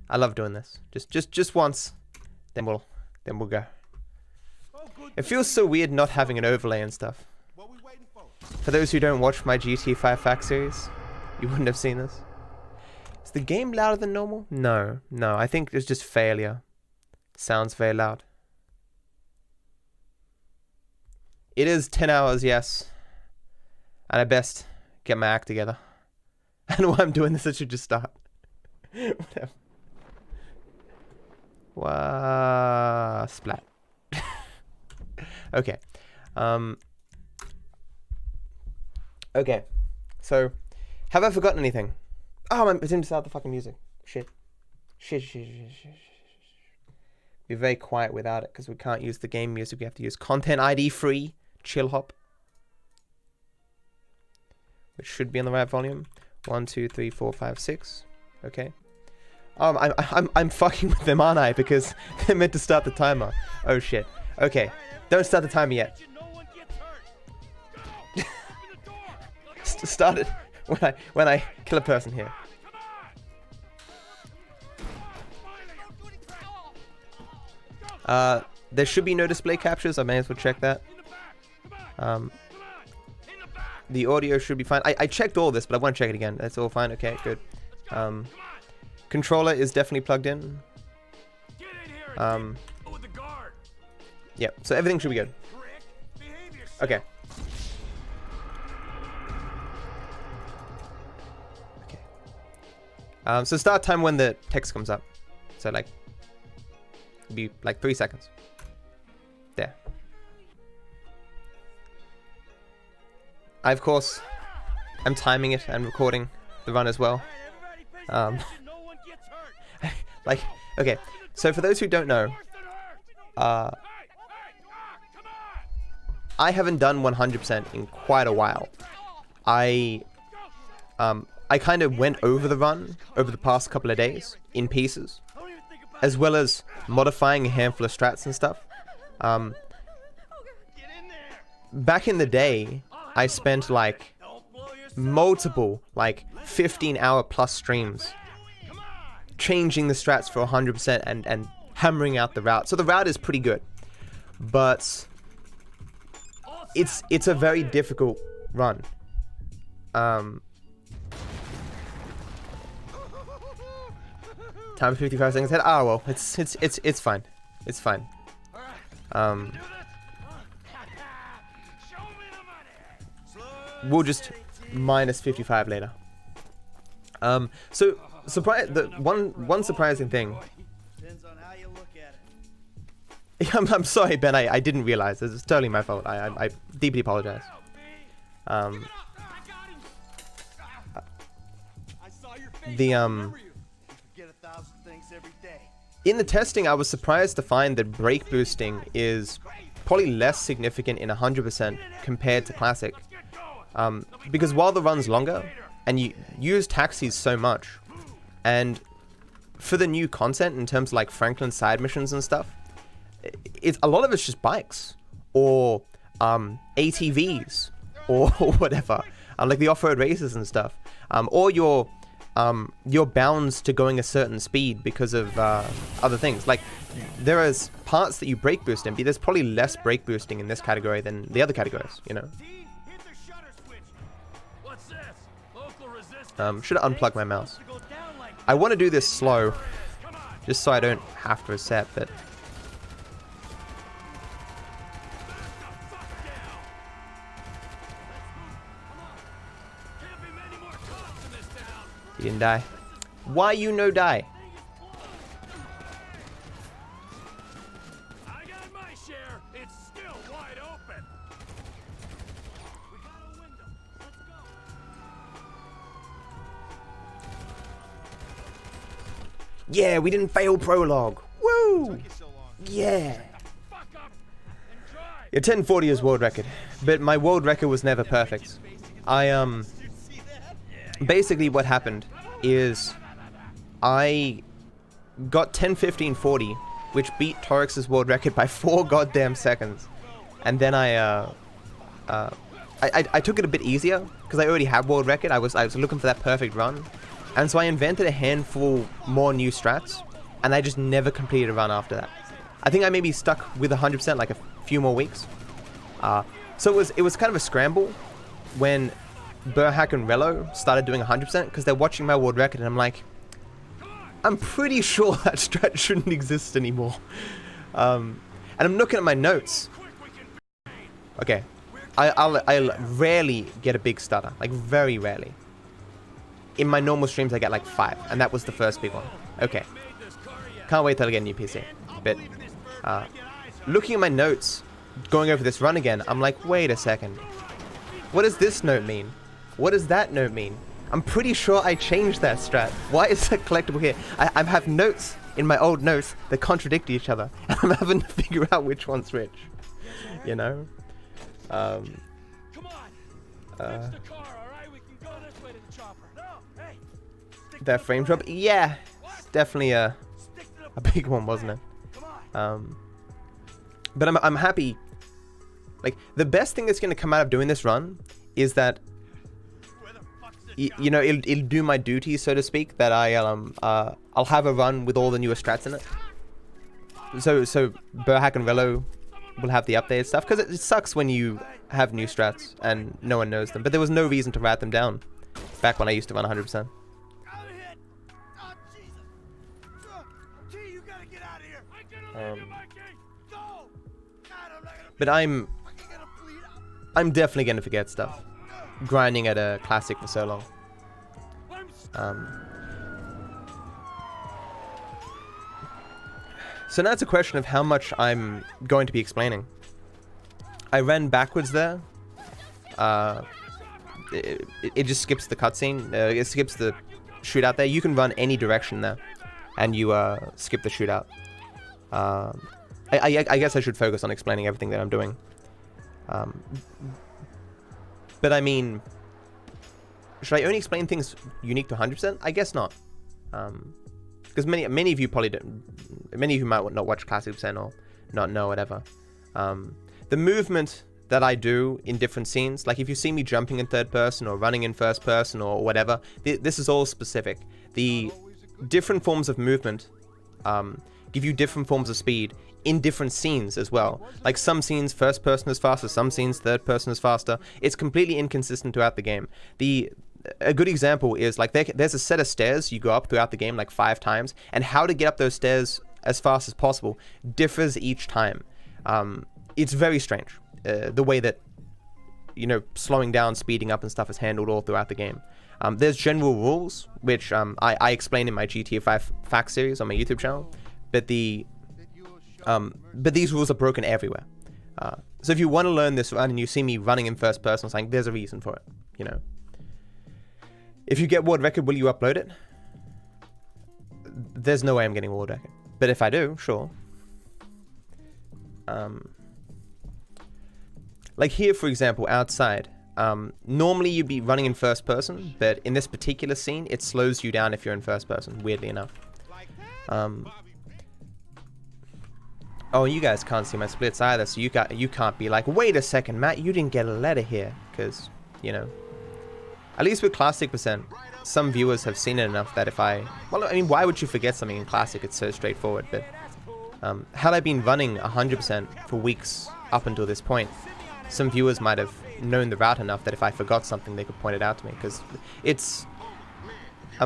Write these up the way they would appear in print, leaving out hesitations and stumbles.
I love doing this. Just once, then we'll go. It feels so weird not having an overlay and stuff. For those who don't watch my GTA 5 Fact series, you wouldn't have seen this. Is the game louder than normal? No. I think it's just failure. Sounds very loud. It is 10 hours, yes. And I best get my act together. And while I'm doing this, I should just start. Whatever. Wow. Splat. Okay. Okay. So, have I forgotten anything? Oh, I didn't start the fucking music. Shit. Be very quiet without it because we can't use the game music. We have to use content ID free chill hop, which should be on the right volume. 1, 2, 3, 4, 5, 6. Okay. I'm fucking with them, aren't I? Because they're meant to start the timer. Oh shit. Okay. Don't start the timer yet. Start it when I kill a person here. There should be no display captures. I may as well check that. The audio should be fine. I checked all this, but I want to check it again. That's all fine. Okay, good. Controller is definitely plugged in. Yeah, so everything should be good. Okay. So start time when the text comes up. So like, be like 3 seconds. There. I of course am timing it and recording the run as well. Like, okay. So for those who don't know, I haven't done 100% in quite a while. I kind of went over the run over the past couple of days in pieces, as well as modifying a handful of strats and stuff. Back in the day, I spent like multiple, like 15-hour plus streams changing the strats for 100% and hammering out the route. So the route is pretty good, but it's a very difficult run. Time 55 seconds ahead. Ah, well, it's fine. It's fine. We'll just minus 55 later. So the one surprising thing. I'm sorry, Ben. I didn't realize. It's totally my fault. I deeply apologize. In the testing, I was surprised to find that brake boosting is probably less significant in 100% compared to classic. Because while the run's longer, and you use taxis so much, and for the new content in terms of like Franklin side missions and stuff, a lot of it's just bikes or ATVs or whatever, like the off-road races and stuff, or your bounds to going a certain speed because of other things. Like there is parts that you brake boost in, but there's probably less brake boosting in this category than the other categories, you know. Should have unplugged my mouse. I want to do this slow, just so I don't have to reset, but you didn't die. Why you no die? I got my share. It's still wide open. We got a window. Let's go. Yeah, we didn't fail prologue. Woo! Yeah. Your 1040 is world record, but my world record was never perfect. Basically what happened is I got 10:15:40, which beat Torix's world record by 4 goddamn seconds. And then I took it a bit easier because I already had world record. I was looking for that perfect run. And so I invented a handful more new strats, and I just never completed a run after that. I think I maybe stuck with 100% like a few more weeks. So it was kind of a scramble when Burhack and Rello started doing 100% because they're watching my world record, and I'm like, I'm pretty sure that strat shouldn't exist anymore. And I'm looking at my notes. Okay, I'll rarely get a big stutter, like very rarely. In my normal streams, I get like 5, and that was the first big one. Okay, can't wait till I get a new PC. But looking at my notes, going over this run again, I'm like, wait a second. What does this note mean? What does that note mean? I'm pretty sure I changed that strat. Why is that collectible here? I have notes in my old notes that contradict each other, and I'm having to figure out which one's which. You know? Come on. Fix the car, all right? We can go this way to the chopper. No, hey. That frame drop? Yeah. It's definitely a big one, wasn't it? But I'm happy. Like, the best thing that's going to come out of doing this run is that, you know, it'll do my duty, so to speak, that I'll have a run with all the newer strats in it. So Burhack and Rello will have the updated stuff, because it sucks when you have new strats and no one knows them. But there was no reason to rat them down back when I used to run 100%. But I'm definitely going to forget stuff. Grinding at a classic for so long. So now it's a question of how much I'm going to be explaining. I ran backwards there. It just skips the cutscene. It skips the shootout there. You can run any direction there, and you skip the shootout. I guess I should focus on explaining everything that I'm doing. But I mean, should I only explain things unique to 100%? I guess not. Because many of you probably don't. Many of you might not watch Classic percent or not know whatever. The movement that I do in different scenes, like if you see me jumping in third person or running in first person or whatever, this is all specific. The different forms of movement give you different forms of speed in different scenes as well. Like some scenes first person is faster, some scenes third person is faster. It's completely inconsistent throughout the game. A good example is like there's a set of stairs you go up throughout the game like 5 times, and how to get up those stairs as fast as possible differs each time. It's very strange the way that, you know, slowing down, speeding up and stuff is handled all throughout the game. There's general rules which I explain in my GTA 5 Facts series on my YouTube channel, but these rules are broken everywhere. So if you want to learn this run and you see me running in first person or something, there's a reason for it, you know. If you get world record, will you upload it? There's no way I'm getting world record. But if I do, sure. Like here, for example, outside. Normally you'd be running in first person, but in this particular scene, it slows you down if you're in first person, weirdly enough. Oh, you guys can't see my splits either, so you can't be like, wait a second, Matt, you didn't get a letter here, because, you know. At least with Classic percent, some viewers have seen it enough that if well, I mean, why would you forget something in Classic? It's so straightforward, but had I been running 100% for weeks up until this point, some viewers might have known the route enough that if I forgot something, they could point it out to me, because it's...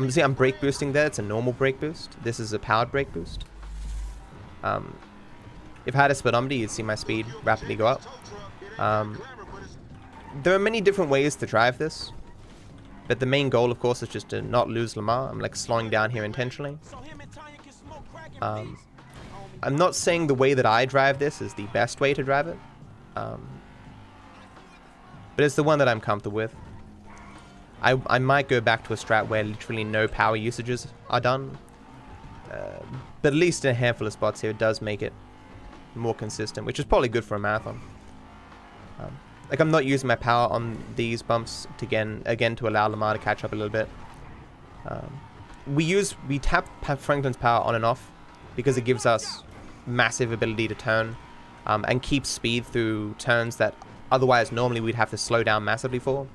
see, I'm brake boosting there. It's a normal brake boost. This is a powered brake boost. If I had a speedometer, you'd see my speed rapidly go up. There are many different ways to drive this, but the main goal, of course, is just to not lose Lamar. I'm like slowing down here intentionally. I'm not saying the way that I drive this is the best way to drive it, but it's the one that I'm comfortable with. I might go back to a strat where literally no power usages are done, but at least in a handful of spots here, it does make it more consistent, which is probably good for a marathon. Like I'm not using my power on these bumps to again to allow Lamar to catch up a little bit. We tap Franklin's power on and off because it gives us massive ability to turn and keep speed through turns that otherwise normally we'd have to slow down massively for.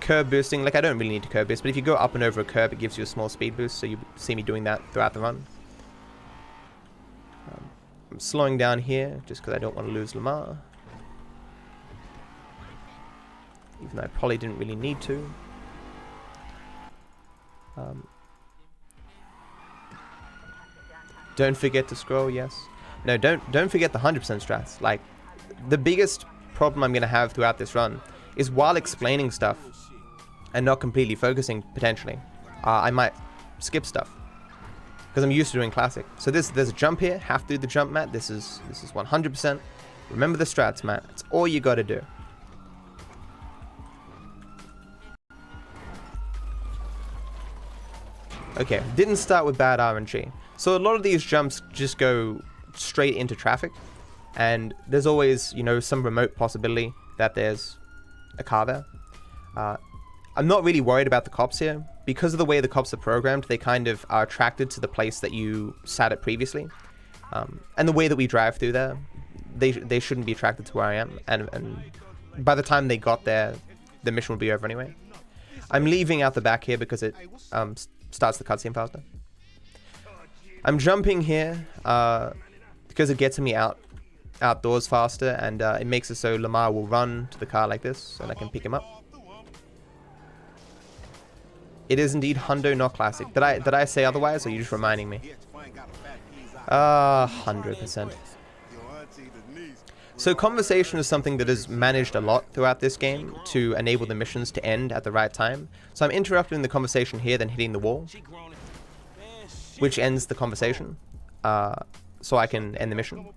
curb boosting, like I don't really need to curb boost, but if you go up and over a curb, it gives you a small speed boost, so you see me doing that throughout the run. I'm slowing down here, just because I don't want to lose Lamar. Even though I probably didn't really need to. Don't forget to scroll, yes. No, don't forget the 100% strats. Like, the biggest problem I'm going to have throughout this run is while explaining stuff and not completely focusing, potentially, I might skip stuff. Because I'm used to doing classic. So there's a jump here, have to do the jump, Matt. This is 100%. Remember the strats, Matt. That's all you got to do. Okay, didn't start with bad RNG. So a lot of these jumps just go straight into traffic, and there's always, you know, some remote possibility that there's a car there. I'm not really worried about the cops here. Because of the way the cops are programmed, they kind of are attracted to the place that you sat at previously. And the way that we drive through there, they shouldn't be attracted to where I am. And by the time they got there, the mission will be over anyway. I'm leaving out the back here because it starts the cutscene faster. I'm jumping here because it gets me outdoors faster, and it makes it so Lamar will run to the car like this, and I can pick him up. It is indeed Hundo, not classic. Did I say otherwise, or are you just reminding me? 100%. So conversation is something that is managed a lot throughout this game to enable the missions to end at the right time. So I'm interrupting the conversation here, then hitting the wall, which ends the conversation, so I can end the mission.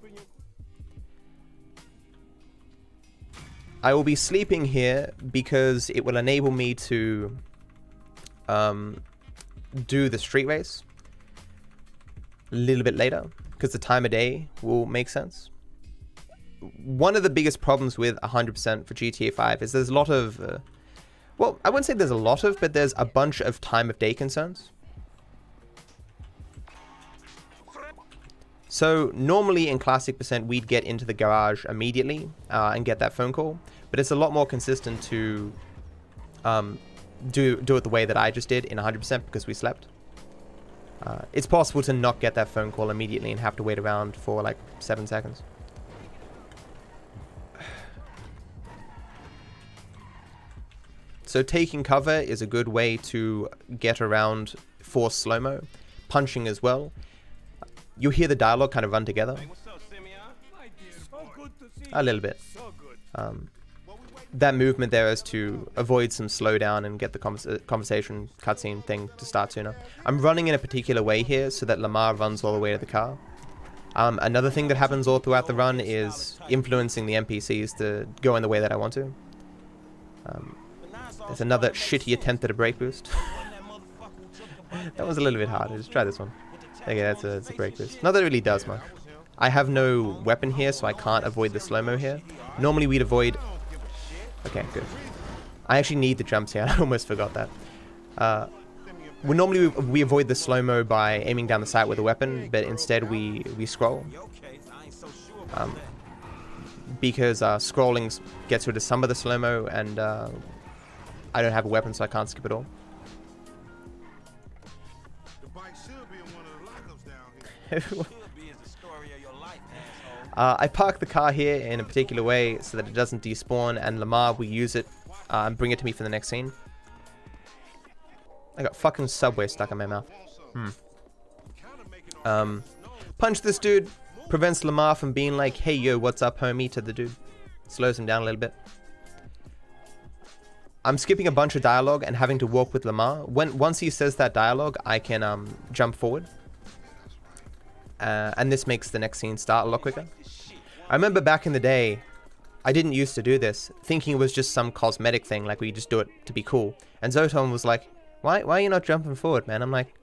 I will be sleeping here because it will enable me to do the street race a little bit later, because the time of day will make sense. One of the biggest problems with 100% for GTA 5 is there's a lot of, well, I wouldn't say there's a lot of, but there's a bunch of time of day concerns. So normally in Classic Percent, we'd get into the garage immediately and get that phone call, but it's a lot more consistent to do it the way that I just did in 100% because we slept. It's possible to not get that phone call immediately and have to wait around for like 7 seconds. So taking cover is a good way to get around forced slow-mo. Punching as well. You'll hear the dialogue kind of run together. A little bit. That movement there is to avoid some slowdown and get the conversation cutscene thing to start sooner. I'm running in a particular way here so that Lamar runs all the way to the car. Another thing that happens all throughout the run is influencing the NPCs to go in the way that I want to. There's another shitty attempt at a brake boost. That was a little bit hard. Let's try this one. Okay, that's a brake boost. Not that it really does much. I have no weapon here, so I can't avoid the slow-mo here. Normally we'd avoid... Okay, good. I actually need the jumps here. I almost forgot that. Normally we avoid the slow-mo by aiming down the sight with a weapon, but instead we scroll. Because scrolling gets rid of some of the slow-mo, and I don't have a weapon, so I can't skip it all. I park the car here in a particular way so that it doesn't despawn, and Lamar will use it and bring it to me for the next scene. I got fucking Subway stuck in my mouth. Punch this dude. Prevents Lamar from being like, hey yo, what's up homie, to the dude. Slows him down a little bit. I'm skipping a bunch of dialogue and having to walk with Lamar. Once he says that dialogue, I can jump forward. And this makes the next scene start a lot quicker. I remember back in the day, I didn't used to do this, thinking it was just some cosmetic thing, like we just do it to be cool. And Zoton was like, why are you not jumping forward, man? I'm like,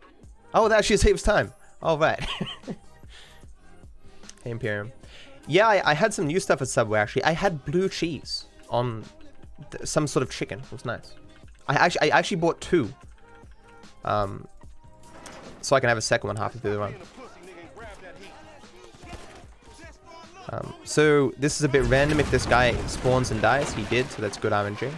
oh, that actually saves time. All right. Hey, Imperium. Yeah, I had some new stuff at Subway, actually. I had blue cheese on some sort of chicken. It was nice. I actually bought 2. So I can have a second one halfway through the run. So this is a bit random if this guy spawns and dies. He did, so that's good RNG.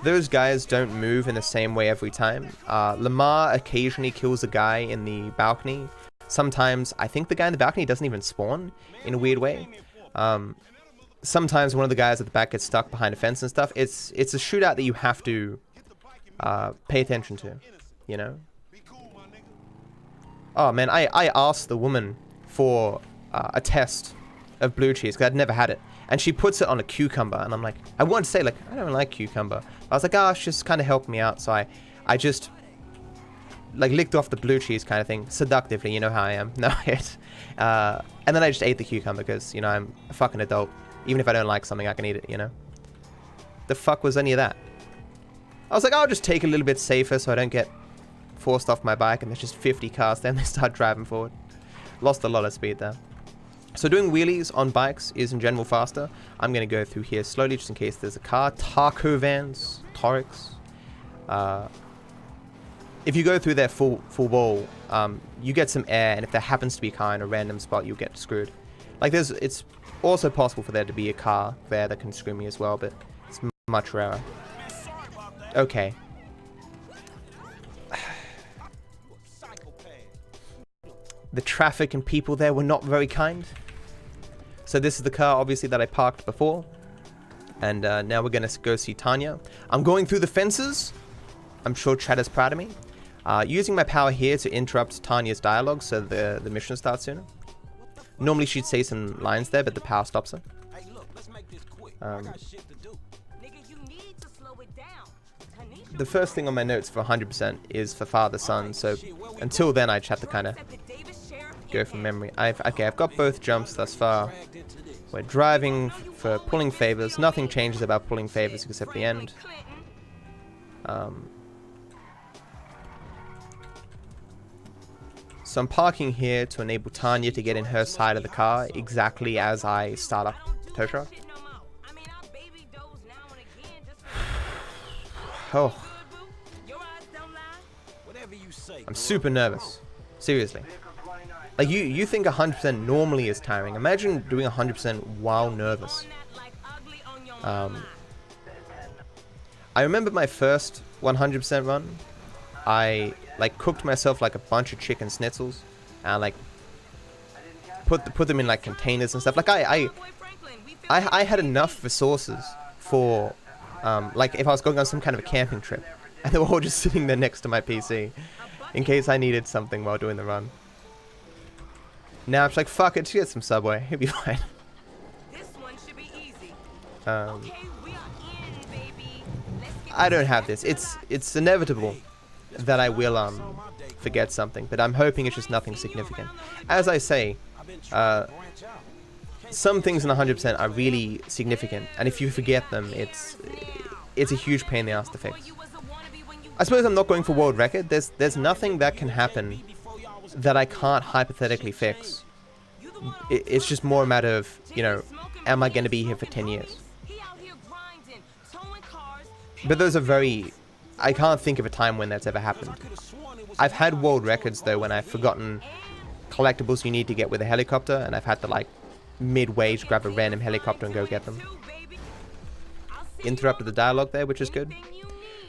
those guys don't move in the same way every time. Lamar occasionally kills a guy in the balcony. Sometimes, I think the guy in the balcony doesn't even spawn in a weird way. Sometimes one of the guys at the back gets stuck behind a fence and stuff. It's a shootout that you have to pay attention to, you know? Oh man, I asked the woman for a test of blue cheese because I'd never had it. And she puts it on a cucumber, and I'm like, I wanted to say, like, I don't like cucumber. I was like, oh, it's just kind of helped me out. So I just, like, licked off the blue cheese kind of thing, seductively, you know how I am. No, and then I just ate the cucumber because, you know, I'm a fucking adult. Even if I don't like something, I can eat it, you know? The fuck was any of that? I was like, I'll just take it a little bit safer so I don't get forced off my bike, and there's just 50 cars there, and they start driving forward. Lost a lot of speed there. So doing wheelies on bikes is in general faster. I'm going to go through here slowly just in case there's a car. Taco vans, Torix. If you go through their full wall, you get some air, and if there happens to be a car in a random spot, you'll get screwed. Like it's also possible for there to be a car there that can screw me as well, but it's much rarer. Okay. The traffic and people there were not very kind. So this is the car, obviously, that I parked before. And now we're going to go see Tanya. I'm going through the fences. I'm sure Chad is proud of me. Using my power here to interrupt Tanya's dialogue so the mission starts sooner. Normally she'd say some lines there, but the power stops her. The first thing on my notes for 100% is for father-son, so until then I'd have to kind of go from memory. I've got both jumps thus far. We're driving for pulling favors. Nothing changes about pulling favors except the end. So I'm parking here to enable Tanya to get in her side of the car exactly as I start up the tow truck. Oh. I'm super nervous. Seriously. Like, you think 100% normally is tiring. Imagine doing 100% while nervous. I remember my first 100% run. I, like, cooked myself, like, a bunch of chicken schnitzels. And, like, put them in, like, containers and stuff. Like, I had enough resources for, like, if I was going on some kind of a camping trip. And they were all just sitting there next to my PC. In case I needed something while doing the run. Now I'm just like, fuck it, just get some Subway. It'll be fine. This one should be easy. I don't have this. It's inevitable that I will forget something, but I'm hoping it's just nothing significant. As I say, some things in 100% are really significant, and if you forget them, it's a huge pain in the ass to fix. I suppose I'm not going for world record. There's nothing that can happen that I can't hypothetically fix. It's just more a matter of, you know, am I going to be here for 10 years? But those are very... I can't think of a time when that's ever happened. I've had world records, though, when I've forgotten collectibles you need to get with a helicopter, and I've had to, like, midway to grab a random helicopter and go get them. Interrupted the dialogue there, which is good.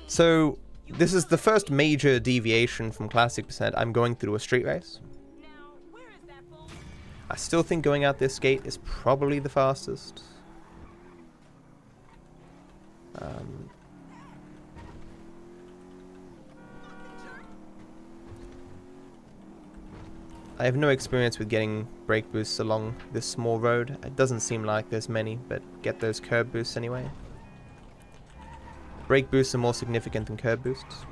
So... this is the first major deviation from Classic Percent. I'm going through a street race. I still think going out this gate is probably the fastest. I have no experience with getting brake boosts along this small road. It doesn't seem like there's many, but get those curb boosts anyway. Brake boosts are more significant than curb boosts.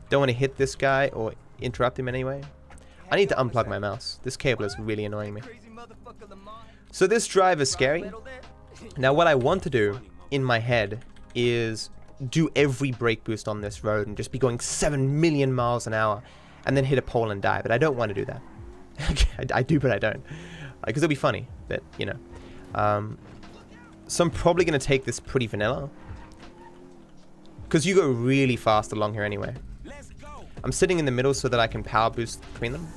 Don't want to hit this guy or interrupt him anyway. I need to unplug my mouse. This cable is really annoying me. So this drive is scary. Now what I want to do in my head is do every brake boost on this road and just be going 7 million miles an hour and then hit a pole and die. But I don't want to do that. I do, but I don't. Because it'll be funny. But, you know. So I'm probably going to take this pretty vanilla. Because you go really fast along here anyway. I'm sitting in the middle so that I can power boost between them.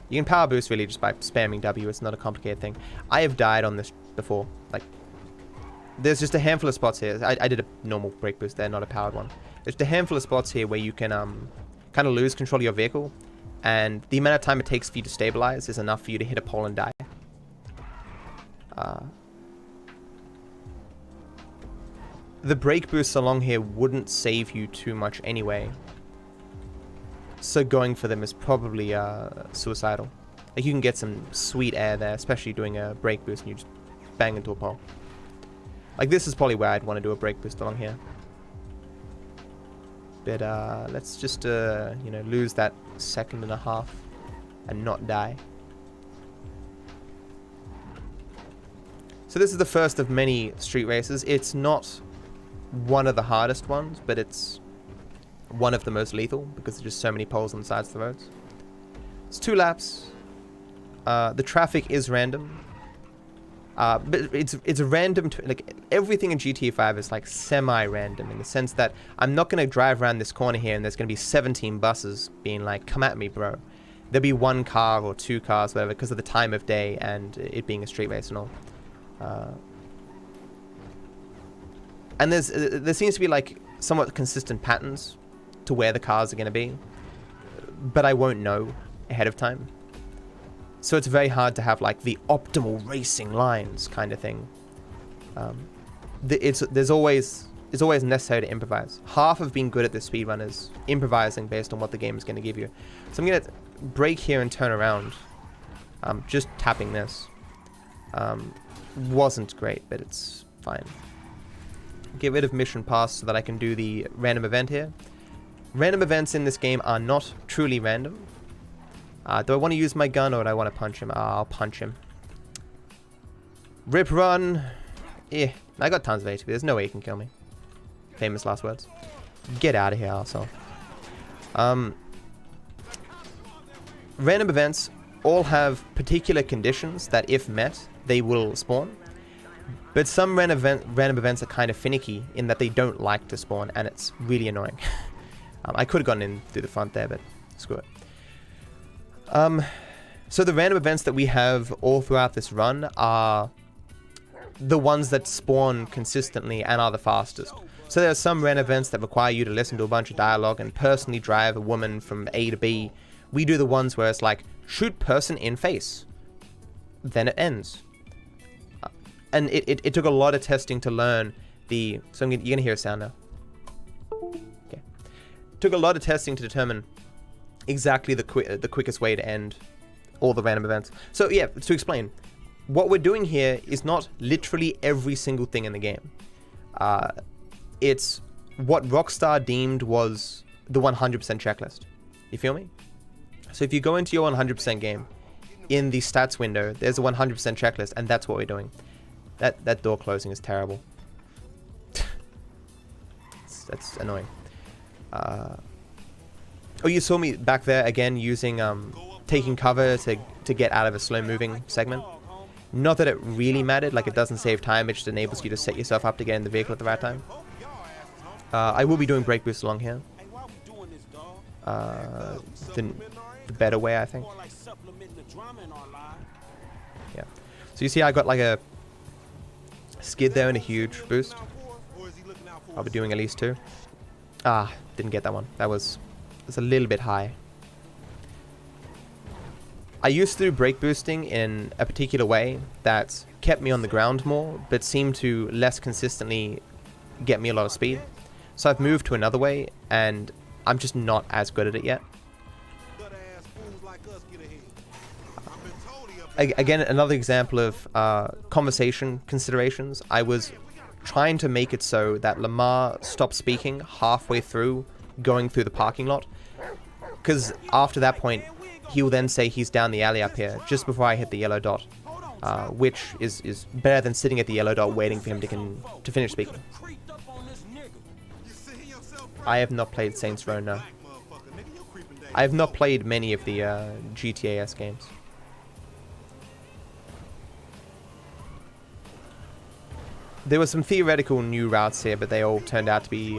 You can power boost really just by spamming W. It's not a complicated thing. I have died on this before. Like, there's just a handful of spots here. I did a normal brake boost there, not a powered one. There's a handful of spots here where you can kind of lose control of your vehicle, and the amount of time it takes for you to stabilize is enough for you to hit a pole and die. The brake boosts along here wouldn't save you too much anyway, so going for them is probably suicidal. Like, you can get some sweet air there, especially doing a brake boost and you just bang into a pole. Like, this is probably where I'd want to do a brake boost along here. But let's just you know, lose that 1.5 seconds and not die. So this is the first of many street races. It's not one of the hardest ones, but it's one of the most lethal because there's just so many poles on the sides of the roads. It's 2 laps. The traffic is random. But it's random to, like, everything in GTA 5 is like semi-random in the sense that I'm not going to drive around this corner here and there's going to be 17 buses being like, come at me, bro. There'll be 1 car or 2 cars, whatever, because of the time of day and it being a street race and all. And there seems to be like somewhat consistent patterns to where the cars are going to be, but I won't know ahead of time. So it's very hard to have like the optimal racing lines kind of thing. It's always necessary to improvise. Half of being good at this speedrun is improvising based on what the game is going to give you. So I'm going to brake here and turn around. Just tapping this. Wasn't great, but it's fine. Get rid of mission pass so that I can do the random event here. Random events in this game are not truly random. Do I want to use my gun or do I want to punch him? I'll punch him. Rip run. Yeah, I got tons of HP. There's no way you can kill me. Famous last words. Get out of here, arsehole. Random events all have particular conditions that, if met, they will spawn. But some random events are kind of finicky in that they don't like to spawn, and it's really annoying. I could have gone in through the front there, but screw it. So the random events that we have all throughout this run are the ones that spawn consistently and are the fastest. So there are some random events that require you to listen to a bunch of dialogue and personally drive a woman from A to B. We do the ones where it's like, shoot person in face. Then it ends. And it took a lot of testing to learn the... So you're going to hear a sound now. Okay. Took a lot of testing to determine exactly the quickest way to end all the random events. So yeah, to explain, what we're doing here is not literally every single thing in the game. It's what Rockstar deemed was the 100% checklist. You feel me? So if you go into your 100% game, in the stats window, there's a 100% checklist, and that's what we're doing. That door closing is terrible. That's annoying. Oh, you saw me back there again using taking cover to get out of a slow-moving segment. Not that it really mattered, like it doesn't save time, it just enables you to set yourself up to get in the vehicle at the right time. I will be doing brake boosts along here. The better way, I think. Yeah. So you see I got like a skid there and a huge boost. I'll be doing at least 2. Ah, didn't get that one. It's a little bit high. I used to do brake boosting in a particular way that kept me on the ground more, but seemed to less consistently get me a lot of speed. So I've moved to another way, and I'm just not as good at it yet. Again, another example of conversation considerations. I was trying to make it so that Lamar stopped speaking halfway through going through the parking lot, because after that point he will then say he's down the alley up here just before I hit the yellow dot, which is better than sitting at the yellow dot waiting for him to finish speaking. I have not played Saints Row, no. I have not played many of the GTAS games. There were some theoretical new routes here, but they all turned out to be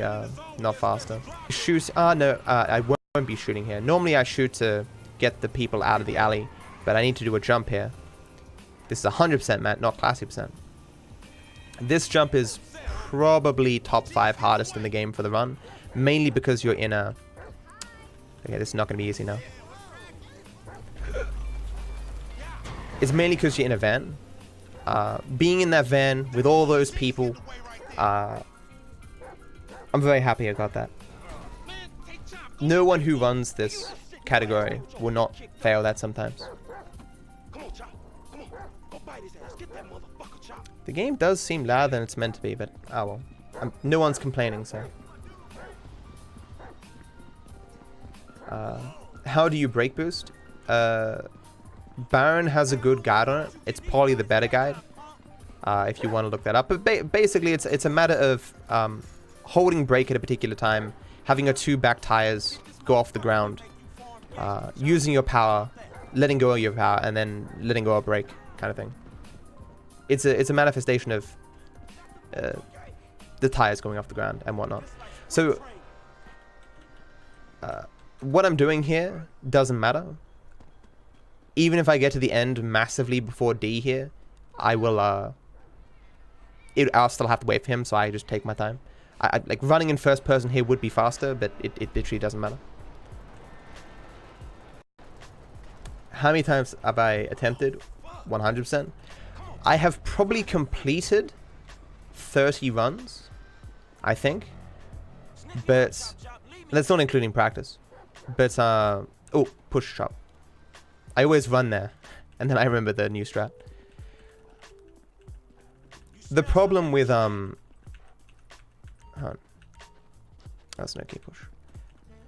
not faster. Shoot! No, I won't be shooting here. Normally I shoot to get the people out of the alley, but I need to do a jump here. This is 100% Matt, not classy percent. This jump is probably top 5 hardest in the game for the run, mainly because you're in a... Okay, this is not going to be easy now. It's mainly because you're in a van. Being in that van with all those people, I'm very happy I got that. No one who runs this category will not fail that sometimes. The game does seem louder than it's meant to be, but oh well. No one's complaining, so. How do you brake boost? Baron has a good guide on it. It's probably the better guide, if you want to look that up. But basically, it's a matter of holding brake at a particular time, having your 2 back tires go off the ground, using your power, letting go of your power, and then letting go of brake, kind of thing. It's a manifestation of the tires going off the ground and whatnot. So what I'm doing here doesn't matter. Even if I get to the end massively before D here, I will I'll still have to wait for him, so I just take my time. I like running in first person here would be faster, but it literally doesn't matter. How many times have I attempted? 100%. I have probably completed 30 runs, I think. But that's not including practice. But oh, push chop. I always run there, and then I remember the new strat. The problem with that's an okay push.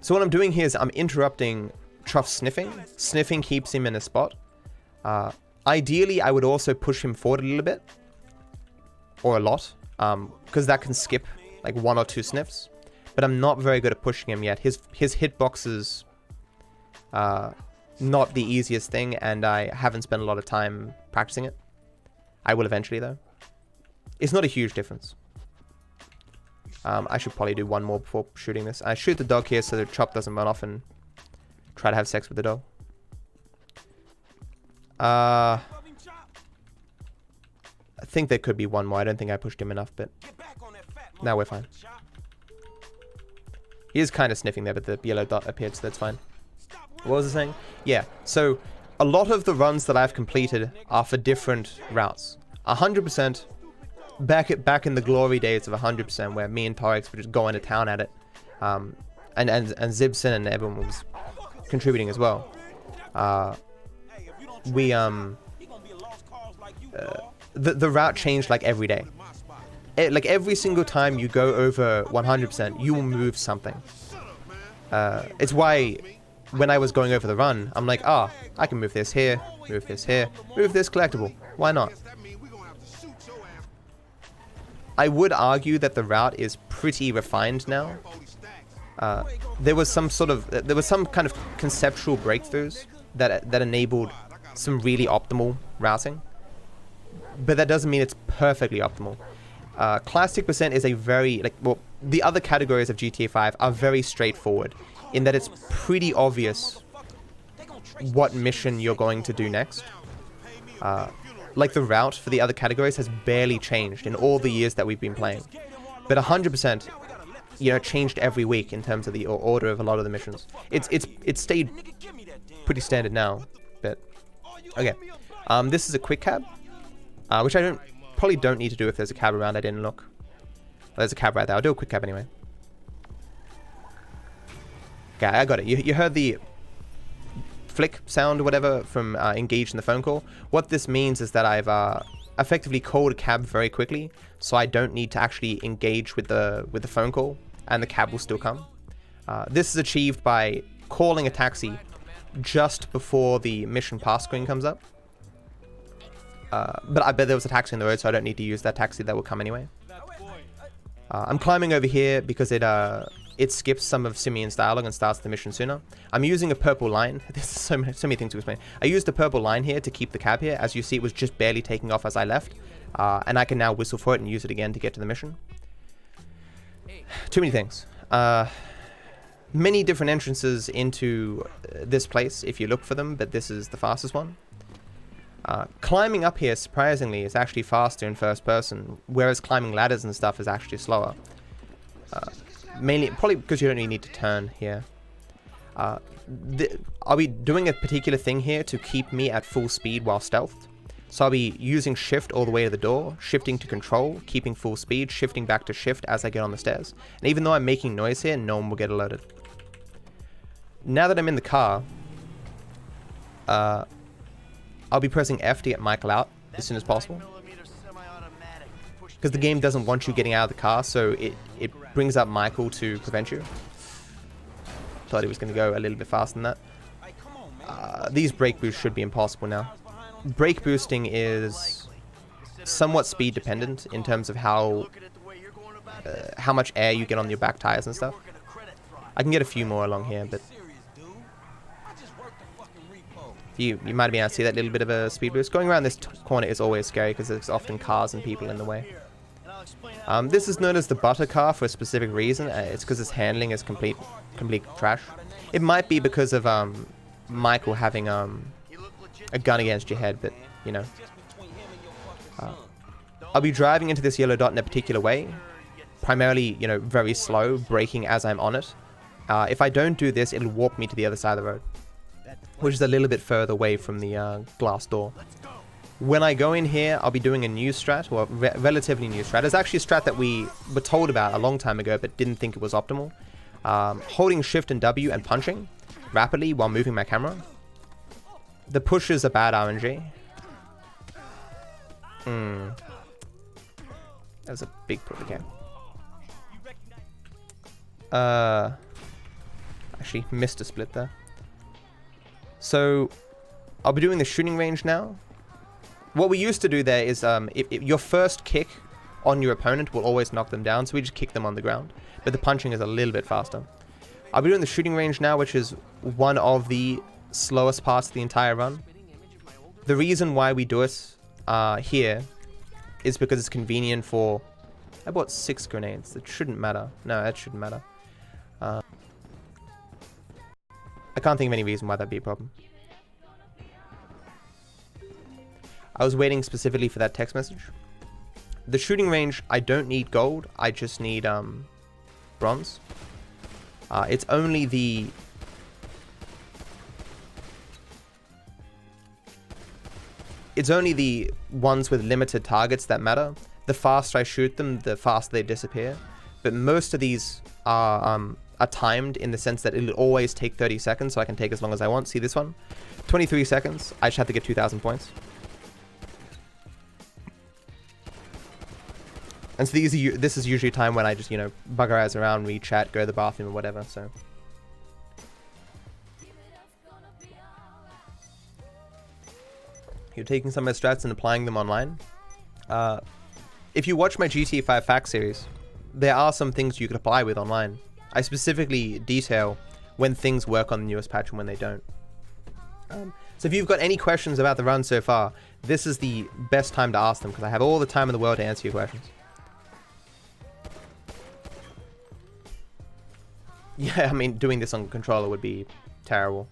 So what I'm doing here is I'm interrupting Truff's sniffing. Sniffing keeps him in a spot. Ideally, I would also push him forward a little bit, or a lot, because that can skip like 1 or 2 sniffs. But I'm not very good at pushing him yet. His hitbox is not the easiest thing, and I haven't spent a lot of time practicing it. I will eventually, though. It's not a huge difference. I should probably do one more before shooting this. I shoot the dog here so the chop doesn't run off and try to have sex with the dog. I think there could be one more. I don't think I pushed him enough, but now we're fine. He is kind of sniffing there, but the yellow dot appeared, so that's fine. What was I saying? Yeah, so a lot of the runs that I've completed are for different routes. 100%, back in the glory days of 100%, where me and Torix would just go into town at it. And Zibson and everyone was contributing as well. The route changed like every day. Like every single time you go over 100%, you will move something. It's why when I was going over the run, I'm like, I can move this here, move this here, move this collectible. Why not? I would argue that the route is pretty refined now. There was some kind of conceptual breakthroughs that enabled some really optimal routing, but that doesn't mean it's perfectly optimal. Classic percent is a very the other categories of GTA 5 are very straightforward in that it's pretty obvious what mission you're going to do next. Like the route for the other categories has barely changed in all the years that we've been playing, but 100%, changed every week in terms of the order of a lot of the missions. It's stayed pretty standard now, but okay. This is a quick cab, which I probably don't need to do if there's a cab around. I didn't look. There's a cab right there. I'll do a quick cab anyway. Okay, I got it. You heard the flick sound or whatever from engaged in the phone call. What this means is that I've effectively called a cab very quickly, so I don't need to actually engage with the phone call, and the cab will still come. This is achieved by calling a taxi just before the mission pass screen comes up. But I bet there was a taxi on the road, so I don't need to use that taxi. That will come anyway. I'm climbing over here because it skips some of Simeon's dialogue and starts the mission sooner. I'm using a purple line. There's so many things to explain. I used a purple line here to keep the cab here. As you see, it was just barely taking off as I left. And I can now whistle for it and use it again to get to the mission. Too many things. Many different entrances into this place if you look for them, but this is the fastest one. Climbing up here, surprisingly, is actually faster in first person, whereas climbing ladders and stuff is actually slower. Mainly, probably because you don't really need to turn here. I'll be doing a particular thing here to keep me at full speed while stealthed. So I'll be using shift all the way to the door, shifting to control, keeping full speed, shifting back to shift as I get on the stairs. And even though I'm making noise here, no one will get alerted. Now that I'm in the car, I'll be pressing F to get Michael out as soon as possible. Because the game doesn't want you getting out of the car, so it brings up Michael to prevent you. Thought he was going to go a little bit faster than that. These brake boosts should be impossible now. Brake boosting is somewhat speed dependent in terms of how much air you get on your back tires and stuff. I can get a few more along here, but you might have been able to see that little bit of a speed boost. Going around this corner is always scary because there's often cars and people in the way. This is known as the butter car for a specific reason. It's because its handling is complete trash. It might be because of Michael having a gun against your head, but you know. I'll be driving into this yellow dot in a particular way, primarily, you know, very slow, braking as I'm on it. If I don't do this, it'll warp me to the other side of the road, which is a little bit further away from the glass door. When I go in here, I'll be doing a new strat, or a relatively new strat. It's actually a strat that we were told about a long time ago, but didn't think it was optimal. Holding shift and W and punching rapidly while moving my camera. The push is a bad RNG. That was a big push, okay. Actually missed a split there. So, I'll be doing the shooting range now. What we used to do there is, if your first kick on your opponent will always knock them down, so we just kick them on the ground. But the punching is a little bit faster. I'll be doing the shooting range now, which is one of the slowest parts of the entire run. The reason why we do it here is because it's convenient for... I bought 6 grenades. That shouldn't matter. No, that shouldn't matter. I can't think of any reason why that'd be a problem. I was waiting specifically for that text message. The shooting range, I don't need gold. I just need bronze. It's only the... It's only the ones with limited targets that matter. The faster I shoot them, the faster they disappear. But most of these are timed in the sense that it'll always take 30 seconds, so I can take as long as I want. See this one? 23 seconds. I just have to get 2,000 points. And so this is usually a time when I just, you know, bugger eyes around, read chat, go to the bathroom or whatever, so. You're taking some of my strats and applying them online. If you watch my GTA 5 fact series, there are some things you could apply with online. I specifically detail when things work on the newest patch and when they don't. So if you've got any questions about the run so far, this is the best time to ask them, because I have all the time in the world to answer your questions. Yeah, I mean, doing this on controller would be terrible.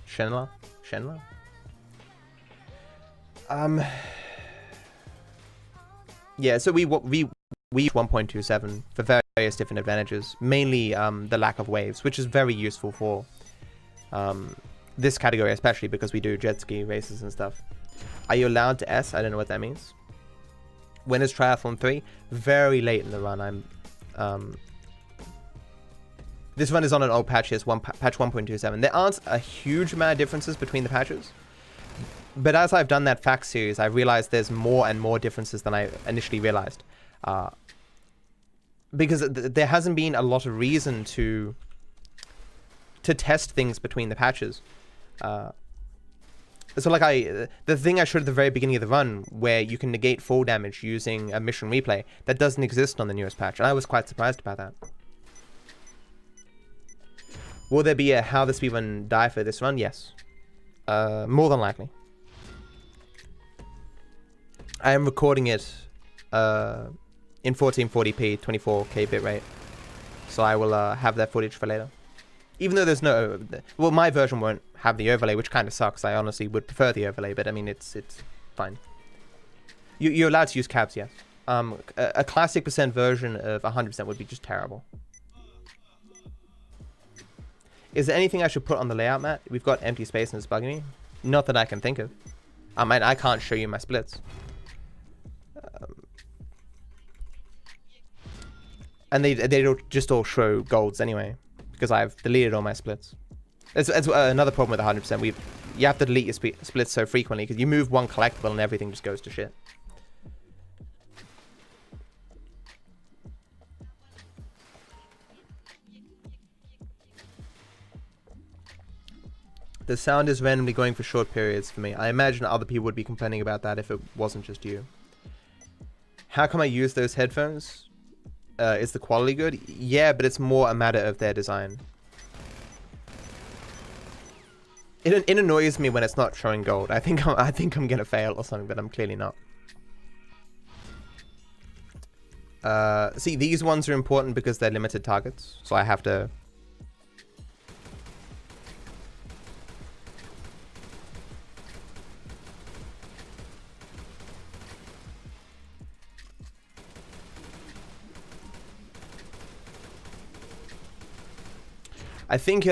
Shenla? Yeah, so we use 1.27 for various different advantages. Mainly the lack of waves, which is very useful for this category, especially because we do jet ski races and stuff. Are you allowed to S? I don't know what that means. When is Triathlon 3? Very late in the run. This one is on an old patch. It's patch 1.27. There aren't a huge amount of differences between the patches. But as I've done that fact series, I realized there's more and more differences than I initially realized. Because there hasn't been a lot of reason to test things between the patches. So like the thing I showed at the very beginning of the run, where you can negate fall damage using a mission replay, that doesn't exist on the newest patch. And I was quite surprised about that. Will there be a how the speedrun die for this run? Yes. More than likely. I am recording it in 1440p, 24k bitrate. So I will have that footage for later. Even though there's no... Well, my version won't have the overlay, which kind of sucks. I honestly would prefer the overlay, but I mean, it's fine. You're allowed to use cabs, yes. A classic percent version of 100% would be just terrible. Is there anything I should put on the layout mat? We've got empty space and it's bugging me. Not that I can think of. I can't show you my splits. And they don't just all show golds anyway, because I've deleted all my splits. That's another problem with 100%. You have to delete your splits so frequently, because you move one collectible and everything just goes to shit. The sound is randomly going for short periods for me. I imagine other people would be complaining about that if it wasn't just you. How come I use those headphones? Is the quality good? Yeah, but it's more a matter of their design. It annoys me when it's not showing gold. I think I'm gonna fail or something, but I'm clearly not. See, these ones are important because they're limited targets, so I have to. I think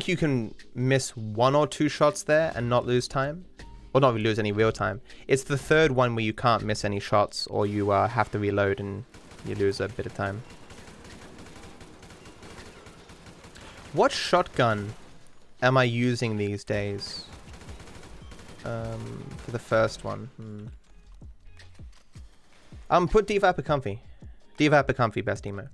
you can miss 1 or 2 shots there and not lose time, or not lose any real time. It's the third one where you can't miss any shots, or you have to reload and you lose a bit of time. What shotgun am I using these days? For the first one, put DarkViperAU. DarkViperAU best emo.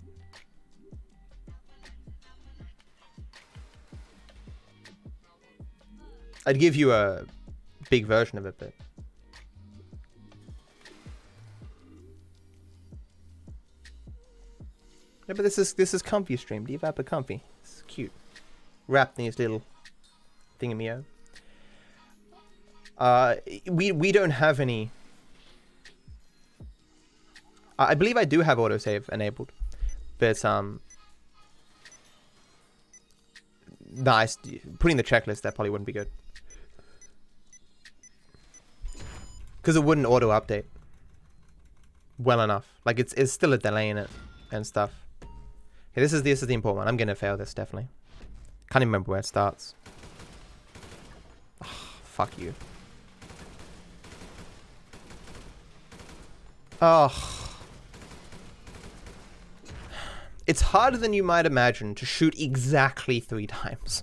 I'd give you a big version of it, but yeah, but this is comfy stream. DarkViperAU. It's cute. Wrapped in these little thingamio. We don't have any. I believe I do have autosave enabled, but nice. Putting the checklist that probably wouldn't be good. Because it wouldn't auto update well enough. Like it's still a delay in it and stuff. Okay, this is the important one. I'm gonna fail this definitely. Can't even remember where it starts. Oh, fuck you. Oh. It's harder than you might imagine to shoot exactly 3 times.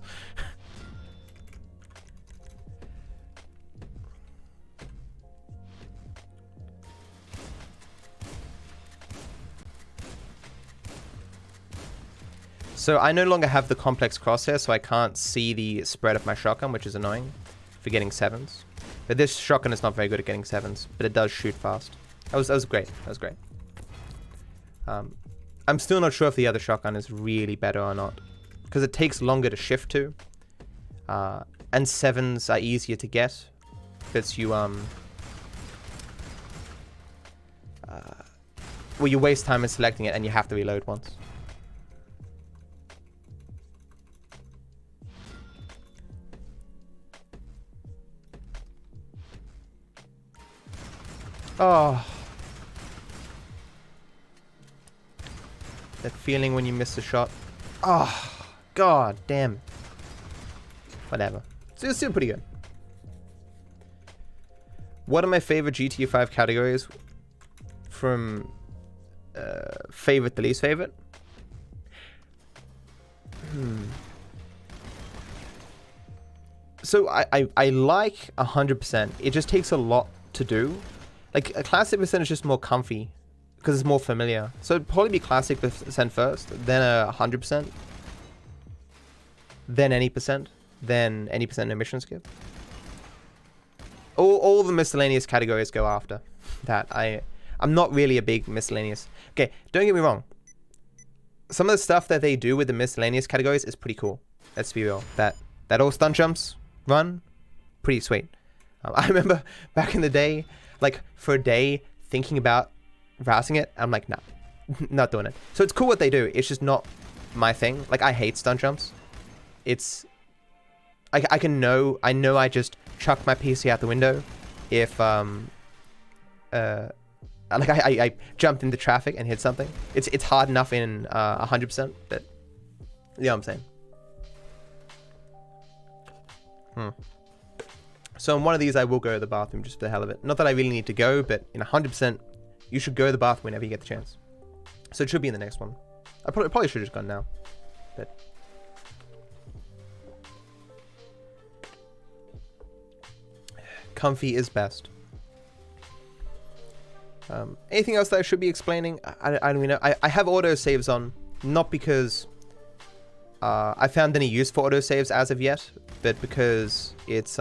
So I no longer have the complex crosshair, so I can't see the spread of my shotgun, which is annoying for getting 7s. But this shotgun is not very good at getting 7s, but it does shoot fast. That was great. That was great. I'm still not sure if the other shotgun is really better or not, because it takes longer to shift to, and 7s are easier to get. Because you well, you waste time in selecting it, and you have to reload once. Oh. That feeling when you miss a shot. Oh, god damn it. Whatever. So it's still pretty good. What are my favorite GTA 5 categories? From favorite to least favorite? So I like 100%. It just takes a lot to do. Like a classic percent is just more comfy because it's more familiar. So it'd probably be classic percent first, then 100%, then any percent, then any percent no mission skip. All the miscellaneous categories go after that. I'm not really a big miscellaneous. Okay, don't get me wrong. Some of the stuff that they do with the miscellaneous categories is pretty cool. Let's be real. That all stunt jumps run, pretty sweet. I remember back in the day, like for a day thinking about rousing it, I'm like, nah, not doing it. So it's cool what they do. It's just not my thing. Like I hate stunt jumps. It's I know I just chucked my PC out the window if like I jumped into traffic and hit something. It's hard enough in 100%, but you know what I'm saying. So in one of these, I will go to the bathroom just for the hell of it. Not that I really need to go, but in 100%, you should go to the bathroom whenever you get the chance. So it should be in the next one. I probably should have just gone now, but comfy is best. Anything else that I should be explaining? I don't even know. I have autosaves on, not because I found any use for autosaves as of yet, but because it's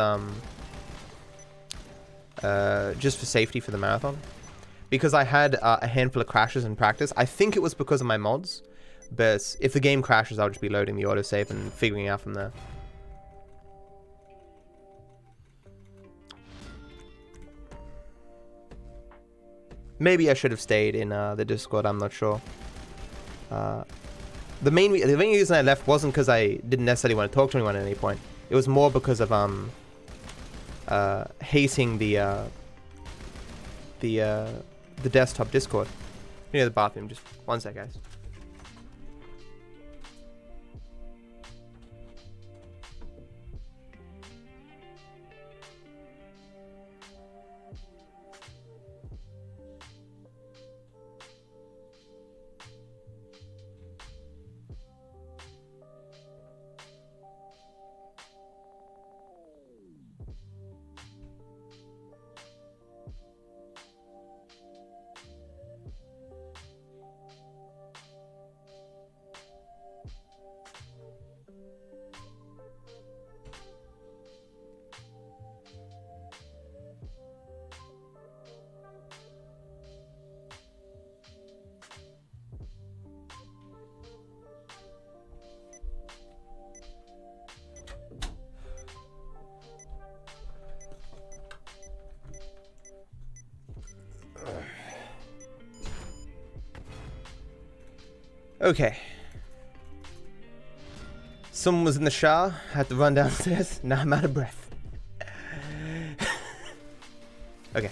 just for safety for the marathon. Because I had a handful of crashes in practice. I think it was because of my mods, but if the game crashes, I'll just be loading the autosave and figuring out from there. Maybe I should have stayed in the Discord, I'm not sure. The main reason I left wasn't because I didn't necessarily want to talk to anyone at any point. It was more because of hating the desktop Discord. Near the bathroom, just one sec, guys. Okay. Someone was in the shower, had to run downstairs. Now I'm out of breath. Okay.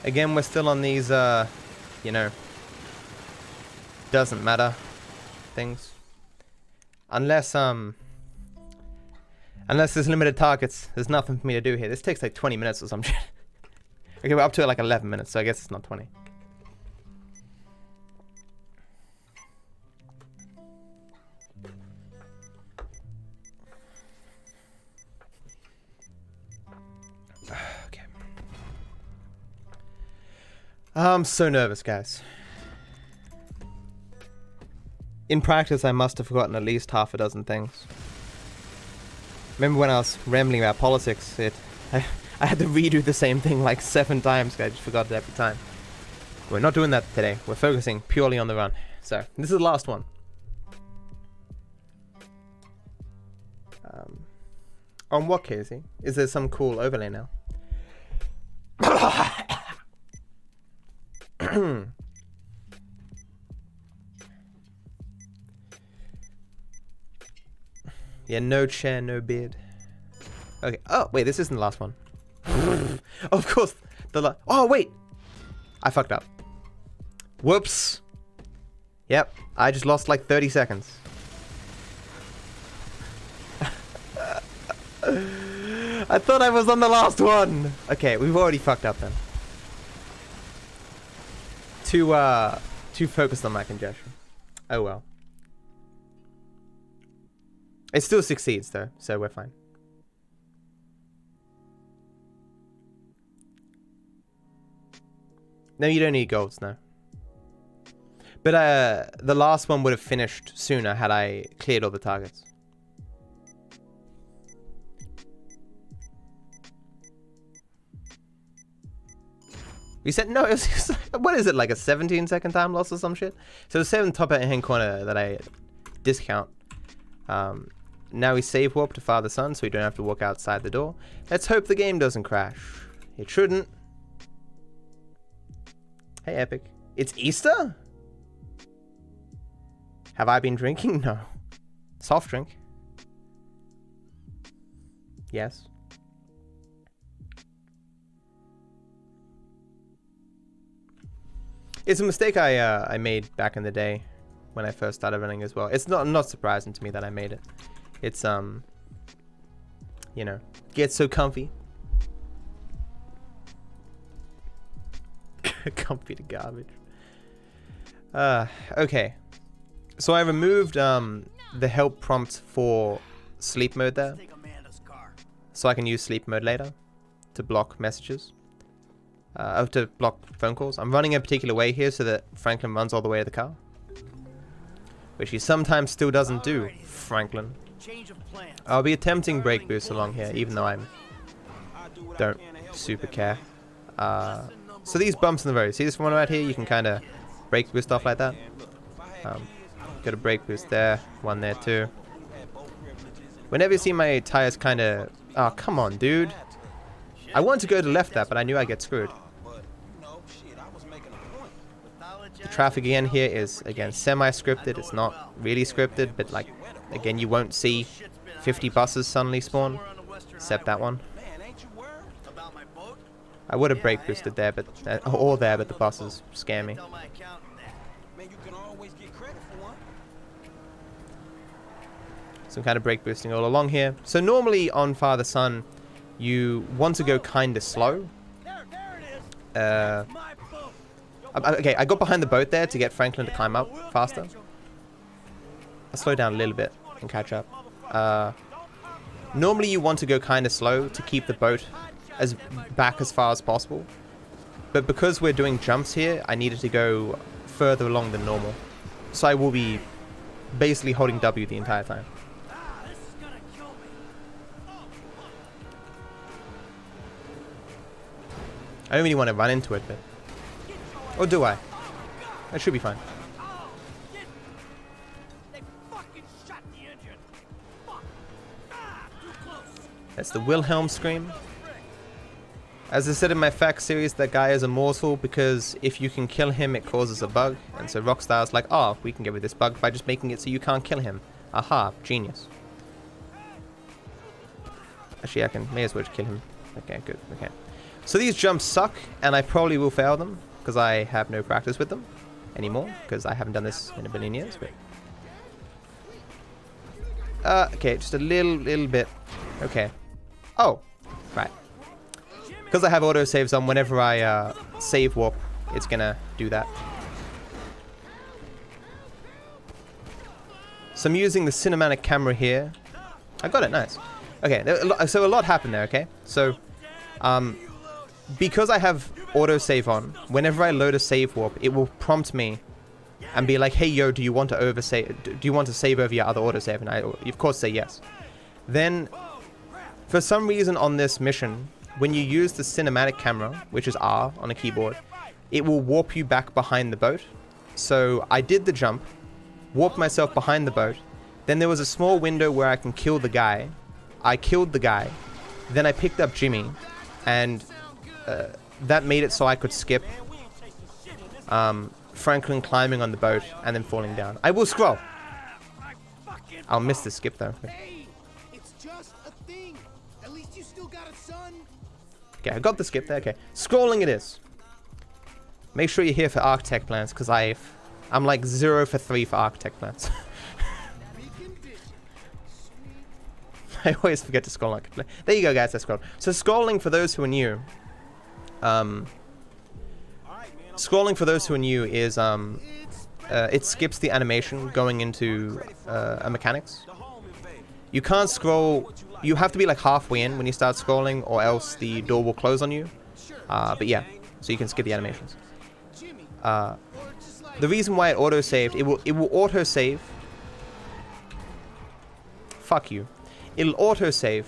Again, we're still on these, you know, doesn't matter things. Unless there's limited targets, there's nothing for me to do here. This takes like 20 minutes or some shit. Okay, we're up to like 11 minutes, so I guess it's not 20. Okay. I'm so nervous, guys. In practice, I must have forgotten at least half a dozen things. Remember when I was rambling about politics, I had to redo the same thing like 7 times, I just forgot it every time. We're not doing that today. We're focusing purely on the run. So, this is the last one. On what, Casey? Is there some cool overlay now? Yeah, no chair, no beard. Okay. Oh, wait, this isn't the last one. Of course, oh wait, I fucked up. Whoops. Yep, I just lost like 30 seconds. I thought I was on the last one. Okay, we've already fucked up then. Too focused on my congestion. Oh well. It still succeeds though, so we're fine. No, you don't need golds, no. But the last one would have finished sooner had I cleared all the targets. We said no. What is it, like a 17-second time loss or some shit? So the 7 top hand corner that I discount. Now we save warp to Father Son, so we don't have to walk outside the door. Let's hope the game doesn't crash. It shouldn't. Hey, Epic. It's Easter? Have I been drinking? No. Soft drink. Yes. It's a mistake I made back in the day when I first started running as well. It's not surprising to me that I made it. It's you know, get so comfy. Comfy to garbage. Okay. So I removed the help prompt for sleep mode there, so I can use sleep mode later to block messages, to block phone calls. I'm running a particular way here so that Franklin runs all the way to the car, which he sometimes still doesn't do. Franklin. I'll be attempting brake boost along here, even though I don't super care. So these bumps in the road, see this one right here? You can kind of brake boost off like that. Got a brake boost there, one there too. Whenever you see my tires kind of... Oh, come on, dude. I wanted to go to left that, but I knew I'd get screwed. The traffic again here is, again, semi-scripted. It's not really scripted, but like, again, you won't see 50 buses suddenly spawn, except that one. I would have brake boosted there, but or there, but the buses scare me. Some kind of brake boosting all along here. So normally on Father Son, you want to go kind of slow. Okay, I got behind the boat there to get Franklin to climb up faster. I'll slow down a little bit and catch up. Normally you want to go kind of slow to keep the boat back as far as possible. But because we're doing jumps here, I needed to go further along than normal. So I will be basically holding W the entire time. I don't really want to run into it, but... Or do I? That should be fine. That's the Wilhelm scream. As I said in my fact series, that guy is immortal because if you can kill him, it causes a bug. And so Rockstar's like, oh, we can get rid of this bug by just making it so you can't kill him. Aha, genius. Actually, may as well just kill him. Okay, good, okay. So these jumps suck, and I probably will fail them, because I have no practice with them anymore, because I haven't done this in a billion years, but... okay, just a little bit. Okay. Oh, right. Because I have autosaves on, whenever I save warp, it's gonna do that. So I'm using the cinematic camera here. I got it, nice. Okay, so a lot happened there, okay? So, because I have autosave on, whenever I load a save warp, it will prompt me and be like, hey, yo, do you want to save over your other autosave? And I, of course, say yes. Then, for some reason on this mission, when you use the cinematic camera, which is R on a keyboard, it will warp you back behind the boat. So I did the jump, warped myself behind the boat, then there was a small window where I can kill the guy. I killed the guy, then I picked up Jimmy, and that made it so I could skip Franklin climbing on the boat and then falling down. I will scroll. I'll miss the skip though. Hey, it's just a thing. At least you still got a son. Okay, I got the skip there. Okay, scrolling it is. Make sure you're here for architect plans, because I'm like 0 for 3 for architect plans. I always forget to scroll architect plan. There you go, guys. I scrolled. So scrolling, for those who are new, is it skips the animation going into a mechanics. You can't scroll. You have to be like halfway in when you start scrolling, or else the door will close on you. But yeah, so you can skip the animations. The reason why it auto-saved, it will auto-save. Fuck you. It'll auto-save.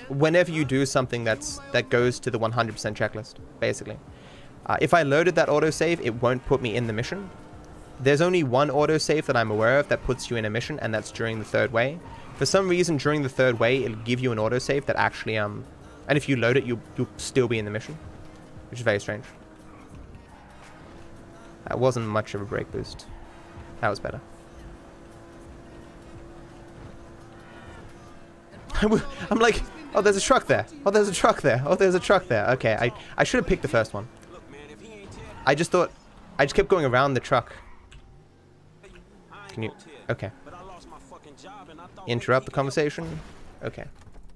Whenever you do something that goes to the 100% checklist, basically. If I loaded that autosave, it won't put me in the mission. There's only one autosave that I'm aware of that puts you in a mission, and that's during the third way. For some reason, during the third way, it'll give you an autosave that actually, and if you load it, you'll still be in the mission, which is very strange. That wasn't much of a brake boost. That was better. I'm like, oh, there's a truck there. Oh, there's a truck there. Oh, there's a truck there. Okay, I should have picked the first one. I just thought, I just kept going around the truck. Can you, okay. Interrupt the conversation. Okay.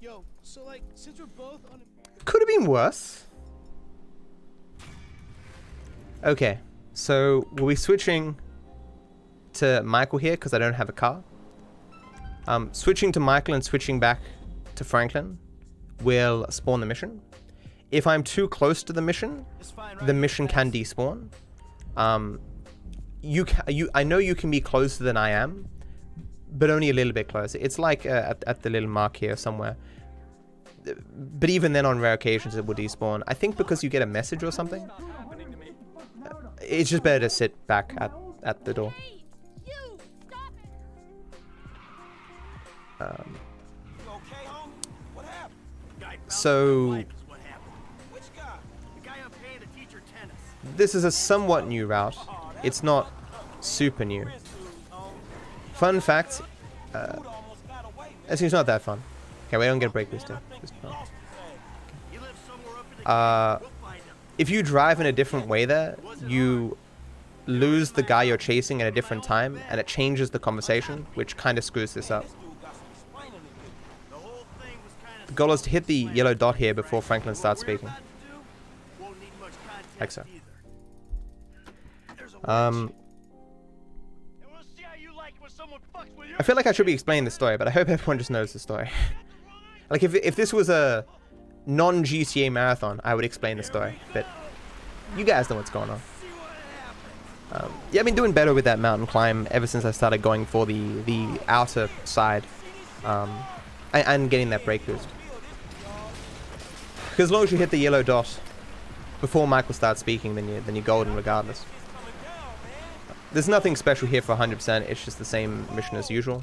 Yo, so like, since we're both on Could have been worse. Okay, so we'll be switching to Michael here because I don't have a car. Switching to Michael and switching back to Franklin will spawn the mission. If I'm too close to the mission can despawn. I know you can be closer than I am, but only a little bit closer. It's like at the little mark here somewhere. But even then, on rare occasions, it will despawn. I think because you get a message or something. It's just better to sit back at the door. So this is a somewhat new route. It's not super new. Fun fact, it's not that fun. Okay, we don't get a brake boost here. If you drive in a different way there, you lose the guy you're chasing at a different time, and it changes the conversation, which kind of screws this up. The goal is to hit the yellow dot here before Franklin starts speaking. Like so. I feel like I should be explaining the story, but I hope everyone just knows the story. Like, if this was a non-GTA marathon, I would explain the story, but you guys know what's going on. Yeah, I've been doing better with that mountain climb ever since I started going for the outer side, and getting that brake boost. Because as long as you hit the yellow dot before Michael starts speaking, then you're golden regardless. There's nothing special here for 100%. It's just the same mission as usual.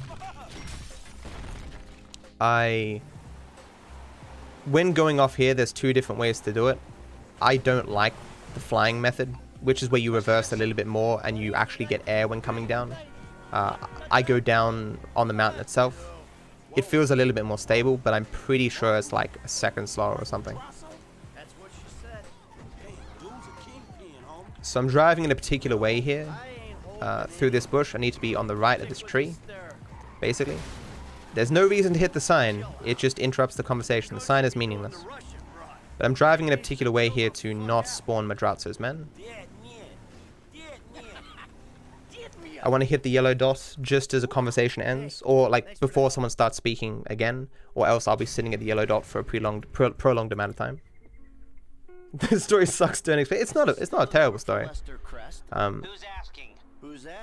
When going off here, there's two different ways to do it. I don't like the flying method, which is where you reverse a little bit more and you actually get air when coming down. I go down on the mountain itself. It feels a little bit more stable, but I'm pretty sure it's like a second slower or something. So I'm driving in a particular way here. Through this bush, I need to be on the right of this tree, basically. There's no reason to hit the sign, it just interrupts the conversation. The sign is meaningless. But I'm driving in a particular way here to not spawn Madrazzo's men. I want to hit the yellow dot just as a conversation ends, or like before someone starts speaking again, or else I'll be sitting at the yellow dot for a prolonged amount of time. The story sucks, don't expect. It's not a terrible story.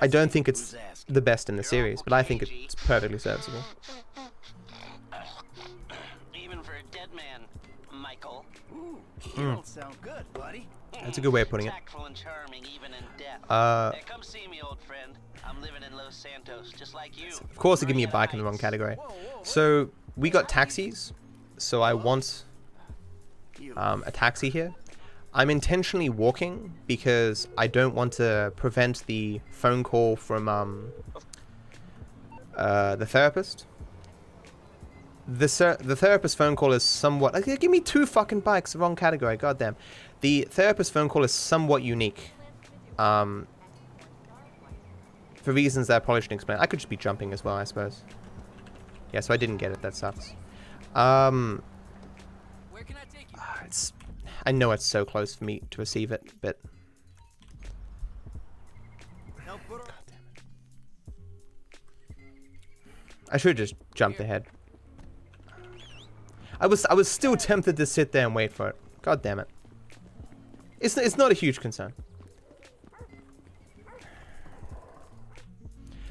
I don't think it's the best in the series, but I think it's perfectly serviceable. Even for a dead man, Michael. Ooh, you don't sound good, buddy. That's a good way of putting it. Tactful and charming even in death. Hey, come see me, old friend. I'm living in Los Santos, just like you. Of course, they give me a bike in the wrong category. So we got taxis. So I want a taxi here. I'm intentionally walking because I don't want to prevent the phone call from the therapist. The therapist phone call is somewhat... Give me two fucking bikes, the wrong category, goddamn. The therapist phone call is somewhat unique. For reasons that I probably shouldn't explain. I could just be jumping as well, I suppose. Yeah, so I didn't get it, that sucks. Where can I take you? I know it's so close for me to receive it, but... God damn it. I should have just jumped ahead. I was still tempted to sit there and wait for it. God damn it. It's not a huge concern.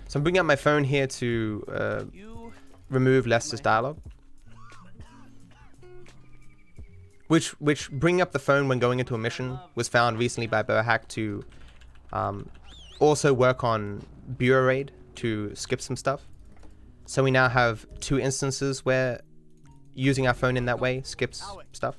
So I'm bringing up my phone here to remove Lester's dialogue. Which bringing up the phone when going into a mission was found recently by Burhack to also work on Bureau Raid to skip some stuff. So we now have two instances where using our phone in that way skips stuff.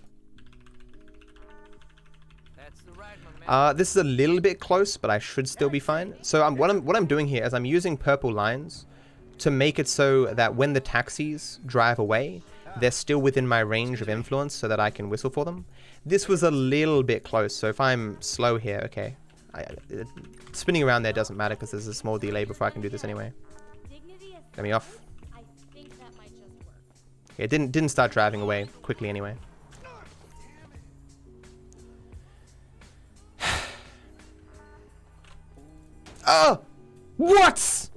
This is a little bit close, but I should still be fine. So what I'm doing here is I'm using purple lines to make it so that when the taxis drive away, they're still within my range of influence so that I can whistle for them. This was a little bit close, so if I'm slow here, okay. Spinning around there doesn't matter because there's a small delay before I can do this anyway. Let me off. Okay, it didn't start driving away quickly anyway. Oh! What?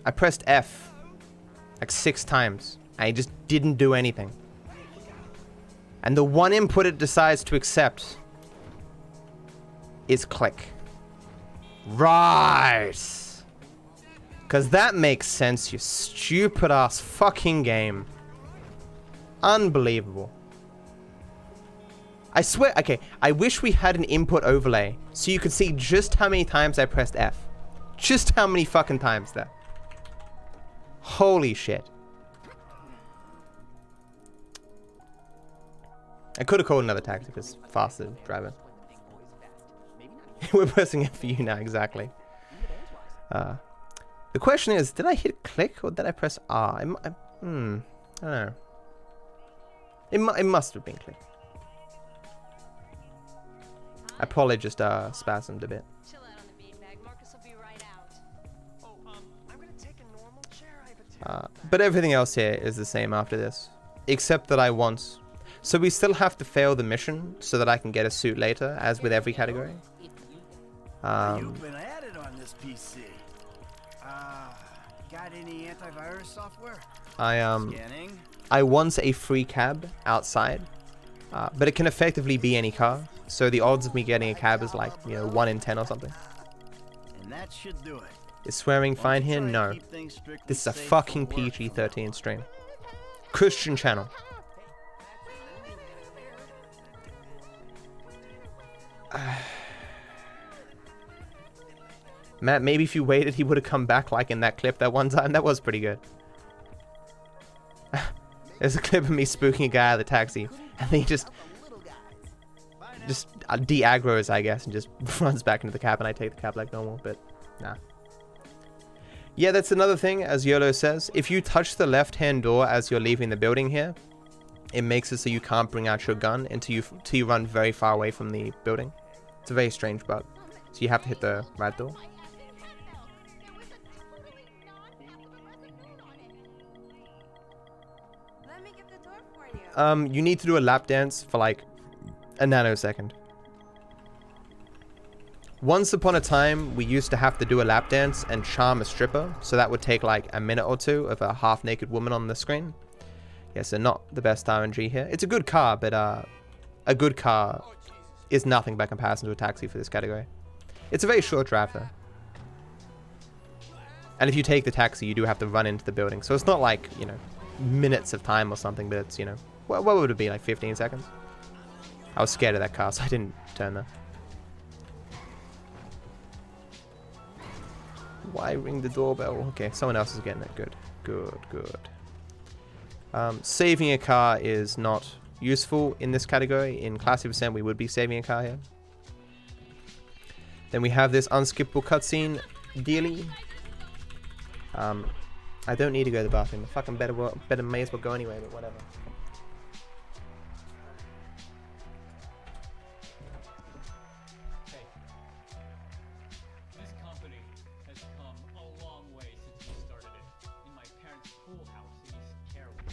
I pressed F like 6 times. I just didn't do anything. And the one input it decides to accept is click. Right. Because that makes sense, you stupid ass fucking game. Unbelievable. I swear, okay, I wish we had an input overlay so you could see just how many times I pressed F. Just how many fucking times there. Holy shit. I could have called another taxi because faster driver. We're pressing F for you now, exactly. The question is, did I hit click or did I press R? I don't know. It must have been click. I probably just spasmed a bit. Chill out on the beanbag. Marcus will be right out. Oh, I'm gonna take a normal chair. I have a But everything else here is the same after this, except that I want. So we still have to fail the mission so that I can get a suit later, as with every category. You've been at it on this PC. Got any antivirus software? Scanning. I want a free cab outside, but it can effectively be any car. So the odds of me getting a cab is like, 1 in 10 or something. And that should do it. Is swearing fine here? No. This is a fucking PG-13 stream. Christian channel. Matt, maybe if you waited, he would have come back like in that clip that one time. That was pretty good. There's a clip of me spooking a guy at the taxi, and then he just de-aggroes, I guess, and just runs back into the cab, and I take the cab like normal, but nah. Yeah, that's another thing, as YOLO says. If you touch the left-hand door as you're leaving the building here, it makes it so you can't bring out your gun until you run very far away from the building. It's a very strange bug. So you have to hit the right door. Let me get the door for you. You need to do a lap dance for like a nanosecond. Once upon a time, we used to have to do a lap dance and charm a stripper, so that would take like a minute or two of a half-naked woman on the screen. Yeah, so not the best RNG here. It's a good car, but a good car is nothing by comparison to a taxi for this category. It's a very short drive though. And if you take the taxi, you do have to run into the building. So it's not like, minutes of time or something, but it's, what would it be, like 15 seconds? I was scared of that car, so I didn't turn there. Why ring the doorbell? Okay, someone else is getting it. Good, good, good. Saving a car is not useful in this category. In Classic Percent, we would be saving a car here. Then we have this unskippable cutscene dealy. I don't need to go to the bathroom. I fucking better may as well go anyway, but whatever. This company has come a long way since we started it in my parents' pool house in East Carolina.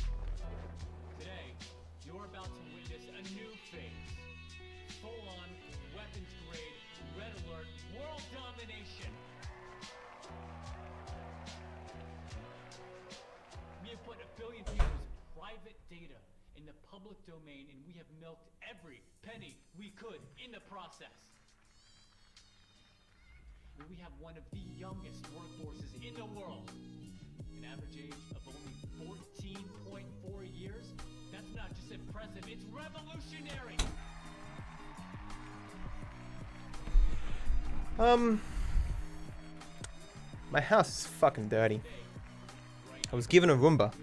Today, you're about to witness a new phase. Full-on, weapons-grade, red alert, world domination. We have put 1 billion people's private data in the public domain, and we have milked every penny we could in the process. We have one of the youngest workforces in the world. An average age of only 14.4 years. That's not just impressive, it's revolutionary. My house is fucking dirty. I was given a Roomba.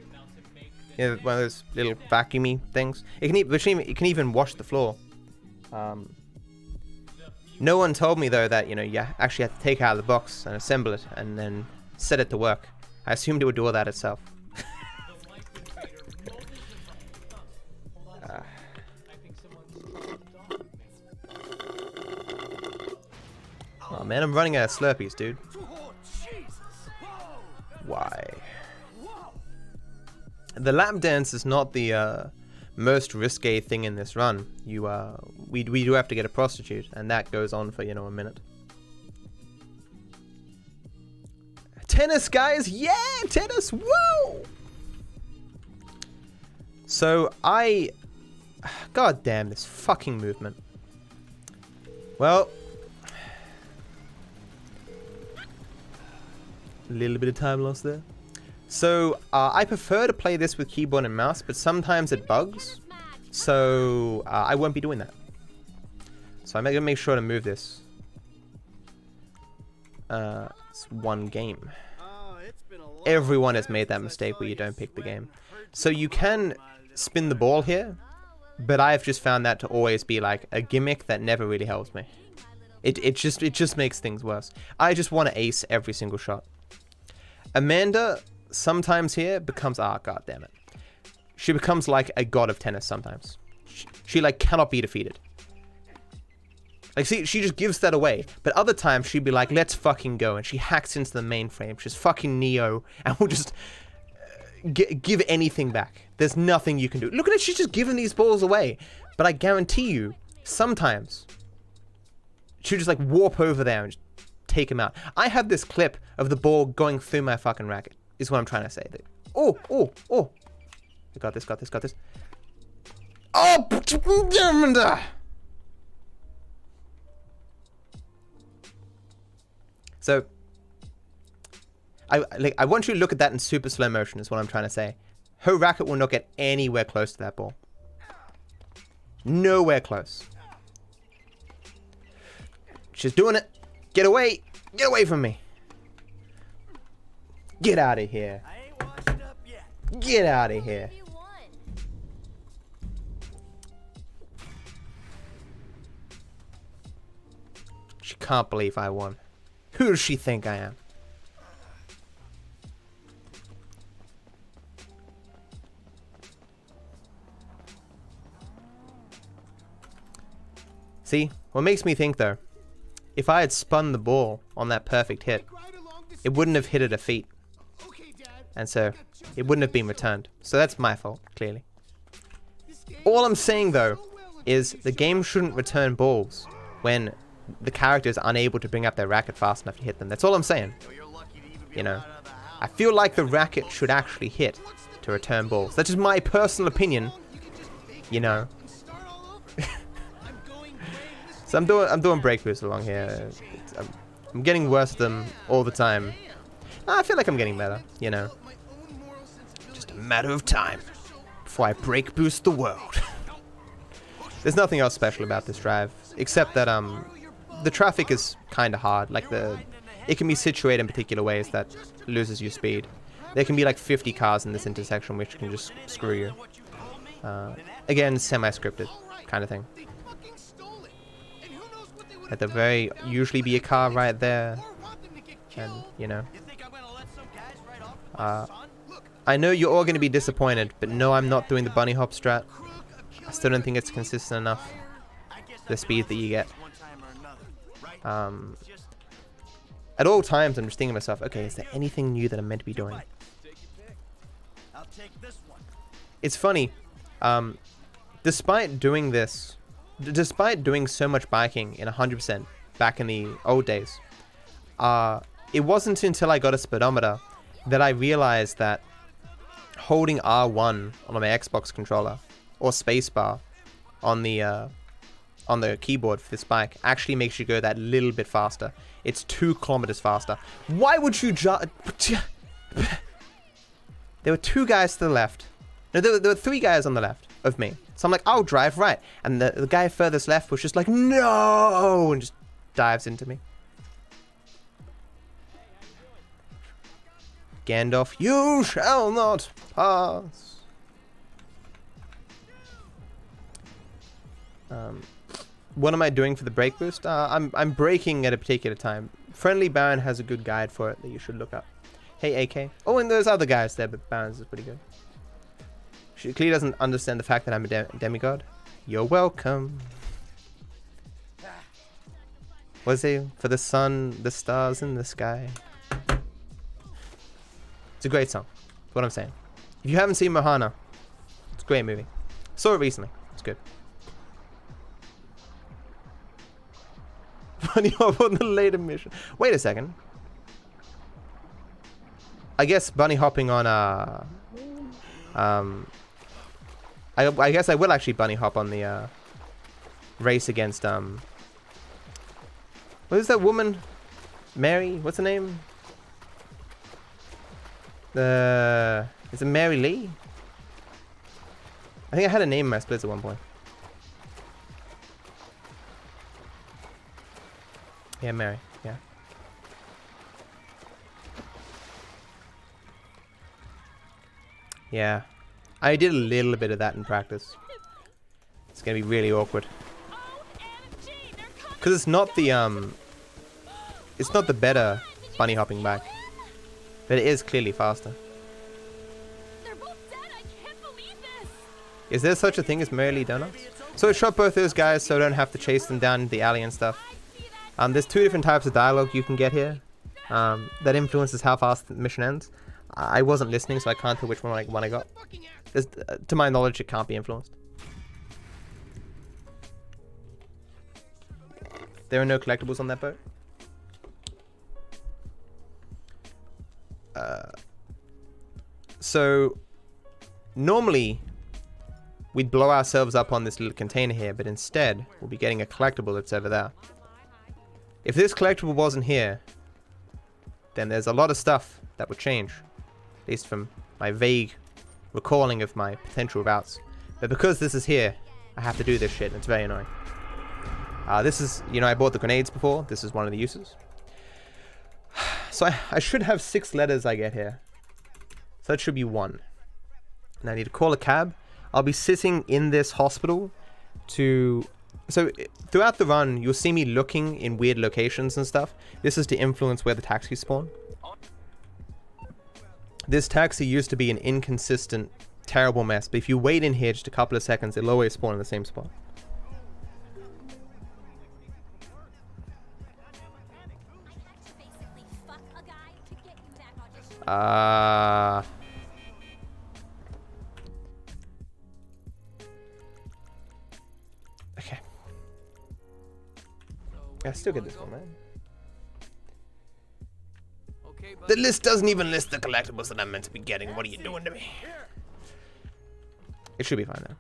Yeah, one of those little vacuumy things. It can even wash the floor. No one told me though that, you know, you actually have to take it out of the box and assemble it and then set it to work. I assumed it would do all that itself. Oh man, I'm running out of Slurpees, dude. Why? The lap dance is not the most risque thing in this run. We do have to get a prostitute, and that goes on for, you know, a minute. Tennis, guys! Yeah, tennis! Woo! So God damn this fucking movement. Well, a little bit of time lost there. So, I prefer to play this with keyboard and mouse, but sometimes it bugs. So, I won't be doing that. So, I'm going to make sure to move this. It's one game. Everyone has made that mistake where you don't pick the game. So, you can spin the ball here, but I've just found that to always be like a gimmick that never really helps me. It just makes things worse. I just want to ace every single shot. Amanda sometimes here becomes, god damn it. She becomes like a god of tennis sometimes. She like cannot be defeated. Like, see, she just gives that away. But other times she'd be like, let's fucking go. And she hacks into the mainframe. She's fucking Neo. And will just give anything back. There's nothing you can do. Look at it, she's just giving these balls away. But I guarantee you, sometimes she'll just like warp over there and just take him out. I have this clip of the ball going through my fucking racket, is what I'm trying to say. Oh. I got this. Oh! So, I want you to look at that in super slow motion, is what I'm trying to say. Her racket will not get anywhere close to that ball. Nowhere close. She's doing it. Get away! Get away from me! Get out of here! Get out of here! She can't believe I won. Who does she think I am? See, what makes me think though, if I had spun the ball on that perfect hit, it wouldn't have hit at her feet. And so, it wouldn't have been returned. So that's my fault, clearly. All I'm saying though, is the game shouldn't return balls when the character is unable to bring up their racket fast enough to hit them. That's all I'm saying. You know, I feel like the racket should actually hit to return balls. That's just my personal opinion. You know. So I'm doing break boost along here. I'm getting worse at them all the time. I feel like I'm getting better, you know. Just a matter of time before I break boost the world. There's nothing else special about this drive, except that the traffic is kind of hard. Like it can be situated in particular ways that loses you speed. There can be like 50 cars in this intersection, which can just screw you. Again, semi-scripted kind of thing. Like there usually be a car right there, and you know. I know you're all going to be disappointed, but no, I'm not doing the bunny hop strat. I still don't think it's consistent enough. The speed that you get. At all times, I'm just thinking to myself, okay, is there anything new that I'm meant to be doing? It's funny. Despite doing this, despite doing so much biking in 100% back in the old days, it wasn't until I got a speedometer that I realized that holding R1 on my Xbox controller or spacebar on the keyboard for this bike actually makes you go that little bit faster. It's 2 kilometers faster. Why would you There were 2 guys to the left. No, there were 3 guys on the left of me. So I'm like, I'll drive right. And the guy furthest left was just like, no! And just dives into me. Gandalf, you shall not pass. What am I doing for the break boost? I'm breaking at a particular time. Friendly Baron has a good guide for it that you should look up. Hey, AK. Oh, and there's other guys there, but Baron's is pretty good. She clearly doesn't understand the fact that I'm a demigod. You're welcome. Was he? For the sun, the stars in the sky. It's a great song. That's what I'm saying. If you haven't seen Mohana, it's a great movie. Saw it recently. It's good. Bunny hop on the later mission. Wait a second. I guess bunny hopping on I guess I will actually bunny hop on the race against what is that woman? Mary? What's her name? Is it Mary Lee? I think I had a name in my splits at one point. Yeah, Mary. Yeah. Yeah. I did a little bit of that in practice. It's gonna be really awkward. Cause it's not the better bunny hopping back. But it is clearly faster. They're both dead. I can't believe this. Is there such a thing as Mary Lee Donuts? So I shot both those guys so I don't have to chase them down the alley and stuff. There's two different types of dialogue you can get here. That influences how fast the mission ends. I wasn't listening, so I can't tell which one I got. To my knowledge, it can't be influenced. There are no collectibles on that boat. So normally we'd blow ourselves up on this little container here, but instead we'll be getting a collectible that's over there. If this collectible wasn't here, then there's a lot of stuff that would change, at least from my vague recalling of my potential routes. But because this is here, I have to do this shit, and it's very annoying. This is, you know, I bought the grenades before. This is one of the uses. So I should have 6 letters I get here. So that should be 1. And I need to call a cab. I'll be sitting in this hospital to... So throughout the run, you'll see me looking in weird locations and stuff. This is to influence where the taxis spawn. This taxi used to be an inconsistent, terrible mess. But if you wait in here just a couple of seconds, it'll always spawn in the same spot. Okay. I still get this one, man. The list doesn't even list the collectibles that I'm meant to be getting. What are you doing to me? It should be fine now.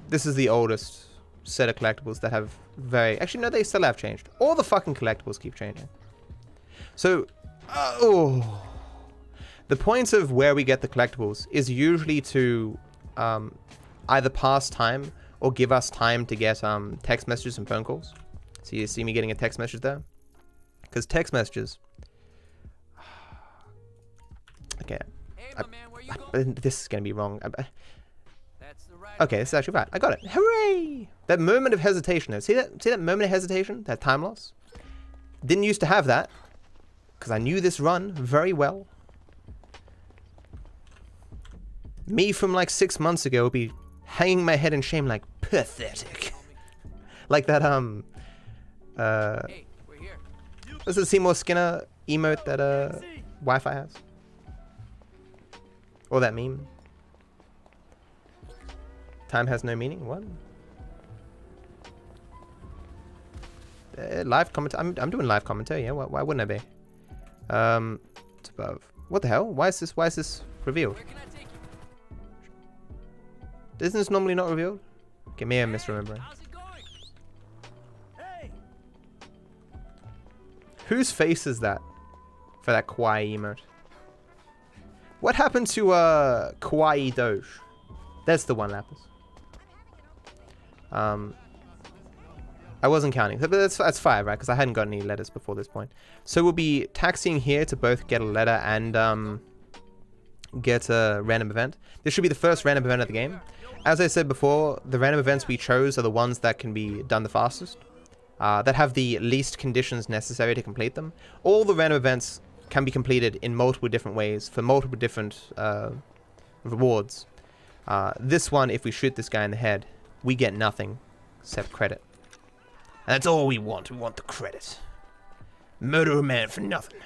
This is the oldest set of collectibles that have very... Actually, no, they still have changed. All the fucking collectibles keep changing. So, the point of where we get the collectibles is usually to either pass time or give us time to get text messages and phone calls. So you see me getting a text message there? Because text messages... Okay. This is going to be wrong. Okay, this is actually right. I got it. Hooray! That moment of hesitation. See that moment of hesitation? That time loss? Didn't used to have that. Because I knew this run very well. Me from like 6 months ago would be hanging my head in shame like, pathetic. Like that, what's the Seymour Skinner emote that, Wi-Fi has? Or that meme? Time has no meaning? What? Live commentary? I'm doing live commentary, yeah? Why wouldn't I be? It's above. What the hell? Why is this revealed? Isn't this normally not revealed? Okay, maybe I'm misremembering. Whose face is that? For that kawaii emote. What happened to kawaii Doge? That's the one, Lapis. I wasn't counting, but that's 5, right? Because I hadn't got any letters before this point. So we'll be taxiing here to both get a letter and get a random event. This should be the first random event of the game. As I said before, the random events we chose are the ones that can be done the fastest, that have the least conditions necessary to complete them. All the random events can be completed in multiple different ways for multiple different rewards. This one, if we shoot this guy in the head, we get nothing except credit. And that's all we want. We want the credit. Murder a man for nothing.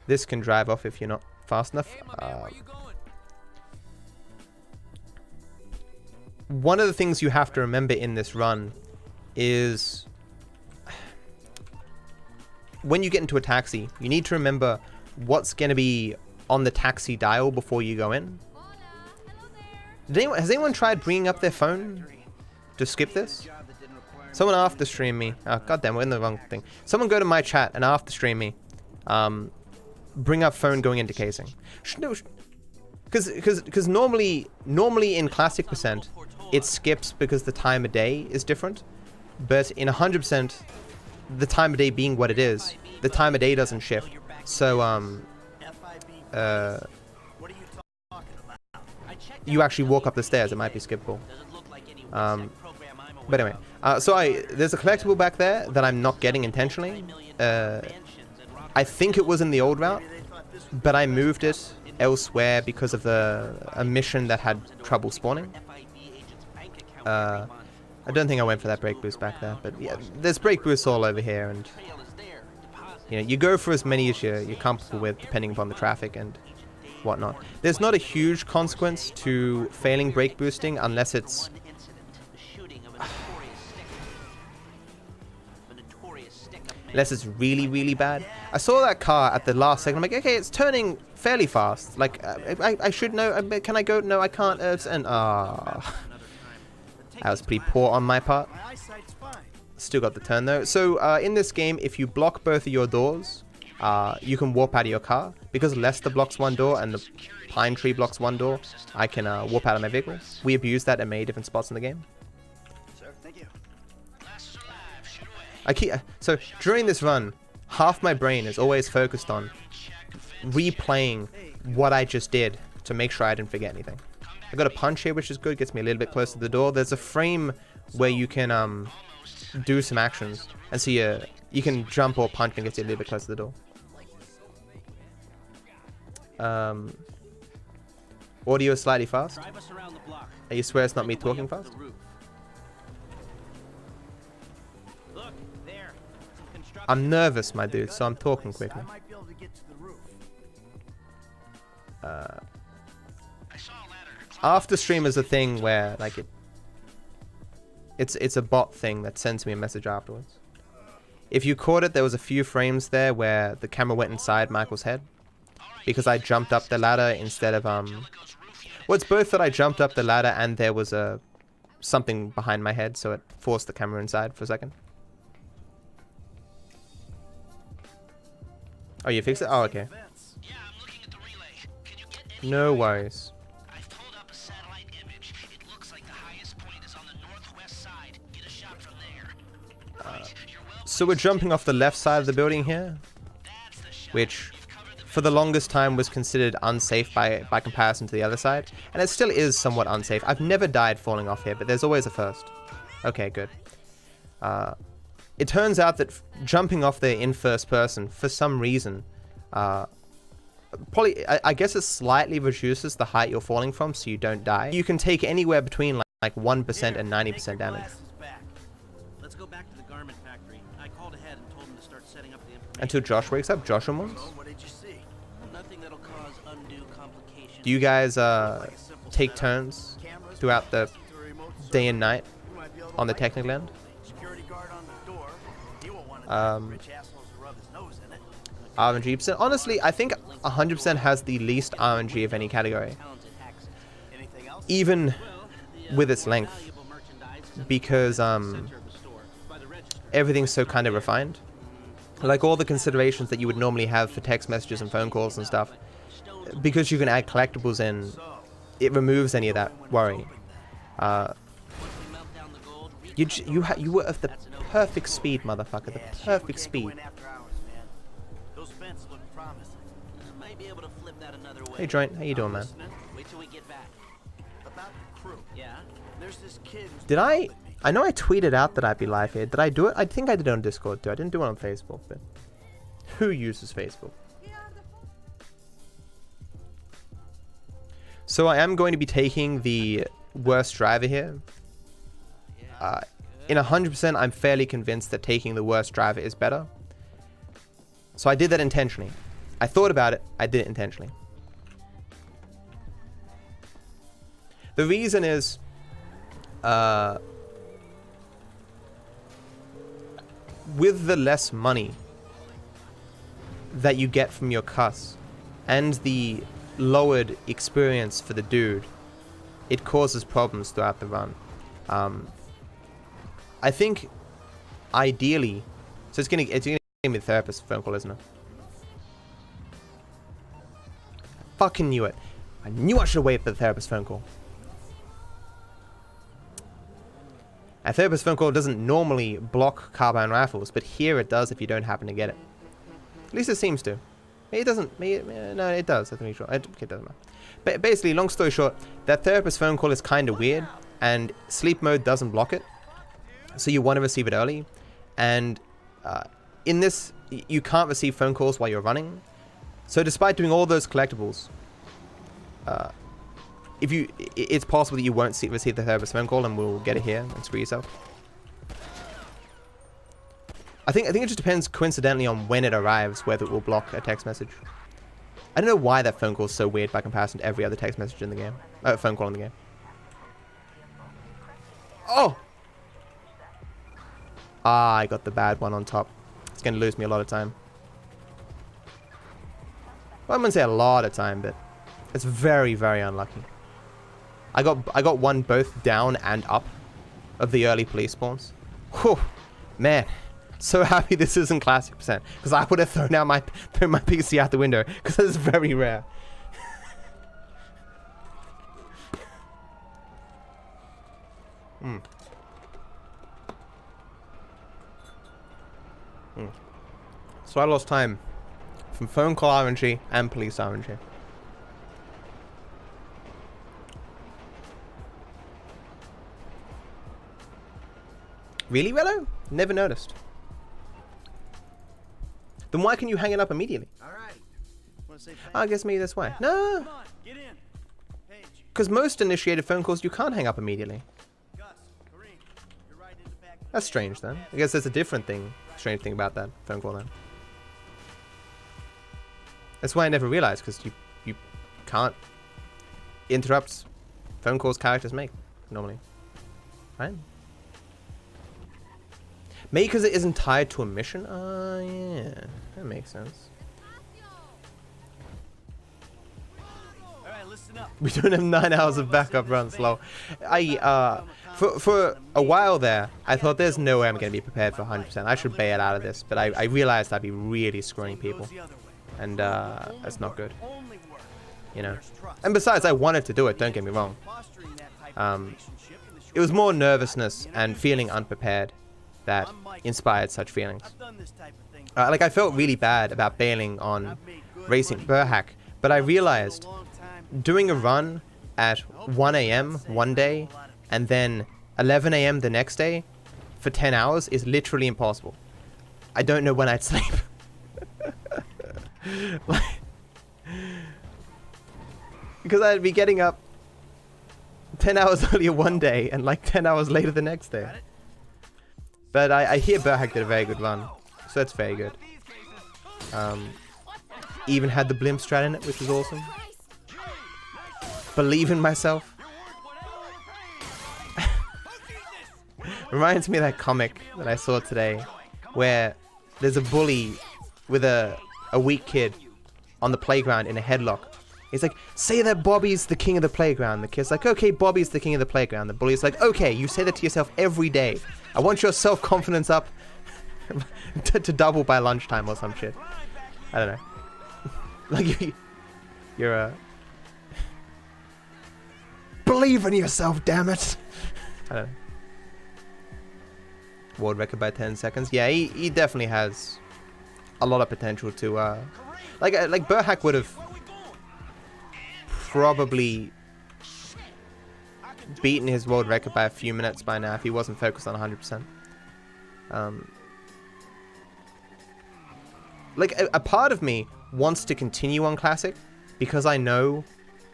This can drive off if you're not fast enough. One of the things you have to remember in this run is when you get into a taxi, you need to remember what's going to be on the taxi dial before you go in. Has anyone tried bringing up their phone to skip this? Someone after stream me. Oh, goddamn, we're in the wrong thing. Someone go to my chat and after stream me. Bring up phone going into casing. Because normally in classic percent, it skips because the time of day is different. But in 100%, the time of day being what it is, the time of day doesn't shift. So you actually walk up the stairs. It might be skippable. But anyway, there's a collectible back there that I'm not getting intentionally. I think it was in the old route, but I moved it elsewhere because of a mission that had trouble spawning. I don't think I went for that brake boost back there, but yeah, there's brake boosts all over here, and you know, you go for as many as you're comfortable with, depending upon the traffic and whatnot. There's not a huge consequence to failing brake boosting unless it's really, really bad. I saw that car at the last second. I'm like, okay, it's turning fairly fast. Like, I should know. Can I go? No, I can't. And that was pretty poor on my part. Still got the turn though. So in this game, if you block both of your doors, you can warp out of your car. Because Lester blocks one door and the pine tree blocks one door, I can warp out of my vehicle. We abused that at many different spots in the game. So during this run, half my brain is always focused on replaying what I just did to make sure I didn't forget anything. I got a punch here, which is good, gets me a little bit closer to the door. There's a frame where you can do some actions, and so you can jump or punch and get you a little bit closer to the door. Audio is slightly fast. You swear it's not me talking fast? I'm nervous, my dude, so I'm talking quickly. After stream is a thing where like it's a bot thing that sends me a message afterwards. If you caught it, there was a few frames there where the camera went inside Michael's head because I jumped up the ladder instead of well, it's both that I jumped up the ladder and there was something behind my head, so it forced the camera inside for a second. Oh, you fixed it? Oh, okay. No worries. So we're jumping off the left side of the building here, which for the longest time was considered unsafe by comparison to the other side, and it still is somewhat unsafe. I've never died falling off here, but there's always a first. Okay, good. It turns out that jumping off there in first person, for some reason, probably, I guess it slightly reduces the height you're falling from so you don't die. You can take anywhere between like 1% and 90% damage. Let's go back to the garment factory. I called ahead and told him to start setting up the information. Until Josh wakes up. Josh once. What did you see? Nothing that'll cause undue complications. Do you guys take turns throughout the day and night on the technical end? RNG%. Honestly, I think 100% has the least RNG of any category. Even with its length. Because everything's so kind of refined. Like all the considerations that you would normally have for text messages and phone calls and stuff. Because you can add collectibles in, it removes any of that worry. Once we melt down the gold, You were of the perfect speed, motherfucker. The perfect speed. Those vents look promising. I might be able to flip that another way. Hey, Joint, how you doing, man? Wait till we get back. About the crew. Yeah. There's this kid who's Did I know I tweeted out that I'd be live here. Did I do it? I think I did it on Discord too. I didn't do it on Facebook, but who uses Facebook? So I am going to be taking the worst driver here. In 100%, I'm fairly convinced that taking the worst driver is better. So I did that intentionally. I thought about it. I did it intentionally. The reason is, with the less money that you get from your cuss and the lowered experience for the dude, it causes problems throughout the run. I think ideally, so it's gonna give me the therapist phone call, isn't it? Fucking knew it. I knew I should wait for the therapist phone call. A therapist phone call doesn't normally block carbine rifles, but here it does if you don't happen to get it. At least it seems to. Maybe it doesn't. Maybe, no, it does. I'm pretty sure. It doesn't matter. But basically, long story short, that therapist phone call is kind of weird, and sleep mode doesn't block it. So you want to receive it early, and in this, you can't receive phone calls while you're running. So despite doing all those collectibles, it's possible that you won't receive the therapist phone call, and we'll get it here and screw yourself. I think it just depends coincidentally on when it arrives whether it will block a text message. I don't know why that phone call is so weird by comparison to every other text message in the game, phone call in the game. Oh. I got the bad one on top. It's going to lose me a lot of time. Well, I'm going to say a lot of time, but it's very, very unlucky. I got one both down and up of the early police spawns. Whew, man, so happy this isn't classic percent, because I would have thrown my PC out the window, because it's very rare. So I lost time from phone call RNG and police RNG. Really, Rello? Never noticed. Then why can you hang it up immediately? I guess maybe that's why. No. Because most initiated phone calls you can't hang up immediately. That's strange then. I guess there's a different thing, strange thing about that phone call then. That's why I never realized, because you can't interrupt phone calls characters make normally. Right? Maybe because it isn't tied to a mission? Yeah. That makes sense. We don't have 9 hours of backup runs, lol. For a while there, I thought there's no way I'm going to be prepared for 100%. I should bail out of this, but I realized I'd be really screwing people. And that's not good. You know? And besides, I wanted to do it, don't get me wrong. It was more nervousness and feeling unprepared that inspired such feelings. Like, I felt really bad about bailing on racing Burhack, but I realized doing a run at 1 AM one day and then 11 AM the next day for 10 hours is literally impossible. I don't know when I'd sleep. Because I'd be getting up 10 hours earlier one day and like 10 hours later the next day. But I hear Burhack did a very good run, so that's very good. Even had the blimp strat in it, which was awesome. Believe in myself. Reminds me of that comic that I saw today, where there's a bully with a weak kid on the playground in a headlock. He's like, say that Bobby's the king of the playground. The kid's like, okay, Bobby's the king of the playground. The bully's like, okay, you say that to yourself every day. I want your self-confidence up to double by lunchtime or some shit. I don't know. Like, you're Believe in yourself, damn it. I don't know. World record by 10 seconds. Yeah, he definitely has a lot of potential to like Berhack would have probably beaten his world record by a few minutes by now if he wasn't focused on 100%. Like a part of me wants to continue on Classic because I know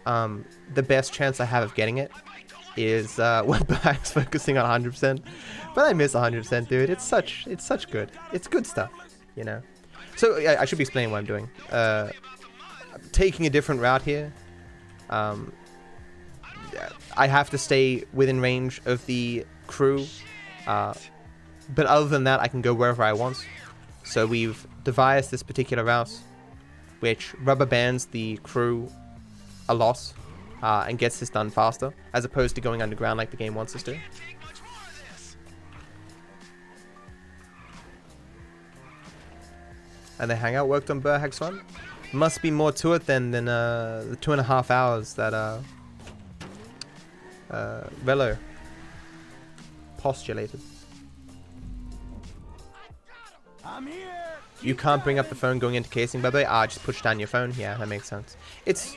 the best chance I have of getting it is when Berhack's focusing on 100%. But I miss 100%, dude. It's such good. It's good stuff, you know. So I should be explaining what I'm doing. Taking a different route here. I have to stay within range of the crew. But other than that, I can go wherever I want. So we've devised this particular route, which rubber bands the crew a lot and gets this done faster, as opposed to going underground like the game wants us to. And the hangout worked on Berhack's run. Must be more to it than the 2.5 hours that Velo postulated. I'm here. You can't bring up the phone going into casing, by the way. Just push down your phone. Yeah, that makes sense. It's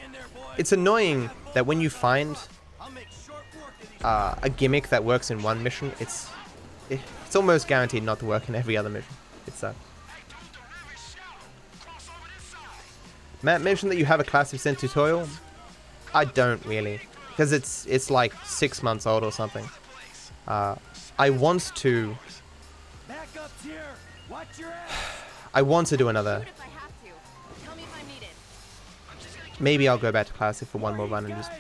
annoying that when you find a gimmick that works in one mission, it's almost guaranteed not to work in every other mission. It sucks. Matt mentioned that you have a Class of Sin tutorial. I don't really, because it's like 6 months old or something. I want to. Backup's here. Watch your ass. I want to do another. If I have to. Tell me if I need it. Maybe I'll go back to Classic for one more run and just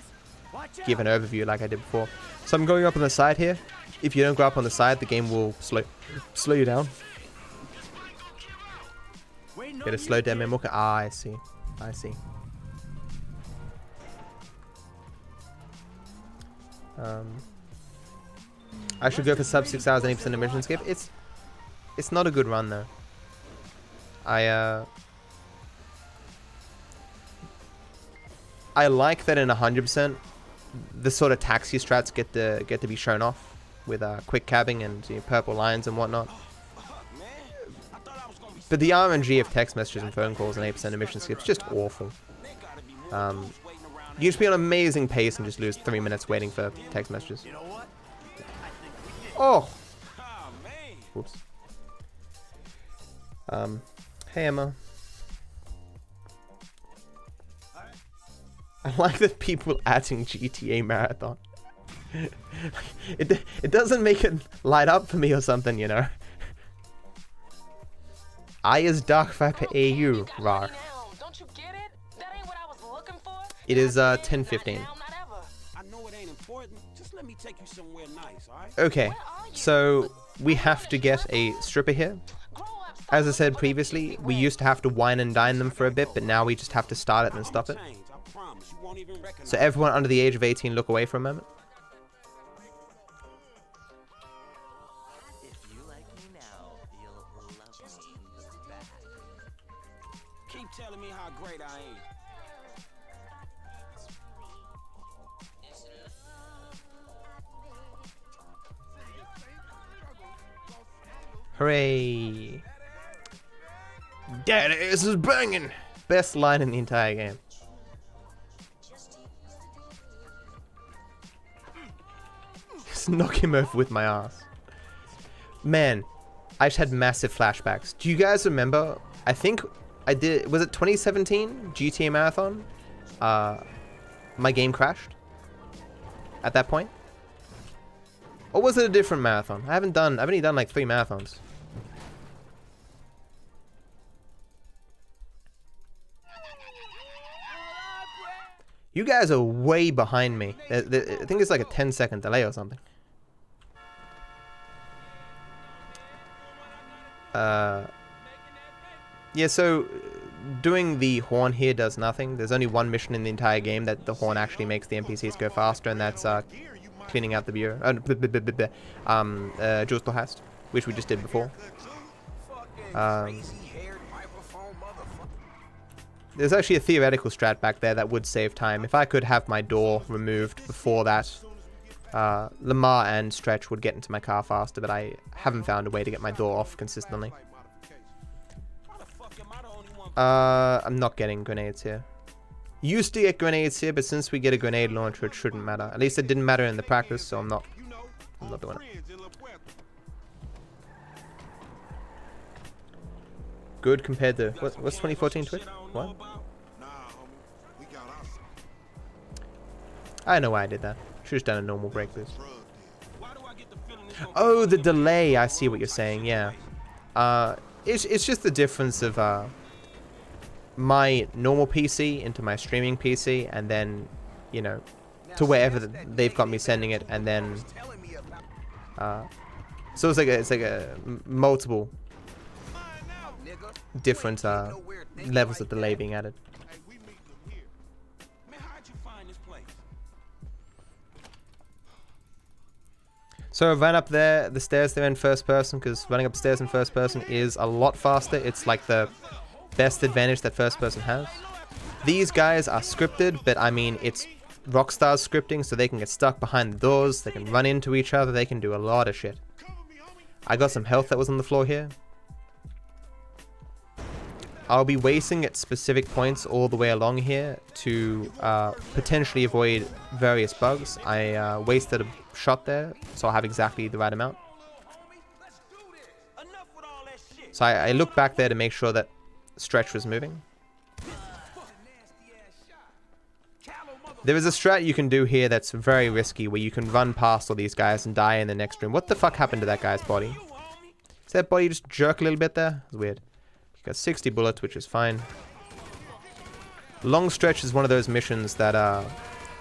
Watch give an overview like I did before. So I'm going up on the side here. If you don't go up on the side, the game will slow you down. Get a slow down memo. Ah, I see. I see. I should go for sub 6 hours, 80% of mission skip. It's not a good run though. I like that in 100%, the sort of taxi strats get to be shown off with quick cabbing and purple lines and whatnot. But the RNG of text messages and phone calls and 8% of mission skips just awful. You just be on amazing pace and just lose 3 minutes waiting for text messages. Oh. Whoops. Hey Emma. I like that people adding GTAMarathon. It doesn't make it light up for me or something, you know. I is DarkViperAU, rar. Don't you get it? That ain't what I was looking for. It is 10:15. I know it ain't important. Just let me take you somewhere nice, all right? Okay, so we have to get a stripper here. As I said previously, we used to have to wine and dine them for a bit, but now we just have to start it and stop it. So everyone under the age of 18 look away for a moment. If you like me now, you'll love me in the back. Keep telling me how great I am. Hooray! Daddy, this is banging! Best line in the entire game. Just knock him over with my ass. Man, I just had massive flashbacks. Do you guys remember? I think I did. Was it 2017 GTAMarathon? My game crashed at that point. Or was it a different marathon? I've only done like 3 marathons. You guys are way behind me. I think it's like a 10-second delay or something. Yeah, so doing the horn here does nothing. There's only one mission in the entire game that the horn actually makes the NPCs go faster, and that's cleaning out the bureau. Jules Heist, which we just did before. there's actually a theoretical strat back there that would save time. If I could have my door removed before that, Lamar and Stretch would get into my car faster, but I haven't found a way to get my door off consistently. I'm not getting grenades here. Used to get grenades here, but since we get a grenade launcher, it shouldn't matter. At least it didn't matter in the practice, so I'm not doing it. Good compared to what's 2014 Twitch? What? I know why I did that. Should have done a normal break boost. Oh, the delay. I see what you're saying. Yeah. It's just the difference of my normal PC into my streaming PC, and then, you know, to wherever they've got me sending it, and then so it's like a multiple different levels of delay being added. So I ran up there, the stairs there in first person, because running upstairs in first person is a lot faster. It's like the best advantage that first person has. These guys are scripted, but I mean, it's Rockstar's scripting, so they can get stuck behind the doors, they can run into each other, they can do a lot of shit. I got some health that was on the floor here. I'll be wasting at specific points all the way along here to potentially avoid various bugs. I wasted a shot there, so I'll have exactly the right amount. So I looked back there to make sure that Stretch was moving. There is a strat you can do here that's very risky, where you can run past all these guys and die in the next room. What the fuck happened to that guy's body? Does that body just jerk a little bit there? It's weird. Got 60 bullets, which is fine. Long Stretch is one of those missions that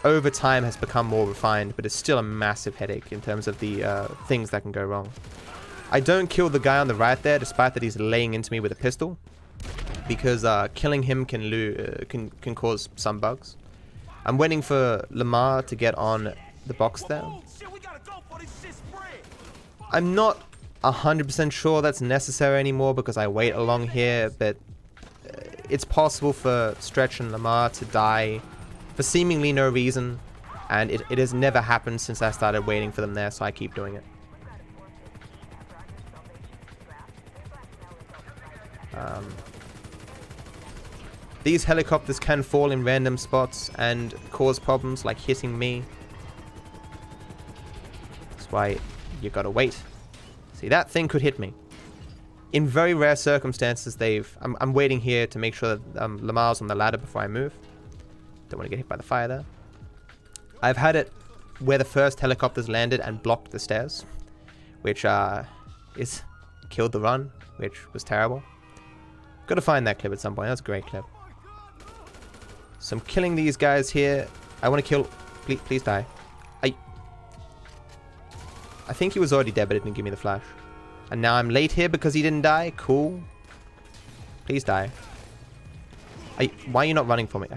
over time has become more refined, but it's still a massive headache in terms of the things that can go wrong. I don't kill the guy on the right there, despite that he's laying into me with a pistol, because killing him can cause some bugs. I'm waiting for Lamar to get on the box there. I'm not 100% sure that's necessary anymore because I wait along here, but it's possible for Stretch and Lamar to die for seemingly no reason, and it has never happened since I started waiting for them there, so I keep doing it. These helicopters can fall in random spots and cause problems like hitting me. That's why you gotta wait. See, that thing could hit me. In very rare circumstances, I'm waiting here to make sure that Lamar's on the ladder before I move. Don't want to get hit by the fire there. I've had it where the first helicopters landed and blocked the stairs, which is killed the run, which was terrible. Gotta find that clip at some point. That's a great clip. So I'm killing these guys here. I want to kill... Please die. I think he was already dead, but it didn't give me the flash. And now I'm late here because he didn't die. Cool. Please die. Why are you not running for me?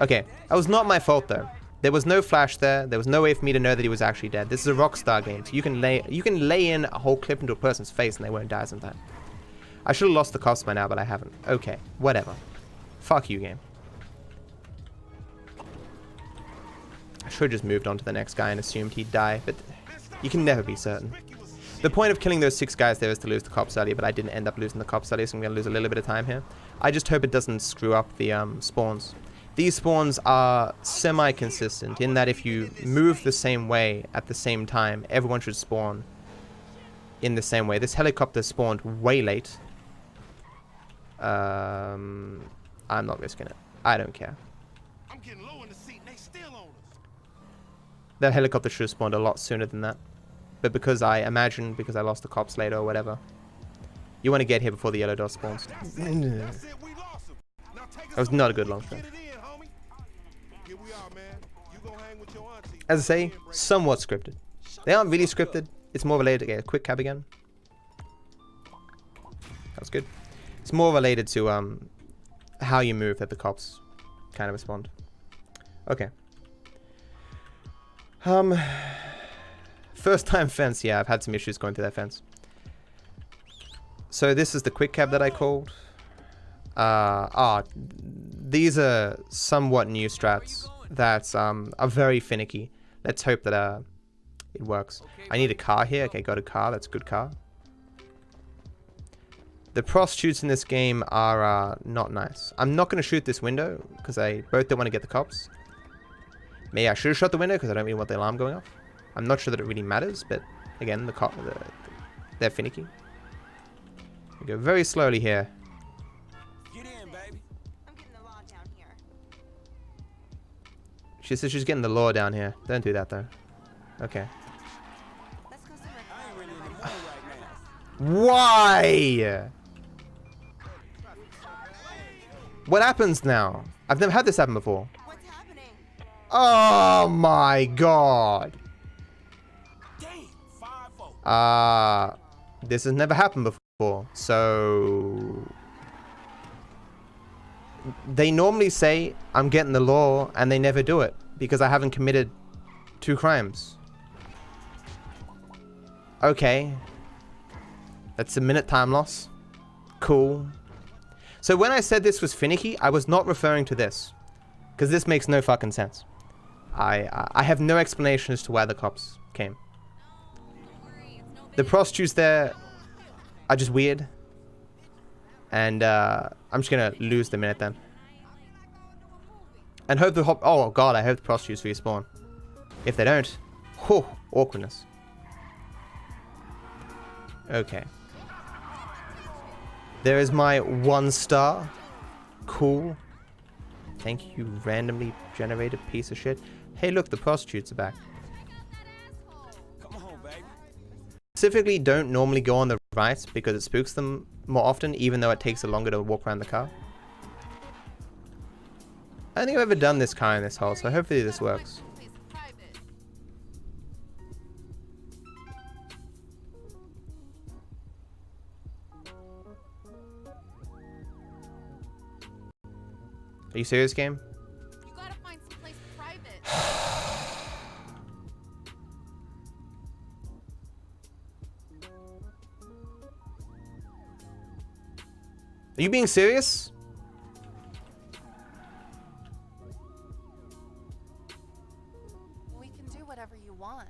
Okay. That was not my fault, though. There was no flash there. There was no way for me to know that he was actually dead. This is a Rockstar game. So you can lay in a whole clip into a person's face and they won't die sometimes. I should have lost the cops by now, but I haven't. Okay. Whatever. Fuck you, game. I should have just moved on to the next guy and assumed he'd die, but you can never be certain. The point of killing those 6 guys there is to lose the cops early, but I didn't end up losing the cops early, so I'm going to lose a little bit of time here. I just hope it doesn't screw up the spawns. These spawns are semi-consistent in that if you move the same way at the same time, everyone should spawn in the same way. This helicopter spawned way late. I'm not risking it. I don't care. I'm getting low in the seat and they still on us. That helicopter should have spawned a lot sooner than that. But because I lost the cops later or whatever. You want to get here before the yellow dot spawns. That was not a good long shot. As I say, somewhat scripted. They aren't really scripted. It's more related to get a quick cab again. That was good. It's more related to how you move that the cops kind of respond. Okay. First time fence. Yeah, I've had some issues going through that fence. So this is the quick cab that I called. These are somewhat new strats that are very finicky. Let's hope that it works. I need a car here. Okay, got a car. That's a good car. The prostitutes in this game are not nice. I'm not going to shoot this window because I both don't want to get the cops. Maybe I should have shot the window because I don't really want the alarm going off. I'm not sure that it really matters, but again, they're finicky. We go very slowly here. Get in, baby. I'm getting the law down here. She says she's getting the law down here. Don't do that though. Okay. Let's go I ain't really in the mood right now. Why? What happens now? I've never had this happen before. What's happening? Oh my god. Damn, 5-4. This has never happened before. So they normally say I'm getting the law and they never do it because I haven't committed 2 crimes. Okay. That's a minute time loss. Cool. So when I said this was finicky, I was not referring to this. Because this makes no fucking sense. I have no explanation as to why the cops came. The prostitutes there are just weird. And I'm just going to lose the minute then. And hope the oh god, I hope the prostitutes respawn. If they don't, whew, awkwardness. Okay. There is my 1 star. Cool. Thank you, randomly generated piece of shit. Hey, look, the prostitutes are back. Come on, baby. Specifically, don't normally go on the right because it spooks them more often, even though it takes longer to walk around the car. I don't think I've ever done this car in this hole, so hopefully this works. Are you serious, game? You gotta find someplace private. Are you being serious? We can do whatever you want.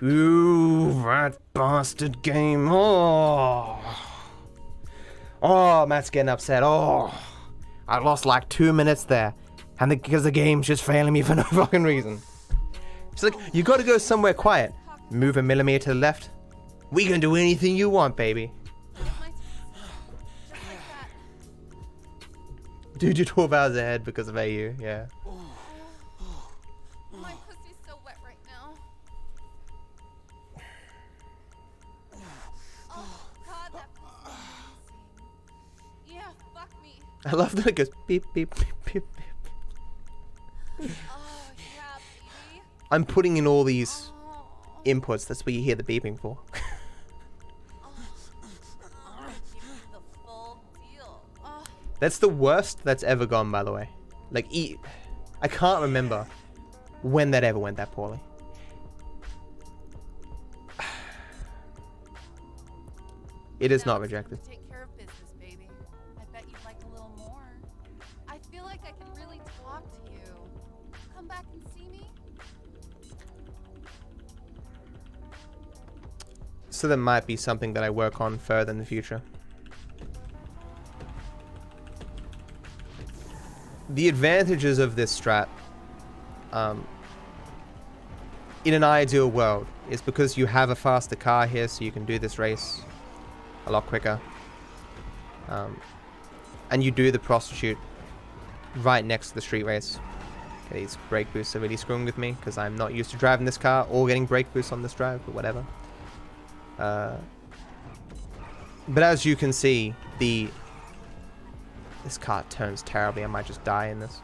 You rat bastard game. Oh. Oh, Matt's getting upset. Oh. I lost like 2 minutes there. And because the game's just failing me for no fucking reason. She's like, you gotta go somewhere quiet. Move a millimeter to the left. We can do anything you want, baby. Dude, you're 12 hours ahead because of AU, yeah. My pussy's so wet right now. Oh god, that pussy. Yeah, fuck me. I love that it goes beep, beep, beep, beep, beep. Oh yeah, baby. I'm putting in all these Oh. inputs. That's what you hear the beeping for. I'm gonna give you the full deal. Oh. That's the worst that's ever gone, by the way. Like, I can't remember when that ever went that poorly. It is Now not it's time to rejected. take care of business, baby. I bet you'd like a little more. I feel like I can really talk to you. Come back and see me? So that might be something that I work on further in the future. The advantages of this strat, in an ideal world, is because you have a faster car here, so you can do this race a lot quicker. And you do the prostitute right next to the street race. Okay, these brake boosts are really screwing with me because I'm not used to driving this car or getting brake boosts on this drive, but whatever. But as you can see, this car turns terribly. I might just die in this.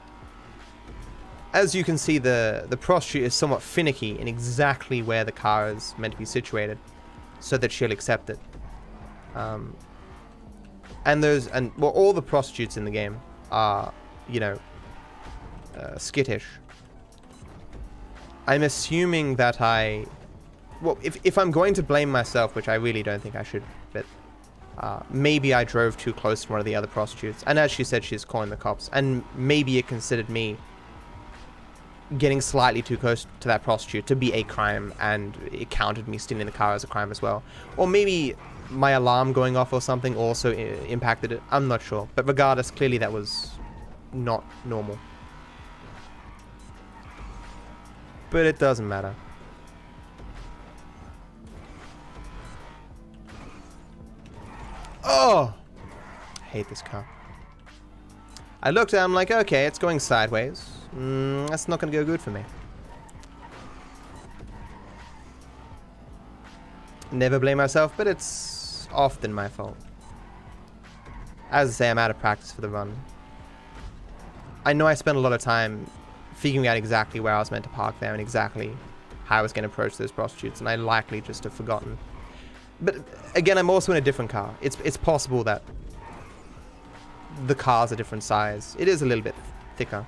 As you can see, the prostitute is somewhat finicky in exactly where the car is meant to be situated, so that she'll accept it. Well, all the prostitutes in the game are, you know, skittish. I'm assuming that well, if I'm going to blame myself, which I really don't think I should, but Maybe I drove too close to one of the other prostitutes. And as she said, she's calling the cops. And maybe it considered me getting slightly too close to that prostitute to be a crime, and it counted me stealing the car as a crime as well. Or maybe my alarm going off or something also impacted it. I'm not sure. But regardless, clearly that was not normal. But it doesn't matter. Oh! I hate this car. I looked at it, I'm like, okay, it's going sideways. That's not going to go good for me. Never blame myself, but it's often my fault. As I say, I'm out of practice for the run. I know I spent a lot of time figuring out exactly where I was meant to park there and exactly how I was going to approach those prostitutes, and I likely just have forgotten. But again, I'm also in a different car. It's possible that the car's a different size. It is a little bit thicker.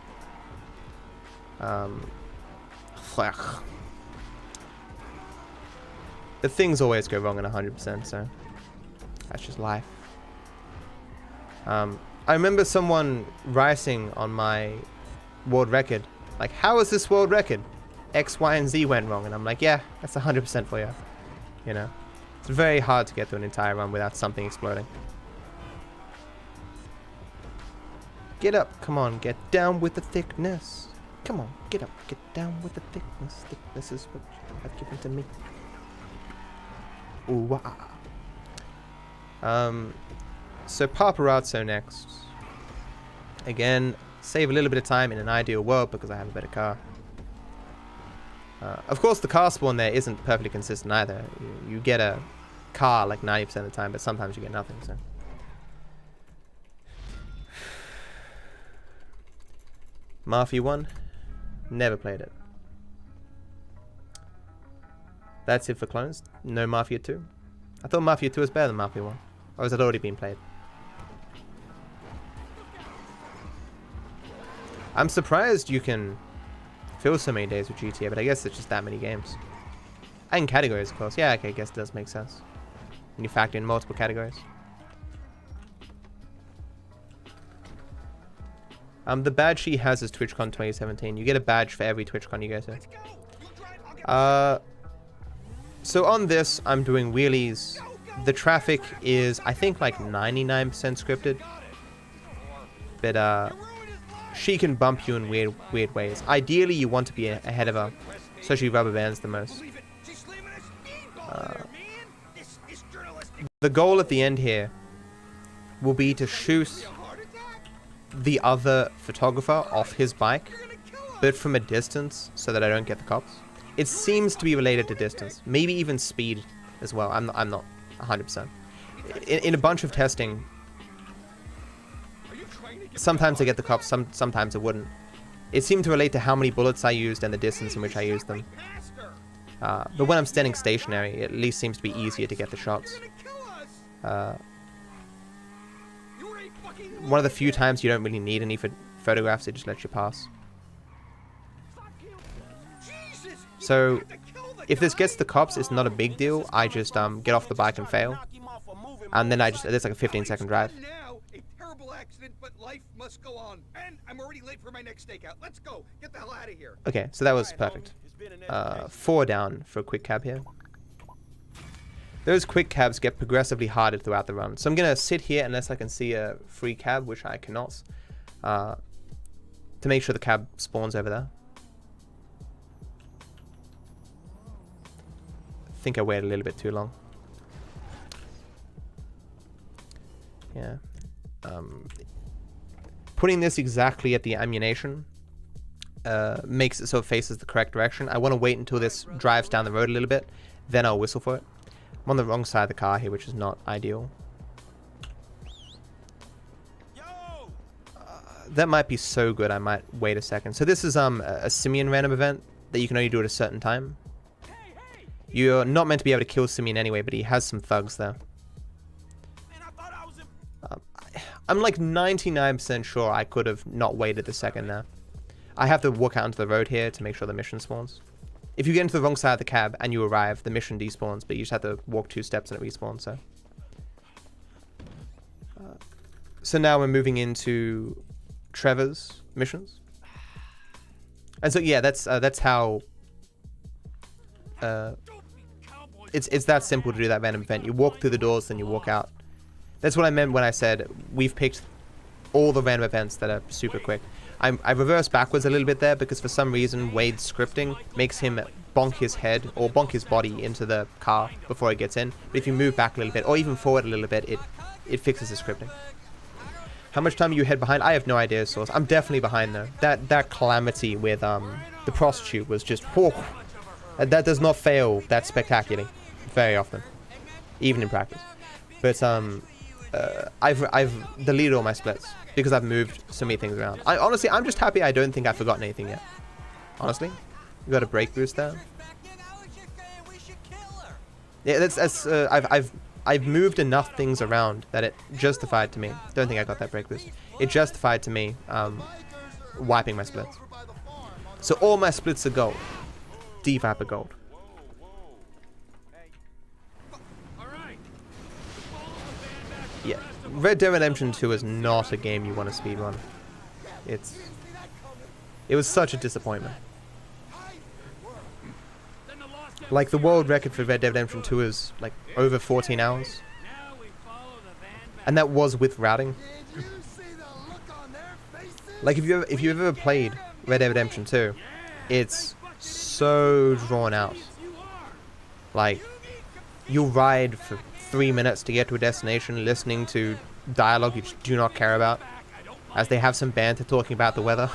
But things always go wrong in 100%, so that's just life. I remember someone writing on my world record, like, how is this world record? X, Y, and Z went wrong. And I'm like, yeah, that's 100% for you. You know? It's very hard to get through an entire run without something exploding. Get up, come on, get down with the thickness. Come on, get up, get down with the thickness. Thickness is what you have given to me. Ooh, so Paparazzo next. Again, save a little bit of time in an ideal world because I have a better car. Of course, the car spawn there isn't perfectly consistent either. You get a car like 90% of the time, but sometimes you get nothing, so. Mafia 1, never played it. That's it for clones. No Mafia 2. I thought Mafia 2 was better than Mafia 1. Or has it already been played? I'm surprised you can fill so many days with GTA, but I guess it's just that many games. And categories, of course. Yeah, okay, I guess it does make sense. When you factor in multiple categories. The badge she has is TwitchCon 2017. You get a badge for every TwitchCon you go to. So on this, I'm doing wheelies. The traffic is, I think, like 99% scripted. But she can bump you in weird ways. Ideally, you want to be ahead of her, so she rubber bands the most. The goal at the end here will be to shoot the other photographer off his bike, but from a distance, so that I don't get the cops. It seems to be related to distance, maybe even speed as well. I'm not 100%. In a bunch of testing, sometimes I get the cops, sometimes I wouldn't. It seemed to relate to how many bullets I used and the distance in which I used them. But when I'm standing stationary, it at least seems to be easier to get the shots. One of the few times you don't really need any photographs, it just lets you pass. So, if this gets the cops, it's not a big deal. I just get off the bike and fail. And then there's like a 15-second drive. But life must go on. And I'm already late for my next stakeout. Let's go. Get the hell out of here. Okay, so that was perfect. 4 down for a quick cab here. Those quick cabs get progressively harder throughout the run. So I'm going to sit here unless I can see a free cab, which I cannot, to make sure the cab spawns over there. I think I waited a little bit too long. Yeah. Putting this exactly at the ammunition makes it so it faces the correct direction. I want to wait until this drives down the road a little bit, then I'll whistle for it. I'm on the wrong side of the car here, which is not ideal. That might be so good, I might wait a second. So this is a Simeon random event that you can only do at a certain time. You're not meant to be able to kill Simeon anyway, but he has some thugs there. I'm like 99% sure I could have not waited a second there. I have to walk out onto the road here to make sure the mission spawns. If you get into the wrong side of the cab and you arrive, the mission despawns, but you just have to walk 2 steps and it respawns, so. So now we're moving into Trevor's missions. And so yeah, that's how it's that simple to do that random event. You walk through the doors, then you walk out. That's what I meant when I said we've picked all the random events that are super quick. I reversed backwards a little bit there because for some reason Wade's scripting makes him bonk his head or bonk his body into the car before he gets in. But if you move back a little bit or even forward a little bit, it fixes the scripting. How much time are you ahead behind? I have no idea, Source. I'm definitely behind though. That calamity with the prostitute was just whoa. That does not fail that spectacularly very often, even in practice. But I've deleted all my splits because I've moved so many things around. Honestly, I'm just happy I don't think I've forgotten anything yet. Honestly, we got a break boost there. Yeah, I've moved enough things around that it justified to me. Don't think I got that break boost. It justified to me wiping my splits. So all my splits are gold. D-Viper gold. Yeah, Red Dead Redemption 2 is not a game you want to speedrun. It was such a disappointment. Like, the world record for Red Dead Redemption 2 is like over 14 hours. And that was with routing. Like, if you ever played Red Dead Redemption 2, it's so drawn out. Like, you'll ride for 3 minutes to get to a destination listening to dialogue you just do not care about, as they have some banter talking about the weather.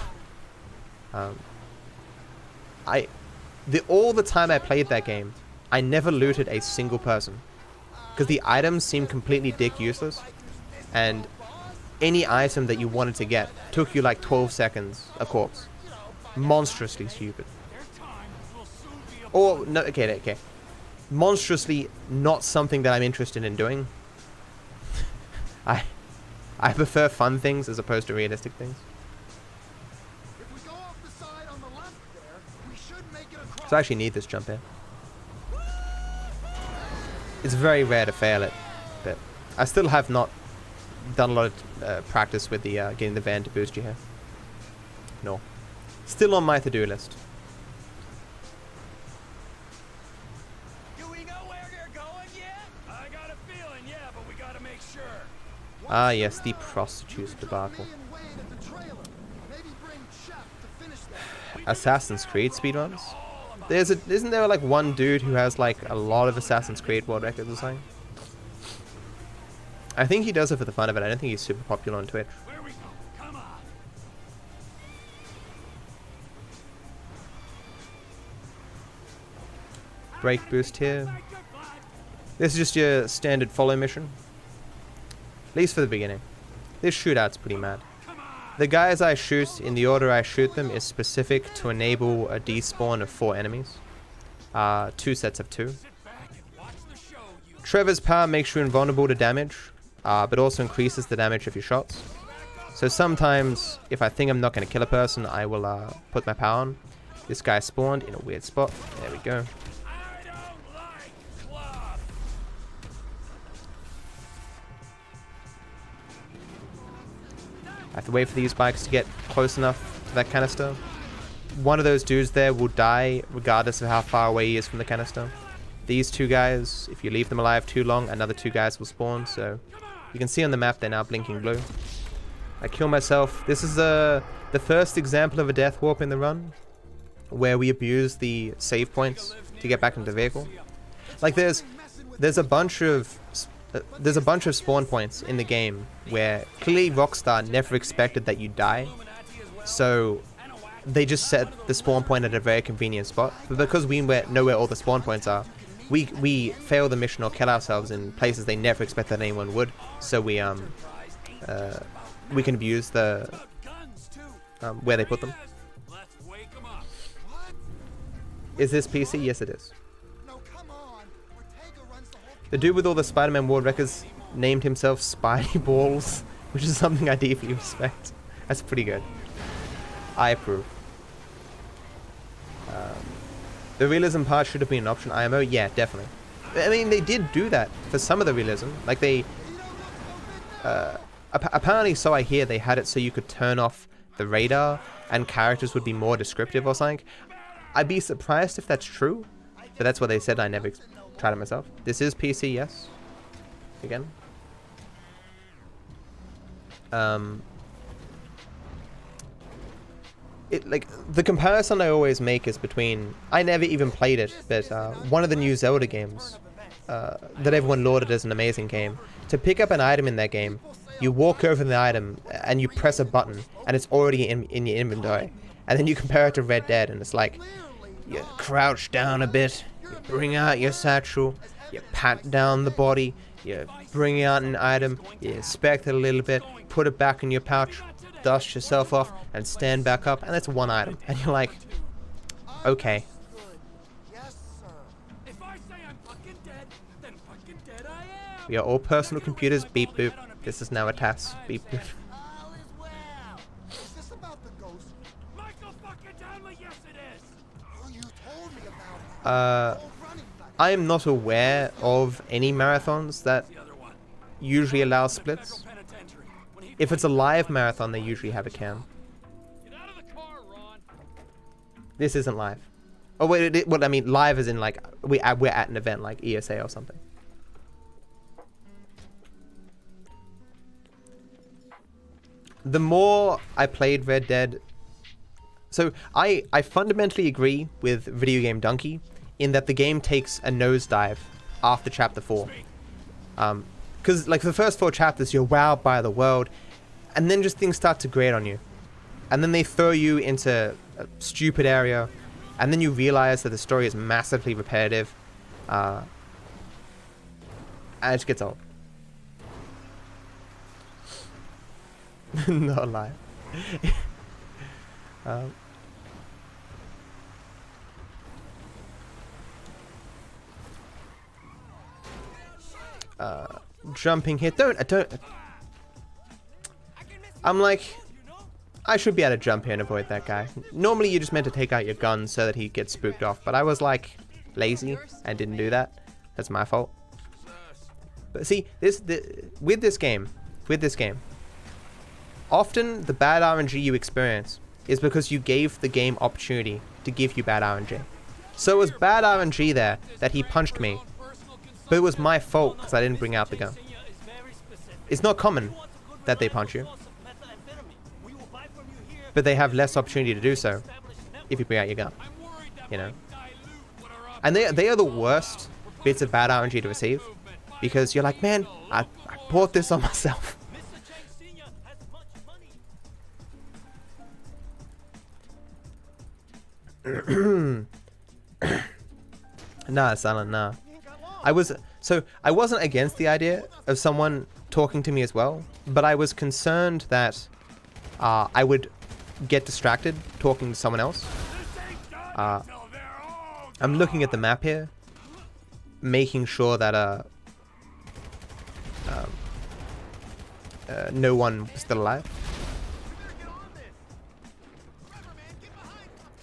All the time I played that game, I never looted a single person because the items seemed completely dick useless, and any item that you wanted to get took you like 12 seconds a corpse. Monstrously stupid. Or no, okay. Monstrously not something that I'm interested in doing. I prefer fun things as opposed to realistic things. So I actually need this jump here. It's very rare to fail it, but I still have not done a lot of practice with the getting the van to boost you here. No. Still on my to-do list. Ah yes, the prostitutes debacle. Assassin's Creed speedruns? Isn't there like one dude who has like a lot of Assassin's Creed world records or something? I think he does it for the fun of it. I don't think he's super popular on Twitch. Break boost here. This is just your standard follow mission. At least for the beginning. This shootout's pretty mad. The guys I shoot, in the order I shoot them, is specific to enable a despawn of 4 enemies. 2 sets of 2. Trevor's power makes you invulnerable to damage, but also increases the damage of your shots. So sometimes, if I think I'm not going to kill a person, I will put my power on. This guy spawned in a weird spot. There we go. I have to wait for these bikes to get close enough to that canister. One of those dudes there will die regardless of how far away he is from the canister. These 2 guys, if you leave them alive too long, another 2 guys will spawn. So you can see on the map they're now blinking blue. I kill myself. This is the first example of a death warp in the run, where we abuse the save points to get back into the vehicle. Like there's a bunch of spawn points in the game where clearly Rockstar never expected that you die, so they just set the spawn point at a very convenient spot. But because we know where all the spawn points are, we fail the mission or kill ourselves in places they never expected anyone would. So we can abuse the where they put them. Is this PC? Yes, it is. The dude with all the Spider-Man world records named himself Spidey Balls, which is something I deeply respect. That's pretty good. I approve. The realism part should have been an option. IMO? Yeah, definitely. I mean, they did do that for some of the realism. Like, apparently, so I hear, they had it so you could turn off the radar and characters would be more descriptive or something. I'd be surprised if that's true, but that's what they said. I never tried it myself. This is PC, yes. Again. Like, the comparison I always make is between, I never even played it, but one of the new Zelda games that everyone lauded as an amazing game. To pick up an item in that game, you walk over the item and you press a button and it's already in your inventory. And then you compare it to Red Dead and it's like, you crouch down a bit, you bring out your satchel, you pat down the body, you bring out an item, you inspect it a little bit, put it back in your pouch, dust yourself off, and stand back up, and that's one item. And you're like, okay. We are all personal computers, beep boop. This is now a task, beep boop. I am not aware of any marathons that usually allow splits. If it's a live marathon, they usually have a cam. This isn't live. Oh wait, well, I mean live as in like we're at an event like ESA or something. The more I played Red Dead, so I fundamentally agree with Video Game Donkey in that the game takes a nosedive after Chapter 4. Because like the first 4 chapters, you're wowed by the world, and then just things start to grate on you. And then they throw you into a stupid area, and then you realize that the story is massively repetitive, and it just gets old. Not live. Jumping here. I'm like, I should be able to jump here and avoid that guy. Normally you're just meant to take out your gun so that he gets spooked off, but I was like lazy and didn't do that. That's my fault. But see, with this game, often the bad RNG you experience is because you gave the game opportunity to give you bad RNG. So it was bad RNG there that he punched me, but it was my fault because I didn't bring out the gun. It's not common that they punch you, but they have less opportunity to do so if you bring out your gun, you know. And they are the worst bits of bad RNG to receive, because you're like, man, I bought this on myself. Nah, Silent, nah. I wasn't against the idea of someone talking to me as well, but I was concerned that I would get distracted talking to someone else. I'm looking at the map here, making sure that no one was still alive.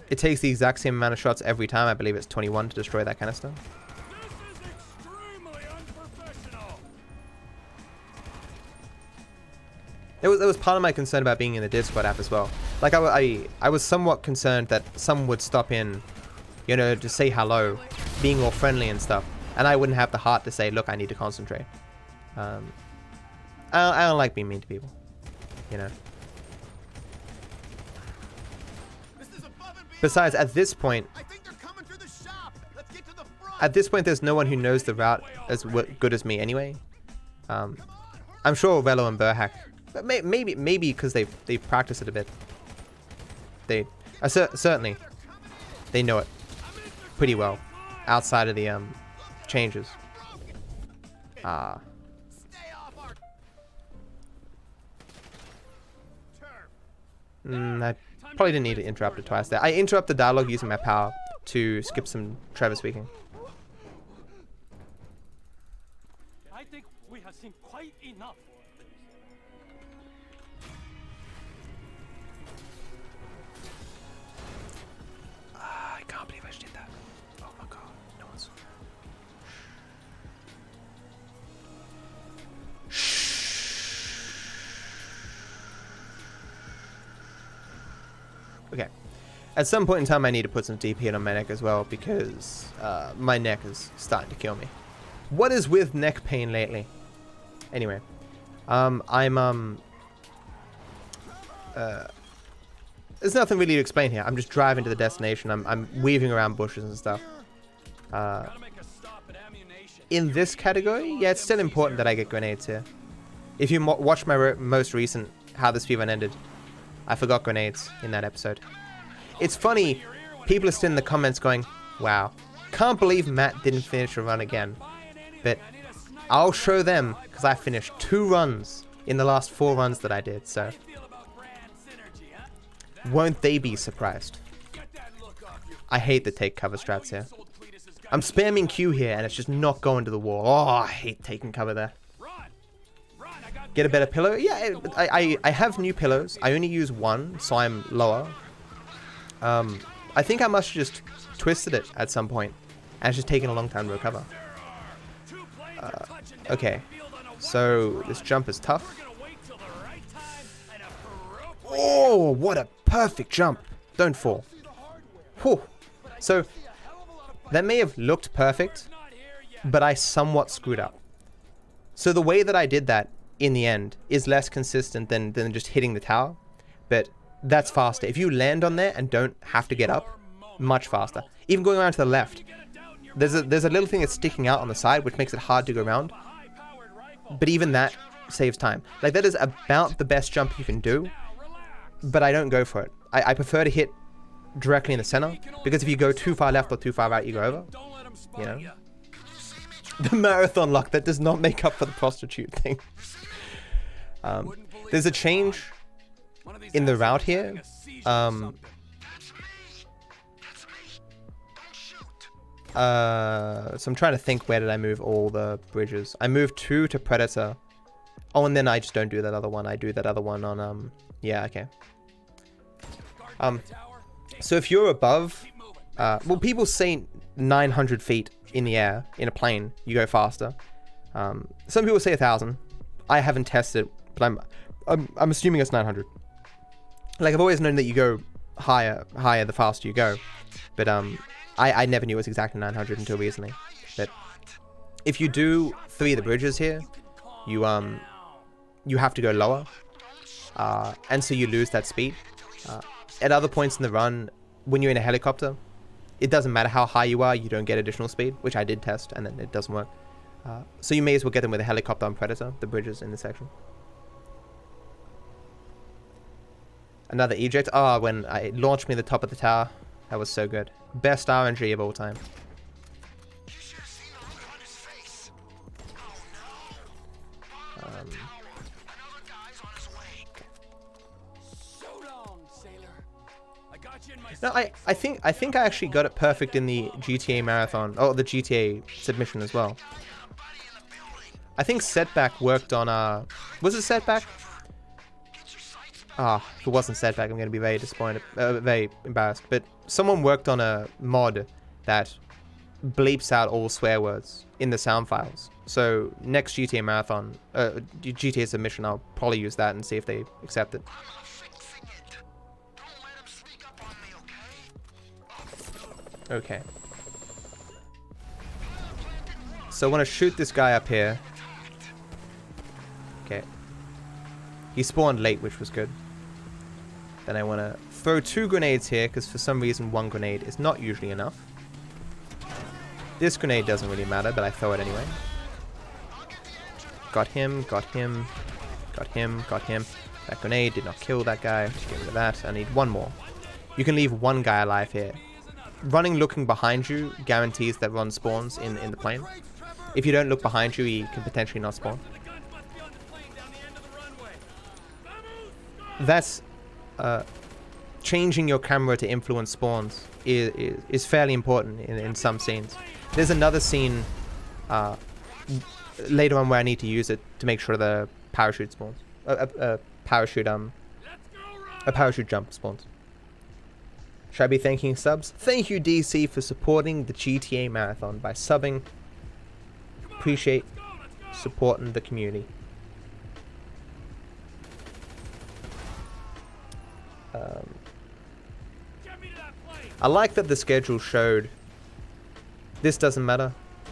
It takes the exact same amount of shots every time. I believe it's 21 to destroy that canister. This is extremely unprofessional. That was part of my concern about being in the Discord app as well. Like I was somewhat concerned that some would stop in, you know, to say hello, being all friendly and stuff, and I wouldn't have the heart to say, look, I need to concentrate. I don't like being mean to people, you know. Besides, at this point, there's no one who knows the route as good as me anyway. I'm sure Velo and Burhack, but maybe because they've practiced it a bit. They certainly they know it pretty well outside of the changes. I probably didn't need to interrupt it twice there. I interrupt the dialogue using my power to skip some Trevor speaking. I think we have seen quite enough. I can't believe I just did that. Oh my god, no one's. Shh. Okay. At some point in time, I need to put some DP on my neck as well, because my neck is starting to kill me. What is with neck pain lately? Anyway, there's nothing really to explain here. I'm just driving to the destination. I'm weaving around bushes and stuff. In this category, yeah, it's still important that I get grenades here. If you watch my most recent How the Speedrun Ended, I forgot grenades in that episode. It's funny, people are still in the comments going, wow, can't believe Matt didn't finish a run again. But I'll show them, because I finished 2 runs in the last 4 runs that I did, so won't they be surprised? I hate the take cover strats here. I'm spamming Q here and it's just not going to the wall. Oh, I hate taking cover there. Get a better pillow? Yeah, I have new pillows. I only use 1, so I'm lower. I think I must have just twisted it at some point, and it's just taken a long time to recover. Okay, so this jump is tough. Oh, what a perfect jump. Don't fall. Whew. So, that may have looked perfect, but I somewhat screwed up. So the way that I did that, in the end, is less consistent than just hitting the tower, but that's faster. If you land on there and don't have to get up, much faster. Even going around to the left, there's a little thing that's sticking out on the side, which makes it hard to go around, but even that saves time. Like, that is about the best jump you can do, but I don't go for it. I prefer to hit directly in the center, because if you go too far left or too far right, you go over, you know? The marathon luck, that does not make up for the prostitute thing. There's a change in the route here. So I'm trying to think, where did I move all the bridges? I moved 2 to Predator. Oh, and then I just don't do that other one. I do that other one on, yeah, okay. So if you're above, well, people say 900 feet in the air, in a plane, you go faster. Some people say 1,000. I haven't tested it, but I'm assuming it's 900. Like, I've always known that you go higher the faster you go. But, I never knew it was exactly 900 until recently. But if you do 3 of the bridges here, you have to go lower. And so you lose that speed. At other points in the run, when you're in a helicopter, it doesn't matter how high you are, you don't get additional speed, which I did test, and then it doesn't work. So you may as well get them with a helicopter on Predator, the bridges in this section. Another eject. Oh, when I launched me to the top of the tower, that was so good. Best RNG of all time. No, I think I actually got it perfect in the GTA marathon, or the GTA submission as well. I think Setback worked on was it Setback? If it wasn't Setback, I'm going to be very disappointed, very embarrassed. But someone worked on a mod that bleeps out all swear words in the sound files. So next GTA marathon, GTA submission, I'll probably use that and see if they accept it. Okay. So I want to shoot this guy up here. Okay. He spawned late, which was good. Then I want to throw 2 grenades here, because for some reason 1 grenade is not usually enough. This grenade doesn't really matter, but I throw it anyway. Got him, got him, got him, got him. That grenade did not kill that guy. Just get rid of that. I need 1 more. You can leave 1 guy alive here. Running looking behind you guarantees that Ron spawns in the plane. If you don't look behind you, he can potentially not spawn. That's changing your camera to influence spawns is fairly important in some scenes. There's another scene later on where I need to use it to make sure the parachute spawns. A parachute jump spawns. Should I be thanking subs? Thank you, DC, for supporting the GTA Marathon by subbing. Appreciate supporting the community. I like that the schedule showed this doesn't matter.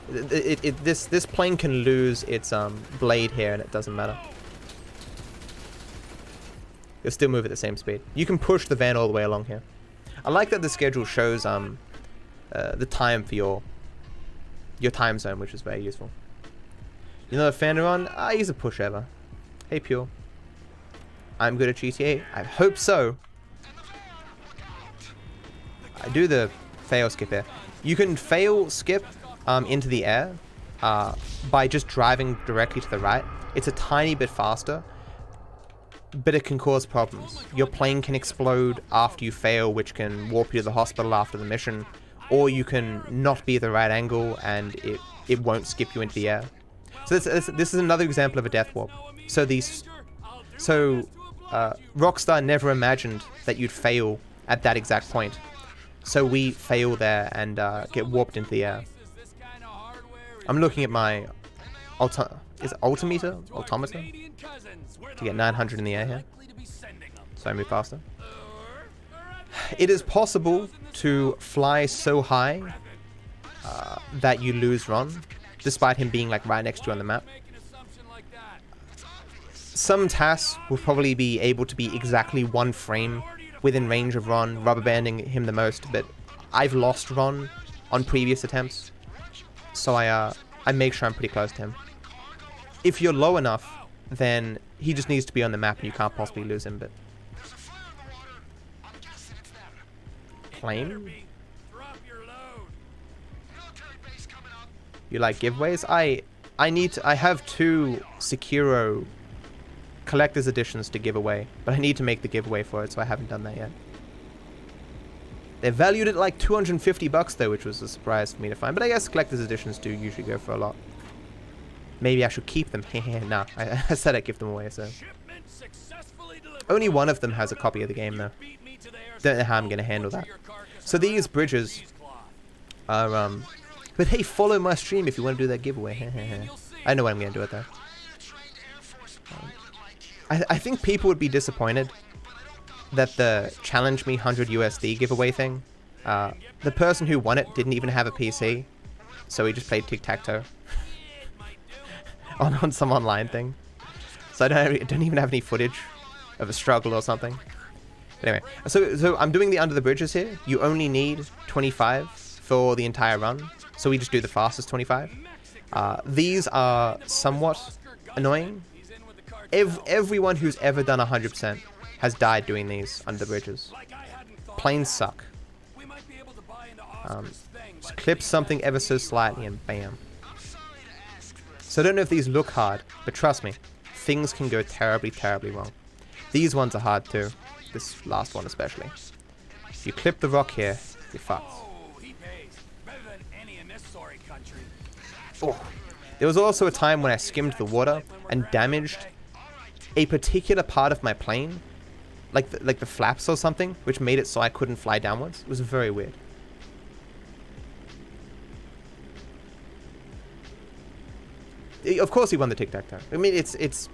This plane can lose its blade here and it doesn't matter. You'll still move at the same speed. You can push the van all the way along here. I like that the schedule shows the time for your time zone, which is very useful. You know, a fan run? I use a pushover. Hey, Pure. I'm good at GTA. I hope so. I do the fail skip here. You can fail skip into the air by just driving directly to the right. It's a tiny bit faster, but it can cause problems. Your plane can explode after you fail, which can warp you to the hospital after the mission, or you can not be at the right angle and it won't skip you into the air. So this is another example of a death warp. So Rockstar never imagined that you'd fail at that exact point. So we fail there and get warped into the air. I'm looking at my altimeter to get 900 in the air here. So I move faster. It is possible to fly so high that you lose Ron, despite him being like right next to you on the map. Some tasks will probably be able to be exactly 1 frame within range of Ron, rubber banding him the most, but I've lost Ron on previous attempts, so I make sure I'm pretty close to him. If you're low enough, then he just needs to be on the map and you can't possibly lose him, but... Claim? You like giveaways? I have 2 Sekiro collector's editions to give away, but I need to make the giveaway for it, so I haven't done that yet. They're valued at like 250 bucks though, which was a surprise for me to find, but I guess collector's editions do usually go for a lot. Maybe I should keep them. Nah, I said I'd give them away, so. Only one of them has a copy of the game though. Don't know how I'm gonna handle that. So these bridges are but hey, follow my stream if you want to do that giveaway. I know what I'm gonna do with that. I think people would be disappointed that the challenge me 100 USD giveaway thing, the person who won it didn't even have a PC, so he just played tic-tac-toe on some online thing. So I don't even have any footage of a struggle or something. But anyway, so I'm doing the under the bridges here. You only need 25 for the entire run, so we just do the fastest 25. These are somewhat annoying. Everyone who's ever done 100% has died doing these under the bridges. Planes suck. Just clip something ever so slightly and bam. So I don't know if these look hard, but trust me, things can go terribly, terribly wrong. These ones are hard too. This last one especially. If you clip the rock here, you're fucked. Oh. There was also a time when I skimmed the water and damaged a particular part of my plane, like the flaps or something, which made it so I couldn't fly downwards. It was very weird. Of course he won the tic-tac-toe. I mean, it's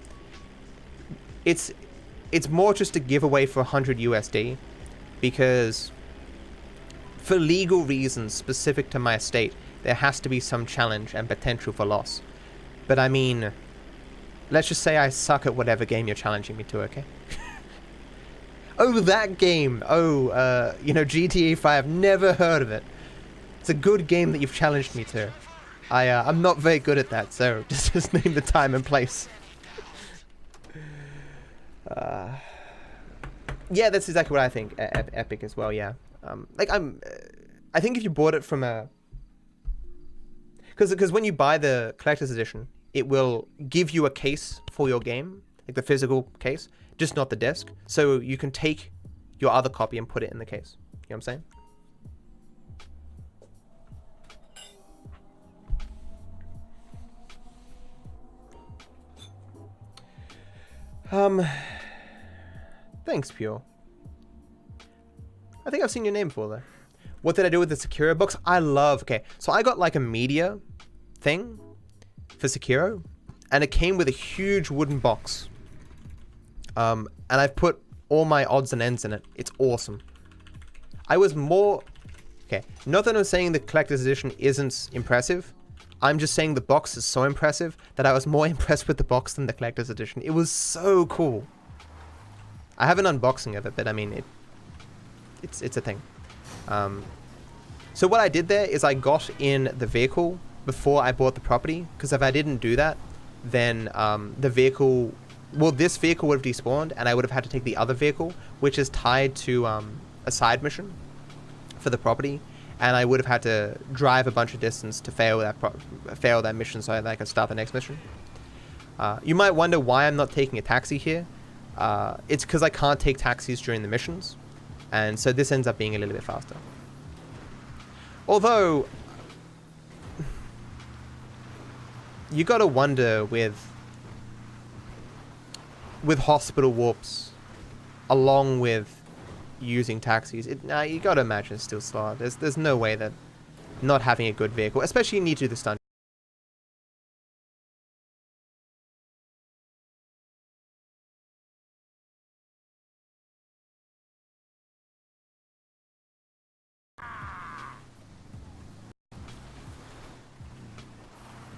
more just a giveaway for 100 USD, because for legal reasons specific to my state, there has to be some challenge and potential for loss. But I mean, let's just say I suck at whatever game you're challenging me to, okay? Oh, that game! Oh, you know, GTA 5, never heard of it. It's a good game that you've challenged me to. I'm not very good at that, so just name the time and place. Yeah, that's exactly what I think. Epic as well, yeah. I think if you bought it from a... Because when you buy the collector's edition, it will give you a case for your game, like the physical case, just not the disc. So you can take your other copy and put it in the case. You know what I'm saying? Thanks, Pure. I think I've seen your name before, though. What did I do with the Sekiro box? I love... Okay, so I got like a media thing for Sekiro, and it came with a huge wooden box. And I've put all my odds and ends in it. It's awesome. I was more... Okay, not that I'm saying the collector's edition isn't impressive. I'm just saying the box is so impressive that I was more impressed with the box than the collector's edition. It was so cool. I have an unboxing of it, but I mean, it's a thing. So what I did there is I got in the vehicle before I bought the property, because if I didn't do that, then the vehicle... Well, this vehicle would have despawned, and I would have had to take the other vehicle, which is tied to a side mission for the property, and I would have had to drive a bunch of distance to fail that mission so that I could start the next mission. You might wonder why I'm not taking a taxi here. It's because I can't take taxis during the missions, and so this ends up being a little bit faster. Although, you gotta wonder with hospital warps, along with using taxis, you gotta imagine it's still slower. There's no way that not having a good vehicle, especially you need to do the stunt.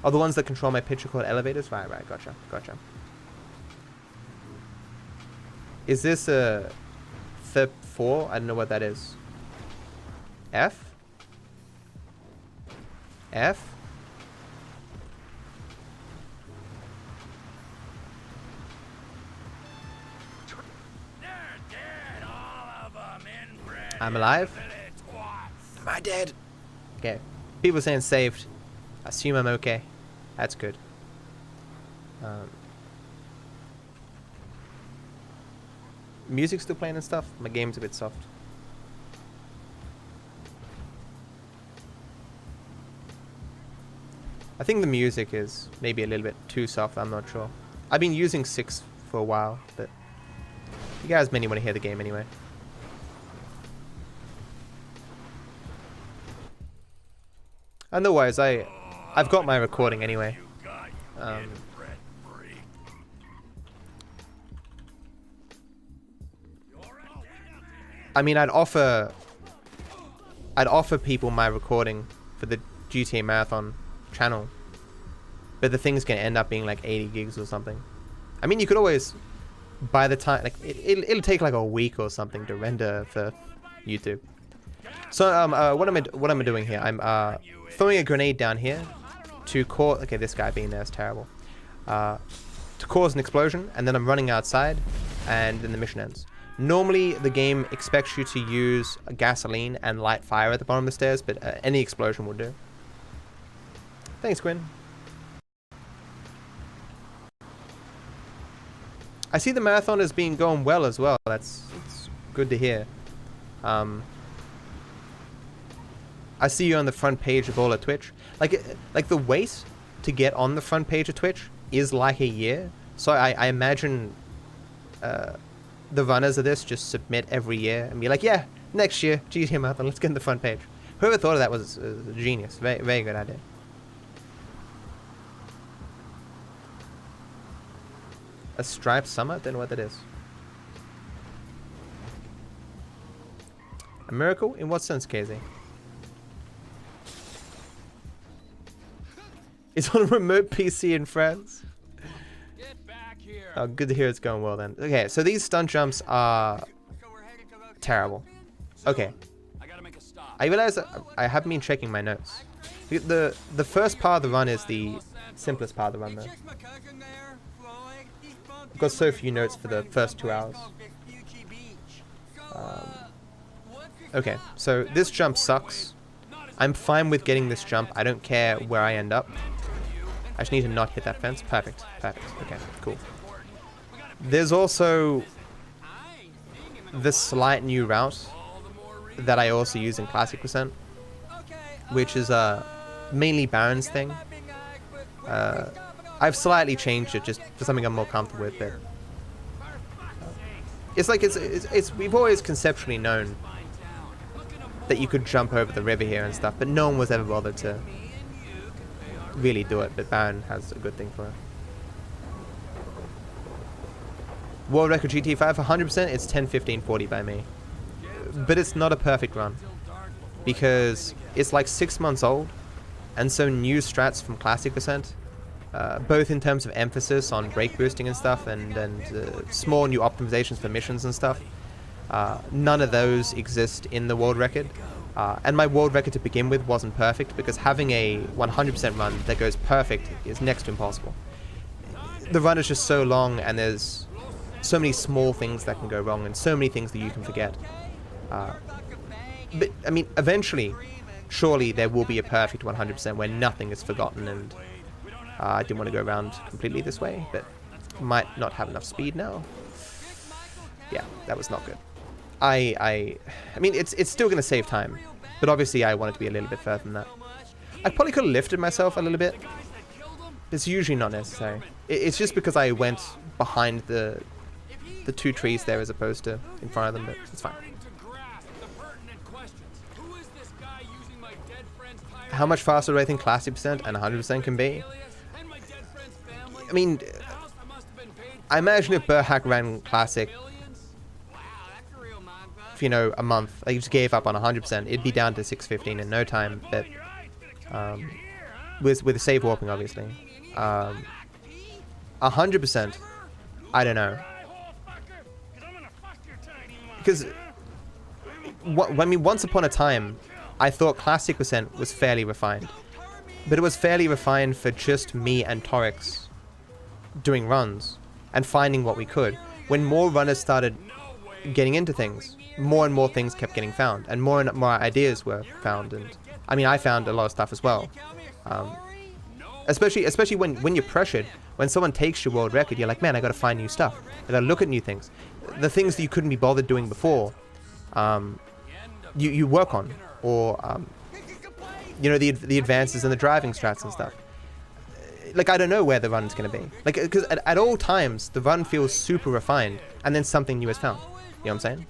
Oh, the ones that control my pitch are called elevators? Right, gotcha. Is this a FIP 4? I don't know what that is. F? F? They're dead, all of them, inbred. I'm alive? Twats. Am I dead? Okay. People saying saved. Assume I'm okay. That's good. Music still playing and stuff? My game's a bit soft. I think the music is maybe a little bit too soft, I'm not sure. I've been using 6 for a while, but you guys mainly want to hear the game anyway. Otherwise, I've got my recording anyway. I mean, I'd offer people my recording for the GTAMarathon channel, but the thing's gonna end up being like 80 gigs or something. I mean, you could always, by the time, like it'll take like a week or something to render for YouTube. So what am I doing here? I'm throwing a grenade down here to cause... Okay, this guy being there is terrible. To cause an explosion, and then I'm running outside, and then the mission ends. Normally, the game expects you to use gasoline and light fire at the bottom of the stairs, but any explosion will do. Thanks, Quinn. I see the marathon has been going well as well. It's good to hear. I see you on the front page of all of Twitch. Like the wait to get on the front page of Twitch is like a year. So I imagine the runners of this just submit every year and be like, yeah, next year, GTAMarathon, let's get in the front page. Whoever thought of that was a genius. Very, very good idea. A striped summer? Don't know what that is. A miracle? In what sense, Casey? It's on a remote PC in France. Get back here. Oh, good to hear it's going well then. Okay, so these stunt jumps are terrible. Okay. I gotta make a stop. I realize that I haven't been checking my notes. The first part of the run is the simplest part of the run though. I've got so few notes for the first 2 hours. Okay, so this jump sucks. I'm fine with getting this jump. I don't care where I end up. I just need to not hit that fence. Perfect. Perfect. Okay, cool. There's also the slight new route that I also use in Classic Percent, which is mainly Baron's thing. I've slightly changed it just for something I'm more comfortable with, but it's like we've always conceptually known that you could jump over the river here and stuff, but no one was ever bothered to really do it, but Baron has a good thing for it. World record GT5 100%, it's 10:15:40 by me. but it's not a perfect run because it's like 6 months old, and so new strats from Classic Percent, both in terms of emphasis on break boosting and stuff, and small new optimizations for missions and stuff. None of those exist in the world record, and my world record to begin with wasn't perfect because having a 100% run that goes perfect is next to impossible. The run is just so long, and there's so many small things that can go wrong and so many things that you can forget. But I mean, eventually, surely there will be a perfect 100% where nothing is forgotten, and I didn't want to go around completely this way, but might not have enough speed now. Yeah, that was not good. I mean, it's still going to save time, but obviously I want it to be a little bit further than that. I probably could have lifted myself a little bit. It's usually not necessary. It's just because I went behind the 2 trees there as opposed to in front of them, but it's fine. How much faster do I think Classic Percent and 100% can be? I mean, I imagine if Burhack ran Classic, for, you know, a month, I just gave up on 100%, it'd be down to 6:15 in no time, but with the save warping, obviously. 100%, I don't know. Because, I mean, once upon a time, I thought Classic Percent was fairly refined. But it was fairly refined for just me and Torix doing runs and finding what we could. When more runners started getting into things, more and more things kept getting found, and more ideas were found. And I mean, I found a lot of stuff as well. Especially when you're pressured, when someone takes your world record, you're like, man, I gotta find new stuff. I gotta look at new things. The things that you couldn't be bothered doing before, you work on, or you know, the advances in the driving strats and stuff. Like, I don't know where the run's gonna be. Like, because at all times the run feels super refined, and then something new is found. You know what I'm saying?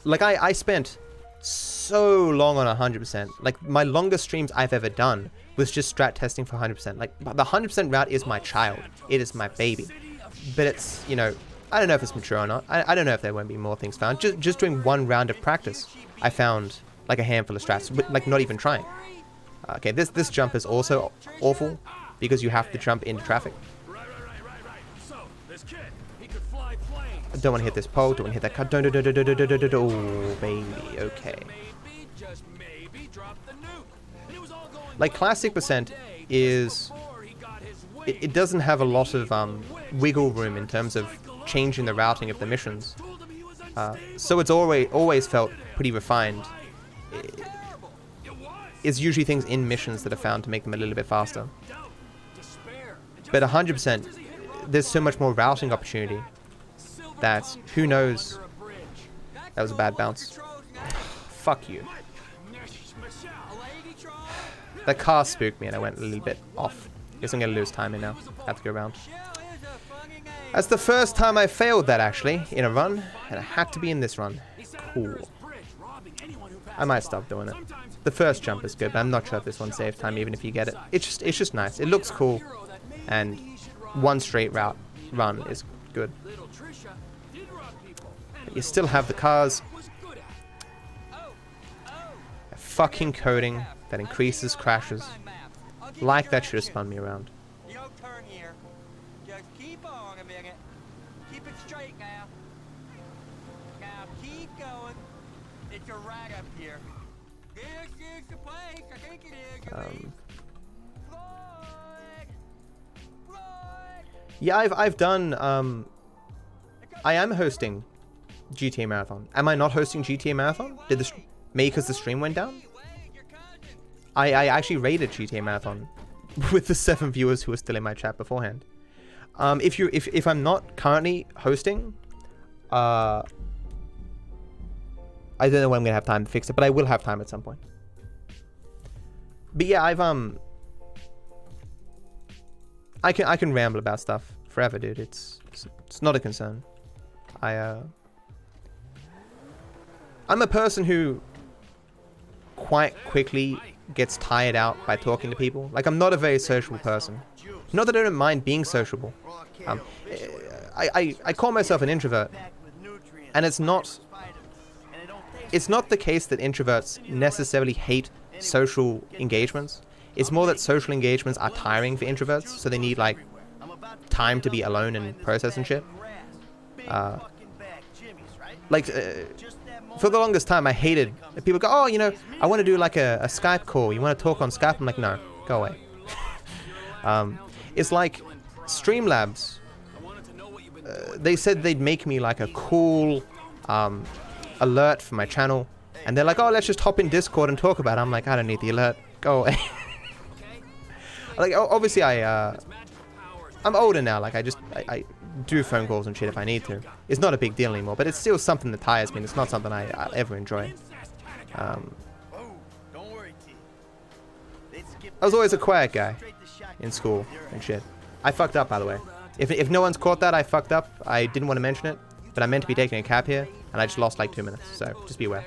Like I spent so long on 100%. Like, my longest streams I've ever done was just strat testing for 100%. Like, the 100% route is my child. It is my baby. But it's, you know, I don't know if it's mature or not. I don't know if there won't be more things found. Just doing one round of practice, I found like a handful of strats, but like not even trying. Okay, this jump is also awful because you have to jump into traffic. I don't want to hit this pole. Don't want to hit that cut. Don't. Oh, baby. Okay. Like, Classic Percent is... It doesn't have a lot of wiggle room in terms of changing the routing of the missions. So it's always felt pretty refined. It's usually things in missions that are found to make them a little bit faster. But 100%, there's so much more routing opportunity that, who knows... That was a bad bounce. Fuck you. That car spooked me and I went a little bit off. Guess I'm gonna lose time here now. I have to go around. That's the first time I failed that, actually, in a run, and it had to be in this run. Cool. I might stop doing it. The first jump is good, but I'm not sure if this one saves time, even if you get it. It's just nice. It looks cool, and one straight route run is good. But you still have the cars. A fucking coding that increases crashes. Like that should have spun me around. Your turn here. Just keep on a minute. Keep it straight now. Now keep going. It's a right up here. This is the place. I think it is. Yeah, I've done. I am hosting GTAMarathon. Am I not hosting GTAMarathon? Did the me because the stream went down? I actually rated GTAMarathon with the 7 viewers who were still in my chat beforehand. If I'm not currently hosting, I don't know when I'm gonna have time to fix it, but I will have time at some point. But yeah, I can ramble about stuff forever, dude. It's not a concern. I'm a person who quite quickly gets tired out by talking to people. Like, I'm not a very sociable person. Not that I don't mind being sociable. I call myself an introvert, and it's not the case that introverts necessarily hate social engagements. It's more that social engagements are tiring for introverts, so they need like time to be alone and process and shit. For the longest time, I hated people go, oh, you know, I want to do like a Skype call. You want to talk on Skype? I'm like, no, go away. It's like Streamlabs. They said they'd make me like a cool alert for my channel, and they're like, oh, let's just hop in Discord and talk about it. I'm like, I don't need the alert. Go away. Like, obviously, I'm older now. Like, I do phone calls and shit if I need to. It's not a big deal anymore, but it's still something that tires me. And it's not something I ever enjoy. I was always a quiet guy in school and shit. I fucked up, by the way. If no one's caught that, I fucked up. I didn't want to mention it, but I meant to be taking a cab here, and I just lost like 2 minutes. So just be aware.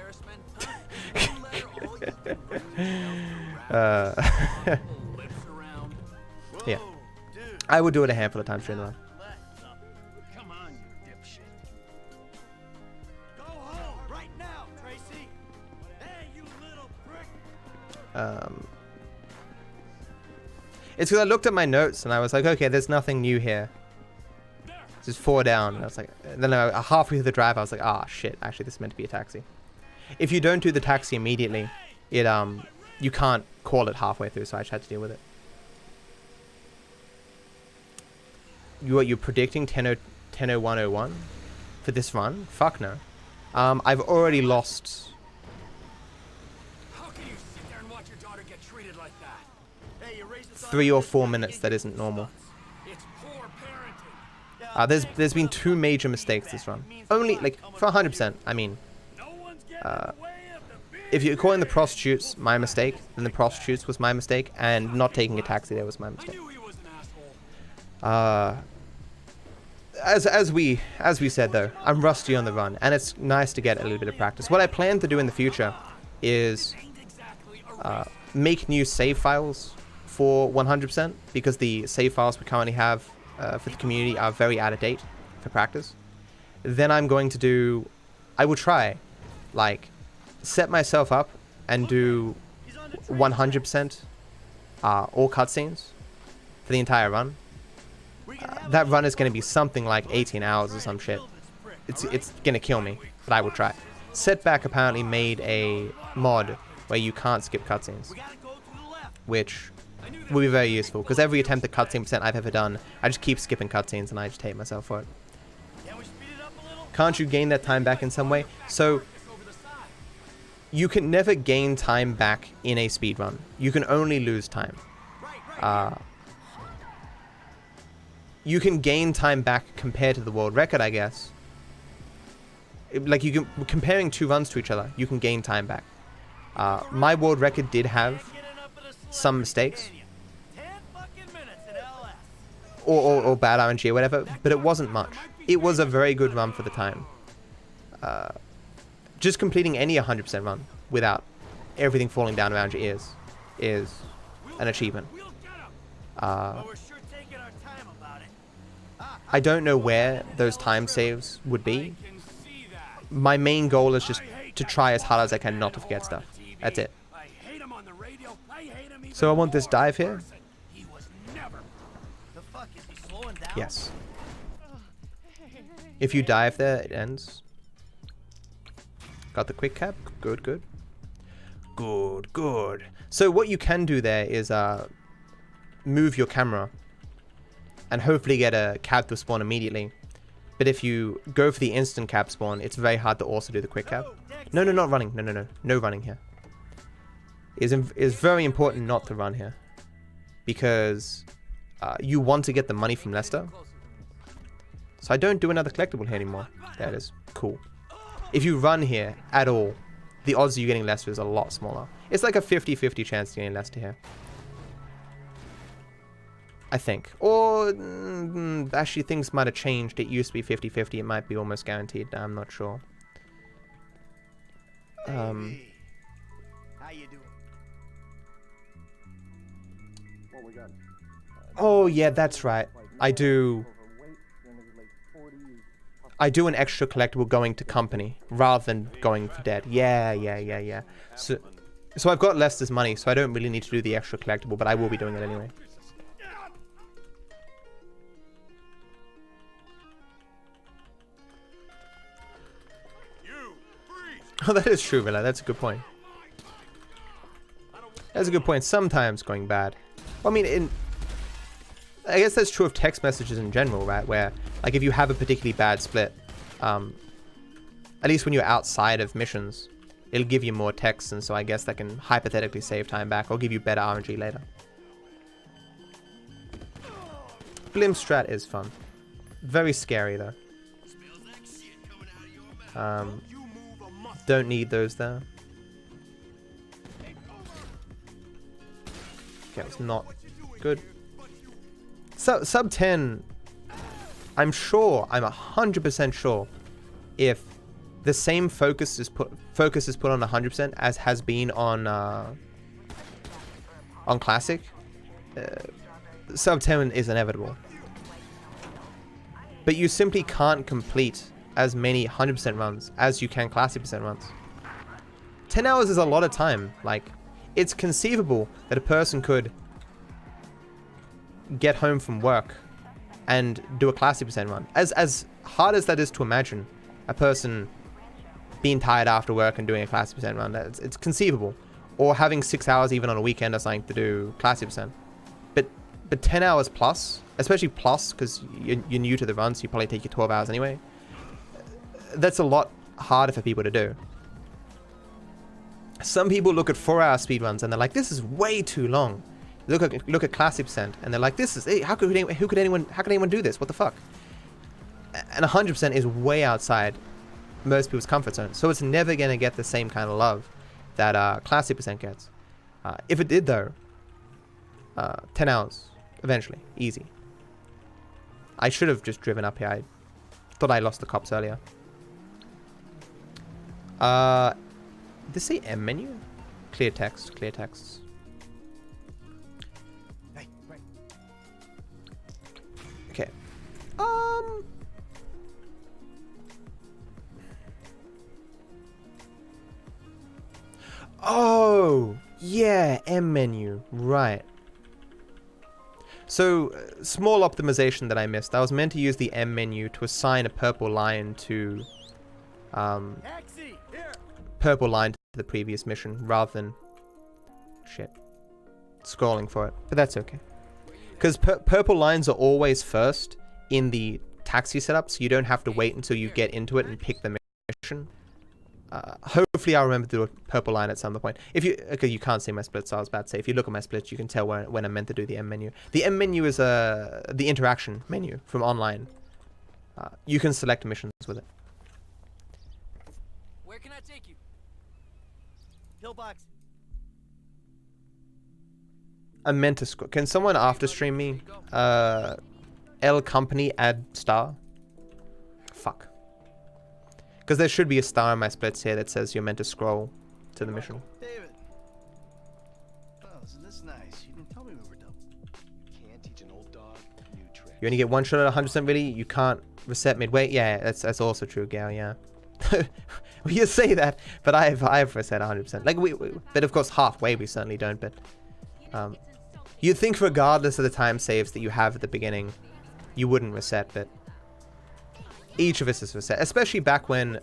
Yeah, I would do it a handful of times during the run. Come on, you dipshit. Go home right now, Tracy. Hey, you little prick. It's because I looked at my notes and I was like, okay, there's nothing new here. Just 4 down. And I was like, then halfway through the drive, I was like, ah, shit. Actually, this is meant to be a taxi. If you don't do the taxi immediately, it you can't call it halfway through, so I just had to deal with it. You're predicting 10:01:01 for this run? Fuck no. I've already lost. How can you sit there and watch your daughter get treated like that? Hey, you raised 3 or 4 minutes. That isn't normal. It's poor parenting. There's been 2 major mistakes this run. Only like for 100%. I mean, if you're calling the prostitutes my mistake, then the prostitutes was my mistake, and not taking a taxi there was my mistake. As we said though, I'm rusty on the run, and it's nice to get a little bit of practice. What I plan to do in the future is make new save files for 100%, because the save files we currently have for the community are very out of date for practice. Then I'm going to do, I will try, like, set myself up and do 100% all cutscenes for the entire run. That run is going to be something like 18 hours or some shit. It's going to kill me, but I will try. Setback apparently made a mod where you can't skip cutscenes, which will be very useful, because every attempt at cutscene percent I've ever done, I just keep skipping cutscenes and I just hate myself for it. Can't you gain that time back in some way? So you can never gain time back in a speedrun. You can only lose time. You can gain time back compared to the world record, I guess. Like, you can, comparing 2 runs to each other, you can gain time back. My world record did have some mistakes, or bad RNG or whatever, but it wasn't much. It was a very good run for the time. Just completing any 100% run without everything falling down around your ears is an achievement. I don't know where those time saves would be. My main goal is just to try as hard as I can not to forget stuff. That's it. So I want this dive here. Yes. If you dive there, it ends. Got the quick cap. Good, good. Good, good. So what you can do there is move your camera and hopefully get a cab to spawn immediately. But if you go for the instant cab spawn, it's very hard to also do the quick cab. No, no, not running. No, no, no. No running here. It's very important not to run here, because you want to get the money from Leicester. So I don't do another collectible here anymore. There it is. Cool. If you run here at all, the odds of you getting Leicester is a lot smaller. It's like a 50-50 chance of getting Leicester here, I think. Or actually, things might have changed. It used to be 50-50. It might be almost guaranteed. I'm not sure. How you doing? Oh yeah, that's right. I do I do an extra collectible going to company rather than going for dead. Yeah. So I've got Lester's money, so I don't really need to do the extra collectible, but I will be doing it anyway. Oh, that is true, Villa. That's a good point. That's a good point. Sometimes going bad. Well, I mean, I guess that's true of text messages in general, right? Where, like, if you have a particularly bad split, at least when you're outside of missions, it'll give you more text, and so I guess that can hypothetically save time back or give you better RNG later. Blim strat is fun. Very scary, though. Don't need those there. Okay, it's not good. So, sub 10, I'm 100% sure, if the same focus is put on 100% as has been on classic, sub 10 is inevitable. But you simply can't complete as many 100% runs as you can classic percent runs. 10 hours is a lot of time. Like, it's conceivable that a person could get home from work and do a classic percent run. As hard as that is to imagine, a person being tired after work and doing a classic percent run, it's conceivable. Or having 6 hours even on a weekend or something to do classic percent. But 10 hours plus, especially plus, because you're new to the run, so you probably take your 12 hours anyway. That's a lot harder for people to do. Some people look at 4-hour speedruns and they're like, this is way too long. Look at classic percent and they're like, this is, hey, how could anyone do this? What the fuck? And 100% is way outside most people's comfort zone. So it's never gonna get the same kind of love that classic percent gets. If it did though, 10 hours eventually, easy. I should have just driven up here. I thought I lost the cops earlier. Did this say M menu? Clear text, clear texts. Okay. Oh, yeah, M menu, right. So, small optimization that I missed. I was meant to use the M menu to assign a purple line to the previous mission rather than scrolling for it, but that's okay, because purple lines are always first in the taxi setup, so you don't have to wait until you get into it and pick the mission. Hopefully I'll remember to do a purple line at some point. If you, okay, you can't see my splits, so I was about to say, if you look at my splits, you can tell when I'm meant to do the M menu. The M menu is the interaction menu from online. You can select missions with it. Where can I take you? Pillbox. I'm meant to score. Can someone after stream me? L company add star? Fuck. Because there should be a star in my splits here that says you're meant to scroll to the mission. David. Oh, isn't this nice? You didn't tell me we were done. Can't teach an old dog new tricks. You only get one shot at 100% really. You can't reset midway. Yeah, that's also true, Gal. Yeah. Well, you say that, but I've reset 100%. Like but of course halfway we certainly don't. But you'd think regardless of the time saves that you have at the beginning, you wouldn't reset. But each of us is reset, especially back when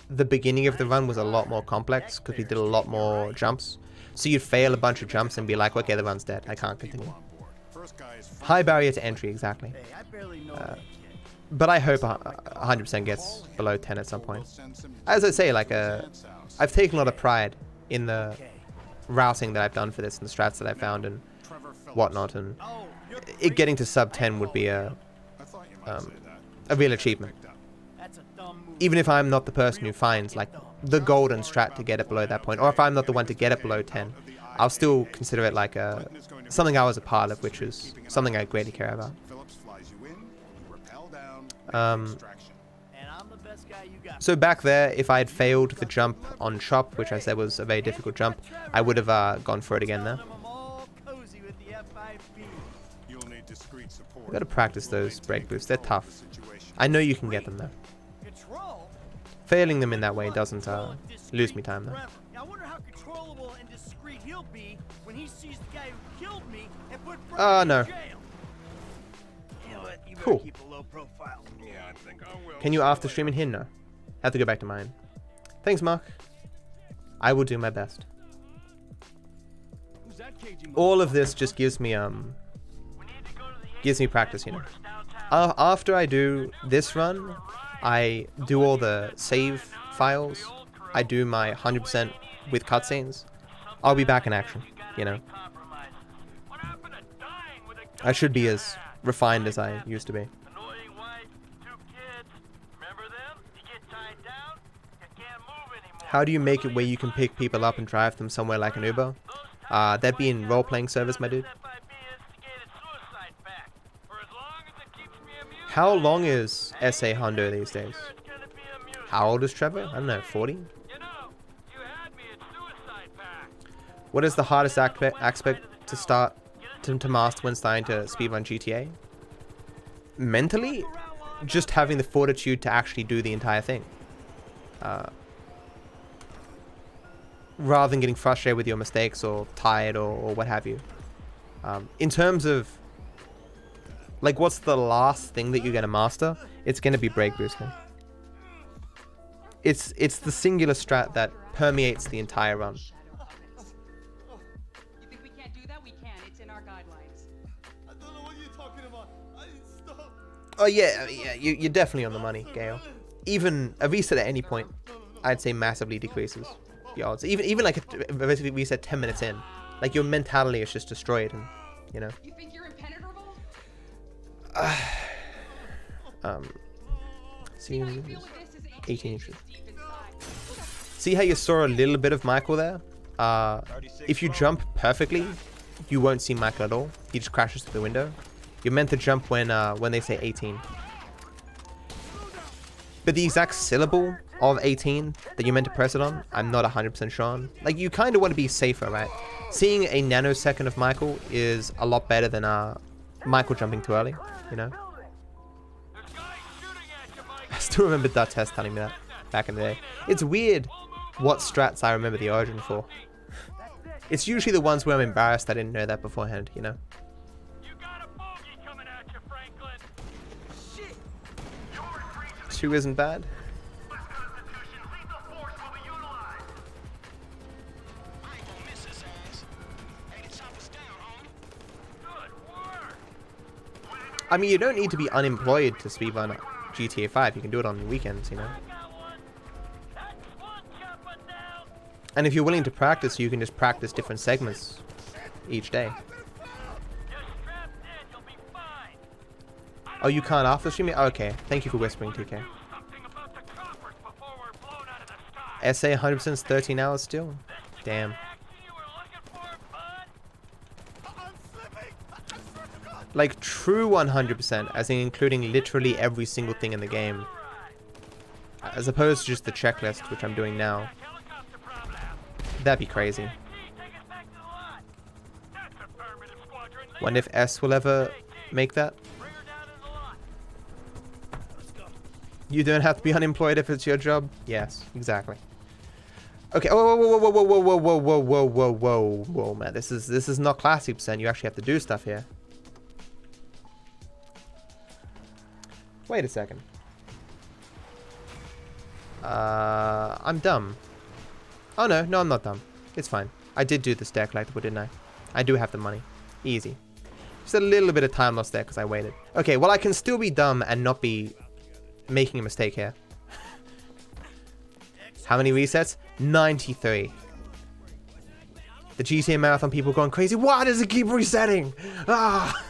the beginning of the run was a lot more complex because we did a lot more jumps. So you'd fail a bunch of jumps and be like, okay, the run's dead. I can't continue. High barrier to entry, exactly. But I hope 100% gets below 10 at some point. As I say, like, I've taken a lot of pride in the routing that I've done for this and the strats that I found and whatnot, and it getting to sub 10 would be a real achievement. Even if I'm not the person who finds, like, the golden strat to get it below that point, or if I'm not the one to get it below 10, I'll still consider it like something I was a part of, which is something I greatly care about. So back there, if I had failed the jump on Chop, which I said was a very difficult jump, I would have gone for it again there. I gotta practice those break boosts. They're tough. I know you can get them though. Failing them in that way doesn't lose me time though. I wonder how controllable and discreet he'll be when he sees the guy who killed me and put Oh no. in jail. You know what? You better Cool. keep a low profile. Yeah, I think I will. Can you after stream in here? No. Have to go back to mine. Thanks, Mark. I will do my best. All of this just gives me practice, you know. After I do this run, I do all the save files. I do my 100% with cutscenes. I'll be back in action, you know. I should be as refined as I used to be. How do you make it where you can pick people up and drive them somewhere like an Uber? That'd be in role-playing service, my dude. How long is SA Hondo these days? How old is Trevor? I don't know, 40? What is the hardest aspect to start to master when starting to speedrun GTA? Mentally, just having the fortitude to actually do the entire thing. Rather than getting frustrated with your mistakes or tired or what have you. In terms of, like, what's the last thing that you're going to master? It's going to be break boosting. It's the singular strat that permeates the entire run. You think we can't do that? We can. It's in our guidelines. I don't know what you're talking about. Stop. Oh yeah, you're definitely on the money, Gale. Even a reset at any point, I'd say massively decreases the odds. Even like a reset 10 minutes in, like your mentality is just destroyed, and you know. You think you're impenetrable? See, 18 inches. See how you saw a little bit of Michael there? If you jump perfectly, you won't see Michael at all. He just crashes through the window. You're meant to jump when they say 18. But the exact syllable of 18 that you're meant to press it on, I'm not 100% sure on. Like, you kind of want to be safer, right? Seeing a nanosecond of Michael is a lot better than Michael jumping too early, you know? I still remember Dutest telling me that back in the day. It's weird what strats I remember the origin for. It's usually the ones where I'm embarrassed I didn't know that beforehand, you know? Two isn't bad. I mean, you don't need to be unemployed to speedrun GTA 5. You can do it on weekends, you know? And if you're willing to practice, you can just practice different segments each day. Oh, you can't after stream it? Okay, thank you for whispering, TK. SA 100% is 13 hours still? Damn. Like true 100%, as in including literally every single thing in the game. As opposed to just the checklist, which I'm doing now. That'd be crazy. Wonder if S will ever make that? You don't have to be unemployed if it's your job? Yes, exactly. Okay, whoa, whoa, whoa, whoa, whoa, whoa, whoa, whoa, whoa, whoa, whoa, whoa, man. This is not classy %. You actually have to do stuff here. Wait a second. I'm dumb. Oh no, I'm not dumb. It's fine. I did do the stair collectible, didn't I? I do have the money. Easy. Just a little bit of time lost there because I waited. Okay, well I can still be dumb and not be making a mistake here. How many resets? 93. The GTA Marathon people going crazy. Why does it keep resetting? Ah!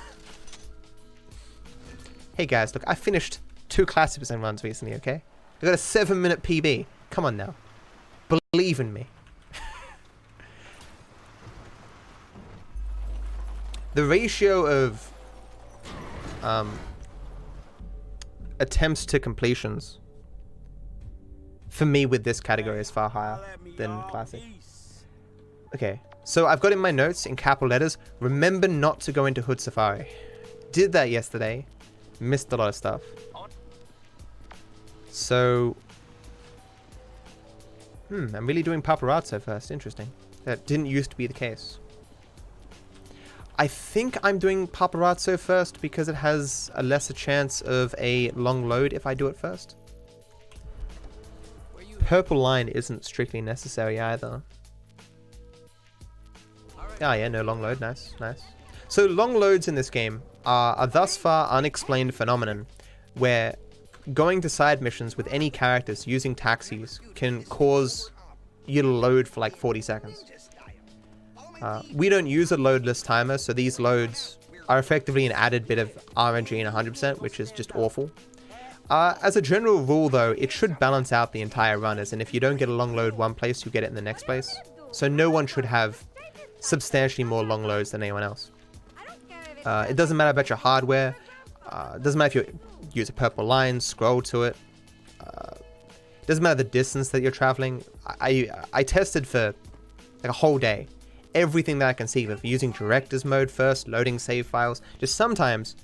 Hey guys, look, I finished 2 Classic % runs recently, okay? I got a 7-minute PB. Come on now. Believe in me. The ratio of attempts to completions for me with this category is far higher than Classic. Okay, so I've got in my notes in capital letters, remember not to go into Hood Safari. did that yesterday. Missed a lot of stuff. So... I'm really doing paparazzo first. Interesting. That didn't used to be the case. I think I'm doing paparazzo first because it has a lesser chance of a long load if I do it first. Purple line isn't strictly necessary either. Ah, yeah, no long load. Nice, nice. So long loads in this game are a thus far unexplained phenomenon where going to side missions with any characters using taxis can cause you to load for like 40 seconds. We don't use a loadless timer, so these loads are effectively an added bit of RNG in 100%, which is just awful. As a general rule though, it should balance out the entire run, as in if you don't get a long load one place, you get it in the next place. So no one should have substantially more long loads than anyone else. It doesn't matter about your hardware. It doesn't matter if you use a purple line, scroll to it. It doesn't matter the distance that you're traveling. I tested for like a whole day everything that I can see of using director's mode first, loading save files. Just sometimes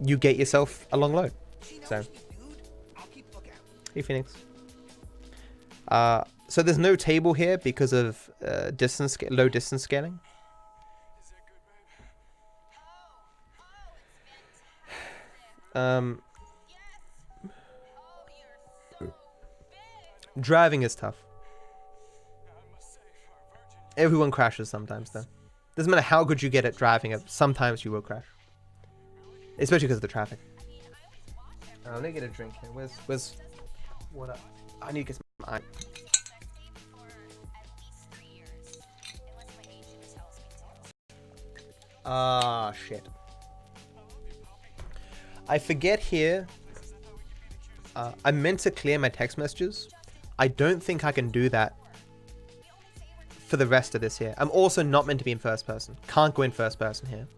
you get yourself a long load. So, hey Phoenix. So there's no table here because of low distance scaling. Driving is tough. Everyone crashes sometimes though. Doesn't matter how good you get at driving, sometimes you will crash. Especially because of the traffic. Let me get a drink here. Where's what up? I need to get some eye. Ah, shit. I forget here. I meant to clear my text messages. I don't think I can do that for the rest of this here. I'm also not meant to be in first person. Can't go in first person here.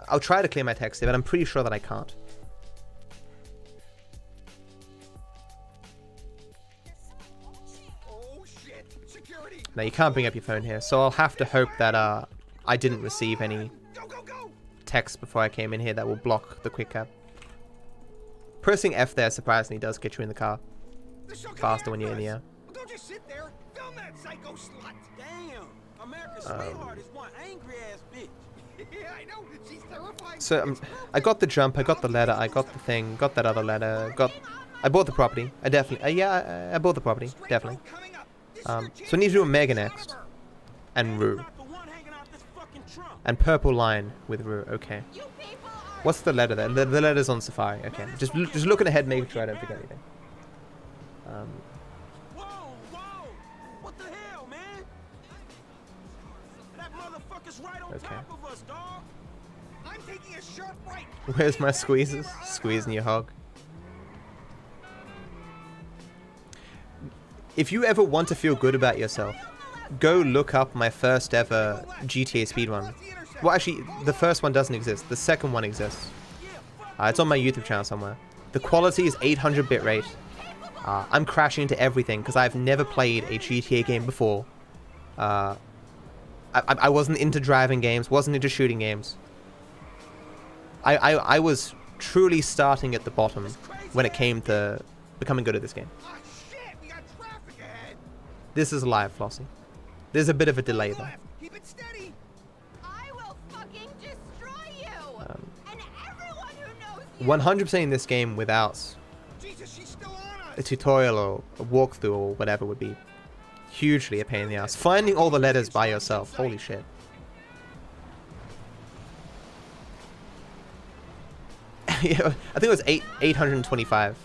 I'll try to clear my text here, but I'm pretty sure that I can't. Now you can't bring up your phone here, so I'll have to hope that I didn't receive any text before I came in here that will block the quick cap. Pressing F there surprisingly does get you in the car faster when you're in the air. Don't just sit there. Film that psycho slut. Damn. America's sweetheart is one angry ass bitch. Yeah, I know. She's terrifying. So I got the jump, I got the letter, I got the thing, got that other letter, I bought the property. I definitely I bought the property, definitely. So I need to do a Mega next. And Rue. And purple line with Rue, okay. What's the letter there? The letter's on Safari, okay. Just looking ahead, making sure I don't forget anything. Whoa, whoa! What the hell, man? That motherfucker's right on top of us, dog. I'm taking a sharp right. Where's my squeezes? Squeezing your hog. If you ever want to feel good about yourself, go look up my first ever GTA speedrun. Well, actually, the first one doesn't exist. The second one exists. It's on my YouTube channel somewhere. The quality is 800 bitrate. I'm crashing into everything because I've never played a GTA game before. I wasn't into driving games, wasn't into shooting games. I was truly starting at the bottom when it came to becoming good at this game. This is live, Flossie. There's a bit of a delay there. Keep it steady. I will fucking destroy you. And everyone who knows you. 100% in this game without Jesus, she's still on us. a tutorial or a walkthrough or whatever would be hugely a pain in the ass. Finding all the letters by yourself, holy shit. Yeah, I think it was 825.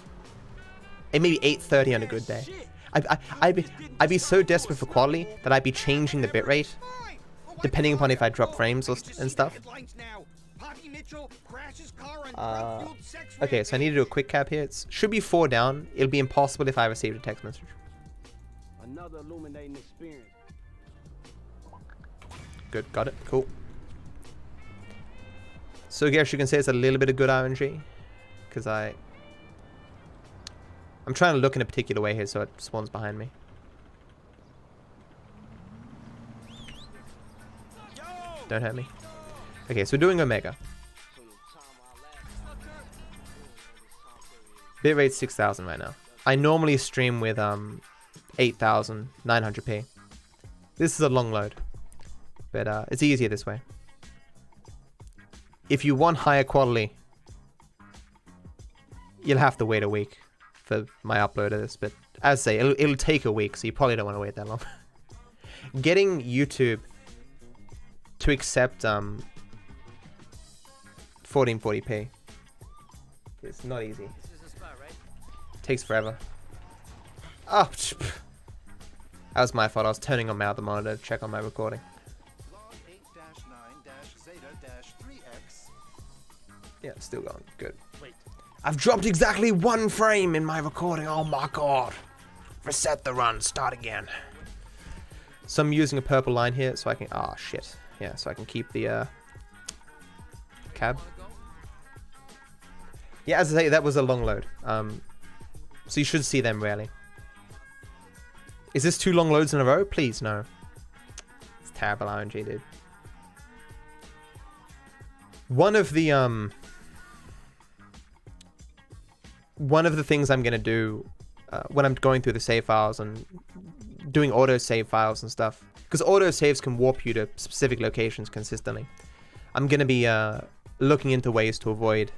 It may be 830 on a good day. I'd be so desperate for quality that I'd be changing the bitrate depending upon if I drop frames and stuff. Okay, so I need to do a quick cap here. It should be 4 down. It'll be impossible if I received a text message. Another illuminating experience. Good, got it, cool. So I guess you can say it's a little bit of good RNG, because I'm trying to look in a particular way here so it spawns behind me. Don't hurt me. Okay, so we're doing Omega. Bitrate 6000 right now. I normally stream with 8900p. This is a long load, but it's easier this way. If you want higher quality, you'll have to wait a week for my upload of this, but as I say, it'll take a week, so you probably don't want to wait that long. Getting YouTube to accept 1440p, it's not easy. Takes forever. Oh, that was my fault. I was turning on my other monitor to check on my recording. Yeah, it's still going. Good. I've dropped exactly 1 frame in my recording. Oh my god. Reset the run. Start again. So I'm using a purple line here so I can... Ah, shit. Yeah, so I can keep the cab. Yeah, as I say, that was a long load. So you should see them rarely. Is this 2 long loads in a row? Please, no. It's terrible RNG, dude. One of the things I'm gonna do when I'm going through the save files and doing auto save files and stuff, because auto saves can warp you to specific locations consistently. I'm gonna be looking into ways to avoid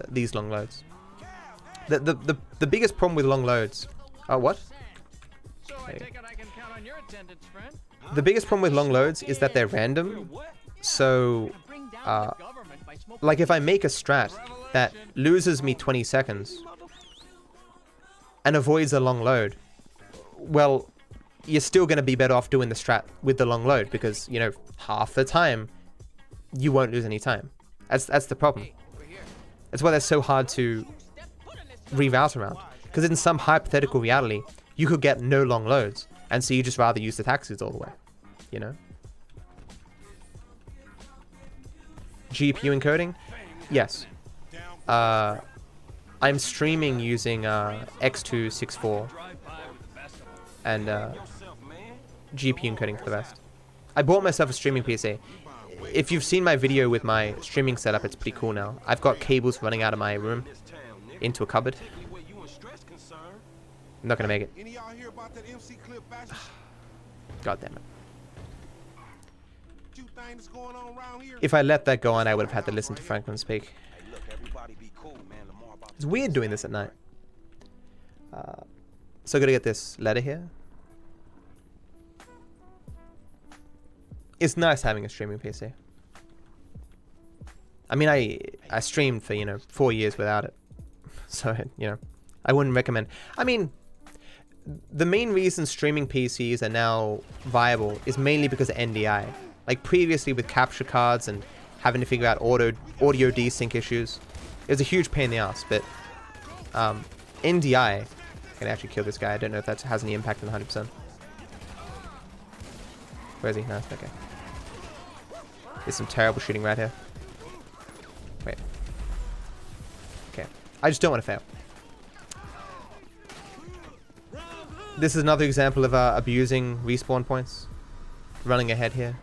these long loads. The biggest problem with long loads. Oh, what? So I take it I can count on your attendance, friend. The biggest problem with long loads is that they're random. So, like if I make a strat that loses me 20 seconds and avoids a long load, well, you're still going to be better off doing the strat with the long load because, you know, half the time you won't lose any time. That's the problem. That's why they're so hard to reroute around. Because in some hypothetical reality, you could get no long loads, and so you just rather use the taxis all the way, you know? GPU encoding? Yes. I'm streaming using X264 and GPU encoding for the best. I bought myself a streaming PC. If you've seen my video with my streaming setup, it's pretty cool now. I've got cables running out of my room into a cupboard. I'm not gonna make it. God damn it. If I let that go on, I would have had to listen to Franklin speak. It's weird doing this at night. So I gotta get this letter here. It's nice having a streaming PC. I mean, I streamed for, 4 years without it. So, I wouldn't recommend. I mean, the main reason streaming PCs are now viable is mainly because of NDI. Like previously with capture cards and having to figure out audio desync issues, it was a huge pain in the ass. But NDI, I can actually kill this guy. I don't know if that has any impact on 100%. Where is he? No, okay. There's some terrible shooting right here. Wait. Okay. I just don't want to fail. This is another example of abusing respawn points. Running ahead here.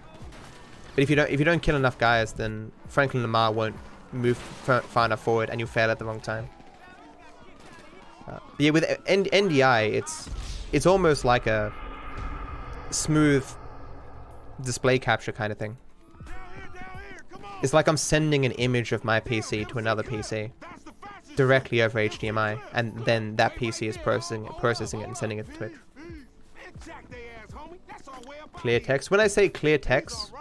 But if you don't kill enough guys, then Franklin Lamar won't move far enough forward, and you'll fail at the wrong time. Yeah, with NDI, it's almost like a smooth display capture kind of thing. It's like I'm sending an image of my PC to another PC directly over HDMI, and then that PC is processing it and sending it to Twitch. Clear text. When I say clear text,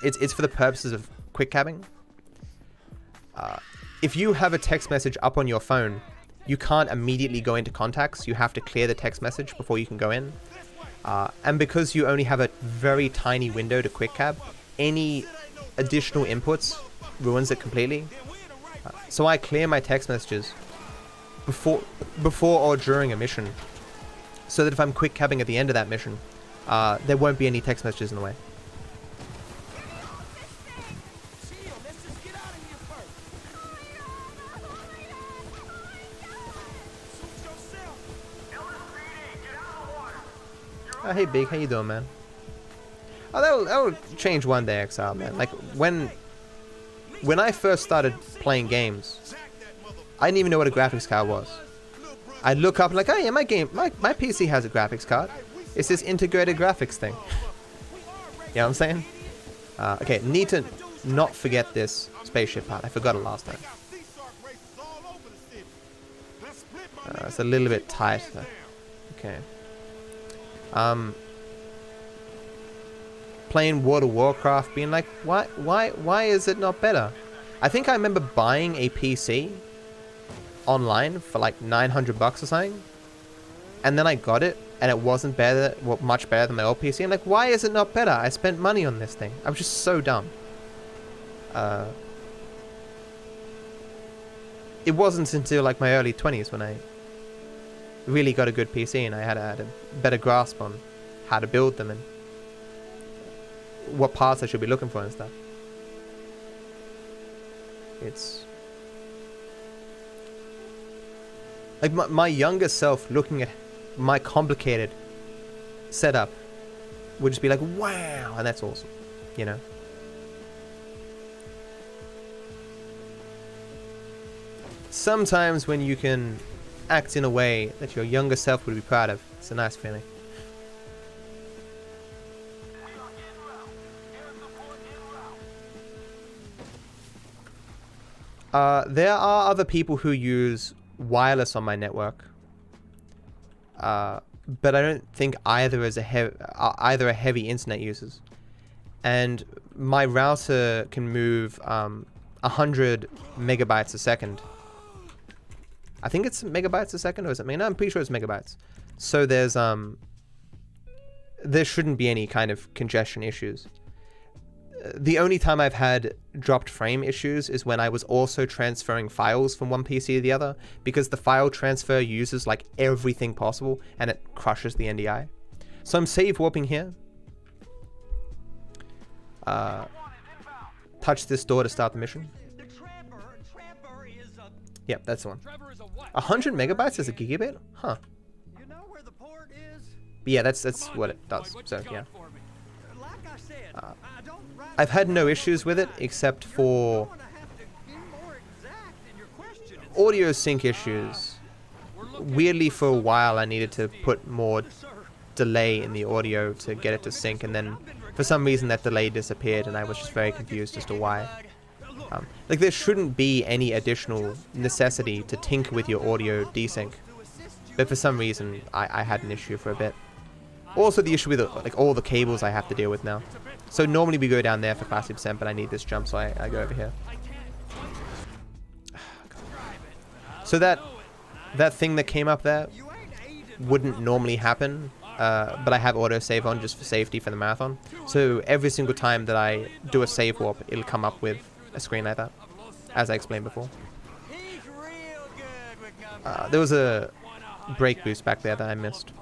it's for the purposes of quick cabbing. If you have a text message up on your phone, you can't immediately go into contacts. You have to clear the text message before you can go in. And because you only have a very tiny window to quick cab, any additional inputs ruins it completely. So I clear my text messages before or during a mission, so that if I'm quick cabbing at the end of that mission, there won't be any text messages in the way. Hey Big, how you doing, man? Oh, that'll change one day, XR, man. Like, when I first started playing games, I didn't even know what a graphics card was. I'd look up like, oh yeah, my PC has a graphics card. It's this integrated graphics thing. You know what I'm saying? Okay, need to not forget this spaceship part. I forgot it last time. It's a little bit tight though. Okay. Playing World of Warcraft, being like, why is it not better? I think I remember buying a PC online for like 900 bucks or something, and then I got it, and it wasn't better, well, much better than my old PC. I'm like, why is it not better? I spent money on this thing. I was just so dumb. It wasn't until like my early 20s when I really got a good PC and I had a better grasp on how to build them and what parts I should be looking for and stuff. It's like my younger self looking at my complicated setup would just be like, wow, and that's awesome, you know. Sometimes when you can act in a way that your younger self would be proud of, it's a nice feeling. There are other people who use wireless on my network, but I don't think either are heavy internet users. And my router can move 100 megabytes a second. I think it's megabytes a second, or is it? No, I'm pretty sure it's megabytes. So there's there shouldn't be any kind of congestion issues. The only time I've had dropped frame issues is when I was also transferring files from one PC to the other, because the file transfer uses like everything possible and it crushes the NDI. So I'm save warping here. Touch this door to start the mission. Yep, that's the one. 100 megabytes as a gigabit? Huh. But yeah, that's what it does. So yeah. I've had no issues with it except for audio sync issues. Weirdly, for a while I needed to put more delay in the audio to get it to sync, and then for some reason that delay disappeared and I was just very confused as to why. Like, there shouldn't be any additional necessity to tinker with your audio desync, but for some reason I had an issue for a bit. Also the issue with like all the cables I have to deal with now. So normally we go down there for classic percent, but I need this jump, so I go over here. So that thing that came up there wouldn't normally happen, but I have autosave on just for safety for the marathon. So every single time that I do a save warp, it'll come up with a screen like that, as I explained before. There was a brake boost back there that I missed.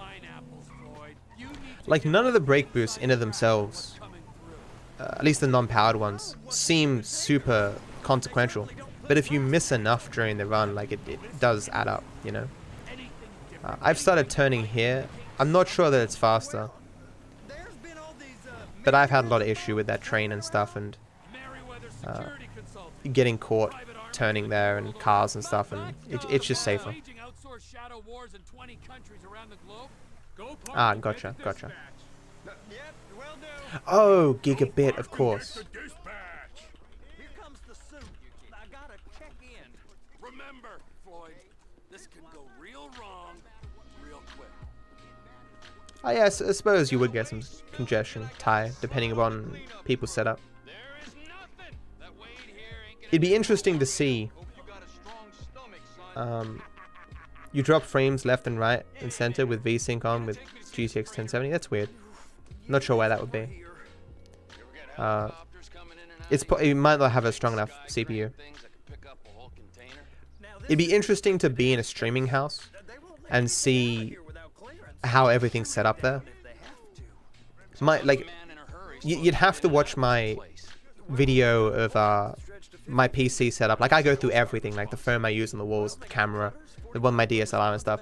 Like, none of the brake boosts in of themselves, at least the non-powered ones, seem super consequential. But if you miss enough during the run, like, it does add up, you know. I've started turning here. I'm not sure that it's faster, but I've had a lot of issue with that train and stuff, and getting caught turning there and cars and stuff, and it's just safer. Ah, gotcha. Oh, gigabit, of course. Here comes the suit. I gotta check in. Remember, Floyd, this could go real wrong real quick. Oh yeah, I suppose you would get some congestion, tie, depending upon people's setup. It'd be interesting to see. You drop frames left and right and center with VSync on with GTX 1070. That's weird. Not sure why that would be. It might not have a strong enough CPU. It'd be interesting to be in a streaming house and see how everything's set up there. You'd have to watch my video of my PC setup. Like, I go through everything, like the phone I use on the walls, the camera, the one my DSLR and stuff.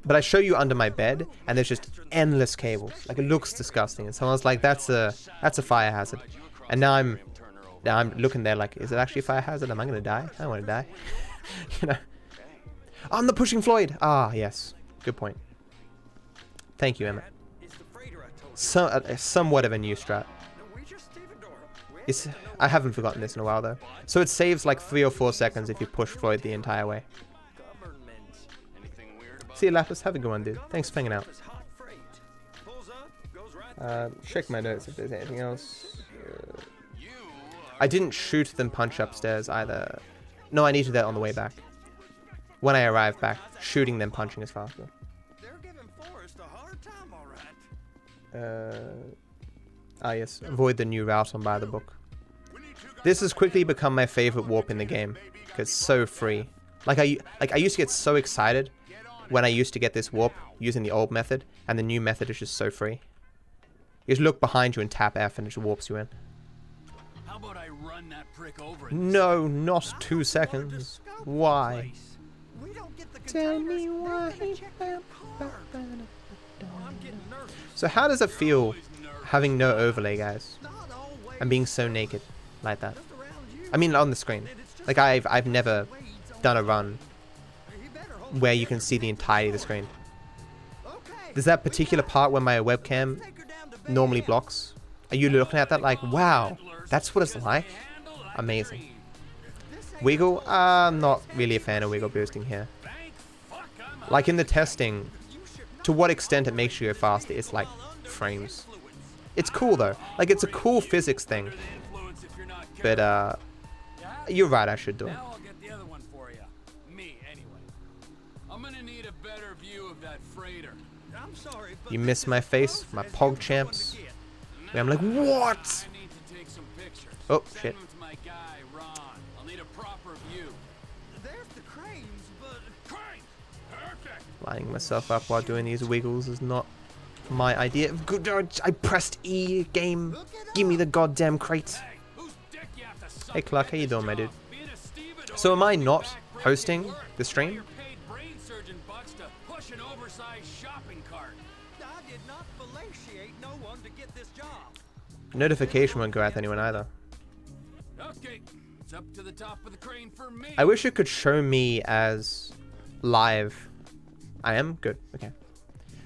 But I show you under my bed, and there's just endless cables. Like, it looks disgusting. And someone's like, that's a fire hazard. And now I'm looking there like, is it actually a fire hazard? Am I gonna die? I don't want to die. You know. I'm the pushing Floyd. Ah, yes. Good point. Thank you, Emma. Somewhat of a new strat. I haven't forgotten this in a while though. So it saves like 3 or 4 seconds if you push Floyd the entire way. See you, Lapis. Have a good one, dude. Thanks for hanging out. Check my notes if there's anything else. I didn't shoot then punch upstairs either. No, I needed that on the way back. When I arrived back, shooting then punching is faster. Yes, avoid the new route on Buy the Book. This has quickly become my favorite warp in the game because it's so free. Like I used to get so excited when I used to get this warp using the old method, and the new method is just so free. You just look behind you and tap F and it just warps you in. How about I run that prick over? No, not 2 seconds. Why? Tell me why. So how does it feel having no overlay, guys? And being so naked like that? I mean, on the screen. Like, I've never done a run where you can see the entirety of the screen. There's that particular part where my webcam normally blocks. Are you looking at that like, wow, that's what it's like? Amazing. Wiggle? I'm not really a fan of wiggle boosting here. Like in the testing, to what extent it makes you go faster, it's like frames. It's cool though. Like, it's a cool physics thing. But you're right, I should do it. Now I'll get the other one for you. Me, anyway. I'm gonna need a better view of that freighter. I'm sorry, but You miss my face, my pog champs. Where I'm like, what? I need to take some pictures. Oh shit. Send them to my guy, Ron. I'll need a proper view. There's the cranes, but Crane! Perfect! Lining myself up while doing these wiggles is not my idea. Good, I pressed E, game. Give me the goddamn crate. Hey Clark, how you doing, my dude? So am I not hosting the stream? Notification won't go out to anyone either. Okay, it's up to the top of the crane for me. I wish it could show me as live. I am? Good, okay.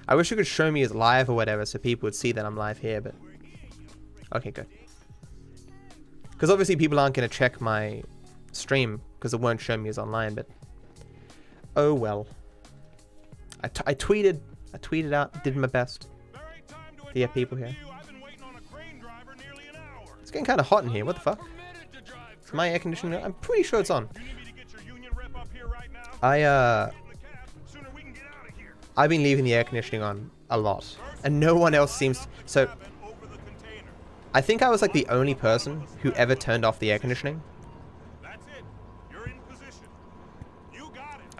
I wish it could show me as live or whatever so people would see that I'm live here, but... Okay, good. Because obviously people aren't going to check my stream because it won't show me as online, but... Oh well. I tweeted out, did my best to get people here. It's getting kind of hot in here, what the fuck? Is my air conditioning on? I'm pretty sure it's on. I've been leaving the air conditioning on a lot, and no one else seems... So, I think I was like the only person who ever turned off the air conditioning.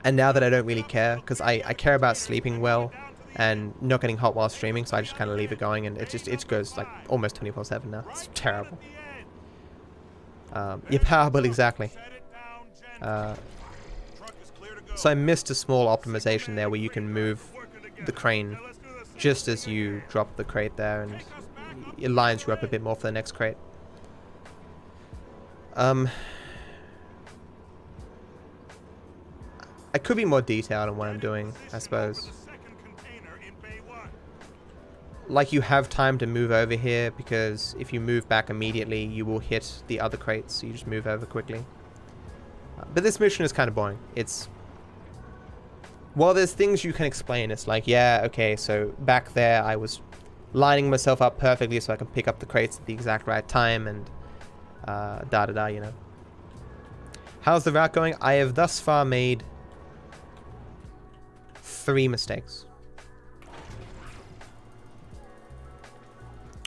And now that I don't really care, because I care about sleeping well and not getting hot while streaming, so I just kind of leave it going, and it goes like almost 24/7 now. It's terrible. Your power bill, exactly. So I missed a small optimization there where you can move the crane just as you drop the crate there, and it lines you up a bit more for the next crate. I could be more detailed on what I'm doing, I suppose. Like, you have time to move over here, because if you move back immediately, you will hit the other crates, so you just move over quickly. But this mission is kind of boring. It's... While there's things you can explain, it's like, yeah, okay, so back there I was lining myself up perfectly so I can pick up the crates at the exact right time, and da-da-da, you know. How's the route going? I have thus far made 3 mistakes.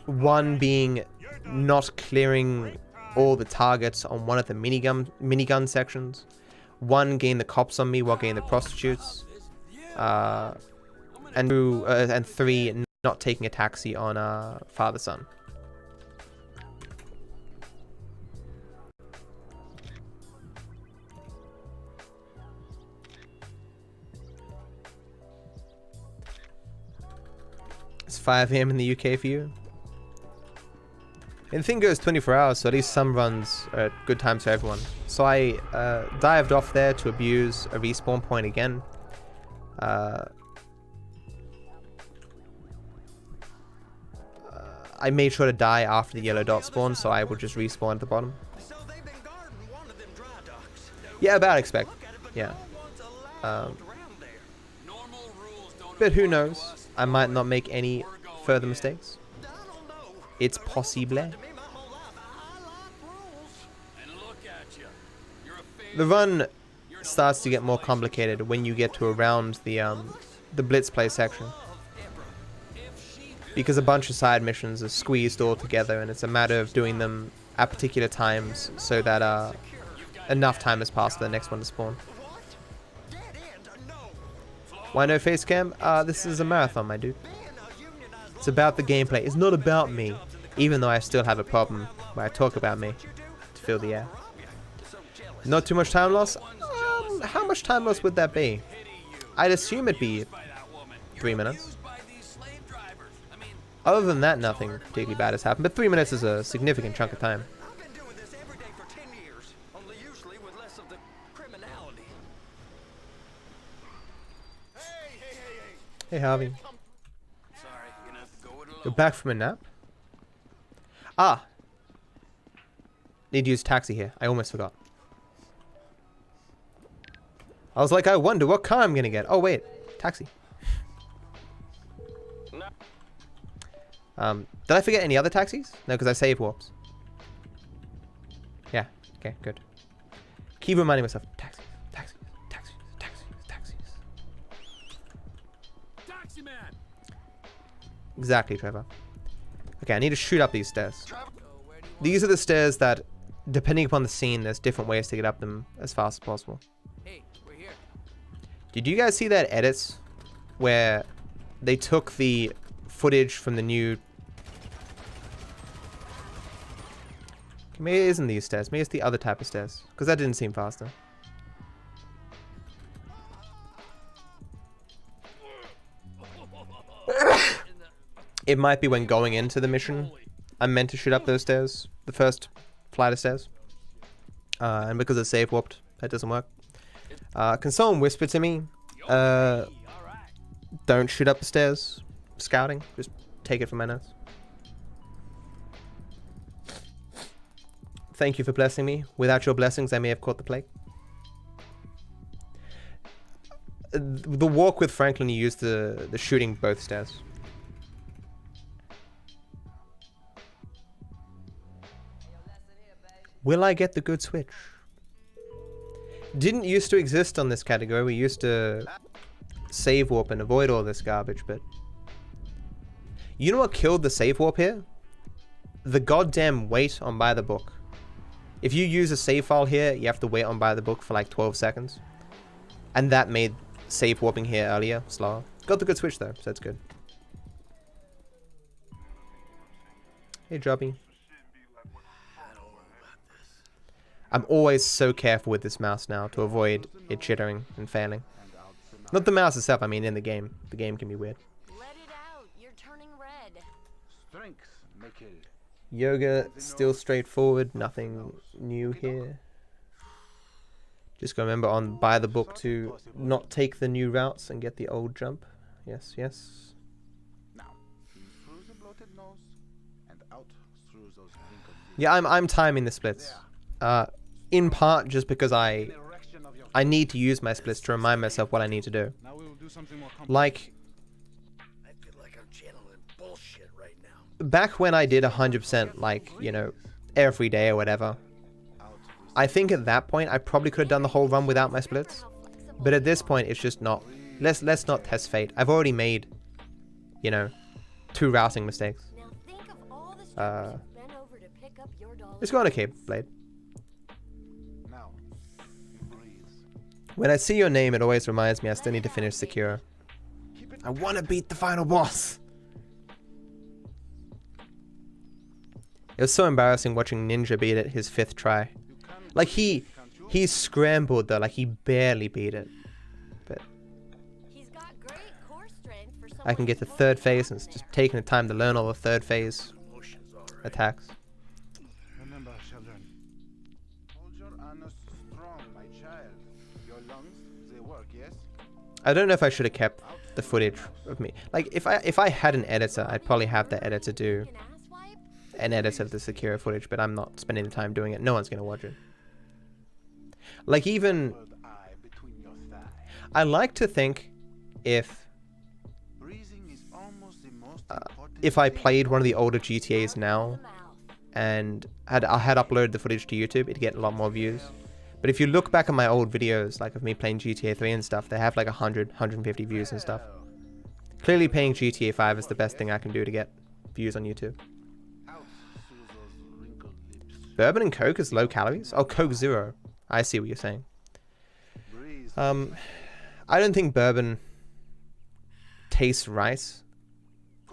One being not clearing all the targets on one of the minigun sections. One getting the cops on me while getting the prostitutes. And 3 not taking a taxi on father-son. It's 5 AM in the UK for you. And the thing goes 24 hours, so at least some runs are at good times for everyone. So I dived off there to abuse a respawn point again. I made sure to die after the yellow dot spawn, so I would just respawn at the bottom. Yeah, about expect. Yeah. But who knows? I might not make any further mistakes. It's possible. The run starts to get more complicated when you get to around the blitz play section, because a bunch of side missions are squeezed all together, and it's a matter of doing them at particular times so that enough time has passed for the next one to spawn. Why no face cam? This is a marathon, my dude. It's about the gameplay. It's not about me, even though I still have a problem where I talk about me to fill the air. Not too much time loss? How much time loss would that be? I'd assume it'd be 3 minutes. Other than that, nothing particularly bad has happened, but 3 minutes is a significant chunk of time. Hey, Harvey. You're back from a nap? Ah! Need to use taxi here. I almost forgot. I was like, I wonder what car I'm gonna get. Oh, wait. Taxi. Did I forget any other taxis? No, because I saved warps. Yeah. Okay, good. Keep reminding myself. Taxis, taxis, taxis, taxis, taxis. Taxi man. Exactly, Trevor. Okay, I need to shoot up these stairs. These are the stairs that, depending upon the scene, there's different ways to get up them as fast as possible. Hey, we're here. Did you guys see that edits where they took the footage from the new... Maybe it isn't these stairs. Maybe it's the other type of stairs. Because that didn't seem faster. It might be when going into the mission, I'm meant to shoot up those stairs. The first flight of stairs. And because it's save warped, that doesn't work. Can someone whisper to me? Don't shoot up the stairs. Scouting. Just take it from my notes. Thank you for blessing me. Without your blessings, I may have caught the plague. The walk with Franklin, you used the shooting both stairs. Will I get the good switch? Didn't used to exist on this category. We used to save warp and avoid all this garbage, but... You know what killed the save warp here? The goddamn wait on buy the book. If you use a save file here, you have to wait on buy the book for like 12 seconds. And that made save warping here earlier slower. Got the good switch though, so that's good. Hey, Jobby. I'm always so careful with this mouse now to avoid it jittering and failing. Not the mouse itself, I mean in the game. The game can be weird. Let it out. You're turning red. Strength, make it. Yoga, still straightforward, nothing new here. Just gotta remember on buy the book to not take the new routes and get the old jump. Yes, yes. Now, in through the bloated nose and out through those wrinkled. Yeah, I'm timing the splits. In part just because I need to use my splits to remind myself what I need to do. Now we will do something more like, I feel like I'm channeling bullshit right now. back when I did 100%, like, you know, every day or whatever, I think at that point I probably could have done the whole run without my splits. But at this point, it's just not. Let's not test fate. I've already made, you know, 2 routing mistakes. Let's go on a cape, Blade. Now, breathe. When I see your name, it always reminds me I still need to finish Secure. I want to beat the final boss. It was so embarrassing watching Ninja beat it his 5th try. Like he scrambled though, like he barely beat it. But He's got great core strength for I can get to third phase, and it's just taking the time to learn all the third phase attacks. Remember, children. Hold your anus strong, my child. Your lungs, they work, yes? I don't know if I should have kept the footage of me. Like, if I had an editor, I'd probably have the editor do an edit of the secure footage, but I'm not spending the time doing it. No one's gonna watch it. Like, even I like to think if I played one of the older GTAs now and I had uploaded the footage to YouTube, it'd get a lot more views. But if you look back at my old videos, like of me playing GTA 3 and stuff, they have like 100, 150 views and stuff. Clearly playing GTA 5 is the best thing I can do to get views on YouTube. Bourbon and Coke is low calories? Oh, Coke Zero. I see what you're saying. I don't think bourbon tastes right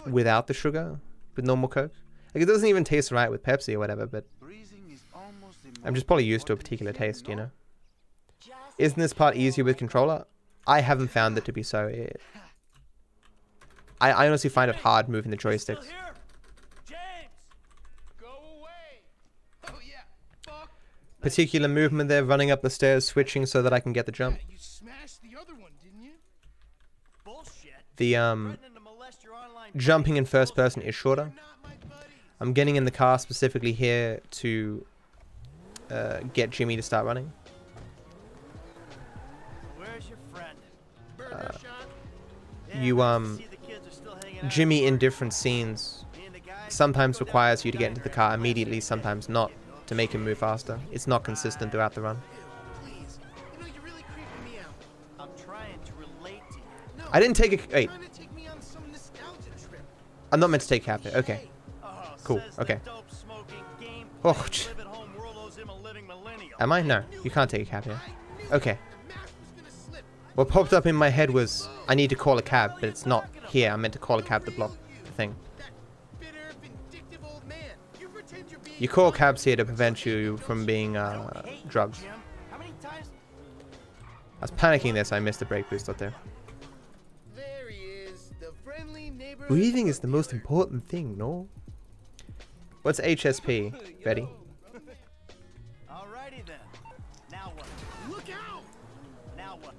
without the sugar, with normal Coke. Like, it doesn't even taste right with Pepsi or whatever, but I'm just probably used to a particular taste, you know? Isn't this part easier with controller? I haven't found it to be so. I honestly find it hard moving the joysticks. Particular movement there, running up the stairs, switching so that I can get the jump. You smashed the other one, didn't you? The jumping in first person is shorter. I'm getting in the car specifically here to get Jimmy to start running. Where's your friend? Jimmy in different scenes sometimes requires you to get into the car immediately, sometimes not, to make him move faster. It's not consistent throughout the run. Please. You know, you're really creeping me out. I'm trying to relate to you. No, I didn't take a... Wait. Trying to take me on some nostalgia trip. I'm not meant to take cap here. Okay. Cool. Okay. Oh, am I? No. You can't take a cab here. Okay. What popped up in my head was, I need to call a cab, but it's not here. I meant to call a cab to block the thing. You call cabs here to prevent you from being drugged. I was panicking there, so I missed the brake boost up there. There he is, the friendly neighborhood. Breathing is the most important thing, no? What's HSP, Betty? Alrighty then. Now what? Look out! Now what?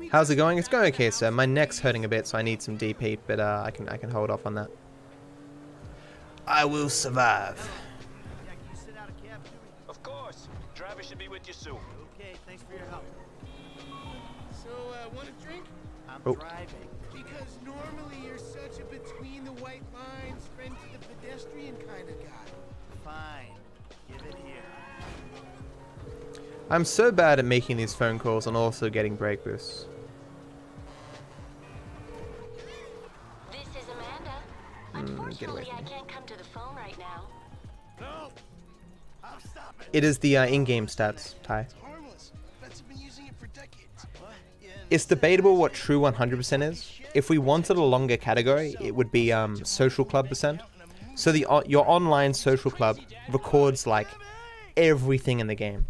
How's it going? It's going okay, sir. My neck's hurting a bit, so I need some DP, but I can hold off on that. I will survive. Of course. Driver should be with you soon. Okay, thanks for your help. So, want a drink? I'm Oh. driving. Because normally you're such a between the white lines, friend to the pedestrian kind of guy. Fine. Give it here. I'm so bad at making these phone calls and also getting brake boosts. This is Amanda. Unfortunately, I can't come to the phone right now. No! I'll stop it. It is the in-game stats, Ty. It's harmless. Vets have been using it for decades. What? Yeah, It's debatable what true 100% is. If we wanted a longer category, it would be social club percent. So your online social club records like everything in the game.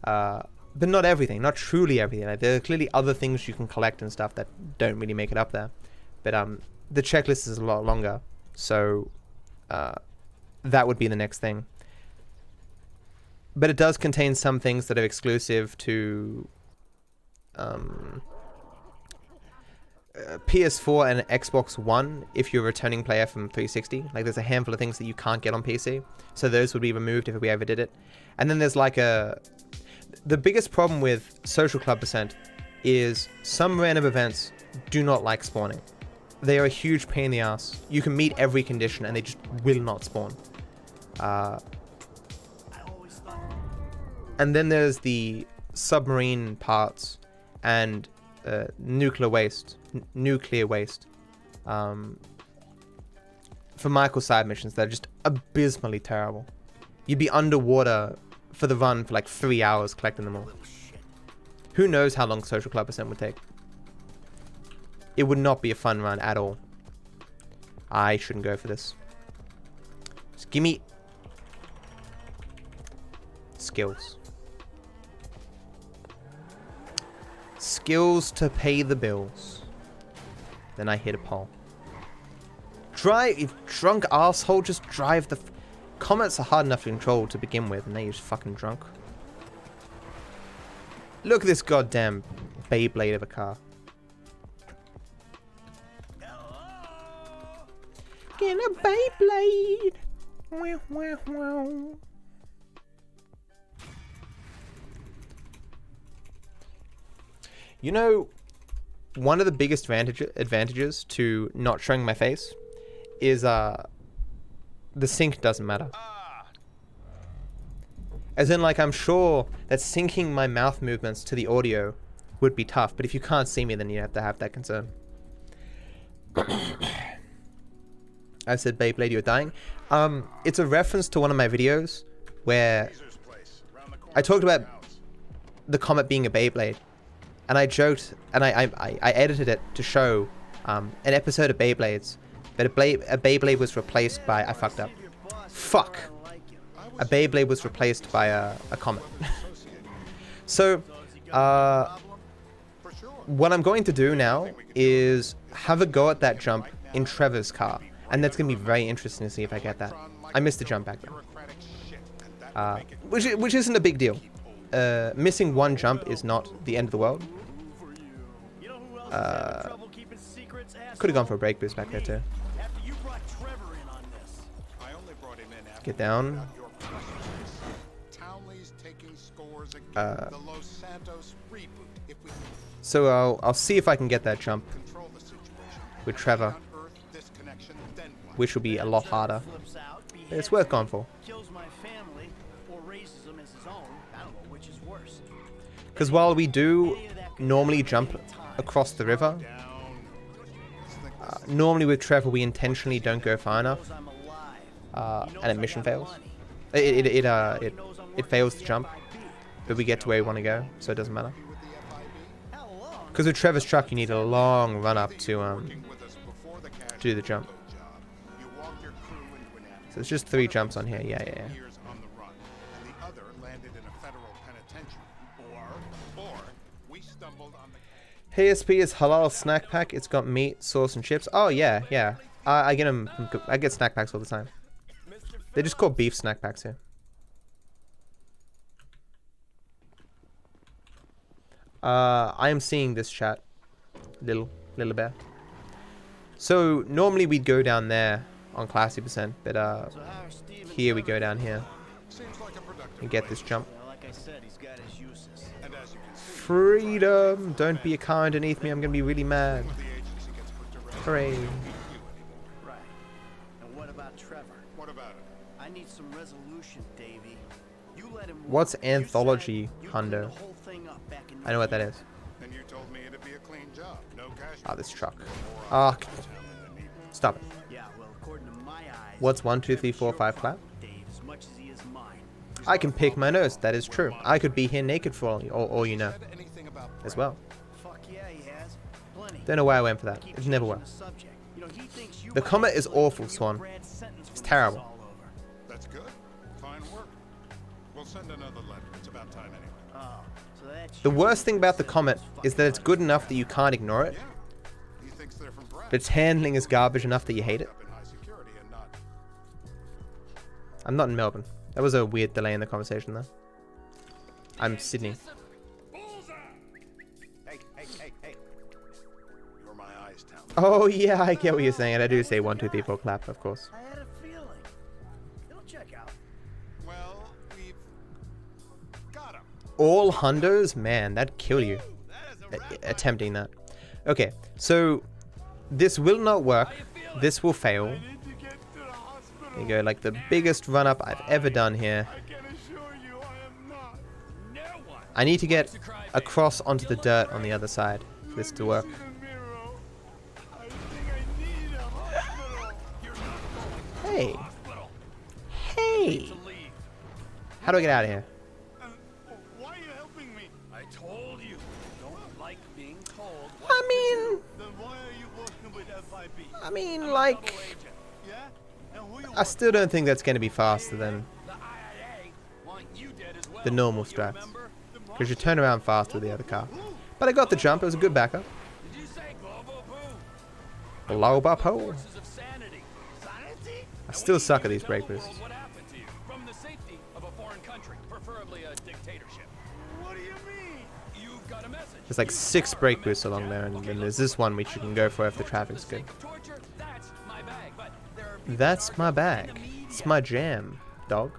But not everything, not truly everything. Like, there are clearly other things you can collect and stuff that don't really make it up there. But the checklist is a lot longer, so that would be the next thing. But it does contain some things that are exclusive to PS4 and Xbox One if you're a returning player from 360. Like, there's a handful of things that you can't get on PC, so those would be removed if we ever did it. And then there's like the biggest problem with social club percent is some random events do not like spawning. They are a huge pain in the ass. You can meet every condition and they just will not spawn. And then there's the submarine parts and nuclear waste for micro side missions that are just abysmally terrible. You'd be underwater for the run for like 3 hours collecting them all. Who knows how long social club percent would take? It would not be a fun run at all. I shouldn't go for this. Just give me skills. Skills to pay the bills. Then I hit a pole. Drive, you drunk asshole, just drive the... Comets are hard enough to control to begin with, and now you're just fucking drunk. Look at this goddamn Beyblade of a car. In a Beyblade! Wow, wow, wow. You know, one of the biggest advantages to not showing my face is the sync doesn't matter. As in, like, I'm sure that syncing my mouth movements to the audio would be tough, but if you can't see me, then you have to have that concern. I said Beyblade, you're dying. It's a reference to one of my videos where I talked about the comet being a Beyblade. And I joked, and I edited it to show an episode of Beyblades, but a Beyblade was replaced by... I fucked up. Fuck. A Beyblade was replaced by a comet. So, what I'm going to do now is have a go at that jump in Trevor's car. And that's going to be very interesting to see if I get that. I missed the jump back then. Which isn't a big deal. Missing one jump is not the end of the world. Could have gone for a brake boost back there too. Get down. So I'll see if I can get that jump with Trevor, which will be a lot harder. But it's worth going for. Because while we do normally jump across the river, normally with Trevor we intentionally don't go far enough, and it mission fails. It fails to jump, but we get to where we want to go, so it doesn't matter. Because with Trevor's truck you need a long run up to do the jump. So it's just 3 jumps on here. Yeah. ASP is halal snack pack. It's got meat, sauce, and chips. Oh yeah. I get them. I get snack packs all the time. They're just called beef snack packs here. I am seeing this chat, little bear. So normally we'd go down there on classy %, but here we go down here and get this jump. Freedom! Don't be a car underneath me, I'm gonna be really mad. Hooray. Right. And what about Trevor? What about him? I need some resolution, Davey. You let him. What's anthology, Hundo? I know what that is. And you told me it'd be a clean job. No cash. Ah, this truck. Ah, stop it. Yeah, well, according to my eyes, what's 1, 2, 3, 4, 5 clap? I can pick my nose. That is true. I could be here naked for all you know, as well. Don't know why I went for that. It never worked. The comet is awful, Swan. It's terrible. That's good. Fine work. We'll send another letter. It's about time anyway. The worst thing about the comet is that it's good enough that you can't ignore it, but its handling is garbage enough that you hate it. I'm not in Melbourne. That was a weird delay in the conversation though. I'm Sydney. Hey. You're my eyes, Town. Oh yeah, I get what you're saying, and I do say 1, 2, 3, 4 clap, of course. I had a feeling. It'll check out. Well, we've got him. All hundos? Man, that'd kill you. Attempting that. Okay, so this will not work. This will fail. There you go, like the biggest run up I've ever done here. I need to get across onto the dirt on the other side for this to work. Hey. How do I get out of here? Why are you helping me? I told you. Don't like being told. I mean... Then why are you working with FIB? I mean, like... I still don't think that's going to be faster than the normal strats, because you turn around faster with the other car. But I got the jump. It was a good backup. Globo-poo. I still suck at these brake boosts. What happened to you? From the safety of a foreign country, preferably a dictatorship. What do you mean? You've got a message. There's like 6 brake boosts along there, and then there's this one which you can go for if the traffic's good. That's my bag. It's my jam, dog.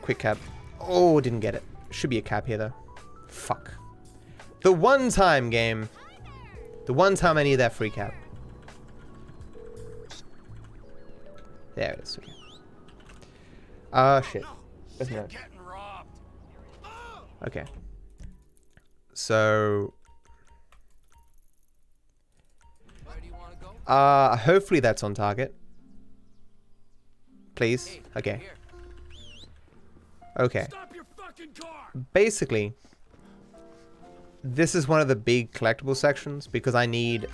Quick cab. Oh, didn't get it. Should be a cab here though. Fuck. The one time game. The one time I need that free cab. There it is. Okay. Shit. Where's my note? Okay. So. Hopefully that's on target. Please. Okay. Okay. Basically, this is one of the big collectible sections because I need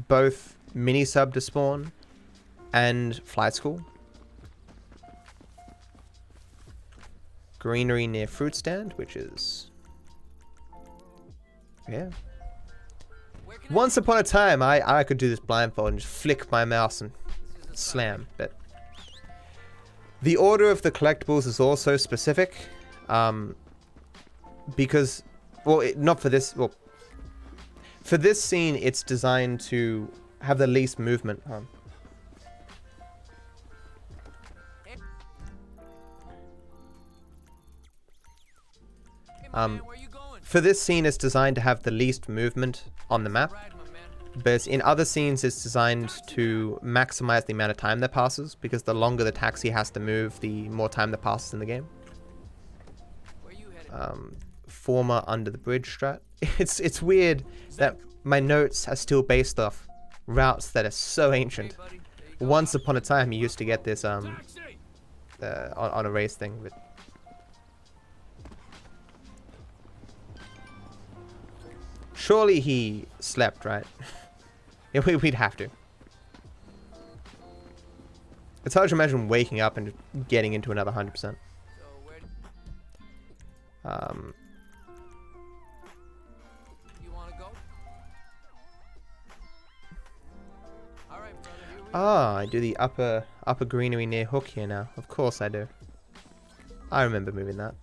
both mini sub to spawn and flight school. Greenery near fruit stand, which is, yeah. Once upon a time, I could do this blindfold and just flick my mouse and slam, but the order of the collectibles is also specific, because, well, not for this, well, for this scene, it's designed to have the least movement. For this scene, it's designed to have the least movement on the map, but in other scenes, it's designed to maximize the amount of time that passes, because the longer the taxi has to move, the more time that passes in the game. Former under the bridge strat. It's weird that my notes are still based off routes that are so ancient. Once upon a time, you used to get this on a race thing, but surely he slept, right? Yeah, we'd have to. It's hard to imagine waking up and just getting into another 100%. I do the upper greenery near Hook here now. Of course I do. I remember moving that.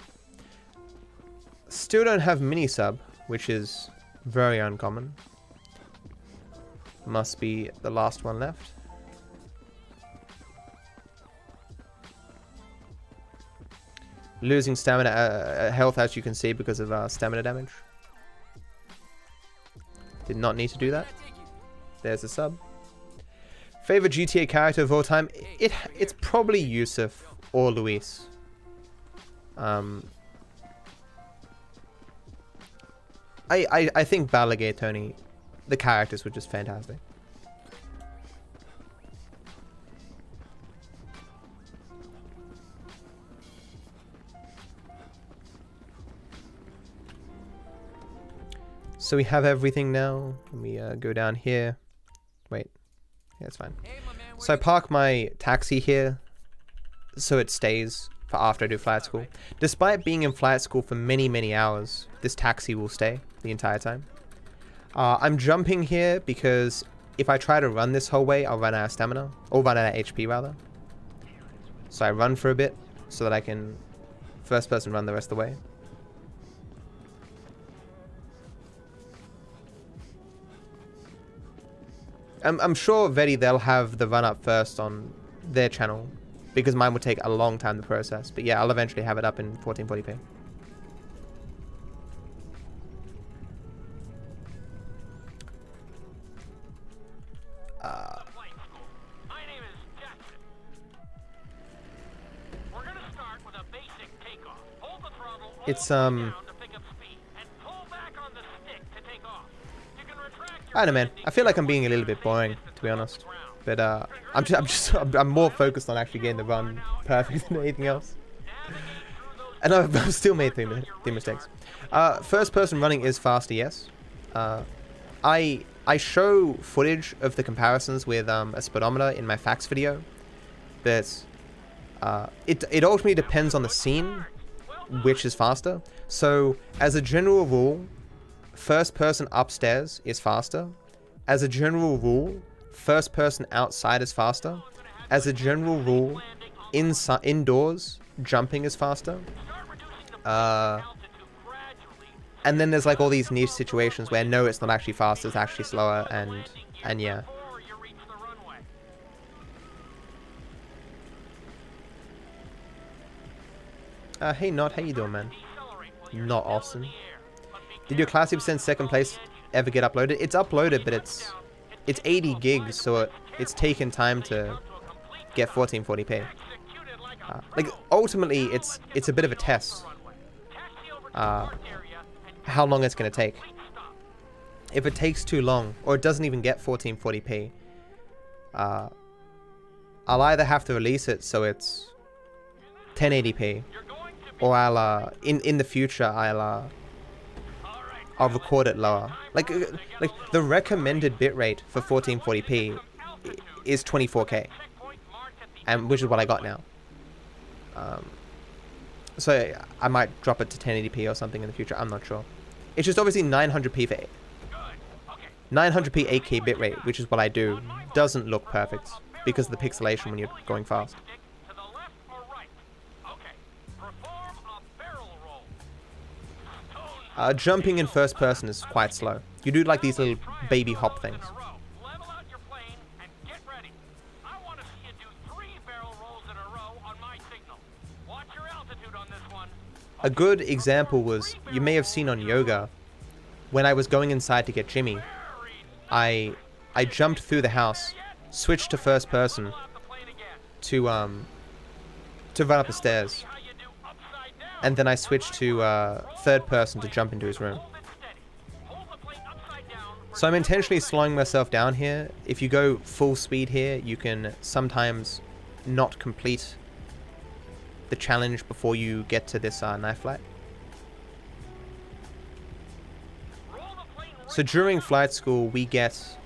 Still don't have mini sub, which is very uncommon. Must be the last one left. Losing stamina, health, as you can see, because of stamina damage. Did not need to do that. There's a sub. Favorite GTA character of all time? It's probably Yusuf or Luis. I think Balagay Tony, the characters were just fantastic. So we have everything now. Let me go down here. Wait. Yeah, it's fine. So I park my taxi here so it stays for after I do flight school. Despite being in flight school for many, many hours, this taxi will stay the entire time. I'm jumping here because if I try to run this whole way, I'll run out of stamina. Or run out of HP, rather. So I run for a bit so that I can first person run the rest of the way. I'm sure Vedi, they'll have the run up first on their channel, because mine will take a long time to process. But yeah, I'll eventually have it up in 1440p. It's I don't know, man. I feel like I'm being a little bit boring, to be honest. But I'm more focused on actually getting the run perfect than anything else. And I've still made three mistakes. First person running is faster, yes. I show footage of the comparisons with a speedometer in my facts video, but it ultimately depends on the scene which is faster. So as a general rule, first person upstairs is faster. As a general rule, first person outside is faster. As a general rule, indoors, jumping is faster. And then there's like all these niche situations where no, it's not actually faster, it's actually slower, and yeah. Hey Not, how you doing, man? Not Austin. Did your Classic Percent second place ever get uploaded? It's uploaded, but it's 80 gigs, so it's taken time to get 1440p. Like ultimately, it's a bit of a test. How long it's going to take. If it takes too long, or it doesn't even get 1440p, I'll either have to release it so it's 1080p, or I'll in the future I'll record it lower. Like the recommended bitrate for 1440p is 24K, and which is what I got now. So I might drop it to 1080p or something in the future. I'm not sure. It's just obviously 900p for 900p 8K bitrate, which is what I do, doesn't look perfect because of the pixelation when you're going fast. Jumping in first person is quite slow. You do like these little baby hop things. A good example was, you may have seen on yoga, when I was going inside to get Jimmy, I jumped through the house, switched to first person to run up the stairs, and then I switched to third person to jump into his room. So I'm intentionally slowing myself down here. If you go full speed here, you can sometimes not complete the challenge before you get to this knife flight. So during flight school, we get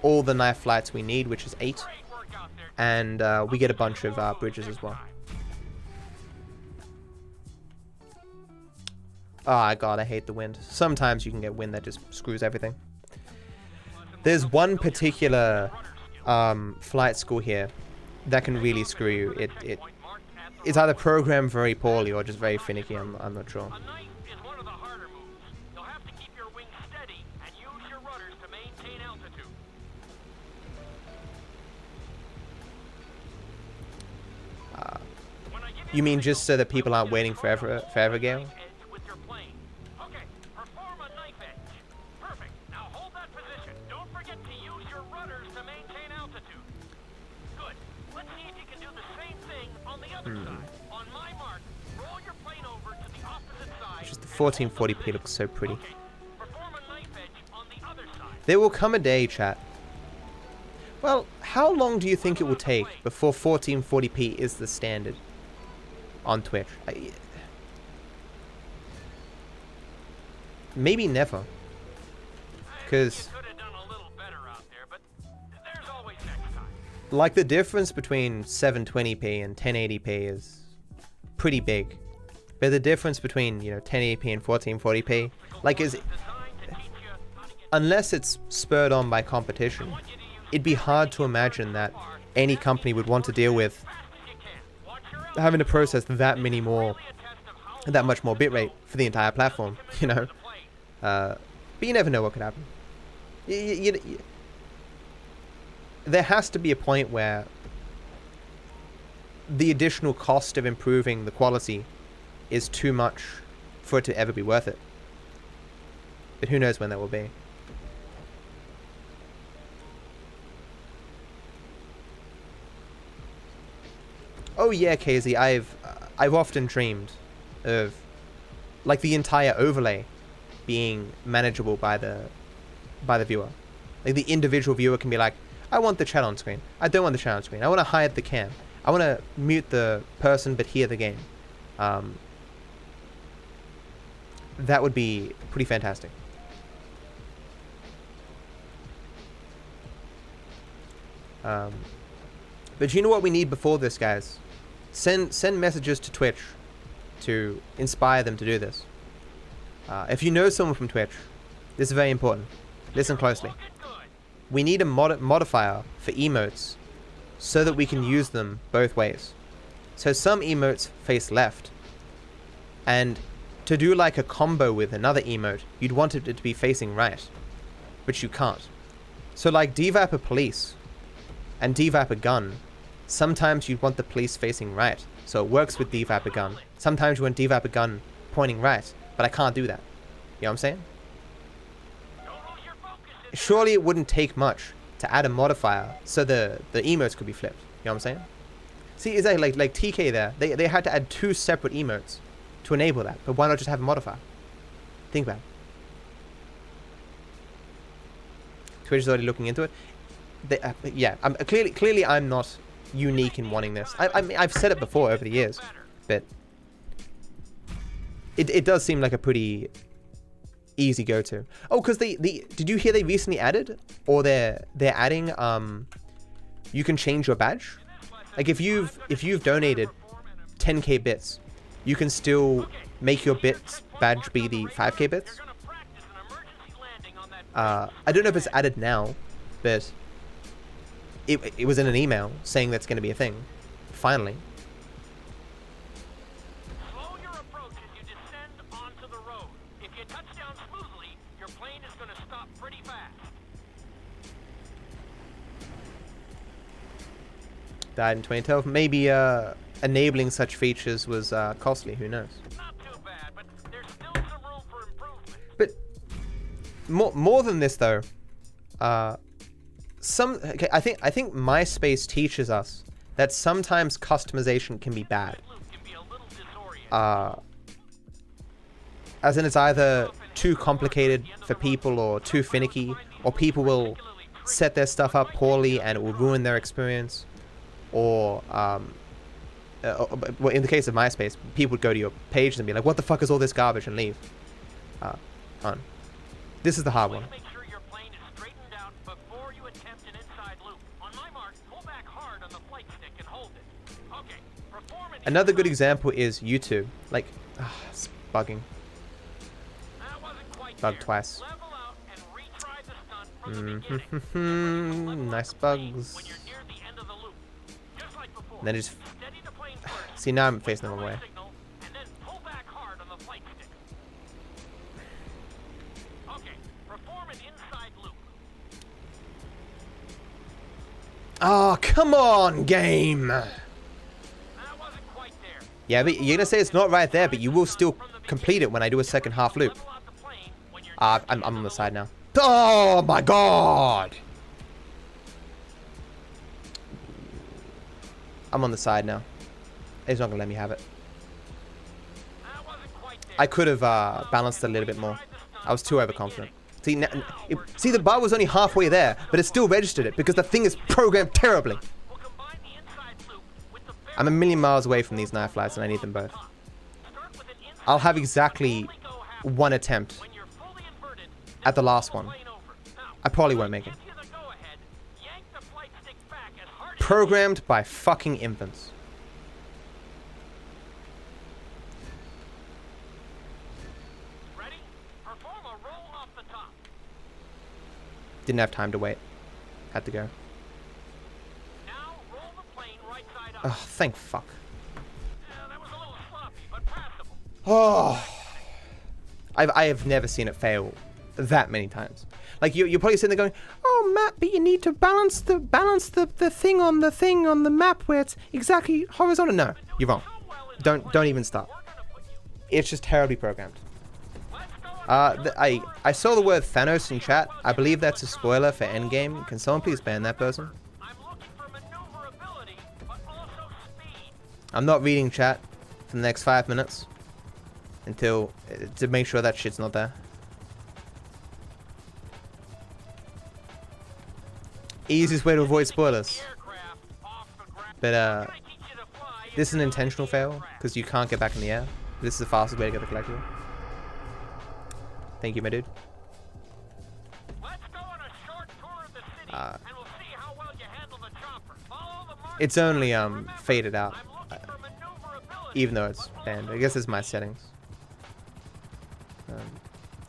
all the knife flights we need, which is 8, and we get a bunch of bridges as well. Oh god, I hate the wind. Sometimes you can get wind that just screws everything. There's one particular flight school here that can really screw you. It's either programmed very poorly or just very finicky. I'm not sure. You mean just so that people aren't waiting forever, Gale? Just the 1440p looks so pretty. There will come a day, chat. Well, how long do you think it will take before 1440p is the standard on Twitch? Maybe never. Because like the difference between 720p and 1080p is pretty big. But the difference between, you know, 1080p and 1440p, like, unless it's spurred on by competition, it'd be hard to imagine that any company would want to deal with having to process that much more bitrate for the entire platform, you know. But you never know what could happen. There has to be a point where the additional cost of improving the quality is too much for it to ever be worth it. But who knows when that will be. Oh yeah, KZ, I've often dreamed of like the entire overlay being manageable by the viewer. Like the individual viewer can be like, I want the chat on screen. I don't want the chat on screen. I want to hide the cam. I want to mute the person but hear the game. That would be pretty fantastic. But you know what we need before this, guys? Send messages to Twitch to inspire them to do this. If you know someone from Twitch, this is very important. Listen closely. we need a modifier for emotes so that we can use them both ways. So some emotes face left, and to do like a combo with another emote, you'd want it to be facing right, which you can't. So like DViper Police and DViper Gun, sometimes you'd want the police facing right, so it works with DViper Gun. Sometimes you want DViper Gun pointing right, but I can't do that. You know what I'm saying? Surely it wouldn't take much to add a modifier so the emotes could be flipped. You know what I'm saying? See, is that like TK there? They had to add 2 separate emotes to enable that, but why not just have a modifier? Think about it. Twitch is already looking into it. Yeah, clearly I'm not unique in wanting this. I mean, I've said it before over the years, but it does seem like a pretty easy go-to. Oh, because did you hear they recently added, or they're adding you can change your badge. Like if you've donated 10k bits, you can still make your bits badge be the 5k bits. I don't know if it's added now, but it was in an email saying that's going to be a thing. Finally. Slow your approach as you descend onto the road. If you touch down smoothly, your plane is going to stop pretty fast. Died in 2012. Maybe enabling such features was costly. Who knows? Not too bad, but there's still some room for improvement. But more than this though, I think MySpace teaches us that sometimes customization can be bad. As in, it's either too complicated for people or too finicky, or people will set their stuff up poorly and it will ruin their experience. Or in the case of MySpace, people would go to your page and be like, "What the fuck is all this garbage?" and leave. This is the hard one. Another good example is YouTube. Like, it's bugging. Bugged twice. Nice bugs. And then just... See, now I'm facing the wrong way. Oh, come on, game! Yeah, but you're gonna say it's not right there, but you will still complete it when I do a second half loop. I'm on the side now. Oh my god! I'm on the side now. He's not gonna let me have it. I could have balanced it a little bit more. I was too overconfident. See, the bar was only halfway there, but it still registered it because the thing is programmed terribly. I'm a million miles away from these knife flights and I need them both. I'll have exactly one attempt at the last one. I probably won't make it. Programmed by fucking infants. Didn't have time to wait. Had to go. Oh, thank fuck. Oh, I have never seen it fail that many times. Like you're probably sitting there going, "Oh, Matt, but you need to balance the thing on the map where it's exactly horizontal." No, you're wrong. Don't even start. It's just terribly programmed. I saw the word Thanos in chat. I believe that's a spoiler for Endgame. Can someone please ban that person? I'm not reading chat for the next 5 minutes until to make sure that shit's not there. Easiest way to avoid spoilers. But this is an intentional fail because you can't get back in the air. This is the fastest way to get the collectible. Thank you, my dude. It's only faded out, even though it's banned. I guess it's my settings.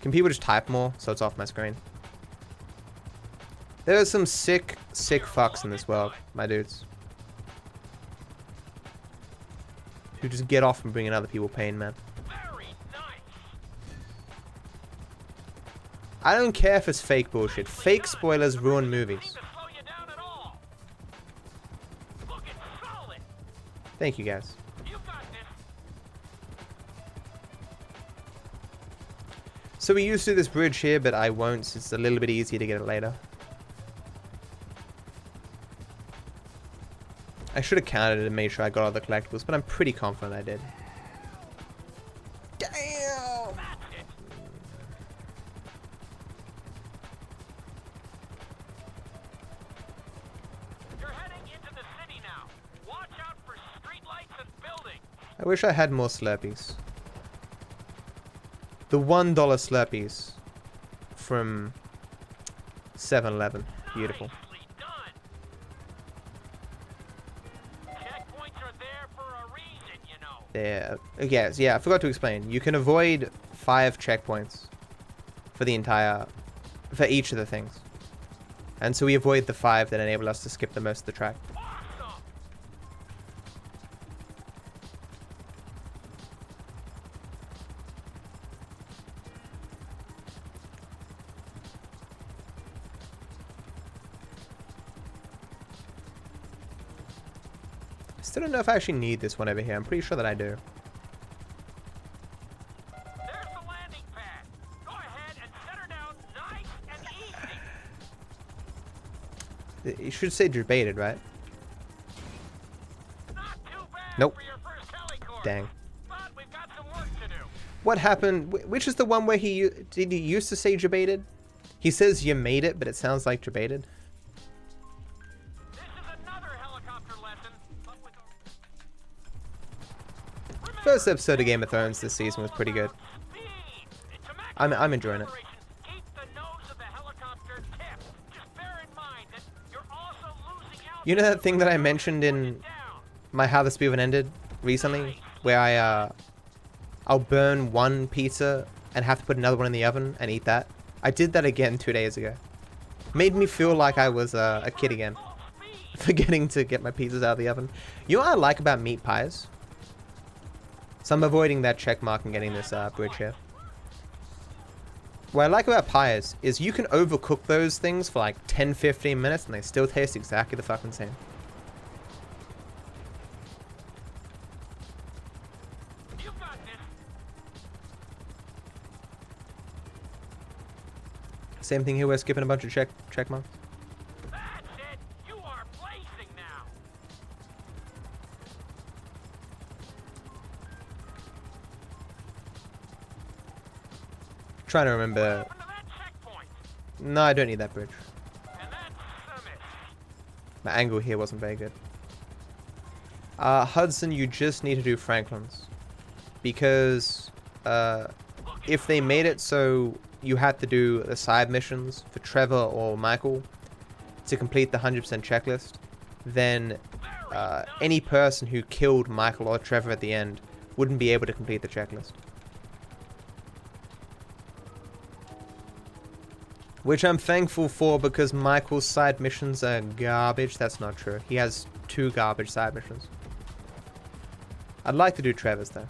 Can people just type more so it's off my screen? There are some sick fucks in this world, my dudes. Who just get off from bringing other people pain, man. I don't care if it's fake bullshit. Fake spoilers ruin movies. Thank you, guys. So we used to do this bridge here, but I won't, so it's a little bit easier to get it later. I should have counted it and made sure I got all the collectibles, but I'm pretty confident I did. Damn! You're heading into the city now. Watch out for streetlights and buildings. I wish I had more Slurpees. The $1 Slurpees from 7-Eleven. Beautiful. There. Yes, yeah, I forgot to explain. You can avoid 5 checkpoints for the entire, for each of the things. And so we avoid the 5 that enable us to skip the most of the track. Still don't know if I actually need this one over here. I'm pretty sure that I do. There's the landing pad. Go ahead and set her down nice and easy. You should say debated, right? Not too bad nope. For your first heli course, dang. But we've got some work to do. What happened? Which is the one where did he used to say debated? He says you made it, but it sounds like debated. First episode of Game of Thrones this season was pretty good. I'm enjoying it. You know that thing that I mentioned in my How the Speedrun Ended recently, where I'll burn one pizza and have to put another one in the oven and eat that? I did that again 2 days ago. Made me feel like I was a kid again, forgetting to get my pizzas out of the oven. You know what I like about meat pies? So I'm avoiding that check mark and getting this bridge here. What I like about pies is you can overcook those things for like 10-15 minutes and they still taste exactly the fucking same. Same thing here, we're skipping a bunch of check marks. That's it. You are placing now. Trying to remember. No, I don't need that bridge. My angle here wasn't very good. Hudson, you just need to do Franklin's. Because if they made it so you had to do the side missions for Trevor or Michael to complete the 100% checklist, then any person who killed Michael or Trevor at the end wouldn't be able to complete the checklist. Which I'm thankful for, because Michael's side missions are garbage. That's not true. He has 2 garbage side missions. I'd like to do Trevor's though.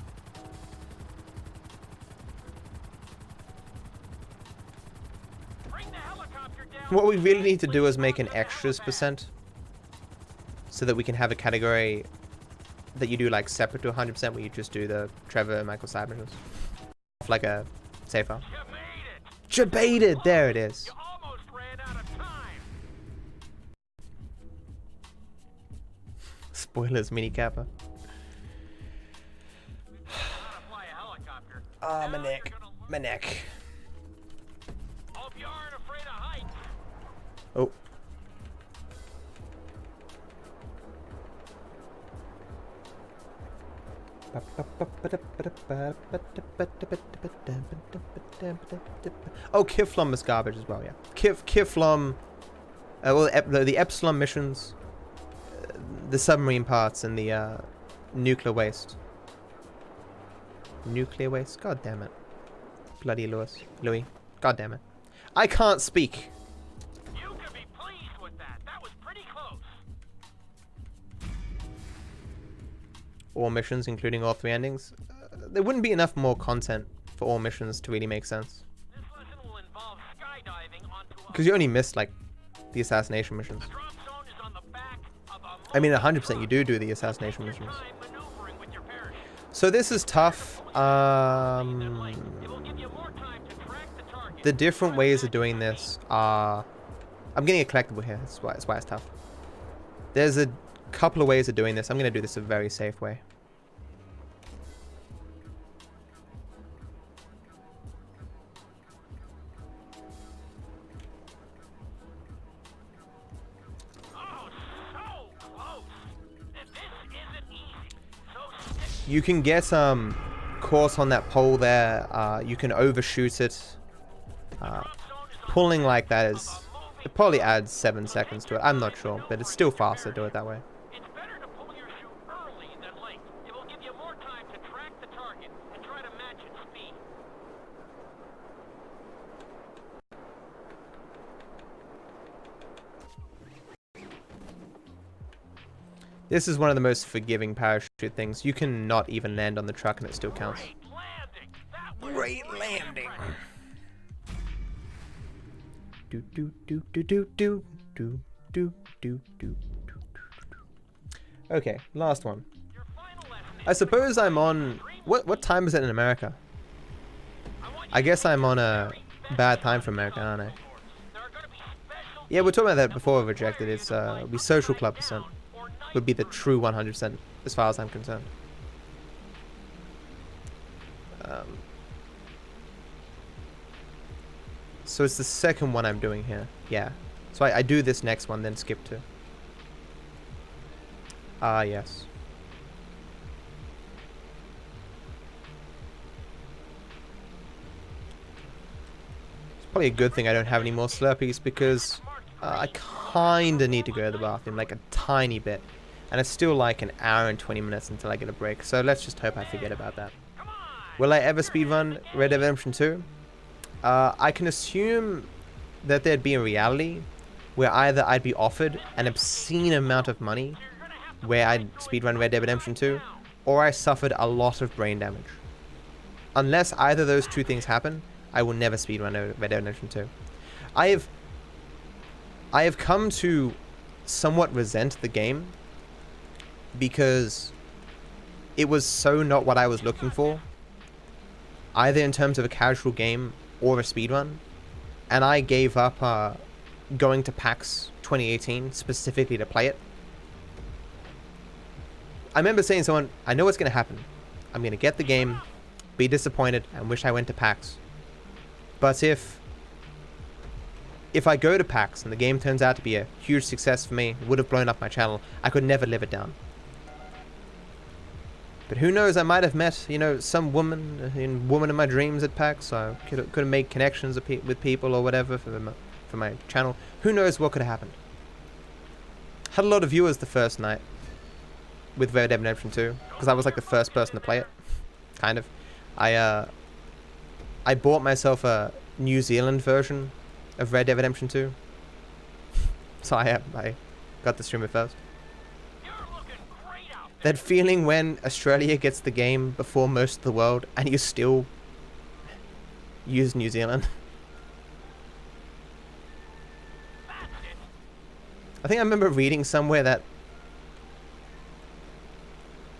What we really need to do is make an extras %, so that we can have a category that you do like separate to 100%, where you just do the Trevor and Michael side missions. Like a save file. Debated! There it is. You almost ran out of time. Spoilers, mini kappa. Ah, my neck. My neck. Hope you aren't afraid of heights. Oh. Oh, Kiflom is garbage as well, yeah. Kiflom, well, the Epsilon missions, the submarine parts, and the nuclear waste. Nuclear waste? God damn it. Bloody Louis. God damn it. I can't speak. You could be all missions, including all 3 endings, there wouldn't be enough more content for all missions to really make sense. Because you only missed, like, the assassination missions. I mean, 100% you do the assassination missions. So this is tough. The different ways of doing this are... I'm getting a collectible here, that's why it's tough. There's a couple of ways of doing this. I'm going to do this a very safe way. You can get caught on that pole there. You can overshoot it. Pulling like that is... It probably adds 7 seconds to it. I'm not sure, but it's still faster to do it that way. It's better to pull your chute early than late. It will give you more time to track the target and try to match its speed. This is one of the most forgiving parachute things. You can not even land on the truck and it still counts. Great landing. Do do do do do do do do do do. Okay, last one. I suppose I'm on... What time is it in America? I guess I'm on a bad time for America, aren't I? Yeah, we're talking about that before we rejected. It's we social club percent would be the true 100% as far as I'm concerned. So it's the second one I'm doing here. Yeah. So I do this next one, then skip to. Yes. It's probably a good thing I don't have any more Slurpees because I kinda need to go to the bathroom, like a tiny bit. And it's still like an hour and 20 minutes until I get a break. So let's just hope I forget about that. Will I ever speedrun Red Dead Redemption 2? I can assume that there'd be a reality where either I'd be offered an obscene amount of money where I'd speedrun Red Dead Redemption 2, or I suffered a lot of brain damage. Unless either of those two things happen, I will never speedrun Red Dead Redemption 2. I have come to somewhat resent the game because it was so not what I was looking for, either in terms of a casual game or a speedrun, and I gave up going to PAX 2018 specifically to play it. I remember saying to someone, I know what's going to happen. I'm going to get the game, be disappointed, and wish I went to PAX. But if I go to PAX and the game turns out to be a huge success for me, it would have blown up my channel, I could never live it down. But who knows, I might have met, you know, some woman in my dreams at PAX, so I could have made connections with people or whatever for my channel. Who knows what could have happened. Had a lot of viewers the first night with Red Dead Redemption 2, because I was like the first person to play it, kind of. I bought myself a New Zealand version of Red Dead Redemption 2, so I got the streamer first. That feeling when Australia gets the game before most of the world and you still use New Zealand. I think I remember reading somewhere that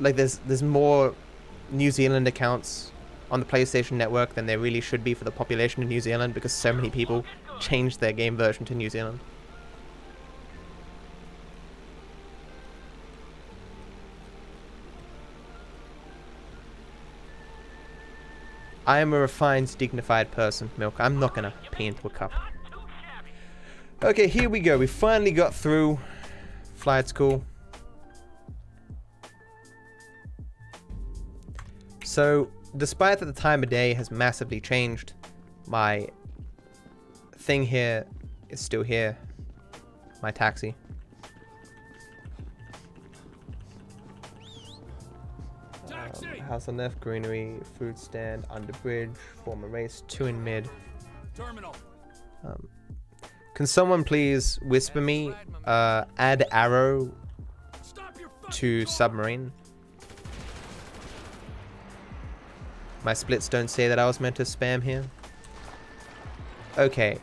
like there's more New Zealand accounts on the PlayStation Network than there really should be for the population of New Zealand because so many people changed their game version to New Zealand. I am a refined, dignified person, Milk. I'm not gonna pee into a cup. Okay, here we go. We finally got through flight school. So, despite that the time of day has massively changed, my thing here is still here. My taxi. House on left, greenery, food stand, under bridge, former race, 2 in mid. Terminal. Can someone please whisper me, add arrow to submarine? My splits don't say that I was meant to spam here. Okay.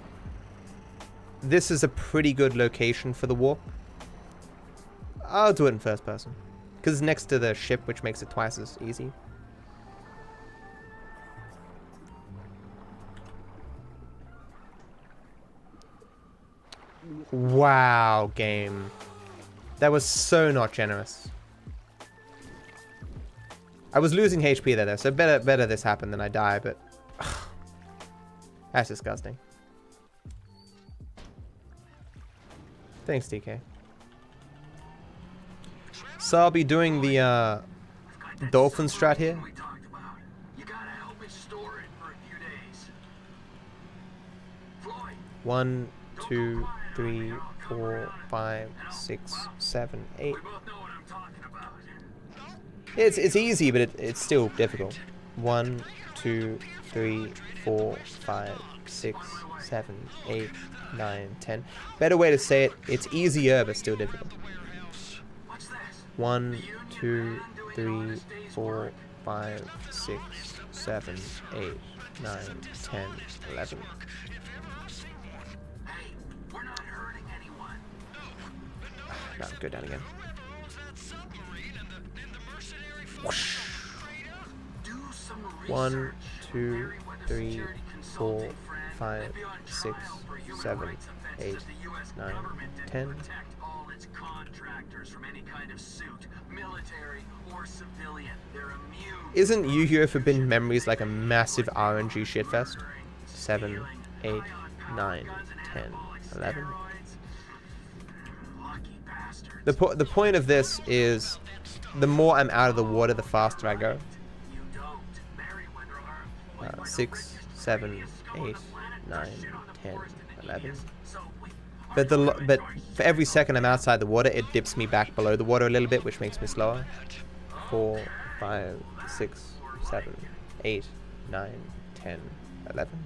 This is a pretty good location for the warp. I'll do it in first person. Because it's next to the ship, which makes it twice as easy. Wow, game. That was so not generous. I was losing HP there though, so better this happened than I die, but that's disgusting. Thanks, DK. So I'll be doing the dolphin strat here. 1, 2, 3, 4, 5, 6, 7, 8. It's easy, but it's still difficult. 1, 2, 3, 4, 5, 6, 7, 8, 9, 10. Better way to say it, it's easier but still difficult. 1, 2, 3, 4, 5, 6, 7, 8, 9, 10, 11. No, go down again. Whoosh. 1, 2, 3, 4, 5, 6, 7, 8, 9, 10. Isn't Yu-Gi-Oh! Forbidden Memories like a massive RNG shitfest? 7, 8, 9, 10, 11. The point of this is, the more I'm out of the water, the faster I go. 6, 7, 8, 9, 10, 11. But for every second I'm outside the water, it dips me back below the water a little bit, which makes me slower. 4, 5, 6, 7, 8, 9, 10, 11.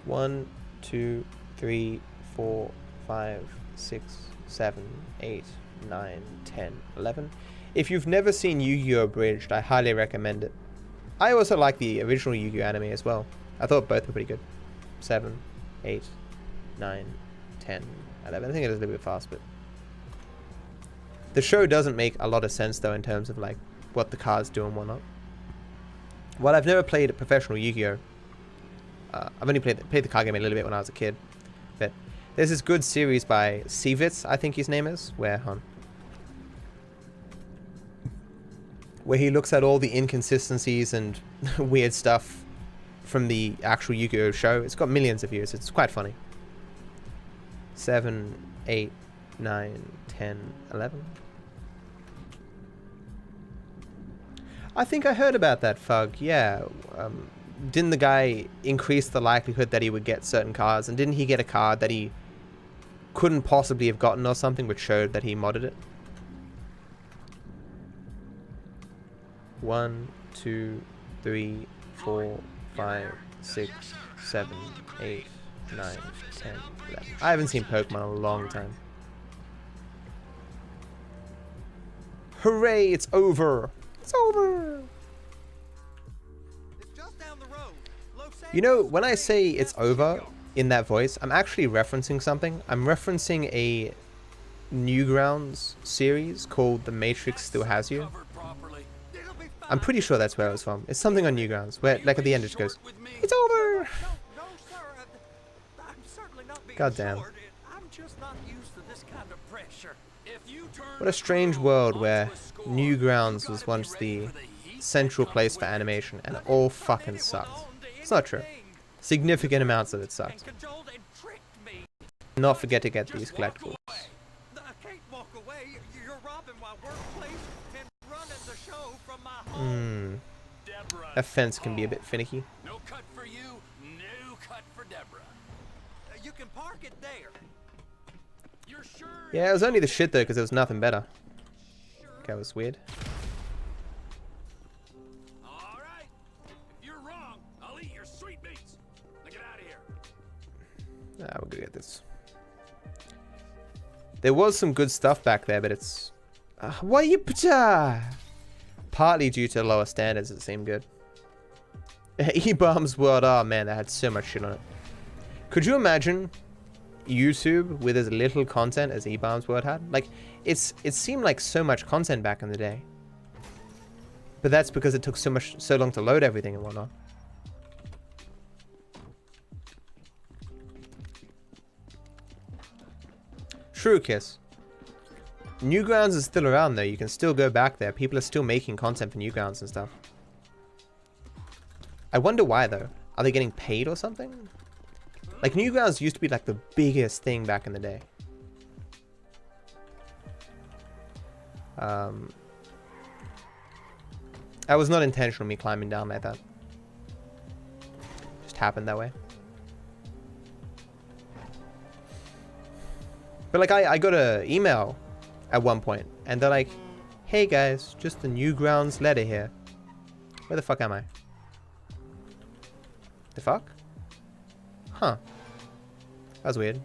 One, 2, 3, 4, 5, 6, 7, 8, 9, 10, 11. If you've never seen Yu-Gi-Oh! Abridged, I highly recommend it. I also like the original Yu-Gi-Oh! Anime as well. I thought both were pretty good. 7, 8, 9, 10, 11. I think it is a little bit fast, but... The show doesn't make a lot of sense, though, in terms of, like, what the cards do and whatnot. While I've never played professional Yu-Gi-Oh! I've only played the card game a little bit when I was a kid. But there's this good series by Sivitz, I think his name is, where he looks at all the inconsistencies and weird stuff from the actual Yu-Gi-Oh! Show. It's got millions of views. It's quite funny. 7, 8, 9, 10, 11. I think I heard about that, Fug. Yeah. Didn't the guy increase the likelihood that he would get certain cards? And didn't he get a card that he couldn't possibly have gotten or something, which showed that he modded it? 1, 2, 3, 4, 5, 6, 7, 8, 9, 10, 11. I haven't seen Pokemon in a long time. Hooray, it's over! It's over! You know, when I say it's over in that voice, I'm actually referencing something. I'm referencing a Newgrounds series called The Matrix Still Has You. I'm pretty sure that's where it was from. It's something on Newgrounds, where, like, at the end it just goes, "It's over!" God damn. What a strange world where Newgrounds was once the central place for animation, and it all fucking sucked. It's not true. Significant amounts of it sucked. Not forget to get these collectibles. That fence can be a bit finicky. No cut for you, no cut for Deborah. You can park it there. You're sure? Yeah, it was only the shit though, because there was nothing better. Okay, that was weird. All right. If you're wrong, I'll eat your sweetmeats. Now get out of here. We're gonna get this. There was some good stuff back there, but it's Why you... Partly due to lower standards, it seemed good. E-Bombs World, oh man, that had so much shit on it. Could you imagine YouTube with as little content as E-Bombs World had? Like, it seemed like so much content back in the day. But that's because it took so long to load everything and whatnot. True, Kiss. Newgrounds is still around though. You can still go back there. People are still making content for Newgrounds and stuff. I wonder why though. Are they getting paid or something? Like Newgrounds used to be like the biggest thing back in the day. That was not intentional, me climbing down like that. Just happened that way. But like I got an email at one point and they're like, hey guys, just the Newgrounds letter here. Where the fuck am I? The fuck? Huh. That was weird.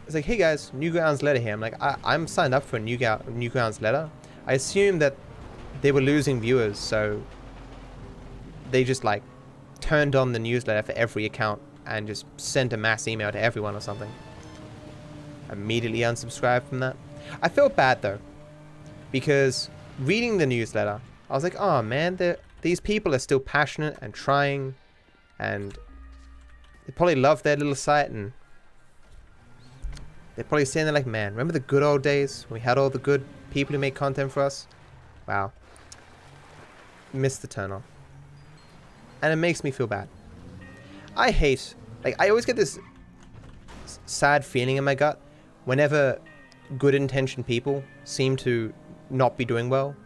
It's like, hey guys, Newgrounds letter here. I'm like, I'm signed up for a Newgrounds letter. I assumed that they were losing viewers, so they just like turned on the newsletter for every account and just sent a mass email to everyone or something. Immediately unsubscribed from that. I felt bad though, because reading the newsletter, I was like, oh man, these people are still passionate and trying, and they probably love their little site, and they're probably saying, they're like, man, remember the good old days when we had all the good people who made content for us? Wow. Missed the turn off. And it makes me feel bad. I hate, like, I always get this sad feeling in my gut whenever good intentioned people seem to not be doing well.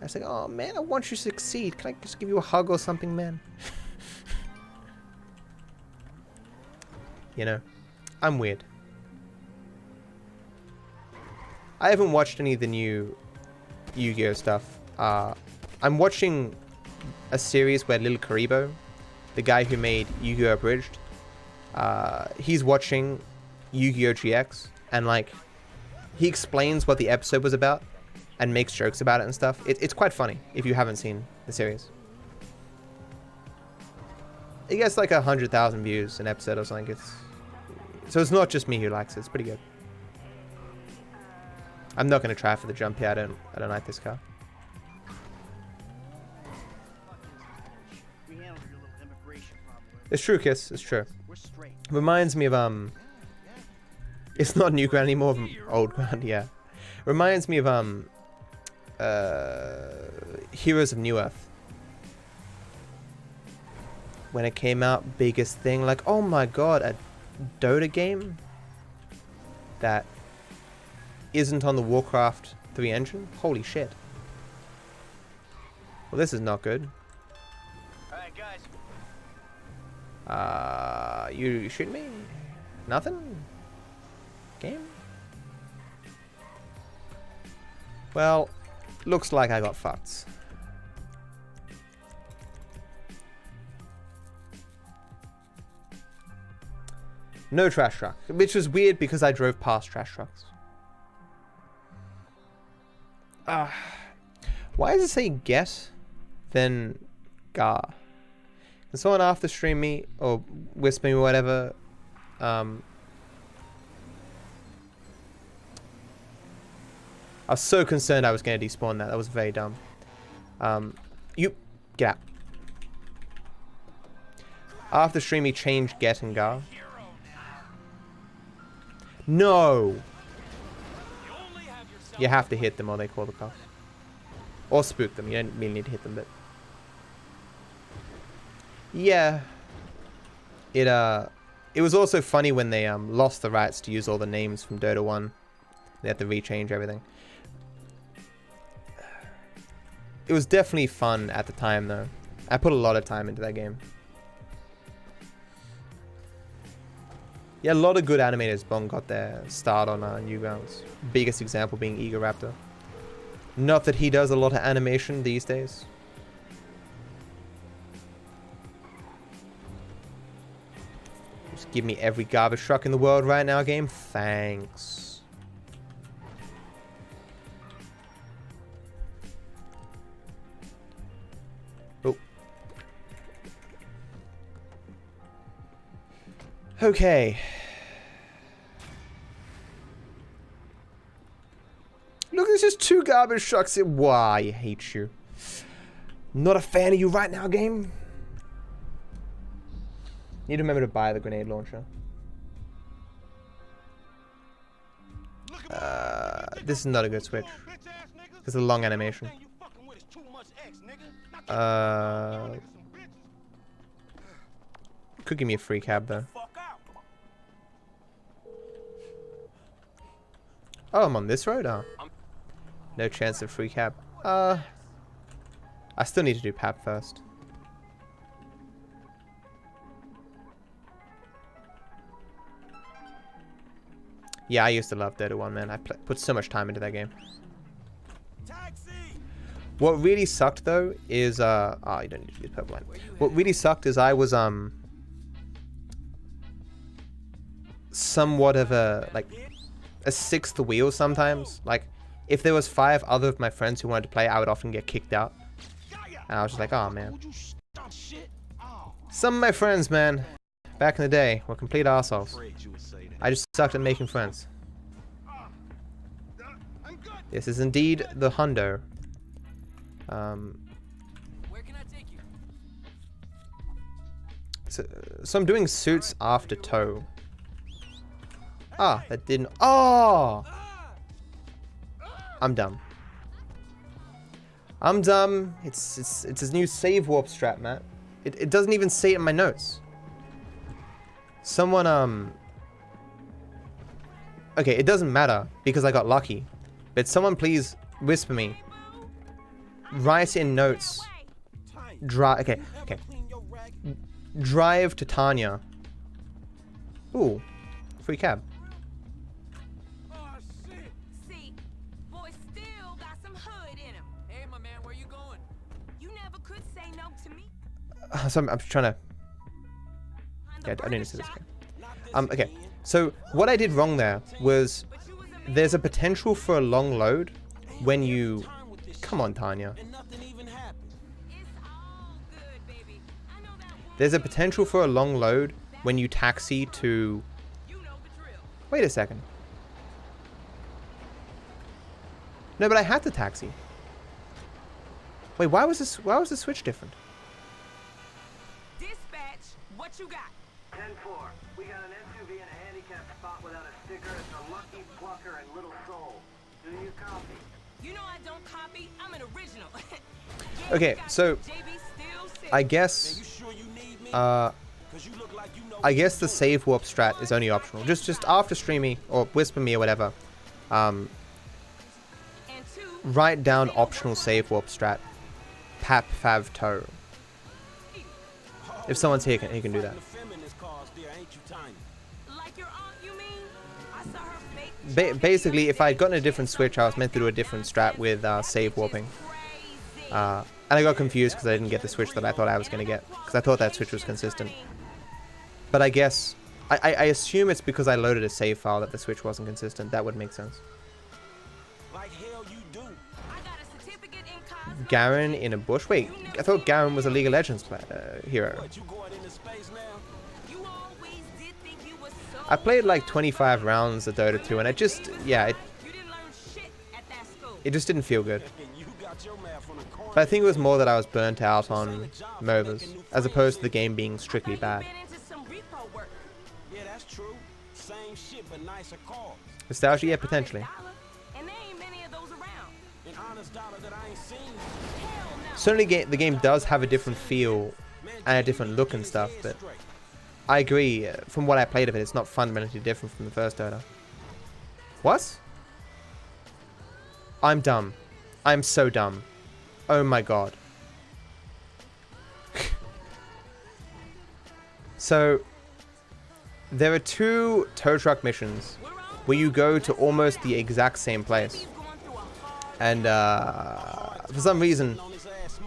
I was like, oh man, I want you to succeed. Can I just give you a hug or something, man? You know, I'm weird. I haven't watched any of the new Yu-Gi-Oh stuff. I'm watching a series where Lil Karibo, the guy who made Yu-Gi-Oh! Abridged, he's watching Yu-Gi-Oh! GX, and like, he explains what the episode was about and makes jokes about it and stuff. It's quite funny if you haven't seen the series. It gets like 100,000 views an episode or something. So it's not just me who likes it. It's pretty good. I'm not going to try for the jump here. I don't like this car. It's true, Kiss. It's true. Reminds me of it's not new ground anymore. Old ground, yeah. Reminds me of Heroes of New Earth. When it came out, biggest thing. Like, oh my god, a Dota game that isn't on the Warcraft 3 engine? Holy shit. Well, this is not good. Alright, guys. You shoot me? Nothing? Game? Well, looks like I got fucked. No trash truck, which was weird because I drove past trash trucks. Why does it say get, then gar? Can someone after stream me or whisper me or whatever? I was so concerned I was going to despawn that. That was very dumb. You get out. After stream me change get and gar. No. You have to hit them or they call the cops. Or spook them. You don't really need to hit them, but yeah. It was also funny when they lost the rights to use all the names from Dota 1. They had to rechange everything. It was definitely fun at the time though. I put a lot of time into that game. Yeah, a lot of good animators Bong got their start on Newgrounds. Biggest example being Eager Raptor. Not that he does a lot of animation these days. Just Give me every garbage truck in the world right now, game. Thanks. Oh. Okay. Look, there's just 2 garbage trucks. Why, I hate you. Not a fan of you right now, game. Need to remember to buy the grenade launcher. This is not a good switch. It's a long animation. Could give me a free cab though. Oh, I'm on this road? Oh. No chance of free cab. I still need to do PAP first. Yeah, I used to love Dota 1, man. I put so much time into that game. What really sucked, though, is... oh, you don't need to use purple line. What really sucked is I was, somewhat of a, like, a 6th wheel sometimes. Like, if there was 5 other of my friends who wanted to play, I would often get kicked out. And I was just like, oh, man. Some of my friends, man, back in the day, were complete arseholes. I just sucked at making friends. This is indeed the hundo. Where can I take you? So I'm doing suits after tow. Ah, that didn't... Oh! I'm dumb. I'm dumb. It's his new save warp strat, Matt. It doesn't even say it in my notes. Someone, okay, it doesn't matter because I got lucky. But someone please whisper me. Write in notes. Okay. Drive to Tanya. Ooh, free cab. See, boy still got some hood in him. Hey, my man, where you going? You never could say no to me. So I'm trying to... Yeah, I didn't see this game. Okay, so what I did wrong there was there's a potential for a long load when you... Come on, Tanya. There's a potential for a long load when you taxi to... Wait a second. No, but I had to taxi. Wait, why was the switch different? Dispatch, what you got? 10-4. We got an SUV in a handicapped spot without a sticker. It's a Lucky Plucker and Little Soul. Do you copy? You know I don't copy. I'm an original. Okay, so I guess I guess the save warp strat is only optional. Just after streaming or whisper me or whatever. Write down optional save warp strat. Pap fav tow. If someone's here, he can do that. Basically, if I had gotten a different switch, I was meant to do a different strat with save warping. And I got confused because I didn't get the switch that I thought I was going to get. Because I thought that switch was consistent. But I guess... I assume it's because I loaded a save file that the switch wasn't consistent. That would make sense. Garen in a bush? Wait, I thought Garen was a League of Legends hero. I played like 25 rounds of Dota 2 and it just... Yeah, it just didn't feel good. But I think it was more that I was burnt out on MOBAs, as opposed to the game being strictly bad. Nostalgia? Yeah, potentially. Certainly the game does have a different feel and a different look and stuff, but I agree, from what I played of it, it's not fundamentally different from the first Dota. What? I'm dumb. I'm so dumb. Oh my god. So, there are 2 tow truck missions where you go to almost the exact same place. And for some reason,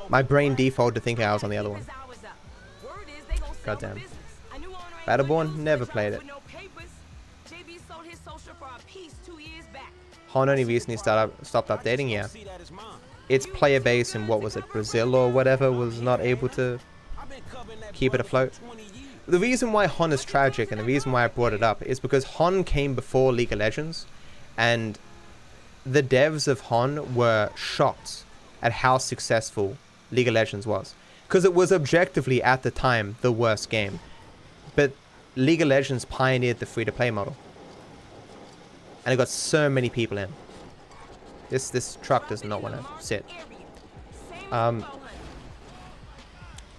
my brain defaulted to thinking I was on the other one. Goddamn. Battleborn, never played it. Hon only recently stopped updating, yeah. Its player base in, what was it, Brazil or whatever, was not able to keep it afloat. The reason why Hon is tragic, and the reason why I brought it up, is because Hon came before League of Legends, and the devs of Hon were shocked at how successful League of Legends was. Because it was objectively, at the time, the worst game. But League of Legends pioneered the free-to-play model. And it got so many people in. This truck does not want to sit.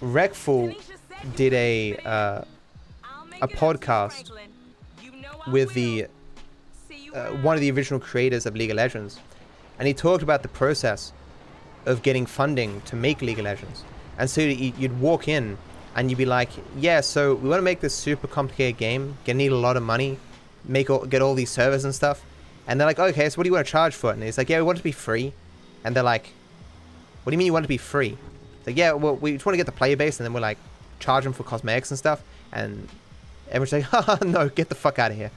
Rekful did a podcast with the one of the original creators of League of Legends, and he talked about the process of getting funding to make League of Legends. And so you'd walk in and you'd be like, yeah, so we want to make this super complicated game, gonna need a lot of money, get all these servers and stuff. And they're like, okay, so what do you want to charge for it? And he's like, yeah, we want it to be free. And they're like, what do you mean you want it to be free? It's like, yeah, well, we just want to get the player base, and then we're like, charge them for cosmetics and stuff. And everyone's like, haha, no, get the fuck out of here.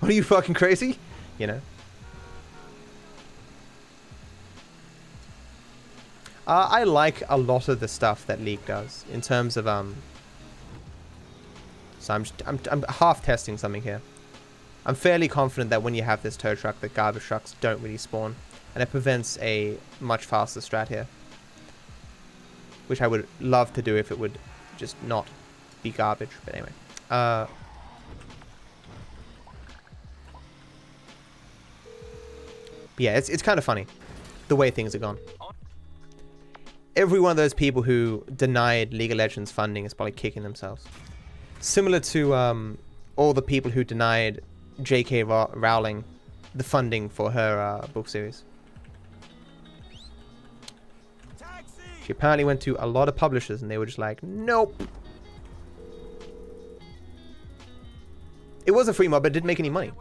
What are you, fucking crazy? You know? I like a lot of the stuff that League does in terms of so I'm half testing something here. I'm fairly confident that when you have this tow truck, the garbage trucks don't really spawn, and it prevents a much faster strat here, which I would love to do if it would just not be garbage. But anyway, but yeah, it's kind of funny the way things are gone. Every one of those people who denied League of Legends funding is probably kicking themselves. Similar to all the people who denied J.K. Rowling the funding for her book series. She apparently went to a lot of publishers and they were just like, nope. It was a free mod, but it didn't make any money.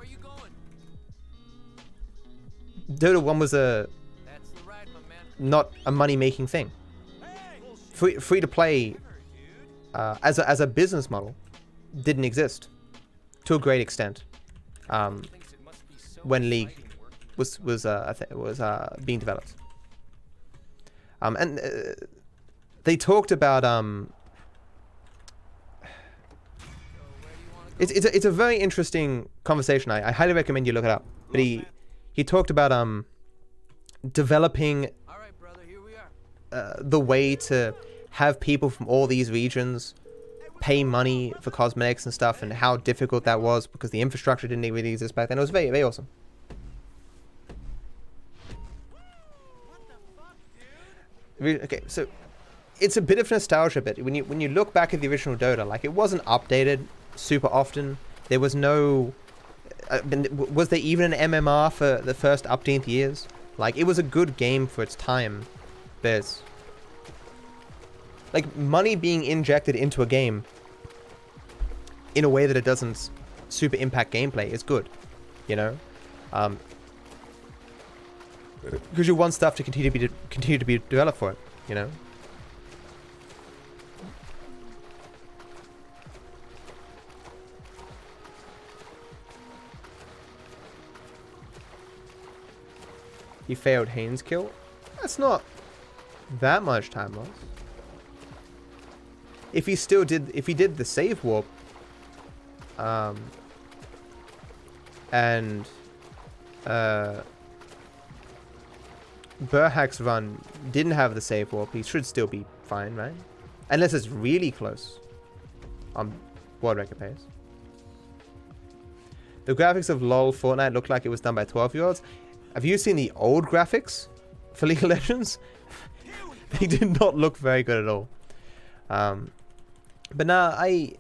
Dota 1 was not a money-making thing. Free to play as a business model didn't exist to a great extent when League was being developed. And they talked about it's a very interesting conversation. I highly recommend you look it up. But he talked about developing the way to have people from all these regions pay money for cosmetics and stuff, and how difficult that was because the infrastructure didn't really exist back then. It was very, very awesome. Okay, so it's a bit of nostalgia, but when you look back at the original Dota, like, it wasn't updated super often. There was no was there even an MMR for the first updated years? Like, it was a good game for its time. There's like money being injected into a game in a way that it doesn't super impact gameplay is good, you know, because you want stuff to continue to be developed for it, you know. He failed Haynes kill. That's not that much time loss. If he did the save warp, and Burhack's run didn't have the save warp, he should still be fine, right? Unless it's really close on world record pace. The graphics of LoL Fortnite looked like it was done by 12-year-olds. Have you seen the old graphics for League of Legends? They did not look very good at all. But nah, I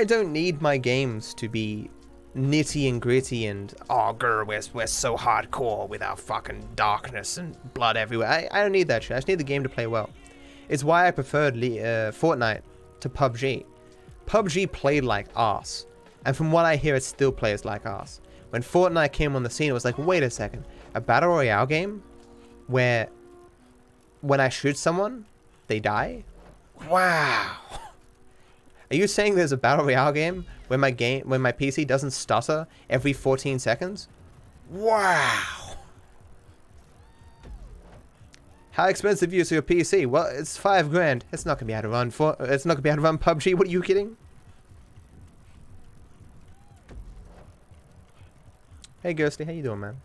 don't need my games to be nitty and gritty and, oh grr, we're so hardcore with our fucking darkness and blood everywhere. I don't need that shit. I just need the game to play well. It's why I preferred Fortnite to PUBG. PUBG played like arse, and from what I hear, it still plays like arse. When Fortnite came on the scene, it was like, wait a second, a battle royale game where when I shoot someone, they die? Wow. Are you saying there's a battle royale game where my PC doesn't stutter every 14 seconds? Wow. How expensive is your PC? Well, it's $5 grand. It's not gonna be able to run it's not gonna be able to run PUBG. What are you kidding? Hey Ghosty, how you doing, man?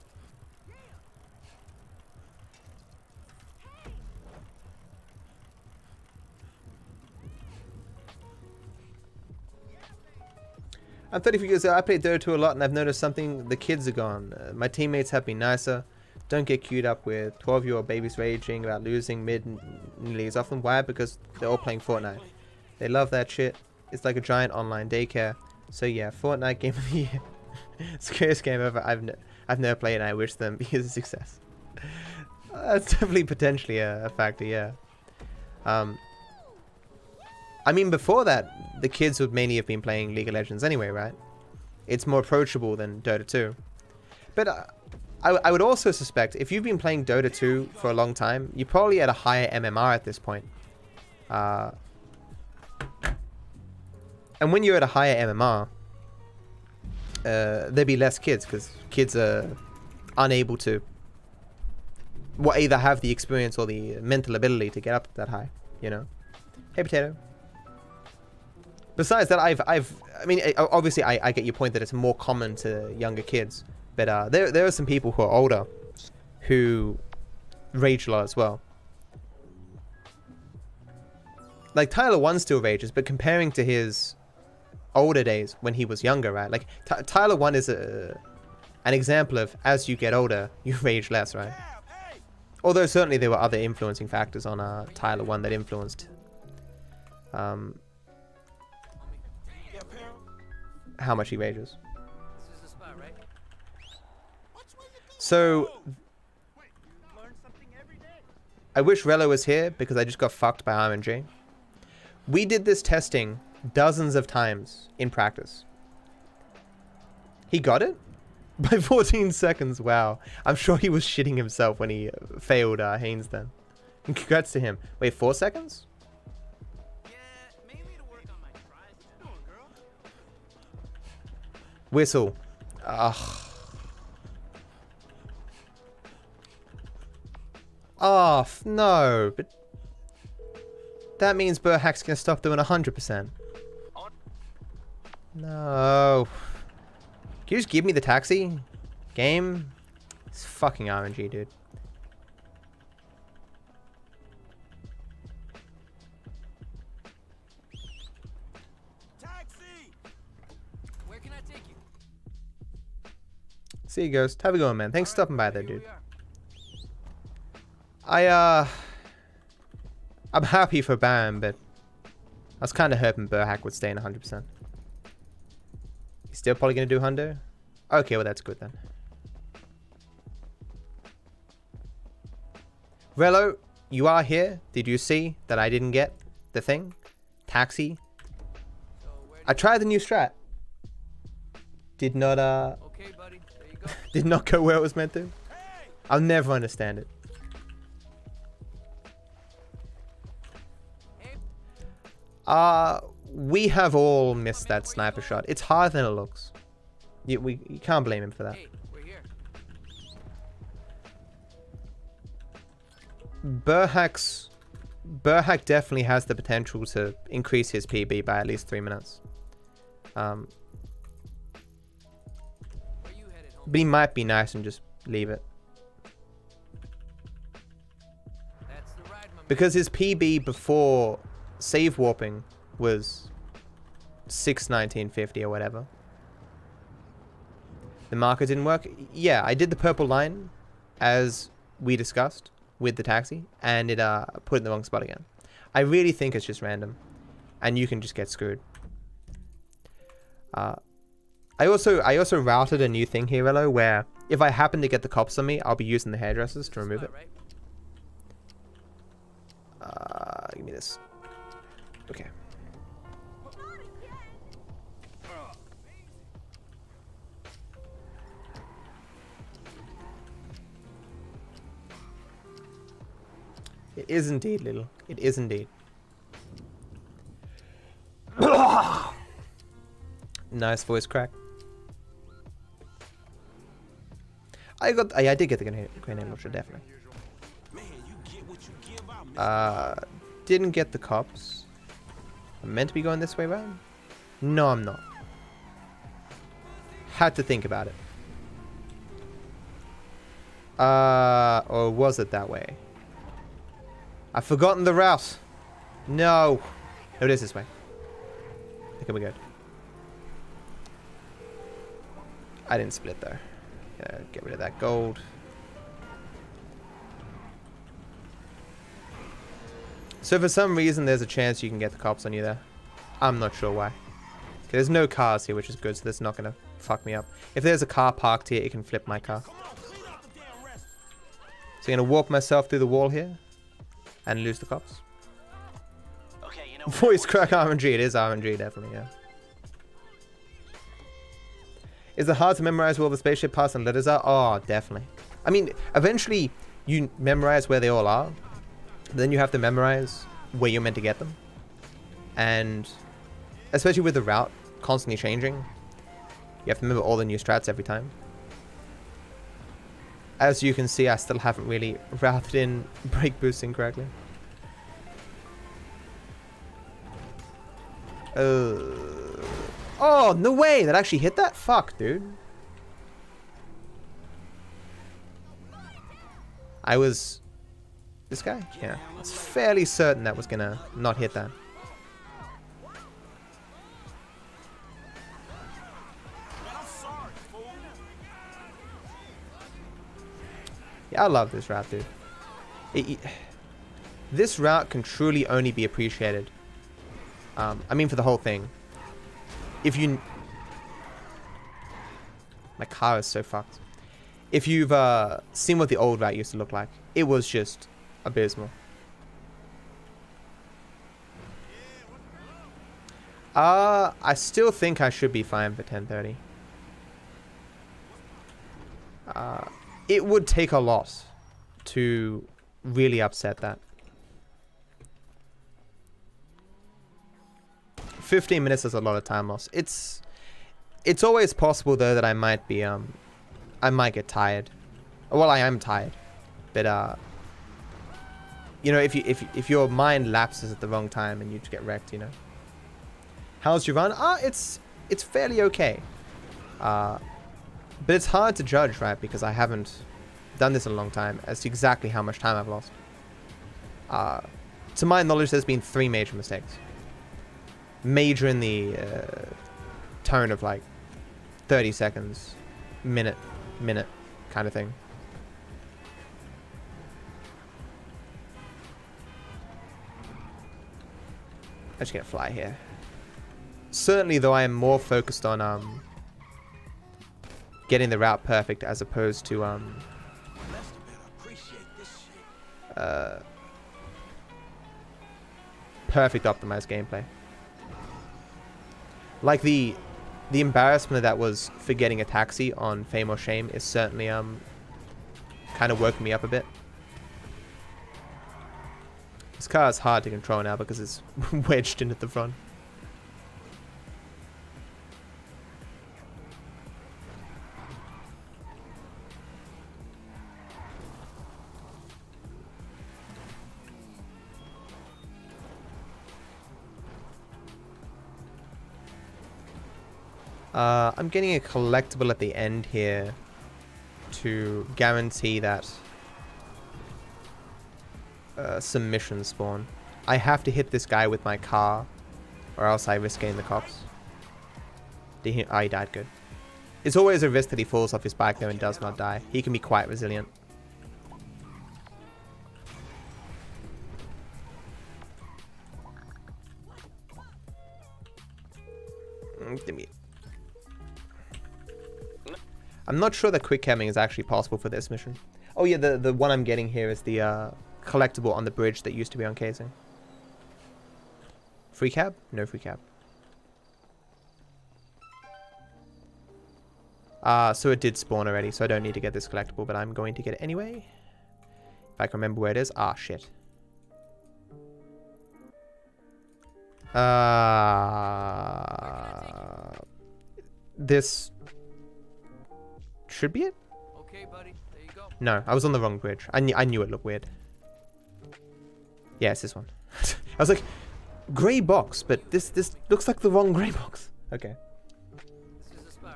I'm 34 years old. I play Dota 2 a lot, and I've noticed something. The kids are gone. My teammates have been nicer. Don't get queued up with 12-year-old babies raging about losing mid nearly as often. Why? Because they're all playing Fortnite. They love that shit. It's like a giant online daycare. So yeah, Fortnite game of the year. Scariest game ever. I've never played, and I wish them because of success. That's definitely potentially a factor. Yeah. I mean, before that, the kids would mainly have been playing League of Legends anyway, right? It's more approachable than Dota 2. But I would also suspect, if you've been playing Dota 2 for a long time, you're probably at a higher MMR at this point. And when you're at a higher MMR, there'd be less kids, because kids are unable to either have the experience or the mental ability to get up that high, you know? Hey, Potato. Besides that, I mean, obviously, I get your point that it's more common to younger kids, but there are some people who are older who rage a lot as well. Like Tyler 1 still rages, but comparing to his older days when he was younger, right? Like Tyler 1 is an example of as you get older, you rage less, right? Although certainly there were other influencing factors on Tyler 1 that influenced how much he rages. So I wish Rello was here because I just got fucked by RNG. We did this testing dozens of times in practice. He got it by 14 seconds. Wow. I'm sure he was shitting himself when he failed Haynes then. And congrats to him. Wait, 4 seconds? Whistle. Ugh. Oh, no. But that means Burhack's gonna stop doing 100%. No. Can you just give me the taxi? Game? It's fucking RNG, dude. See you, Ghost. Have a good one, man. Thanks for stopping by there, dude. I'm happy for Baron, but I was kind of hoping Burhack would stay in 100%. He's still probably going to do Hundo? Okay, well, that's good then. Rello, you are here. Did you see that I didn't get the thing? Taxi. I tried the new strat. Did not, Okay, buddy. There you go. did not go where it was meant to. I'll never understand it. We have all missed that sniper shot. It's harder than it looks. You can't blame him for that. Hey, we're here. Burhack definitely has the potential to increase his PB by at least 3 minutes. But he might be nice and just leave it. Because his PB before save warping was 619.50 or whatever. The marker didn't work. Yeah, I did the purple line as we discussed with the taxi, and it put it in the wrong spot again. I really think it's just random, and you can just get screwed. I also routed a new thing here, Rello, where if I happen to get the cops on me, I'll be using the hairdressers to remove it. Give me this. Okay. It is indeed, Little. It is indeed. Nice voice crack. I did get the grenade launcher, definitely. Didn't get the cops. I'm meant to be going this way around? No, I'm not. Had to think about it. Or was it that way? I've forgotten the route. No. No, it is this way. I think we're good. I didn't split though. Get rid of that gold. So for some reason there's a chance you can get the cops on you there. I'm not sure why. There's no cars here, which is good, so that's not going to fuck me up. If there's a car parked here, it can flip my car. So I'm going to warp myself through the wall here and lose the cops. Okay, you know, Voice crack RNG. It is RNG, definitely, yeah. Is it hard to memorize where all the spaceship parts and letters are? Oh, definitely. I mean, eventually you memorize where they all are. Then you have to memorize where you're meant to get them. And especially with the route constantly changing, you have to remember all the new strats every time. As you can see, I still haven't really routed in brake boosting correctly. Oh, no way! That actually hit that? Fuck, dude. I was... This guy? Yeah. I was fairly certain that was gonna not hit that. Yeah, I love this route, dude. This route can truly only be appreciated. I mean, for the whole thing. If you... My car is so fucked. If you've seen what the old route used to look like, it was just abysmal. I still think I should be fine for 10:30. It would take a lot to really upset that. 15 minutes is a lot of time loss. It's always possible though that I might be I might get tired. Well, I am tired, but you know, if your mind lapses at the wrong time and you just get wrecked, you know. How's your run? It's fairly okay. But it's hard to judge, right? Because I haven't done this in a long time as to exactly how much time I've lost. To my knowledge, there's been 3 major mistakes. Major in the tone of like 30 seconds, minute kind of thing. I'm just gonna fly here. Certainly, though, I am more focused on getting the route perfect as opposed to perfect optimized gameplay. Like the embarrassment that was for getting a taxi on Fame or Shame is certainly kind of woken me up a bit. This car is hard to control now because it's wedged into the front. I'm getting a collectible at the end here to guarantee that some missions spawn. I have to hit this guy with my car or else I risk getting the cops. He died, good. It's always a risk that he falls off his bike though and does not die. He can be quite resilient. Give me... I'm not sure that quick camming is actually possible for this mission. Oh yeah, the one I'm getting here is the collectible on the bridge that used to be on casing. Free cab? No free cab. So it did spawn already, so I don't need to get this collectible, but I'm going to get it anyway. If I can remember where it is. Ah, shit. this should be it. Okay, buddy. There you go. No, I was on the wrong bridge. I knew it looked weird. Yeah, it's this one. I was like, grey box, but this looks like the wrong grey box. Okay.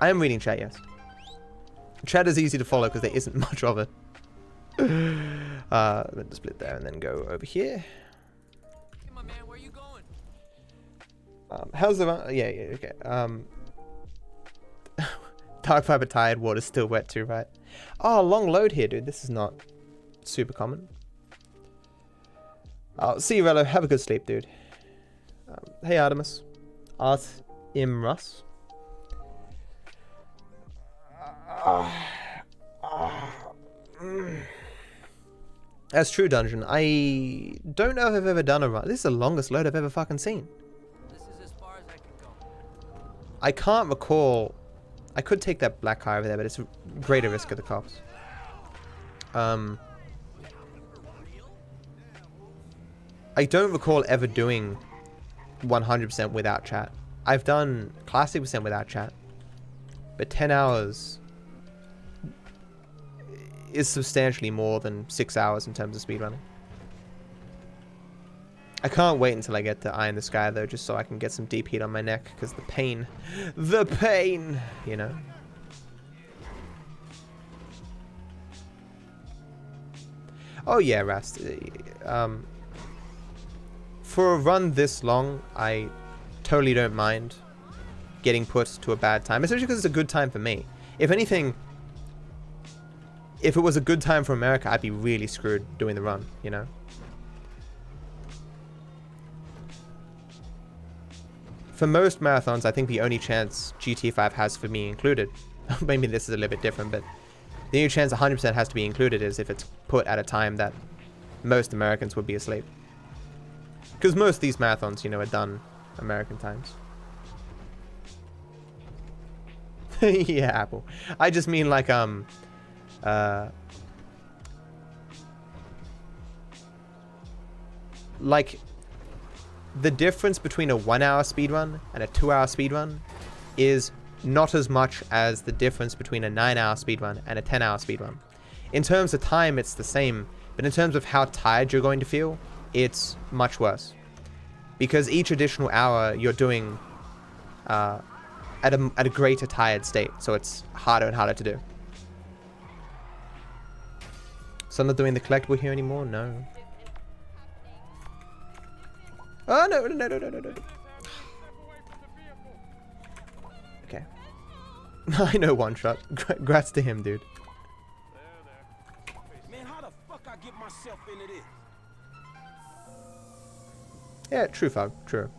I am reading chat, yes. Chat is easy to follow because there isn't much of it. Let's split there and then go over here. Hey, my man, where you going? How's the yeah, okay. Dark fiber tired, water's still wet too, right? Oh, long load here, dude. This is not super common. I'll see you, Rello. Have a good sleep, dude. Hey, Artemis. Russ. That's true, Dungeon. I don't know if I've ever done a run. This is the longest load I've ever fucking seen. This is as far as I can go. I can't recall. I could take that black car over there, but it's a greater risk of the cops. I don't recall ever doing 100% without chat. I've done classic percent without chat, but 10 hours is substantially more than 6 hours in terms of speedrunning. I can't wait until I get to Eye in the Sky though, just so I can get some deep heat on my neck, because the pain, you know. Oh yeah, Rast. For a run this long, I totally don't mind getting put to a bad time, especially because it's a good time for me. If anything, if it was a good time for America, I'd be really screwed doing the run, you know? For most marathons, I think the only chance GT5 has for me included, maybe this is a little bit different, but the only chance 100% has to be included is if it's put at a time that most Americans would be asleep. Because most of these marathons, you know, are done American times. Yeah, Apple. I just mean like, like the difference between a 1 hour speedrun and a 2 hour speedrun is not as much as the difference between a 9 hour speedrun and a 10 hour speedrun. In terms of time, it's the same, but in terms of how tired you're going to feel, it's much worse. Because each additional hour you're doing at a greater tired state, so it's harder and harder to do. So I'm not doing the collectible here anymore? No. Oh, no. Okay. I know one shot. Grats to him, dude. Man, how the fuck I get myself into this? Yeah, true, Fog. True.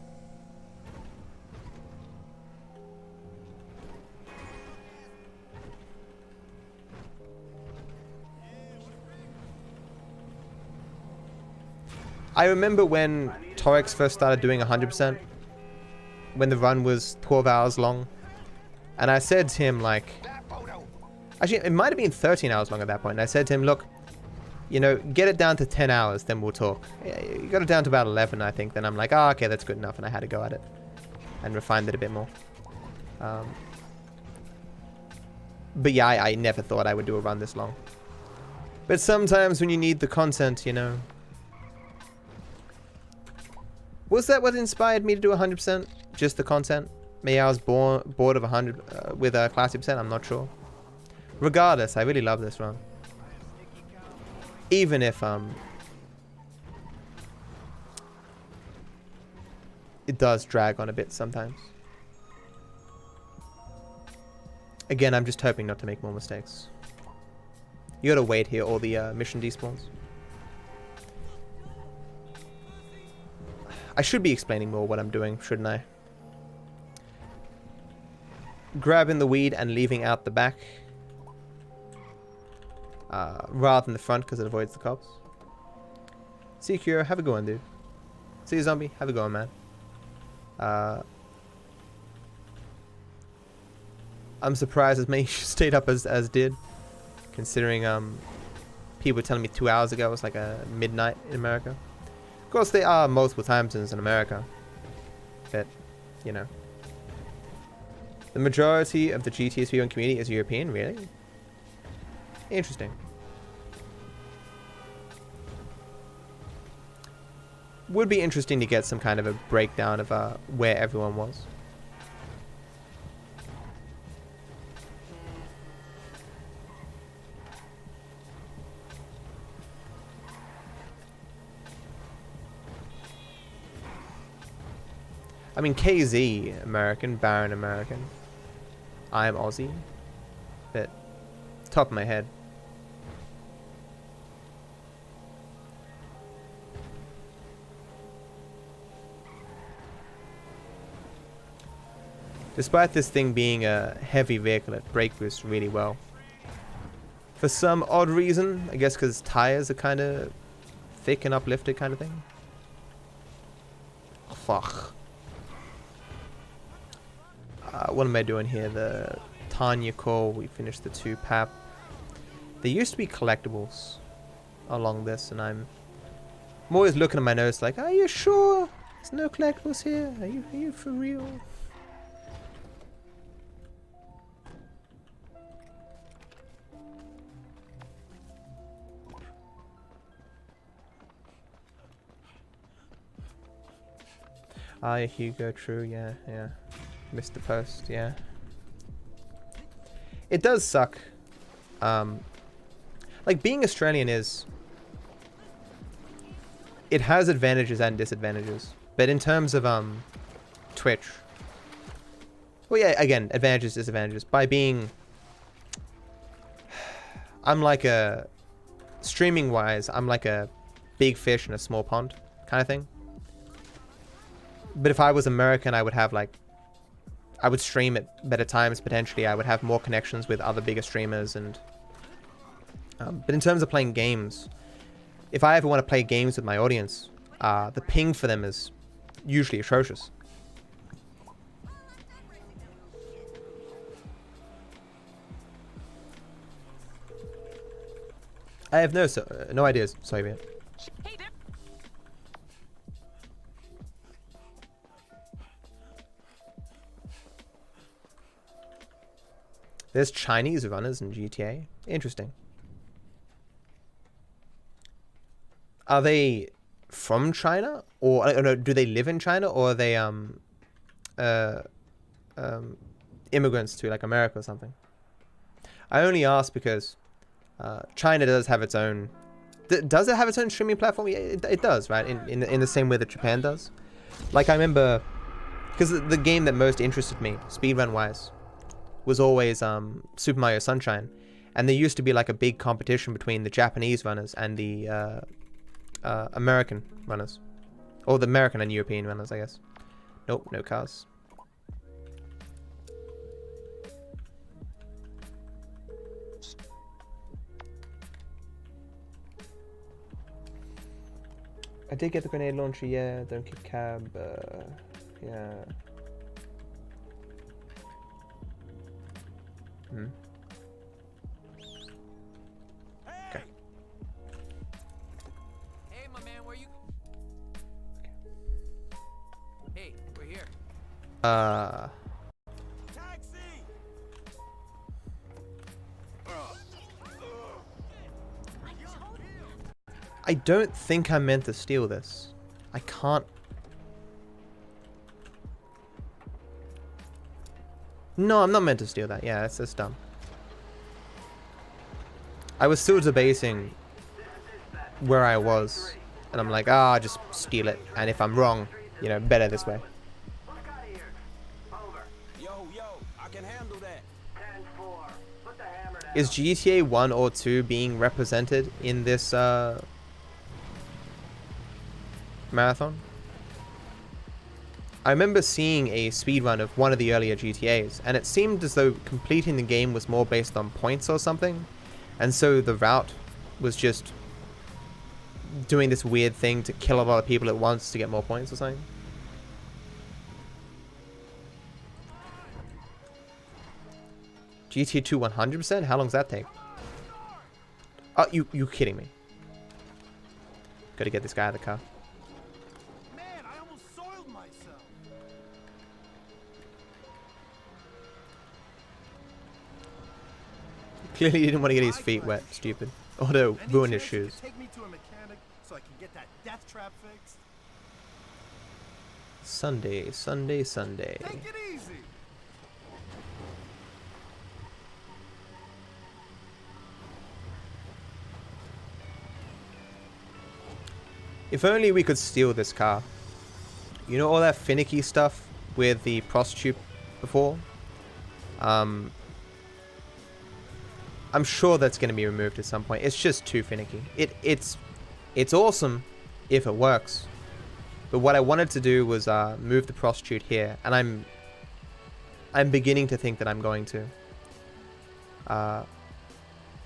I remember when Torex first started doing 100%, when the run was 12 hours long, and I said to him, like, actually, it might have been 13 hours long at that point, and I said to him, look, you know, get it down to 10 hours, then we'll talk. Yeah, you got it down to about 11, I think, then I'm like, oh, okay, that's good enough, and I had to go at it, and refined it a bit more. But yeah, I never thought I would do a run this long. But sometimes when you need the content, you know. Was that what inspired me to do 100%? Just the content? Maybe I was bored of 100 with a classic percent, I'm not sure. Regardless, I really love this run. Even if it does drag on a bit sometimes. Again, I'm just hoping not to make more mistakes. You gotta wait here, all the mission despawns. I should be explaining more what I'm doing, shouldn't I? Grabbing the weed and leaving out the back. Rather than the front, because it avoids the cops. See you, Kira. Have a good one, dude. See you, Zombie. Have a good one, man. I'm surprised as many stayed up as did. Considering people were telling me 2 hours ago it was like a midnight in America. Of course, there are multiple time zones in America. But, you know. The majority of the GTA speedrun community is European, really? Interesting. Would be interesting to get some kind of a breakdown of where everyone was. I mean, KZ American, Baron American. I'm Aussie. But top of my head. Despite this thing being a heavy vehicle, it brake boosts really well. For some odd reason, I guess because tires are kind of thick and uplifted kind of thing. Fuck. What am I doing here? The Tanya call. We finished the 2 pap. There used to be collectibles along this, and I'm always looking at my notes like, are you sure there's no collectibles here? Are you for real? Hugo, true, yeah. Missed the post, yeah. It does suck. Like, being Australian it has advantages and disadvantages. But in terms of, Twitch. Well, yeah, again, advantages, disadvantages. By being... I'm like a... Streaming-wise, I'm like a big fish in a small pond kind of thing. But if I was American, I would have like... I would stream at better times, potentially. I would have more connections with other bigger streamers. And but in terms of playing games, if I ever want to play games with my audience, the ping for them is usually atrocious. I have no ideas. Sorry, man. There's Chinese runners in GTA. Interesting. Are they from China, or no? Do they live in China, or are they immigrants to like America or something? I only ask because China does have its own. Does it have its own streaming platform? Yeah, it does, right? In the same way that Japan does. Like I remember, because the game that most interested me, speedrun wise, was always Super Mario Sunshine, and there used to be like a big competition between the Japanese runners and the American runners, or the American and European runners, I guess. Nope, no cars. I did get the grenade launcher, yeah. Don't kick cab, yeah. Okay. Hey, my man, where you? Hey, we're here. Taxi! I don't think I'm meant to steal this. I can't. No, I'm not meant to steal that. Yeah, that's dumb. I was still debating where I was, and I'm like, I'll just steal it. And if I'm wrong, you know, better this way. Yo, I can handle that. Is GTA 1 or 2 being represented in this marathon? I remember seeing a speedrun of one of the earlier GTAs, and it seemed as though completing the game was more based on points or something, and so the route was just doing this weird thing to kill a lot of people at once to get more points or something. GTA 2 100%? How long does that take? Oh, you kidding me? Gotta get this guy out of the car. Clearly he didn't want to get his feet wet, stupid. Or to ruin his shoes. Take me to a mechanic so I can get that death trap fixed. Sunday, Sunday, Sunday. Take it easy. If only we could steal this car. You know all that finicky stuff with the prostitute before? I'm sure that's going to be removed at some point. It's just too finicky. It's awesome if it works. But what I wanted to do was move the prostitute here, and I'm beginning to think that I'm going to.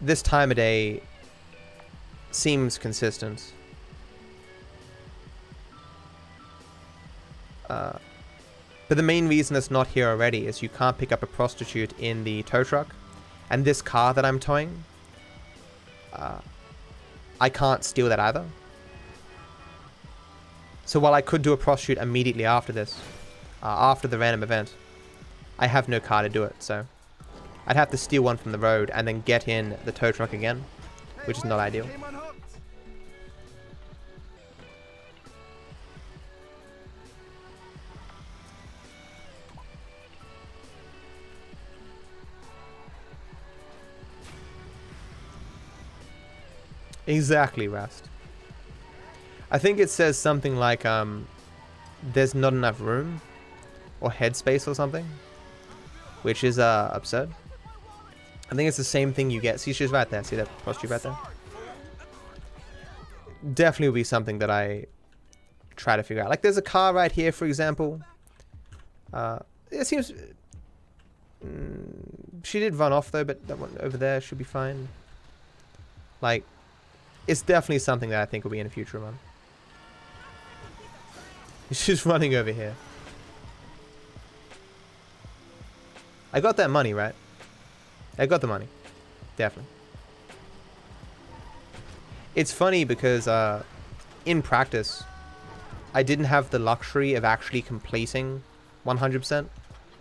This time of day seems consistent. But the main reason it's not here already is you can't pick up a prostitute in the tow truck. And this car that I'm towing, I can't steal that either. So while I could do a prostitute immediately after this, after the random event, I have no car to do it. So I'd have to steal one from the road and then get in the tow truck again, which is not ideal. Exactly, Rust. I think it says something like, there's not enough room, or headspace or something, which is, absurd. I think it's the same thing you get. See, she's right there. See that prostitute right there? Definitely will be something that I try to figure out. Like, there's a car right here, for example. It seems... she did run off, though, but that one over there should be fine. Like... it's definitely something that I think will be in a future run. She's running over here. I got that money, right? I got the money. Definitely. It's funny because in practice, I didn't have the luxury of actually completing 100%.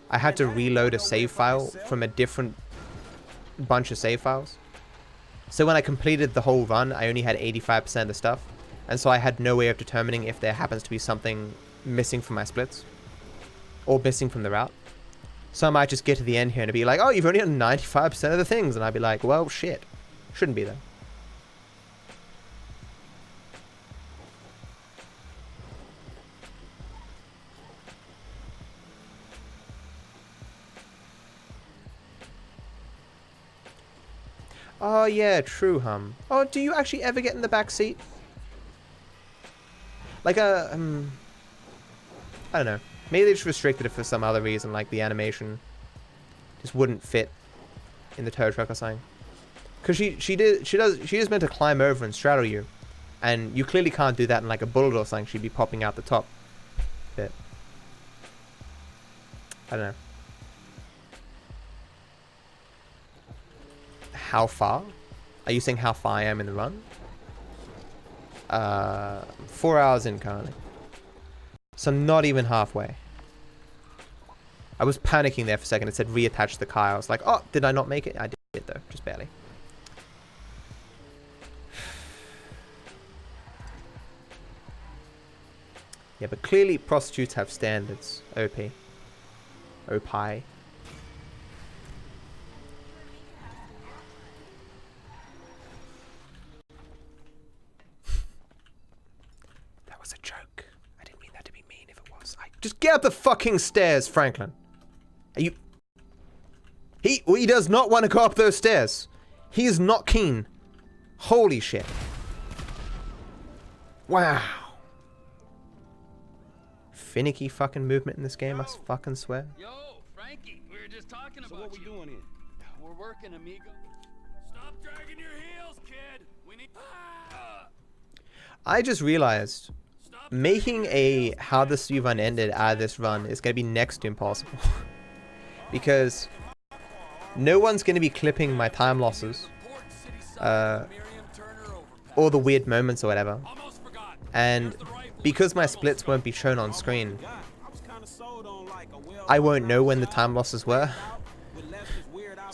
I had to reload a save file from a different bunch of save files. So when I completed the whole run, I only had 85% of the stuff. And so I had no way of determining if there happens to be something missing from my splits. Or missing from the route. So I might just get to the end here and be like, oh, you've only done 95% of the things. And I'd be like, well, shit. Shouldn't be there. Oh yeah, true, hum. Oh, do you actually ever get in the back seat? Like I don't know. Maybe they just restricted it for some other reason, like the animation just wouldn't fit in the tow truck or something. Cause she is meant to climb over and straddle you, and you clearly can't do that in like a bullet or something. She'd be popping out the top bit. I don't know. How far? Are you saying how far I am in the run? 4 hours in currently. So not even halfway. I was panicking there for a second. It said reattach the car. I was like, oh, did I not make it? I did though, just barely. Yeah, but clearly prostitutes have standards. OP. OPI. Just get up the fucking stairs, Franklin. Are you... He does not want to go up those stairs. He is not keen. Holy shit. Wow. Finicky fucking movement in this game, I fucking swear. Yo, Frankie, we were just talking about what we doing here? We're working, amigo. Stop dragging your heels, kid. We need... I just realized... making a how the speed run ended out of this run is going to be next to impossible. Because no one's going to be clipping my time losses. Or the weird moments or whatever. And because my splits won't be shown on screen, I won't know when the time losses were.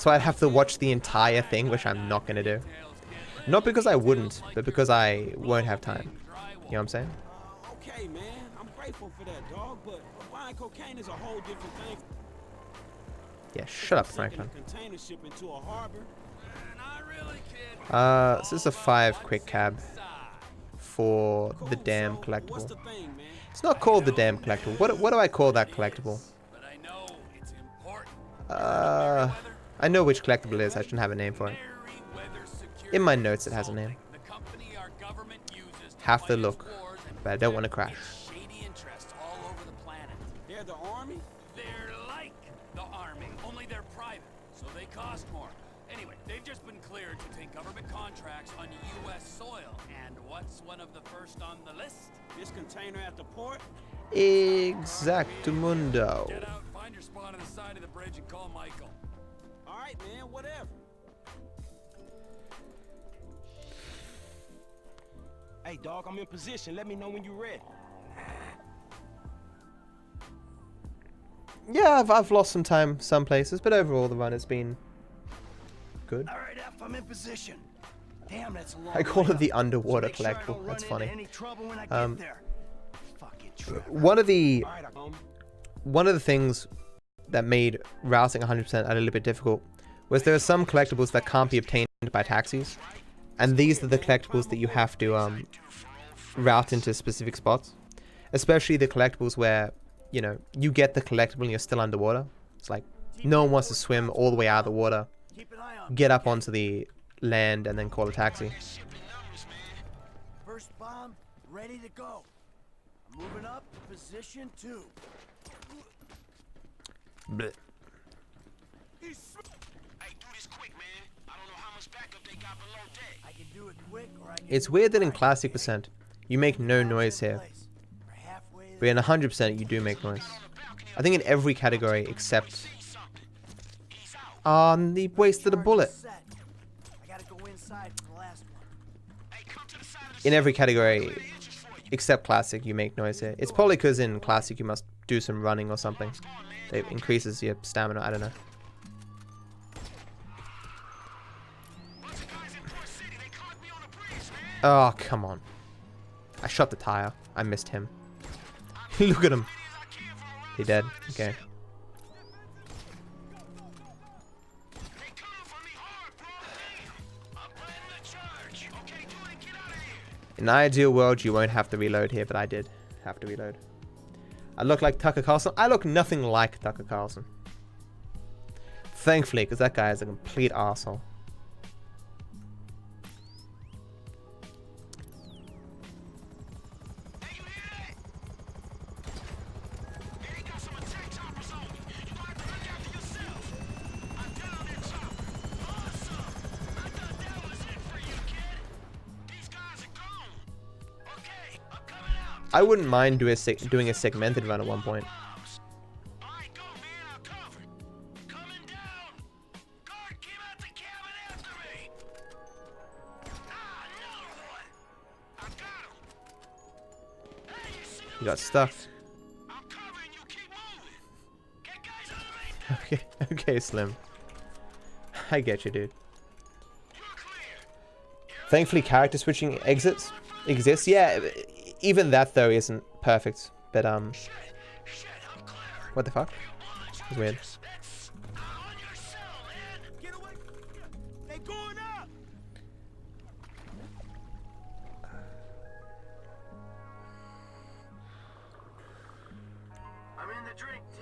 So I'd have to watch the entire thing, which I'm not going to do. Not because I wouldn't, but because I won't have time. You know what I'm saying? Okay, man. I'm grateful for that, dog, but buying cocaine is a whole different thing. Yeah, shut up, Franklin. Container ship into a harbor. So this is a 5 quick cab for the damn collectible. It's not called the damn collectible. What do I call that collectible? I know which collectible it is. I shouldn't have a name for it. In my notes, it has a name. Have to look, but I don't want to crash. They're the army? They're like the army, only they're private, so they cost more. Anyway, they've just been cleared to take government contracts on U.S. soil. And what's one of the first on the list? This container at the port? Exactamundo. Get out, find your spot on the side of the bridge and call Michael. All right, man, whatever. Hey, dog, I'm in position. Let me know when you're ready. Yeah, I've lost some time some places, but overall the run has been good. All right, F, I'm in position. Damn, that's a long I call way it the up. underwater So make sure I collectible. don't That's run funny. into any trouble when I get there. Fucking Trevor. One of the All right, things that made routing 100% a little bit difficult was there are some collectibles that can't be obtained by taxis, and these are the collectibles that you have to route into specific spots, especially the collectibles where, you know, you get the collectible and you're still underwater. It's like no one wants to swim all the way out of the water, get up onto the land, and then call a taxi. First bomb, ready to go. I'm moving up, position 2. Blech. Hey, do this quick, man. I don't know how much backup they got below deck. I can do it quick or I can It's do weird it that in right. Classic percent you make no noise here, We're halfway but in 100% you do make noise. I think in every category except he wasted a bullet. set. I gotta go inside for the last one. In every category except Classic you make noise here. It's probably because in Classic you must do some running or something. It increases your stamina, I don't know. Oh, come on. I shot the tire. I missed him. Look at him. He dead. Okay. In an ideal world, you won't have to reload here, but I did have to reload. I look like Tucker Carlson. I look nothing like Tucker Carlson. Thankfully, because that guy is a complete arsehole. I wouldn't mind doing a segmented run at one point. You got stuck. Okay, okay, Slim. I get you, dude. Thankfully, character switching exists. Yeah, even that though isn't perfect. But what the fuck? It's weird. They going up. I'm in the drink, T.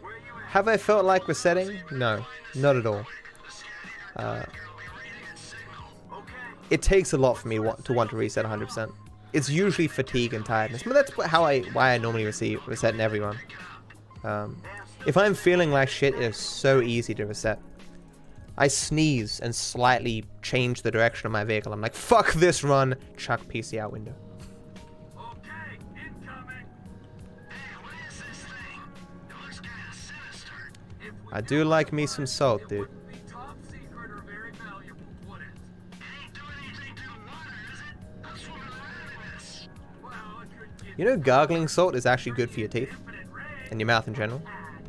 Where you at? Have I felt like resetting? No, not at all. It takes a lot for me to want to reset 100%. It's usually fatigue and tiredness, but that's why I normally reset in every run. If I'm feeling like shit, it is so easy to reset. I sneeze and slightly change the direction of my vehicle. I'm like, fuck this run, chuck PC out window. Okay, incoming. Hey, what is this thing? It looks kind of sinister. If we I do like me some salt, dude. would be top secret or very valuable, would it? It ain't doing anything to the water, is it? I'm swimming around in this. Well, it could get You know gargling salt is actually good for your teeth infinite range. and your mouth in general.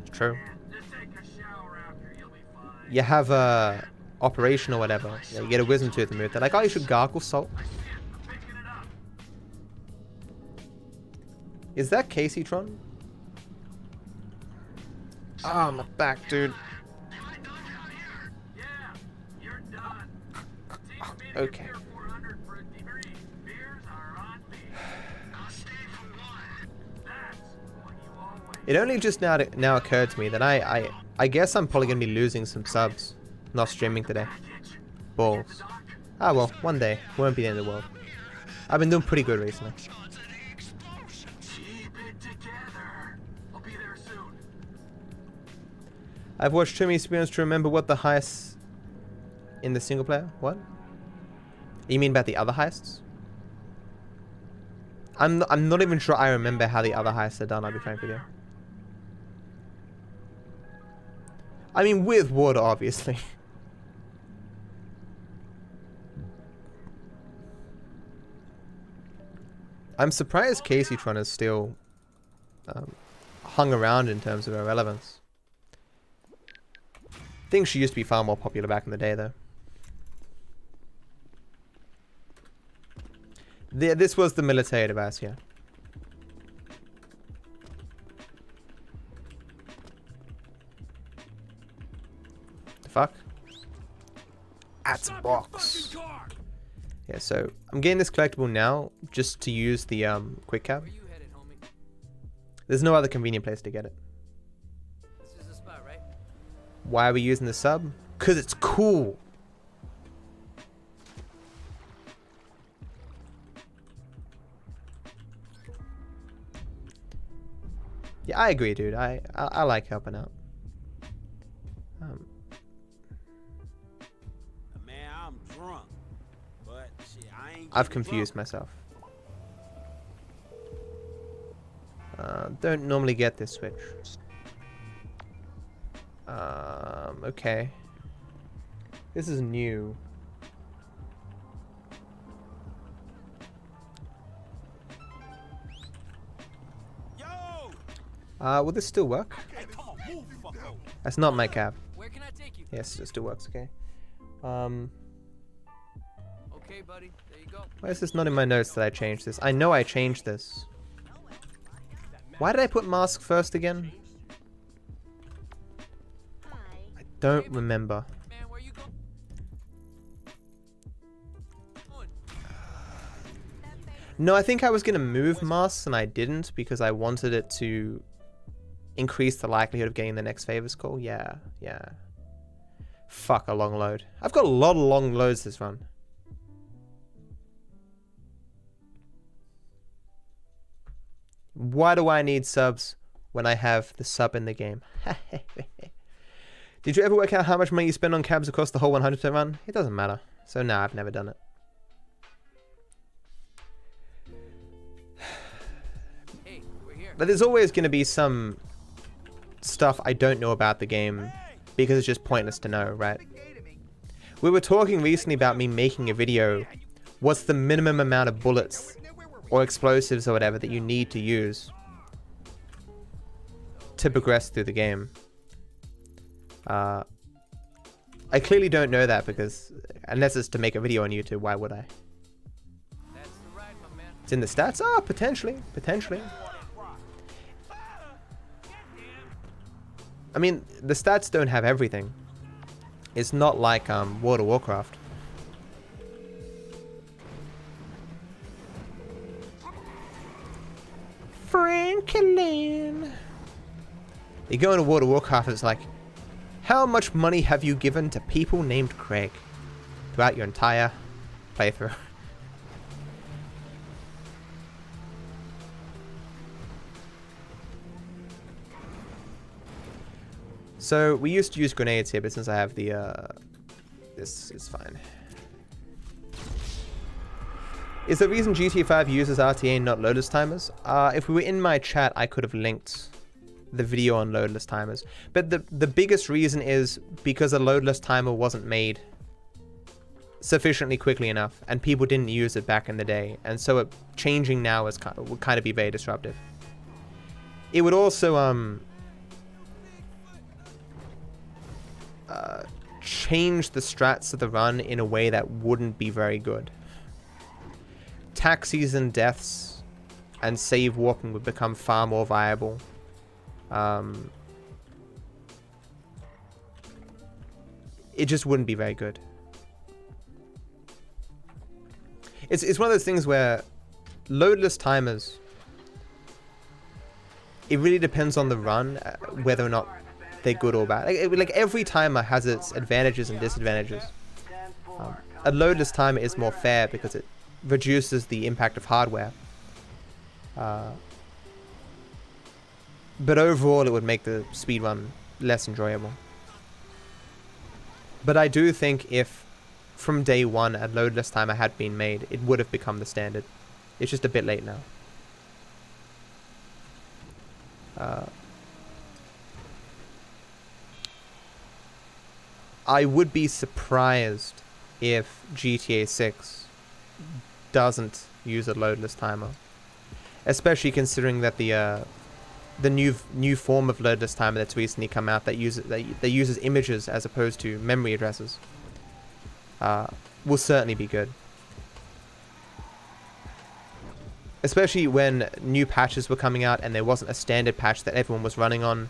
It's true. Just take a shower after, you'll be fine. you have a operation or whatever, you get a wisdom tooth removed, they're like, oh, you should gargle salt. Is that Casey-tron? Oh, my back, dude. Okay. It only just now occurred to me that I guess I'm probably gonna be losing some subs not streaming today. Balls. Ah well, one day. Won't be the end of the world. I've been doing pretty good recently. I've watched too many streams to remember what the heists in the single player. What? You mean about the other heists? I'm not even sure I remember how the other heists are done, I'll be frank with you. I mean, with water, obviously. I'm surprised Casey-tron is still hung around in terms of her relevance. I think she used to be far more popular back in the day, though. This was the military device here. The fuck? That's a box. Yeah, so I'm getting this collectible now just to use the quick cap. There's no other convenient place to get it. This is the spot, right? Why are we using the sub? 'Cause it's cool. Yeah, I agree, dude. I like helping out. Man, I'm drunk, but shit, I ain't. I've confused myself. Don't normally get this switch. Okay. This is new. Will this still work? Hey, come on, move, fucko. That's not my cab. Where can I take you? Yes, it still works, okay. Okay, buddy. There you go. Why is this not in my notes that I changed this? I know I changed this. Why did I put mask first again? I don't remember. Man, where you going? No, I think I was going to move masks and I didn't because I wanted it to increase the likelihood of getting the next favors call. Yeah, yeah. Fuck, a long load. I've got a lot of long loads this run. Why do I need subs when I have the sub in the game? Did you ever work out how much money you spend on cabs across the whole 100% run? It doesn't matter. So no, I've never done it. Hey, we're here. But there's always going to be some stuff I don't know about the game because it's just pointless to know, right? We were talking recently about me making a video. What's the minimum amount of bullets or explosives or whatever that you need to use to progress through the game? I clearly don't know that because unless it's to make a video on YouTube, why would I? That's the ride, my man. It's in the stats? Oh, potentially. Potentially. I mean, the stats don't have everything. It's not like World of Warcraft. Franklin. You go into World of Warcraft, it's like, how much money have you given to people named Craig throughout your entire playthrough? So we used to use grenades here, but since I have the this is fine. Is the reason GTA 5 uses RTA and not loadless timers? If we were in my chat, I could have linked the video on loadless timers. But the biggest reason is because a loadless timer wasn't made sufficiently quickly enough, and people didn't use it back in the day, and so it changing now is would kind of be very disruptive. It would also change the strats of the run in a way that wouldn't be very good. Taxis and deaths and save warping would become far more viable. It just wouldn't be very good. It's one of those things where loadless timers, it really depends on the run, whether or not they're good or bad. Like every timer has its advantages and disadvantages. A loadless timer is more fair because it reduces the impact of hardware. But overall, it would make the speedrun less enjoyable. But I do think if from day one a loadless timer had been made, it would have become the standard. It's just a bit late now. I would be surprised if GTA 6 doesn't use a loadless timer, especially considering that the new form of loadless timer that's recently come out that uses images as opposed to memory addresses will certainly be good. Especially when new patches were coming out and there wasn't a standard patch that everyone was running on.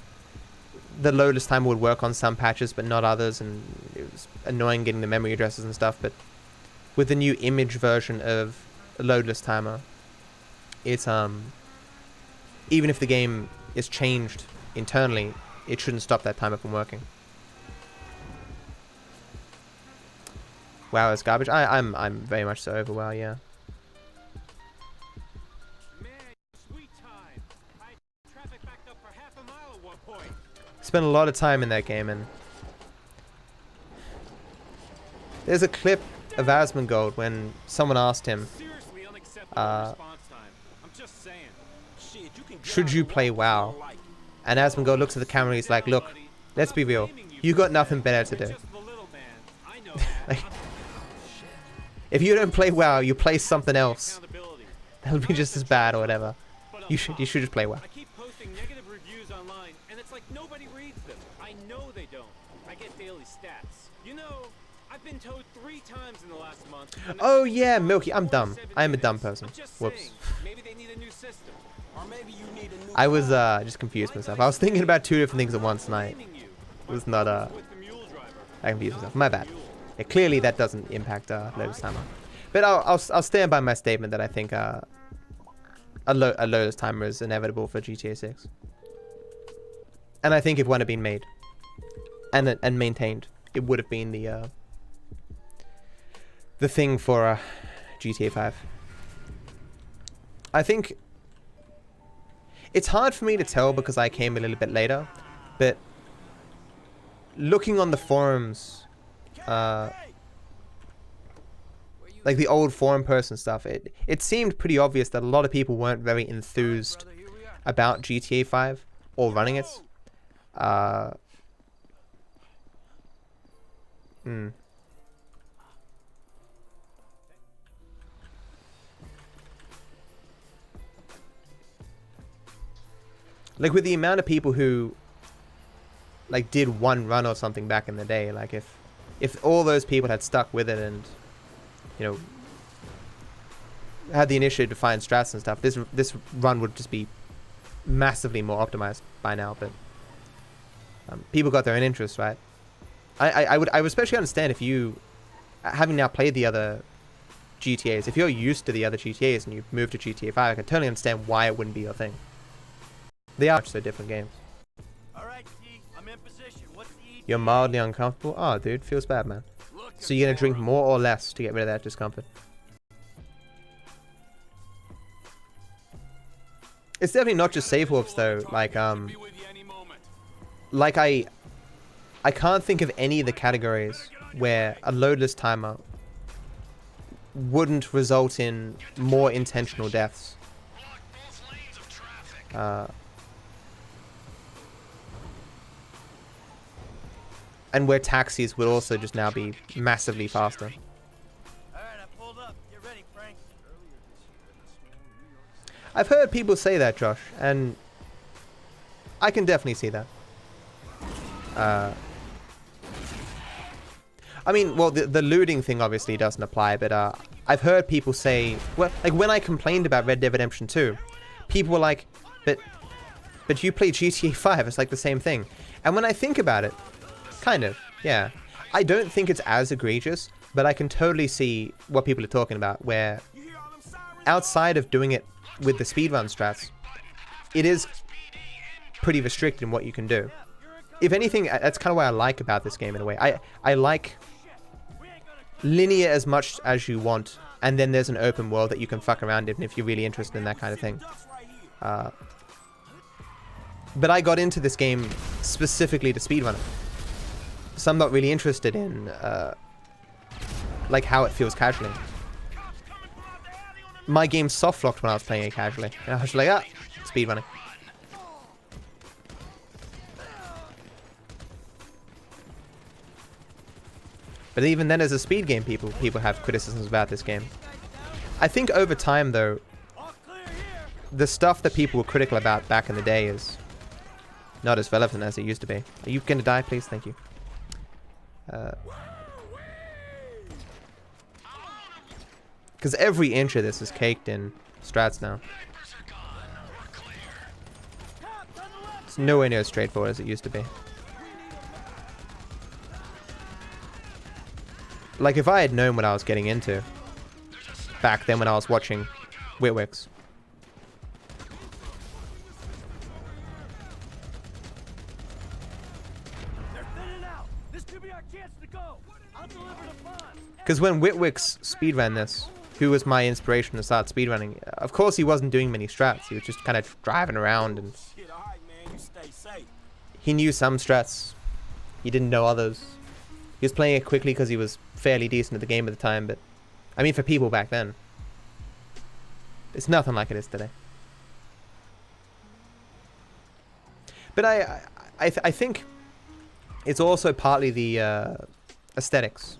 The loadless timer would work on some patches but not others, and it was annoying getting the memory addresses and stuff. But with the new image version of a loadless timer, it's even if the game is changed internally, it shouldn't stop that timer from working. WoW is garbage. I'm very much so over WoW, yeah. Spent a lot of time in that game, and there's a clip of Asmongold when someone asked him, should you play WoW? And Asmongold looks at the camera and he's like, look, let's be real, you got nothing better to do. Like, if you don't play WoW, you play something else that'll be just as bad or whatever. You should just play WoW. Nobody reads them. I know they don't. I get daily stats. You know, I've been towed 3 times in the last month. Oh yeah, Milky, I'm dumb. I am a dumb person. Whoops. Maybe they need a new system. Or maybe you need a new I was just confused myself. I was thinking about 2 different things at once and I was not I confused myself. My bad. Yeah, clearly that doesn't impact loadless timer. But I'll stand by my statement that I think a loadless timer is inevitable for GTA 6. And I think if one had been made and maintained, it would have been the thing for GTA 5. I think it's hard for me to tell because I came a little bit later, but looking on the forums, like the old forum posts and stuff, it seemed pretty obvious that a lot of people weren't very enthused about GTA 5 or running it. Like with the amount of people who like did one run or something back in the day, like if all those people had stuck with it and, you know, had the initiative to find strats and stuff, this run would just be massively more optimized by now. But people got their own interests, right? I would especially understand if you, having now played the other GTAs, if you're used to the other GTAs and you move to GTA 5, I can totally understand why it wouldn't be your thing. They are so different games. Alright, I'm in position. What's the You're mildly uncomfortable? Oh, dude, feels bad, man. So you're gonna drink more or less to get rid of that discomfort? It's definitely not just save warps though. Like I can't think of any of the categories where a loadless timer wouldn't result in more intentional deaths. And where taxis would also just now be massively faster. Alright, I pulled up. Get ready, Frank. I've heard people say that, Josh, and I can definitely see that. I mean, well, the looting thing obviously doesn't apply, but I've heard people say, well, like when I complained about Red Dead Redemption 2, people were like, but you play GTA 5, it's like the same thing. And when I think about it, kind of, yeah. I don't think it's as egregious, but I can totally see what people are talking about, where outside of doing it with the speedrun strats, it is pretty restricted in what you can do. If anything, that's kind of what I like about this game in a way. I like linear as much as you want, and then there's an open world that you can fuck around in if you're really interested in that kind of thing. But I got into this game specifically to speedrun it. So I'm not really interested in like how it feels casually. My game soft locked when I was playing it casually. And I was like, ah, speedrunning. But even then, as a speed game, people have criticisms about this game. I think over time, though, the stuff that people were critical about back in the day is not as relevant as it used to be. Are you gonna die, please? Thank you. Because every inch of this is caked in strats now. It's nowhere near as straightforward as it used to be. Like, if I had known what I was getting into back then when I was watching Witwix. Because when Witwix speedran this, who was my inspiration to start speedrunning, of course he wasn't doing many strats. He was just kind of driving around, and he knew some strats. He didn't know others. He was playing it quickly because he was fairly decent at the game at the time, but I mean, for people back then, it's nothing like it is today. But I think it's also partly the aesthetics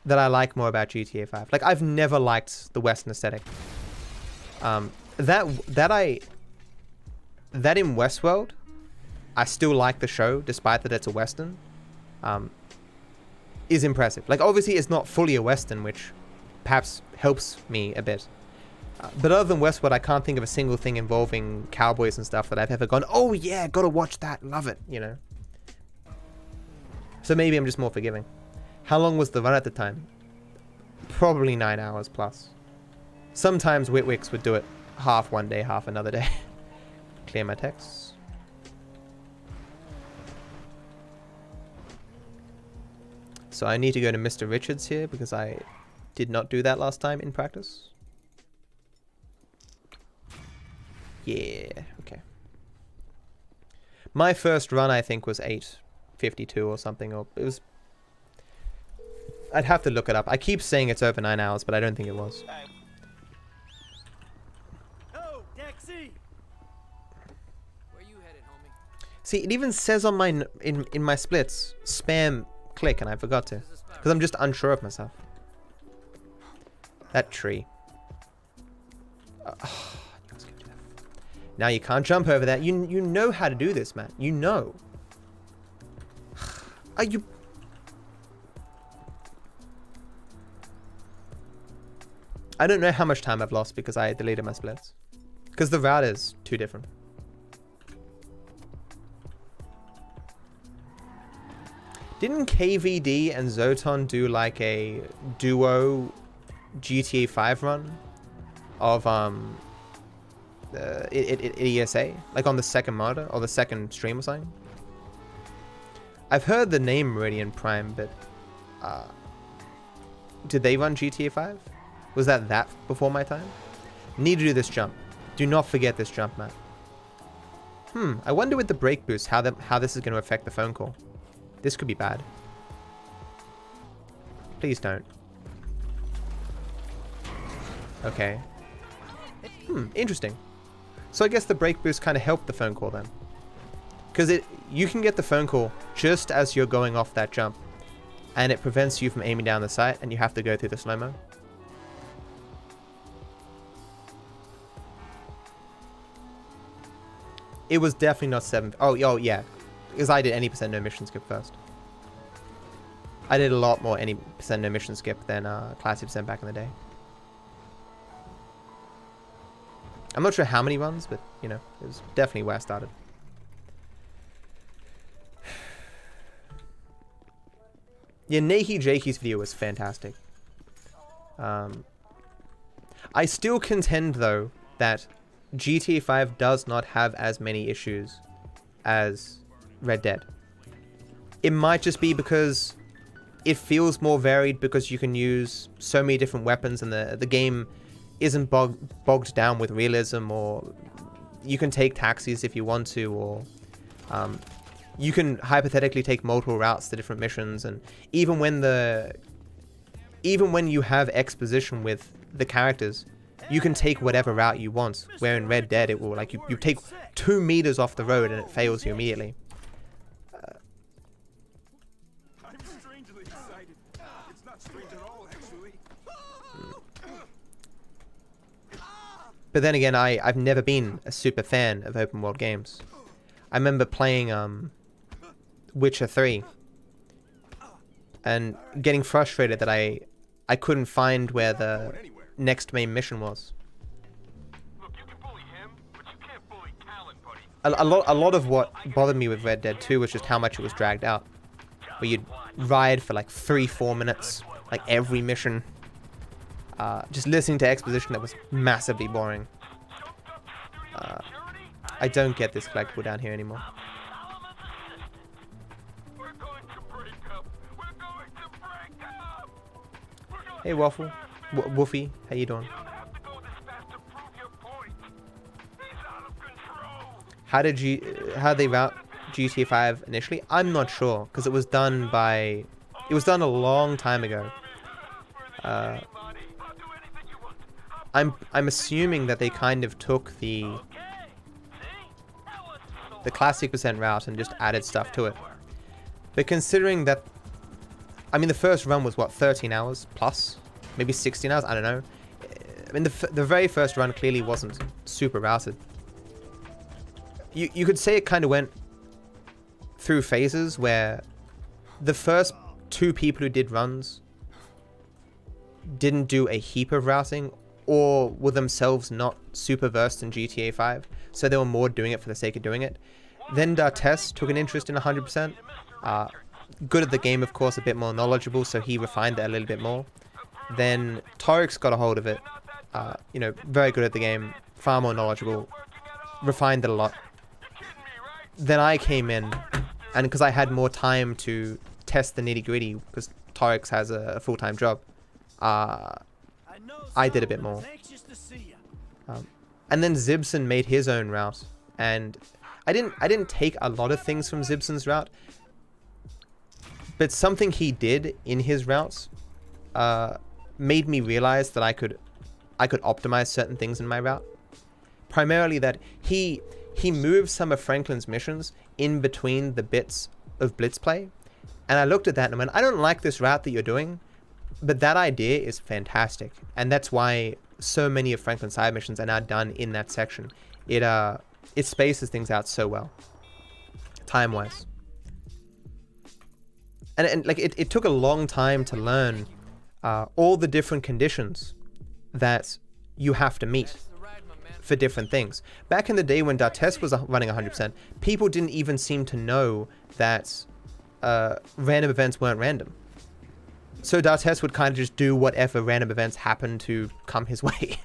that I like more about GTA 5. Like, I've never liked the Western aesthetic. That in Westworld, I still like the show, despite that it's a Western. Is impressive. Like, obviously it's not fully a Western, which perhaps helps me a bit. But other than Westworld, I can't think of a single thing involving cowboys and stuff that I've ever gone, oh yeah, gotta watch that, love it, you know. So maybe I'm just more forgiving. How long was the run at the time? Probably 9 hours plus. Sometimes Witwix would do it half one day, half another day. Clear my texts. So I need to go to Mr. Richards here because I did not do that last time in practice. Yeah, okay. My first run, I think, was 8:52 or something, or it was... I'd have to look it up. I keep saying it's over 9 hours, but I don't think it was. Oh, Dexy! Where you headed, homie? See, it even says on my in my splits, spam click, and I forgot to. Because I'm just unsure of myself. That tree. Now you can't jump over that. You know how to do this, man. You know. Are you... I don't know how much time I've lost because I deleted my splits. Because the route is too different. Didn't KVD and Zoton do like a duo GTA 5 run of ESA? Like on the second monitor or the second stream or something? I've heard the name Meridian Prime, but did they run GTA 5? Was that before my time? Need to do this jump. Do not forget this jump, man. I wonder with the brake boost how this is going to affect the phone call. This could be bad. Please don't. Okay. Interesting. So I guess the brake boost kind of helped the phone call then. Because you can get the phone call just as you're going off that jump. And it prevents you from aiming down the sight and you have to go through the slow-mo. It was definitely not 7. Oh yeah. Because I did any percent no mission skip first. I did a lot more any percent no mission skip than Classic percent back in the day. I'm not sure how many runs, but you know, it was definitely where I started. Yeah, Nakey Jakey's video was fantastic. I still contend though that GTA 5 does not have as many issues as Red Dead. It might just be because it feels more varied because you can use so many different weapons and the game isn't bogged down with realism, or you can take taxis if you want to, or you can hypothetically take multiple routes to different missions, and even when you have exposition with the characters, you can take whatever route you want, where in Red Dead it will, like, you take 2 meters off the road and it fails you immediately. I'm strangely excited. It's not strange at all, actually. But then again, I've never been a super fan of open world games. I remember playing Witcher 3 and getting frustrated that I couldn't find where the next main mission was. A lot of what bothered me with Red Dead 2 was just how much it was dragged out. Where you'd ride for like 3-4 minutes, like every mission. Just listening to exposition that was massively boring. I don't get this collectible down here anymore. Hey Waffle, Woofy, how you doing? How did they route GTA 5 initially? I'm not sure, because it was done a long time ago. I'm assuming that they kind of took the classic percent route and just added stuff to it. But considering that, I mean, the first run was what, 13 hours plus, maybe 16 hours. I don't know. I mean, the very first run clearly wasn't super routed. You could say it kind of went through phases where the first 2 people who did runs didn't do a heap of routing, or were themselves not super versed in GTA 5, so they were more doing it for the sake of doing it. Then Dartes took an interest in 100%. Good at the game, of course, a bit more knowledgeable, so he refined it a little bit more. Then Torix got a hold of it, you know, very good at the game, far more knowledgeable, refined it a lot. Then I came in, and because I had more time to test the nitty-gritty, because Torix has a full-time job, I did a bit more. And then Zibson made his own route, and I didn't take a lot of things from Zibson's route, but something he did in his routes made me realize that I could optimize certain things in my route. Primarily that he moved some of Franklin's missions in between the bits of Blitz play, and I looked at that and I went, I don't like this route that you're doing, but that idea is fantastic, and that's why so many of Franklin's side missions are now done in that section. It spaces things out so well, time-wise. And like it took a long time to learn all the different conditions that you have to meet for different things. Back in the day when Dartes was running 100%, people didn't even seem to know that random events weren't random. So Dartes would kind of just do whatever random events happened to come his way.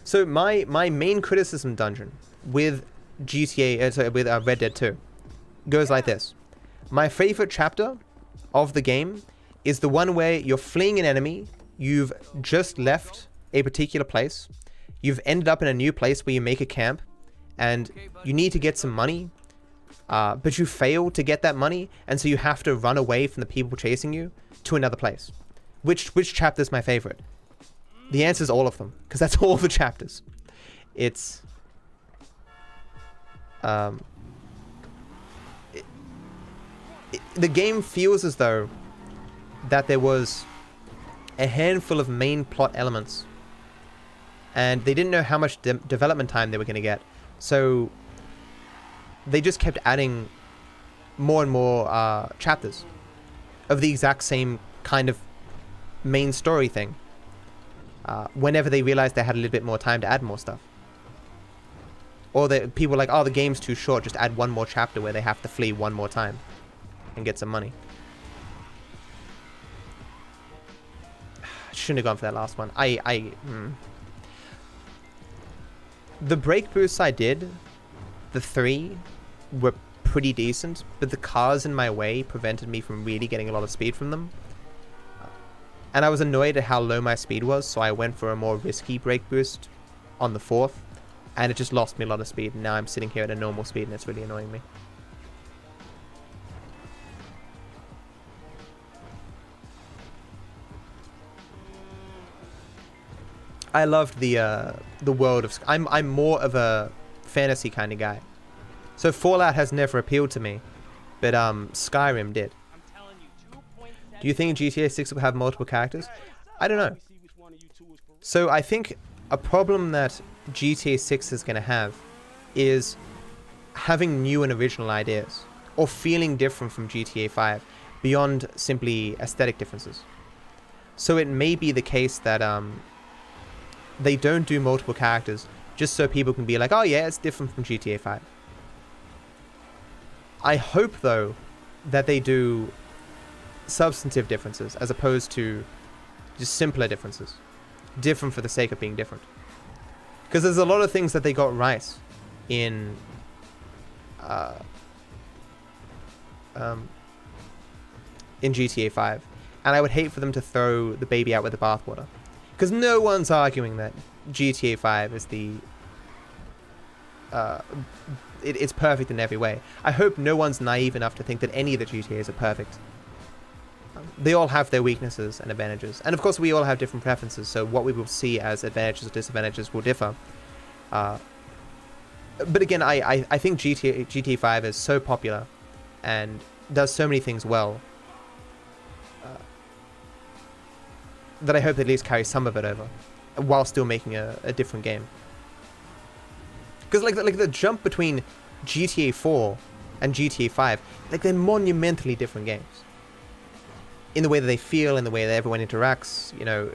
So my main criticism dungeon with with Red Dead 2 goes like this. My favorite chapter of the game is the one where you're fleeing an enemy, you've just left a particular place, you've ended up in a new place where you make a camp, and you need to get some money, but you fail to get that money, and so you have to run away from the people chasing you to another place. Which chapter is my favorite? The answer is all of them, because that's all the chapters. It's the game feels as though that there was a handful of main plot elements and they didn't know how much development time they were going to get. So they just kept adding more and more chapters of the exact same kind of main story thing. Whenever they realized they had a little bit more time to add more stuff. Or that people were like, oh, the game's too short, just add one more chapter where they have to flee one more time and get some money. Shouldn't have gone for that last one. The brake boosts I did, the 3, were pretty decent, but the cars in my way prevented me from really getting a lot of speed from them. And I was annoyed at how low my speed was, so I went for a more risky brake boost on the 4th, and it just lost me a lot of speed, and now I'm sitting here at a normal speed, and it's really annoying me. I loved the world of... I'm more of a fantasy kind of guy. So Fallout has never appealed to me, but Skyrim did. Do you think GTA 6 will have multiple characters? I don't know. So I think a problem that GTA 6 is going to have is having new and original ideas, or feeling different from GTA 5 beyond simply aesthetic differences. So it may be the case that they don't do multiple characters just so people can be like, oh yeah, it's different from GTA 5. I hope though that they do substantive differences as opposed to just simpler differences. Different for the sake of being different. Because there's a lot of things that they got right in GTA 5, and I would hate for them to throw the baby out with the bathwater. Because no one's arguing that GTA 5 is the it's perfect in every way. I hope no one's naive enough to think that any of the GTAs are perfect. They all have their weaknesses and advantages. And of course we all have different preferences, so what we will see as advantages or disadvantages will differ. But again, I think GTA 5 is so popular and does so many things well that I hope they at least carry some of it over while still making a different game. Because like the jump between GTA 4 and GTA 5, like they're monumentally different games. In the way that they feel, in the way that everyone interacts, you know,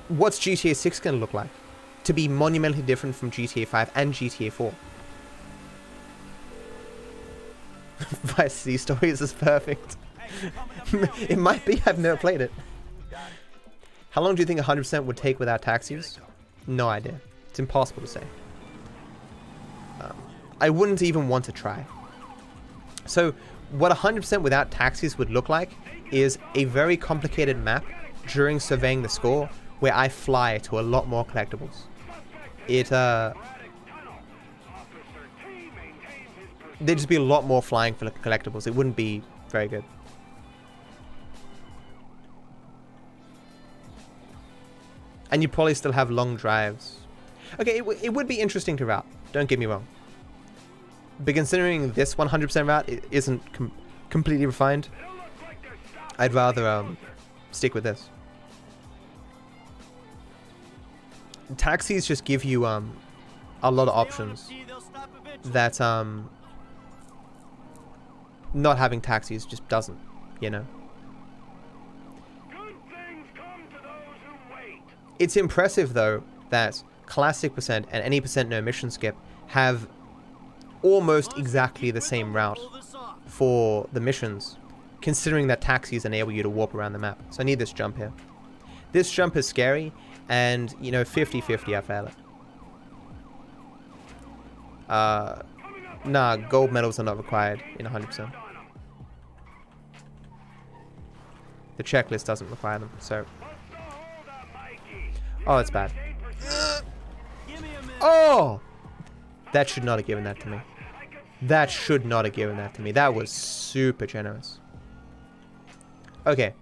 what's GTA 6 going to look like? To be monumentally different from GTA 5 and GTA 4. Vice City Stories is perfect. It might be, I've never played it. How long do you think 100% would take without taxis? No idea. It's impossible to say. I wouldn't even want to try. So, what 100% without taxis would look like is a very complicated map during surveying the score where I fly to a lot more collectibles. There'd just be a lot more flying for collectibles. It wouldn't be very good. And you'd probably still have long drives. Okay, it would be interesting to route, don't get me wrong. But considering this 100% route isn't completely refined, I'd rather stick with this. Taxis just give you a lot of options that not having taxis just doesn't, you know. It's impressive though that Classic Percent and any Percent No Mission Skip have almost exactly the same route for the missions, considering that taxis enable you to warp around the map. So I need this jump here. This jump is scary, and you know, 50-50 I fail it. Nah, gold medals are not required in 100%. The checklist doesn't require them, so... Oh, that's bad. Oh! That should not have given that to me. That should not have given that to me. That was super generous. Okay.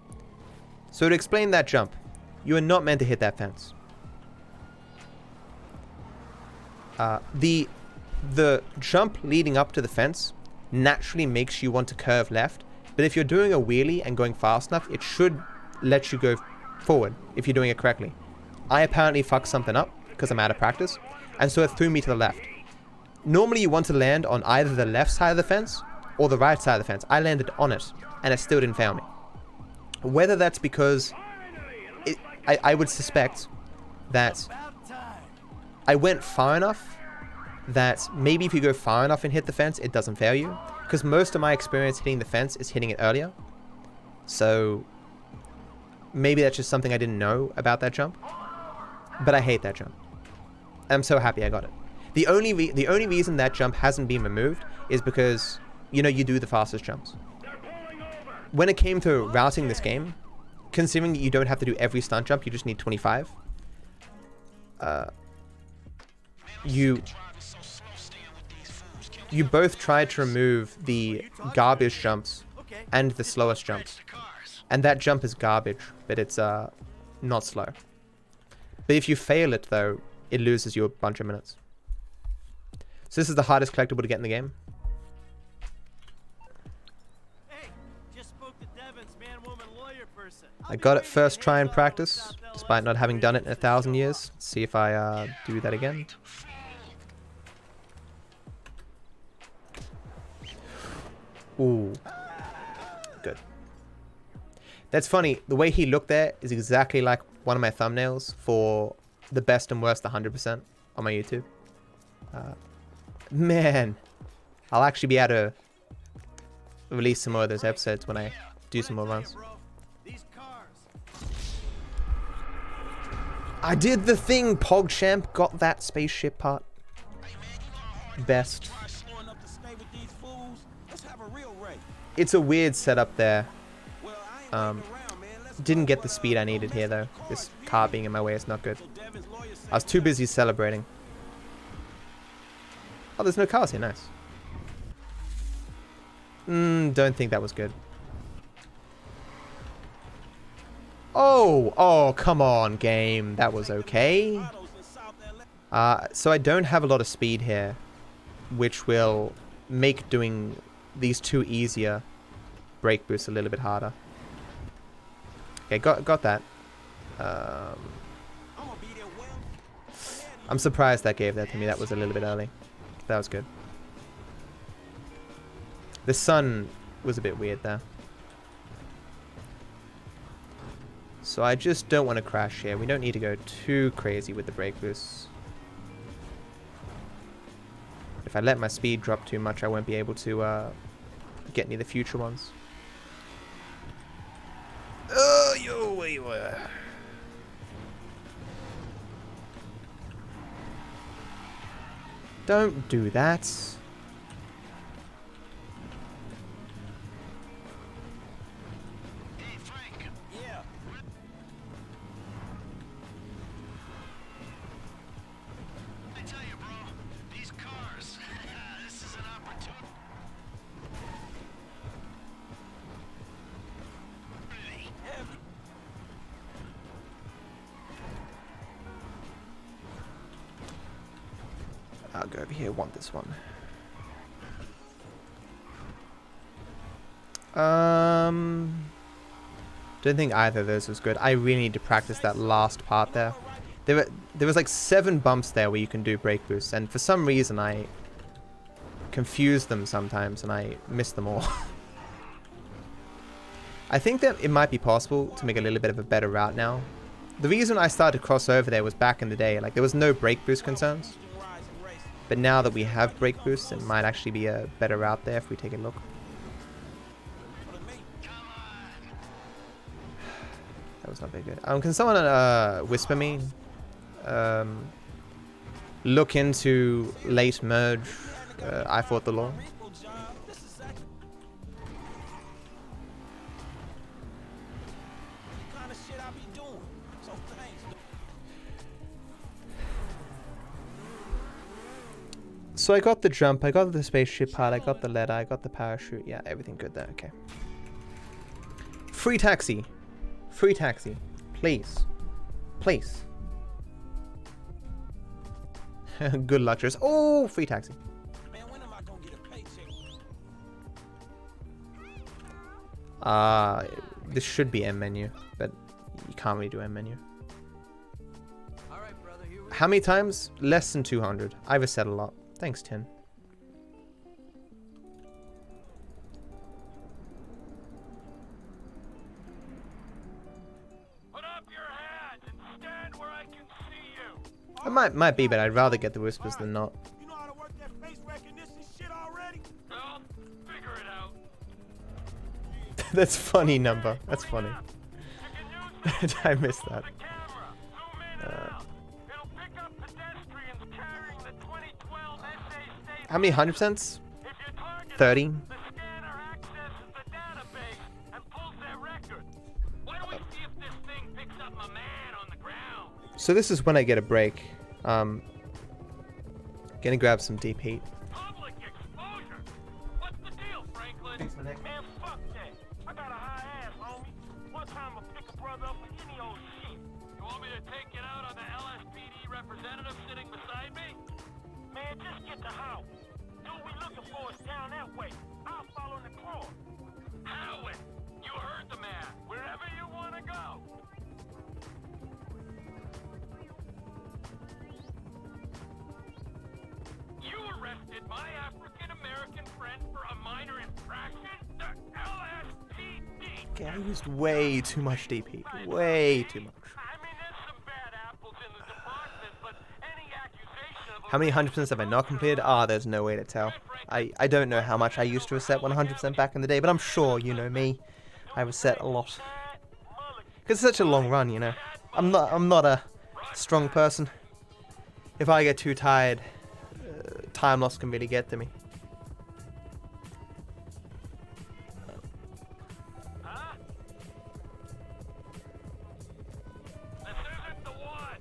So to explain that jump, you are not meant to hit that fence. The jump leading up to the fence naturally makes you want to curve left, but if you're doing a wheelie and going fast enough, it should let you go forward if you're doing it correctly. I apparently fucked something up because I'm out of practice, and so it threw me to the left. Normally you want to land on either the left side of the fence or the right side of the fence. I landed on it, and it still didn't fail me. Whether that's because I would suspect that I went far enough that maybe if you go far enough and hit the fence, it doesn't fail you. Because most of my experience hitting the fence is hitting it earlier. So maybe that's just something I didn't know about that jump. But I hate that jump. I'm so happy I got it. The only reason that jump hasn't been removed is because, you know, you do the fastest jumps. When it came to routing this game, considering you don't have to do every stunt jump, you just need 25. You both tried to remove the garbage jumps and the slowest jumps. And that jump is garbage, but it's not slow. But if you fail it, though, it loses you a bunch of minutes. So this is the hardest collectible to get in the game. Hey, just spoke to Devon's man-woman lawyer person. I got it first try in practice, despite not having done it in 1,000 years. Let's see if I do that again. Ooh. Good. That's funny. The way he looked there is exactly like one of my thumbnails for the best and worst 100% on my YouTube. Man, I'll actually be able to release some more of those episodes when I do some more runs. I did the thing, PogChamp. Got that spaceship part. Best. It's a weird setup there. Didn't get the speed I needed here, though. This car being in my way is not good. I was too busy celebrating. Oh, there's no cars here. Nice. Don't think that was good. Oh, come on, game. That was okay. So I don't have a lot of speed here, which will make doing these two easier brake boosts a little bit harder. Okay, got that. I'm surprised that gave that to me. That was a little bit early. That was good. The sun was a bit weird there. So I just don't want to crash here. We don't need to go too crazy with the brake boosts. If I let my speed drop too much, I won't be able to get any of the future ones. Oh, yo, where you were. Don't do that. Hey, Frank. Yeah. I tell you, bro, these cars. This is an opportunity. I'll go over here. Want this one. Don't think either of those was good. I really need to practice that last part there. There was like 7 bumps there where you can do brake boosts, and for some reason I confuse them sometimes and I miss them all. I think that it might be possible to make a little bit of a better route now. The reason I started to cross over there was back in the day, like there was no brake boost concerns. But now that we have brake boosts, it might actually be a better route there if we take a look. That was not very good. Can someone whisper me? Look into late merge. I fought the law. So I got the jump, I got the spaceship part, I got the ladder, I got the parachute. Yeah, everything good there. Okay. Free taxi. Free taxi. Please. Please. Good luck, Tris. Oh, free taxi. Man, when am I gonna get a paycheck? This should be M menu, but you can't really do a menu. How many times? Less than 200. I've said a lot. Thanks, Tin. It might be, but I'd rather get the whispers than not. You know how to work that face recognition shit already? Well, figure it out. That's funny, number. That's funny. I missed that. How many 100%? 30. So this is when I get a break. Gonna grab some deep heat. Public exposure? What's the deal, Franklin? Thanks, my neck. Man, fuck that. I got a high ass, homie. One time I'll pick a brother up for any old shit. You want me to take it out on the LSPD representative sitting beside me? Man, just get the house. Dude we looking for is down that way. I'll follow the car. Howard, you heard the man. Wherever you want to go. You arrested my African-American friend for a minor infraction? The LSPD! Okay, I used way too much deep heat. Way too much. I mean, there's some bad apples in the department, but any accusation of... How many 100% have I not completed? Ah, there's no way to tell. I don't know how much I used to reset 100% back in the day, but I'm sure you know me. I reset a lot. Because it's such a long run, you know. I'm not a strong person. If I get too tired, time loss can really get to me. This isn't the one.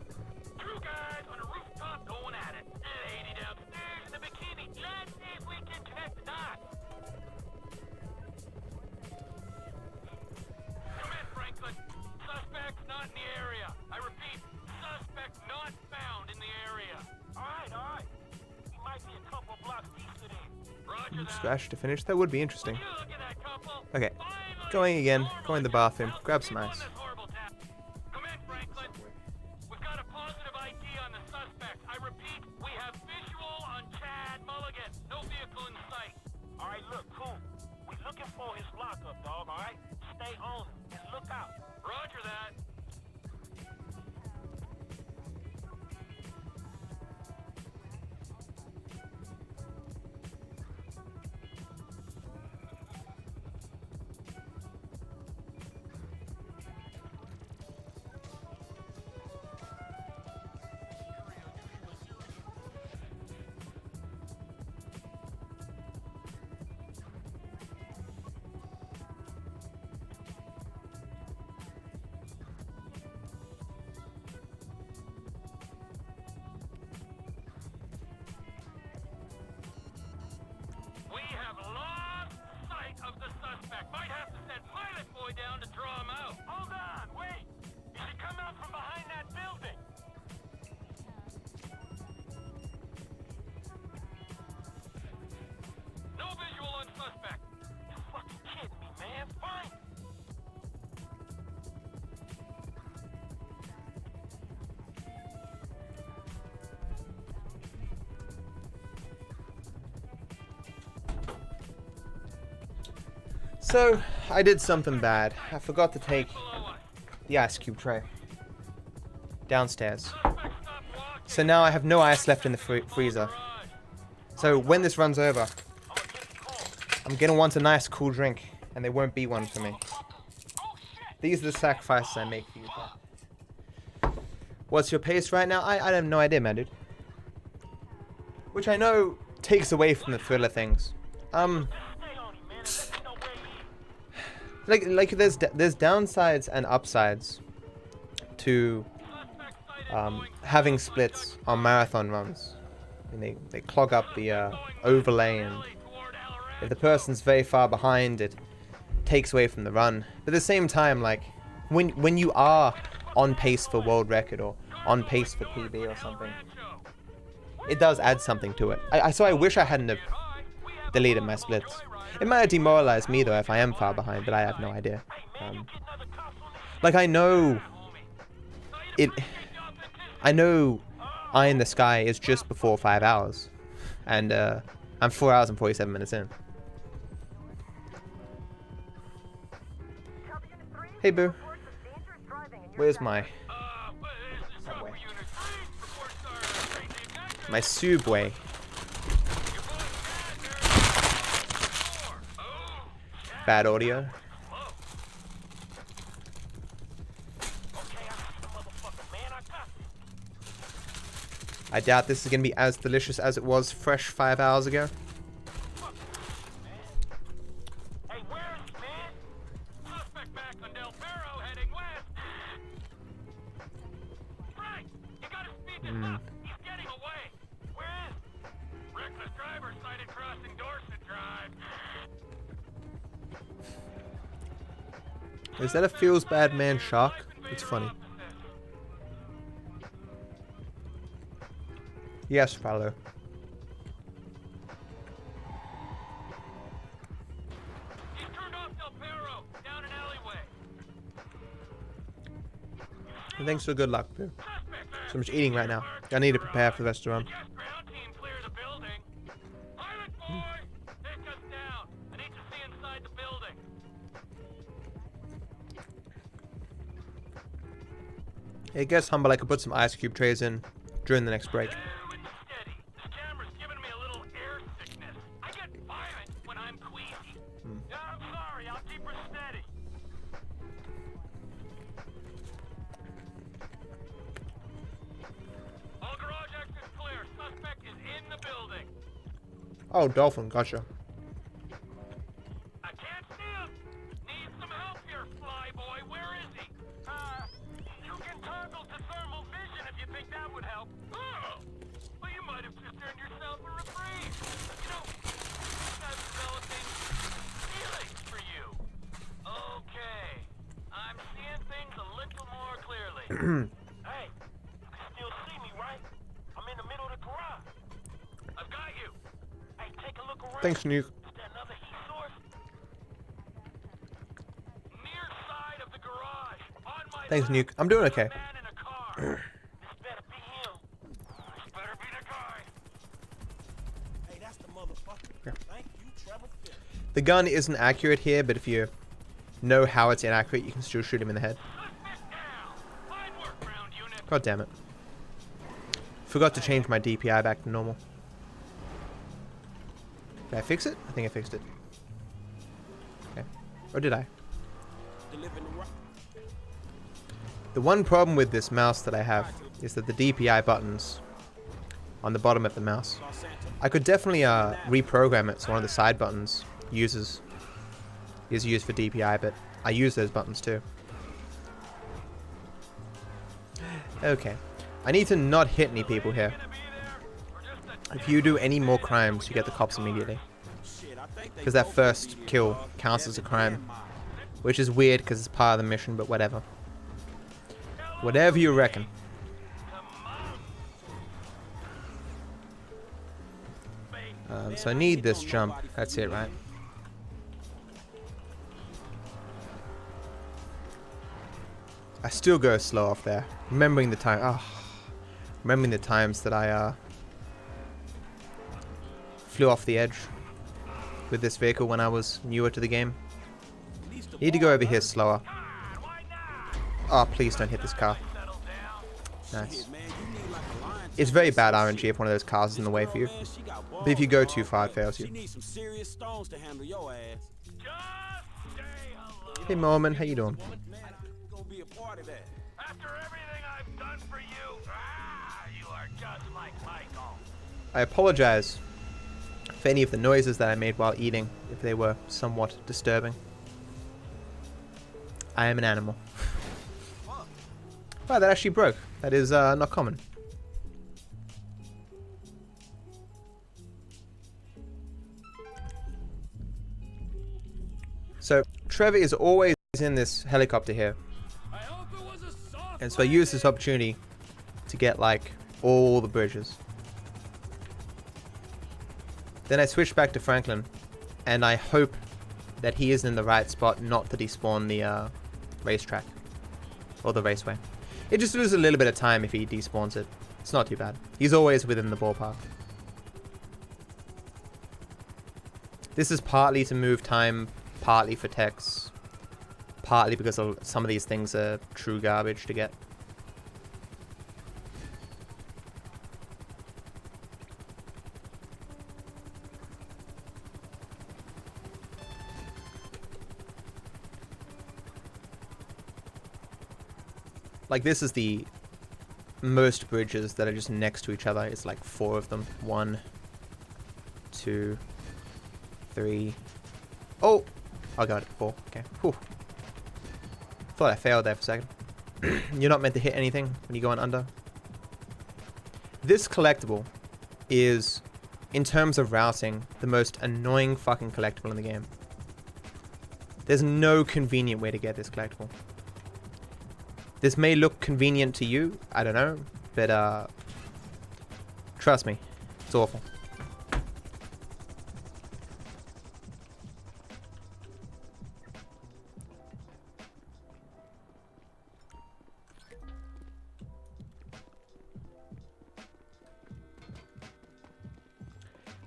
Two guys on a rooftop going at it. A lady downstairs in a bikini. Let's see if we can connect the dots. Come in, Franklin. Suspect's not in the area. I repeat, suspect not found in the area. All right. He might be a couple blocks east of there. Roger that. Scratch to finish. That would be interesting. You look at that couple. Okay, going again. Going to the bathroom. Grab some ice. Come in, Franklin. We've got a positive ID on the suspect. I repeat, we have visual on Chad Mulligan. No vehicle in sight. All right, look, cool. We looking for his lockup, dog, all right? Stay on him and look out. Roger that. We have lost sight of the suspect. Might have to send Pilot Boy down to draw him out. Hold on, wait. You should come out from behind that building. No visual on suspect. You fucking kidding me, man. Fine. So, I did something bad. I forgot to take the ice cube tray downstairs. So now I have no ice left in the freezer. So when this runs over, I'm gonna want a nice cool drink, and there won't be one for me. These are the sacrifices I make for you. What's your pace right now? I have no idea, man, dude. Which I know takes away from the thriller things. Like there's downsides and upsides to having splits on marathon runs. I mean, they clog up the overlay, and if the person's very far behind, it takes away from the run. But at the same time, like when you are on pace for world record or on pace for PB or something, it does add something to it. So I wish I hadn't have deleted my splits. It might have demoralized me though if I am far behind, but I have no idea. Like I know I know Eye in the Sky is just before 5 hours, and I'm 4 hours and 47 minutes in. Hey Boo, where's my subway? Bad audio. I doubt this is going to be as delicious as it was fresh 5 hours ago. Is that a feels bad man shark? It's funny. Yes, Fallow. Thanks for good luck, Boo. So much eating right now. I need to prepare for the rest of the run. I guess Humble, I could put some ice cube trays in during the next break. Oh, Dolphin, gotcha. I can't see him. Need some help here, Flyboy. Where is he? You can toggle to thermal vision if you think that would help. Oh, well, you might have just earned yourself a reprieve. You know, I'm developing feelings for you. Okay, I'm seeing things a little more clearly. Hey, you can still see me, right? I'm in the middle of the garage. I've got you. Take a look around. Thanks, Nuke. Is there another heat source? Near side of the garage. On my Thanks, Nuke. I'm doing okay. man in a car. This better be him. This better be the guy. Hey, that's the motherfucker. Yeah. Thank you, Trevor. The gun isn't accurate here, but if you know how it's inaccurate, you can still shoot him in the head. God damn it. Forgot to change my DPI back to normal. Did I fix it? I think I fixed it. Okay. Or did I? The one problem with this mouse that I have is that the DPI buttons on the bottom of the mouse. I could definitely reprogram it so one of the side buttons is used for DPI, but I use those buttons too. Okay. I need to not hit any people here. If you do any more crimes, you get the cops immediately. Because that first kill counts as a crime. Which is weird because it's part of the mission, but whatever. Whatever you reckon. So I need this jump. That's it, right? I still go slow off there. Remembering the time. Oh, remembering the times that I flew off the edge with this vehicle when I was newer to the game. Need to go over here slower. Oh, please don't hit this car. Nice. It's very bad RNG if one of those cars is in the way for you. But if you go too far, it fails you. Hey Mormon, how you doing? I apologize for any of the noises that I made while eating, if they were somewhat disturbing. I am an animal. Wow, that actually broke. That is not common. So, Trevor is always in this helicopter here. And so I use this opportunity to get, like, all the bridges. Then I switch back to Franklin, and I hope that he is in the right spot not to despawn the racetrack. Or the raceway. It just loses a little bit of time if he despawns it. It's not too bad. He's always within the ballpark. This is partly to move time, partly for techs, partly because some of these things are true garbage to get. Like, this is the most bridges that are just next to each other. It's like 4 of them. 1, 2, 3. Oh! I got it. 4. Okay. Whew. Thought I failed there for a second. You're not meant to hit anything when you're going under. This collectible is, in terms of routing, the most annoying fucking collectible in the game. There's no convenient way to get this collectible. This may look convenient to you, I don't know, but trust me, it's awful.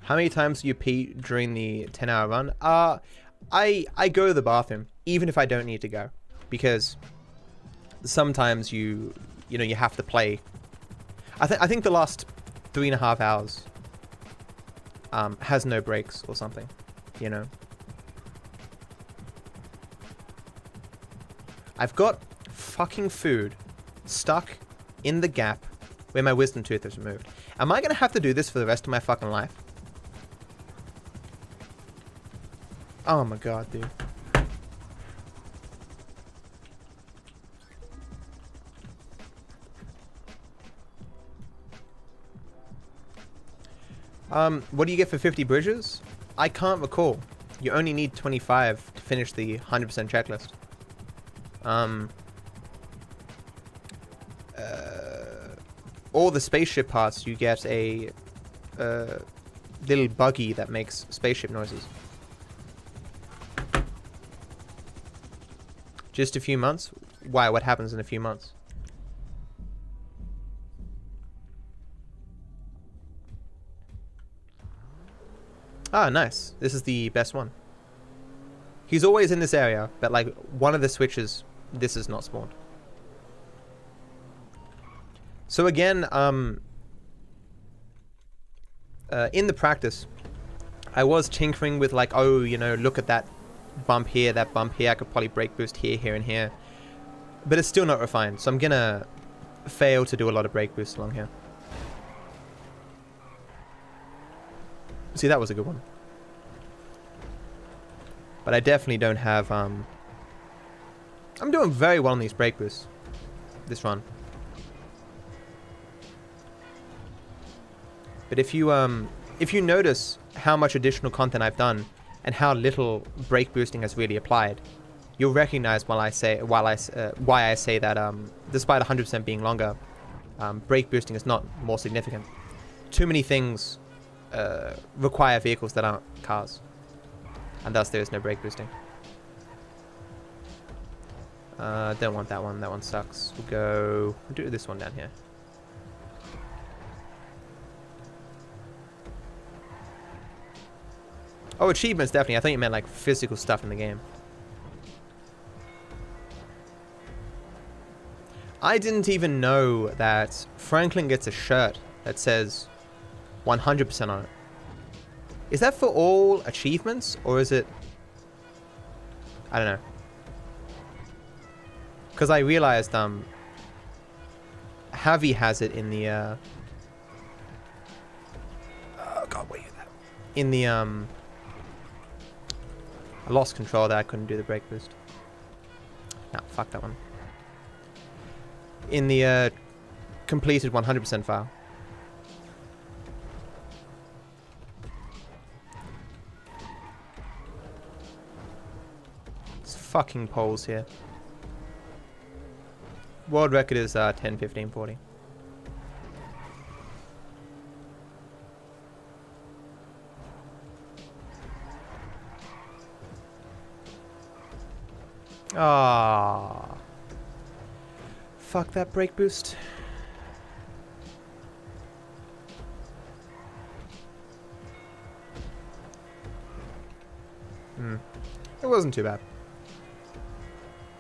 How many times do you pee during the 10-hour run? I go to the bathroom, even if I don't need to go, because sometimes you have to play. I think the last 3.5 hours has no breaks or something, you know. I've got fucking food stuck in the gap where my wisdom tooth is removed. Am I gonna have to do this for the rest of my fucking life? Oh my god, dude. What do you get for 50 bridges? I can't recall. You only need 25 to finish the 100% checklist. All the spaceship parts, you get a little buggy that makes spaceship noises. Just a few months? Why? What happens in a few months? Ah, nice. This is the best one. He's always in this area, but like one of the switches, this is not spawned. So again, in the practice, I was tinkering with like, oh, you know, look at that bump here, that bump here. I could probably brake boost here, here, and here. But it's still not refined, so I'm gonna fail to do a lot of brake boosts along here. See, that was a good one. But I definitely don't have, I'm doing very well on these brake boosts this run. But if you notice how much additional content I've done and how little brake boosting has really applied, you'll recognize why I say that despite 100% being longer, brake boosting is not more significant. Too many things require vehicles that aren't cars, and thus there is no brake boosting. Don't want that one. That one sucks. We'll do this one down here. Oh, achievements, definitely. I thought you meant like physical stuff in the game. I didn't even know that Franklin gets a shirt that says 100% on it. Is that for all achievements, or is it... I don't know. Because I realized Javi has it in the oh god, wait, that in the I lost control there. I couldn't do the brake boost. Nah, fuck that one. In the completed 100% file. It's fucking poles here. World record is 10, 15, 40. Ah, Fuck that brake boost. It wasn't too bad.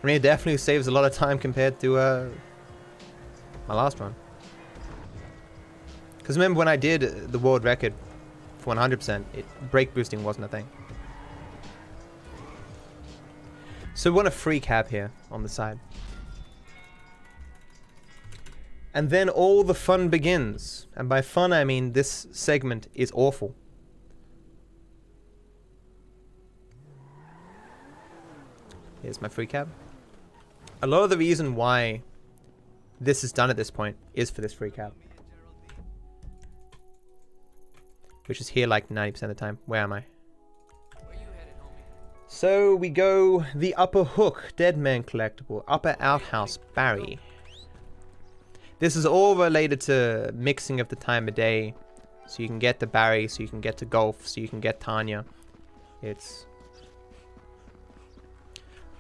I mean, it definitely saves a lot of time compared to my last run. Because remember when I did the world record for 100%, brake boosting wasn't a thing. So we want a free cab here on the side. And then all the fun begins. And by fun, I mean this segment is awful. Here's my free cab. A lot of the reason why this is done at this point is for this free cab. Which is here like 90% of the time. Where am I? So we go the Upper Hook, Dead Man Collectible, Upper Outhouse, Barry. This is all related to mixing of the time of day. So you can get to Barry, so you can get to Golf, so you can get Tanya. It's...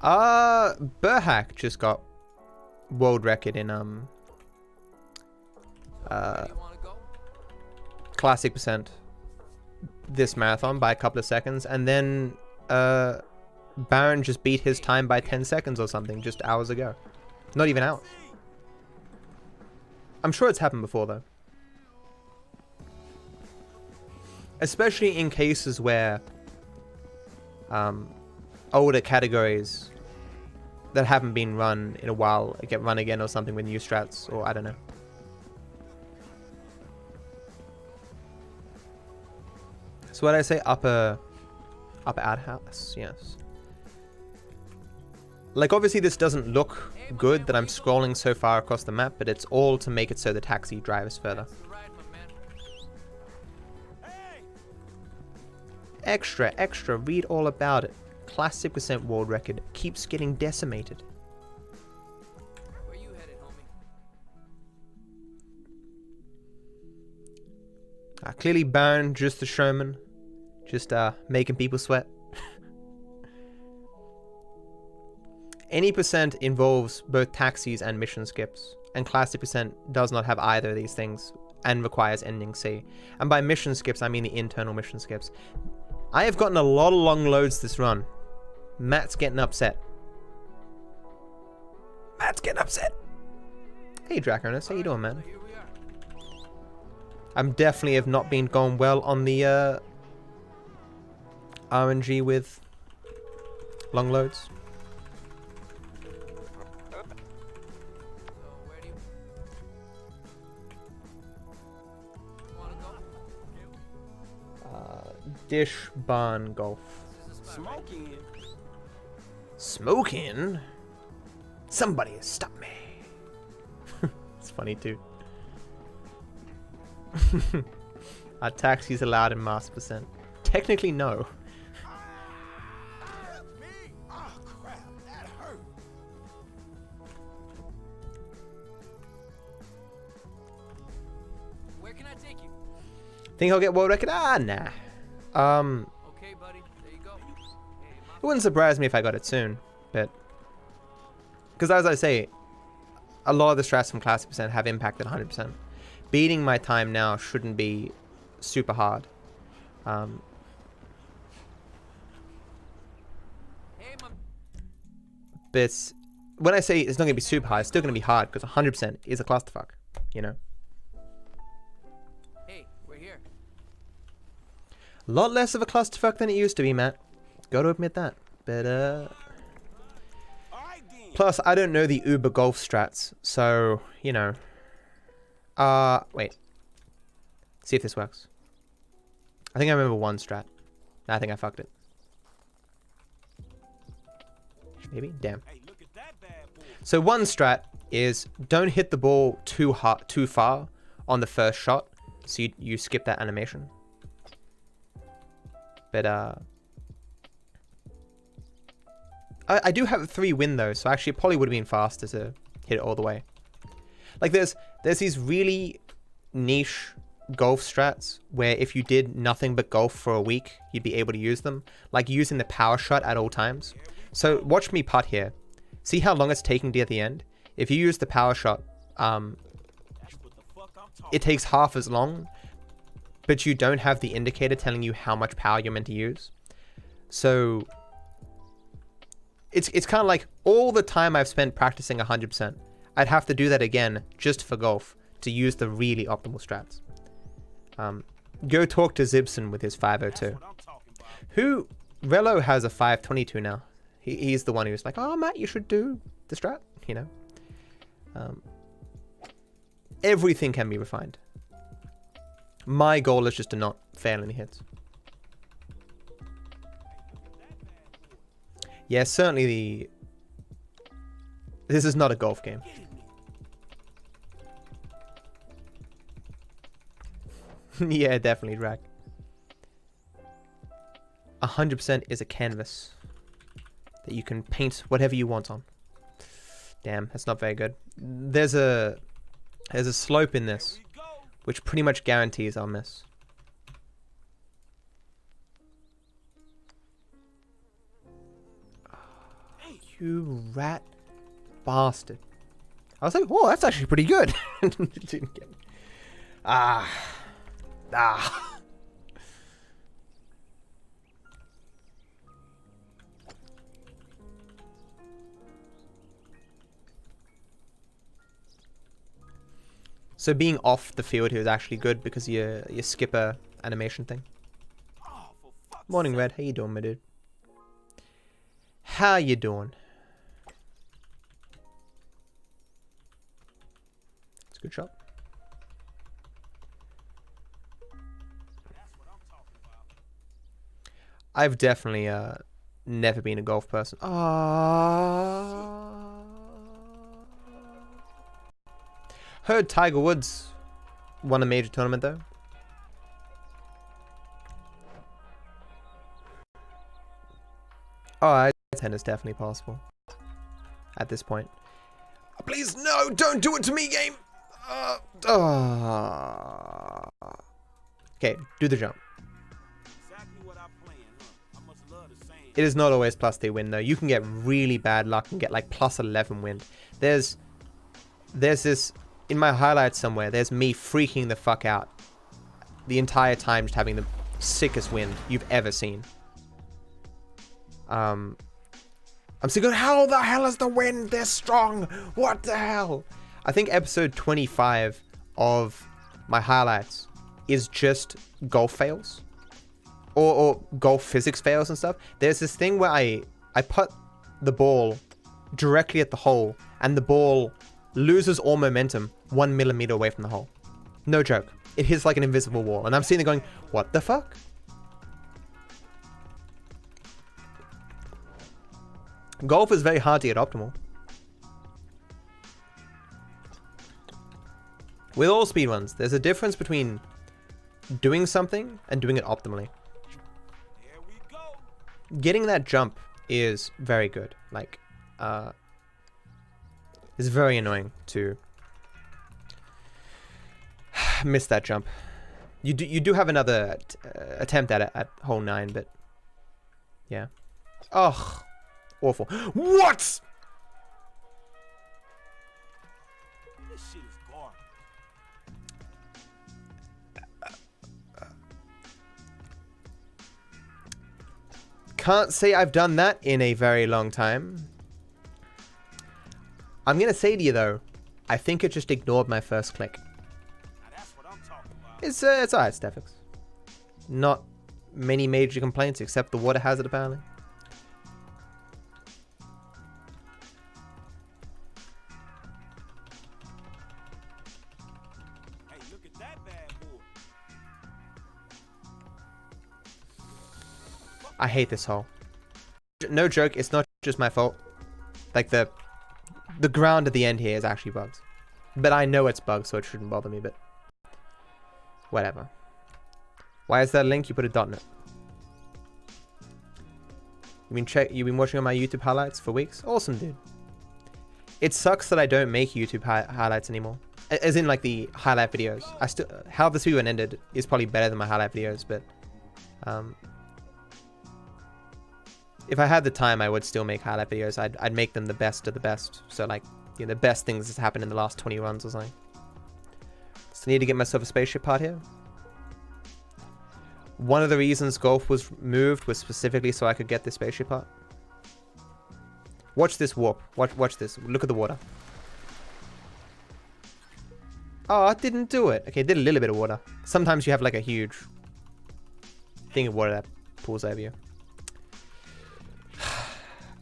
Burhack just got world record in classic percent this marathon by a couple of seconds, and then Baron just beat his time by 10 seconds or something just hours ago. Not even hours. I'm sure it's happened before though. Especially in cases where older categories that haven't been run in a while get run again or something with new strats, or I don't know. So what did I say? Upper outhouse, yes. Like obviously this doesn't look good that I'm scrolling so far across the map, but it's all to make it so the taxi drives further. Extra, read all about it. Classic percent world record keeps getting decimated. Where you headed, homie? Clearly Baron, just the showman. Just making people sweat. Any percent involves both taxis and mission skips. And classic percent does not have either of these things and requires ending C. And by mission skips, I mean the internal mission skips. I have gotten a lot of long loads this run. Matt's getting upset. Hey Draconis, how you doing, man? I'm definitely have not been going well on the RNG with long loads. Dish Barn Golf. Smoking? Somebody stop me. It's funny too. Are taxis allowed in mass percent? Technically no. Where can I take you? Think I'll get world record? Ah, nah. Okay, buddy. There you go. It wouldn't surprise me if I got it soon, but because as I say, a lot of the strats from classic percent have impacted 100%. Beating my time now shouldn't be super hard. But when I say it's not going to be super hard, it's still going to be hard because 100% is a clusterfuck, you know? Hey, we're here. A lot less of a clusterfuck than it used to be, Matt. Gotta admit that. But, plus, I don't know the Uber Golf strats, so, you know. Wait. See if this works. I think I remember one strat. I think I fucked it. Maybe? Damn. So one strat is don't hit the ball too far on the first shot, so you skip that animation. But I do have 3 win though, so actually it probably would have been faster to hit it all the way. Like there's these really niche golf strats where if you did nothing but golf for a week, you'd be able to use them, like using the power shot at all times. So watch me putt here. See how long it's taking to get the end? If you use the power shot, it takes half as long, but you don't have the indicator telling you how much power you're meant to use. So it's kind of like all the time I've spent practicing 100%, I'd have to do that again just for golf to use the really optimal strats. Go talk to Zibson with his 502. Who, Relo has a 522 now. He's the one who's like, oh Matt, you should do the strat, you know. Everything can be refined. My goal is just to not fail any hits. Yeah, certainly this is not a golf game. Yeah, definitely, Drag. 100% is a canvas that you can paint whatever you want on. Damn, that's not very good. There's a slope in this, which pretty much guarantees I'll miss. You rat bastard. I was like, whoa, that's actually pretty good. Ah. So being off the field here is actually good because you skip a animation thing. Morning, Red. How you doing, my dude? How you doing? It's a good shot. I've definitely never been a golf person. Heard Tiger Woods won a major tournament though. Oh, tennis definitely possible at this point. Please, no, don't do it to me, game. Okay, do the jump. It is not always plus 3 wind though. You can get really bad luck and get like plus 11 wind. There's this in my highlights somewhere. There's me freaking the fuck out the entire time, just having the sickest wind you've ever seen. I'm still going, how the hell is the wind this strong? What the hell? I think episode 25 of my highlights is just golf fails. Or golf physics fails and stuff. There's this thing where I put the ball directly at the hole and the ball loses all momentum 1 millimeter away from the hole. No joke. It hits like an invisible wall. And I'm sitting there going, what the fuck? Golf is very hard to get optimal. With all speedruns, there's a difference between doing something and doing it optimally. Getting that jump is very good. Like, it's very annoying to miss that jump. You do have another attempt at it at hole 9, but yeah. Ugh, awful. What? This shit is garbage. Can't say I've done that in a very long time. I'm gonna say to you though, I think it just ignored my first click. It's alright, Stefix. Not many major complaints except the water hazard apparently. Hey, look at that bad boy. I hate this hole. No joke, it's not just my fault. Like the ground at the end here is actually bugged. But I know it's bugged, so it shouldn't bother me, but whatever. Why is that a link? You put a dot in it. You've been watching on my YouTube highlights for weeks? Awesome, dude. It sucks that I don't make YouTube highlights anymore. As in like the highlight videos. How the speedrun ended is probably better than my highlight videos, but if I had the time, I would still make highlight videos. I'd make them the best of the best. So like you know, the best things that's happened in the last 20 runs or something. So I need to get myself a spaceship part here. One of the reasons golf was moved was specifically so I could get this spaceship part. Watch this warp. Watch this. Look at the water. Oh, it didn't do it. Okay, it did a little bit of water. Sometimes you have like a huge thing of water that pulls over you.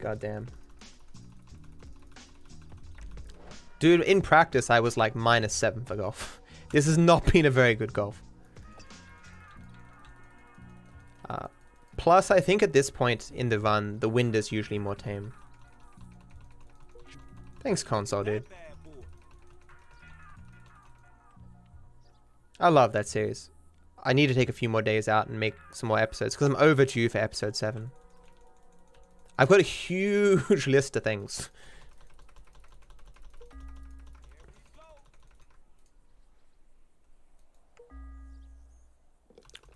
God damn. Dude, in practice, I was like -7 for golf. This has not been a very good golf. Plus, I think at this point in the run, the wind is usually more tame. Thanks, console, dude. I love that series. I need to take a few more days out and make some more episodes, because I'm overdue for episode 7. I've got a huge list of things.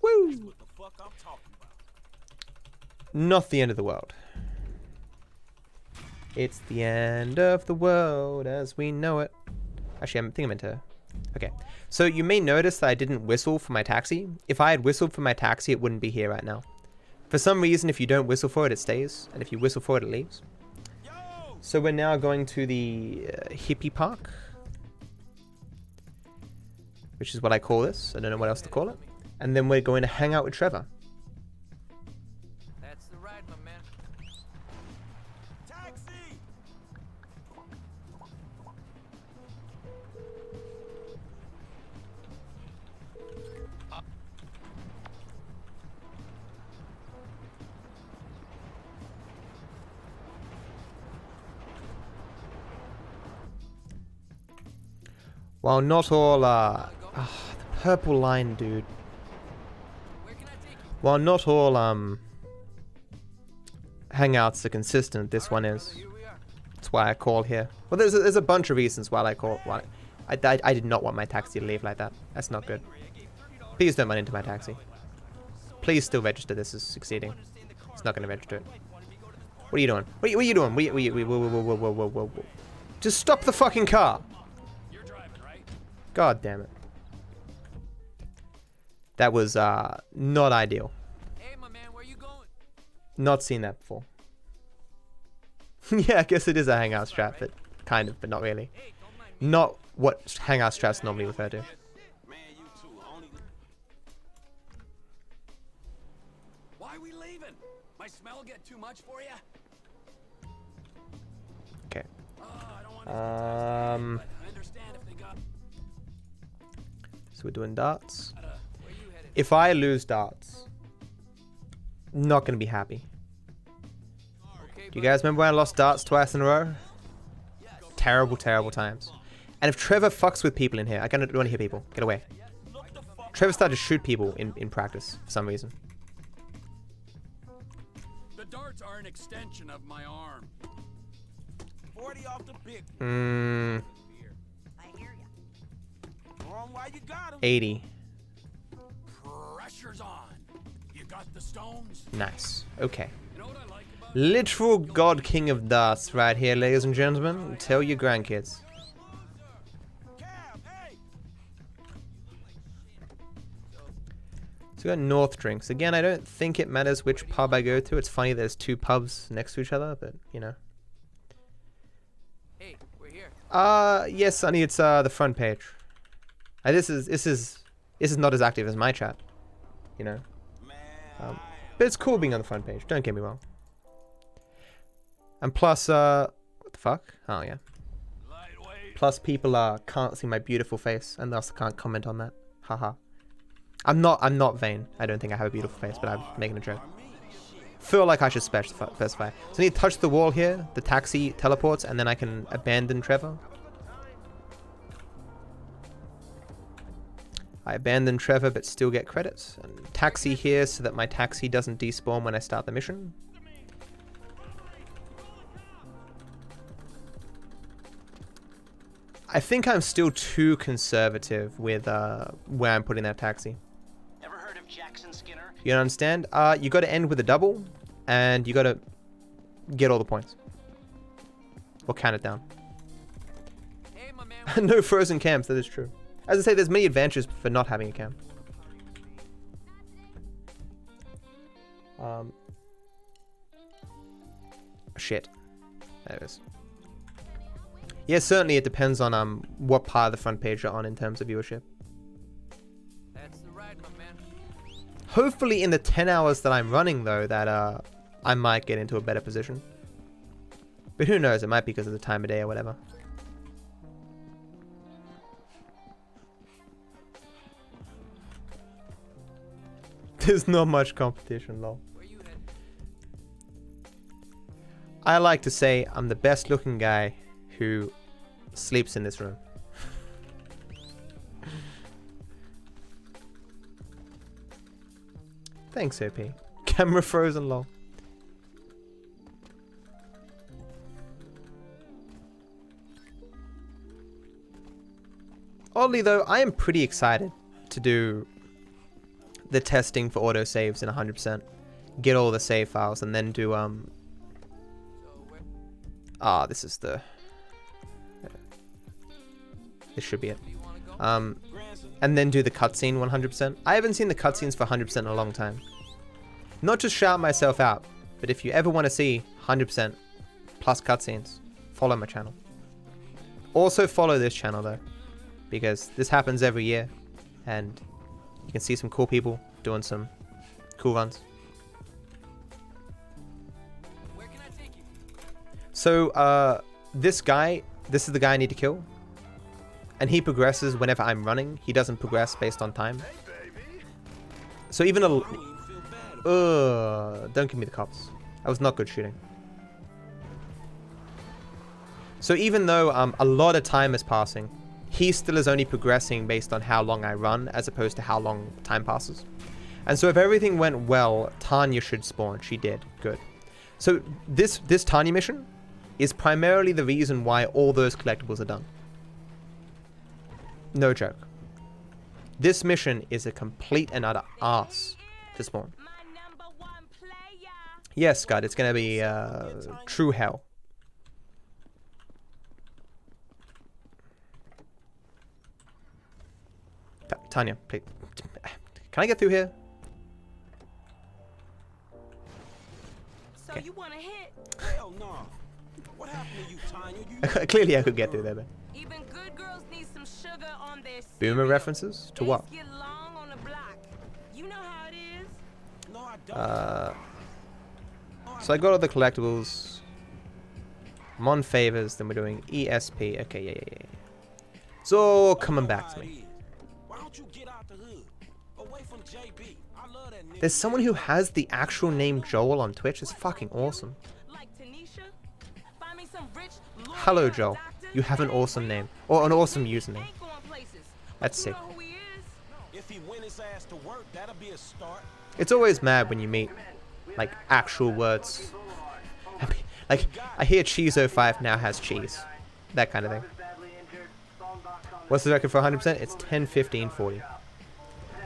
Woo! Not the end of the world. It's the end of the world as we know it. Actually, I think I meant to... Okay. So you may notice that I didn't whistle for my taxi. If I had whistled for my taxi, it wouldn't be here right now. For some reason, if you don't whistle for it, it stays. And if you whistle for it, it leaves. So we're now going to the hippie park. Which is what I call this. I don't know what else to call it. And then we're going to hang out with Trevor. That's the ride, my man. Taxi! While not all the purple line, dude. While not all hangouts are consistent, this one is. That's why I call here. Well, there's a bunch of reasons why I call. Why I did not want my taxi to leave like that. That's not good. Please don't run into my taxi. Please still register this as succeeding. It's not going to register it. What are you doing? What are you doing? Whoa. Just stop the fucking car. God damn it. That was not ideal. Hey, my man, where you going? Not seen that before. Yeah, I guess it is a hangout strap, but kind of, but not really. Not what hangout straps normally refer to. Why are we leaving? My smell get too much for you? Okay. So we're doing darts. If I lose darts, not gonna be happy. Do you guys remember when I lost darts twice in a row? Terrible, terrible times. And if Trevor fucks with people in here, I don't want to hear people. Get away. Trevor started to shoot people in practice for some reason. The darts are an extension of my arm. 40 off the big. I hear ya. Why you got him? 80. Pressure's on. You got the stones? Nice. Okay. You know what I like about Literal God King of Darts right here, ladies and gentlemen. Tell your grandkids. So we got North Drinks. Again, I don't think it matters which pub I go to. It's funny there's two pubs next to each other, but you know. Hey, we're here. Yes, Sonny, it's the front page. This is not as active as my chat, you know. But it's cool being on the front page. Don't get me wrong. And plus, what the fuck? Oh yeah. Plus, people can't see my beautiful face, and thus can't comment on that. Haha. I'm not vain. I don't think I have a beautiful face, but I'm making a joke. Feel like I should specify. So I need to touch the wall here. The taxi teleports, and then I can abandon Trevor. I abandon Trevor, but still get credits. And taxi here, so that my taxi doesn't despawn when I start the mission. I think I'm still too conservative with where I'm putting that taxi. Ever heard of Jackson Skinner? You don't understand? You got to end with a double, and you got to get all the points. Or count it down. No frozen cams, that is true. As I say, there's many advantages for not having a cam. Shit. There it is. Yeah, certainly it depends on what part of the front page you're on in terms of viewership. That's the ride, my man. Hopefully in the 10 hours that I'm running though, that I might get into a better position. But who knows, it might be because of the time of day or whatever. There's not much competition, lol. I like to say I'm the best looking guy who sleeps in this room. Thanks, OP. Camera frozen, lol. Oddly though, I am pretty excited to do the testing for autosaves in 100%. Get all the save files and then do this is the... This should be it. And then do the cutscene 100%. I haven't seen the cutscenes for 100% in a long time. Not to shout myself out, but if you ever want to see 100% plus cutscenes, follow my channel. Also follow this channel though, because this happens every year, and you can see some cool people doing some cool runs. So this is the guy I need to kill. And he progresses whenever I'm running. He doesn't progress based on time. So even a... don't give me the cops. That was not good shooting. So even though a lot of time is passing, he still is only progressing based on how long I run, as opposed to how long time passes. And so if everything went well, Tanya should spawn. She did. Good. So this Tanya mission is primarily the reason why all those collectibles are done. No joke. This mission is a complete and utter arse to spawn. Yes, Scott, it's gonna be true hell. Tanya, please. Can I get through here? So Okay. you want to hit? Hell no. What happened to you, Tanya? You Clearly I could get through there, but... Even good girls need some sugar on their Boomer references? To what? Get long on the block. You know how it is. No, I don't. So I got all the collectibles. I'm on favors, then we're doing ESP. Okay, yeah. It's all coming back to me. Why don't you get out the hood? Away from JB. I love that nigga. There's someone who has the actual name Joel on Twitch. It's fucking awesome. Like Tanisha. Find me some rich Hello, Joel. You have an awesome name. Or an awesome username. That's sick. If he win his ass to work, that'll be a start. It's always mad when you meet, like, actual words. Like, I hear Cheezo5 now has cheese. That kind of thing. What's the record for 100%? It's 10, 15, 40.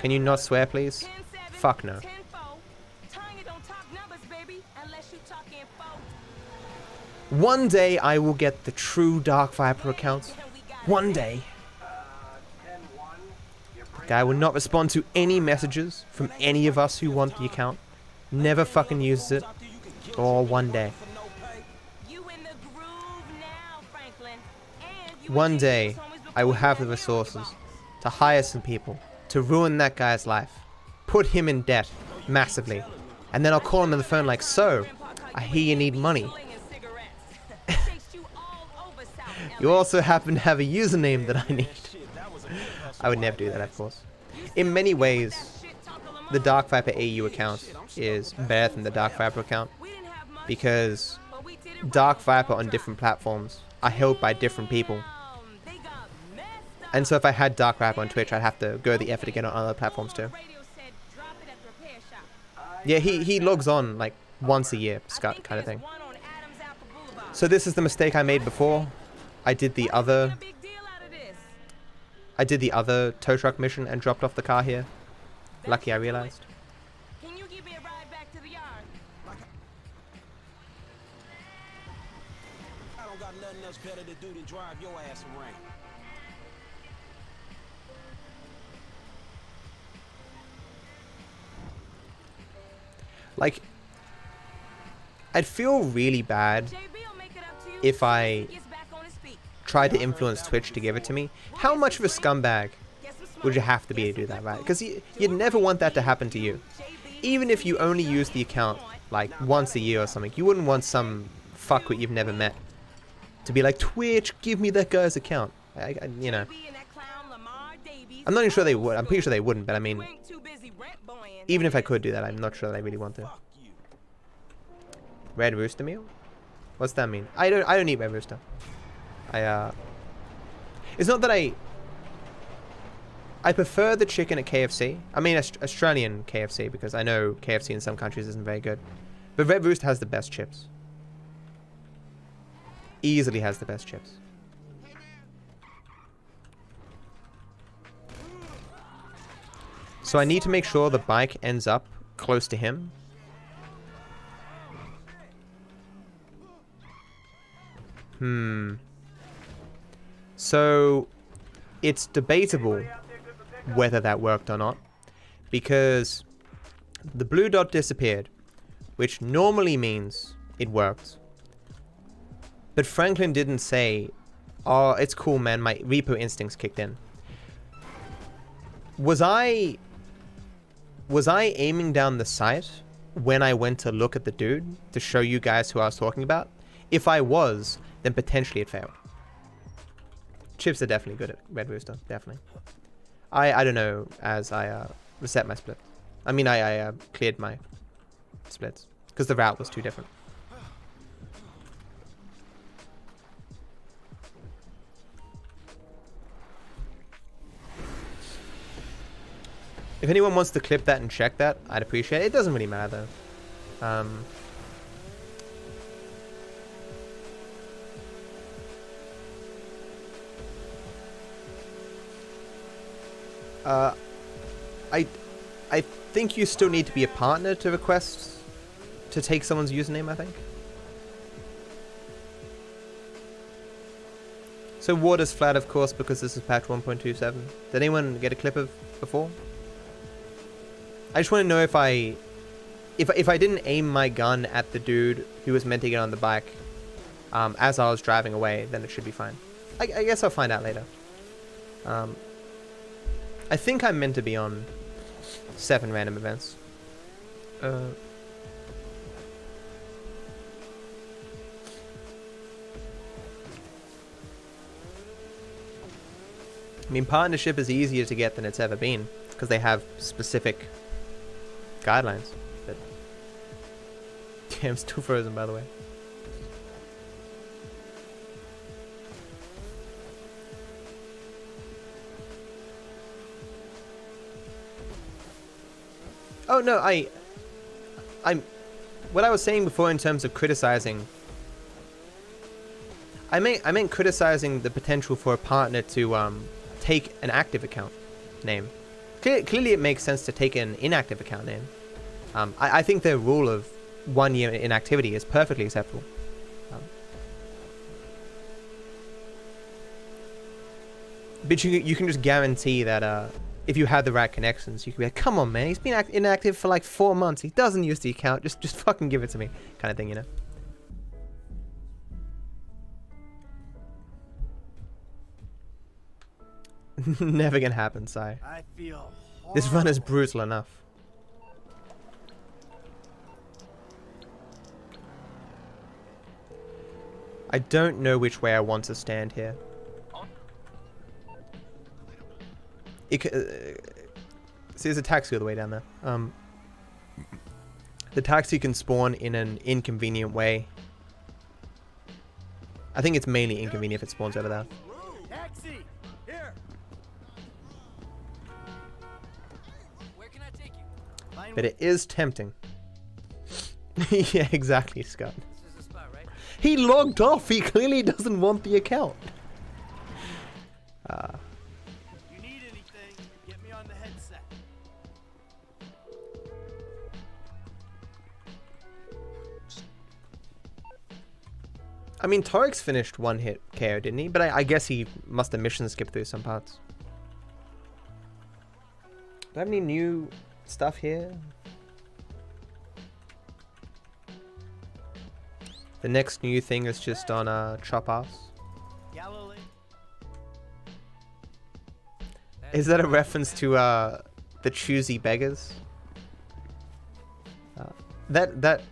Can you not swear, please? Fuck no. One day I will get the true Dark Viper account. One day. The guy will not respond to any messages from any of us who want the account. Never fucking uses it. Or one day. One day I will have the resources to hire some people to ruin that guy's life. Put him in debt massively. And then I'll call him on the phone like, so, I hear you need money. You also happen to have a username that I need. I would never do that, of course. In many ways, the DarkViperAU account is better than the Dark Viper account, because Dark Viper on different platforms are held by different people. And so if I had Dark Viper on Twitch, I'd have to go the effort to get on other platforms too. Yeah, he logs on like once a year, Scott, kind of thing. So this is the mistake I made before. I did the other tow truck mission and dropped off the car here. Lucky I realized. Can you give me a ride back to the yard? I don't got nothing else better to do than drive your ass around. Like, I'd feel really bad if I tried to influence Twitch to give it to me. How much of a scumbag would you have to be to do that, right? Because you'd never want that to happen to you. Even if you only use the account like once a year or something, you wouldn't want some fuckwit you've never met to be like, Twitch, give me that guy's account. You know. I'm not even sure they would. I'm pretty sure they wouldn't, but I mean, even if I could do that, I'm not sure that I really want to. Red Rooster meal? What's that mean? I don't eat Red Rooster. It's not that I prefer the chicken at KFC. I mean Australian KFC, because I know KFC in some countries isn't very good. But Red Rooster has the best chips. Easily has the best chips. So I need to make sure the bike ends up close to him. So it's debatable whether that worked or not, because the blue dot disappeared, which normally means it worked. But Franklin didn't say, oh, it's cool, man, my repo instincts kicked in. Was I aiming down the sight when I went to look at the dude to show you guys who I was talking about? If I was, then potentially it failed. Chips are definitely good at Red Rooster, definitely. I don't know, as I reset my split. I mean, I cleared my splits, because the route was too different. If anyone wants to clip that and check that, I'd appreciate it. It doesn't really matter, though. I think you still need to be a partner to request to take someone's username, I think. So water's flat, of course, because this is patch 1.27. Did anyone get a clip of before? I just want to know if I didn't aim my gun at the dude who was meant to get on the bike as I was driving away, then it should be fine. I guess I'll find out later. I think I'm meant to be on 7 random events. I mean, partnership is easier to get than it's ever been, because they have specific guidelines. But damn, I'm still frozen, by the way. Oh no, I'm what I was saying before in terms of criticizing. I meant criticizing the potential for a partner to take an active account name. Clearly, it makes sense to take an inactive account name. I think the rule of 1 year inactivity is perfectly acceptable. But you can just guarantee that if you have the right connections, you can be like, come on, man, he's been inactive for like 4 months. He doesn't use the account. Just fucking give it to me, kind of thing, you know. Never gonna happen, Sai. I feel horrible. This run is brutal enough. I don't know which way I want to stand here. See, there's a taxi all the way down there. The taxi can spawn in an inconvenient way. I think it's mainly inconvenient if it spawns over there. Taxi! Here! Where can I take you? But it is tempting. Yeah, exactly, Scott. This is the spot, right? He logged off. He clearly doesn't want the account. You need anything, get me on the headset. I mean, Torix finished 1-hit KO, didn't he? But I guess he must have mission skipped through some parts. Do I have any new stuff here? The next new thing is just on Chop Ass. Is that a reference to the choosy beggars? That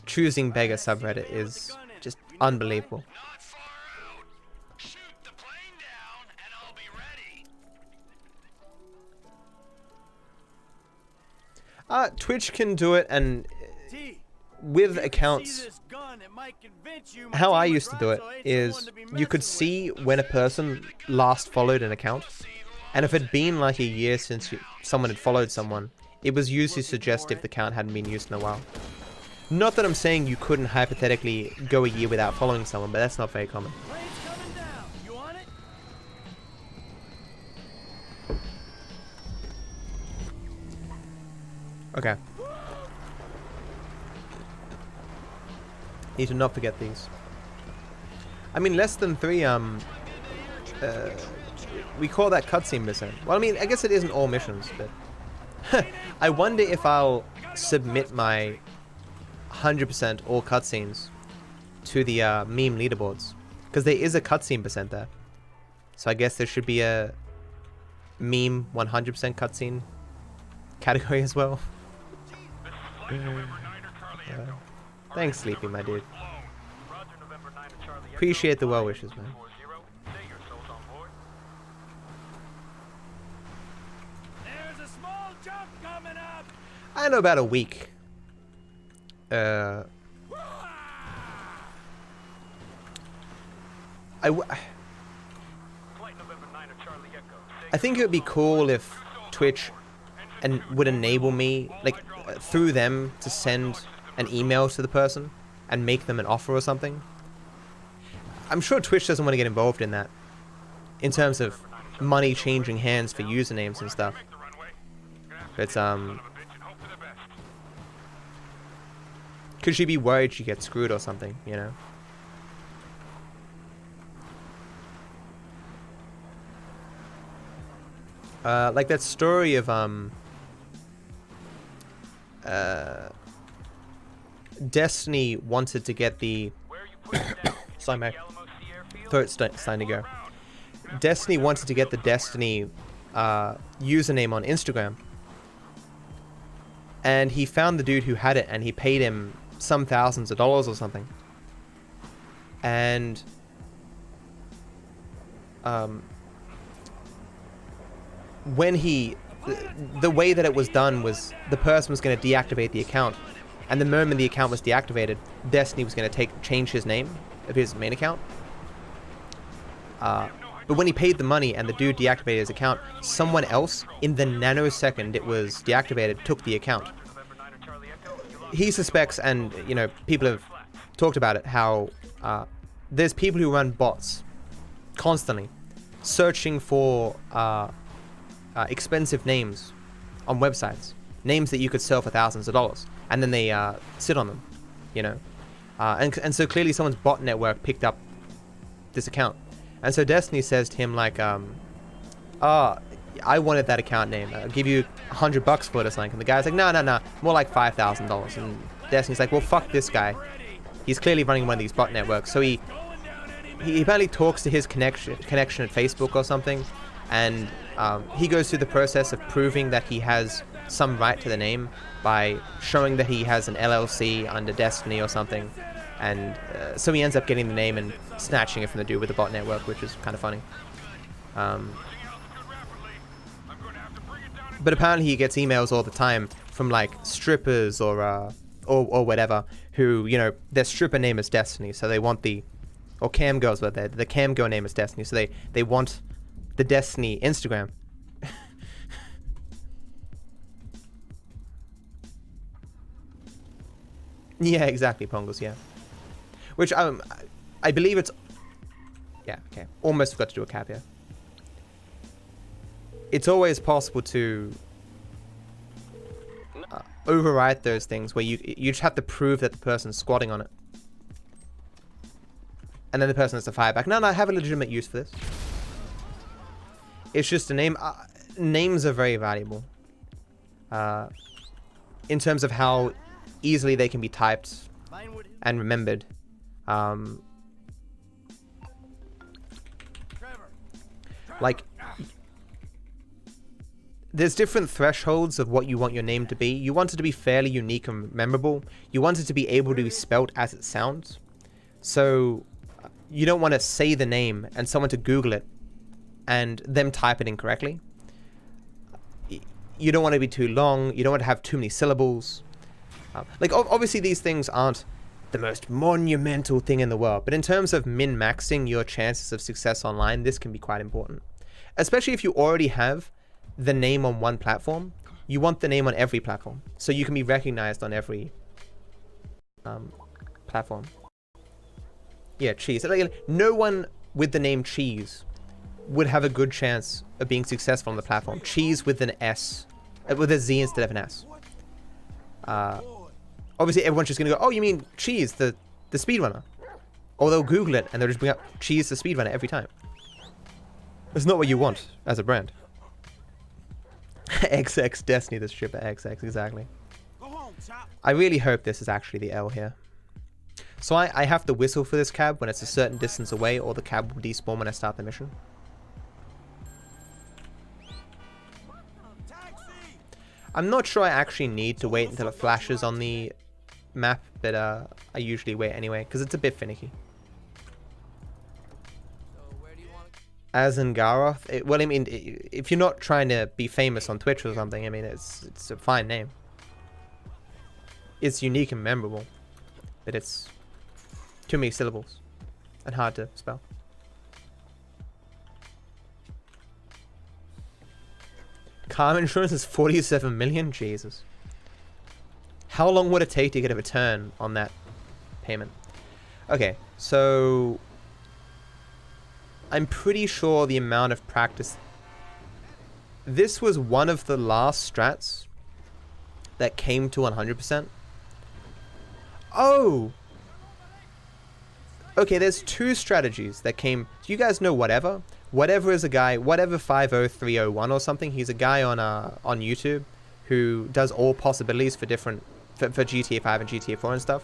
choosing beggar subreddit is just unbelievable. Twitch can do it, and with accounts, how I used to do it is you could see when a person last followed an account, and if it had been like a year since someone had followed someone, it was usually suggestive the account hadn't been used in a while. Not that I'm saying you couldn't hypothetically go a year without following someone, but that's not very common. Okay. Need to not forget these. I mean, less than 3, we call that cutscene mission. Well, I mean, I guess it isn't all missions, but I wonder if I'll submit my 100% all cutscenes to the meme leaderboards, because there is a cutscene % there. So I guess there should be a meme 100% cutscene category as well. Thanks, Sleepy, my dude. Appreciate the well wishes, man. I don't know, about a week. I think it would be cool if Twitch would enable me, like, through them, to send an email to the person and make them an offer or something. I'm sure Twitch doesn't want to get involved in that, in terms of money changing hands for usernames and stuff. But could she be worried she gets screwed or something, you know? Like that story of Destiny wanted to get the sorry, my throat's starting to go. Destiny wanted to get the Destiny username on Instagram, and he found the dude who had it, and he paid him some thousands of dollars or something. And when the way that it was done was the person was going to deactivate the account, and the moment the account was deactivated, Destiny was going to change his name of his main account. But when he paid the money and the dude deactivated his account, someone else, in the nanosecond it was deactivated, took the account. He suspects, and you know, people have talked about it, how there's people who run bots constantly searching for expensive names on websites, names that you could sell for thousands of dollars, and then they sit on them, you know. And so clearly someone's bot network picked up this account. And so Destiny says to him, like, I wanted that account name. I'll give you $100 for it or something. And the guy's like, no, more like $5,000. And Destiny's like, well, fuck this guy. He's clearly running one of these bot networks. So he apparently talks to his connection at Facebook or something, and he goes through the process of proving that he has some right to the name by showing that he has an LLC under Destiny or something. And so he ends up getting the name and snatching it from the dude with the bot network, which is kind of funny. But apparently he gets emails all the time from like strippers or whatever, who, you know, their stripper name is Destiny, so they want or cam girls, but the cam girl name is Destiny, so they want the Destiny Instagram. Yeah, exactly, Pongles, yeah. Which I believe it's... Yeah, okay. Almost forgot to do a cap here. It's always possible to overwrite those things where you just have to prove that the person's squatting on it. And then the person has to fire back. No, I have a legitimate use for this. It's just a name. Names are very valuable. In terms of how easily they can be typed and remembered. Like, there's different thresholds of what you want your name to be. You want it to be fairly unique and memorable. You want it to be able to be spelt as it sounds. So you don't want to say the name and someone to Google it and them type it incorrectly. You don't want to be too long. You don't want to have too many syllables. Like, obviously these things aren't the most monumental thing in the world, but in terms of min-maxing your chances of success online, this can be quite important. Especially if you already have the name on one platform, you want the name on every platform, so you can be recognized on every platform. Yeah, Cheese. Like, no one with the name Cheese would have a good chance of being successful on the platform. Cheese with an S, with a Z instead of an S. Obviously, everyone's just gonna go, "Oh, you mean Cheese, the speedrunner?" Or they'll Google it and they'll just bring up Cheese, the speedrunner every time. That's not what you want as a brand. XX Destiny, the stripper XX, exactly. I really hope this is actually the L here. So I have to whistle for this cab when it's a certain distance away, or the cab will despawn when I start the mission. I'm not sure I actually need to wait until it flashes on the map, but I usually wait anyway, because it's a bit finicky. As in Garoth, well, I mean, if you're not trying to be famous on Twitch or something, I mean, it's a fine name. It's unique and memorable, but it's too many syllables and hard to spell. Car insurance is 47 million? Jesus. How long would it take to get a return on that payment? Okay, so I'm pretty sure the amount of practice... This was one of the last strats that came to 100%. Oh! Okay, there's two strategies that came... Do you guys know Whatever? Whatever is a guy, Whatever 50301 or something. He's a guy on YouTube who does all possibilities for different... For GTA 5 and GTA 4 and stuff.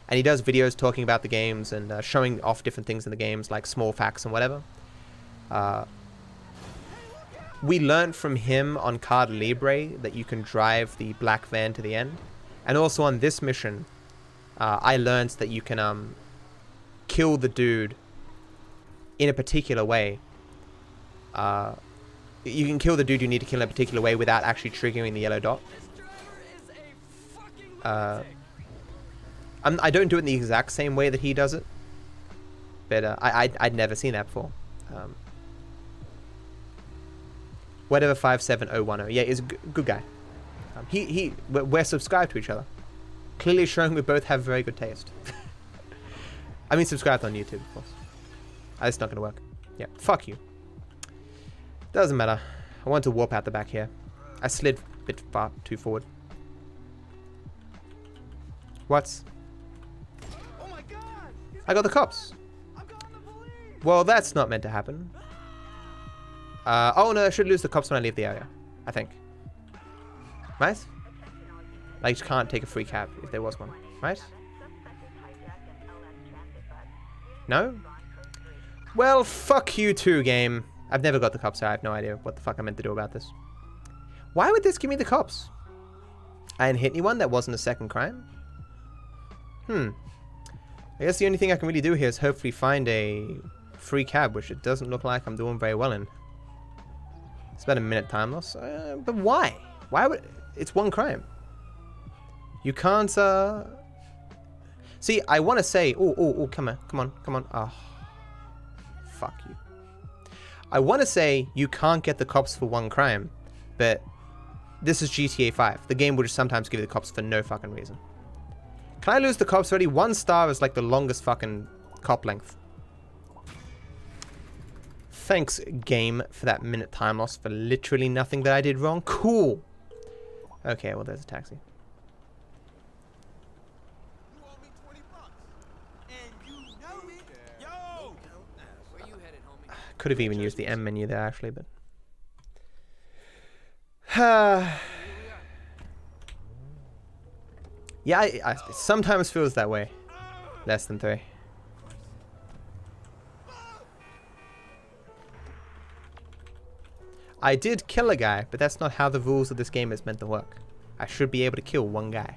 And he does videos talking about the games and showing off different things in the games, like small facts and whatever. We learned from him on Card Libre that you can drive the black van to the end. And also on this mission, I learned that you can kill the dude in a particular way. You can kill the dude you need to kill in a particular way without actually triggering the yellow dot. I don't do it in the exact same way that he does it, but I'd never seen that before. Whatever 57010, yeah, he's a good guy. We're subscribed to each other, clearly showing we both have very good taste. I mean, subscribed on YouTube, of course. It's not gonna work. Yeah, fuck you. Doesn't matter. I want to warp out the back here. I slid a bit far too forward. What? Oh my God! I got the cops. Well, that's not meant to happen. Oh no, I should lose the cops when I leave the area, I think. Right? Like, you can't take a free cab if there was one, right? No? Well, fuck you too, game. I've never got the cops, so I have no idea what the fuck I'm meant to do about this. Why would this give me the cops? I didn't hit anyone, that wasn't a second crime. I guess the only thing I can really do here is hopefully find a free cab, which it doesn't look like I'm doing very well in. It's about a minute time loss. But why? Why would... It's one crime. You can't, See, I want to say... Oh, come on. Oh. Fuck you. I want to say you can't get the cops for one crime, but this is GTA 5. The game will just sometimes give you the cops for no fucking reason. Can I lose the cops already? 1 star is like the longest fucking cop length. Thanks, game, for that minute time loss for literally nothing that I did wrong. Cool. Okay, well, there's a taxi. You owe me $20. And you know it. Yo! Where you headed, homie? Could have even used the M menu there, actually, but... Yeah, it sometimes feels that way. Less than 3. I did kill a guy, but that's not how the rules of this game is meant to work. I should be able to kill one guy.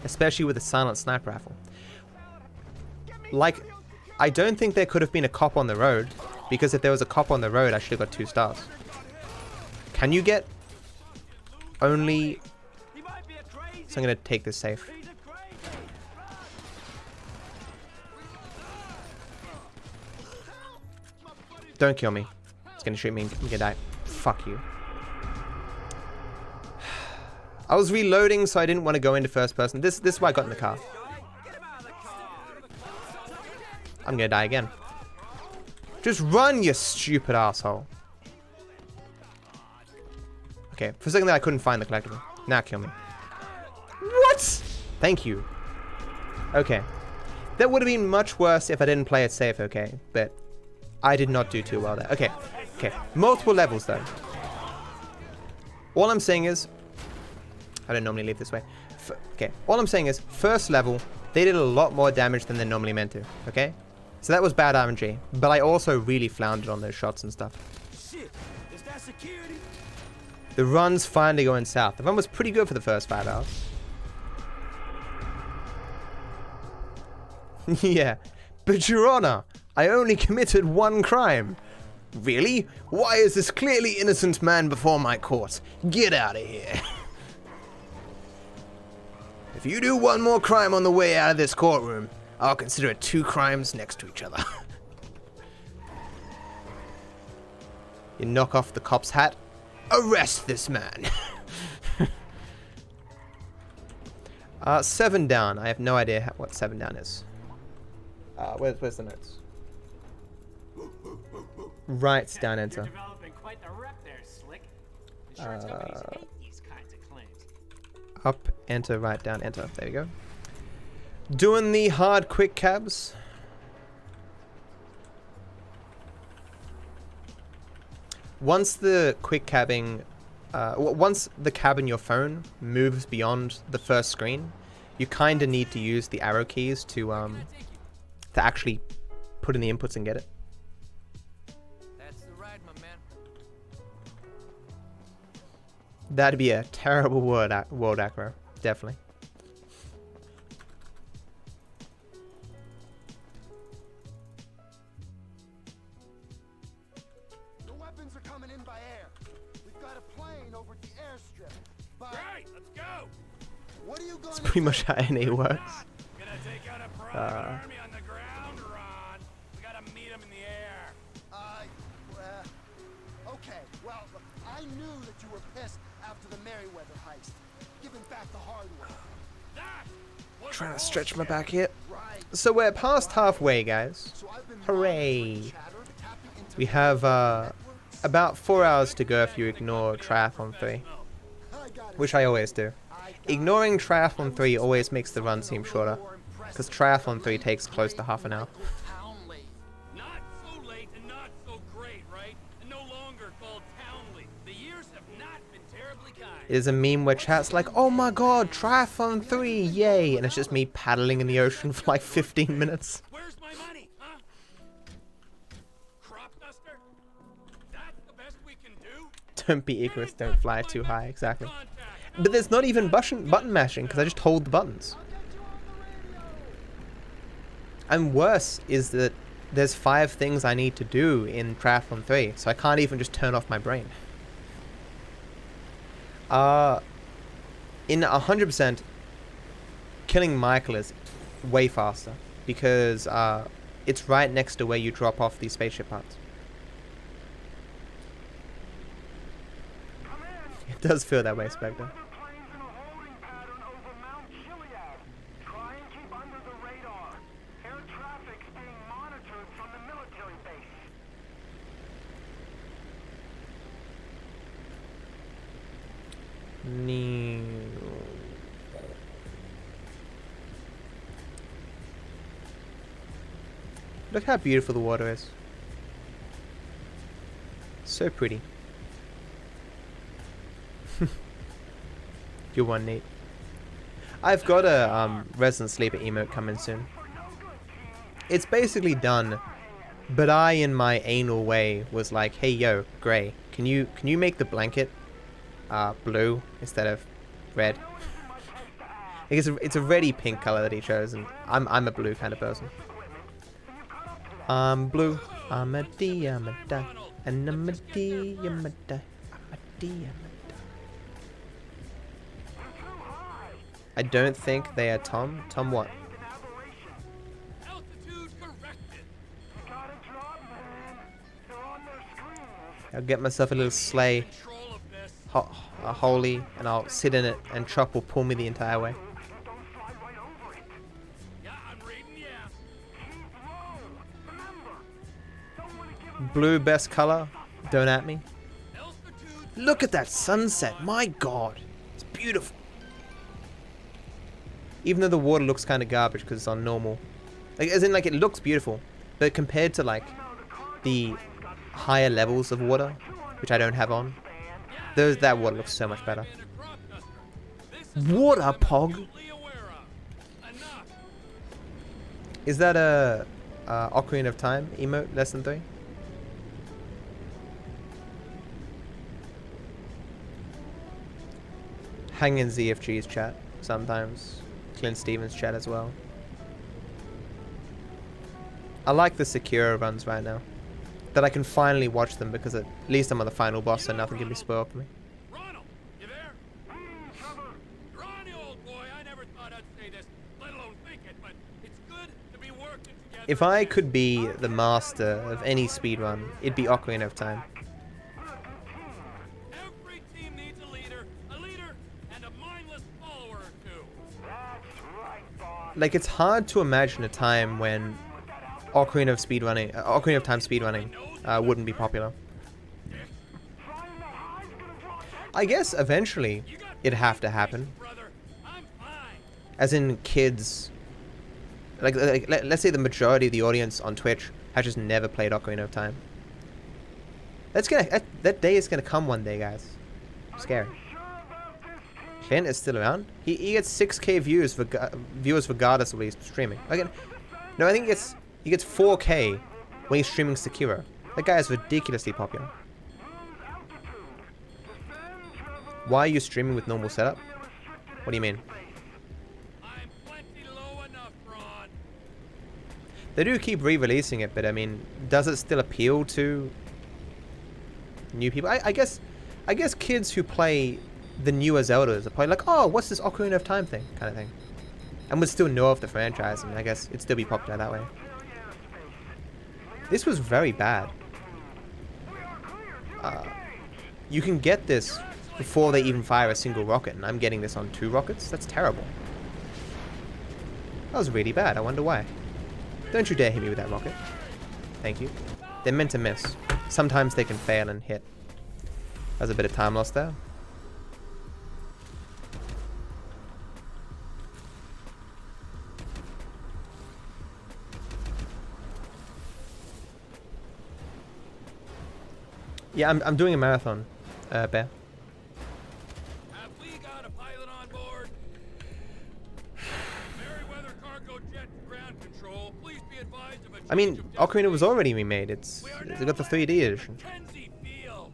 Especially with a silent sniper rifle. Like, I don't think there could have been a cop on the road, because if there was a cop on the road, I should have got 2 stars. Can you get only... So I'm going to take this safe. Don't kill me. It's going to shoot me and I'm going to die. Fuck you. I was reloading, so I didn't want to go into first person. This is why I got in the car. I'm going to die again. Just run, you stupid asshole. Okay, for a second there I couldn't find the collectible. Now kill me. What? Thank you. Okay. That would have been much worse if I didn't play it safe, okay? But I did not do too well there. Okay. Okay. Multiple levels, though. All I'm saying is... I don't normally leave this way. Okay. All I'm saying is, first level, they did a lot more damage than they normally meant to, okay? So that was bad RNG. But I also really floundered on those shots and stuff. Shit, is that security? The run's finally going south. The run was pretty good for the first 5 hours. Yeah. But Your Honor, I only committed 1 crime. Really? Why is this clearly innocent man before my court? Get out of here. If you do 1 more crime on the way out of this courtroom, I'll consider it 2 crimes next to each other. You knock off the cop's hat. Arrest this man. 7 down. I have no idea what 7 down is. Where's the notes? Right down enter. You're developing quite the rep there, Slick. Insurance companies hate these kinds of claims. Up, enter, right down, enter. There we go. Doing the hard quick cabs. Once the quick cabbing, once the cab in your phone moves beyond the first screen, you kind of need to use the arrow keys to actually put in the inputs and get it. That's the ride, my man. That'd be a terrible world acro, definitely. The weapons are coming in by air. We've got a plane over at the airstrip. But Right, let's go. what are you going It's to pretty much how NA works. Gonna take out a private army on the ground, Ron. We gotta meet him in the air. Okay, well, I knew that you were pissed after the Merryweather heist. Giving back the hardware. That was Trying to bullshit. stretch my back here. Right. So we're past halfway, guys. So I've been Hooray. monitoring chatter, tapping into We have about 4 hours to go if you ignore Triathlon 3. I got it. Which I always do. Ignoring Triathlon 3 always makes the run seem shorter. Because Triathlon 3 takes close to half an hour. Townley. Not so late and not so great, right? And no longer called Townley. The years have not been terribly kind. It is a meme where chat's like, oh my god, Triathlon 3, yay! And it's just me paddling in the ocean for like 15 minutes. Where's my money, huh? Crop duster? That's the best we can do? Don't be Icarus, don't fly too high, exactly. But there's not even button mashing, because I just hold the buttons. And worse is that there's 5 things I need to do in Triathlon 3, so I can't even just turn off my brain. In 100%, killing Michael is way faster, because it's right next to where you drop off these spaceship parts. It does feel that way, Spectre. Planes in a holding pattern over Mount Chiliad. Try and keep under the radar. Air traffic's being monitored from the military base. Look how beautiful the water is. So pretty. You're one, Nate. I've got a Resident Sleeper emote coming soon. It's basically done, but I, in my anal way, was like, hey yo, Gray, can you make the blanket blue instead of red? I guess it's a reddy pink color that he chose, and I'm a blue kind of person. I'm blue. I'm a D. I'm a die. And I'm a D. I'm a die. I'm a D. I'm a die. I don't think they are Tom. Tom what? I'll get myself a little sleigh, holy, and I'll sit in it, and Chop will pull me the entire way. Blue best color, don't at me. Look at that sunset, my god, it's beautiful. Even though the water looks kind of garbage because it's on normal, like as in like it looks beautiful, but compared to like the higher levels of water, which I don't have on, that water looks so much better. Water pog. Is that a Ocarina of Time emote lesson 3? Hang in ZFG's chat sometimes. Clint Stevens chat as well. I like the Sekiro runs right now. That I can finally watch them because at least I'm on the final boss, so nothing can be spoiled for me. Ronald, you there? You're on the old boy. I never thought I'd say this, let alone think it, but it's good to be working together. If I could be the master of any speedrun, it'd be Ocarina of Time. Every team needs a leader and a mindless follower or two. That's right, boss. Like, it's hard to imagine a time when Ocarina of Time speedrunning wouldn't be popular. I guess eventually it'd have to happen. As in kids, like let's say the majority of the audience on Twitch has just never played Ocarina of Time. That day is gonna come one day, guys. Scary. Clint is still around. He gets 6K viewers regardless of what he's streaming. Again, no, I think he gets 4K when he's streaming Sekiro. That guy is ridiculously popular. Why are you streaming with normal setup? What do you mean? They do keep re-releasing it, but I mean, does it still appeal to new people? I guess kids who play the newer Zeldas are probably like, oh, what's this Ocarina of Time thing, kind of thing, and would still know of the franchise, and I guess it'd still be popular that way. This was very bad. You can get this before they even fire a single rocket, and I'm getting this on 2 rockets? That's terrible. That was really bad. I wonder why. Don't you dare hit me with that rocket. Thank you. They're meant to miss. Sometimes they can fail and hit. That was a bit of time lost there. Yeah, I'm doing a marathon, Bear. Have we got a pilot on board? Merryweather cargo jet to ground control. Please be advised of a I mean, Ocarina was already remade. It's got the 3D edition. Field.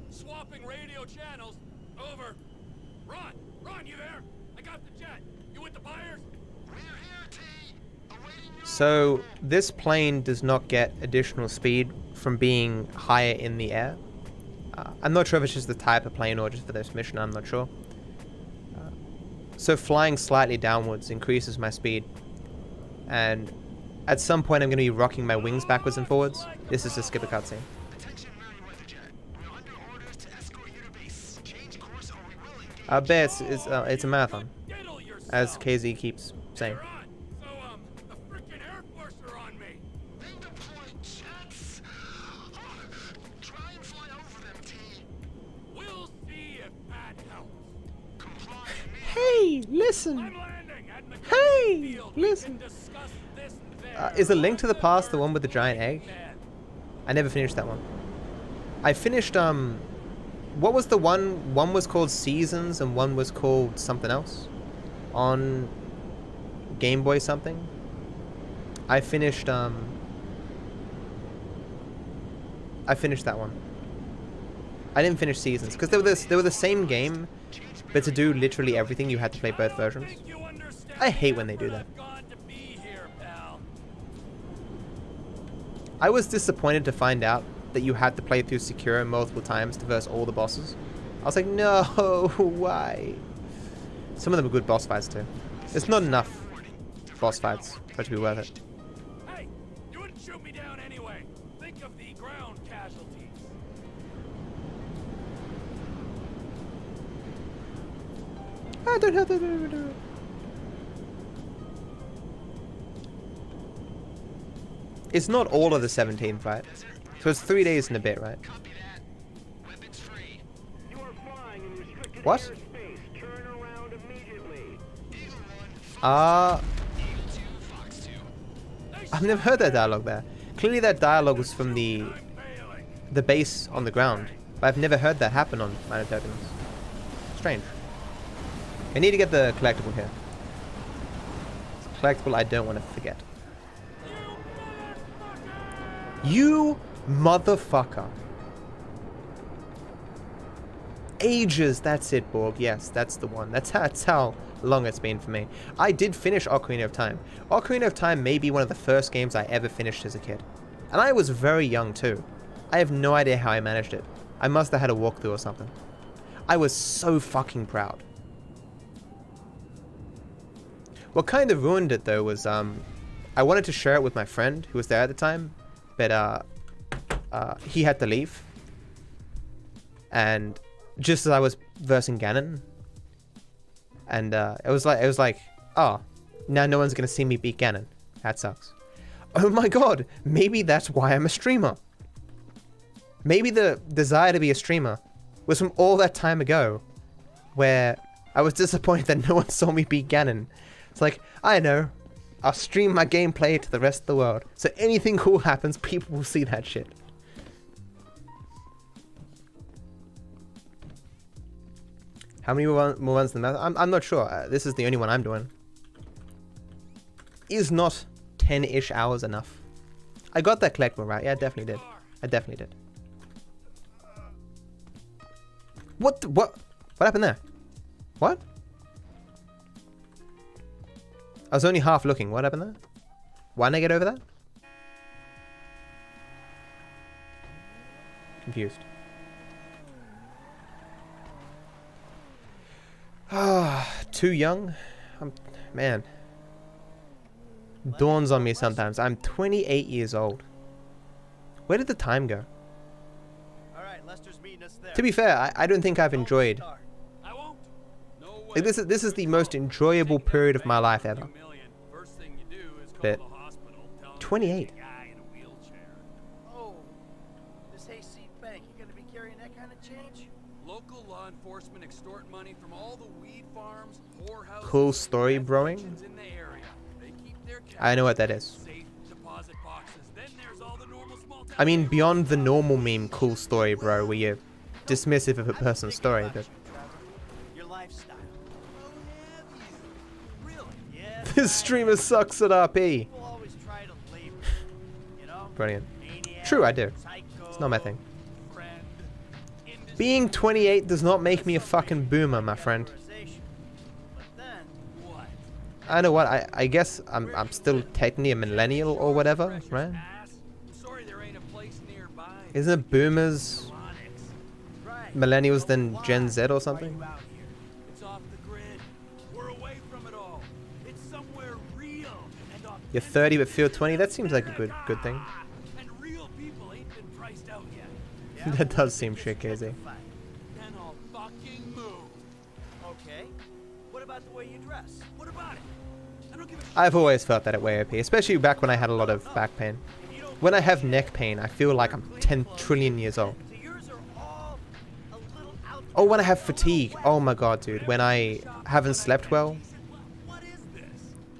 Swapping radio channels. Over. Ron, you there? I got the jet. You with the buyers? We're here, T. So this plane does not get additional speed from being higher in the air. I'm not sure if it's just the type of plane or just for this mission, I'm not sure. So flying slightly downwards increases my speed, and at some point I'm going to be rocking my wings backwards and forwards. This is to skip a cutscene. Bear, it's a marathon, as KZ keeps saying. Hey, listen! Hey, listen! Is A Link to the Past the one with the giant egg? I never finished that one. I finished, what was the one? One was called Seasons and one was called something else. On Game Boy something. I finished that one. I didn't finish seasons because they were the same game, but to do literally everything you had to play both versions. I hate when they do that. I was disappointed to find out that you had to play through Sekiro multiple times to verse all the bosses. I was like, no, why? Some of them are good boss fights too. It's not enough boss fights for it to be worth it. Hey, you wouldn't shoot me down anyway. Think of the ground casualties. I don't have to do it. It's not all of the 17th, right? So it's 3 days and a bit, right? What? I've never heard that dialogue there. Clearly that dialogue was from the base on the ground, but I've never heard that happen on Minor Tokens. Strange. I need to get the collectible here. It's a collectible I don't want to forget. You motherfucker. Ages, that's it, Borg. Yes, that's the one. That's how long it's been for me. I did finish Ocarina of Time. Ocarina of Time may be one of the first games I ever finished as a kid. And I was very young too. I have no idea how I managed it. I must have had a walkthrough or something. I was so fucking proud. What kind of ruined it though was I wanted to share it with my friend who was there at the time, but he had to leave. And just as I was versing Ganon, and it was like, oh, now no one's gonna see me beat Ganon. That sucks. Oh my god, maybe that's why I'm a streamer. Maybe the desire to be a streamer was from all that time ago, where I was disappointed that no one saw me beat Ganon. It's like, I know, I'll stream my gameplay to the rest of the world, so anything cool happens, people will see that shit. How many more ones than that? I'm not sure. This is the only one I'm doing. Is not 10-ish hours enough? I got that collectible right. Yeah, I definitely did. I definitely did. What happened there? What? I was only half looking. What happened there? Why didn't I get over that? Confused. Ah, too young? Man. Dawns on me sometimes. I'm 28 years old. Where did the time go? To be fair, I don't think I've enjoyed. Like, this is the most enjoyable period of my life ever. But 28. Oh, this hayseed bank, you gonna be carrying that kind of change? Local law enforcement extort money from all the weed farms, whorehouses, Cool story broing? in the area. They keep their I know what that is. safe deposit boxes. Then there's all the normal small town. I mean, beyond the normal meme cool story, bro, where you're dismissive of a person's story, but Your lifestyle. Really? Yeah. this streamer sucks at RP. People always try to label, you know? Brilliant. Maniac, True, I do. psycho, It's not my thing. friend, Being 28 does not make me a fucking boomer, my friend. But then, what? I know what, I guess I'm still technically a millennial or whatever, right? Sorry there ain't a place nearby. Isn't it boomers, Right. millennials, then Gen Z or something? Out here. It's off the grid. We're away from it all. It's somewhere real and authentic. You're 30 but feel 20? That seems like a good thing. And real people ain't been priced out yet. That does seem shit, KZ. Then I'll fucking move. Okay. What about the way you dress? What about it? I don't give a shit. I've always felt that at way OP, especially back when I had a lot of back pain. When I have neck pain, I feel like I'm 10 trillion years old. So yours are all a little out. Oh, when I have fatigue. Oh my god, dude. When I haven't slept well, What is this?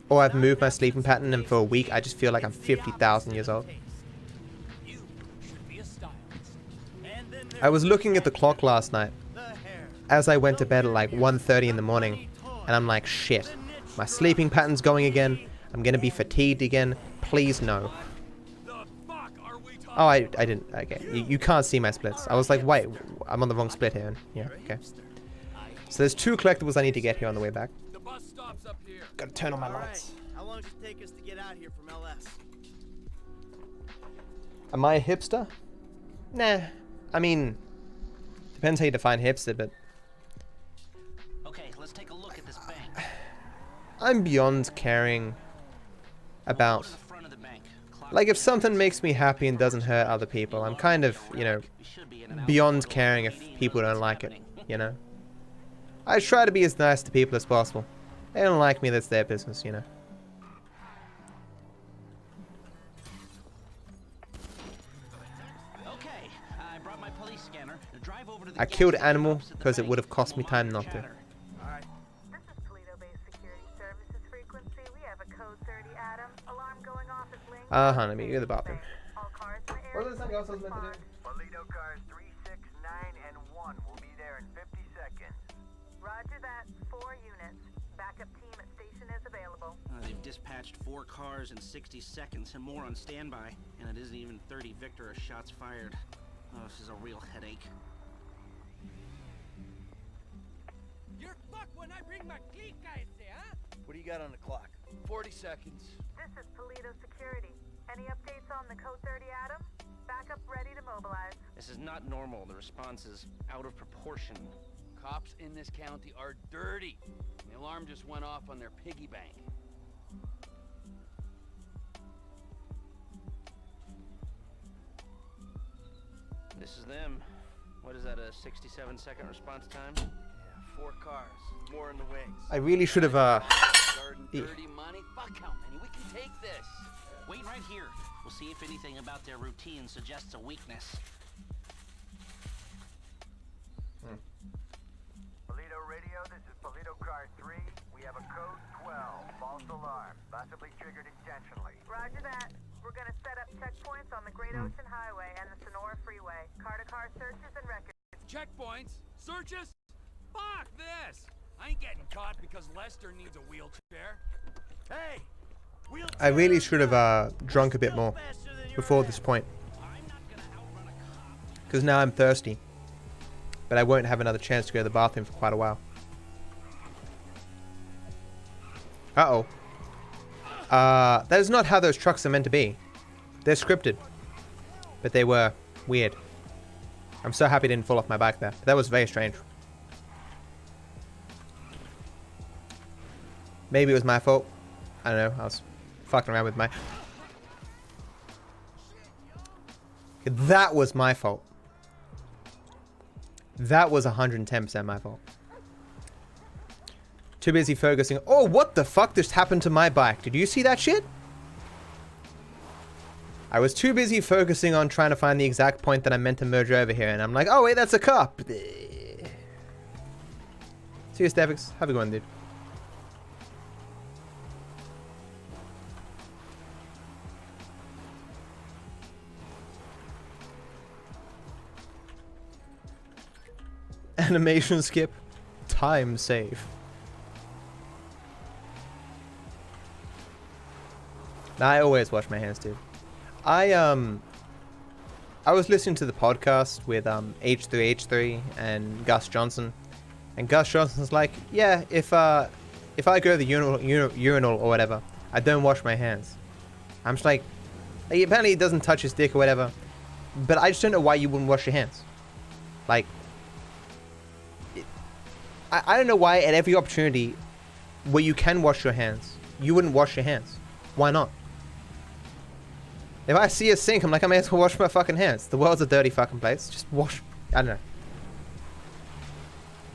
or I've moved my sleeping pattern and for a week I just feel like I'm 50,000 years old. You should be a stylist. And then I was looking at the clock last night the hair. as I went to bed at like 1:30 in the morning, and I'm like, shit, my sleeping pattern's going again, I'm gonna be fatigued again, please no. The fuck are we talking Oh, I didn't. Okay, you can't see my splits. I was like, wait, I'm on the wrong split here. Yeah, okay. So there's 2 collectibles I need to get here on the way back. The bus stops up here. Gotta turn on my All right. lights. How long does it take us to get out here from LS? Am I a hipster? Nah. I mean, depends how you define hipster, but Okay, let's take a look at this bank. I'm beyond caring about... To the front of the bank. Like, if something makes me happy and doesn't hurt other people, I'm kind of, you know, We should be in and out beyond caring if people don't like it, you know? I try to be as nice to people as possible. They don't like me, that's their business, you know? Okay, I brought my police scanner. Drive over to the I killed Animal because it would have cost me time not to. This is Toledo-based security services frequency. We have a code 30 Adam. Alarm going off at Link. Honey, let me go to the bathroom. All cars in the area. What was something else I was meant to do? Toledo cars 3, 6, 9, and 1 will be there in 50 seconds. Roger that. 4 units. Backup team at station is available. They've dispatched 4 cars in 60 seconds and more on standby, and it isn't even 30 Victor or shots fired. Oh, this is a real headache. You're fucked when I bring my clique guys there, huh? What do you got on the clock? 40 seconds. This is Toledo security. Any updates on the code 30 Adam? Backup ready to mobilize. This is not normal. The response is out of proportion. Cops in this county are dirty. The alarm just went off on their piggy bank. This is them. What is that, a 67-second response time? Yeah, 4 cars. More in the wings. I really should have, Garden dirty money? Fuck how many? We can take this. Wait right here. We'll see if anything about their routine suggests a weakness. Toledo radio, this is Toledo car 3. We have a code 12. False alarm. Possibly triggered intentionally. Roger that. We're gonna set up checkpoints on the Great Ocean Highway and the Sonora Freeway. Car-to-car searches and records. Checkpoints? Searches? Fuck this! I ain't getting caught because Lester needs a wheelchair. Hey! Wheelchair! I really should have drunk a bit more before this point. Because now I'm thirsty. But I won't have another chance to go to the bathroom for quite a while. Uh-oh. That is not how those trucks are meant to be. They're scripted. But they were weird. I'm so happy it didn't fall off my bike there. That was very strange. Maybe it was my fault. I don't know. I was fucking around with my... That was my fault. That was 110% my fault. Too busy focusing. Oh, what the fuck just happened to my bike? Did you see that shit? I was too busy focusing on trying to find the exact point that I meant to merge over here, and I'm like, oh wait, that's a cop. See you, Stevix. Have a good one, dude. Animation skip. Time save. I always wash my hands, dude. I was listening to the podcast with H3H3 and Gus Johnson, and Gus Johnson's like, yeah, if I go to the urinal or whatever, I don't wash my hands. I'm just like, apparently he doesn't touch his dick or whatever, but I just don't know why you wouldn't wash your hands. Like, I don't know why at every opportunity where you can wash your hands, you wouldn't wash your hands. Why not? If I see a sink, I'm like, I may as well wash my fucking hands. The world's a dirty fucking place. Just wash. I don't know.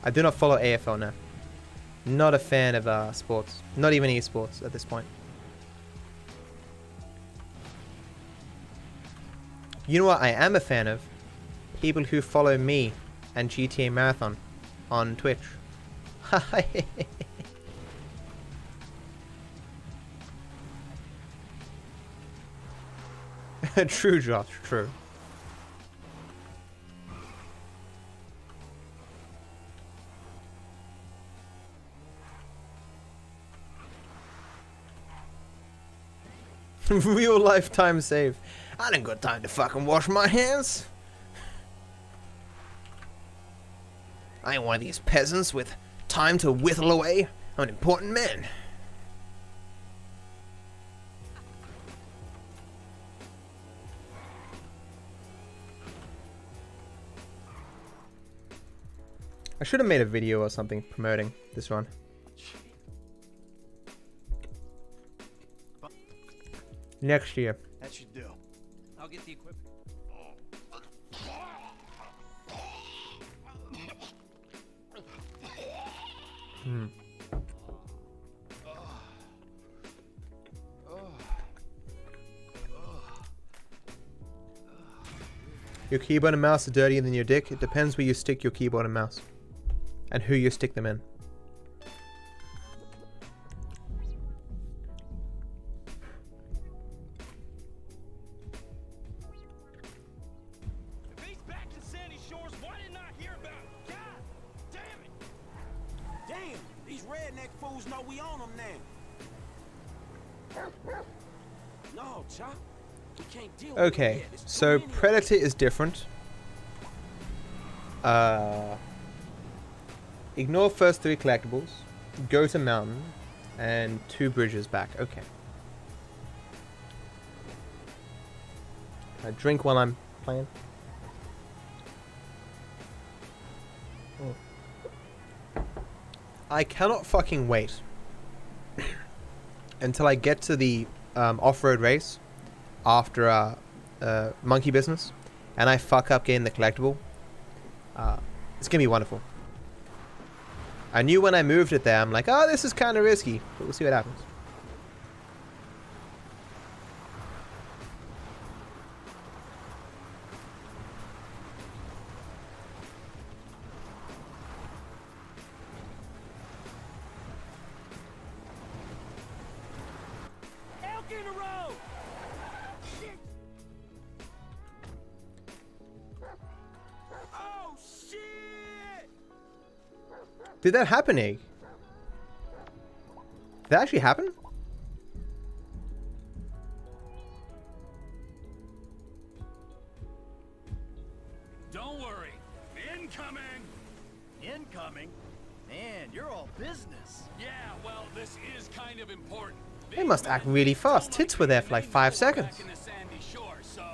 I do not follow AFL now. Not a fan of sports. Not even esports at this point. You know what I am a fan of? People who follow me and GTAMarathon on Twitch. True, Josh, true. Real lifetime save. I didn't got time to fucking wash my hands. I ain't one of these peasants with time to whittle away. I'm an important man. I should have made a video or something promoting this run. Next year. That should do. I'll get the equipment. Your keyboard and mouse are dirtier than your dick. It depends where you stick your keyboard and mouse. And who you stick them in. If he's back in Sandy Shores, why didn't I hear about it? God damn it! Damn, these redneck fools know we own them now. No, Chop. We can't deal with Okay, it yet. It's too so many of Predator is different. Ignore first 3 collectibles, go to mountain, and 2 bridges back. Okay. I drink while I'm playing. I cannot fucking wait until I get to the off-road race after Monkey Business, and I fuck up getting the collectible. It's gonna be wonderful. I knew when I moved it there, I'm like, oh, this is kind of risky, but we'll see what happens. Elk in the road! Oh, shit! Did that happen, Egg? Did that actually happen? Don't worry. Incoming! Incoming? Man, you're all business. Yeah, well, this is kind of important. They must act really fast. Tits were there for like 5 seconds. Back in the Sandy Shore, so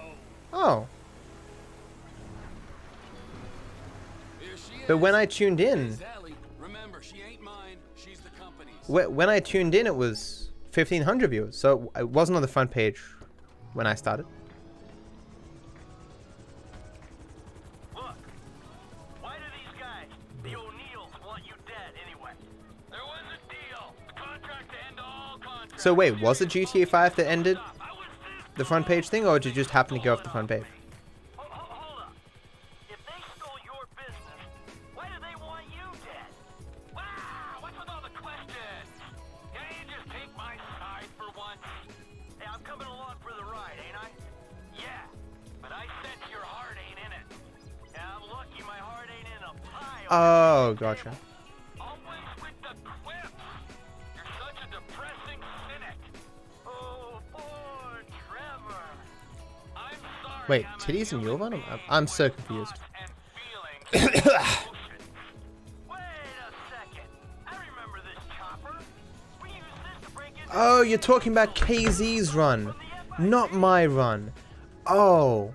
Oh. here she is. But when I tuned in, Sally, remember, she ain't mine. She's the company's. when I tuned in, it was 1,500 viewers. So it wasn't on the front page when I started. Look, why do these guys, the O'Neills, want you dead anyway? There was a deal. Contract to end all contracts. So wait, was it GTA 5 that ended the front page thing, or did it just happen to go off the front page? Hold up. If they stole your business, why do they want you dead? Wow, what's with all the questions? Can't you just take my side for once? Hey, I'm coming along for the ride, ain't I? Yeah, but I sense your heart ain't in it. And I'm lucky my heart ain't in a pile. Oh, gotcha. Always with the quips. You're such a depressing cynic. Oh, poor Trevor. I'm sorry. Wait, titties in your one? I'm so confused. Wait a second. I remember this chopper. We used this to break into Oh, you're talking about KZ's run, not my run. Oh.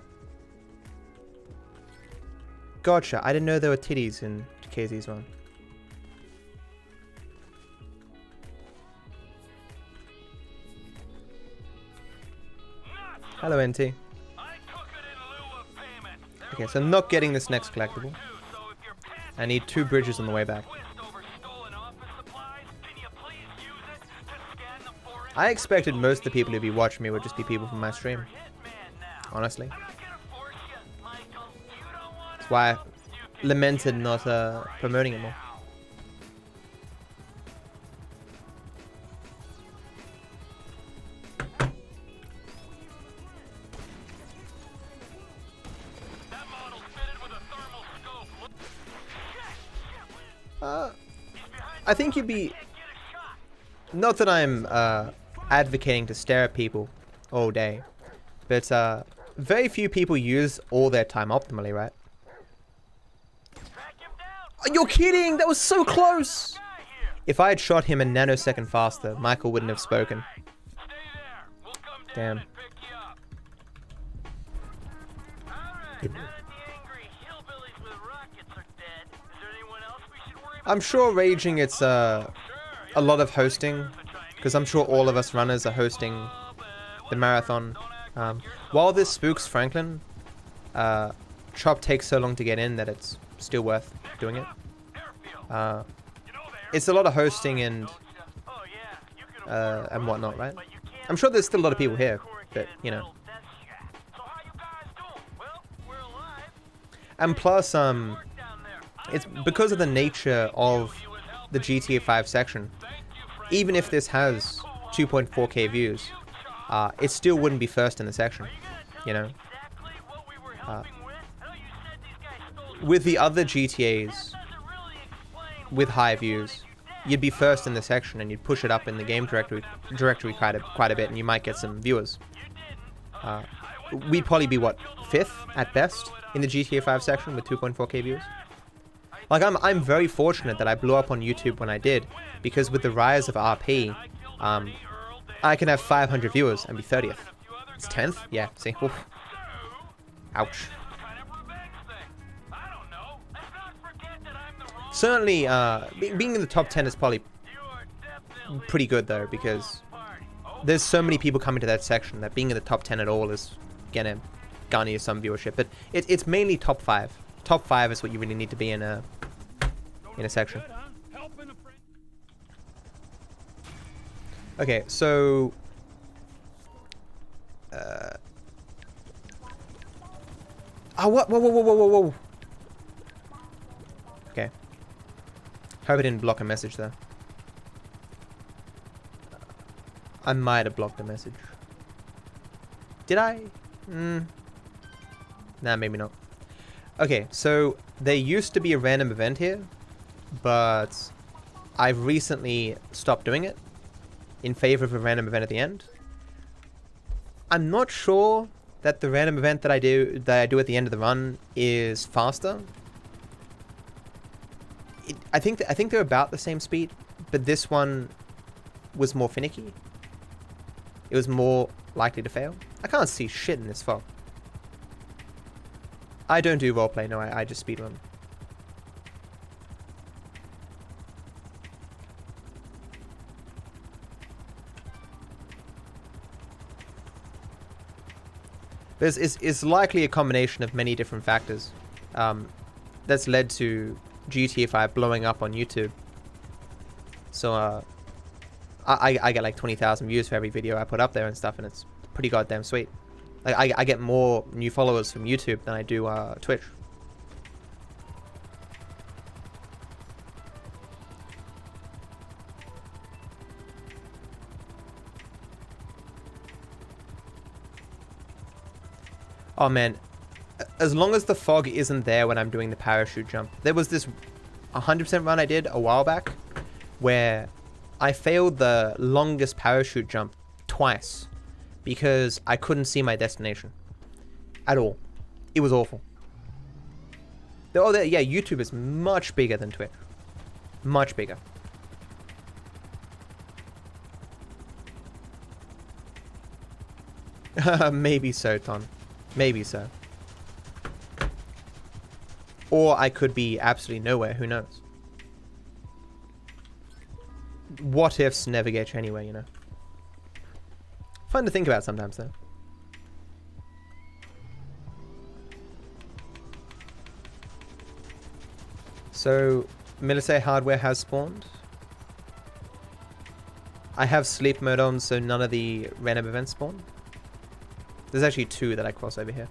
Gotcha. I didn't know there were titties in KZ's run. Hello, NT. I took it in lieu of payment. Okay, so I'm not getting this next collectible. So if you're passing I need 2 bridges on the way back. twist over stolen office supplies, can you please use it to scan the foreign I expected most of the people who'd be watching me would just be people from my stream. hitman now? Honestly. I'm not gonna force you, Michael. You don't wanna That's why I you can lamented get not out right promoting it more. now. That model's fitted with a thermal scope. I think you'd be... Not that I'm advocating to stare at people all day, but very few people use all their time optimally, right? Oh, you're kidding! That was so close! If I had shot him a nanosecond faster, Michael wouldn't have spoken. Damn. I'm sure raging it's a lot of hosting, because I'm sure all of us runners are hosting the marathon. While this spooks Franklin, Chop takes so long to get in that it's still worth doing it. It's a lot of hosting and whatnot, right? I'm sure there's still a lot of people here, but you know. And plus, it's because of the nature of the GTA 5 section. Even if this has 2.4k views, it still wouldn't be first in the section, you know. With the other GTAs with high views, you'd be first in the section and you'd push it up in the game directory quite a bit, and you might get some viewers. We'd probably be what, 5th at best in the GTA 5 section with 2.4k views. Like I'm very fortunate that I blew up on YouTube when I did, because with the rise of RP, I can have 500 viewers and be 30th. It's 10th? Yeah, see? Oof. Ouch. Certainly, being in the top 10 is probably pretty good though, because there's so many people coming to that section that being in the top 10 at all is gonna garner you some viewership. But it's mainly top 5. Top 5 is what you really need to be in a section. Okay, so what? Whoa. Okay. Hope I didn't block a message there. I might have blocked a message. Did I? Nah, maybe not. Okay, so there used to be a random event here, but I've recently stopped doing it in favor of a random event at the end. I'm not sure that the random event that I do at the end of the run is faster. I think they're about the same speed, but this one was more finicky. It was more likely to fail. I can't see shit in this fog. I don't do roleplay, no, I just speedrun. It's likely a combination of many different factors that's led to GTA 5 blowing up on YouTube. So I get like 20,000 views for every video I put up there and stuff, and it's pretty goddamn sweet. Like I get more new followers from YouTube than I do Twitch. Oh man, as long as the fog isn't there when I'm doing the parachute jump. There was this 100% run I did a while back where I failed the longest parachute jump twice because I couldn't see my destination at all. It was awful. Yeah, YouTube is much bigger than Twitch. Much bigger. Maybe so, Ton. Maybe so. Or I could be absolutely nowhere, who knows? What ifs never get you anywhere, you know? Fun to think about sometimes, though. So, military hardware has spawned. I have sleep mode on, so none of the random events spawn. There's actually 2 that I cross over here.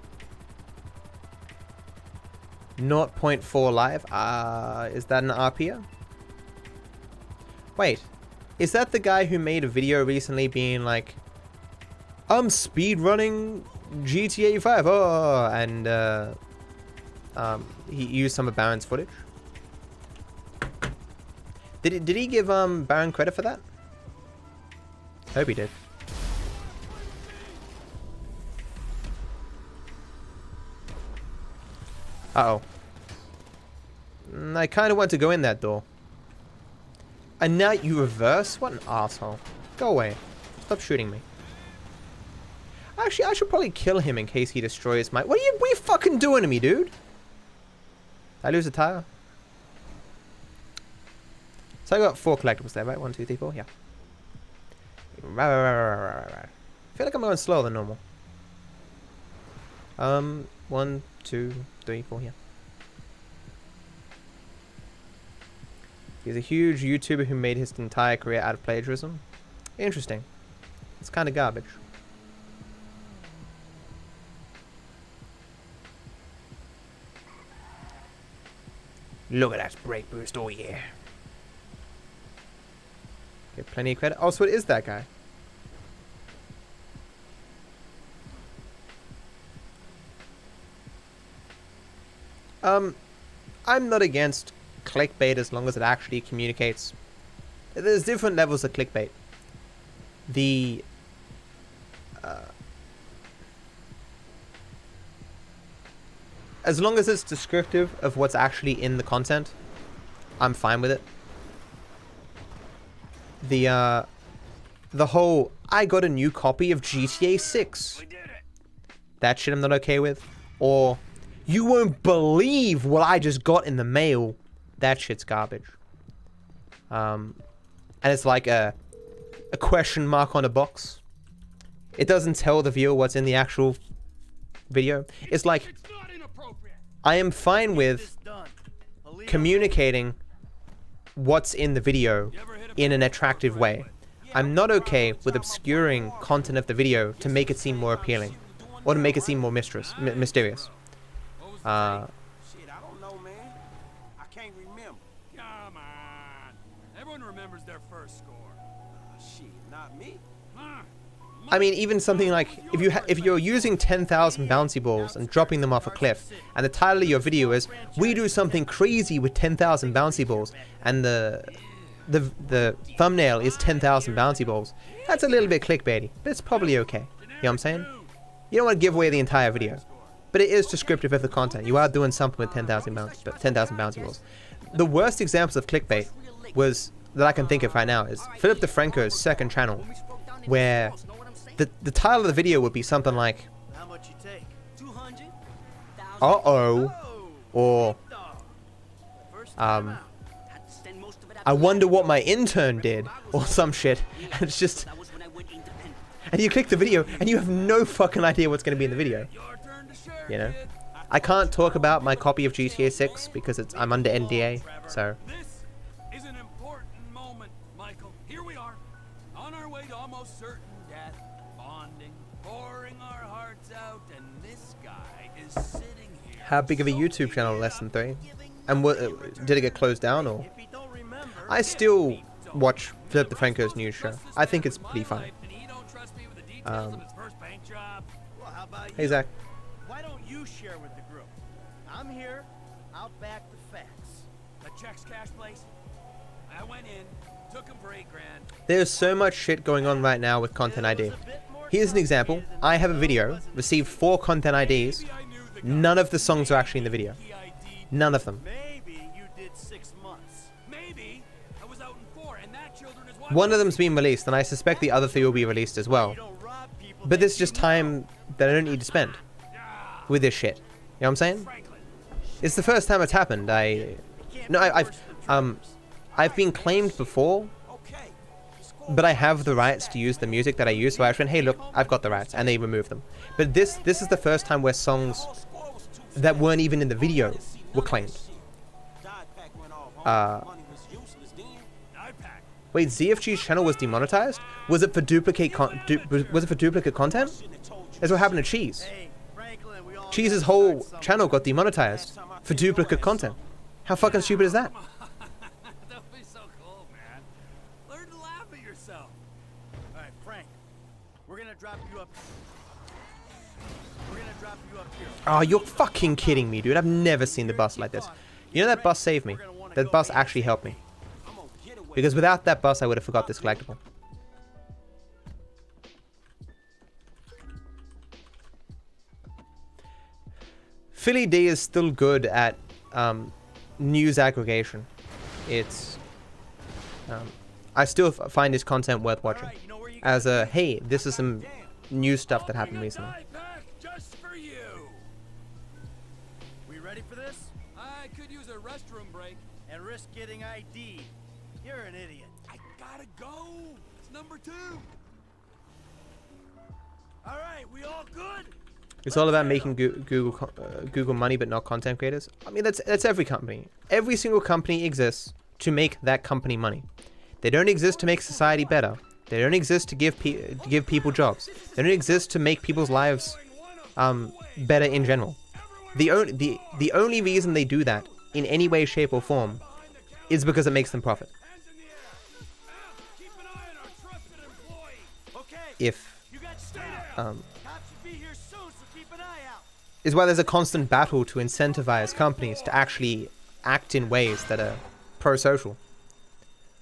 0.4 live. Is that an RPer? Wait, is that the guy who made a video recently being like, I'm speedrunning GTA 5, oh, and he used some of Baron's footage? Did he give Baron credit for that? Hope he did. Uh-oh. I kind of want to go in that door. And now you reverse? What an asshole. Go away. Stop shooting me. Actually, I should probably kill him in case he destroys my... What are you fucking doing to me, dude? Did I lose a tire? So I got 4 collectibles there, right? 1, 2, 3, 4, yeah. I feel like I'm going slower than normal. 1, 2, 3, 4, yeah. He's a huge YouTuber who made his entire career out of plagiarism. Interesting. It's kind of garbage. Look at that brake boost, oh yeah. Get plenty of credit. Oh, so it is that guy. I'm not against clickbait as long as it actually communicates. There's different levels of clickbait. The as long as it's descriptive of what's actually in the content, I'm fine with it. The whole I got a new copy of GTA 6. That shit I'm not okay with. Or you won't believe what I just got in the mail. That shit's garbage. And it's like a question mark on a box. It doesn't tell the viewer what's in the actual video. It's like, I am fine with communicating what's in the video in an attractive way. I'm not okay with obscuring content of the video to make it seem more appealing or to make it seem more mysterious. Shit, I don't know, man. I can't remember. Come on. Everyone remembers their first score. Shit, not me. I mean, even something like if you're using 10,000 bouncy balls and dropping them off a cliff, and the title of your video is "We do something crazy with 10,000 bouncy balls," and the thumbnail is 10,000 bouncy balls, that's a little bit clickbaity, but it's probably okay. You know what I'm saying? You don't want to give away the entire video, but it is descriptive of the content. You are doing something with 10,000 bouncy balls. The worst examples of clickbait that I can think of right now is Philip DeFranco's second channel, where the title of the video would be something like "Uh-oh," or "I wonder what my intern did," or some shit. And it's just, and you click the video and you have no fucking idea what's going to be in the video. You know, I can't talk about my copy of GTA 6 because I'm under NDA. So This is an important moment, Michael. Here we are, on our way to almost certain death, bonding, pouring our hearts out, and this guy is sitting here. how big of a YouTube channel? Less than 3. And what did it get closed down or? I still watch Philip DeFranco's news show. I think it's pretty funny. Hey Zach. Why don't you share with the group? I'm here. I'll back the facts. A Check's Cash place. I went in, took him for $8 grand. There's so much shit going on right now with Content ID. Here's an example. I have a video, received 4 Content IDs. None of the songs are actually in the video. None of them. Maybe you did 6 months. Maybe I was out in 4 and that children is watching. One of them's been released, and I suspect the other 3 will be released as well. But this is just time that I don't need to spend with this shit. You know what I'm saying? It's the first time it's happened. I've been claimed before, but I have the rights to use the music that I use. So I went, hey, look, I've got the rights, and they removed them. But this is the first time where songs that weren't even in the video were claimed. Wait, ZFG's channel was demonetized? Was it for duplicate content? That's what happened to Cheese. Cheese's whole channel got demonetized for duplicate content. How fucking stupid is that? Don't be so cool, man. Learn to laugh at yourself. All right, Frank. We're gonna drop you up. Here. Oh, you're fucking kidding me, dude. I've never seen the bus like this. You know that bus saved me. That bus actually helped me. Because without that bus, I would have forgot this collectible. Philly D is still good at news aggregation. It's I still find his content worth watching. As a hey, this is some new stuff that happened recently. Just for you. We ready for this? I could use a restroom break. And risk getting ID. You're an idiot. I gotta go. It's number 2. All right, we all good? It's all about making Google money, but not content creators. I mean, that's every company. Every single company exists to make that company money. They don't exist to make society better. They don't exist to give people jobs. They don't exist to make people's lives better in general. The only reason they do that in any way, shape, or form is because it makes them profit. If is why there's a constant battle to incentivize companies to actually act in ways that are pro-social,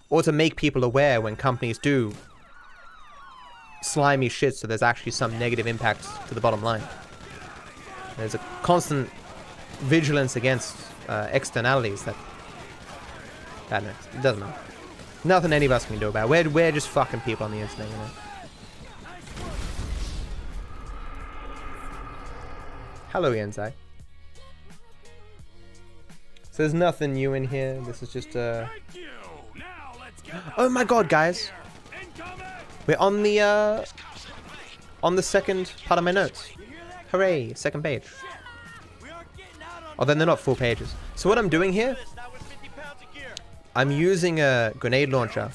or to make people aware when companies do slimy shit so there's actually some negative impact to the bottom line. There's a constant vigilance against externalities that I don't know, it doesn't matter. Nothing any of us can do about it. We're just fucking people on the internet, you know. Hello, Yenzai. So there's nothing new in here. This is just oh my god, guys! We're on the second part of my notes. Hooray! Second page. Oh, then they're not full pages. So what I'm doing here, I'm using a grenade launcher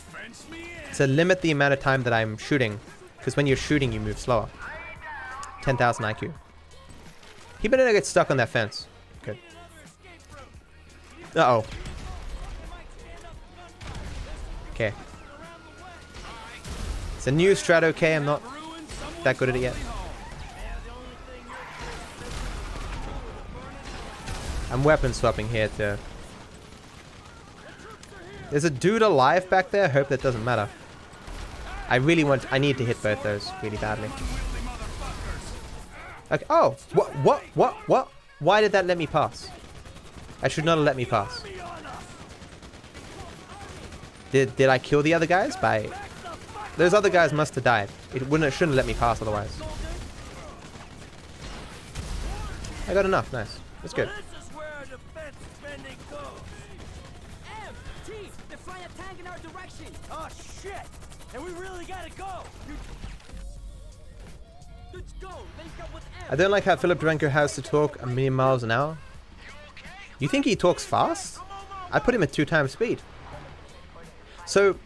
to limit the amount of time that I'm shooting, because when you're shooting, you move slower. 10,000 IQ. He better not get stuck on that fence. Good. Uh-oh. Okay. It's a new strat, okay? I'm not that good at it yet. I'm weapon swapping here too. There's a dude alive back there. I hope that doesn't matter. I need to hit both those really badly. Okay. Oh, what? Why did that let me pass? I should not have let me pass. Did I kill the other guys? Those other guys must have died. It shouldn't have let me pass otherwise. I got enough. Nice. That's good. Oh shit! And we really gotta go. I don't like how Philip Durenko has to talk a million miles an hour. You think he talks fast? I put him at 2x speed. So,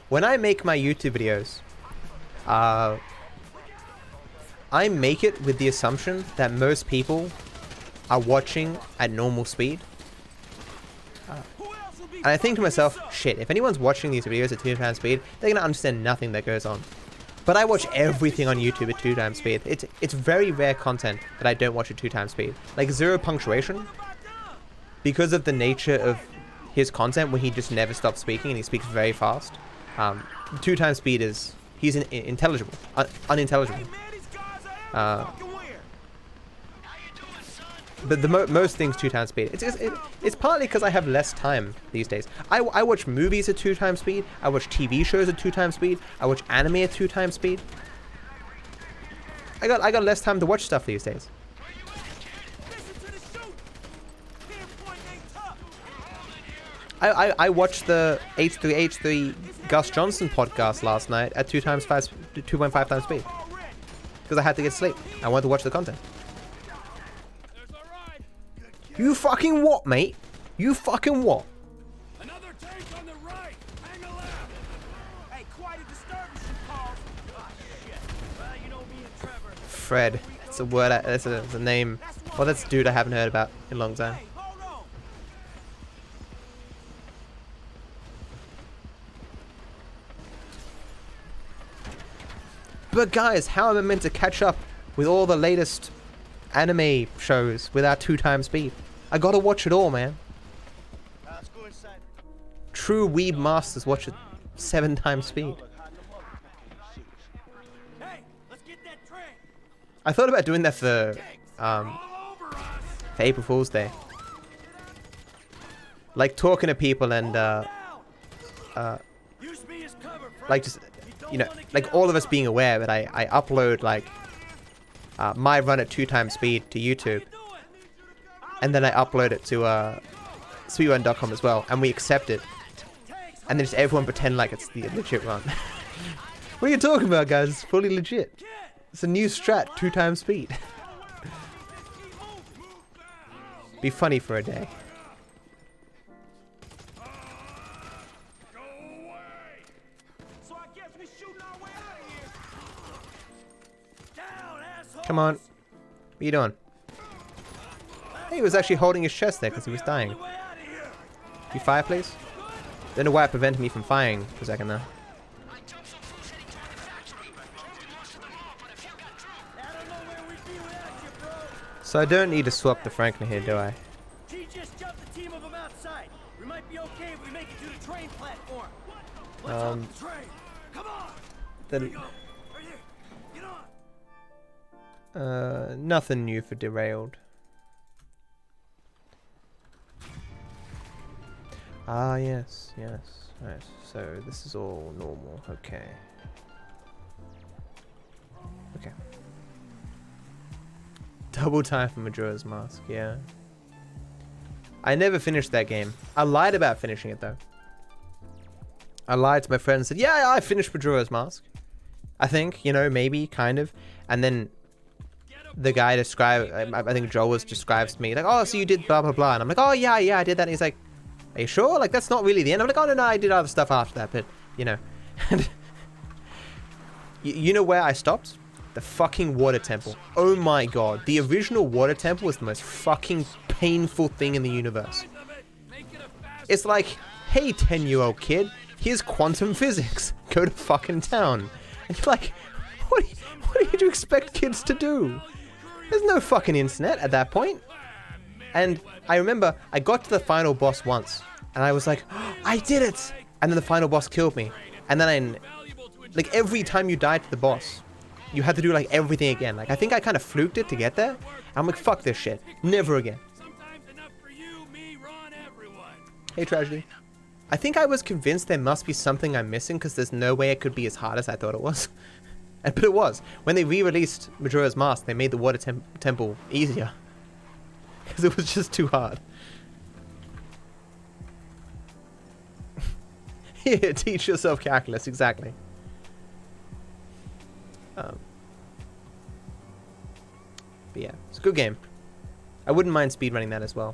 when I make my YouTube videos, I make it with the assumption that most people are watching at normal speed. And I think to myself, shit, if anyone's watching these videos at 2x speed, they're going to understand nothing that goes on. But I watch everything on YouTube at 2x speed. It's very rare content that I don't watch at 2x speed. Like Zero Punctuation, because of the nature of his content where he just never stops speaking and he speaks very fast. 2x speed is, he's unintelligible. But most things 2x speed. It's partly because I have less time these days. I watch movies at 2x speed. I watch TV shows at 2x speed. I watch anime at 2x speed. I got less time to watch stuff these days. I watched the H3H3 Gus Johnson podcast last night at 2.5 times speed because I had to get sleep. I wanted to watch the content. You fucking what, mate? You fucking what? Another tank on the right. Hang a left. Hey, quite a disturbance, you calls. Oh shit. Well, you know me and Trevor. Fred. It's a word. It's a name. Well, that's a dude I haven't heard about in a long time. But guys, how am I meant to catch up with all the latest anime shows without 2x speed? I gotta watch it all, man. True weeb masters watch it 7x speed. I thought about doing that for for April Fool's Day. Like talking to people and like just, you know, like all of us being aware that I upload like my run at 2 times speed to YouTube, and then I upload it to speedrun.com as well, and we accept it, and then just everyone pretend like it's the legit run. What are you talking about, guys? It's fully legit. It's a new strat, 2 times speed. Be funny for a day. Come on. What are you doing? Hey, he was actually holding his chest there because he was dying. Can you fire, please? Don't know why it prevented me from firing for a second there. So I don't need to swap the Franklin here, do I? He just jumped the team of them outside. We might be okay if we make it to the train platform. What's on the train? Come on. Then, Right here. Get on. nothing new for derailed. Ah, yes, yes. Right, so this is all normal. Okay. Okay. Double time for Majora's Mask, yeah. I never finished that game. I lied about finishing it, though. I lied to my friend and said, yeah, I finished Majora's Mask. I think, you know, maybe, kind of. And then the guy described, I think Joel was describes to me, like, oh, so you did blah, blah, blah. And I'm like, oh, yeah, I did that. And he's like, are you sure? Like, that's not really the end. I'm like, oh, no, I did other stuff after that, but, you know. You know where I stopped? The fucking water temple. Oh my god. The original water temple was the most fucking painful thing in the universe. It's like, hey, 10-year-old kid, here's quantum physics. Go to fucking town. And you're like, what do you expect kids to do? There's no fucking internet at that point. And I remember I got to the final boss once, and I was like, oh, I did it! And then the final boss killed me. And then like every time you died to the boss, you had to do like everything again. Like I think I kind of fluked it to get there. I'm like, fuck this shit. Never again. Hey, Tragedy. I think I was convinced there must be something I'm missing because there's no way it could be as hard as I thought it was. But it was. When they re-released Majora's Mask, they made the water temple easier. Because it was just too hard. Here, teach yourself calculus, exactly. But yeah, it's a good game. I wouldn't mind speedrunning that as well.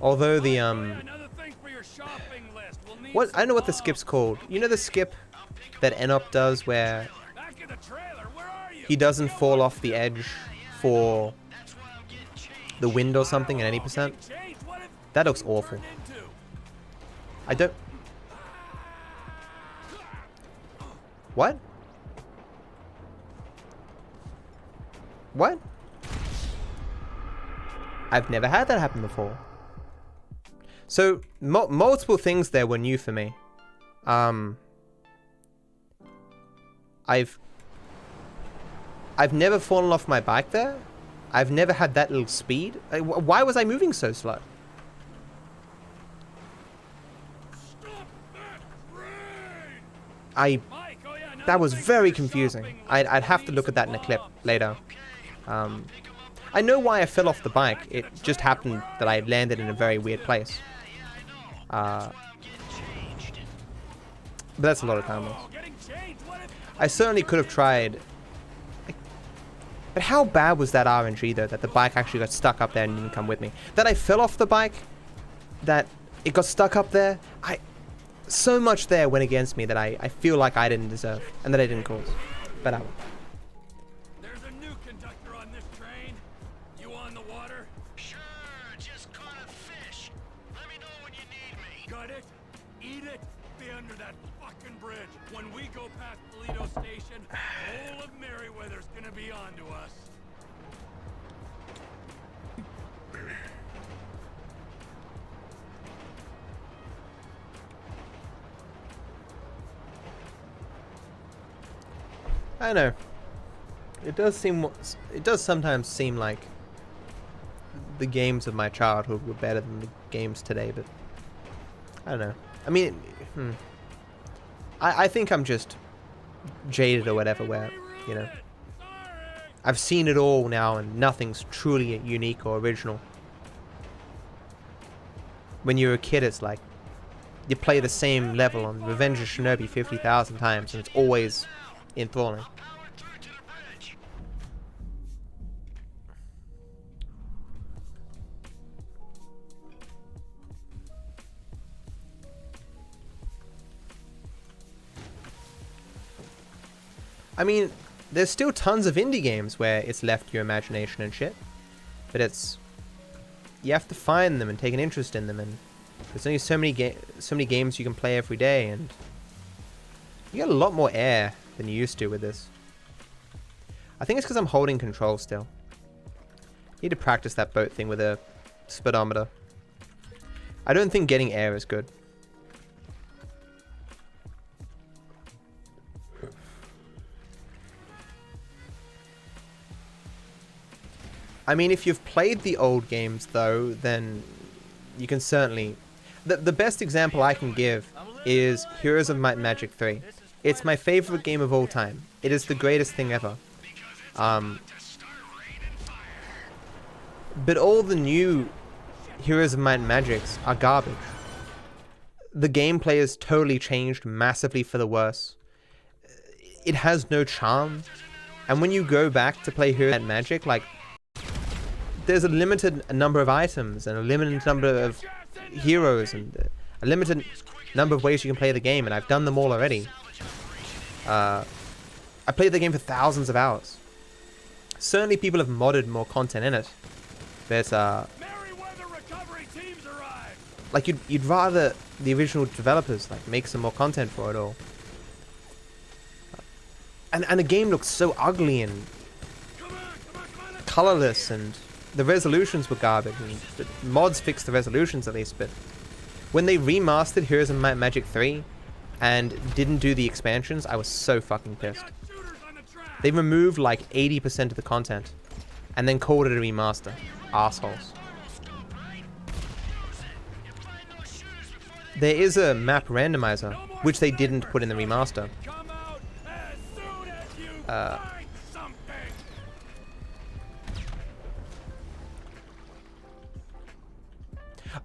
Although the what, I don't know what the skip's called. You know the skip that Enop does where he doesn't fall off the edge for the wind or something at any percent? That looks awful. I don't... What? What? I've never had that happen before. So, multiple things there were new for me. I've never fallen off my bike there. I've never had that little speed. Why was I moving so slow? That was very confusing. I'd have to look at that in a clip later. I know why I fell off the bike. It just happened that I landed in a very weird place. But that's a lot of time lost. I certainly could have tried. But how bad was that RNG though, that the bike actually got stuck up there and didn't come with me? That I fell off the bike, that it got stuck up there. So much there went against me that I feel like I didn't deserve and that I didn't cause. But I will. There's a new conductor on this train. You on the water? Sure, just caught a fish. Let me know when you need me. Got it? Eat it? Be under that fucking bridge. When we go past Toledo Station, all of Merryweather's gonna be on to us. I know. It does sometimes seem like the games of my childhood were better than the games today, but I don't know. I mean, I think I'm just jaded or whatever, where, you know, I've seen it all now and nothing's truly unique or original. When you're a kid, it's like you play the same level on Revenge of Shinobi 50,000 times and it's always enthralling. I mean, there's still tons of indie games where it's left to your imagination and shit, but it's, you have to find them and take an interest in them, and there's only so many games you can play every day, and you get a lot more air than you used to with this. I think it's because I'm holding control still. Need to practice that boat thing with a speedometer. I don't think getting air is good. I mean, if you've played the old games, though, then you can certainly... The best example I can give is Heroes of Might and Magic 3. It's my favorite game of all time. It is the greatest thing ever. But all the new Heroes of Might and Magics are garbage. The gameplay has totally changed massively for the worse. It has no charm. And when you go back to play Heroes of Might and Magic, like... there's a limited number of items and a limited number of heroes and a limited number of ways you can play the game, and I've done them all already. I played the game for thousands of hours. Certainly people have modded more content in it, but like you'd rather the original developers like make some more content for it all. And the game looks so ugly and colorless, and the resolutions were garbage, and the mods fixed the resolutions at least, but when they remastered Heroes of Might and Magic 3 and didn't do the expansions, I was so fucking pissed. They removed like 80% of the content and then called it a remaster. Assholes. There is a map randomizer, which they didn't put in the remaster.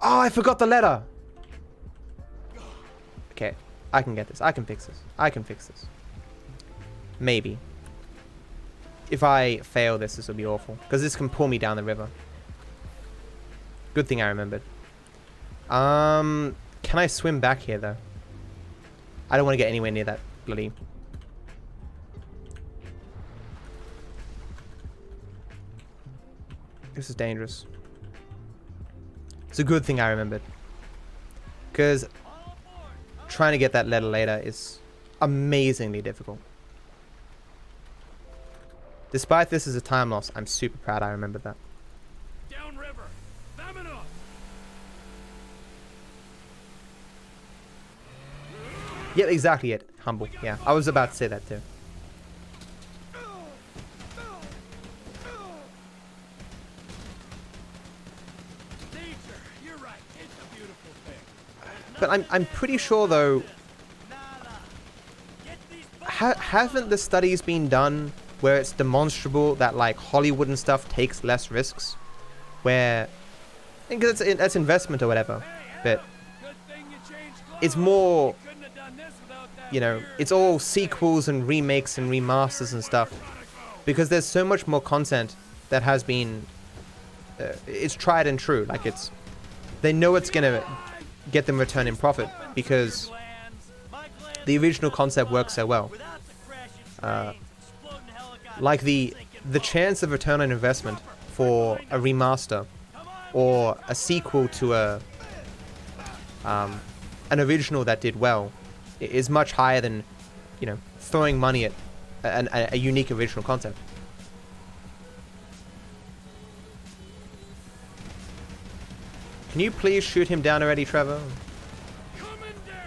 Oh, I forgot the letter! Okay, I can get this. I can fix this. I can fix this. Maybe. If I fail this, this will be awful. Because this can pull me down the river. Good thing I remembered. Can I swim back here, though? I don't want to get anywhere near that bloody... This is dangerous. It's a good thing I remembered. Because trying to get that letter later is amazingly difficult. Despite this as a time loss, I'm super proud I remembered that. Downriver. Yep, exactly it. Humble. Yeah, I was about to say that too. But I'm pretty sure though, haven't the studies been done where it's demonstrable that like Hollywood and stuff takes less risks? Where, I think that's investment or whatever, but it's more, you know, it's all sequels and remakes and remasters and stuff, because there's so much more content that has been, it's tried and true. Like they know it's gonna get them return in profit because the original concept works so well. Like the chance of return on investment for a remaster or a sequel to an original that did well is much higher than, you know, throwing money at a unique original concept. Can you please shoot him down already, Trevor?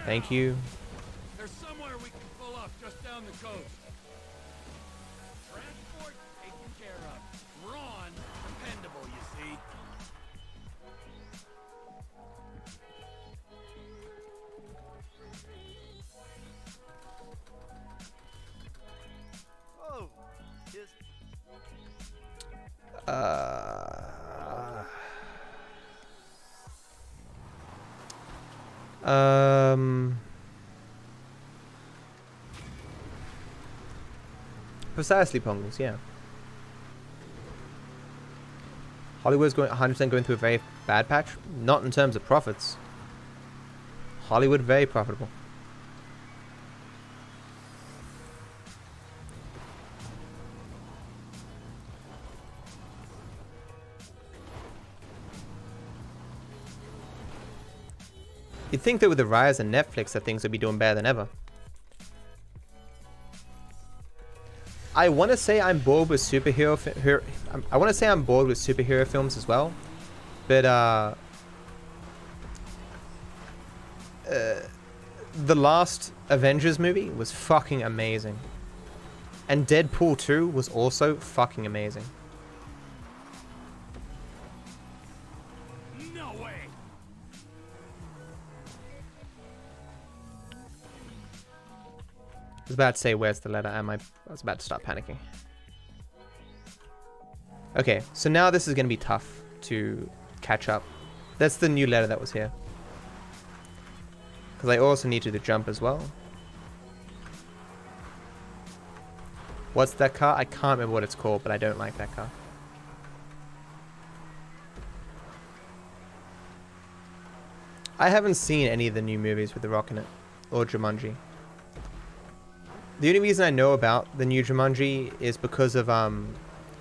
Thank you. There's somewhere we can pull up just down the coast. Transport taken care of. Ron, dependable, you see. Precisely, Pongles, yeah. Hollywood's going 100% going through a very bad patch. Not in terms of profits. Hollywood very profitable. You'd think that with the rise of Netflix that things would be doing better than ever. I want to say I'm bored with superhero films as well, but the last Avengers movie was fucking amazing, and Deadpool 2 was also fucking amazing. No way. I was about to say, where's the letter? I was about to start panicking. Okay, so now this is going to be tough to catch up. That's the new letter that was here. Because I also need to do jump as well. What's that car? I can't remember what it's called, but I don't like that car. I haven't seen any of the new movies with The Rock in it. Or Jumanji. The only reason I know about the new Jumanji is because of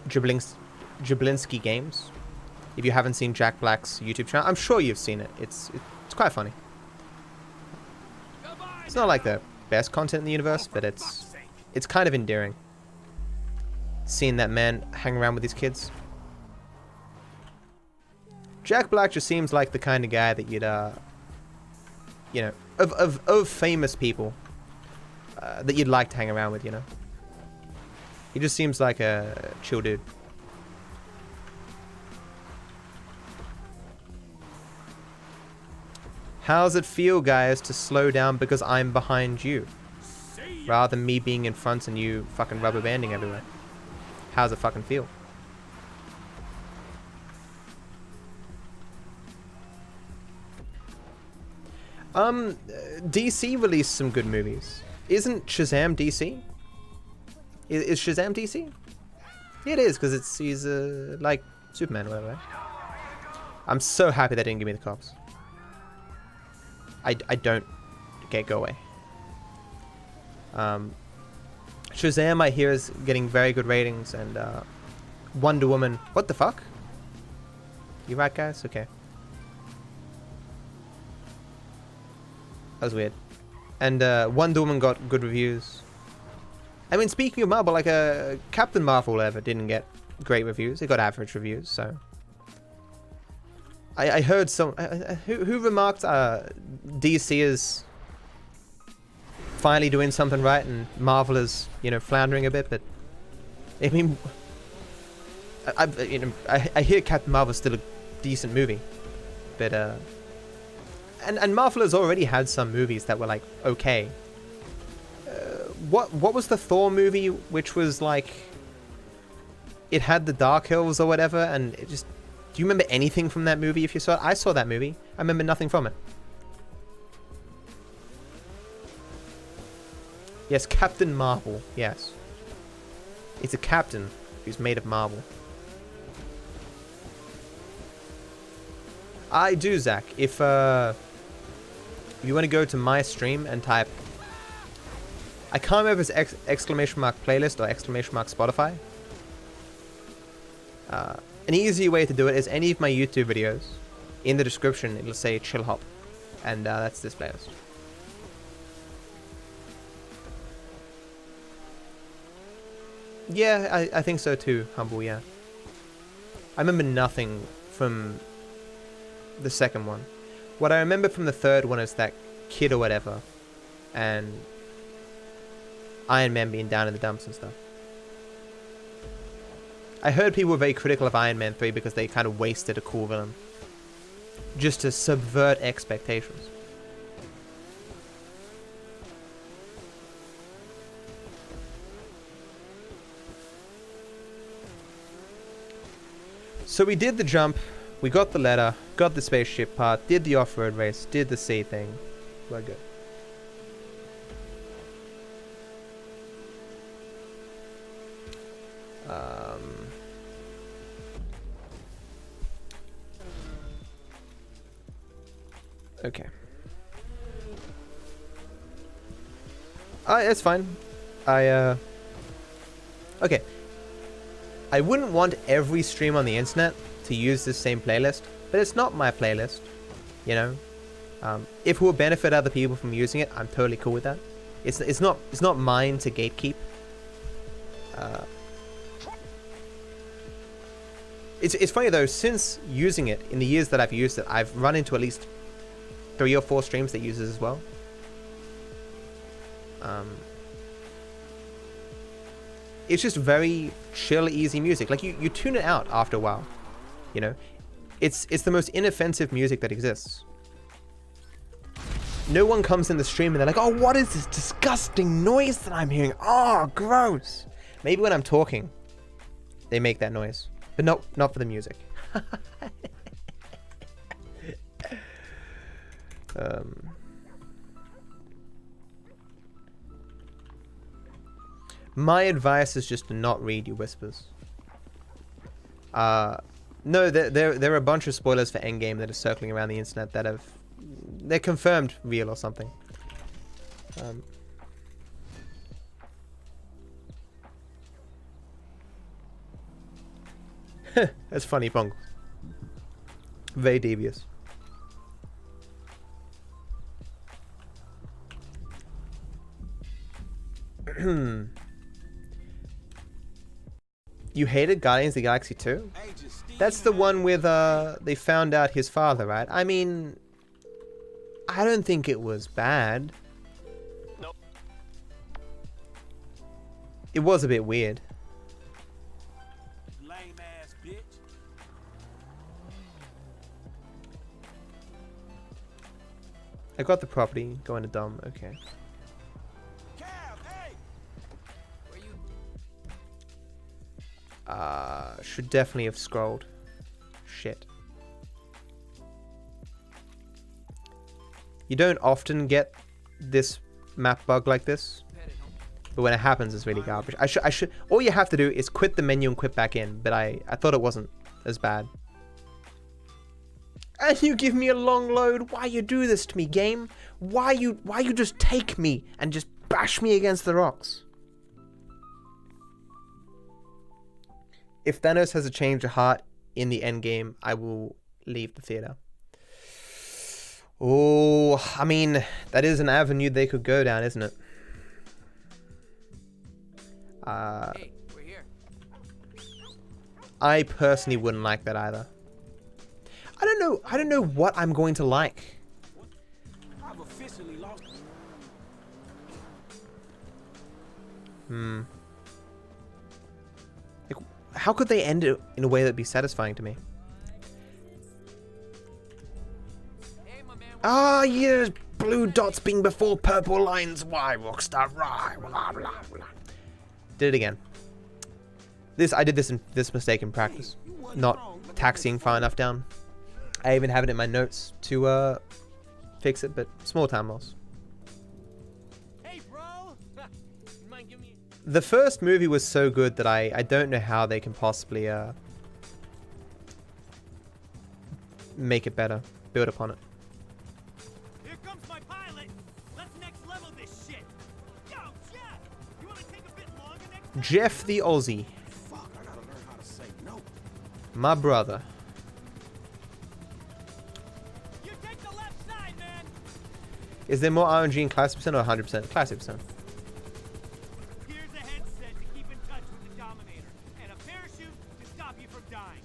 Jablinski Games. If you haven't seen Jack Black's YouTube channel, I'm sure you've seen it. It's quite funny. It's not like the best content in the universe, but it's kind of endearing. Seeing that man hang around with these kids. Jack Black just seems like the kind of guy that you'd you know, of famous people. That you'd like to hang around with, you know. He just seems like a chill dude. How's it feel, guys, to slow down because I'm behind you? Rather than me being in front and you fucking rubber banding everywhere. How's it fucking feel? DC released some good movies. Isn't Shazam DC? Is Shazam DC? Yeah, it is, because he's like Superman or whatever, right? I'm so happy they didn't give me the cops. I don't... Okay, go away. Shazam, I hear, is getting very good ratings, and Wonder Woman... What the fuck? You right, guys? Okay. That was weird. And Wonder Woman got good reviews. I mean, speaking of Marvel, like Captain Marvel ever didn't get great reviews. It got average reviews, so... I heard some... who remarked DC is finally doing something right and Marvel is, you know, floundering a bit, but... I mean... I hear Captain Marvel's still a decent movie, but... And Marvel has already had some movies that were, like, okay. What was the Thor movie, which was, like... It had the Dark Elves or whatever, and it just... Do you remember anything from that movie if you saw it? I saw that movie. I remember nothing from it. Yes, Captain Marvel. Yes. It's a captain who's made of marble. I do, Zach. If you want to go to my stream and type... I can't remember if it's exclamation mark playlist or exclamation mark Spotify. An easy way to do it is any of my YouTube videos. In the description, it'll say Chill Hop. And that's this playlist. Yeah, I think so too, Humble, yeah. I remember nothing from the second one. What I remember from the third one is that kid or whatever. And Iron Man being down in the dumps and stuff. I heard people were very critical of Iron Man 3 because they kind of wasted a cool villain. Just to subvert expectations. So we did the jump, we got the letter, got the spaceship part, did the off-road race, did the sea thing. We're good. Okay. It's fine. Okay. I wouldn't want every stream on the internet to use this same playlist, but it's not my playlist, you know. If it will benefit other people from using it, I'm totally cool with that. It's not mine to gatekeep. It's funny though, since using it, in the years that I've used it, I've run into at least 3 or 4 streams that use it as well. It's just very chill, easy music. Like you tune it out after a while, you know. It's the most inoffensive music that exists. No one comes in the stream and they're like, oh, what is this disgusting noise that I'm hearing? Oh, gross. Maybe when I'm talking, they make that noise, but not for the music. My advice is just to not read your whispers. No, there are a bunch of spoilers for Endgame that are circling around the internet that they're confirmed real or something. That's funny, Pong. Very devious. You hated Guardians of the Galaxy 2? That's the one with, they found out his father, right? I mean, I don't think it was bad. Nope. It was a bit weird. Lame ass bitch. I got the property, going to dumb, okay. Should definitely have scrolled. Shit. You don't often get this map bug like this, but when it happens, it's really garbage. I should. All you have to do is quit the menu and quit back in. But I thought it wasn't as bad. And you give me a long load. Why you do this to me, game? Why you just take me and just bash me against the rocks? If Thanos has a change of heart in the end game, I will leave the theater. Oh, I mean, that is an avenue they could go down, isn't it? Hey, we're here. I personally wouldn't like that either. I don't know what I'm going to like. I've officially lost. Like, how could they end it in a way that'd be satisfying to me? Hey, my man. Ah, yes, blue dots being before purple lines. Why, Rockstar? Why? Blah, blah, blah. Did it again. I did this mistake in practice. Not taxiing far enough down. I even have it in my notes to fix it, but small time loss. Hey, bro. You mind giving me... The first movie was so good that I don't know how they can possibly make it better, build upon it. Here comes my pilot. Let's next level this shit. Yo, Jeff. You want to take a bit longer next time? Jeff the Aussie. Fuck, I gotta learn how to say no. My brother. You take the left side, man. Is there more RNG in Classic percent or 100%? Classic percent. Here's a headset to keep in touch with the Dominator, and a parachute to stop you from dying.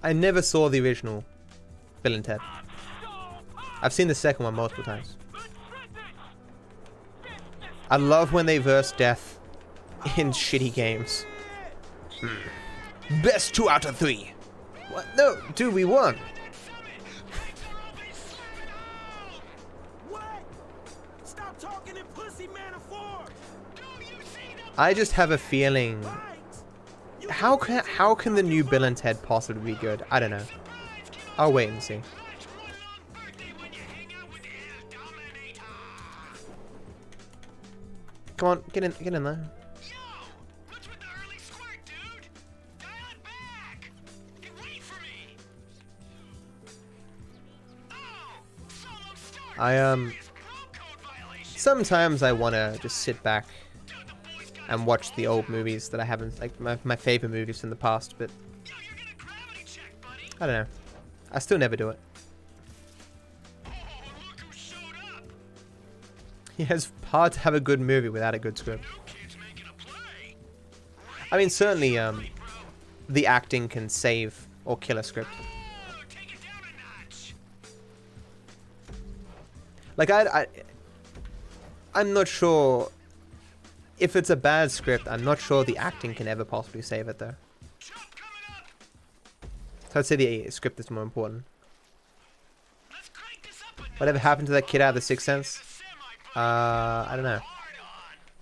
I never saw the original Bill and Ted. I've seen the second one multiple times. I love when they verse death in shitty games. Best 2 out of 3. What? No, dude, we won. What? Stop talking in pussy metaphor. I just have a feeling How can the new Bill and Ted possibly be good? I don't know. I'll wait and see. Come on, get in there. Sometimes I want to just sit back and watch the old movies that I haven't, like my favorite movies from the past, but I don't know. I still never do it. Yeah, it's hard to have a good movie without a good script. I mean, certainly the acting can save or kill a script. Like I'm not sure if it's a bad script. I'm not sure the acting can ever possibly save it though. So I'd say the script is more important. Whatever happened to that kid out of The Sixth Sense? I don't know.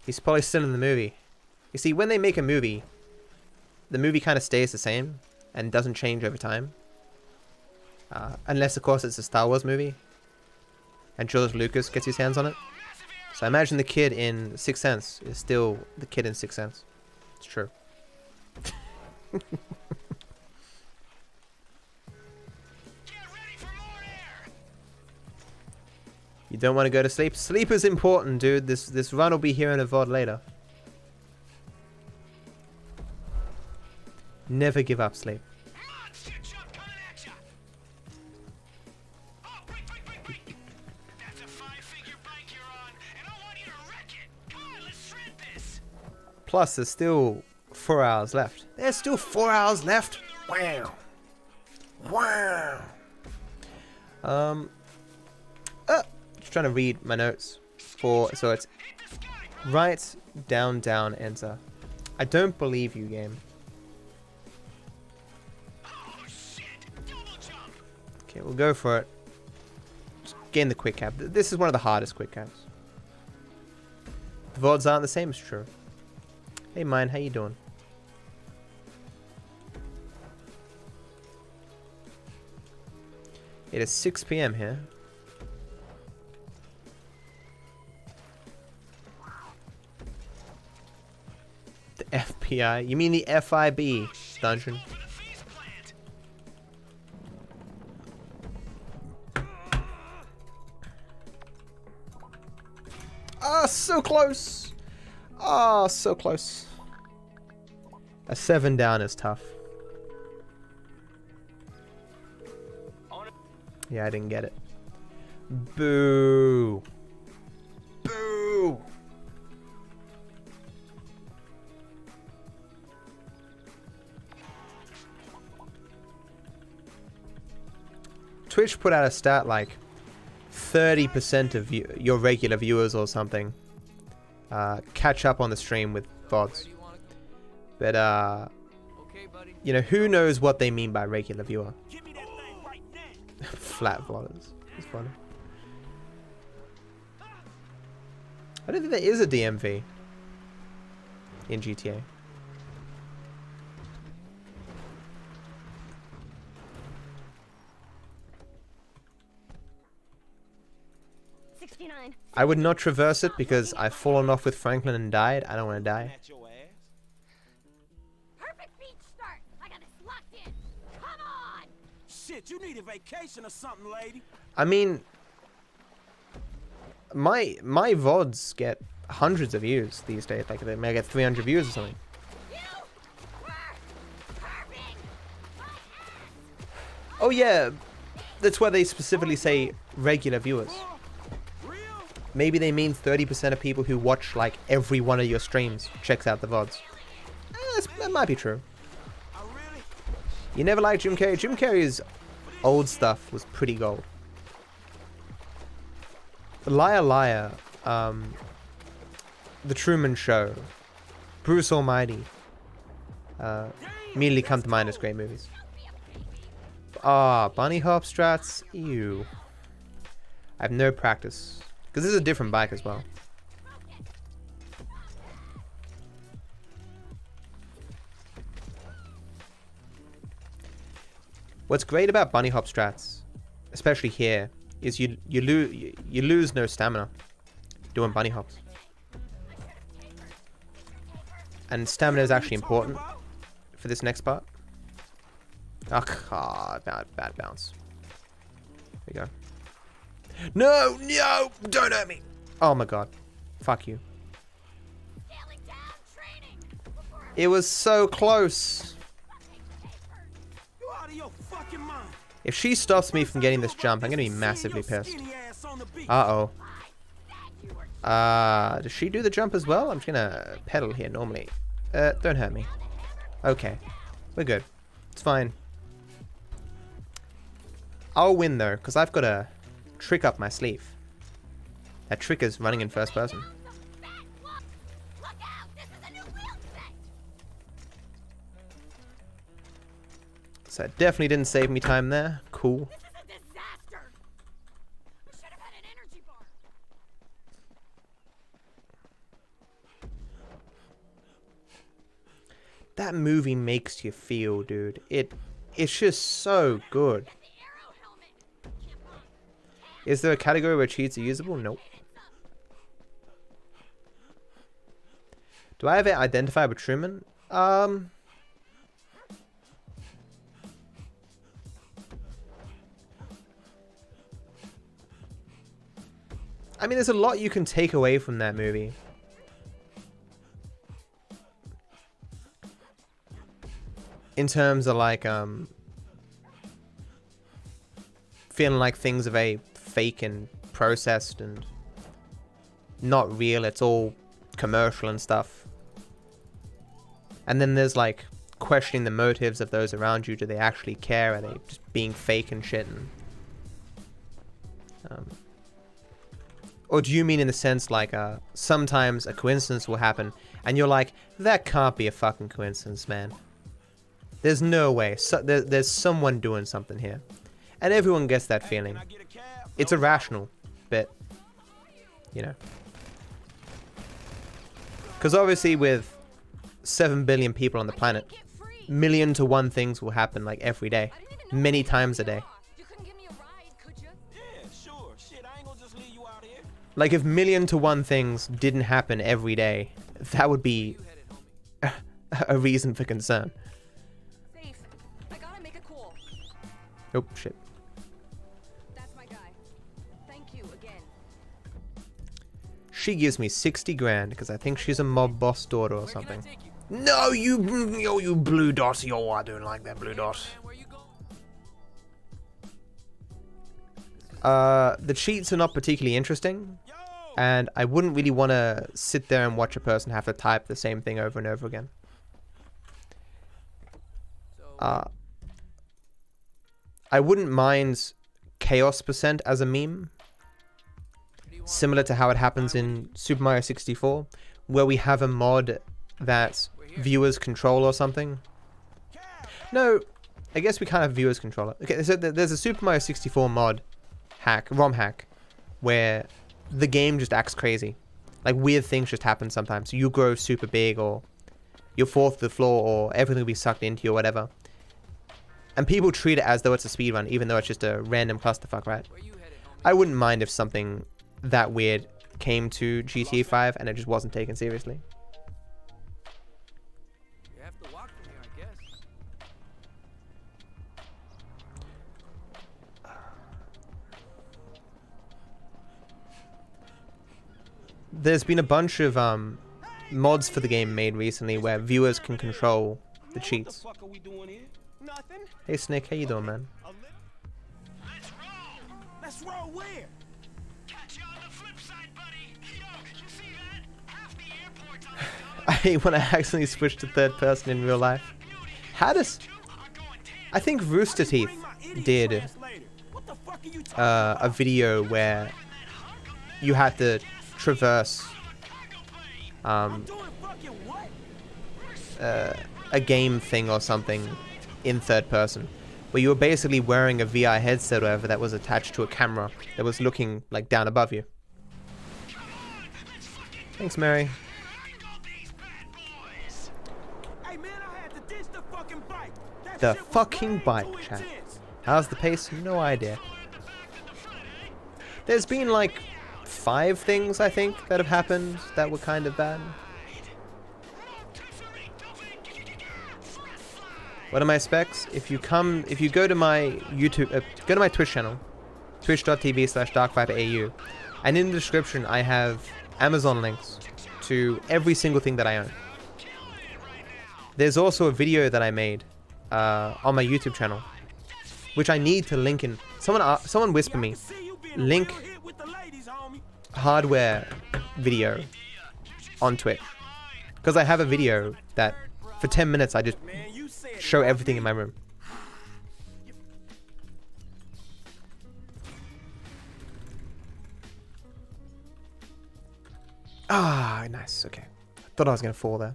He's probably still in the movie. You see, when they make a movie, the movie kind of stays the same and doesn't change over time. Unless, of course, it's a Star Wars movie and George Lucas gets his hands on it. So I imagine the kid in Sixth Sense is still the kid in Sixth Sense. It's true. You don't want to go to sleep? Sleep is important, dude. This run will be here in a VOD later. Never give up sleep. Plus, there's still 4 hours left. There's still 4 hours left? Wow. Wow. Just trying to read my notes. So it's right, down, down, enter. I don't believe you, game. Okay, we'll go for it. Just gain the quick cap. This is one of the hardest quick caps. The VODs aren't the same, it's true. Hey, Mine, how you doing? It is 6 PM here. The FBI? You mean the FIB dungeon? Ah, so close! Ah, so close. A 7 down is tough. Yeah, I didn't get it. Boo! Boo! Twitch put out a stat like 30% of your regular viewers or something catch up on the stream with VODs. But you know, who knows what they mean by regular viewer? Flat VODers. It's funny. I don't think there is a DMV in GTA. I would not traverse it because I've fallen off with Franklin and died. I don't want to die. Perfect beach start. I got this locked in. Come on. Shit, you need a vacation or something, lady. I mean, my VODs get hundreds of views these days. Like they may get 300 views or something. Oh yeah, that's why they specifically say regular viewers. Maybe they mean 30% of people who watch like every one of your streams checks out the VODs. That might be true. You never liked Jim Carrey? Jim Carrey's old stuff was pretty gold. Liar Liar, The Truman Show, Bruce Almighty, immediately come to mind as great movies. Ah, bunny hop strats? Ew. I have no practice. Because this is a different bike as well. What's great about bunny hop strats, especially here, is you lose no stamina doing bunny hops. And stamina is actually important for this next part. Ah, bad bounce. There we go. No, no, don't hurt me. Oh my god. Fuck you. It was so close. If she stops me from getting this jump, I'm gonna be massively pissed. Uh-oh. Does she do the jump as well? I'm just gonna pedal here normally. Don't hurt me. Okay. We're good. It's fine. I'll win though, because I've got a trick up my sleeve. That trick is running in first person. So it definitely didn't save me time there. Cool. That movie makes you feel, dude. It's just so good. Is there a category where cheats are usable? Nope. Do I have it identified with Truman? I mean, there's a lot you can take away from that movie. In terms of like, feeling like things are very fake and processed and not real. It's all commercial and stuff. And then there's like questioning the motives of those around you. Do they actually care? Are they just being fake and shit? And, or do you mean in the sense like sometimes a coincidence will happen and you're like, that can't be a fucking coincidence, man. There's no way. There's someone doing something here. And everyone gets that feeling. It's irrational, but, you know. Because obviously with 7 billion people on the planet, 1,000,000 to 1 things will happen like every day. Many times a day. Like if 1,000,000 to 1 things didn't happen every day, that would be a reason for concern. Oh, shit. She gives me 60 grand because I think she's a mob boss daughter or something. No, you blue dot. Yo, I don't like that blue dot. The cheats are not particularly interesting. And I wouldn't really want to sit there and watch a person have to type the same thing over and over again. I wouldn't mind chaos percent as a meme. Similar to how it happens in Super Mario 64, where we have a mod that viewers control or something. No, I guess we can't have viewers control it. Okay, so there's a Super Mario 64 mod hack, ROM hack, where the game just acts crazy. Like weird things just happen sometimes. So you grow super big, or you'll fall through the floor, or everything will be sucked into you or whatever. And people treat it as though it's a speedrun, even though it's just a random clusterfuck, right? I wouldn't mind if something that weird came to GTA 5 and it just wasn't taken seriously. You have to walk from here, I guess. There's been a bunch of mods for the game made recently where viewers can control the cheats. Hey Snake, how you doing, man? Let's roll where? Catch you on the flip side, buddy. Yo, you see that? Half the airport's on the I hate when I accidentally switch to third person in real life. How does... I think Rooster Teeth did a video where you had to traverse a game thing or something in third person, where you were basically wearing a VR headset or whatever that was attached to a camera that was looking like down above you. Thanks, Mary. Hey man, I had to ditch The fucking bike, chat. How's the pace? No idea. There's been like 5 things, I think, that have happened that were kind of bad. What are my specs? If you go to my YouTube, go to my Twitch channel, twitch.tv/DarkViperAU, and in the description I have Amazon links to every single thing that I own. There's also a video that I made on my YouTube channel, which I need to link in. Someone whisper me, link hardware video on Twitch, because I have a video that for 10 minutes I just show everything in my room. Ah, nice. Okay. Thought I was gonna fall there.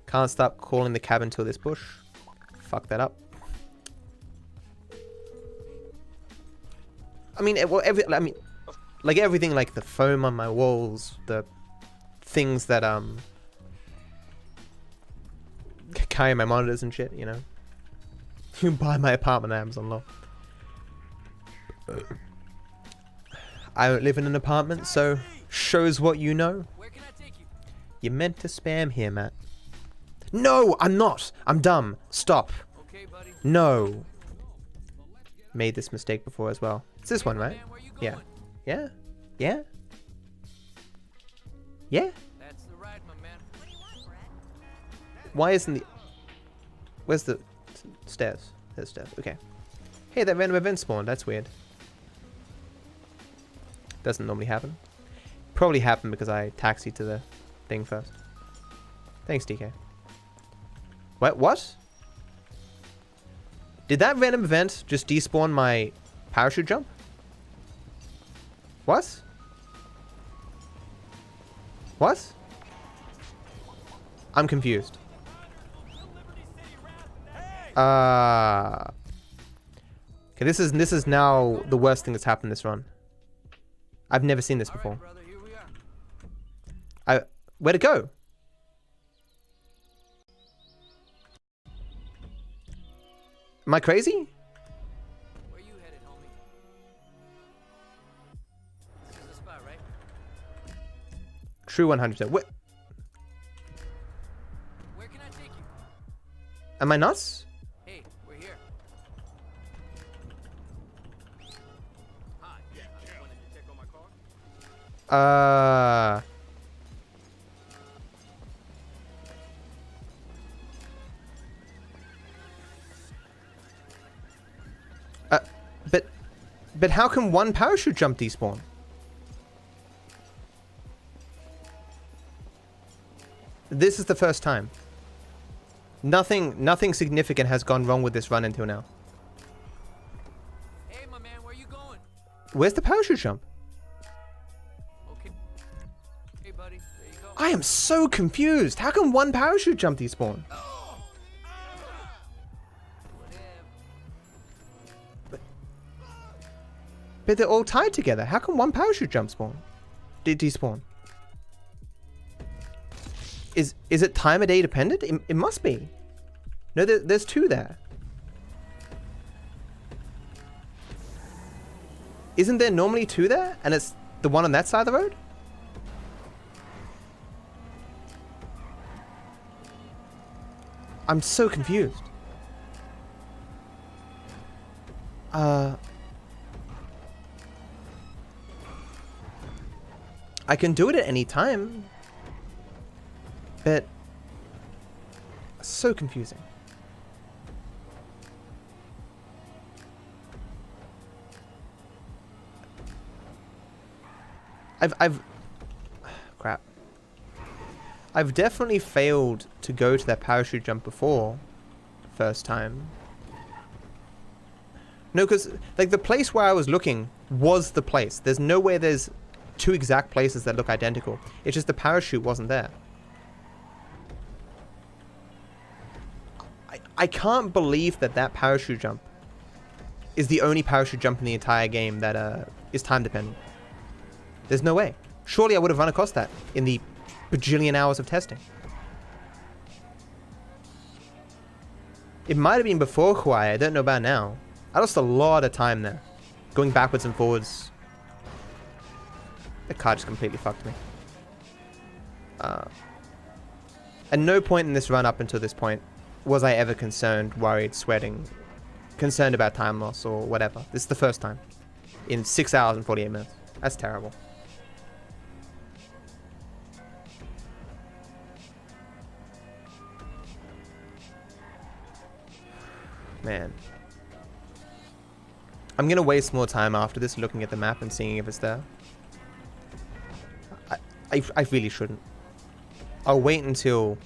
Can't stop calling the cabin till this bush. Fuck that up. I mean, like everything, like the foam on my walls, the things that carry my monitors and shit, you know. You buy my apartment on Amazon, lol. I don't live in an apartment, so shows what you know. You meant to spam here, Matt. No, I'm not. I'm dumb. Stop. No. Made this mistake before as well. It's this one, right? Yeah. Yeah? Yeah? Yeah? Why isn't the... Where's the stairs? There's stairs. Okay. Hey, that random event spawned. That's weird. Doesn't normally happen. Probably happened because I taxied to the thing first. Thanks, DK. What? Did that random event just despawn my parachute jump? What? What? I'm confused. Okay, this is now the worst thing that's happened this run. I've never seen this before. Where'd it go? Am I crazy? Where you headed, homie? This is the spot, right? True 100%. Where can I take you? Am I nuts? Hey, we're here. Hi. Yeah, I just wanted to check on my car. But how can one parachute jump despawn? This is the first time. Nothing significant has gone wrong with this run until now. Hey, my man, where you going? Where's the parachute jump? Okay. Hey, buddy, there you go. I am so confused. How can one parachute jump despawn? But they're all tied together. How can one parachute jump spawn? Despawn? Is it time of day dependent? It must be. No, there's 2 there. Isn't there normally 2 there? And it's the one on that side of the road? I'm so confused. I can do it at any time, but so confusing. Crap. I've definitely failed to go to that parachute jump before, first time. No, because like the place where I was looking was the place. There's nowhere there's 2 exact places that look identical. It's just the parachute wasn't there. I can't believe that parachute jump is the only parachute jump in the entire game that is time dependent. There's no way. Surely I would have run across that in the bajillion hours of testing. It might have been before Hawaii. I don't know about now. I lost a lot of time there. Going backwards and forwards. The car just completely fucked me. At no point in this run up until this point was I ever concerned, worried, sweating, concerned about time loss or whatever. This is the first time. In 6 hours and 48 minutes. That's terrible. Man. I'm gonna waste more time after this looking at the map and seeing if it's there. I really shouldn't. I'll wait until...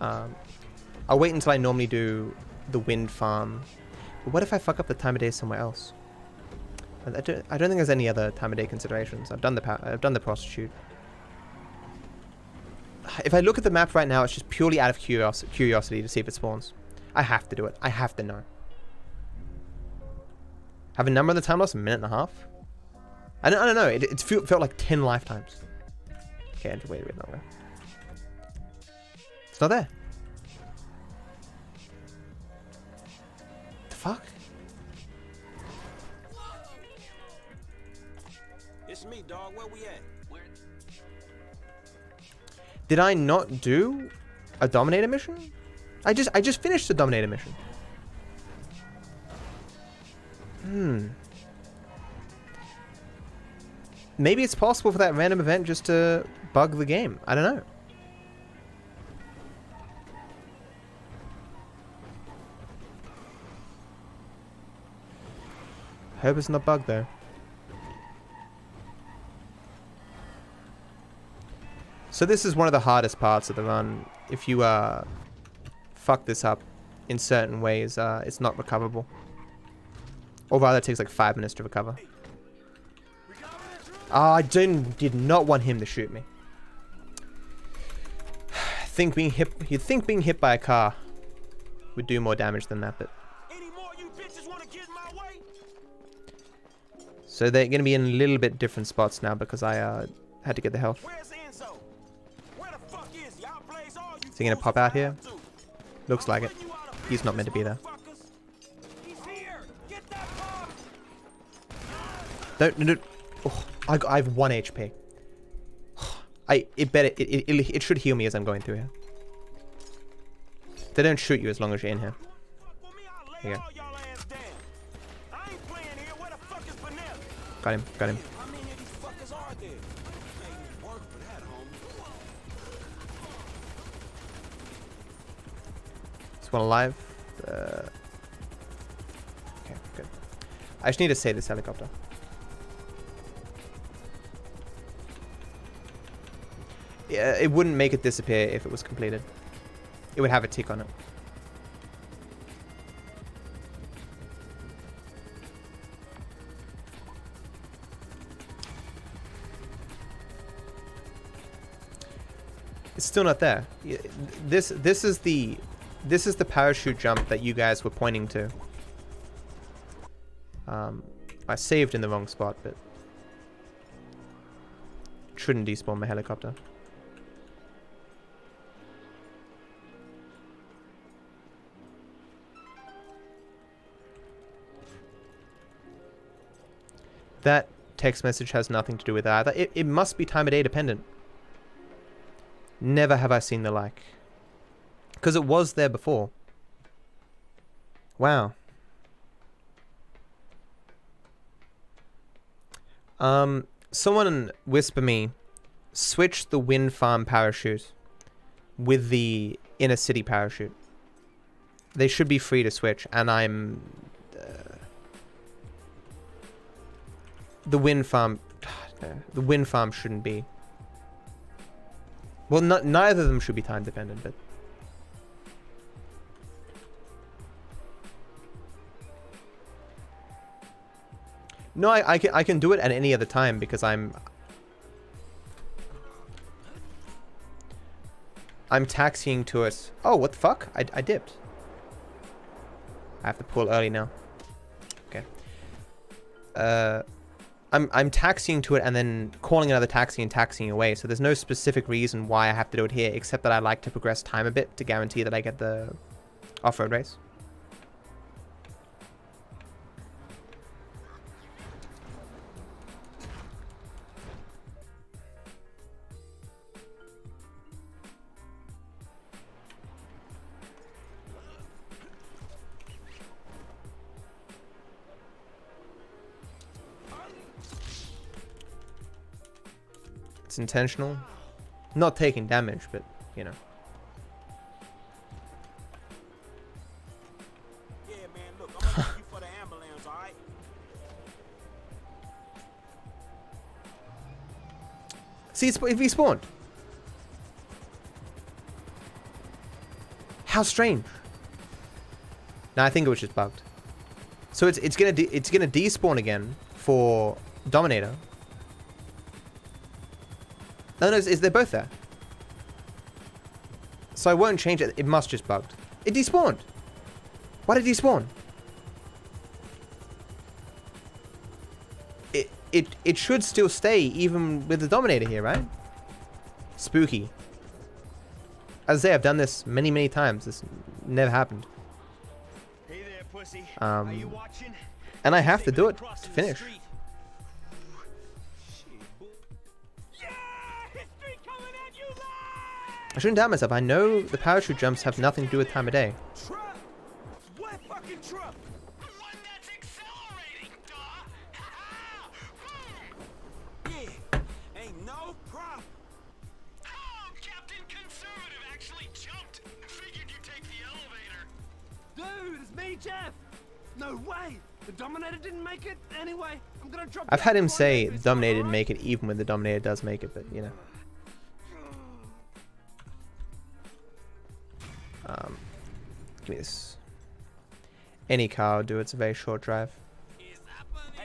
I'll wait until I normally do the wind farm. But what if I fuck up the time of day somewhere else? I don't think there's any other time of day considerations. I've done the prostitute. If I look at the map right now, it's just purely out of curiosity to see if it spawns. I have to do it. I have to know. Have a number on the time loss? A minute and a half? I don't know. It felt like 10 lifetimes. Okay, I have to wait a bit longer. It's not there. The fuck? It's me, dog. Where we at? Did I not do a Dominator mission? I just finished the Dominator mission. Maybe it's possible for that random event just to bug the game. I don't know. Hope it's not bugged though. So this is one of the hardest parts of the run. If you fuck this up in certain ways, it's not recoverable. Or rather, it takes like 5 minutes to recover. I did not want him to shoot me. You'd think being hit by a car would do more damage than that, but... So they're going to be in a little bit different spots now because I had to get the health. Is he going to pop out here? Looks like it. He's not meant to be there. Don't. Oh, I have 1 HP. It should heal me as I'm going through here. They don't shoot you as long as you're in here. Here you go. Got him. Got him. This one alive. Okay, good. I just need to save this helicopter. Yeah, it wouldn't make it disappear if it was completed. It would have a tick on it. It's still not there. This is the parachute jump that you guys were pointing to. I saved in the wrong spot, but shouldn't despawn my helicopter. That text message has nothing to do with that. It must be time of day dependent. Never have I seen the like. Because it was there before. Wow. Someone whisper me, switch the wind farm parachute with the inner city parachute. They should be free to switch, and I'm... the wind farm... the wind farm shouldn't be. Well, neither of them should be time dependent, but... No, I can do it at any other time because I'm taxiing to it. Oh, what the fuck? I dipped. I have to pull early now. Okay. I'm taxiing to it and then calling another taxi and taxiing away. So there's no specific reason why I have to do it here, except that I like to progress time a bit to guarantee that I get the off-road race. It's intentional. Not taking damage, but, you know. Yeah, man, look, I'm gonna take you for the ambulance, all right? See, if he spawned. How strange. No, I think it was just bugged. So it's gonna despawn again for Dominator. No, they're both there. So I won't change it. It must just bugged. It despawned. Why did it despawn? It should still stay even with the Dominator here, right? Spooky. As I say, I've done this many times. This never happened. Hey there, pussy. Are you watching? And I have to do it to finish. I shouldn't doubt myself. I know the parachute jumps have nothing to do with time of day. Truck? What fucking truck? The one that's accelerating, yeah, ain't no problem. Oh, Captain Conservative actually jumped. Figured you'd take the elevator. Dude, it's me, Jeff. No way. The Dominator didn't make it. Anyway, I'm gonna drop. I've had him say the Dominator didn't make it even when the Dominator does make it, but you know. Give me this. Any car will do. It's a very short drive. Hey,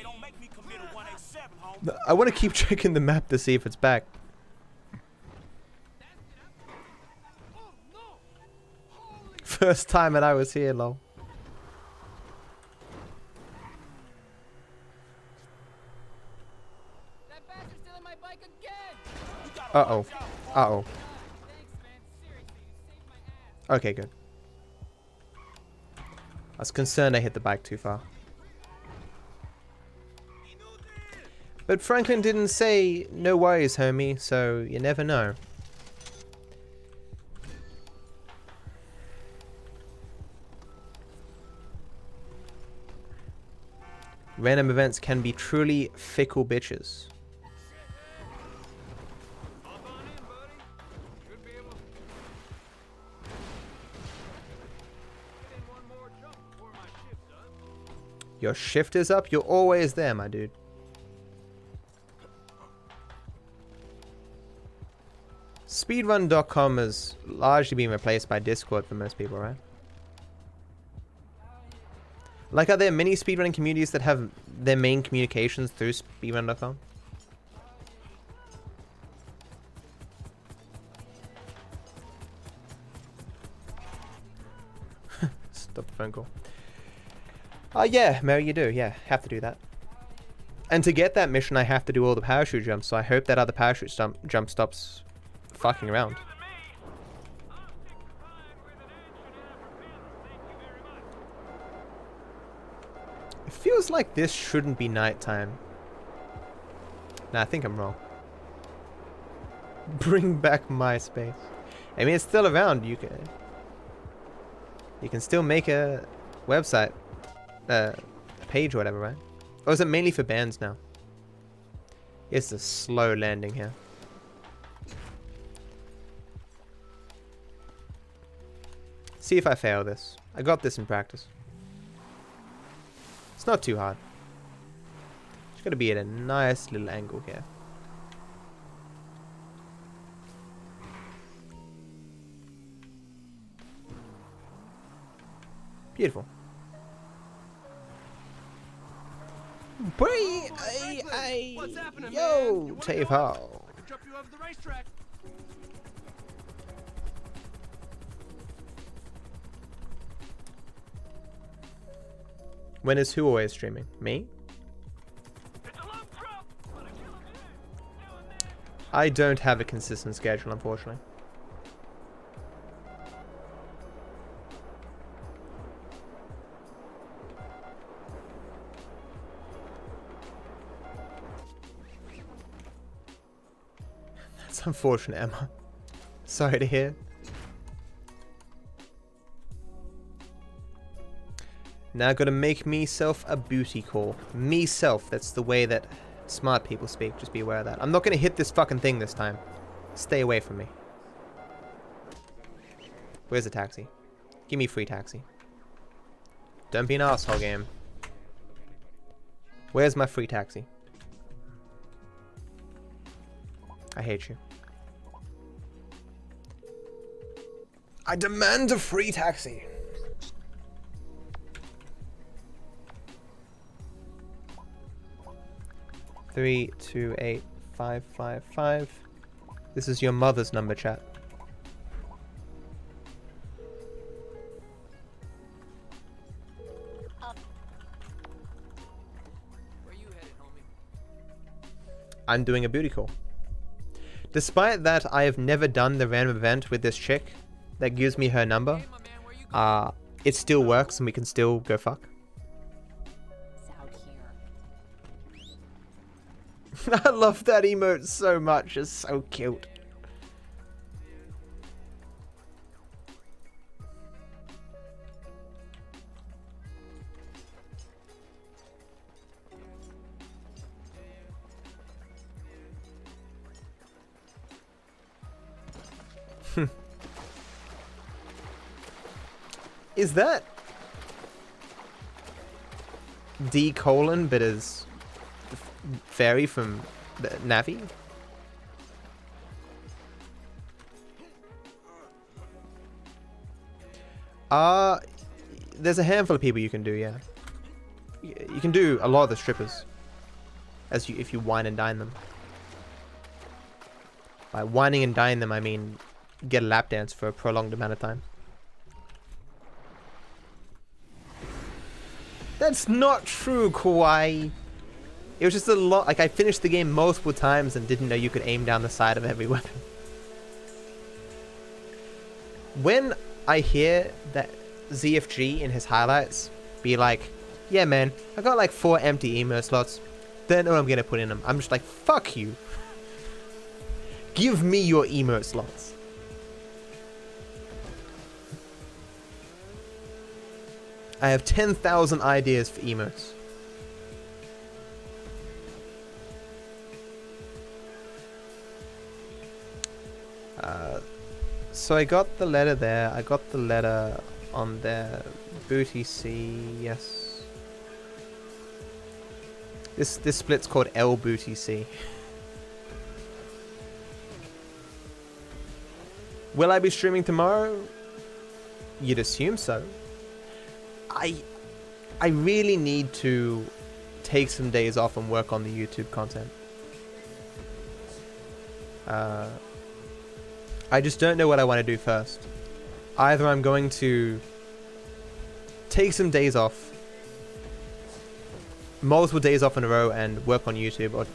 don't make me commit a 187, homie. I want to keep checking the map to see if it's back. First time that I was here, lol. Uh-oh. Uh-oh. Okay, good. I was concerned I hit the bike too far. But Franklin didn't say, no worries, homie, so you never know. Random events can be truly fickle bitches. Your shift is up? You're always there, my dude. Speedrun.com has largely been replaced by Discord for most people, right? Like, are there many speedrunning communities that have their main communications through speedrun.com? Stop the phone call. Yeah, Mary, you do. Yeah, have to do that. And to get that mission, I have to do all the parachute jumps, so I hope that other parachute jump stops fucking around. It feels like this shouldn't be nighttime. Nah, I think I'm wrong. Bring back MySpace. I mean, it's still around. You can still make a website. Page or whatever, right? Or is it mainly for bands now? It's a slow landing here. See if I fail this. I got this in practice. It's not too hard. Just gotta be at a nice little angle here. Beautiful. What's happening, yo, man? Tave how? I can drop you over the racetrack. When is who always streaming? Me? It's a low truck. I don't have a consistent schedule, unfortunately. That's unfortunate, Emma. Sorry to hear. Now gotta make me-self a booty call. Me-self, that's the way that smart people speak. Just be aware of that. I'm not gonna hit this fucking thing this time. Stay away from me. Where's the taxi? Give me free taxi. Don't be an asshole, game. Where's my free taxi? I hate you. I demand a free taxi. Three, 2, 8, 5, 5, 5. This is your mother's number, chat. Where you headed, homie? I'm doing a booty call. Despite that, I have never done the random event with this chick that gives me her number. It still works and we can still go fuck. I love that emote so much. It's so cute. Is that D colon but as fairy from the Navi? There's a handful of people you can do, yeah. You can do a lot of the strippers if you wine and dine them. By whining and dine them, I mean get a lap dance for a prolonged amount of time. That's not true, Kawaii. It was just a lot. Like, I finished the game multiple times and didn't know you could aim down the side of every weapon. When I hear that ZFG in his highlights be like, yeah, man, I got like 4 empty emo slots. Don't know what I'm gonna put in them. I'm just like, fuck you. Give me your emo slots. I have 10,000 ideas for emotes. So I got the letter there. I got the letter on there. Booty C, yes. This split's called L Booty C. Will I be streaming tomorrow? You'd assume so. I really need to take some days off and work on the YouTube content. I just don't know what I want to do first. Either I'm going to take some days off, multiple days off in a row and work on YouTube, or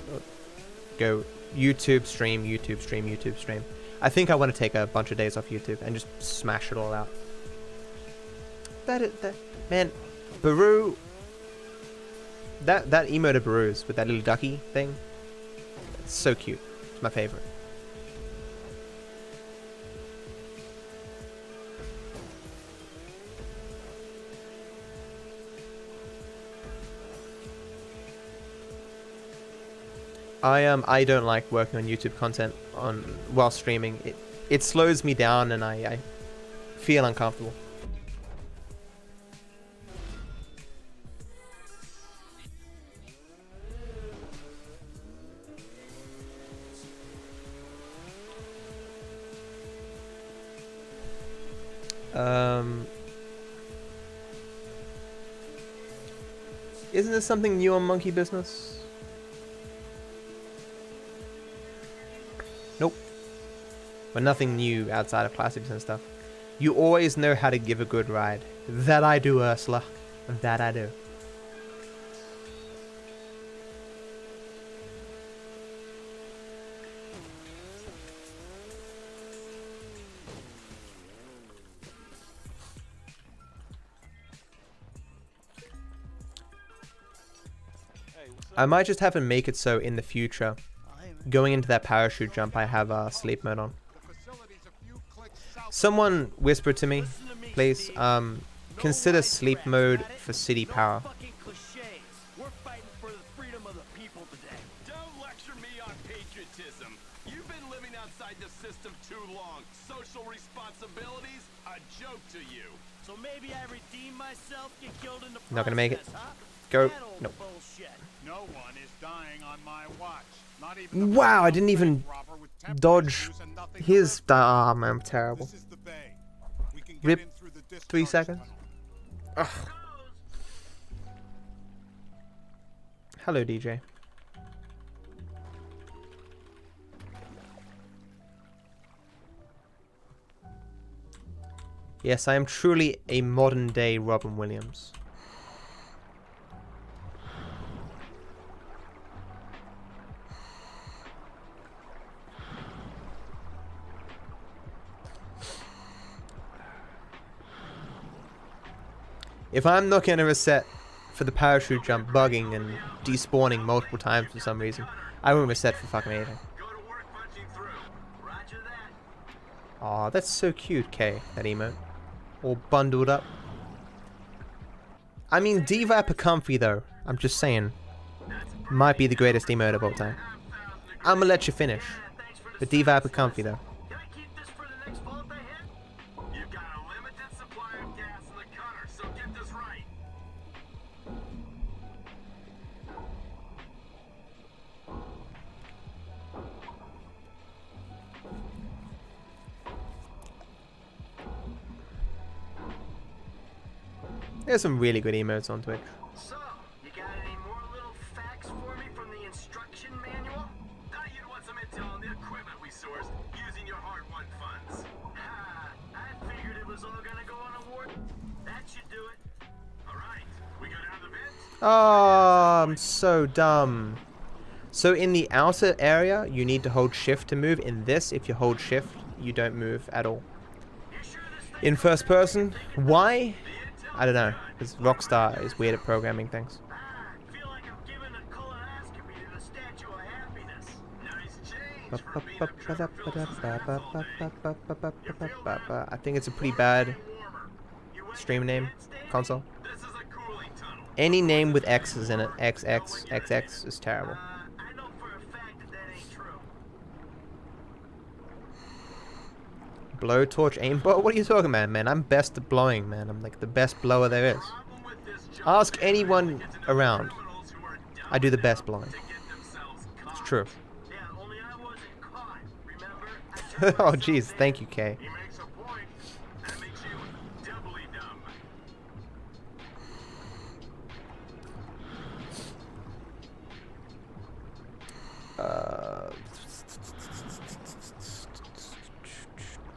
go YouTube stream, YouTube stream, YouTube stream. I think I want to take a bunch of days off YouTube and just smash it all out. Man, Baru, that emote of Baru's with that little ducky thing, it's so cute. It's my favorite. I don't like working on YouTube content while streaming. It slows me down and I feel uncomfortable. Isn't there something new on Monkey Business? Nope. But nothing new outside of classics and stuff. You always know how to give a good ride. That I do, Ursula. That I do. I might just have him make it so in the future, going into that parachute jump, I have sleep mode on. Someone whispered to me, please, consider sleep mode for city power. We're fighting for the freedom of the people today. Don't lecture me on patriotism. You've been living outside the system too long. Social responsibilities, a joke to you. So maybe I redeem myself, get killed in the process, Not gonna make it. huh? Go. That old Nope. bullshit. No one is dying on my watch. Not even Wow, I didn't even dodge his. Ah, man, I'm terrible. Rip. 3 seconds. Ugh. Hello, DJ. Yes, I am truly a modern-day Robin Williams. If I'm not going to reset for the parachute jump bugging and despawning multiple times for some reason, I won't reset for fucking anything. Aw, that's so cute, Kay, that emote. All bundled up. I mean, D-Viper Comfy, though, I'm just saying, might be the greatest emote of all time. I'm gonna let you finish. But D-Viper Comfy, though. There's some really good emotes on Twitch. So, you got any more little facts for me from the instruction manual? Thought you'd want some intel on the equipment we sourced using your hard-won funds. Ha! I figured it was all gonna go on a war. That should do it. All right, we go down the vents. Oh, I'm so dumb. So in the outer area, you need to hold shift to move. In this, if you hold shift, you don't move at all. In first person, why? I don't know, because Rockstar is weird at programming things. I think it's a pretty bad stream name, console. Any name with X's in it, XX, XX, is terrible. Blowtorch aimbot? What are you talking about, man? I'm best at blowing, man. I'm like the best blower there is. Ask anyone around. I do the best blowing. It's true. Oh, jeez. Thank you, Kay.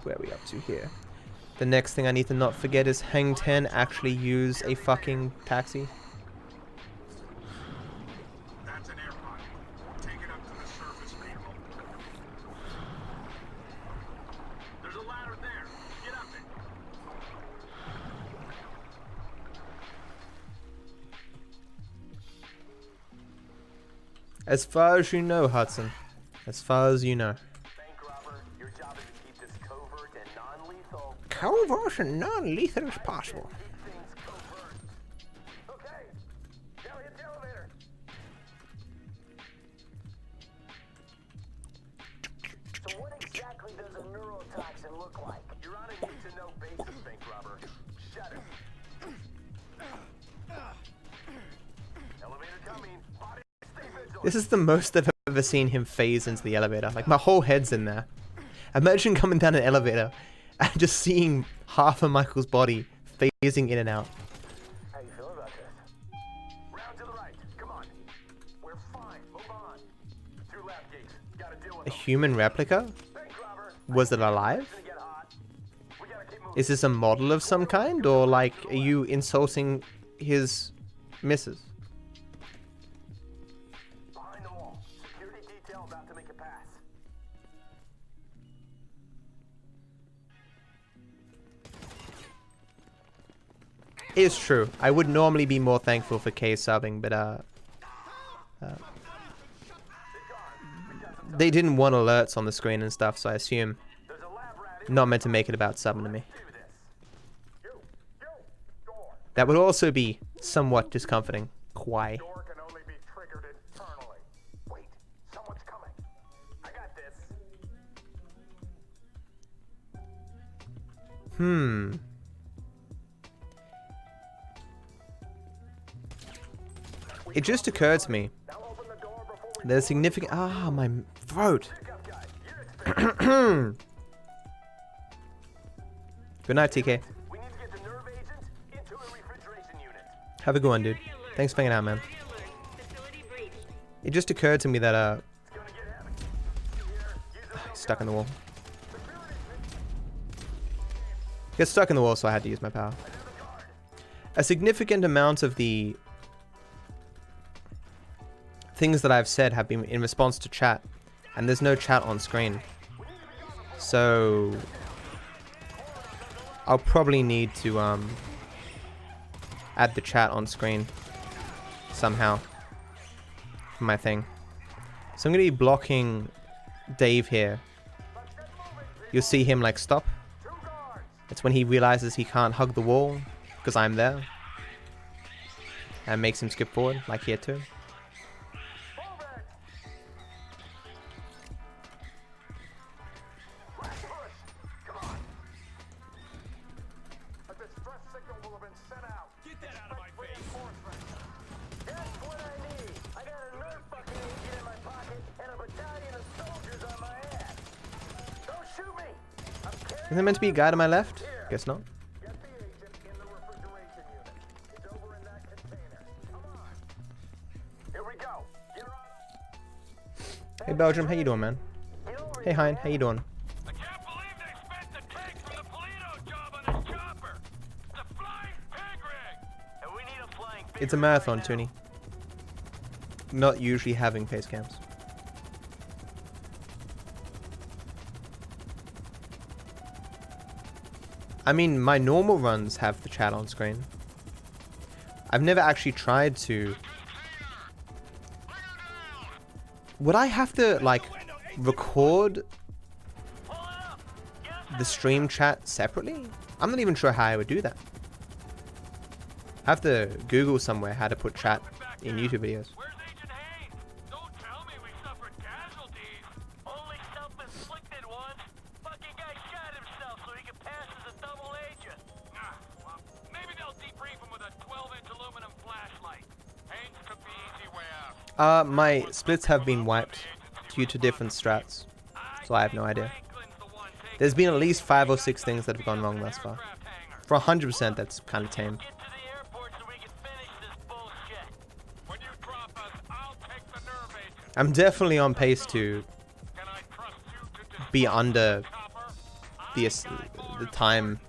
Where are we up to here? The next thing I need to not forget is Hang 10 actually use a fucking taxi. That's an air pocket. Take it up to the surface vehicle. There's a ladder there. Get up it. As far as you know, Hudson. As far as you know. Covert and non-lethal as possible. So what exactly does a neurotoxin look like? You're on a need-to-know basis, bank robber. Shut it. Elevator coming. Body, stay vigilant. This is the most I've ever seen him phase into the elevator. Like, my whole head's in there. Imagine coming down an elevator and just seeing half of Michael's body phasing in and out. How you feel about this? Round to the right. Come on. We're fine. Move on. 2 lap gates. Gotta deal with A human replica? Was it alive? Is this a model of some kind? Or, like, are you insulting his missus? Behind the wall. Security detail about to make a pass. It's true. I would normally be more thankful for K subbing, but they didn't want alerts on the screen and stuff, so I assume not meant to make it about subbing to me. That would also be somewhat discomforting. Why? It just occurred to me. There's significant... Ah, my throat. Good night, TK. Have a good one, dude. Thanks for hanging out, man. It just occurred to me that, stuck in the wall. Get stuck in the wall, so I had to use my power. A significant amount of the things that I've said have been in response to chat, and there's no chat on screen. So I'll probably need to add the chat on screen somehow for my thing. So I'm gonna be blocking Dave here. You'll see him like stop. It's when he realizes he can't hug the wall because I'm there, and makes him skip forward like here too. Is there meant to be a guy to my left? Guess not. Hey Belgium, how you doing, man? Hey Hein, how you doing? It's a marathon, Toonie. Not usually having face cams. I mean, my normal runs have the chat on screen. I've never actually tried to... Would I have to, like, record the stream chat separately? I'm not even sure how I would do that. I have to Google somewhere how to put chat in YouTube videos. My splits have been wiped due to different strats, so I have no idea. There's been at least 5 or 6 things that have gone wrong thus far. For 100%, that's kind of tame. I'm definitely on pace to be under the time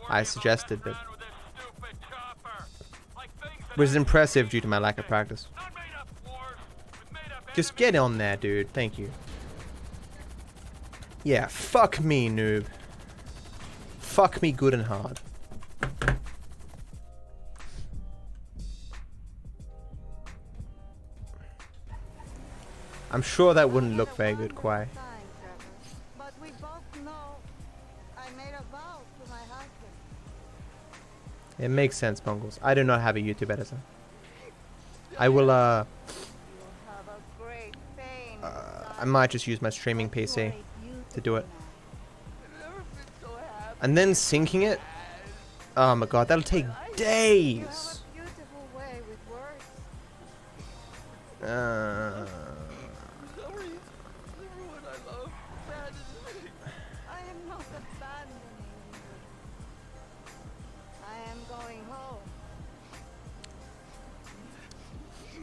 I suggested, but which is impressive due to my lack of practice. Just get on there, dude. Thank you. Yeah, fuck me, noob. Fuck me good and hard. I'm sure that wouldn't look very good, Kwai. But we both know I made a vow to my husband. It makes sense, Mongols. I do not have a YouTube editor. I will, I might just use my streaming PC to do it. And then syncing it? Oh my god, that'll take days!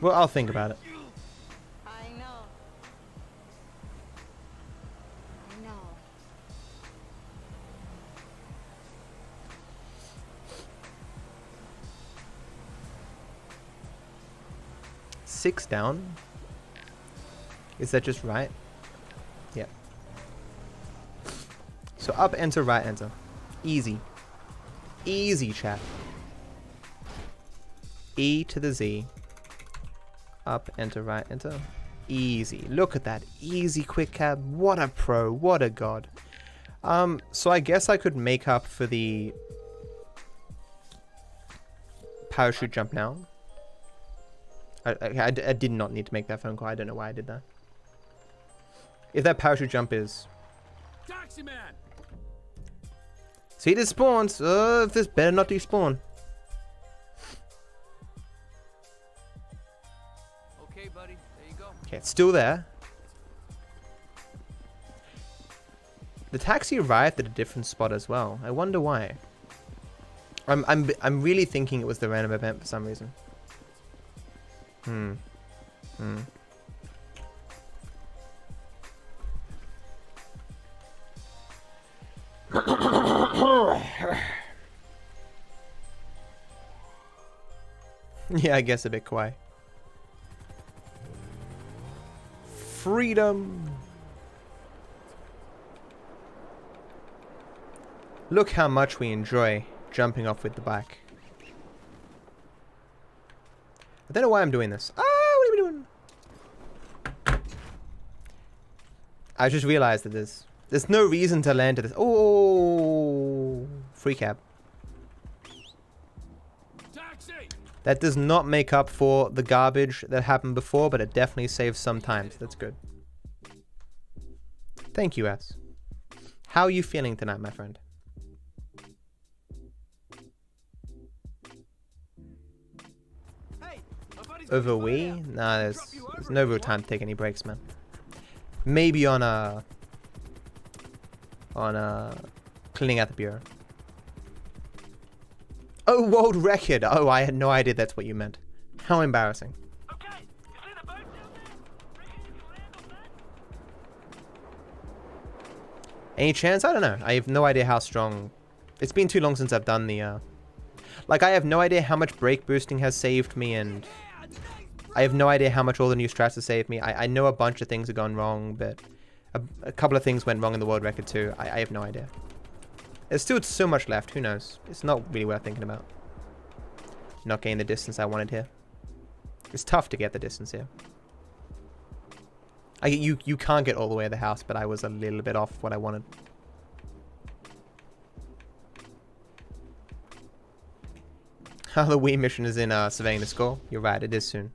Well, I'll think about it. I know. I know. 6 down? Is that just right? Yeah. So up, enter, right, enter. Easy. Easy, chat. E to the Z. Up, enter, right, enter. Easy. Look at that. Easy quick cab. What a pro. What a god. So I guess I could make up for the parachute jump now. I did not need to make that phone call. I don't know why I did that. If that parachute jump is... Taxi man! See, this spawns. This better not despawn. Okay, buddy. There you go. Okay, it's still there. The taxi arrived at a different spot as well. I wonder why. I'm really thinking it was the random event for some reason. Yeah, I guess a bit quiet. Freedom. Look how much we enjoy jumping off with the bike. I don't know why I'm doing this. Ah, what are we doing? I just realized that there's no reason to land to this. Oh, free cab. Taxi! That does not make up for the garbage that happened before, but it definitely saves some time. So that's good. Thank you, S. How are you feeling tonight, my friend? Over Wii? Nah, there's no real time to take any breaks, man. Maybe on cleaning out the bureau. Oh, world record! Oh, I had no idea that's what you meant. How embarrassing. Any chance? I don't know. I have no idea how strong... It's been too long since I've done the... Like, I have no idea how much brake boosting has saved me, and... I have no idea how much all the new strats have saved me. I know a bunch of things have gone wrong, but... A couple of things went wrong in the world record too. I have no idea. There's still so much left. Who knows? It's not really worth thinking about. Not getting the distance I wanted here. It's tough to get the distance here. You can't get all the way to the house, but I was a little bit off what I wanted. The Wii mission is in surveying the score. You're right, it is soon.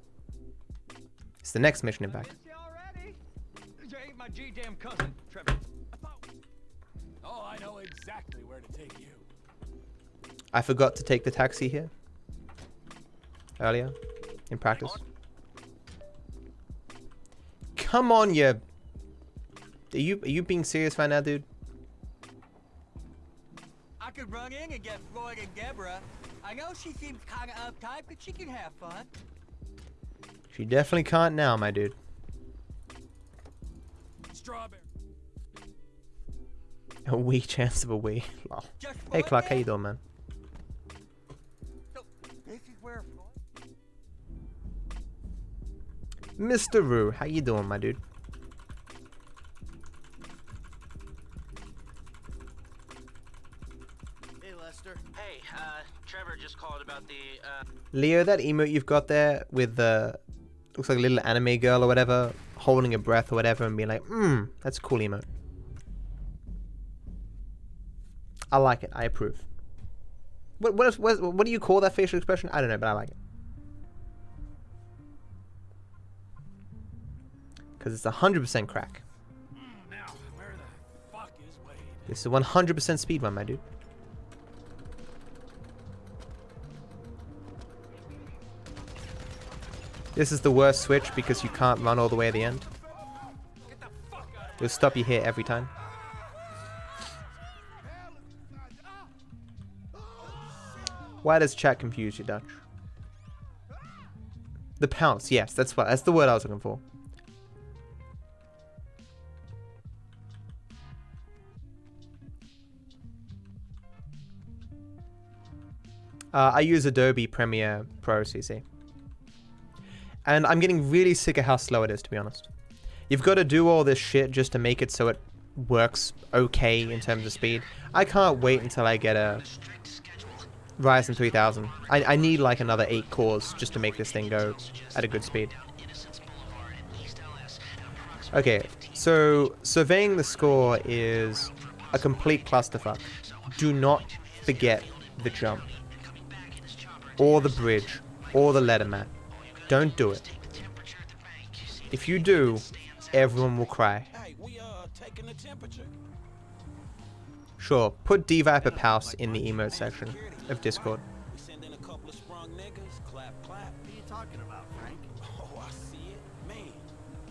It's the next mission, in fact. You ain't my GTAM cousin, Trevor. Oh, I know exactly where to take you. I forgot to take the taxi here. Earlier. In practice. Come on, you... Are you being serious right now, dude? I could run in and get Floyd and Deborah. I know she seems kind of uptight, but she can have fun. She definitely can't now, my dude. Strawberry. A wee chance of a wee. Lol. Hey, Clark, how you doing, man? So, this is where Floyd... Mr. Roo, how you doing, my dude? Hey, Lester. Hey, Trevor just called about the, Leo, that emote you've got there with the... Looks like a little anime girl or whatever, holding a breath or whatever and being like, that's a cool emote. I like it. I approve. What do you call that facial expression? I don't know, but I like it. Because it's 100% crack. Now, where the fuck is Wade? This is a 100% speedrun, my dude. This is the worst switch because you can't run all the way at the end. It'll stop you here every time. Why does chat confuse you, Dutch? The pounce, yes, that's the word I was looking for. I use Adobe Premiere Pro CC. And I'm getting really sick of how slow it is, to be honest. You've got to do all this shit just to make it so it works okay in terms of speed. I can't wait until I get a Ryzen 3000. I need like another 8 cores just to make this thing go at a good speed. Okay, so surveying the score is a complete clusterfuck. Do not forget the jump, or the bridge, or the ladder mat. Don't do it. If you do, everyone will cry. Sure, put DarkViperAU in the emote section of Discord. What are you talking about, Frank? Oh, I see it. Man,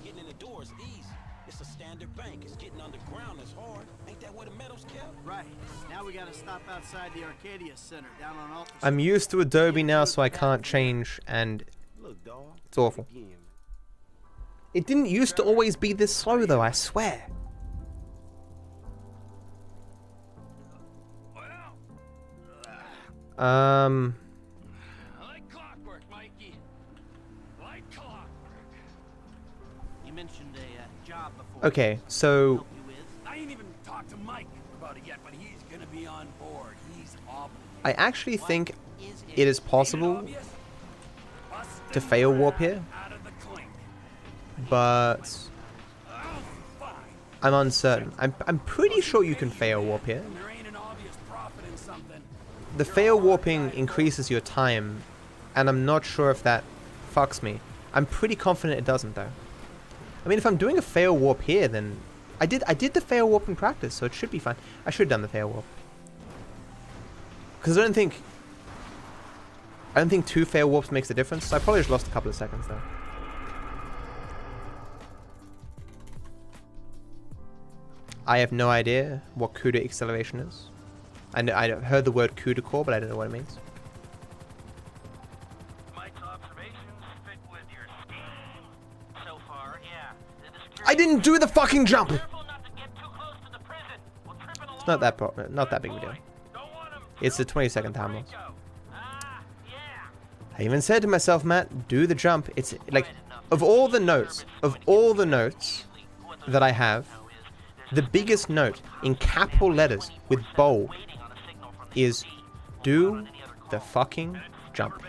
getting in the door is easy. It's a standard bank. It's getting underground that's hard. Ain't that where the metal's kept? Right. Now we gotta stop outside the Arcadia Center down on Alta. I'm used to Adobe now, so I can't change, and it's awful. It didn't used to always be this slow, though, I swear. Like clockwork, Mikey. Like clockwork. You mentioned a job before. Okay, so I ain't even talked to Mike about it yet, but he's gonna be on board. He's obligated. I actually think it is possible to fail warp here, but I'm uncertain. I'm pretty sure you can fail warp here. The fail warping increases your time, and I'm not sure if that fucks me. I'm pretty confident it doesn't, though. I mean, if I'm doing a fail warp here, then I did the fail warp in practice, so it should be fine. I should have done the fail warp, because I don't think 2 fail warps makes a difference. So I probably just lost a couple of seconds though. I have no idea what CUDA acceleration is. I've heard the word CUDA core, but I don't know what it means. Mike's observations fit with your scheme so far, yeah. I didn't do the fucking jump! It's not that big of a deal. It's a 20-second time loss. I even said to myself, Matt, do the jump. It's like, of all the notes that I have, the biggest note in capital letters with bold is do the fucking jump.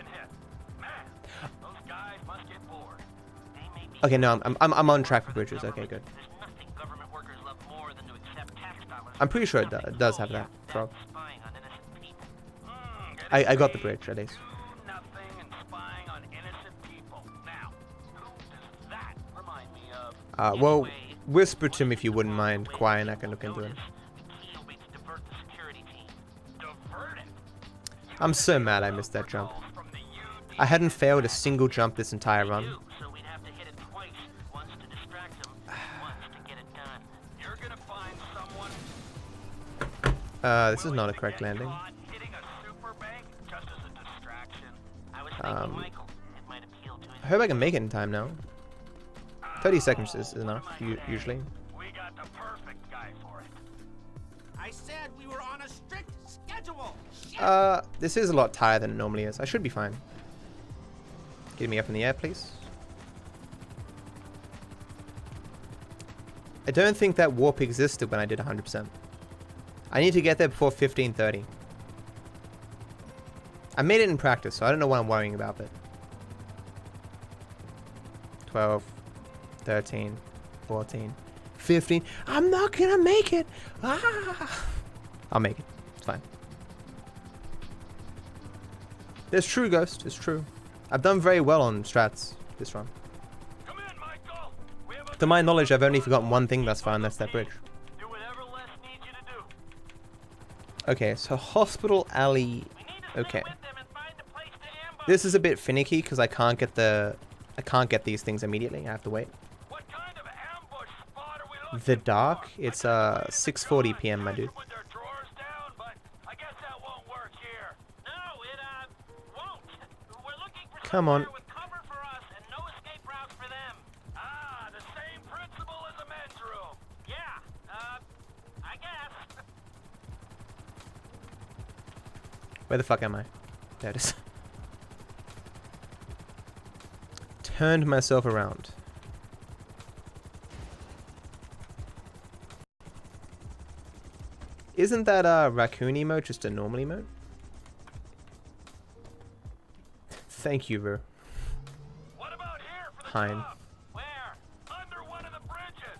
Okay, no, I'm on track for bridges. Okay, good. I'm pretty sure it does have that frog. I got the bridge at least. Well, whisper to me if you wouldn't mind. Quiet, and I can look into it. I'm so mad I missed that jump. I hadn't failed a single jump this entire run. This is not a correct landing. I hope I can make it in time now. 30 seconds is enough, usually. We got the perfect guy for it. I said we were on a strict schedule. This is a lot tighter than it normally is. I should be fine. Get me up in the air, please. I don't think that warp existed when I did 100%. I need to get there before 15:30. I made it in practice, so I don't know what I'm worrying about, but 12, 13, 14, 15. I'm not gonna make it. I'll make it. It's fine. It's true, Ghost. It's true. I've done very well on strats this run. To my knowledge, I've only forgotten one thing thus far, and that's that bridge. Okay, so Hospital Alley. Okay. This is a bit finicky because I can't get these things immediately. I have to wait. The Dark. It's 6:40 p.m. my dude. Come on. Where the fuck am I? There it is. Turned myself around. Isn't that a raccoon emote just a normal emote? Thank you, bro. What about here for the Hein. top? Where? Under one of the bridges.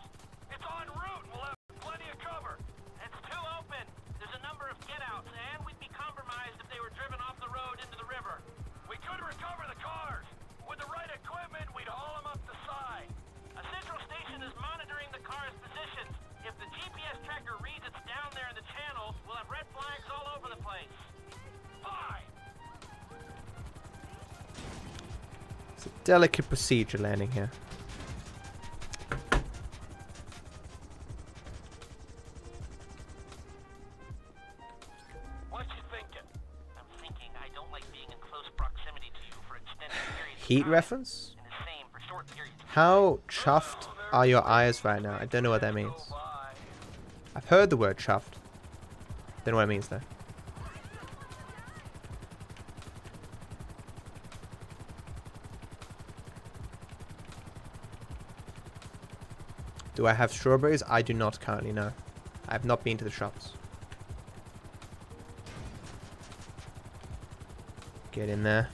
delicate procedure landing here. What you thinking? I'm thinking I don't like being in close proximity to you for extended periods of Heat time, reference? and the same for short periods of How chuffed are your eyes right now? I don't know what that means. I've heard the word chuffed. Don't know what it means though. Do I have strawberries? I do not currently know. I have not been to the shops. Get in there.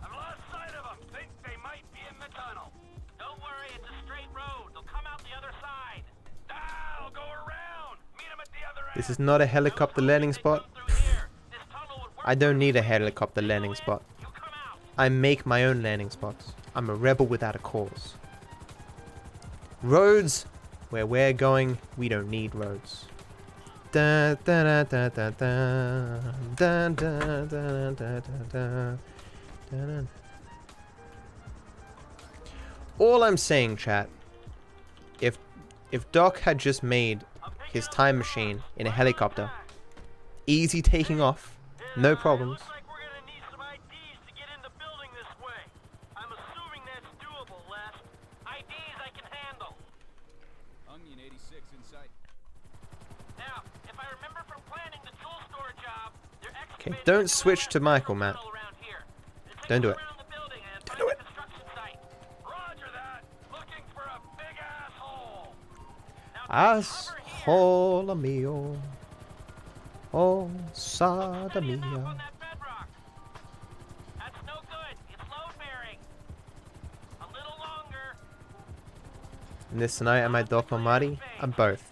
I've lost sight of them. Think they might be in the tunnel. Don't worry, it's a straight road. They'll come out the other side. I'll go around. Meet them at the other end. This is not a helicopter landing spot. I don't need a helicopter landing spot. I make my own landing spots. I'm a rebel without a cause. Roads, where we're going, we don't need roads. Da, da, da, da, da, da, da, da, da, da, da, da. All I'm saying, chat, if Doc had just made his time machine in a helicopter, easy taking off, no problems. Okay, don't switch to Michael, Matt. Don't do it. Don't do it. Asshole mio. Oh, sada mia. And this tonight, am I Doc or Marty? I'm both.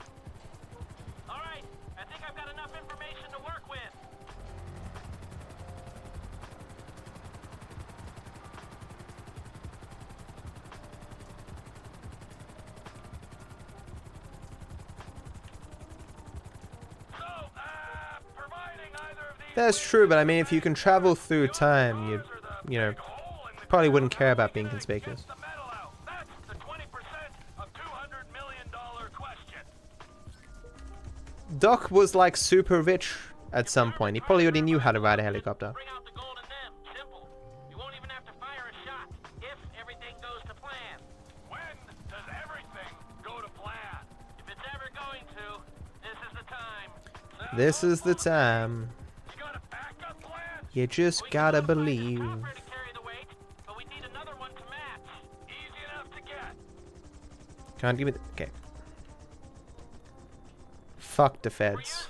That's true, but I mean, if you can travel through time, you know, probably wouldn't care about being conspicuous. Doc was like super rich at some point. He probably already knew how to ride a helicopter. This is the time. You just gotta believe. Can't give it. Okay. Fuck the feds.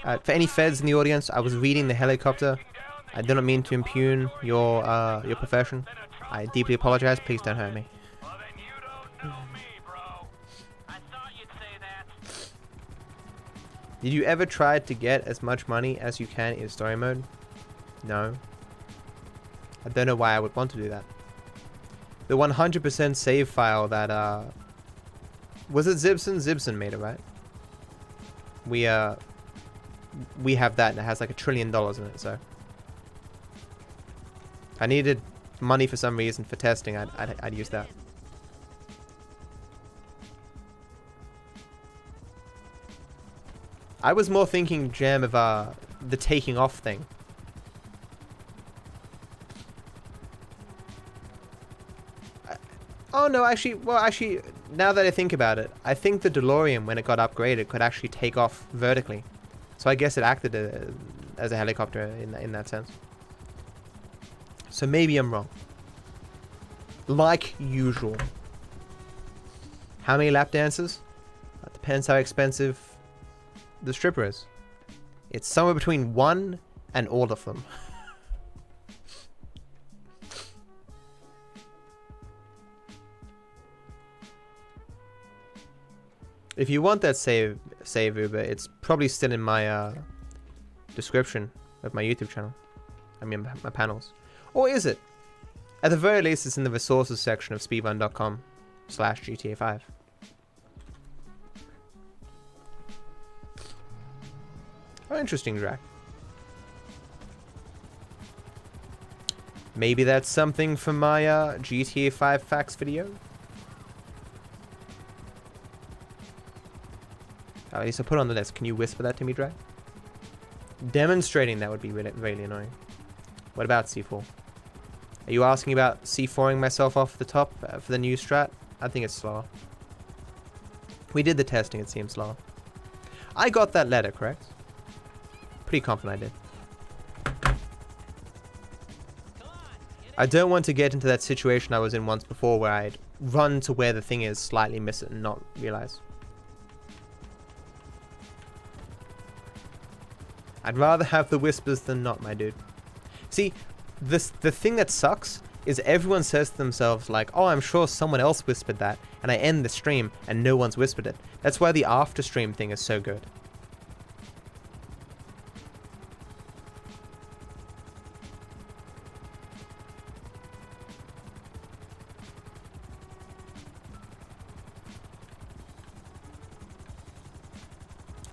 For any feds in the audience, I was reading the helicopter. I did not mean to impugn your profession. I deeply apologize. Please don't hurt me. Did you ever try to get as much money as you can in story mode? No. I don't know why I would want to do that. The 100% save file that, was it Zibson? Zibson made it, right? We have that and it has like $1 trillion in it, so. If I needed money for some reason for testing, I'd use that. I was more thinking, Jam, of the taking off thing. Oh no, actually, now that I think about it, I think the DeLorean, when it got upgraded, could actually take off vertically. So I guess it acted as a helicopter in that sense. So maybe I'm wrong. Like usual. How many lap dances? That depends how expensive the stripper is. It's somewhere between 1 and all of them. If you want that save Uber, it's probably still in my description of my YouTube channel. I mean, my panels. Or is it? At the very least, it's in the resources section of speedrun.com/GTA5. Oh, interesting, Drac. Maybe that's something for my GTA 5 facts video. At least I put it on the list. Can you whisper that to me, Dre? Demonstrating that would be really, really annoying. What about C4? Are you asking about C4ing myself off the top for the new strat? I think it's slower. We did the testing, it seems slower. I got that letter, correct? Pretty confident I did. I don't want to get into that situation I was in once before where I'd run to where the thing is, slightly miss it and not realize. I'd rather have the whispers than not, my dude. See, the thing that sucks is everyone says to themselves like, oh, I'm sure someone else whispered that, and I end the stream and no one's whispered it. That's why the after stream thing is so good.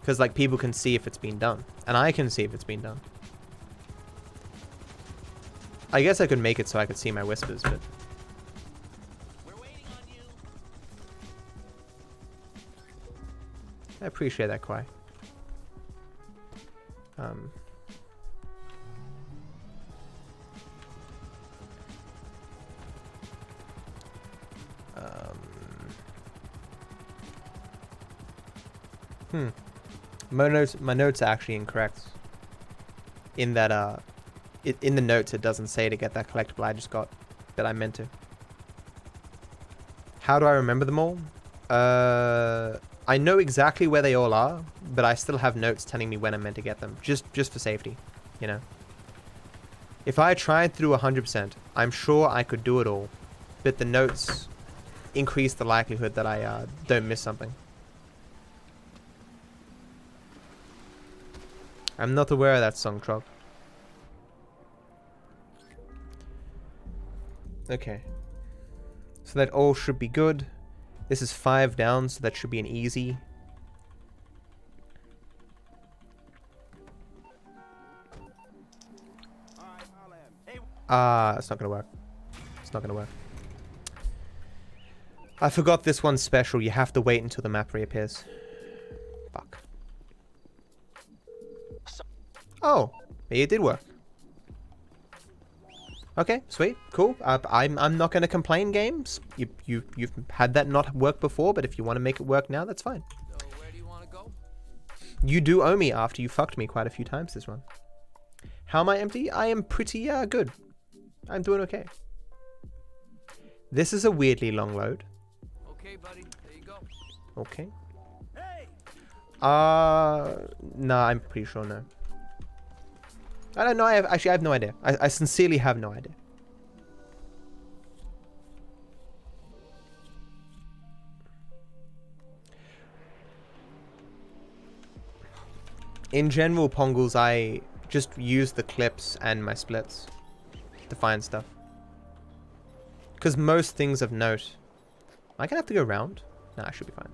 Because like people can see if it's been done, and I can see if it's been done. I guess I could make it so I could see my whispers, but We're waiting on you. I appreciate that, Kwai. My notes are actually incorrect. In that, in the notes it doesn't say to get that collectible I just got, that I meant to. How do I remember them all? I know exactly where they all are, but I still have notes telling me when I'm meant to get them, just for safety, you know. If I tried through 100%, I'm sure I could do it all, but the notes increase the likelihood that I don't miss something. I'm not aware of that song, Trog. Okay. So that all should be good. This is 5 down, so that should be an easy. It's not gonna work. It's not gonna work. I forgot this one's special. You have to wait until the map reappears. Fuck. Oh, it did work. Okay, sweet, cool. I'm not gonna complain, games. You've had that not work before, but if you want to make it work now, that's fine. So where do you want to go? You do owe me after you fucked me quite a few times this run. How am I empty? I am pretty good. I'm doing okay. This is a weirdly long load. Okay, buddy. There you go. Okay. Nah, I'm pretty sure no. I don't know. I have no idea. I sincerely have no idea. In general, Pongles, I just use the clips and my splits to find stuff. Because most things of note... Am I gonna have to go around? Nah, I should be fine.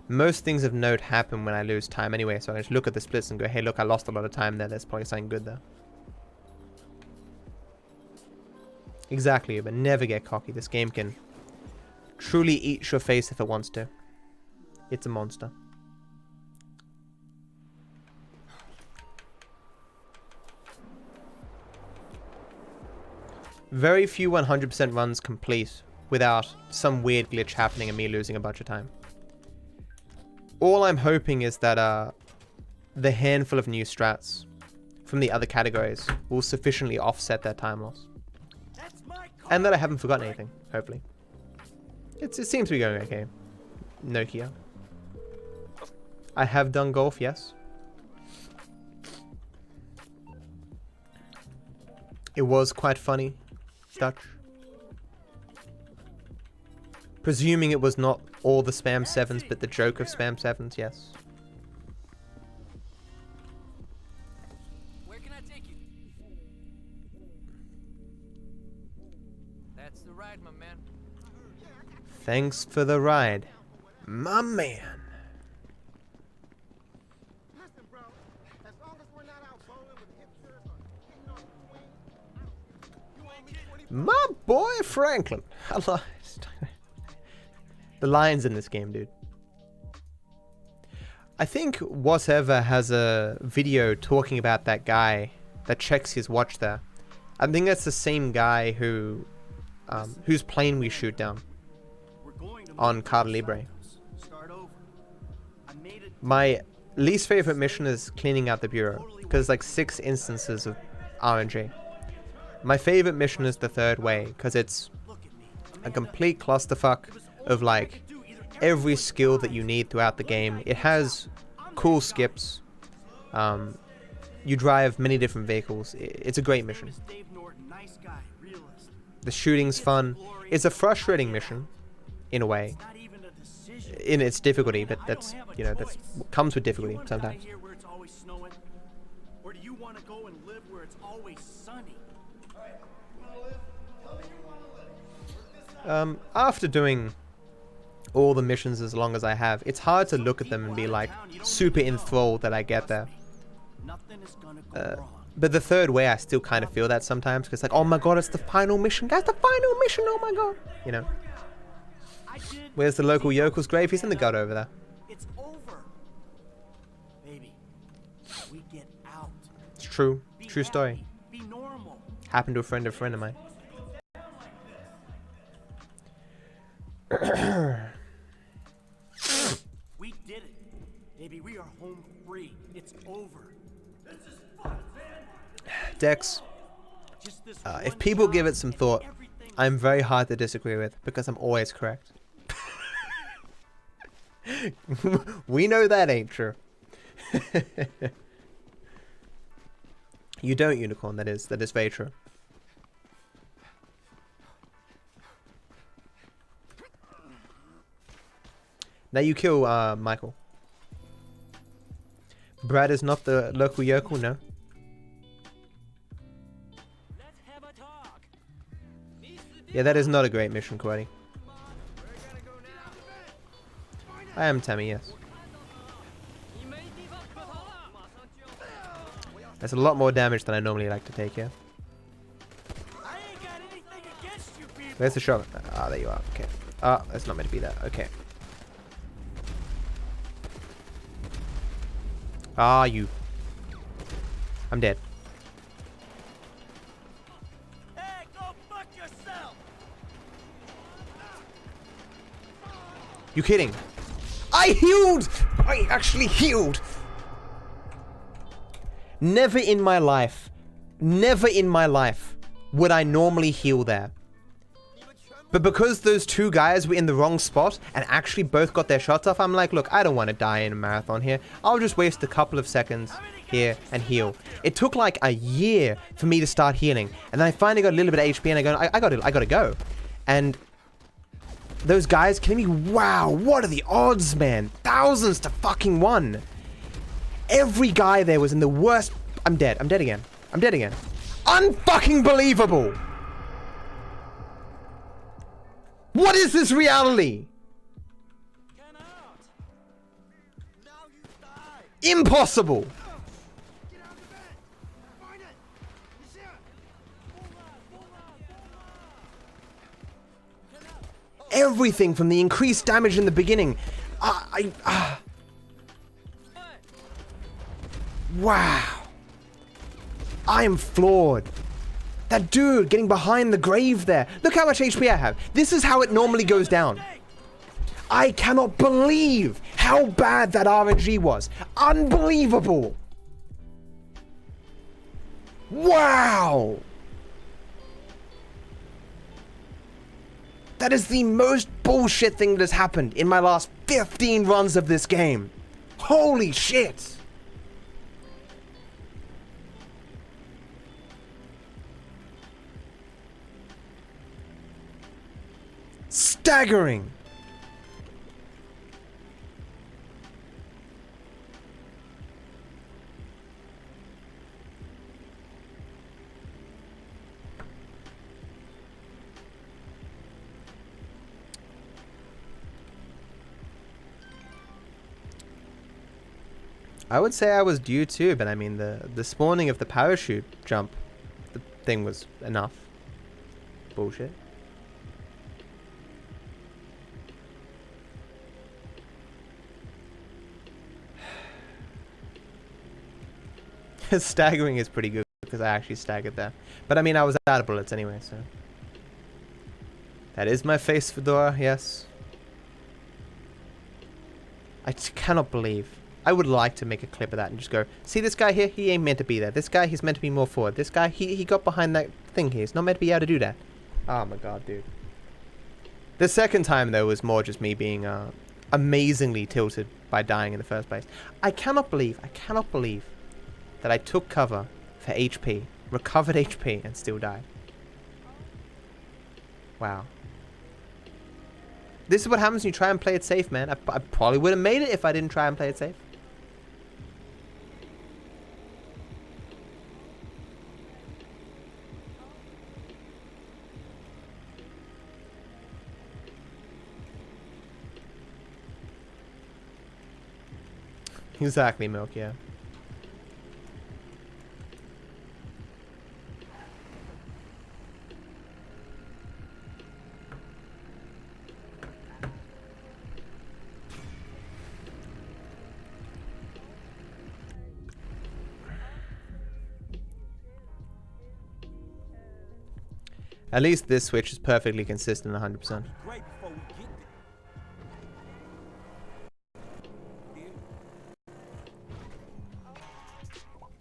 Most things of note happen when I lose time anyway, so I just look at the splits and go, hey, look, I lost a lot of time there. There's probably something good there. Exactly, but never get cocky. This game can truly eat your face if it wants to. It's a monster. Very few 100% runs complete without some weird glitch happening and me losing a bunch of time. All I'm hoping is that the handful of new strats from the other categories will sufficiently offset that time loss. And that I haven't forgotten anything, hopefully. It seems to be going okay. Nokia. I have done golf, yes. It was quite funny. Dutch. Presuming it was not all the spam 7s, but the joke of spam 7s, yes. Where can I take you? That's the ride, my man. Thanks for the ride, my man. My boy Franklin. The lines in this game, dude. I think whatever has a video talking about that guy that checks his watch there. I think that's the same guy who, whose plane we shoot down on Carta Libre. My least favorite mission is cleaning out the bureau, because there's like 6 instances of RNG. My favorite mission is the third way, because it's a complete clusterfuck of like every skill that you need throughout the game. It has cool skips. You drive many different vehicles. It's a great mission. The shooting's fun. It's a frustrating mission, in a way, in its difficulty, but that's, you know, that's what comes with difficulty sometimes. Or do you want to go and live where it's always sunny? After doing all the missions as long as I have, it's hard to look at them and be like super enthralled that I get there. But the third way, I still kind of feel that sometimes, because like, oh my god, it's the final mission, guys, the final mission, oh my god, you know. Where's the local yokel's grave? He's in the gut over there. It's over. Baby, we get out. It's true. True story. Be normal. Happened to a friend of mine. We did it. Baby, we are home free. It's over. Dex, if people give it some thought, I'm very hard to disagree with, because I'm always correct. We know that ain't true. You don't, Unicorn. That is very true. Now you kill Michael. Brad is not the local yokel, no. Yeah, that is not a great mission, Karate. I am Tammy, yes. That's a lot more damage than I normally like to take, yeah. Where's the shot? Ah, there you are. Okay. Ah, that's not meant to be there. Okay. Ah, you. I'm dead. Hey, go fuck yourself. You kidding? I healed! I actually healed! Never in my life would I normally heal there. But because those two guys were in the wrong spot and actually both got their shots off, I'm like, look, I don't want to die in a marathon here. I'll just waste a couple of seconds here and heal. It took like a year for me to start healing. And then I finally got a little bit of HP and I gotta go. And those guys killing me, wow, what are the odds, man? Thousands to fucking 1. Every guy there was in the worst. I'm dead again. Unfucking believable. What is this reality? Impossible. Everything from the increased damage in the beginning. Wow. I am floored. That dude getting behind the grave there. Look how much HP I have. This is how it normally goes down. I cannot believe how bad that RNG was. Unbelievable. Wow. That is the most bullshit thing that has happened in my last 15 runs of this game. Holy shit. Staggering. I would say I was due too, but I mean the spawning of the parachute jump, the thing was enough. Bullshit. Staggering is pretty good because I actually staggered there. But I mean, I was out of bullets anyway, so. That is my face fedora, yes. I just cannot believe. I would like to make a clip of that and just go, see this guy here? He ain't meant to be there. This guy, he's meant to be more forward. This guy, he got behind that thing here. He's not meant to be able to do that. Oh my god, dude. The second time, though, was more just me being amazingly tilted by dying in the first place. I cannot believe that I took cover for HP, recovered HP, and still died. Wow. This is what happens when you try and play it safe, man. I probably would have made it if I didn't try and play it safe. Exactly, Milk, yeah. At least this switch is perfectly consistent 100%.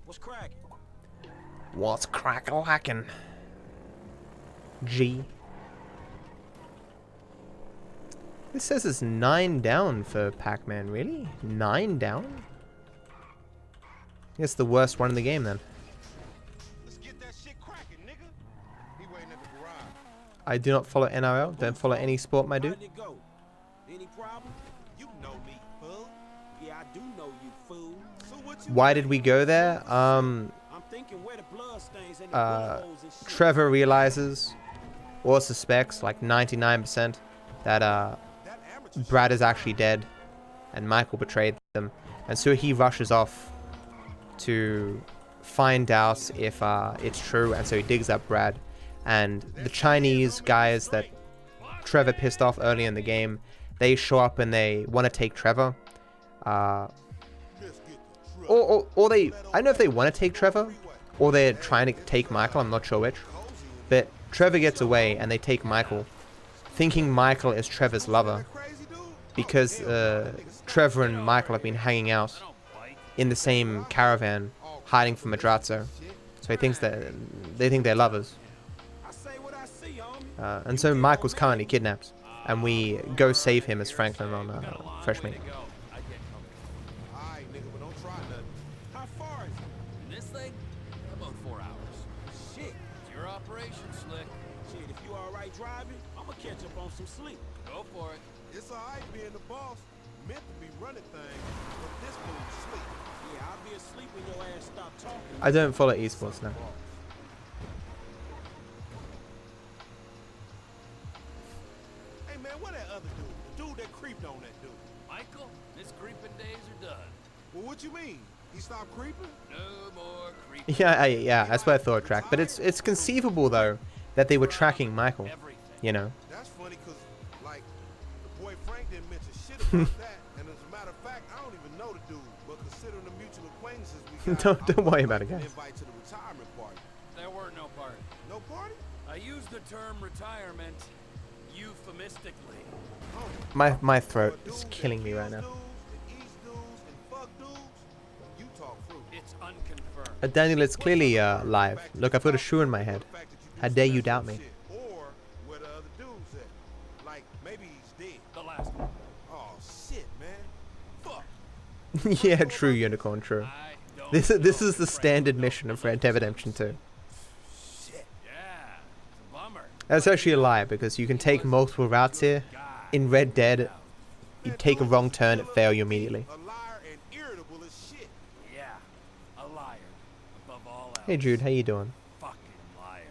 What's cracking? What's crack-a-lackin'? G. This says it's 9 down for Pac-Man, really? 9 down? It's the worst one in the game then. I do not follow NRL. Don't follow any sport, my dude. Any problem? You know me, fool. Yeah, I do know you, fool. So what you Why did we go there? I'm thinking where the blood stains and the buttholes and shit. Trevor realizes or suspects like 99% that Brad is actually dead and Michael betrayed them, and so he rushes off to find out if it's true, and so he digs up Brad. And the Chinese guys that Trevor pissed off early in the game, they show up and they want to take Trevor. Or they, I don't know if they want to take Trevor or they're trying to take Michael, I'm not sure which. But Trevor gets away and they take Michael, thinking Michael is Trevor's lover. Because Trevor and Michael have been hanging out in the same caravan, hiding from Madrazo. So he thinks that they think they're lovers. And so Michael's currently kidnapped, and we go save him as Franklin on Fresh Meat. How far is it? This thing? About 4 hours. Shit. It's your operation, Slick. Shit, if you alright driving, I'ma catch up on some sleep. Go for it. It's alright being the boss. Meant to be running things, but this fool's sleep. Yeah, I'll be asleep when your ass stop talking. I don't follow esports now. What that other dude? The dude that creeped on that dude. Michael, his creeping days are done. Well, what you mean? He stopped creeping? No more creeping. Yeah, that's what I thought, Track. But it's conceivable though that they were tracking Michael. You know. That's funny because like the boy Frank didn't mention shit about that, and as a matter of fact, I don't even know the dude. But considering the mutual acquaintances we got, don't worry about it, guys. Invite to the retirement party. There were no party. No party? I used the term retirement euphemistically. My throat is killing me right now. It's unconfirmed. Daniel, it's clearly live. Look, I've got a shoe in my head. How dare you doubt me? Or where the other dude's at. Like maybe he's dead. The last one. Oh shit, man. Fuck. Yeah, true, Unicorn, true. This is the standard mission of Red Dead Redemption 2. That's actually a lie, because you can take multiple routes here. In Red Dead, you take a wrong turn, it fail you immediately. A liar and irritable as shit. Yeah, a liar. Above all else. Hey Jude, how you doing? Fucking liar.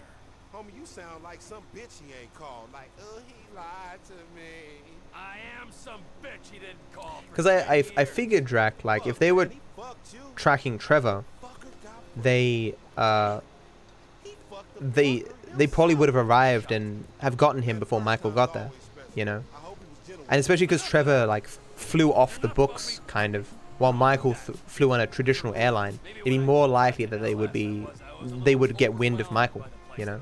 Homie, you sound like some bitch he ain't called. Like, he lied to me. I am some bitch he didn't call. Because I figured, Drac, like, if they were tracking Trevor, they they probably would have arrived and have gotten him before Michael got there, you know. And especially because Trevor like flew off the books kind of, while Michael flew on a traditional airline. It'd be more likely that they would get wind of Michael, you know.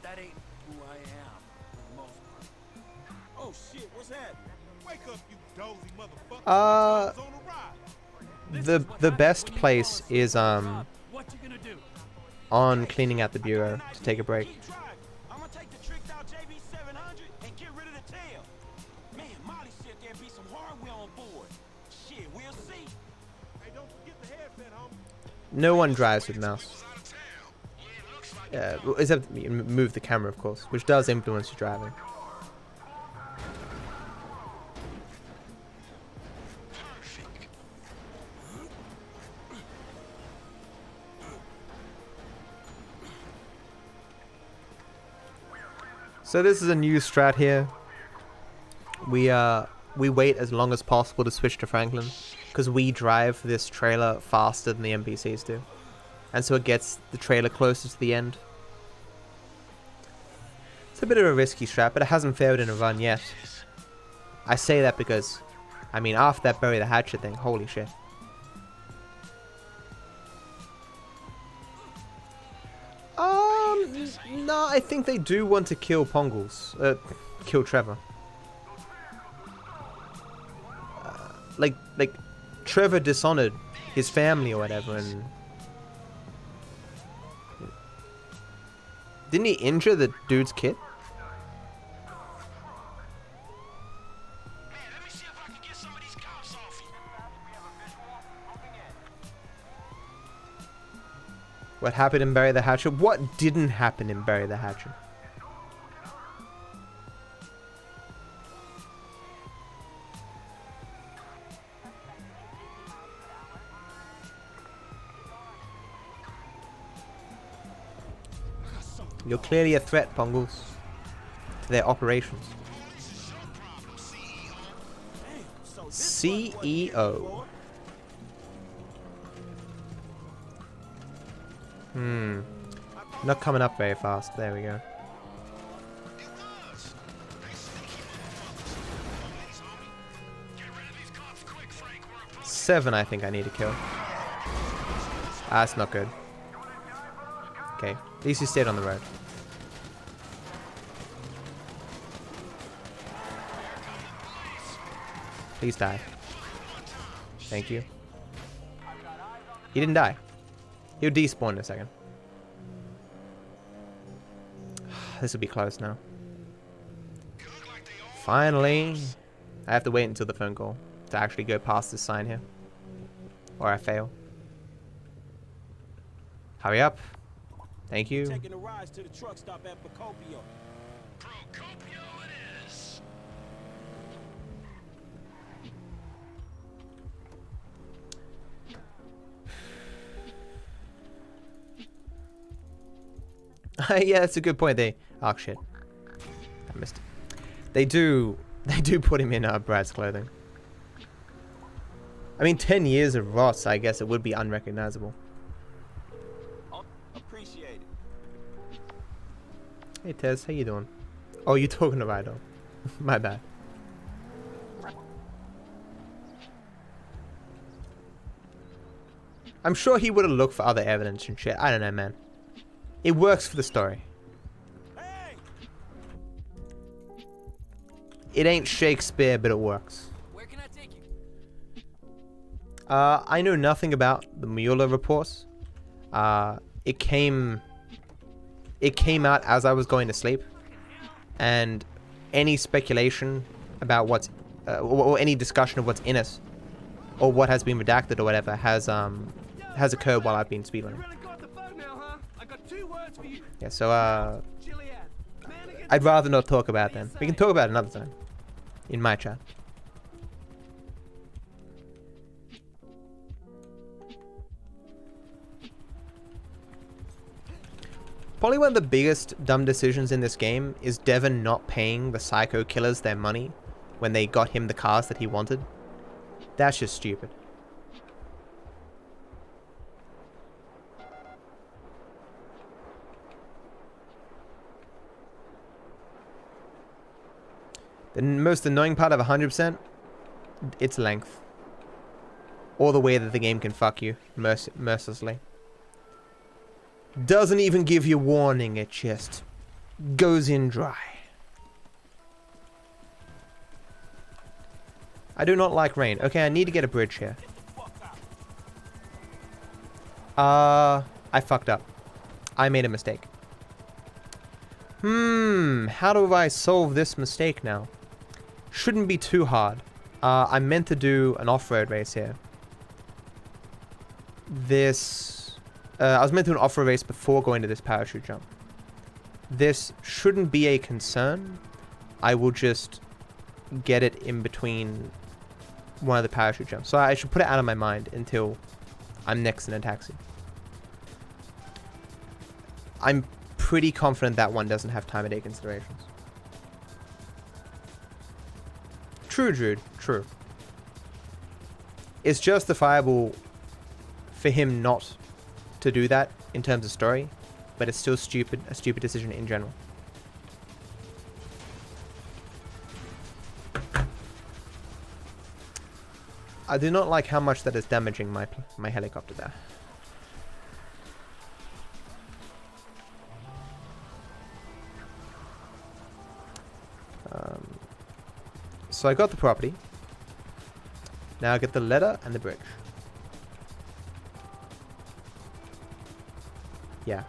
That ain't who I am, for the most part. Oh shit, what's happening? Wake up, you dozy motherfucker. The best place is on cleaning out the bureau to take a break. I'm gonna take the tricked out JB700 and get rid of the tail. Man, Molly said there'd be some hardware on board. Shit, we'll see. Hey, don't forget the headset, homie. No one drives with mouse. Except you move the camera, of course, which does influence your driving. So this is a new strat here. We wait as long as possible to switch to Franklin, because we drive this trailer faster than the NPCs do, and so it gets the trailer closer to the end. It's a bit of a risky strat, but it hasn't failed in a run yet. I say that because, I mean, after that bury the hatchet thing, holy shit. No, I think they do want to kill Pongles. Kill Trevor. Like Trevor dishonored his family or whatever, and didn't he injure the dude's kid? What happened in Bury the Hatchet? What didn't happen in Bury the Hatchet? You're clearly a threat, Pongles, to their operations. CEO. Not coming up very fast. There we go. Seven, I think I need to kill. That's not good. Okay, at least he stayed on the road. Please die. Thank you. He didn't die. He'll despawn in a second. This will be close now. Finally. I have to wait until the phone call to actually go past this sign here. Or I fail. Hurry up. Thank you. Taking a ride to the truck stop at Procopio. Procopio it is. Yeah, that's a good point. Oh shit, I missed it. They do put him in Brad's clothing. I mean, 10 years of Ross, I guess it would be unrecognizable. Appreciate it. Hey Tez, how you doing? Oh, you talking to Rido? My bad. I'm sure he would have looked for other evidence and shit. I don't know, man. It works for the story. It ain't Shakespeare, but it works. Where can I take you? I know nothing about the Mueller reports. It came out as I was going to sleep, and any speculation about what's or any discussion of what's in it, or what has been redacted or whatever, has occurred while I've been speedrunning. Yeah, so I'd rather not talk about it then. We can talk about it another time in my chat. Probably one of the biggest dumb decisions in this game is Devon not paying the psycho killers their money when they got him the cars that he wanted. That's just stupid. The most annoying part of 100%, its length. Or the way that the game can fuck you mercilessly. Doesn't even give you warning, it just goes in dry. I do not like rain. Okay, I need to get a bridge here. I fucked up. I made a mistake. How do I solve this mistake now? Shouldn't be too hard. I meant to do an off-road race here. I was meant to do an off-road race before going to this parachute jump. This shouldn't be a concern. I will just get it in between one of the parachute jumps. So I should put it out of my mind until I'm next in a taxi. I'm pretty confident that one doesn't have time of day considerations. True, Jude. True. It's justifiable for him not to do that in terms of story, but it's still a stupid decision in general. I do not like how much that is damaging my helicopter there. So I got the property. Now I get the letter and the bridge. Yeah.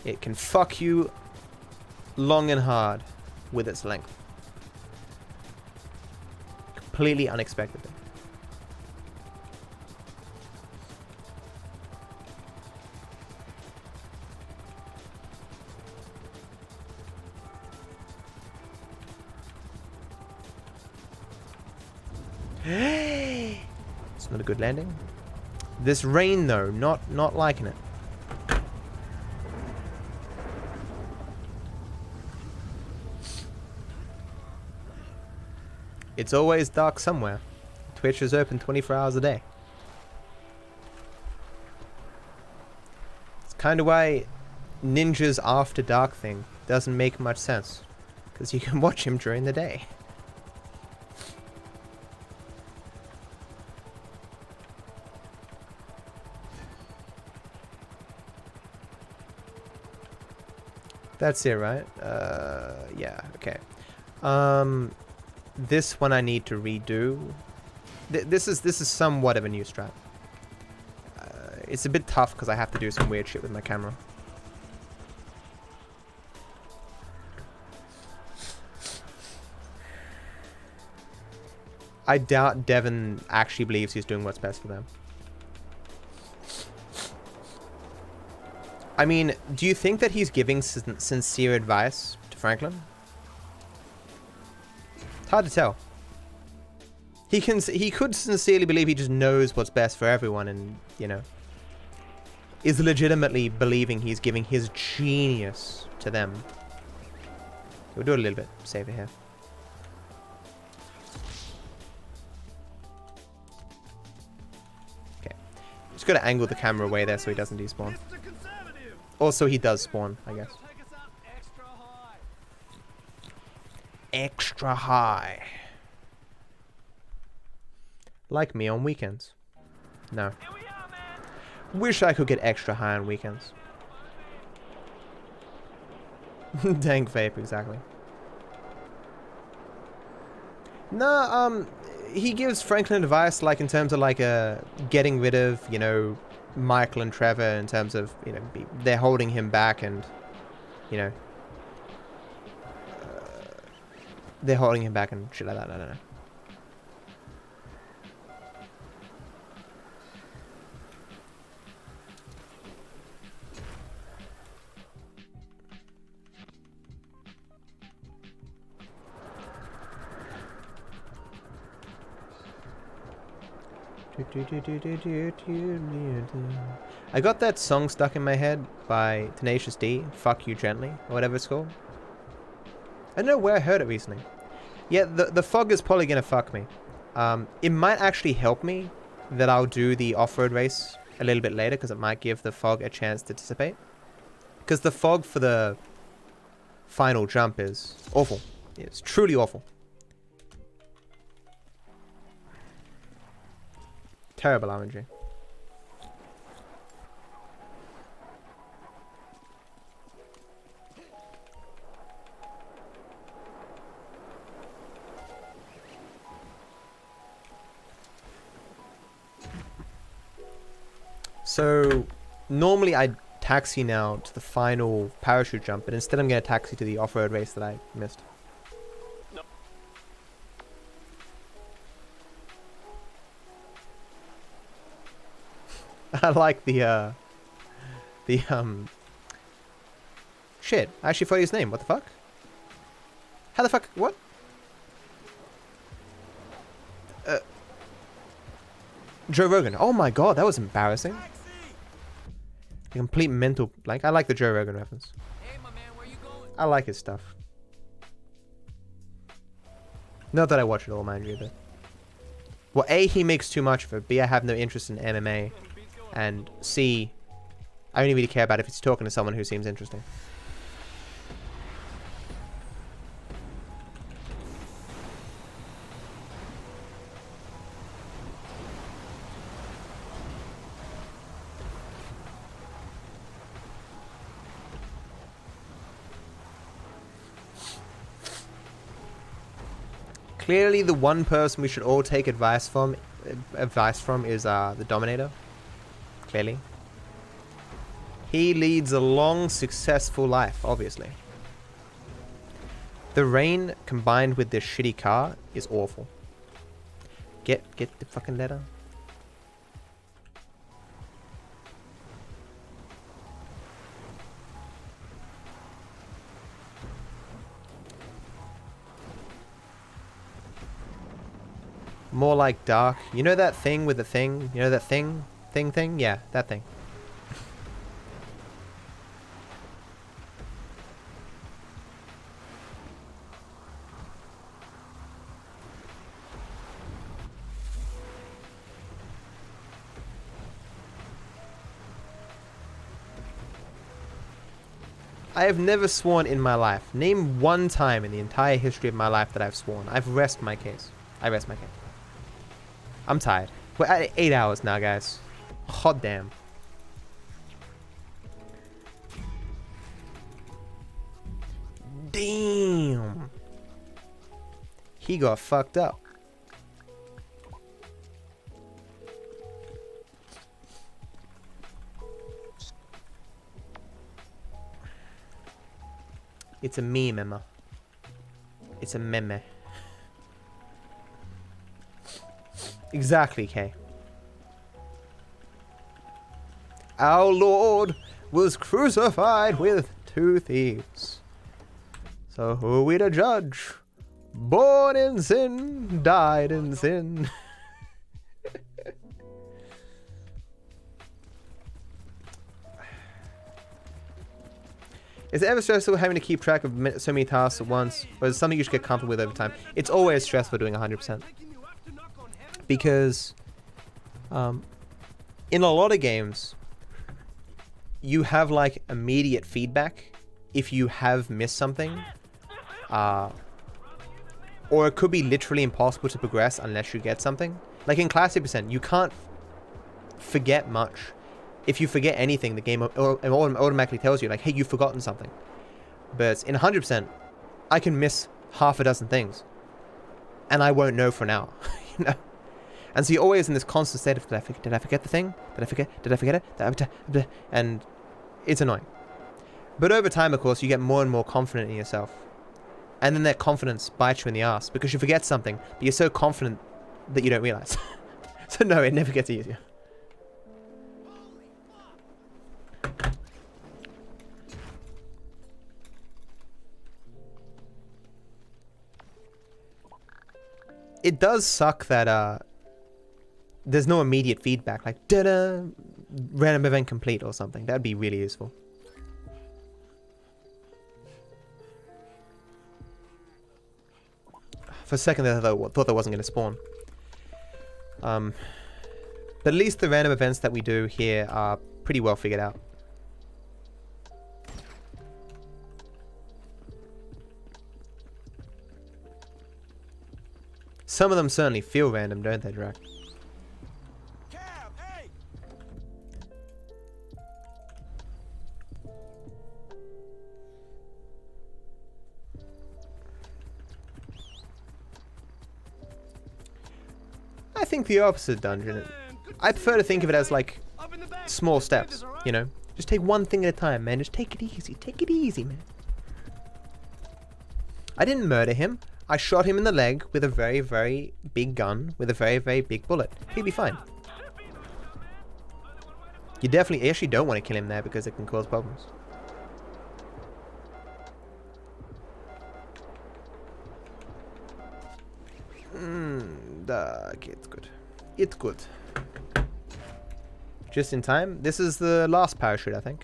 It can fuck you long and hard with its length. Completely unexpectedly. It's not a good landing. This rain though, not liking it. It's always dark somewhere. Twitch is open 24 hours a day. It's kind of why Ninja's after dark thing doesn't make much sense. Because you can watch him during the day. That's it, right? Yeah, okay. This one I need to redo. This is somewhat of a new strat. It's a bit tough because I have to do some weird shit with my camera. I doubt Devin actually believes he's doing what's best for them. I mean, do you think that he's giving sincere advice to Franklin? It's hard to tell. He could sincerely believe he just knows what's best for everyone and, you know, is legitimately believing he's giving his genius to them. We'll do it a little bit safer here. Okay. Just gotta angle the camera away there so he doesn't despawn. Also, he does spawn, I guess. Extra high. Like me on weekends. No. Wish I could get extra high on weekends. Dank vape, exactly. No, he gives Franklin advice, like, in terms of, like, getting rid of, you know, Michael and Trevor, in terms of, you know, they're holding him back and, you know, they're holding him back and shit like that. I don't know. I got that song stuck in my head by Tenacious D, Fuck You Gently, or whatever it's called. I don't know where I heard it recently. Yeah, the fog is probably gonna fuck me. It might actually help me that I'll do the off-road race a little bit later, because it might give the fog a chance to dissipate. Because the fog for the final jump is awful. It's truly awful. Terrible RNG. So normally I'd taxi now to the final parachute jump, but instead I'm going to taxi to the off-road race that I missed. No. I like the shit, I actually forgot his name. What the fuck? How the fuck? What? Joe Rogan. Oh my god, that was embarrassing. A complete mental blank. I like the Joe Rogan reference. I like his stuff. Not that I watch it all, mind you, but... Well, A, he makes too much of it. B, I have no interest in MMA. And C, I only really care about if he's talking to someone who seems interesting. Clearly, the one person we should all take advice from is the Dominator. Clearly. He leads a long, successful life, obviously. The rain combined with this shitty car is awful. Get the fucking letter. More like dark. You know that thing with the thing? You know that thing? Thing? Yeah, that thing. I have never sworn in my life. Name one time in the entire history of my life that I've sworn. I've rest my case. I rest my case. I'm tired. We're at 8 hours now, guys. Hot damn. Damn. He got fucked up. It's a meme, Emma. It's a meme. Exactly, Kay. Our Lord was crucified with 2 thieves. So who are we to judge? Born in sin, died in sin. Is it ever stressful having to keep track of so many tasks at once? Or is it something you should get comfortable with over time? It's always stressful doing 100%. Because in a lot of games, you have like immediate feedback if you have missed something. Or it could be literally impossible to progress unless you get something. Like in Classic Percent, you can't forget much. If you forget anything, the game automatically tells you, like, hey, you've forgotten something. But in 100%, I can miss half a dozen things. And I won't know for an hour. You know? And so you're always in this constant state of, did I forget the thing? Did I forget it? And it's annoying. But over time, of course, you get more and more confident in yourself. And then that confidence bites you in the ass because you forget something, but you're so confident that you don't realize. So no, it never gets easier. It does suck that there's no immediate feedback, like da-da, random event complete or something. That'd be really useful. For a second there, I thought that wasn't going to spawn. But at least the random events that we do here are pretty well figured out. Some of them certainly feel random, don't they, Drac? I think the opposite dungeon. I prefer to think of it as like small steps, you know? Just take one thing at a time, man. Just take it easy. Take it easy, man. I didn't murder him. I shot him in the leg with a very, very big gun with a very, very big bullet. He'll be fine. You actually don't want to kill him there because it can cause problems. Okay, it's good. It's good. Just in time. This is the last parachute, I think.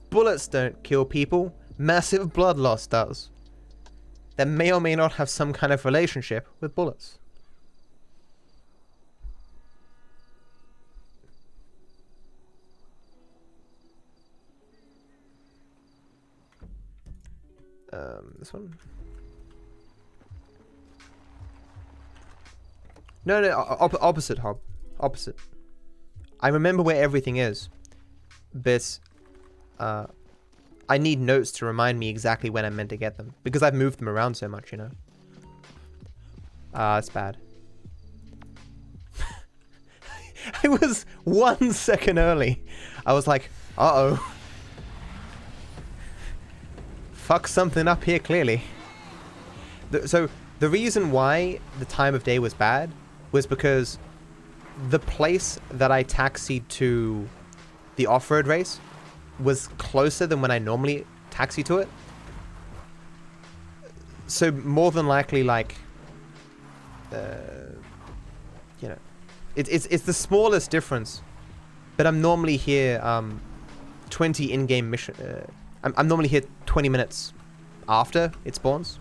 Bullets don't kill people. Massive blood loss does. That may or may not have some kind of relationship with bullets. This one? No, opposite, Hob. Opposite. I remember where everything is. But, I need notes to remind me exactly when I'm meant to get them. Because I've moved them around so much, you know. It's bad. I was 1 second early. I was like, uh-oh. Fuck something up here, clearly. So, the reason why the time of day was bad was because the place that I taxied to the off-road race was closer than when I normally taxi to it. So, more than likely, like, you know, it's the smallest difference. But I'm normally here, 20 in-game mission, I'm normally here 20 minutes after it spawns.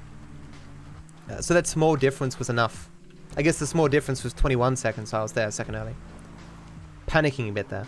So that small difference was enough. I guess the small difference was 21 seconds, so I was there a second early. Panicking a bit there.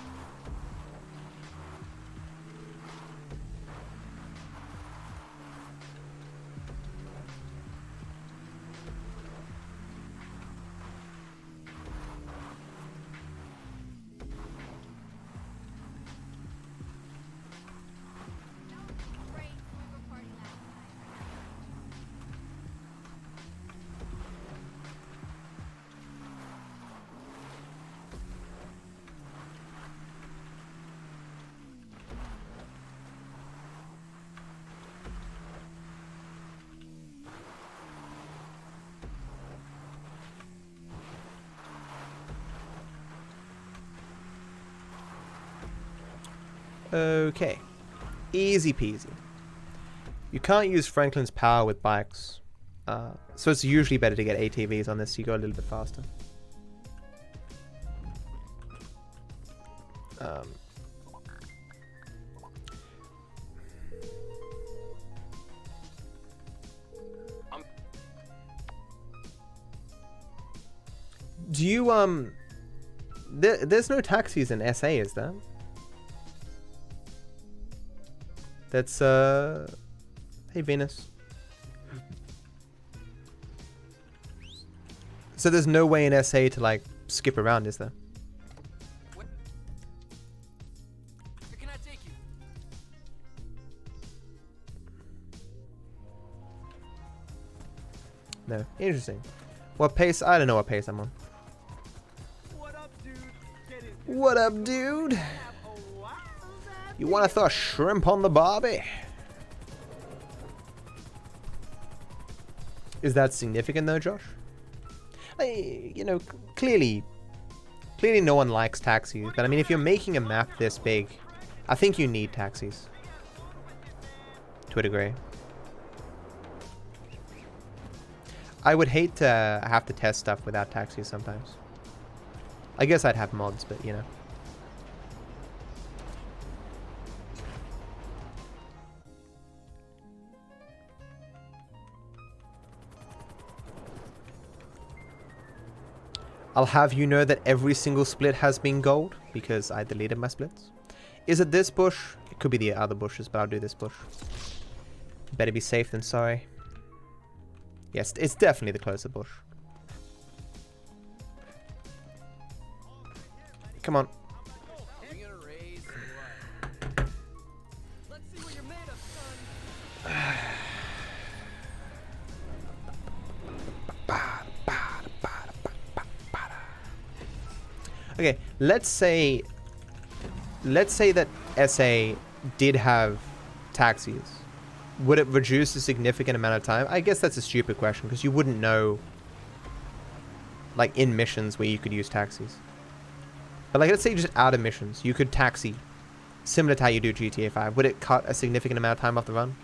Okay. Easy peasy. You can't use Franklin's power with bikes. So it's usually better to get ATVs on this so you go a little bit faster. Do you, there's no taxis in SA, is there? That's, hey Venus. So there's no way in SA to, like, skip around, is there? Where can I take you? No. Interesting. What pace? I don't know what pace I'm on. What up, dude? You want to throw a shrimp on the barbie? Is that significant though, Josh? You know, clearly no one likes taxis, but I mean, if you're making a map this big, I think you need taxis. To a degree. I would hate to have to test stuff without taxis sometimes. I guess I'd have mods, but you know. I'll have you know that every single split has been gold because I deleted my splits. Is it this bush? It could be the other bushes, but I'll do this bush. Better be safe than sorry. Yes, it's definitely the closer bush. Come on. Okay, let's say that SA did have taxis. Would it reduce a significant amount of time? I guess that's a stupid question because you wouldn't know, like, in missions where you could use taxis. But like, let's say just out of missions, you could taxi, similar to how you do GTA 5. Would it cut a significant amount of time off the run?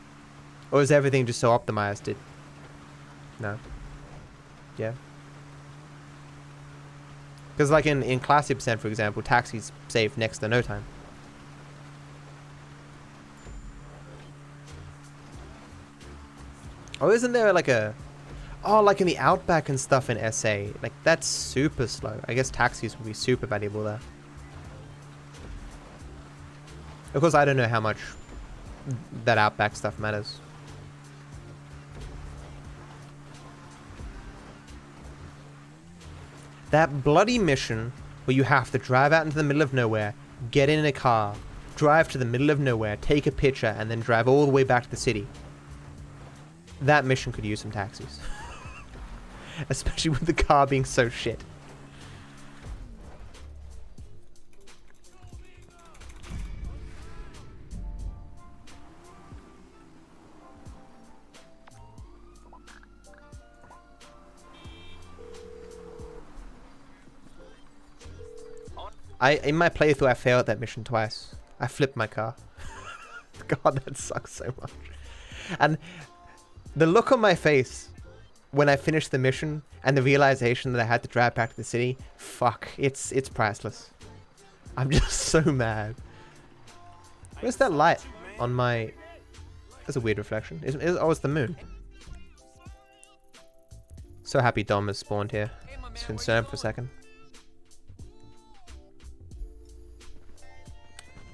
Or is everything just so optimized? No. Yeah. Because like in Classic Percent, for example, taxis save next to no time. Oh, isn't there like a... Oh, like in the Outback and stuff in SA. Like, that's super slow. I guess taxis would be super valuable there. Of course, I don't know how much that Outback stuff matters. That bloody mission where you have to drive out into the middle of nowhere, get in a car, drive to the middle of nowhere, take a picture, and then drive all the way back to the city. That mission could use some taxis. Especially with the car being so shit. In my playthrough, I failed that mission twice. I flipped my car. God, that sucks so much. And the look on my face when I finished the mission and the realization that I had to drive back to the city, fuck, it's priceless. I'm just so mad. Where's that light on my... That's a weird reflection. Oh, it's the moon. So happy Dom has spawned here. I was concerned for a second.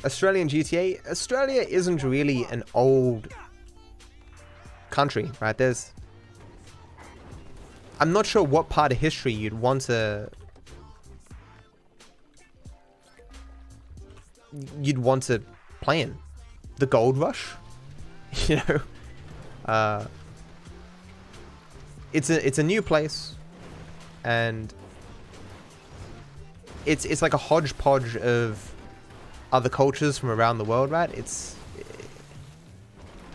Australian GTA. Australia isn't really an old country, right? I'm not sure what part of history you'd want to play in. The Gold Rush, you know. It's a new place, and it's like a hodgepodge of other cultures from around the world, right?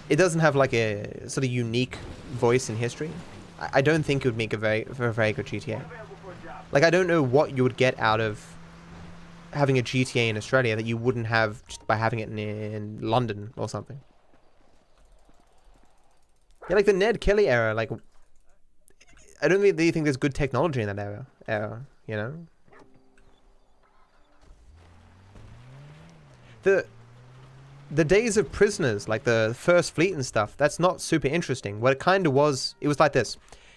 It doesn't have like a sort of unique voice in history. I don't think it would make a very good GTA. Like, I don't know what you would get out of having a GTA in Australia that you wouldn't have just by having it in London or something. Yeah, like the Ned Kelly era, like, I don't really think there's good technology in that era, you know? The days of prisoners, like the First Fleet and stuff, that's not super interesting. What it kind of was, it was like this.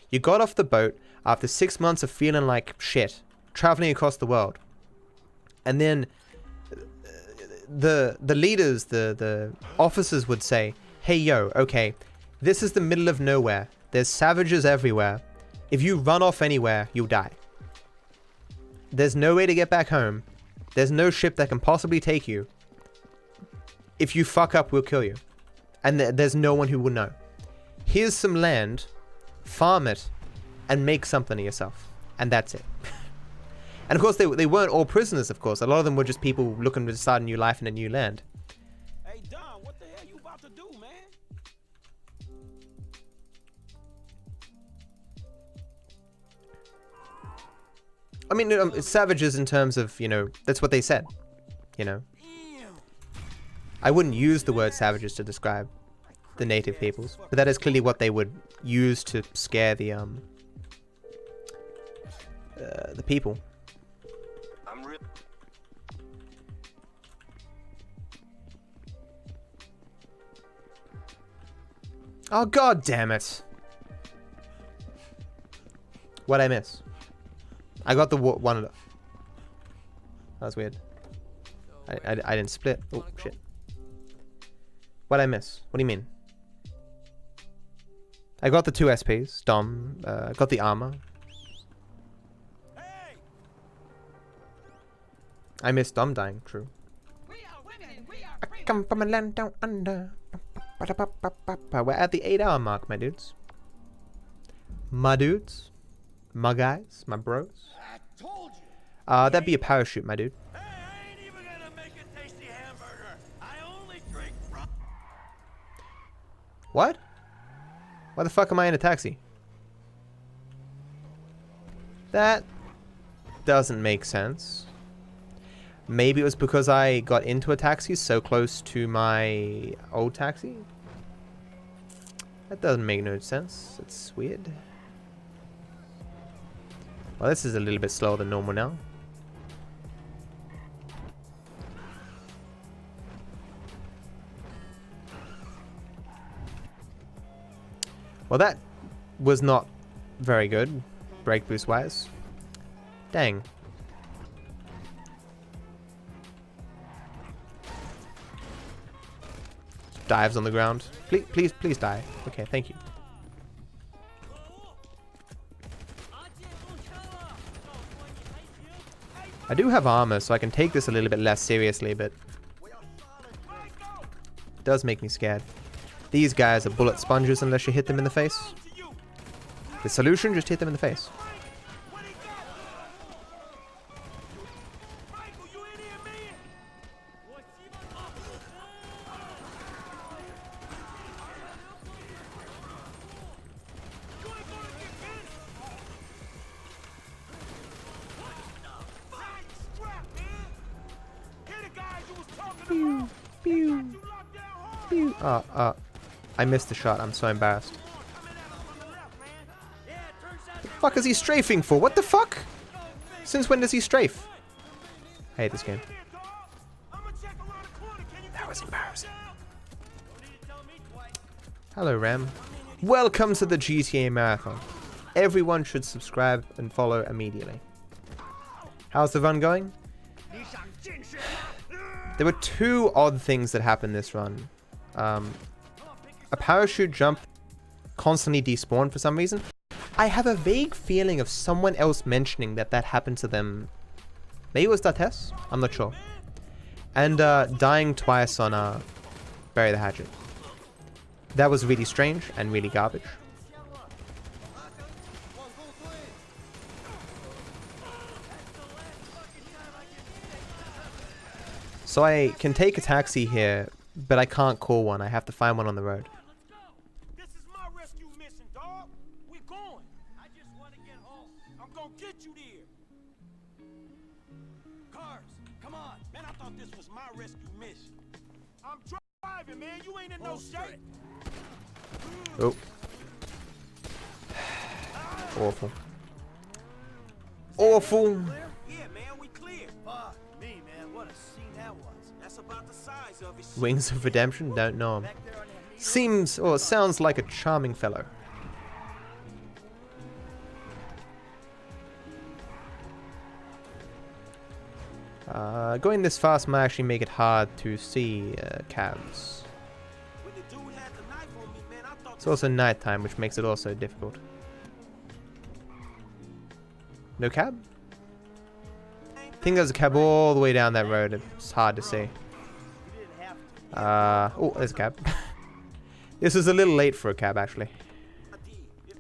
You got off the boat after 6 months of feeling like shit, traveling across the world. And then the leaders, the officers would say, hey, yo, okay, this is the middle of nowhere. There's savages everywhere. If you run off anywhere, you'll die. There's no way to get back home. There's no ship that can possibly take you. If you fuck up, we'll kill you. And there's no one who will know. Here's some land, farm it, and make something of yourself. And that's it. And of course, they weren't all prisoners, of course. A lot of them were just people looking to start a new life in a new land. Hey, Don, what the hell you about to do, man? I mean, it's savages in terms of, you know, that's what they said, you know. I wouldn't use the word savages to describe the native peoples, but that is clearly what they would use to scare the people. Oh, god damn it. What'd I miss? I got the one of the... That was weird. I didn't split. Oh, shit. What'd I miss? What do you mean? I got the 2 SPs. Dom. Got the armor. I missed Dom dying. True. I come from a land down under. We're at the 8-hour mark, my dudes. My dudes. My guys. My bros. That'd be a parachute, my dude. What? Why the fuck am I in a taxi? That doesn't make sense. Maybe it was because I got into a taxi so close to my old taxi? That doesn't make no sense. It's weird. Well, this is a little bit slower than normal now. Well, that was not very good, brake boost wise. Dang. Dives on the ground. Please die. Okay, thank you. I do have armor, so I can take this a little bit less seriously, but it does make me scared. These guys are bullet sponges unless you hit them in the face. The solution, just hit them in the face. Pew, pew, pew. I missed the shot. I'm so embarrassed. The fuck is he strafing for? What the fuck? Since when does he strafe? I hate this game. That was embarrassing. Hello, Ram. Welcome to the GTA Marathon. Everyone should subscribe and follow immediately. How's the run going? There were 2 odd things that happened this run. A parachute jump constantly despawned for some reason. I have a vague feeling of someone else mentioning that happened to them. Maybe it was Dates? I'm not sure. And dying twice on Bury the Hatchet. That was really strange and really garbage. So I can take a taxi here, but I can't call one. I have to find one on the road. This is my rescue mission, dog. We're going. I just want to get home. I'm gonna get you there. Cars, come on. Man, I thought this was my rescue mission. I'm driving, man. You ain't in no shape. Oh. Awful. Awful. Yeah, man, we clear. Fuck me, man. What a scene that was. That's about the size of it. Wings of Redemption? Don't know him. Seems, or sounds like a charming fellow. Going this fast might actually make it hard to see cabs. It's also nighttime, which makes it also difficult. No cab? I think there's a cab all the way down that road. It's hard to see. Oh, there's a cab. This is a little late for a cab, actually.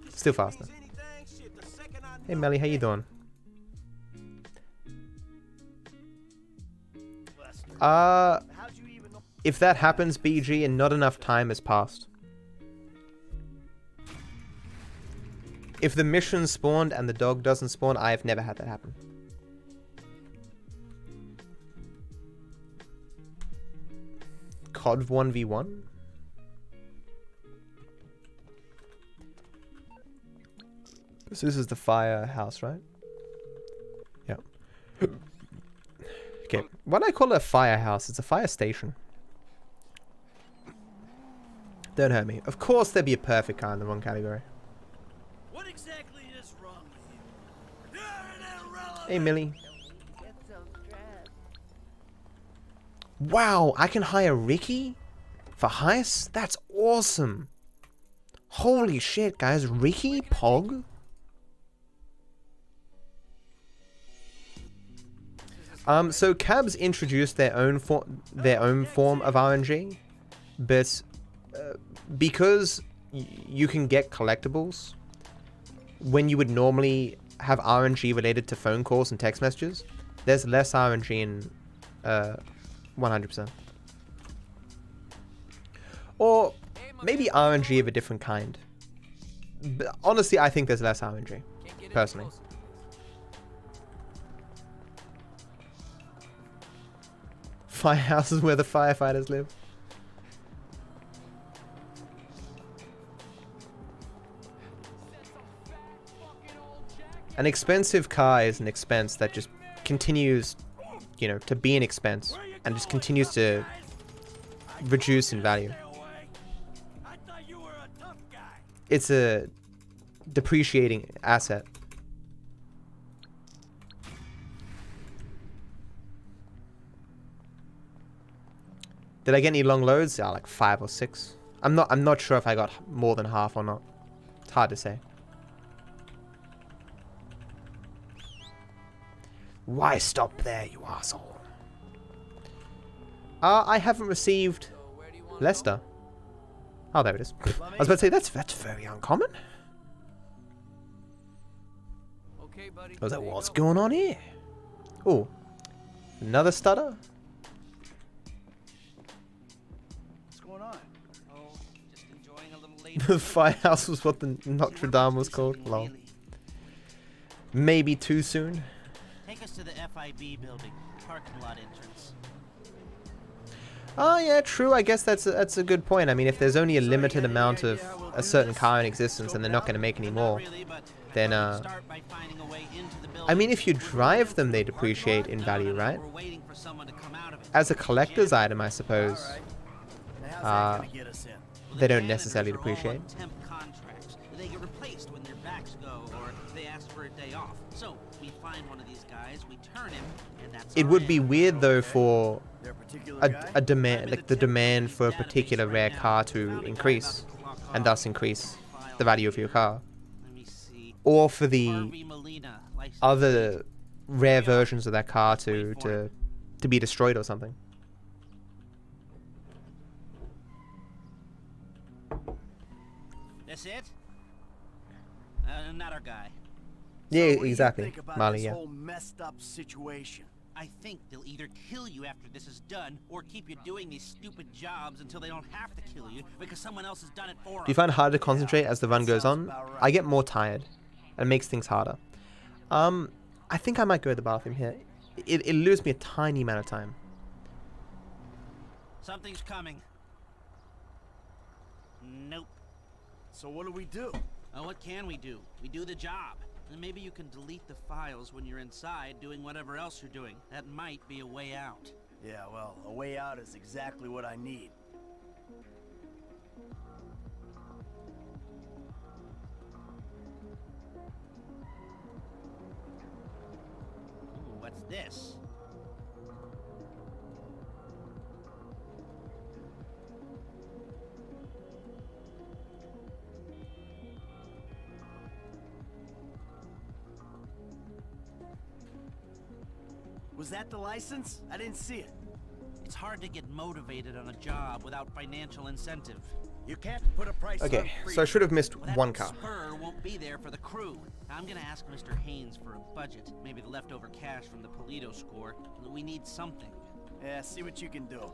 Still faster. Hey, Melly, how you doing? If that happens, BG, and not enough time has passed. If the mission spawned and the dog doesn't spawn, I've never had that happen. COD 1v1? This is the firehouse, right? Yeah. Okay, why do I call it a firehouse? It's a fire station. Don't hurt me. Of course there'd be a perfect car in the wrong category. What exactly is wrong with you? Hey, Millie. Wow, I can hire Ricky for heists? That's awesome. Holy shit, guys. Ricky Pog? So cabs introduced their own form of RNG, but because you can get collectibles when you would normally have RNG related to phone calls and text messages, there's less RNG in 100%. Or maybe RNG of a different kind. But honestly, I think there's less RNG, personally. Firehouses where the firefighters live. An expensive car is an expense that just continues, you know, to be an expense and just continues to reduce in value. It's a depreciating asset. Did I get any long loads? Yeah, like 5 or 6. I'm not sure if I got more than half or not. It's hard to say. Why stop there, you asshole? I haven't received Lester. Oh, there it is. I was about to say that's very uncommon. Okay, buddy. I was like, what's going on here? Oh, another stutter. The firehouse was what the Notre Dame was called. Lol. Maybe too soon. Take us to the FIB building, parking lot entrance. Oh yeah, true. I guess that's a good point. I mean, if there's only a limited amount of a certain car in existence and they're not going to make any more, then I mean, if you drive them, they depreciate in value, right? As a collector's item, I suppose. They don't necessarily depreciate. They get replaced when their backs go or they ask for a day off. So we find one of these guys, we turn him, and that's it would be weird though for a demand, like the demand for a particular rare car to increase, and thus increase the value of your car, or for the other rare versions of that car to be destroyed or something. That's it? Not our guy. Yeah, So exactly. Marley, this yeah. whole messed up situation? I think they'll either kill you after this is done, or keep you doing these stupid jobs until they don't have to kill you because someone else has done it for them. Do you find it harder to concentrate as the run goes on? I get more tired. It makes things harder. I think I might go to the bathroom here. It'll lose me a tiny amount of time. Something's coming. Nope. So what do we do? Oh, what can we do? We do the job. And maybe you can delete the files when you're inside doing whatever else you're doing. That might be a way out. Yeah, well, a way out is exactly what I need. Ooh, what's this? Was that the license? I didn't see it. It's hard to get motivated on a job without financial incentive. You can't put a price on Okay, so I should have missed one car. Spur won't be there for the crew. I'm gonna ask Mr. Haynes for a budget, maybe the leftover cash from the Polito score. We need something. Yeah, see what you can do.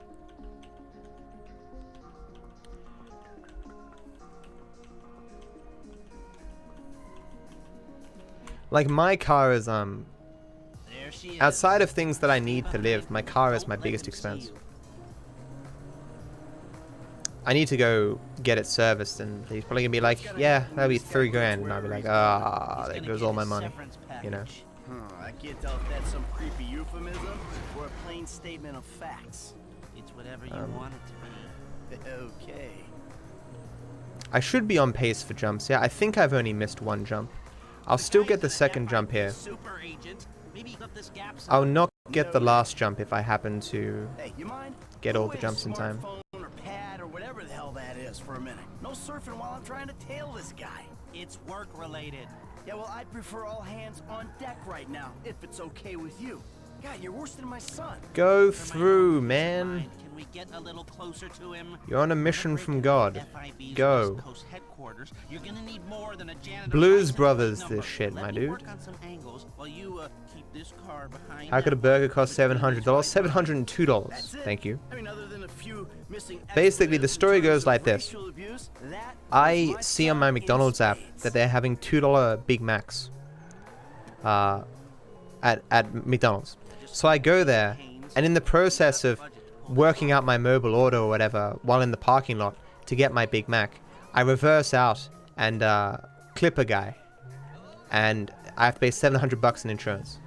Like my car is There she is. outside of things that I need to live, my car is my biggest expense. I need to go get it serviced, and he's probably gonna be like, yeah, that'll be $3 grand, and I'll be like, ah, there goes all my money, you know. I can't tell if that's some creepy euphemism or a plain statement of facts. It's whatever you want it to be. Okay. I should be on pace for jumps. Yeah, I think I've only missed one jump. I'll still get the second jump here. Super agent. Maybe you got this gap I'll knock get the last jump if I happen to Hey, you mind? get all the jumps in time. Or pad or whatever the hell that is for a minute. No surfing while I'm trying to tail this guy. It's work related. Yeah, well, I'd prefer all hands on deck right now, if it's okay with you. God, you're worse than my son. Go through, man. Can we get a little closer to him? You're on a mission from God. Go. You're gonna need more than a janitor. Blues Brothers this shit, my dude. How could a burger cost $700? $702. Thank you. I mean, other than a few missing Basically, the story goes like this. I see on my McDonald's app that they're having $2 Big Macs at McDonald's. So I go there, and in the process of working out my mobile order or whatever while in the parking lot to get my Big Mac, I reverse out and clip a guy, and I have to pay $700 in insurance.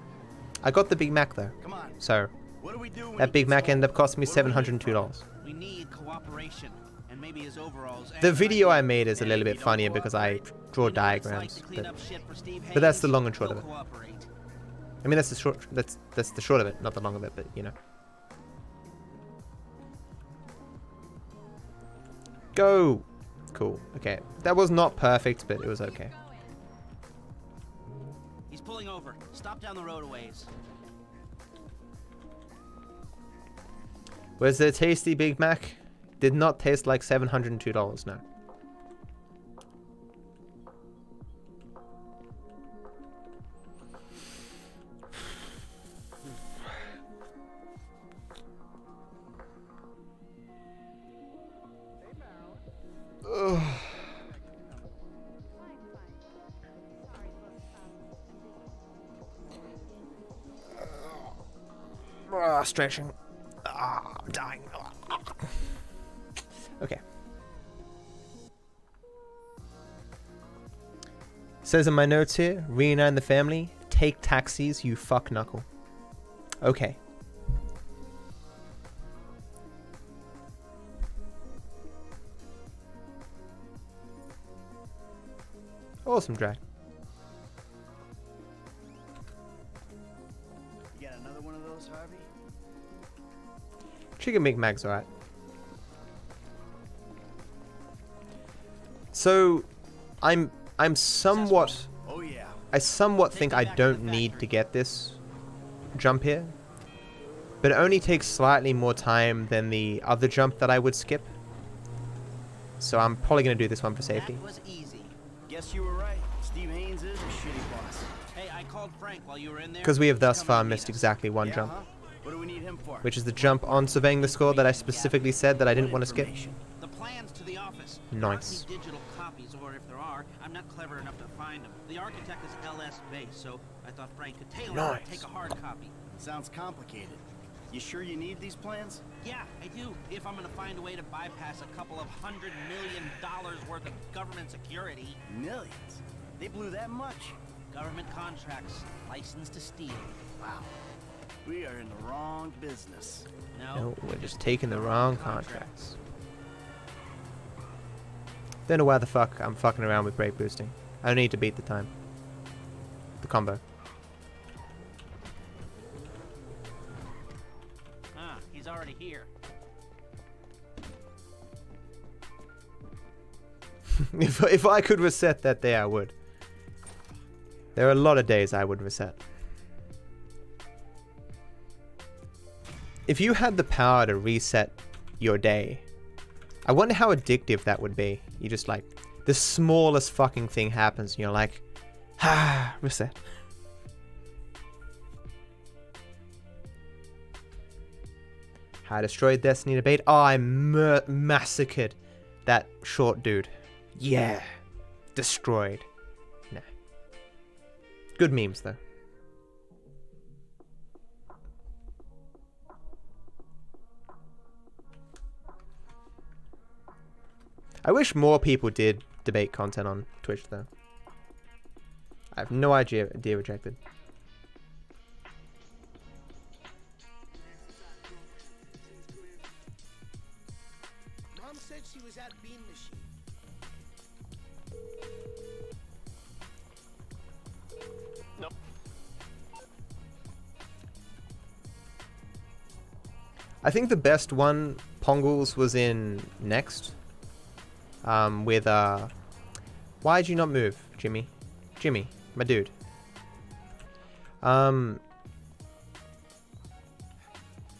I got the Big Mac though, so that Big Mac ended up costing me $702. We need cooperation, and maybe his overalls. The video I made is a little bit funnier because I draw diagrams, but that's the long and short of it. I mean, that's the short. That's the short of it, not the long of it, but you know. Go. Cool. Okay, that was not perfect, but it was okay. He's pulling over. Stop down the road a ways. Was the tasty Big Mac? Did not taste like $702. No. Stretching. I'm dying. Okay. Says in my notes here, reunite the family, take taxis, you fuck knuckle. Okay. Awesome drag. You got another one of those, Harvey? Chicken McMac's alright. So, I'm somewhat. Oh yeah. I somewhat think I don't need to get this jump here, but it only takes slightly more time than the other jump that I would skip. So I'm probably gonna do this one for safety. That was easy. Guess you were right. Steve Haynes is a shitty boss. Hey, I called Frank while you were in there. Because we have thus far missed exactly one jump, What do we need him for? which is the jump on surveying the score that I specifically said that I didn't want to skip. The plans to the office. Nice. There aren't any digital copies, or if there are, I'm not clever enough to find them. The architect is LS based, so I thought Frank could tailor it and take a hard copy. Sounds complicated. You sure you need these plans? Yeah, I do. If I'm gonna find a way to bypass a couple of $100 million worth of government security. Millions? They blew that much? Government contracts, licensed to steal. Wow. We are in the wrong business. No, we're just taking the wrong contracts. Don't know why the fuck I'm fucking around with brake boosting. I don't need to beat the time. The combo. Ah, he's already here. If I could reset that day, I would. There are a lot of days I would reset. If you had the power to reset your day, I wonder how addictive that would be. You just like, the smallest fucking thing happens and you're like, reset. How I destroyed Destiny debate. Oh, I massacred that short dude. Yeah. Destroyed. Nah. Good memes though. I wish more people did debate content on Twitch though. I have no idea rejected. Mom said she was at Bean Machine. Nope. I think the best one, Pongles, was in Next. With why'd you not move, Jimmy? Jimmy, my dude.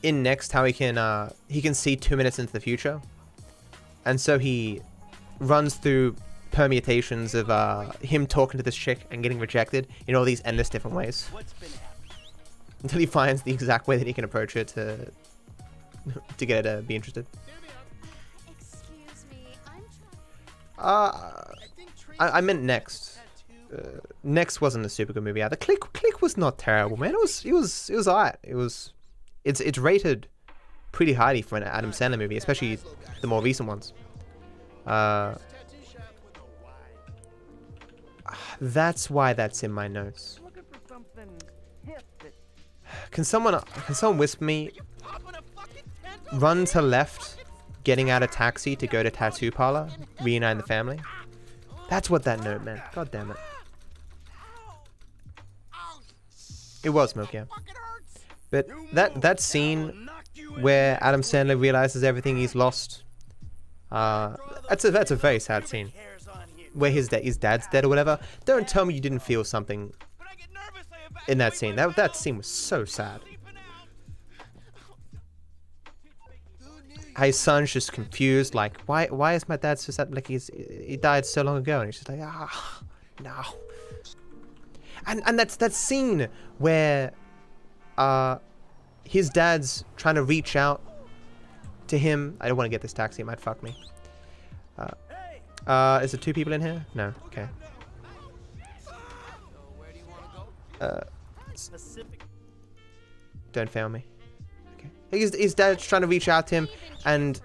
In Next, how he can see 2 minutes into the future, and so he runs through permutations of him talking to this chick and getting rejected in all these endless different ways, until he finds the exact way that he can approach it to get her to be interested. Excuse me, I meant Next. Next wasn't a super good movie either. Click was not terrible, man. It was alright. It's rated pretty highly for an Adam Sandler movie, especially the more recent ones. That's why that's in my notes. Can someone whisper me? Run to left, getting out of taxi to go to tattoo parlor, reunite the family. That's what that note meant. God damn it. It was Smoke, yeah. But that scene where Adam Sandler realizes everything he's lost, that's a very sad scene. Where his dad's dead or whatever. Don't tell me you didn't feel something in that scene. That scene was so sad. His son's just confused, like, why is my dad so sad? Like, he died so long ago, and he's just like, no. And that's that scene where his dad's trying to reach out to him. I don't want to get this taxi, it might fuck me. Is there 2 people in here? No, okay. Don't fail me. Okay. His dad's trying to reach out to him, and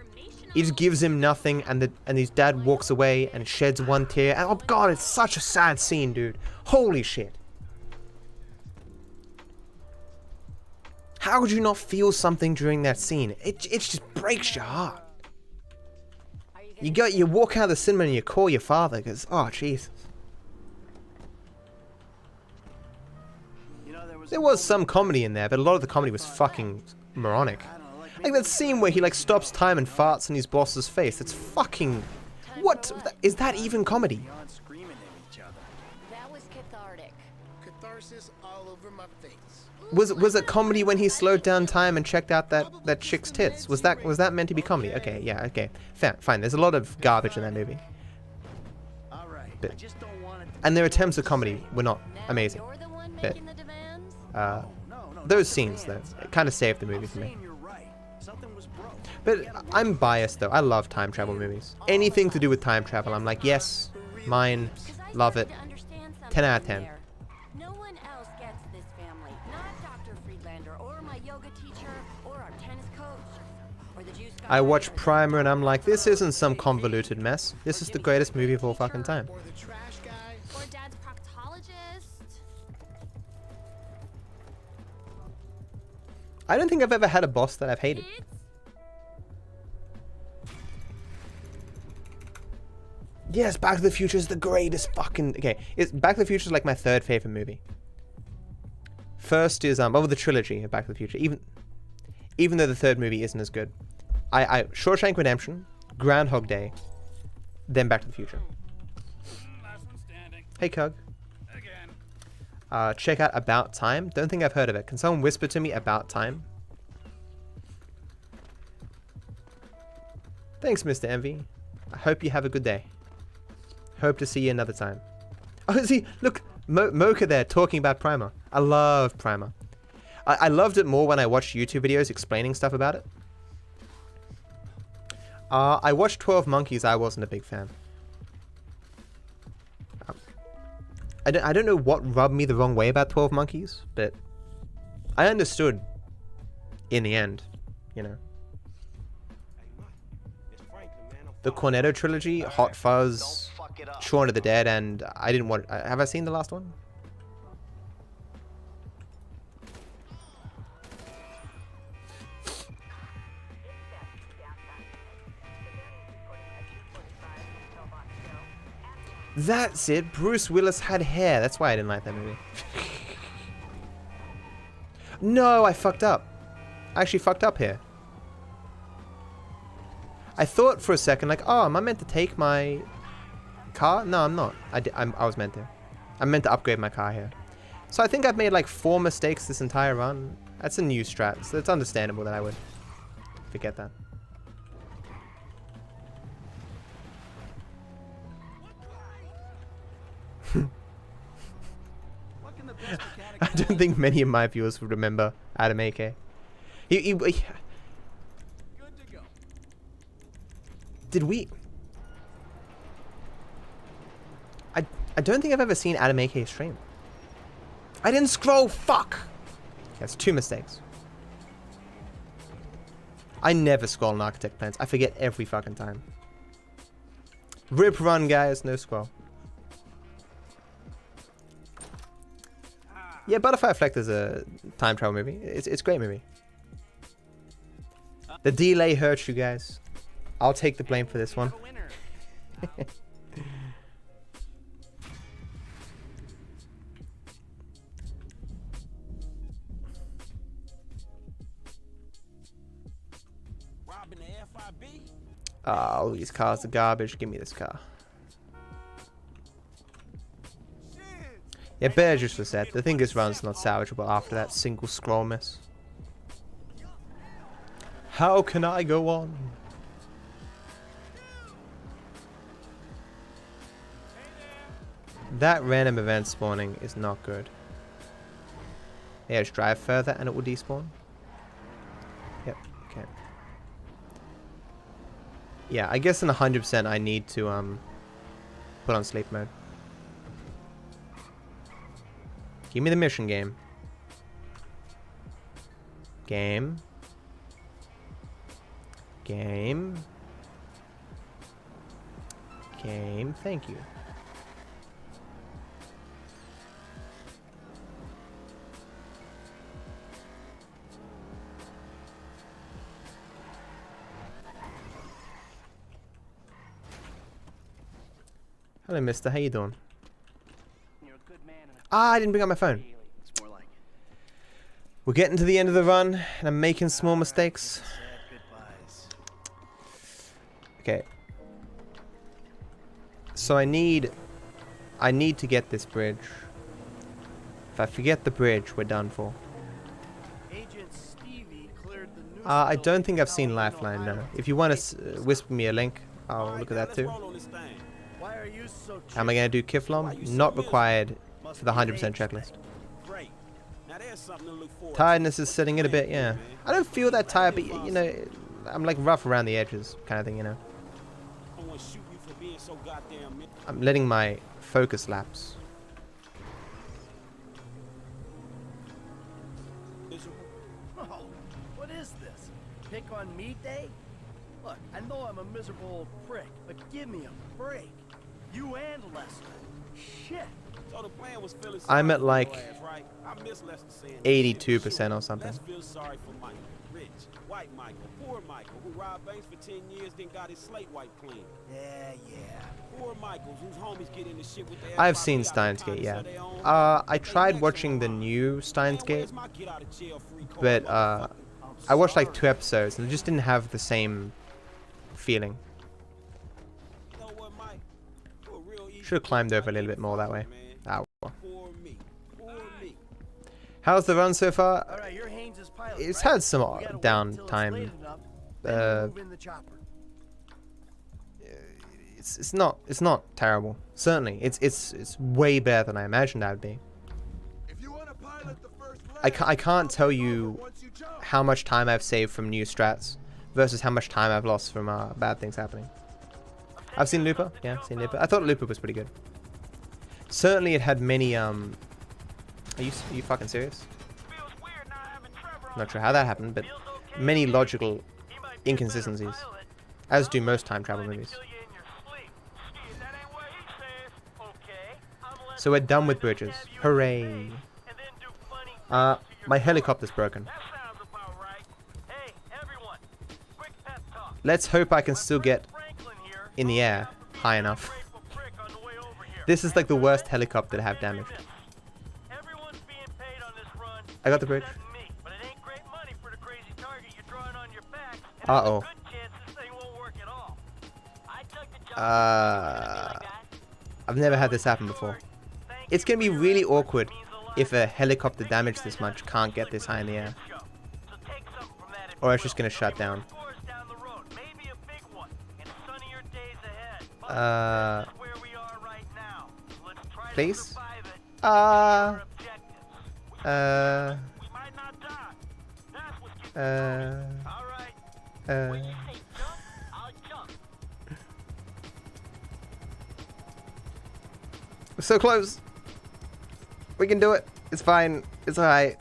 he just gives him nothing, and his dad walks away and sheds one tear. And oh god, it's such a sad scene, dude. Holy shit. How could you not feel something during that scene? It just breaks your heart. You walk out of the cinema and you call your father because, oh Jesus. There was some comedy in there, but a lot of the comedy was fucking moronic. Like that scene where he like stops time and farts in his boss's face. It's fucking... What? Is that even comedy? That was cathartic. Catharsis all over my face. Was it comedy when he slowed down time and checked out that chick's tits? Was that meant to be comedy? Okay, yeah, okay. Fine. There's a lot of garbage in that movie. But, and their attempts at comedy were not amazing. But, those scenes, though, it kind of saved the movie for me. But I'm biased, though. I love time travel movies. Anything to do with time travel, I'm like, yes, mine, love it. 10 out of 10. No one else gets this family. Not Dr. Friedlander or my yoga teacher or our tennis coach or the juice guy. I watch Primer and I'm like, this isn't some convoluted mess. This is the greatest movie of all fucking time. Or Dad's proctologist. I don't think I've ever had a boss that I've hated. Yes, Back to the Future is the greatest fucking... Okay, Back to the Future is like my 3rd favorite movie. First is the trilogy of Back to the Future. Even though the 3rd movie isn't as good. Shawshank Redemption, Groundhog Day, then Back to the Future. Hey, Cug. Check out About Time. Don't think I've heard of it. Can someone whisper to me About Time? Thanks, Mr. Envy. I hope you have a good day. Hope to see you another time. Oh, see, look, Mocha there talking about Primer. I love Primer. I loved it more when I watched YouTube videos explaining stuff about it. I watched 12 Monkeys. I wasn't a big fan. I don't know what rubbed me the wrong way about 12 Monkeys, but I understood in the end, you know. The Cornetto trilogy, Hot Fuzz, Shaun of the Dead, and I didn't want... have I seen the last one? That's it. Bruce Willis had hair. That's why I didn't like that movie. No, I fucked up. I actually fucked up here. I thought for a second, like, oh, am I meant to take my car? No, I'm not. I was meant to. I'm meant to upgrade my car here. So I think I've made like 4 mistakes this entire run. That's a new strat, so it's understandable that I would forget that. I don't think many of my viewers would remember Adam AK. Did we? I don't think I've ever seen Adam AK stream. I didn't scroll, fuck! That's 2 mistakes. I never scroll on Architect plans. I forget every fucking time. Rip run, guys, no scroll. Yeah, Butterfly Effect is a time travel movie. It's a great movie. The delay hurts you guys. I'll take the blame for this one. All these cars are garbage. Give me this car. Yeah, Bear just was said. I think this run's not salvageable after that single scroll miss. How can I go on? That random event spawning is not good. Yeah, just drive further and it will despawn. Yep, okay. Yeah, I guess in 100% I need to put on sleep mode. Give me the mission game. Game. Game. Game, thank you. Hello, mister. How you doing? Ah, I didn't bring up my phone. We're getting to the end of the run, and I'm making small mistakes. Okay. So I need to get this bridge. If I forget the bridge, we're done for. I don't think I've seen Lifeline, no. If you want to whisper me a link, I'll look at that too. Am I going to do Kiflom? Not required for the 100% checklist. Tiredness is setting in a bit, yeah. I don't feel that tired, but you know, I'm like rough around the edges kind of thing, you know. I'm letting my focus lapse. Oh, what is this? Pick on me day? Look, I know I'm a miserable old prick, but give me a break. You and Lester. Shit. So the plan was I'm at like 82% or something. Sorry for Michael. Rich, white Michael, poor Michael, who robbed banks for 10 years, then got his slate wiped clean. Yeah. Poor Michaels, whose homies get in the shit with their I've seen Steins Gate, yeah. I tried watching the new Steins Gate, but I watched like 2 episodes and it just didn't have the same feeling. Should have climbed over a little bit more that way. Ow. How's the run so far? It's had some downtime. It's not terrible. Certainly, it's way better than I imagined that would be. I can't tell you how much time I've saved from new strats versus how much time I've lost from bad things happening. I've seen Looper. Yeah, I've seen Looper. I thought Looper was pretty good. Certainly, it had many. Are you fucking serious? Not sure how that happened, but many logical inconsistencies, as do most time travel movies. So we're done with bridges. Hooray! My helicopter's broken. Let's hope I can still get in the air high enough. This is like the worst helicopter to have damaged. I got the bridge. Uh-oh. I've never had this happen before. It's gonna be really awkward if a helicopter damaged this much can't get this high in the air. Or it's just gonna shut down. Please? We're so close. We can do it. It's fine. It's alright.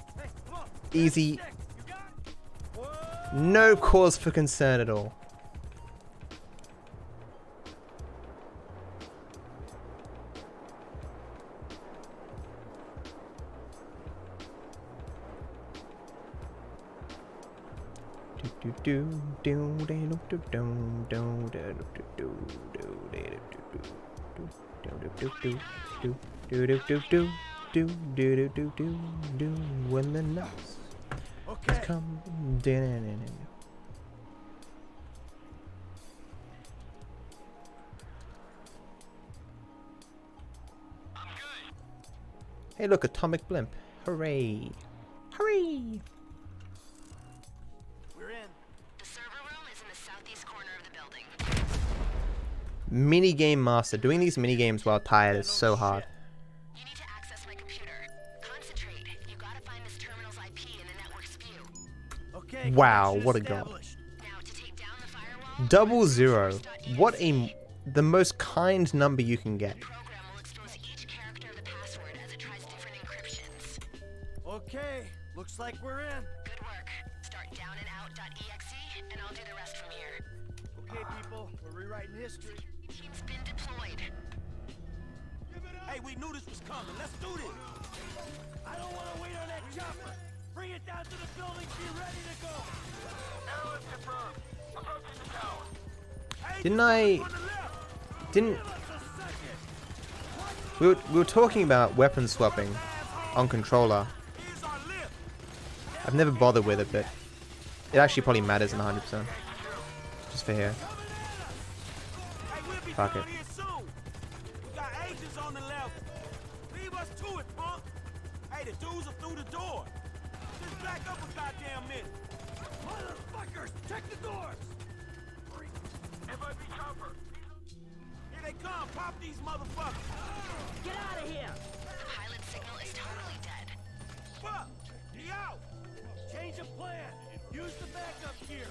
Easy. No cause for concern at all. When the nuts come down. Hey, look, atomic blimp! Hooray! Hooray! We're in. The server room is in the southeast corner of the building. Minigame master. Doing these minigames while tired is so hard. You need to access my computer. Concentrate. You gotta find this terminal's IP in the network's view. Okay. Wow, what a goal. Now to take down the Double firewall. 0. What the most kind number you can get. Okay, looks like we're in. Good work. Start downandout.exe and I'll do the rest from here. Okay, people, we're rewriting history. Team's been deployed. Hey, we knew this was coming. Let's do this. I don't want to wait on that chopper. Bring it down to the building. Be ready to go. Now it's confirmed. Approaching the tower. We were talking about weapon swapping on controller. I've never bothered with it, but it actually probably matters in 100%. Just for here. Fuck it. We got agents on the level. Leave us to it, punk. Hey, the dudes are through the door. Just back up a goddamn minute. Motherfuckers, check the doors. FIB chopper. Here they come. Pop these motherfuckers. Get out of here. The pilot signal is totally dead. Fuck. He out. Change of plan. Use the backup gear.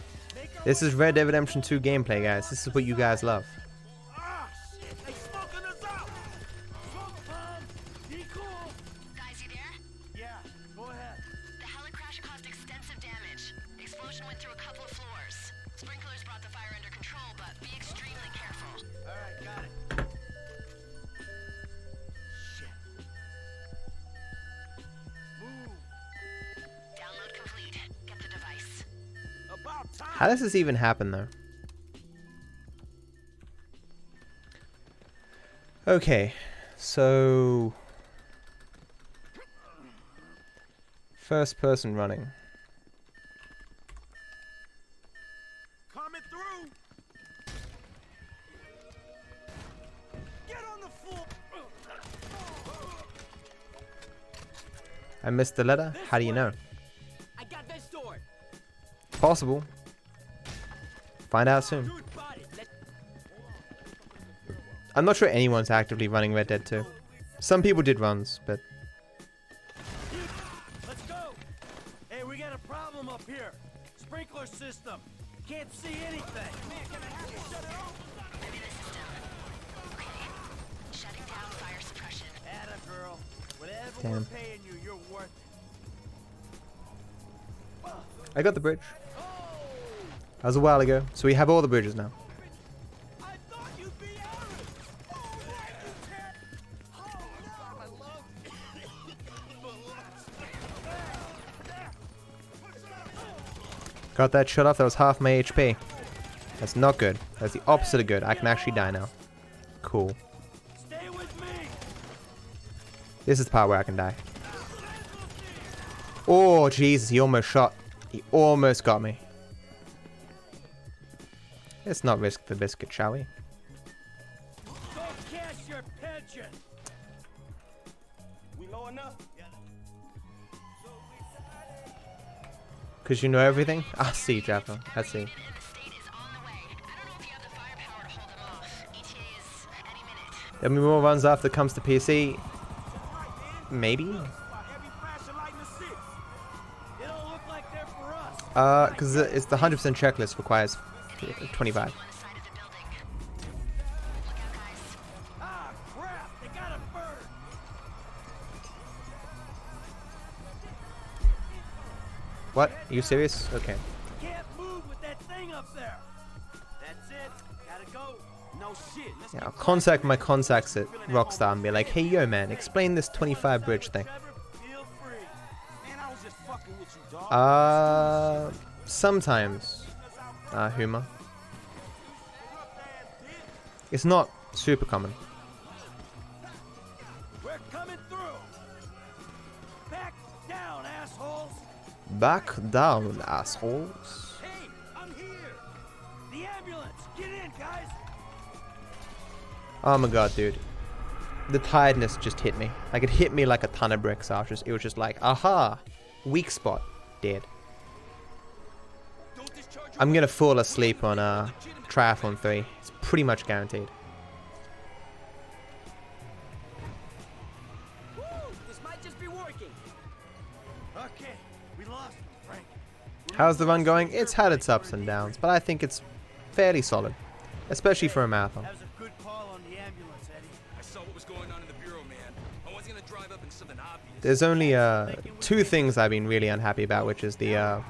This is Red Dead Redemption 2 gameplay, guys. This is what you guys love. Ah, shit. They smoking us out. Smoke bomb. Be cool. Guys, you there? Yeah, go ahead. The heli crash caused extensive damage. The explosion went through a couple of floors. Sprinklers brought the fire under control, but be extremely careful. All right, got it. Shit. Move. Download complete. Get the device. About time. How does this even happen, though? Okay, so first person running. Coming through. Get on the floor. I missed the letter? How do you know? I got this door. Possible. Find out soon. I'm not sure anyone's actively running Red Dead 2. Some people did runs, but... Let's go. Hey, we got a problem up here. Sprinkler system. Can't see anything. Man, can I have you shut it off? I'm in the system. Okay. Shutting down fire suppression. Atta girl. Whatever Damn. we're paying you, you're worth it. I got the bridge. That was a while ago, so we have all the bridges now. Got that shut off, that was half my HP. That's not good. That's the opposite of good. I can actually die now. Cool. Stay with me. This is the part where I can die. Oh, Jesus, he almost shot. He almost got me. Let's not risk the biscuit, shall we? attention. We low enough? Yeah. Because you know everything? I see, Jaffa. I see. There'll be more runs after it comes to PC. Maybe? Because it's the 100% checklist requires 25. Ah, crap! They got a bird. What? Are you serious? Okay. Can't move with that thing up there. That's it. Gotta go. No shit. Yeah, I'll contact my contacts at Rockstar and be like, hey, yo, man, explain this 25 bridge thing. Sometimes, Huma. It's not super common. We're coming through. Back down, assholes. Back down, assholes. Hey, I'm here. The ambulance. Get in, guys. Oh my god, dude. The tiredness just hit me. Like, it hit me like a ton of bricks. It was just like, aha, weak spot, dead. I'm gonna fall asleep on Triathlon 3. It's pretty much guaranteed. Woo, this might just be working. Okay, we lost him, Frank. How's the run going? It's had its ups and downs, but I think it's fairly solid, especially for a marathon. That was a good call on the ambulance, Eddie. I saw what was going on in the bureau, man. I wasn't gonna drive up in something obvious. There's only two things I've been really unhappy about, which is the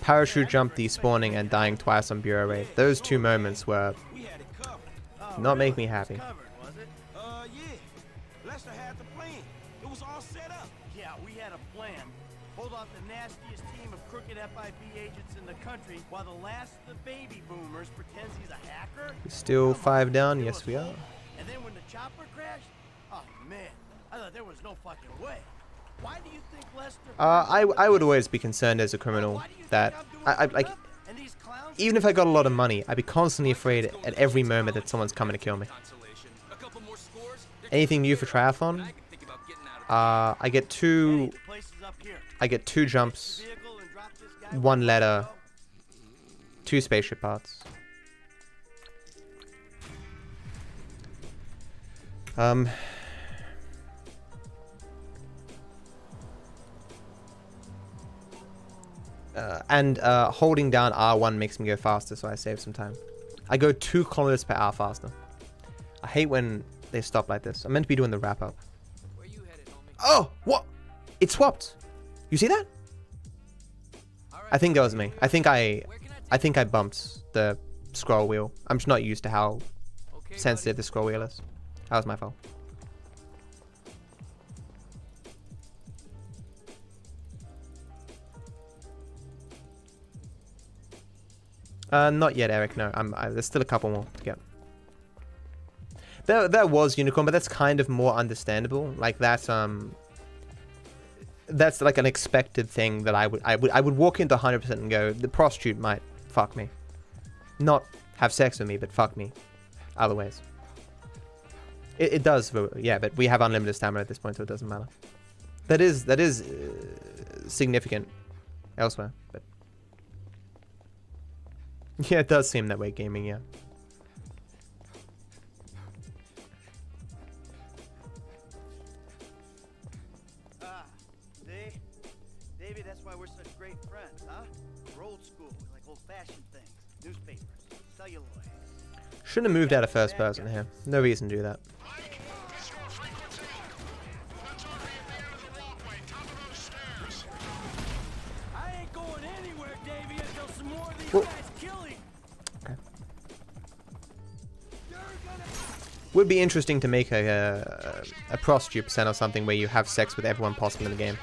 parachute jump despawning and dying twice on Bureau Raid. Those two moments were not make me happy. Yeah. Lester had the plan. It was all set up. Yeah, we had a plan. Hold off the nastiest team of crooked FIB agents in the country while the last of the baby boomers pretends he's a hacker. Still 5 down, yes we are. And then when the chopper crashed, oh man, I thought there was no fucking way. Why do you think Lester? I would always be concerned as a criminal that I like, even if I got a lot of money, I'd be constantly afraid at every moment that someone's coming to kill me. Anything new for Triathlon? I get two jumps, 1 letter, 2 spaceship parts. And holding down R1 makes me go faster, so I save some time. I go 2 kilometers per hour faster. I hate when they stop like this. I'm meant to be doing the wrap up. Oh, what? It swapped. You see that? I think that was me. I think I bumped the scroll wheel. I'm just not used to how sensitive the scroll wheel is. That was my fault. Not yet, Eric. No, there's still a couple more to get. There was Unicorn, but that's kind of more understandable. Like that's like an expected thing that I would walk into 100% and go, the prostitute might fuck me, not have sex with me, but fuck me, other ways. It does, yeah. But we have unlimited stamina at this point, so it doesn't matter. That is significant elsewhere, but. Yeah, it does seem that way, gaming, yeah. Davey, that's why we're such great friends, huh? We're old school, we like old-fashioned things. Newspapers, celluloid. Shouldn't have moved out of first person here. No reason to do that. I ain't going anywhere, Davey, until some more of these Well, guys kill you. okay. Would be interesting to make a prostitute percent or something where you have sex with everyone possible in the game.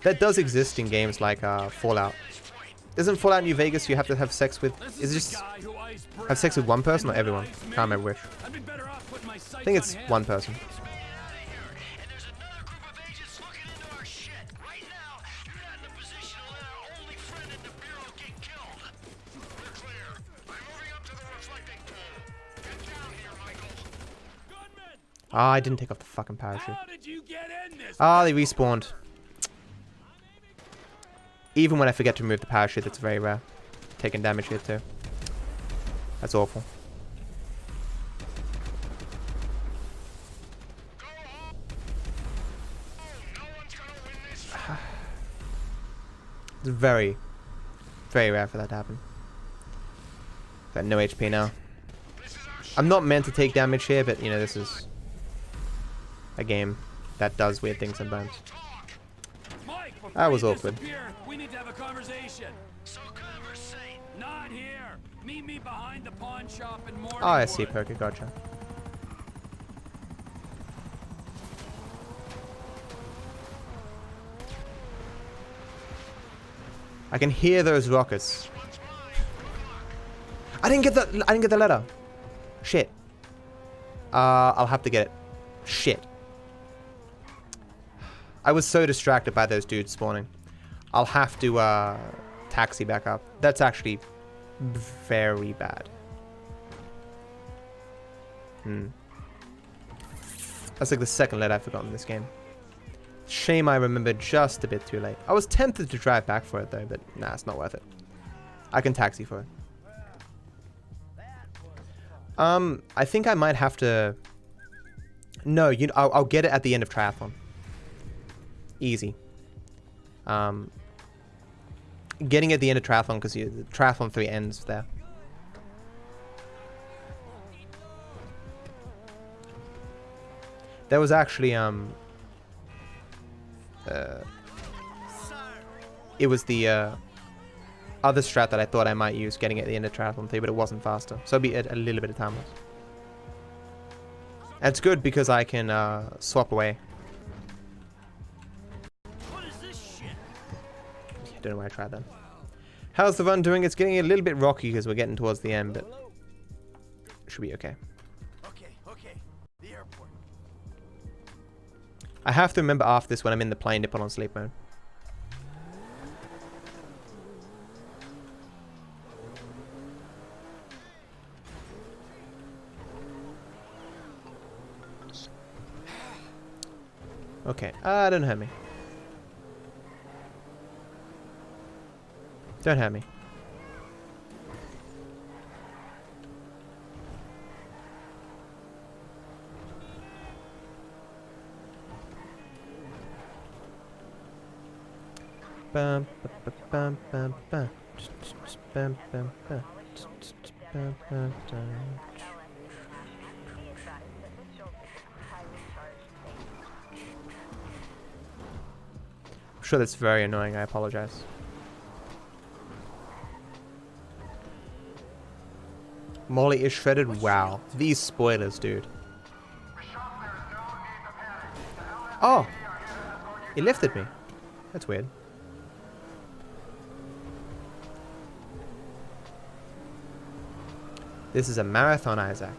That does exist in games like Fallout. Isn't Fallout New Vegas you have to have sex with? Is it just have sex with one person or everyone? Can't remember which. I think it's one person. Ah, I didn't take off the fucking parachute. How did you get in this? Ah, they respawned. Even when I forget to remove the parachute, that's very rare. Taking damage here too. That's awful. It's very, very rare for that to happen. Got no HP now. I'm not meant to take damage here, but you know, this is a game that does weird things sometimes. Mike, before That was you awkward. disappear, we need to have a conversation. So conversate. Not here. Meet me behind the pawn shop in Morningwood. Oh, I see, Poker. Gotcha. I can hear those rockets. I didn't get the letter. Shit. I'll have to get it. Shit. I was so distracted by those dudes spawning. I'll have to taxi back up. That's actually very bad. That's like the second letter I've forgotten in this game. Shame I remembered just a bit too late. I was tempted to drive back for it though, but nah, it's not worth it. I can taxi for it. I think I might have to... No, I'll get it at the end of triathlon. Easy. Getting it at the end of triathlon because triathlon 3 ends there. There was actually it was the other strat that I thought I might use getting it at the end of triathlon 3, but it wasn't faster, so it'll be a little bit of time loss. And it's good because I can swap away. What is this shit? I don't know why I tried that. How's the run doing? It's getting a little bit rocky because we're getting towards the end, but it should be okay. Okay. The airport. I have to remember after this when I'm in the plane to put on sleep mode. Okay, don't hurt me. Don't hurt me. Bum, bum, bum, bum, bum, bum, bum, bum, bum, bum. I'm sure that's very annoying. I apologize. Molly is shredded. Wow, these spoilers, dude. Oh, he lifted me. That's weird. This is a marathon, Isaac.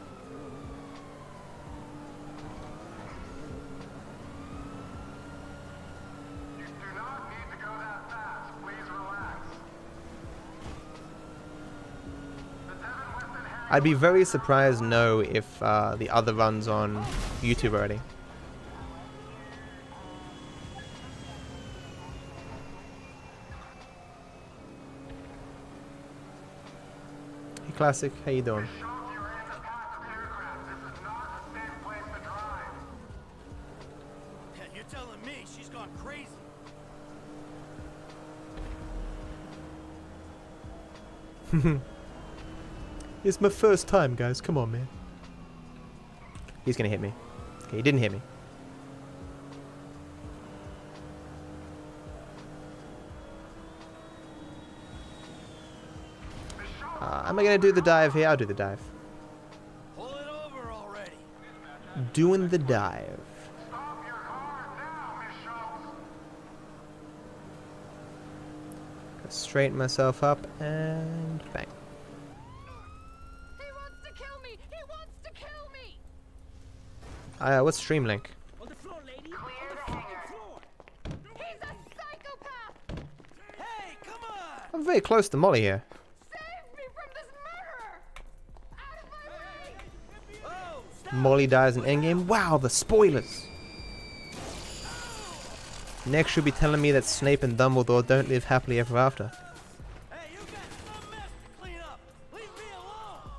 I'd be very surprised know if the other runs on YouTube already. Hey Classic, how you doing? You're telling me she's gone crazy. It's my first time, guys. Come on, man. He's gonna hit me. Okay, he didn't hit me. Am I gonna do the dive here? I'll do the dive. Pull it over already. Doing the dive. Straighten myself up and bang. He wants to kill me! He wants to kill me! What's stream link? On the floor, lady. On the fucking floor. He's a psychopath! Hey, come on! I'm very close to Molly here. Save me from this murderer! Out of my way! Oh, Molly dies in endgame. Wow, the spoilers. Next should be telling me that Snape and Dumbledore don't live happily ever after. Hey, you got some mess to clean up. Leave me alone.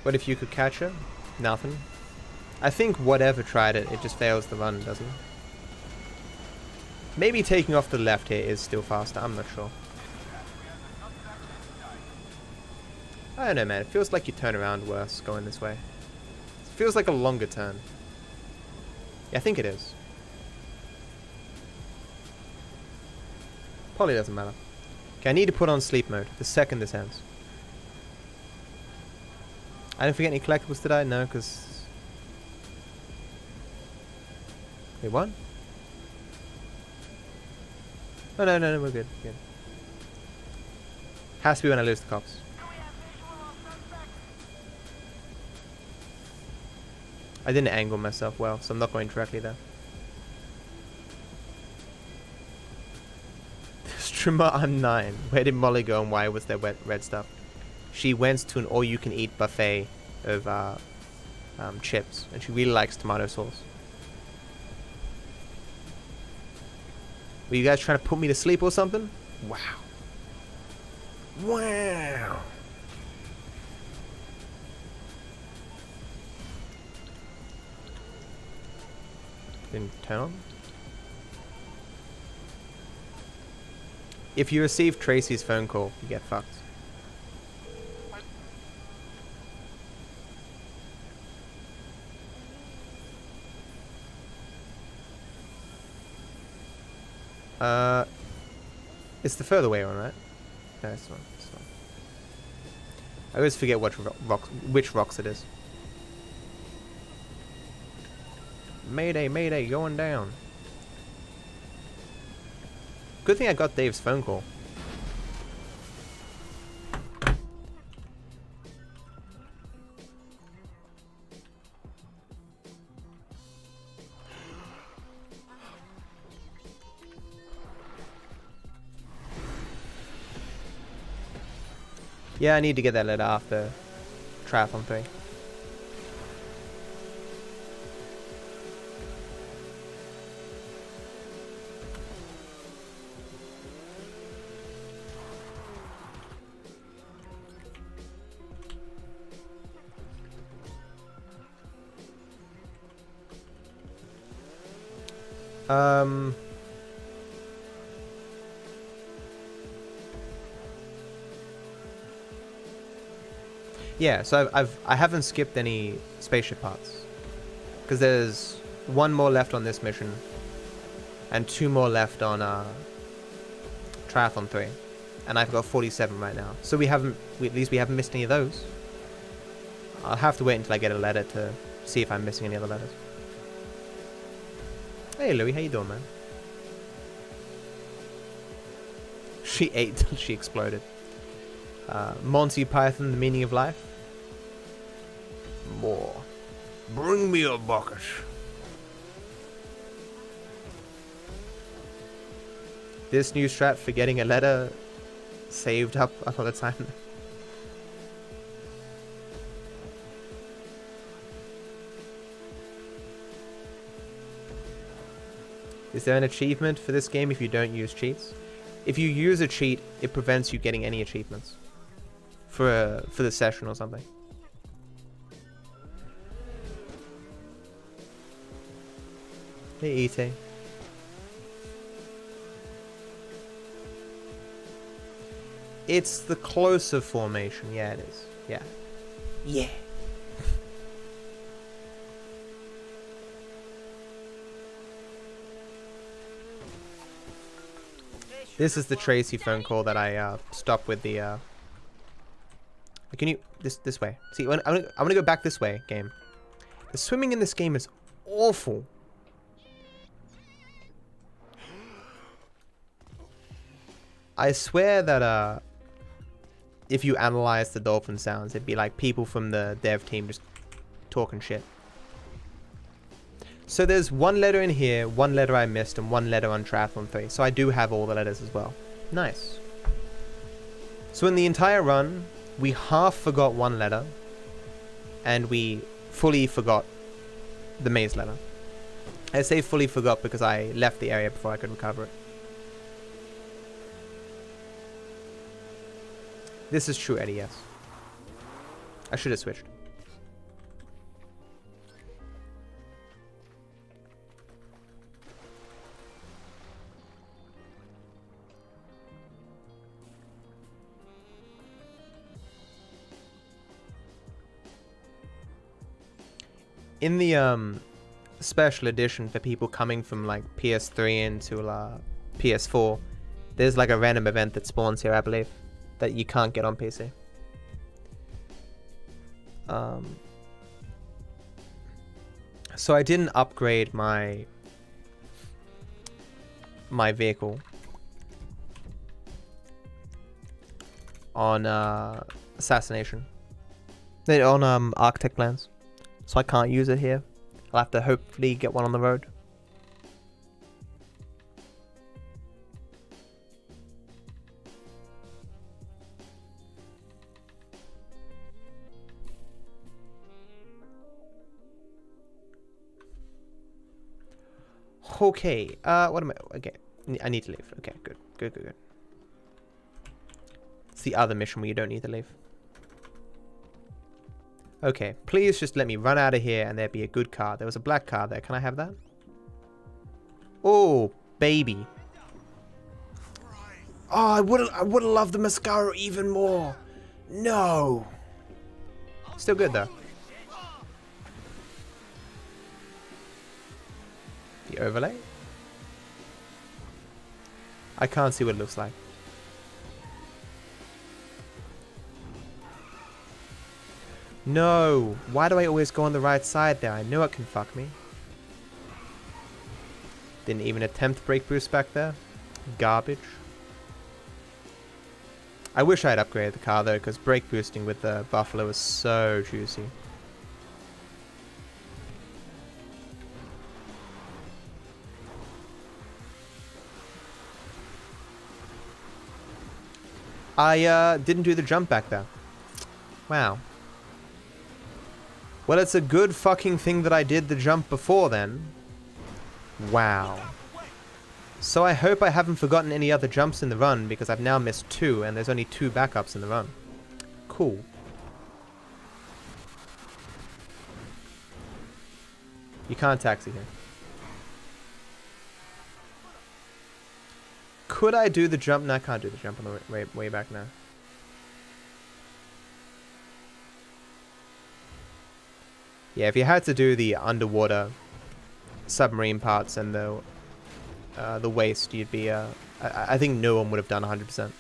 What if you could catch her? Nothing. I think whatever tried it, it just fails the run, doesn't it? Maybe taking off to the left here is still faster, I'm not sure. I don't know, man. It feels like you turn around worse going this way. It feels like a longer turn. Yeah, I think it is. Probably doesn't matter. Okay, I need to put on sleep mode the second this ends. I didn't forget any collectibles today? No, because... Wait, what? Oh, no, we're good. Good. Has to be when I lose the cops. I didn't angle myself well, so I'm not going directly there. Streamer, I'm 9. Where did Molly go and why was there red stuff? She went to an all-you-can-eat buffet of chips, and she really likes tomato sauce. Were you guys trying to put me to sleep or something? Wow. Wow. Didn't turn on. If you receive Tracy's phone call, you get fucked. It's the further way one, right? No, it's not. It's not. I always forget which rocks it is. Mayday, mayday, going down. Good thing I got Dave's phone call. Yeah, I need to get that letter after Triathlon 3. Yeah, so I haven't skipped any spaceship parts because there's one more left on this mission and 2 more left on Triathlon 3, and I've got 47 right now. So at least we haven't missed any of those. I'll have to wait until I get a letter to see if I'm missing any other letters. Hey Louie, how you doing, man? She ate till she exploded. Monty Python, The Meaning of Life. More. Bring me a bucket. This new strat for getting a letter saved up a lot of time. Is there an achievement for this game if you don't use cheats? If you use a cheat, it prevents you getting any achievements for the session or something. Hey, E.T. It's the closer formation. Yeah, it is. Yeah. Yeah. This is the Tracy phone call that I stopped with the. Can you this way? See, I'm gonna go back this way. Game. The swimming in this game is awful. I swear that if you analyze the dolphin sounds, it'd be like people from the dev team just talking shit. So there's one letter in here, one letter I missed, and one letter on Triathlon 3. So I do have all the letters as well. Nice. So in the entire run, we half forgot one letter, and we fully forgot the maze letter. I say fully forgot because I left the area before I could recover it. This is true, Eddie, yes. I should have switched. In the special edition for people coming from like PS3 into PS4, there's like a random event that spawns here, I believe, that you can't get on PC. So I didn't upgrade my vehicle on Assassination, on Architect plans. So I can't use it here. I'll have to hopefully get one on the road. Okay, what am I? Okay, I need to leave. Okay, good. It's the other mission where you don't need to leave. Okay, please just let me run out of here and there be a good car. There was a black car there. Can I have that? Oh, baby. Oh, I would have loved the mascara even more. No. Still good though. The overlay? I can't see what it looks like. No! Why do I always go on the right side there? I know it can fuck me. Didn't even attempt brake boost back there. Garbage. I wish I had upgraded the car though, because brake boosting with the Buffalo is so juicy. I didn't do the jump back there. Wow. Well, it's a good fucking thing that I did the jump before then. Wow. So I hope I haven't forgotten any other jumps in the run, because I've now missed 2 and there's only 2 backups in the run. Cool. You can't taxi here. Could I do the jump? No, I can't do the jump on the way back now. Yeah, if you had to do the underwater submarine parts and the waist, you'd be, I think no one would have done 100%.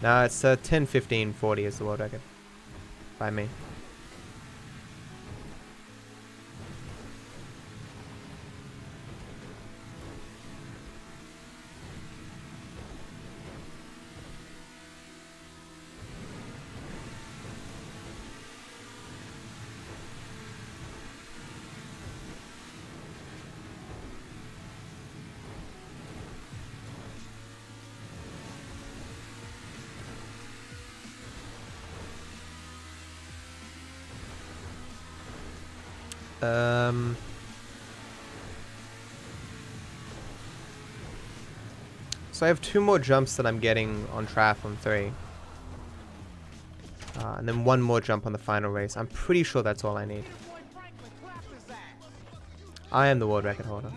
No, it's 10, 15, 40 is the world record. By me. So I have 2 more jumps that I'm getting on Triathlon 3. And then 1 more jump on the final race. I'm pretty sure that's all I need. I am the world record holder.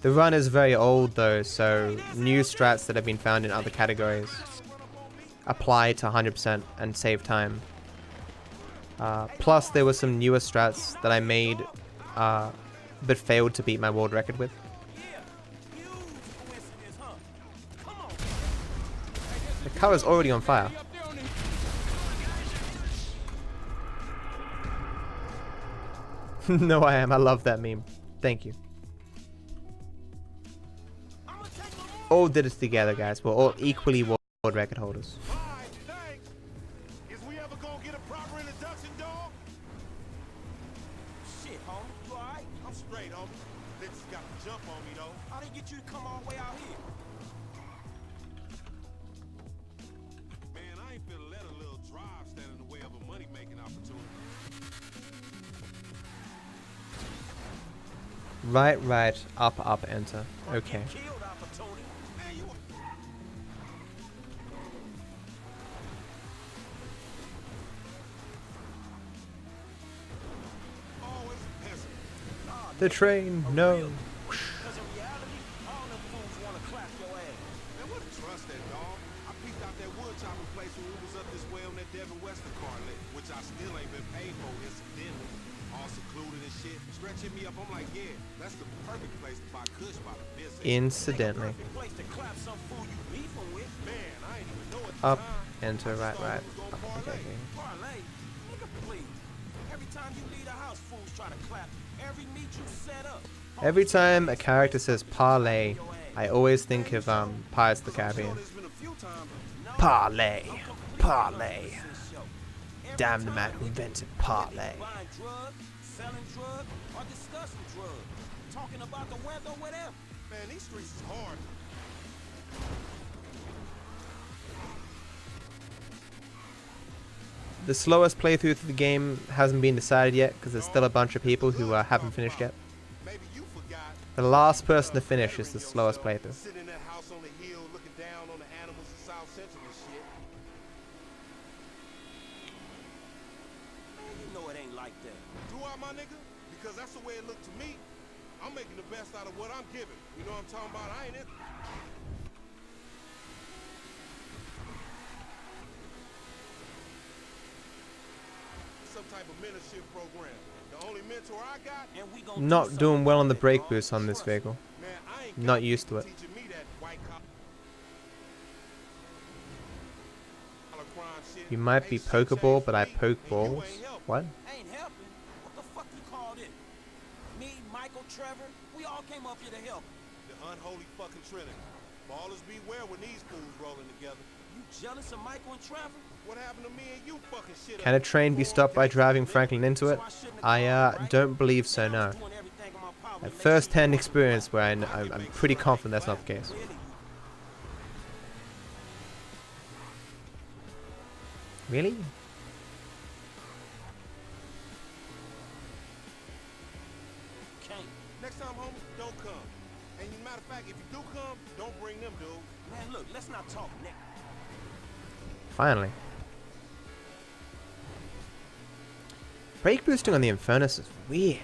The run is very old though, so new strats that have been found in other categories apply to 100% and save time. Plus there were some newer strats that I made but failed to beat my world record with. The car is already on fire. No, I am. I love that meme. Thank you. All did it together, guys. We're all equally world record holders. Bitches got the jump on me though. How they get you to come all the way out here? Man, I ain't finna let a little drive stand in the way of a money-making opportunity. Right, up, enter. Okay. Killed opportunity. Man, you always a peasant. The train, no. Because in reality, all them fools want to clap your ass. Man, what a trust that dog. I peeked out that wood chopping place when we was up this way on that Devin Western car lit, which I still ain't been paid for incidentally. All secluded and shit. Stretching me up, I'm like, yeah, that's the perfect place to buy kush by the business. Incidentally. Perfect place to clap some fool you beefing with. Man, I ain't even know it. Up, enter, right. Up, okay. Parlay? Nigga, please. Every time you leave the house, fools try to clap every meet you set up. Every time a character says parlay, I always think of Pirates of the Caribbean. Parlay. Damn the man who invented parlay. Buying drugs, selling drugs, or discussing drugs. Talking about the weather, whatever. Man, these streets is hard. The slowest playthrough of the game hasn't been decided yet because there's still a bunch of people who haven't finished yet. The last person to finish is the slowest playthrough. Sitting in that house on the hill, looking down on the animals in South Central and shit. Man, you know it ain't like that. Do I, my nigga? Because that's the way it looked to me. I'm making the best out of what I'm giving. You know what I'm talking about? I ain't it. Some type of mentorship program. The only mentor I got, and we gonna Not doing well on the brake boost on this vehicle. man, I ain't Not used to it. teaching me that white collar crime shit. You might be Pokeball, but I poke balls. What? Ain't helping. What the fuck you call this? Me, Michael, Trevor, we all came up here to help. The unholy fucking trinity. Ballers beware when these fools rolling together. You jealous of Michael and Trevor? What happened to me and you fucking shit up? Can a train be stopped by driving Franklin into it? I don't believe so, no. At first-hand experience where I'm pretty confident that's not the case. Really? Can't. Next time, homie, don't come. And matter of fact, if you do come, don't bring them, dude. Man, look, let's not talk next. Finally. Brake boosting on the Infernus is weird.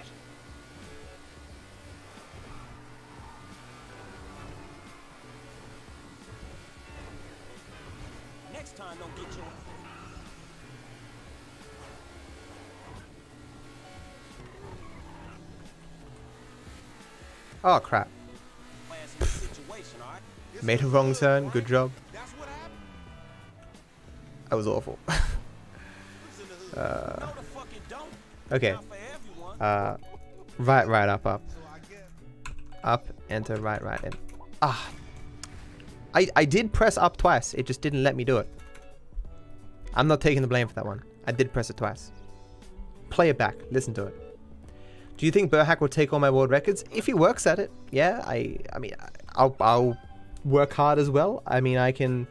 Next time, don't get your... Oh crap. Made a wrong turn, good job. That was awful. Okay. Right, up. Up, enter, right, and I did press up twice, it just didn't let me do it. I'm not taking the blame for that one. I did press it twice. Play it back, listen to it. Do you think Burhack will take all my world records? If he works at it, yeah. I mean, I'll work hard as well. I mean, I can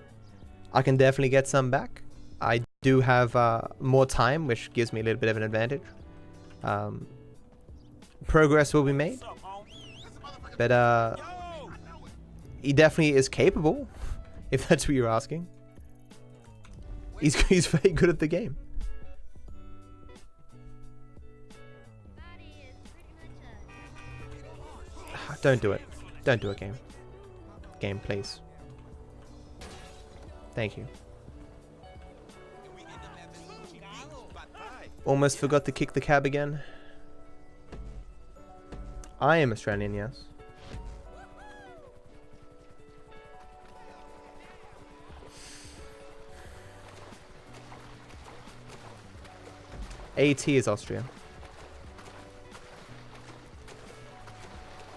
definitely get some back. I do have more time, which gives me a little bit of an advantage. Progress will be made, but he definitely is capable, if that's what you're asking. He's very good at the game. Don't do it. Don't do it, game. Game, please. Thank you. Almost forgot to kick the cab again. I am Australian, yes. AT is Austria.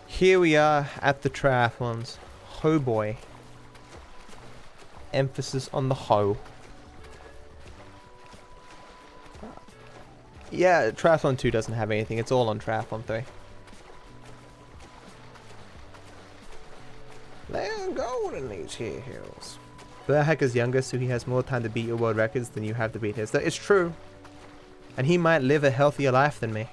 Here we are at the triathlons. Ho boy. Emphasis on the ho. Yeah, Triathlon 2 doesn't have anything. It's all on Triathlon 3. They're gold in these here hills. Burhack is younger, so he has more time to beat your world records than you have to beat his. That is true. And he might live a healthier life than me.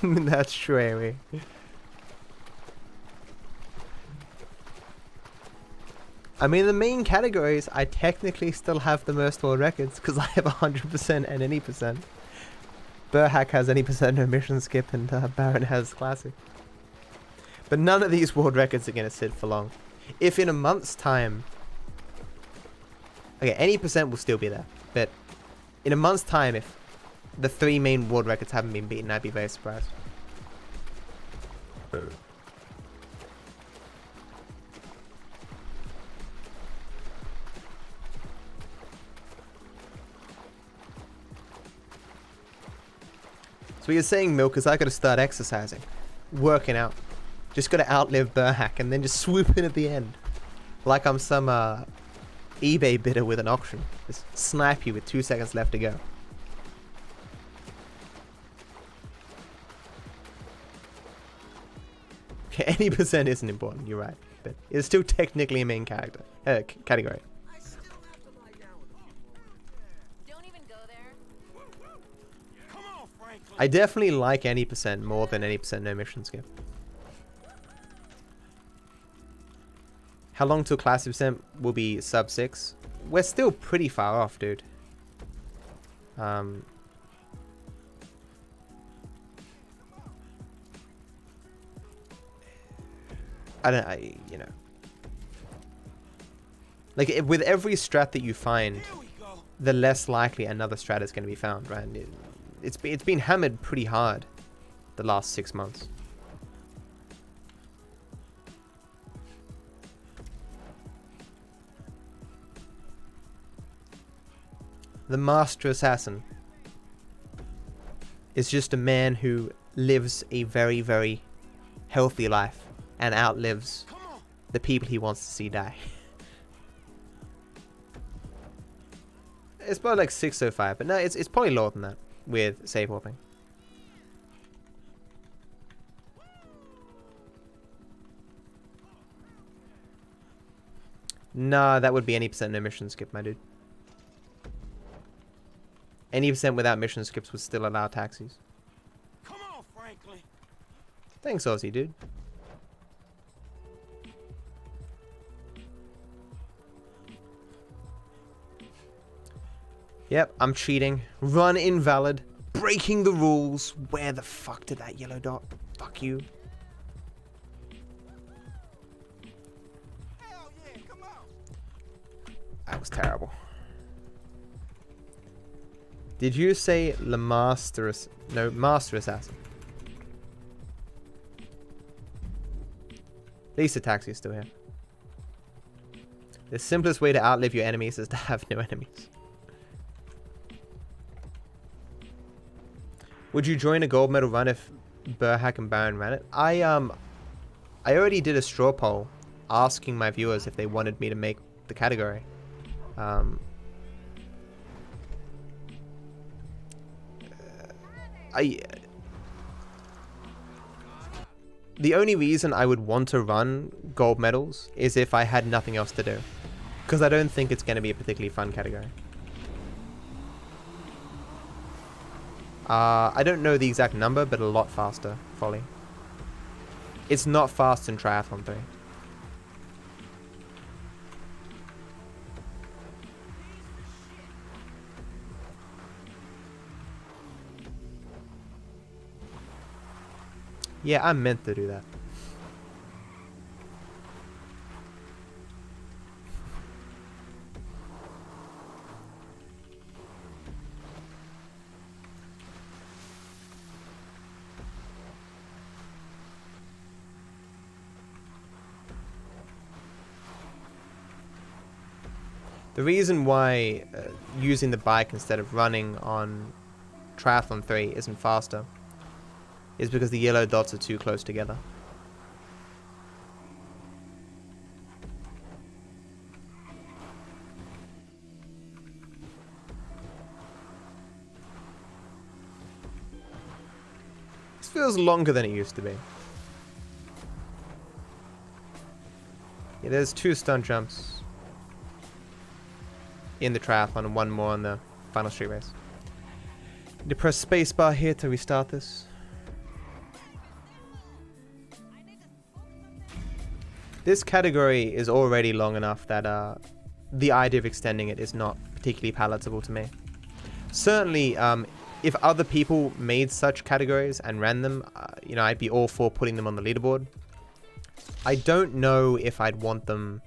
That's true, Amy. I mean, the main categories, I technically still have the most world records because I have 100% and any percent. Burhack has any percent, no mission skip, and Baron has classic. But none of these world records are going to sit for long. If in a month's time... Okay, any percent will still be there. But in a month's time, if the 3 main world records haven't been beaten, I'd be very surprised. So you're saying, Milk, is I gotta start exercising, working out, just gotta outlive Burhack and then just swoop in at the end, like I'm some eBay bidder with an auction, just snipe you with 2 seconds left to go. Okay, any percent isn't important, you're right, but it's still technically a main character category. I definitely like any percent more than any percent no mission skip. How long till classic percent will be sub 6? We're still pretty far off, dude. I you know. Like, with every strat that you find, the less likely another strat is going to be found, right? It's been hammered pretty hard the last 6 months. The Master Assassin is just a man who lives a very, very healthy life and outlives the people he wants to see die. It's probably like 605, but no, it's probably lower than that with save warping. Nah, that would be any percent no mission skip, my dude. Any percent without mission skips would still allow taxis. Come on, Franklin. Thanks, Aussie, dude. Yep, I'm cheating. Run invalid. Breaking the rules. Where the fuck did that yellow dot? Fuck you. Hell yeah, come on. That was terrible. Did you say Le Master... No, Master Assassin. At least the taxi is still here. The simplest way to outlive your enemies is to have no enemies. Would you join a gold medal run if Burhack and Baron ran it? I already did a straw poll asking my viewers if they wanted me to make the category. The only reason I would want to run gold medals is if I had nothing else to do, because I don't think it's going to be a particularly fun category. I don't know the exact number, but a lot faster, Folly. It's not fast in Triathlon 3. Yeah, I meant to do that. The reason why using the bike instead of running on Triathlon 3 isn't faster is because the yellow dots are too close together. feels longer than it used to be. Yeah, there's 2 stunt jumps in the triathlon and 1 more on the final street race. Need to press spacebar here to restart this. This category is already long enough that the idea of extending it is not particularly palatable to me. Certainly, if other people made such categories and ran them, you know, I'd be all for putting them on the leaderboard. I don't know if I'd want them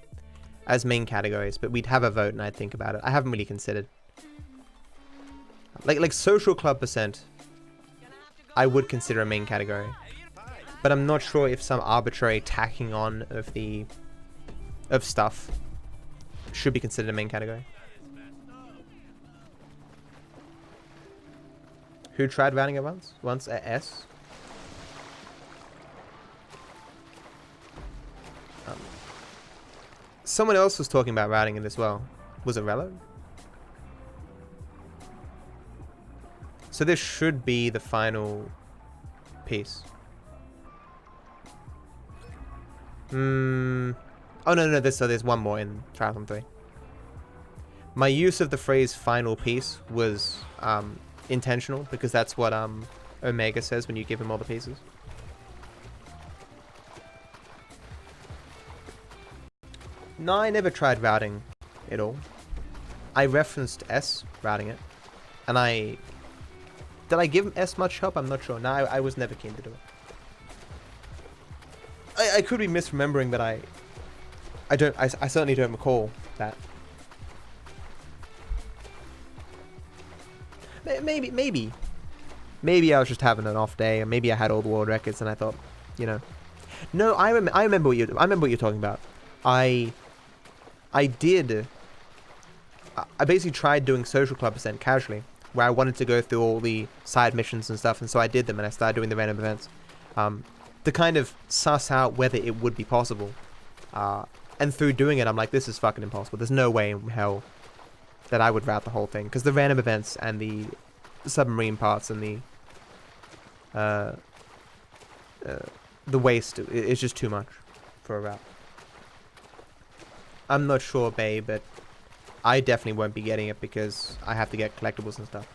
as main categories, but we'd have a vote and I'd think about it. I haven't really considered. Like social club percent, I would consider a main category. But I'm not sure if some arbitrary tacking on of stuff should be considered a main category. Who tried routing it once? Once at S? Someone else was talking about routing it as well. Was it Rello? So this should be the final piece. Oh no, there's one more in Triathlon 3. My use of the phrase final piece was intentional because that's what Omega says when you give him all the pieces. No, I never tried routing it all. I referenced S routing it, and did I give S much help? I'm not sure. No, I was never keen to do it. I could be misremembering, but I certainly don't recall that. Maybe I was just having an off day, or maybe I had all the world records and I thought, you know. No, I remember what you're talking about. I basically tried doing social club percent casually, where I wanted to go through all the side missions and stuff, and so I did them and I started doing the random events. To kind of suss out whether it would be possible. And through doing it, I'm like, this is fucking impossible. There's no way in hell that I would route the whole thing. Because the random events and the submarine parts and the waste is just too much for a route. I'm not sure, Bay, but I definitely won't be getting it because I have to get collectibles and stuff.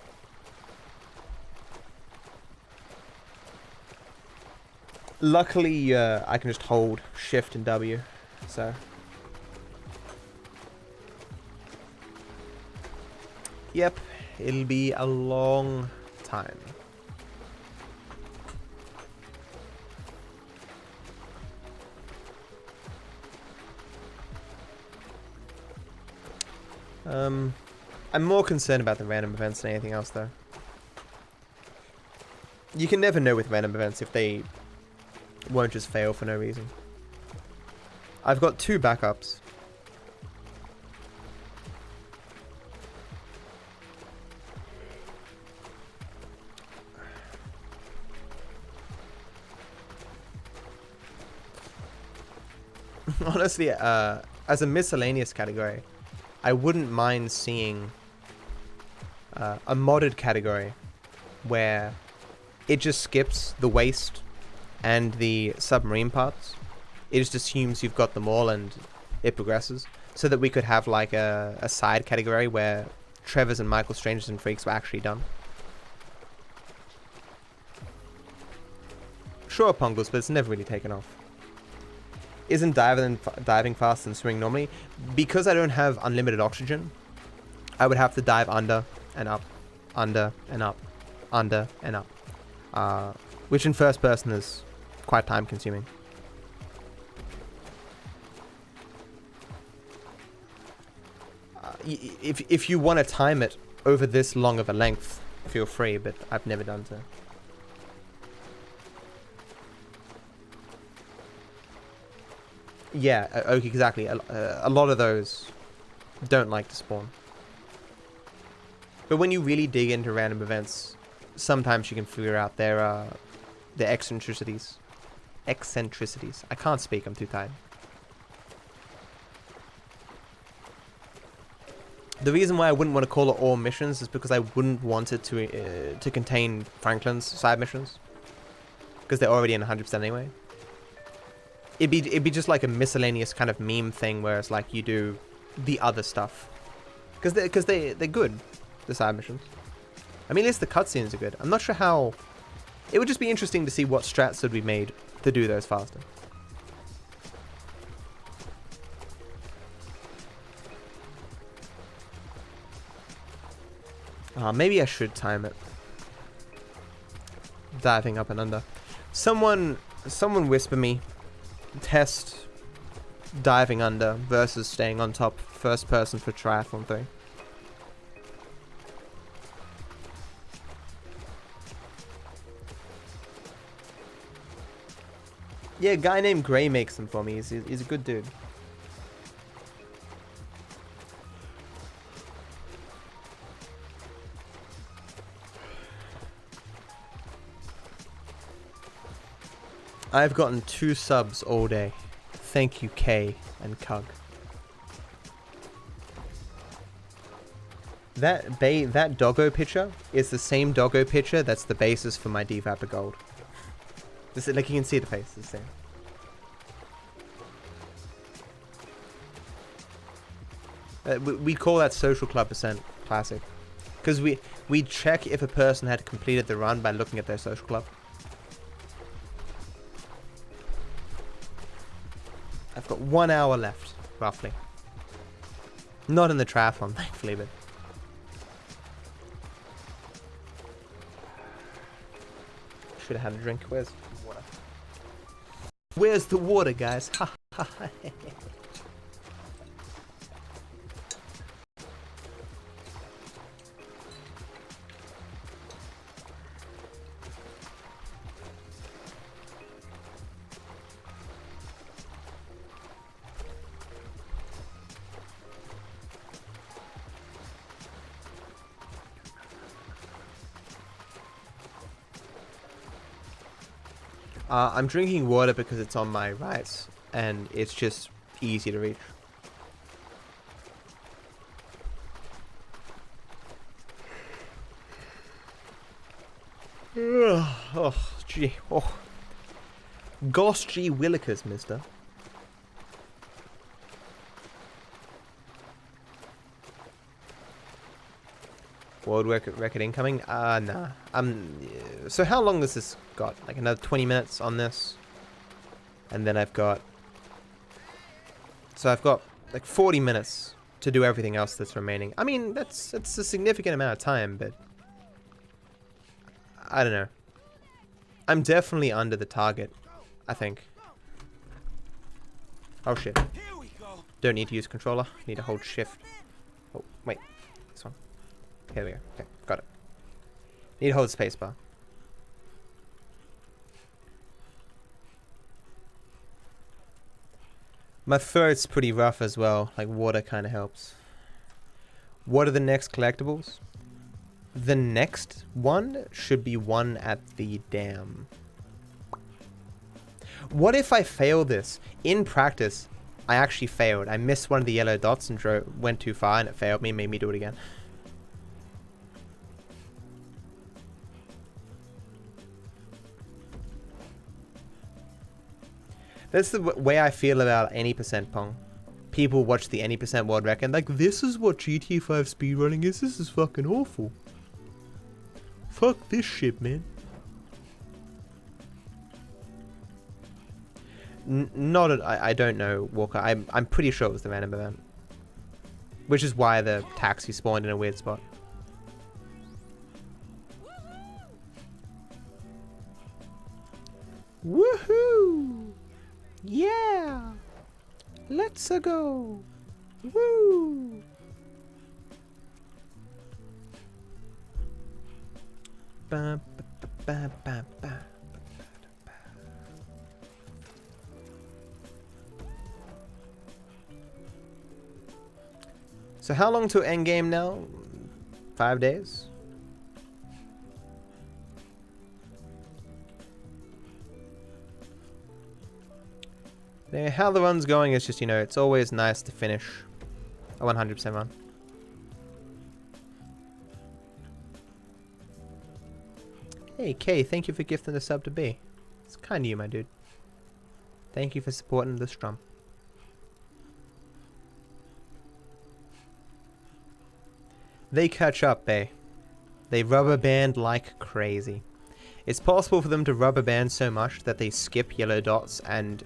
Luckily, I can just hold Shift and W, so. Yep, it'll be a long time. I'm more concerned about the random events than anything else, though. You can never know with random events if they won't just fail for no reason. I've got 2 backups. Honestly, as a miscellaneous category, I wouldn't mind seeing a modded category where it just skips the waste and the submarine parts. It just assumes you've got them all and it progresses, so that we could have like a side category where Trevor's and Michael's Strangers and Freaks were actually done. Sure, Pongles, but it's never really taken off. Isn't diving faster than swimming normally? Because I don't have unlimited oxygen, I would have to dive under and up, under and up, under and up. Which in first person is quite time consuming. If you want to time it over this long of a length, feel free, but I've never done so. Yeah, okay, exactly. A lot of those don't like to spawn. But when you really dig into random events, sometimes you can figure out their eccentricities. Eccentricities. I can't speak, I'm too tired. The reason why I wouldn't want to call it all missions is because I wouldn't want it to contain Franklin's side missions. because they're already in 100% anyway. It'd be just like a miscellaneous kind of meme thing where it's like you do the other stuff. Because they're good, the side missions. I mean, at least the cutscenes are good. I'm not sure how... It would just be interesting to see what strats would be made to do those faster. Maybe I should time it. Diving up and under. Someone whisper me. Test diving under versus staying on top first person for Triathlon 3. Yeah, a guy named Gray makes them for me. He's a good dude. I've gotten 2 subs all day. Thank you, K and Cug. That doggo picture is the same doggo picture that's the basis for my DVAPA gold. This is, like, you can see the face, it's the same. We call that social club percent classic. Because we check if a person had completed the run by looking at their social club. I've got 1 hour left, roughly. Not in the triathlon, thankfully, but... Should have had a drink. Where's the water? Where's the water, guys? Ha ha ha. I'm drinking water because it's on my right, and it's just easy to reach. Oh, gee. Oh. Gosh, gee willikers, mister. World record incoming? Nah. So how long has this got? Like another 20 minutes on this? And then I've got... So I've got like 40 minutes to do everything else that's remaining. I mean, that's a significant amount of time, but... I don't know. I'm definitely under the target, I think. Oh shit. Don't need to use controller. Need to hold shift. Oh, wait. This one. Here we go. Okay, got it. Need to hold spacebar. My throat's pretty rough as well. Like, water kind of helps. What are the next collectibles? The next one should be one at the dam. What if I fail this? In practice, I actually failed. I missed one of the yellow dots and went too far and it failed me, made me do it again. That's the way I feel about any percent Pong. People watch the any percent world record like, this is what GTA 5 speedrunning is. This is fucking awful. Fuck this shit, man. I don't know, Walker. I'm pretty sure it was the random event, which is why the taxi spawned in a weird spot. Woohoo! Yeah! Let's go! Woo! Ba, ba, ba, ba, ba. So how long to endgame now? 5 days? How the run's going is just, you know, it's always nice to finish a 100% run. Hey, Kay, thank you for gifting the sub to B. It's kind of you, my dude. Thank you for supporting the strum. They catch up, eh? They rubber band like crazy. It's possible for them to rubber band so much that they skip yellow dots and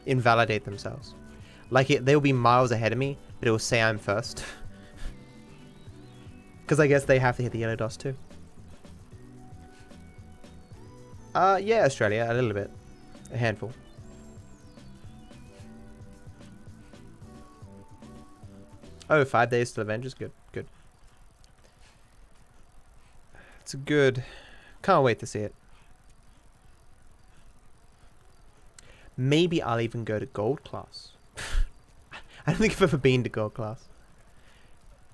invalidate themselves. Like they'll be miles ahead of me, but it will say I'm first. Because I guess they have to hit the yellow dots too. Yeah, Australia, a little bit. A handful. Oh, 5 days till Avengers? Good, good. It's good. Can't wait to see it. Maybe I'll even go to gold class. I don't think I've ever been to gold class.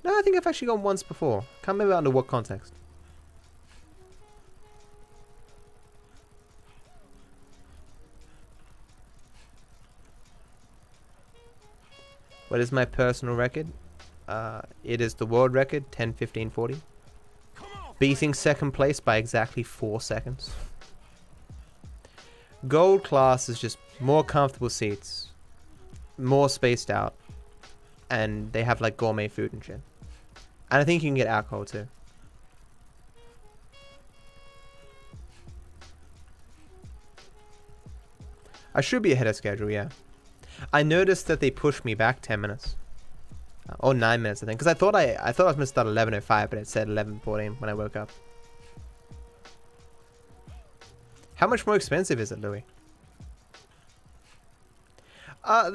No, I think I've actually gone once before. Can't remember under what context. What is my personal record? It is the world record, 10:15:40. Beating second place by exactly 4 seconds. Gold class is just more comfortable seats, more spaced out, and they have like gourmet food and shit. And I think you can get alcohol too. I should be ahead of schedule, yeah. I noticed that they pushed me back 10 minutes. Or 9 minutes, I think. Because I thought I was going to start 11:05, but it said 11:14 when I woke up. How much more expensive is it, Louis? At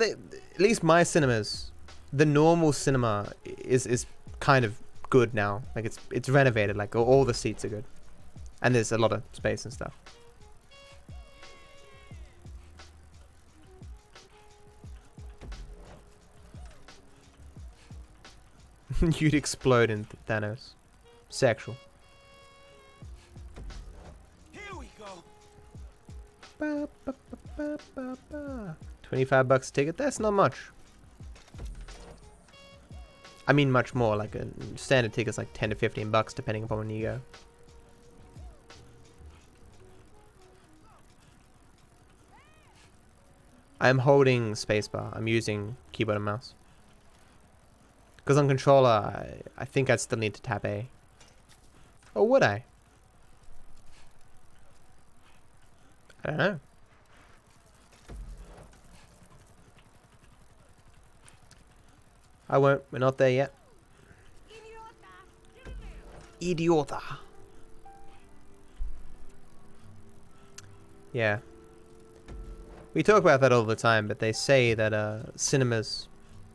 least my cinemas, the normal cinema is kind of good now. Like it's renovated. Like all the seats are good, and there's a lot of space and stuff. You'd explode in Thanos. Sexual. Here we go. Ba, ba, ba, ba, ba, ba. $25 a ticket? That's not much. I mean much more. Like a standard ticket's like 10 to 15 bucks depending upon when you go. I'm holding spacebar. I'm using keyboard and mouse. Because on controller, I think I'd still need to tap A. Or would I? I don't know. I won't. We're not there yet. Idiota. Yeah. We talk about that all the time, but they say that cinemas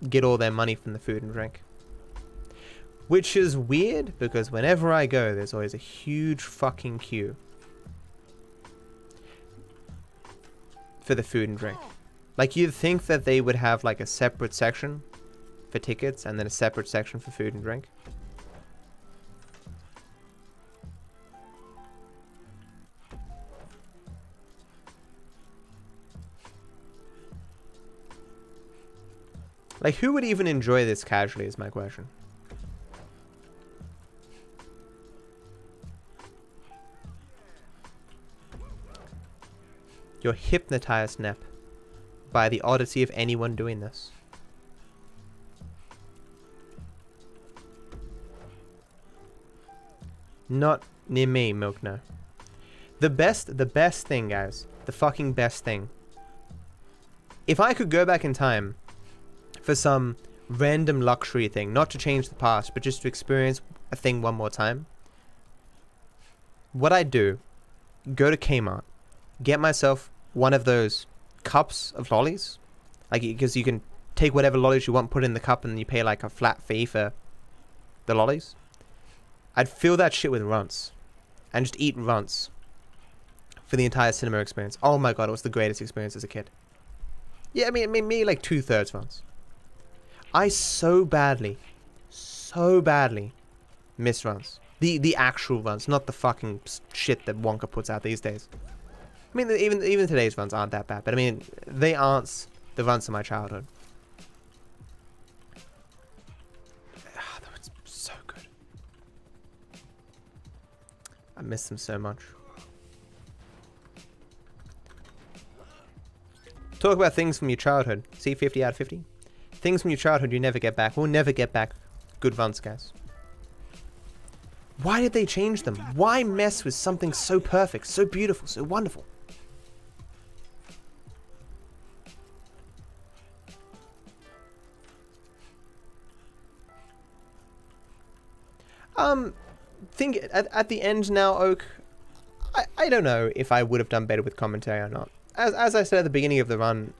get all their money from the food and drink. Which is weird, because whenever I go, there's always a huge fucking queue for the food and drink. Like, you'd think that they would have like a separate section for tickets and then a separate section for food and drink. Like, who would even enjoy this casually is my question. You're hypnotized, Nep, by the oddity of anyone doing this. Not near me, Milk, no. The best thing, guys, the fucking best thing. If I could go back in time for some random luxury thing, not to change the past, but just to experience a thing one more time, what I'd do, go to Kmart, get myself one of those cups of lollies, like, because you can take whatever lollies you want, put in the cup, and you pay like a flat fee for the lollies. I'd fill that shit with runts and just eat runts for the entire cinema experience. Oh my god, it was the greatest experience as a kid. Yeah, I mean maybe like 2/3 runts. I so badly miss runs. The actual runs, not the fucking shit that Wonka puts out these days. I mean, even today's runs aren't that bad, but I mean, they aren't the runs of my childhood. Ah, that was so good. I miss them so much. Talk about things from your childhood. See 50 out of 50? Things from your childhood you never get back. We'll never get back good runs, guys. Why did they change them? Why mess with something so perfect, so beautiful, so wonderful? Think at the end now, Oak, I don't know if I would have done better with commentary or not. As I said at the beginning of the run,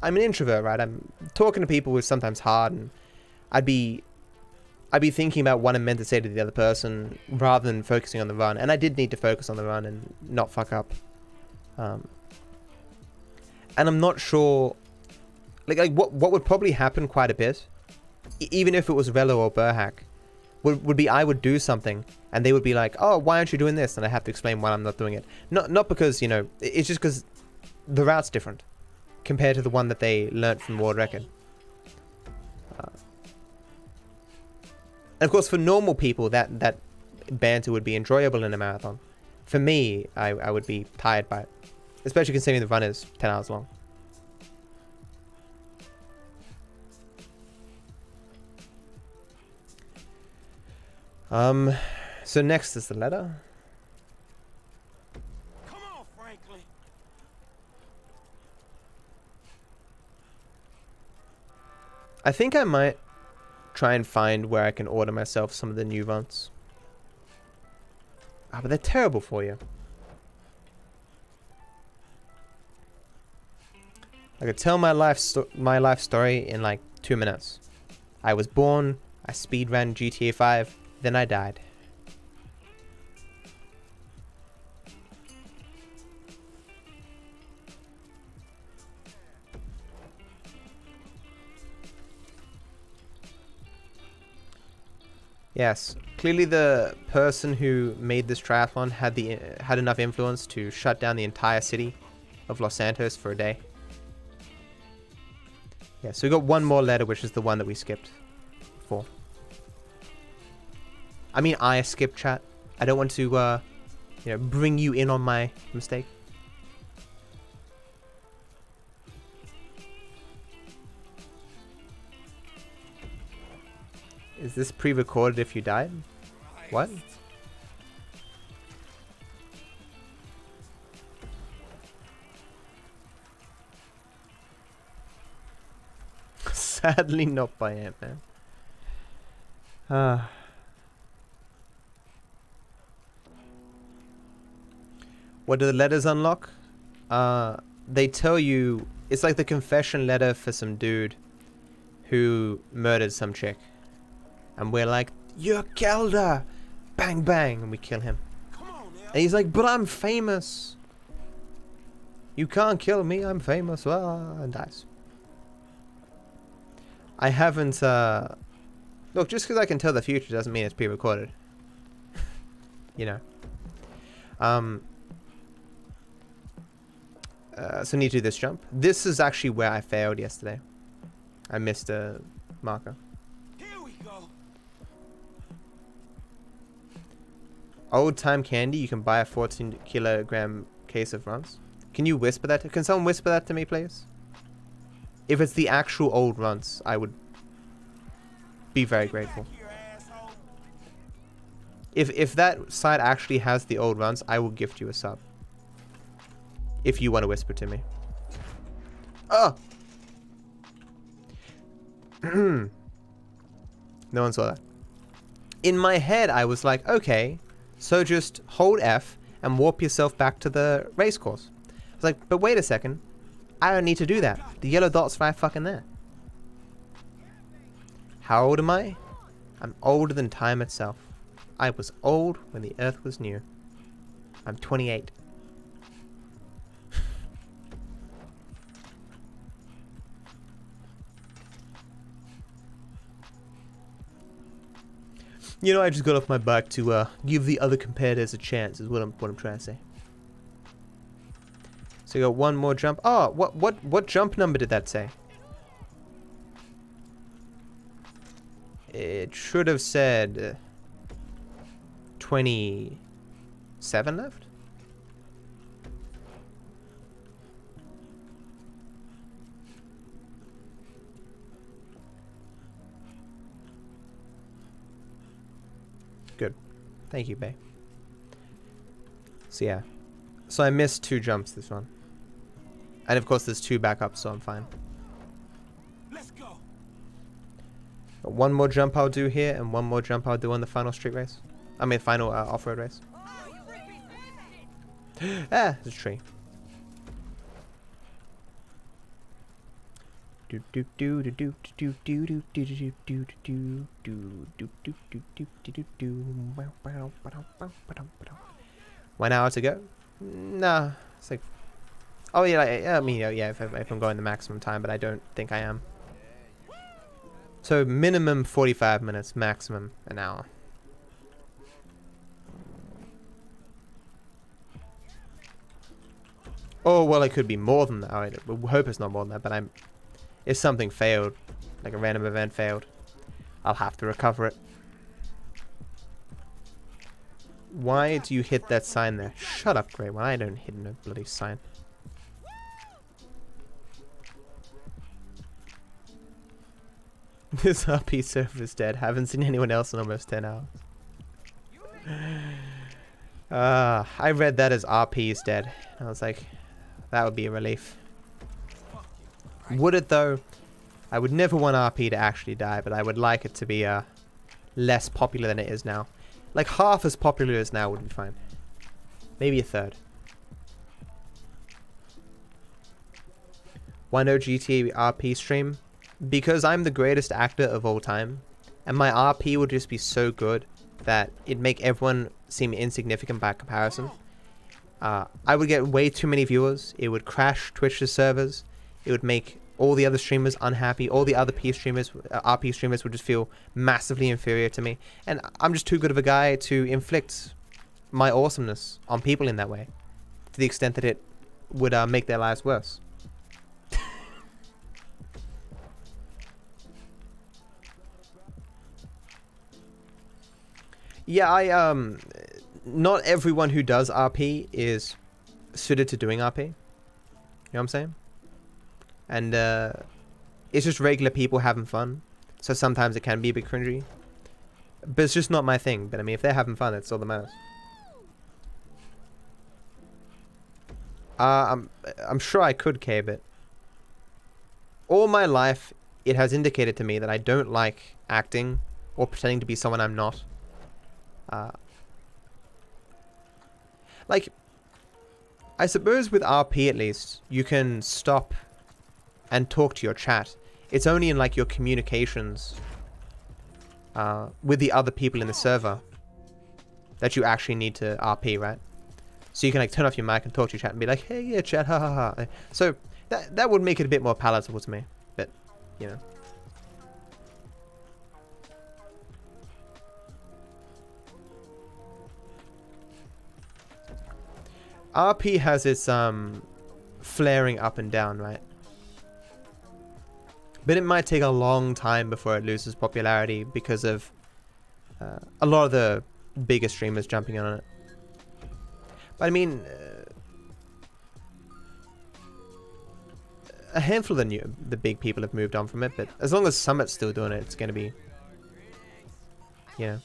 I'm an introvert, right? I'm talking to people is sometimes hard, and I'd be thinking about what I'm meant to say to the other person rather than focusing on the run. And I did need to focus on the run and not fuck up. And I'm not sure, like what would probably happen quite a bit, even if it was Velo or Burhack, would be I would do something and they would be like, oh, why aren't you doing this? And I have to explain why I'm not doing it. Not because, you know, it's just because the route's different compared to the one that they learnt from World Record. And of course, for normal people, that banter would be enjoyable in a marathon. For me, I would be tired by it, especially considering the run is 10 hours long. So next is the letter. Come on, Franklin. I think I might try and find where I can order myself some of the new runs. But they're terrible for you. I could tell my life story in like 2 minutes. I was born, I speedran GTA 5, then I died. Yes, clearly the person who made this triathlon had enough influence to shut down the entire city of Los Santos for a day. Yeah, so we got one more letter, which is the one that we skipped before. I mean, I skipped, chat. I don't want to, you know, bring you in on my mistake. Is this pre-recorded if you died? What? Sadly not by Ant-Man. What do the letters unlock? They tell you... It's like the confession letter for some dude who murdered some chick. And we're like, you're killed her! Bang, bang! And we kill him. And he's like, but I'm famous! You can't kill me, I'm famous. And dies. I haven't, Look, just because I can tell the future doesn't mean it's pre-recorded. You know. So need to do this jump. This is actually where I failed yesterday. I missed a marker. Old time candy, you can buy a 14-kilogram case of runs. Can you whisper that? Can someone whisper that to me, please? If it's the actual old runs, I would be very grateful. If that site actually has the old runs, I will gift you a sub. If you want to whisper to me. Oh! No one saw that. In my head, I was like, okay, so just hold F and warp yourself back to the race course. I was like, but wait a second. I don't need to do that. The yellow dot's right fucking there. How old am I? I'm older than time itself. I was old when the earth was new. I'm 28. You know, I just got off my bike to give the other competitors a chance, is what I'm trying to say. So you got one more jump. Oh, what jump number did that say? It should have said 27 left. Good. Thank you, Bay. So yeah. So I missed 2 jumps this one. And of course there's 2 backups, so I'm fine. Let's go. Got 1 more jump I'll do here, and 1 more jump I'll do on the final street race. I mean, final off-road race. Ah, there's a tree. One hour to go? Nah, it's like, oh yeah, I mean, yeah, if I'm going the maximum time, but I don't think I am. So minimum 45 minutes, maximum an hour. Oh well, it could be more than that. I hope it's not more than that, but if something failed, like a random event failed, I'll have to recover it. Why do you hit that sign there? Shut up, Grey. Well, I don't hit no bloody sign. This RP server is dead. Haven't seen anyone else in almost 10 hours. I read that as RP is dead. I was like, that would be a relief. Would it though? I would never want RP to actually die, but I would like it to be less popular than it is now. Like half as popular as now would be fine. Maybe a third. Why no GTA RP stream? Because I'm the greatest actor of all time, and my RP would just be so good that it'd make everyone seem insignificant by comparison. I would get way too many viewers. It would crash Twitch's servers. It would make all the other streamers unhappy. All the other RP streamers would just feel massively inferior to me. And I'm just too good of a guy to inflict my awesomeness on people in that way, to the extent that it would make their lives worse. Yeah, not everyone who does RP is suited to doing RP. You know what I'm saying? And it's just regular people having fun. So sometimes it can be a bit cringy. But it's just not my thing. But I mean, if they're having fun, that's all that matters. I'm sure I could, K, but all my life it has indicated to me that I don't like acting or pretending to be someone I'm not. Like, I suppose with RP at least, you can stop and talk to your chat. It's only in like your communications with the other people in the server that you actually need to RP, right? So you can like turn off your mic and talk to your chat and be like, hey, yeah, chat, ha ha ha. So that would make it a bit more palatable to me, but you know. RP has its flaring up and down, right? But it might take a long time before it loses popularity because of a lot of the bigger streamers jumping on it. But I mean, a handful of the big people have moved on from it, but as long as Summit's still doing it, it's going to be, you know.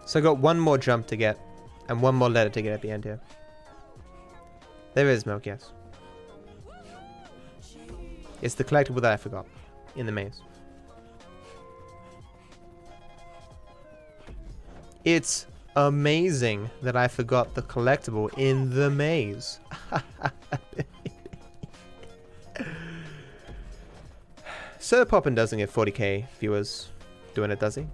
So I got 1 more jump to get, and 1 more letter to get at the end here. There is milk, yes. It's the collectible that I forgot in the maze. It's amazing that I forgot the collectible in the maze. Sir Poppin doesn't get 40k viewers doing it, does he?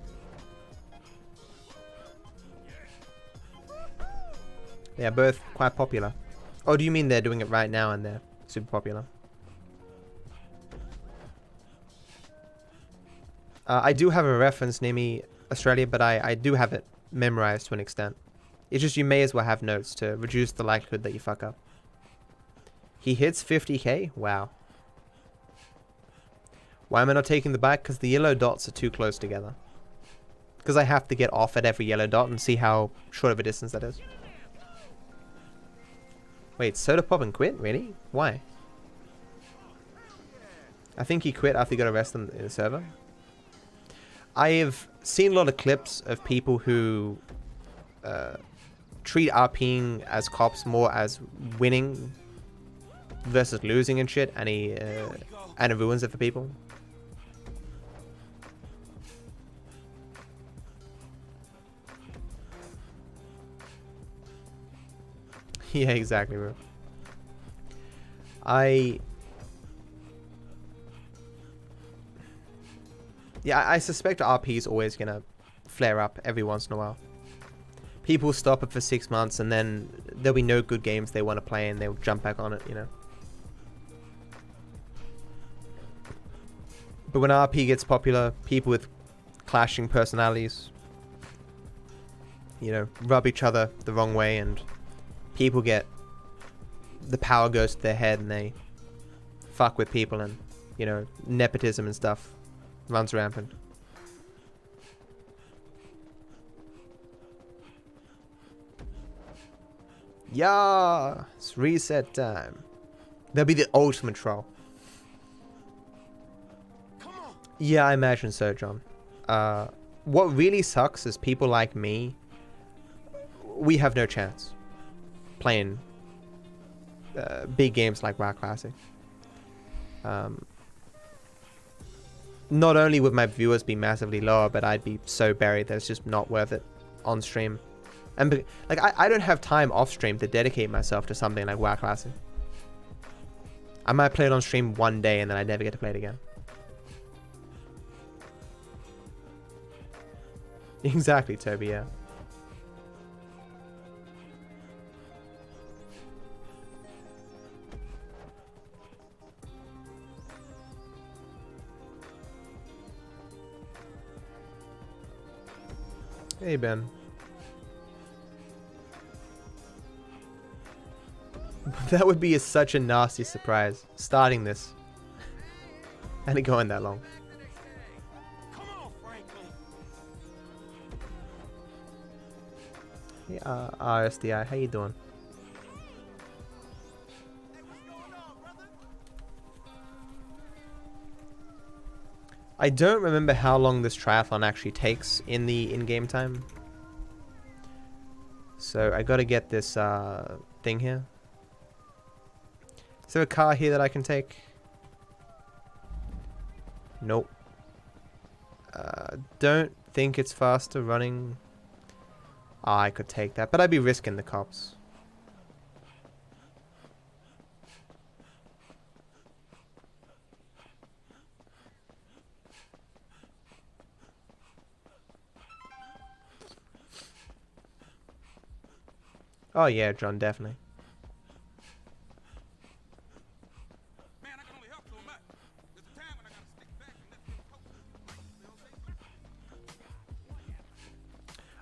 They're both quite popular. Oh, do you mean they're doing it right now and they're super popular? I do have a reference near me, Australia, but I do have it memorized to an extent. It's just you may as well have notes to reduce the likelihood that you fuck up. He hits 50k? Wow. Why am I not taking the bike? Because the yellow dots are too close together. Because I have to get off at every yellow dot and see how short of a distance that is. Wait, Soda Pop and quit? Really? Why? I think he quit after he got arrested in the server. I've seen a lot of clips of people who treat RPing as cops more as winning versus losing and shit, and it ruins it for people. Yeah, exactly, bro. I suspect RP is always gonna flare up every once in a while. People stop it for 6 months and then there'll be no good games they want to play and they'll jump back on it, you know. But when RP gets popular, people with clashing personalities, you know, rub each other the wrong way, and people get, the power goes to their head and they fuck with people, and, you know, nepotism and stuff runs rampant. Yeah, it's reset time. That'll be the ultimate troll. Yeah, I imagine so, John. What really sucks is people like me, we have no chance playing big games like WoW Classic. Not only would my viewers be massively lower, but I'd be so buried that it's just not worth it on stream. And like I don't have time off stream to dedicate myself to something like WoW Classic. I might play it on stream one day and then I never get to play it again. Exactly, Toby, yeah. Hey, Ben. That would be such a nasty surprise, starting this and it going that long. Hey, RSDI, how you doing? I don't remember how long this triathlon actually takes in the in-game time. So I gotta get this thing here. Is there a car here that I can take? Nope. Don't think it's faster running. I could take that, but I'd be risking the cops. Oh yeah, John, definitely.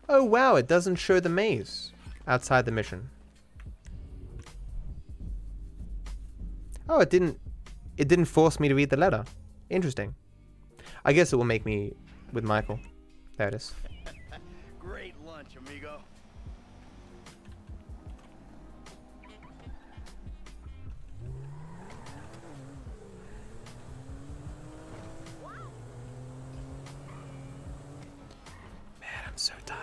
Oh wow, it doesn't show the maze outside the mission. Oh, it didn't force me to read the letter. Interesting. I guess it will make me with Michael. There it is. Great lunch, amigo. I'm so tired.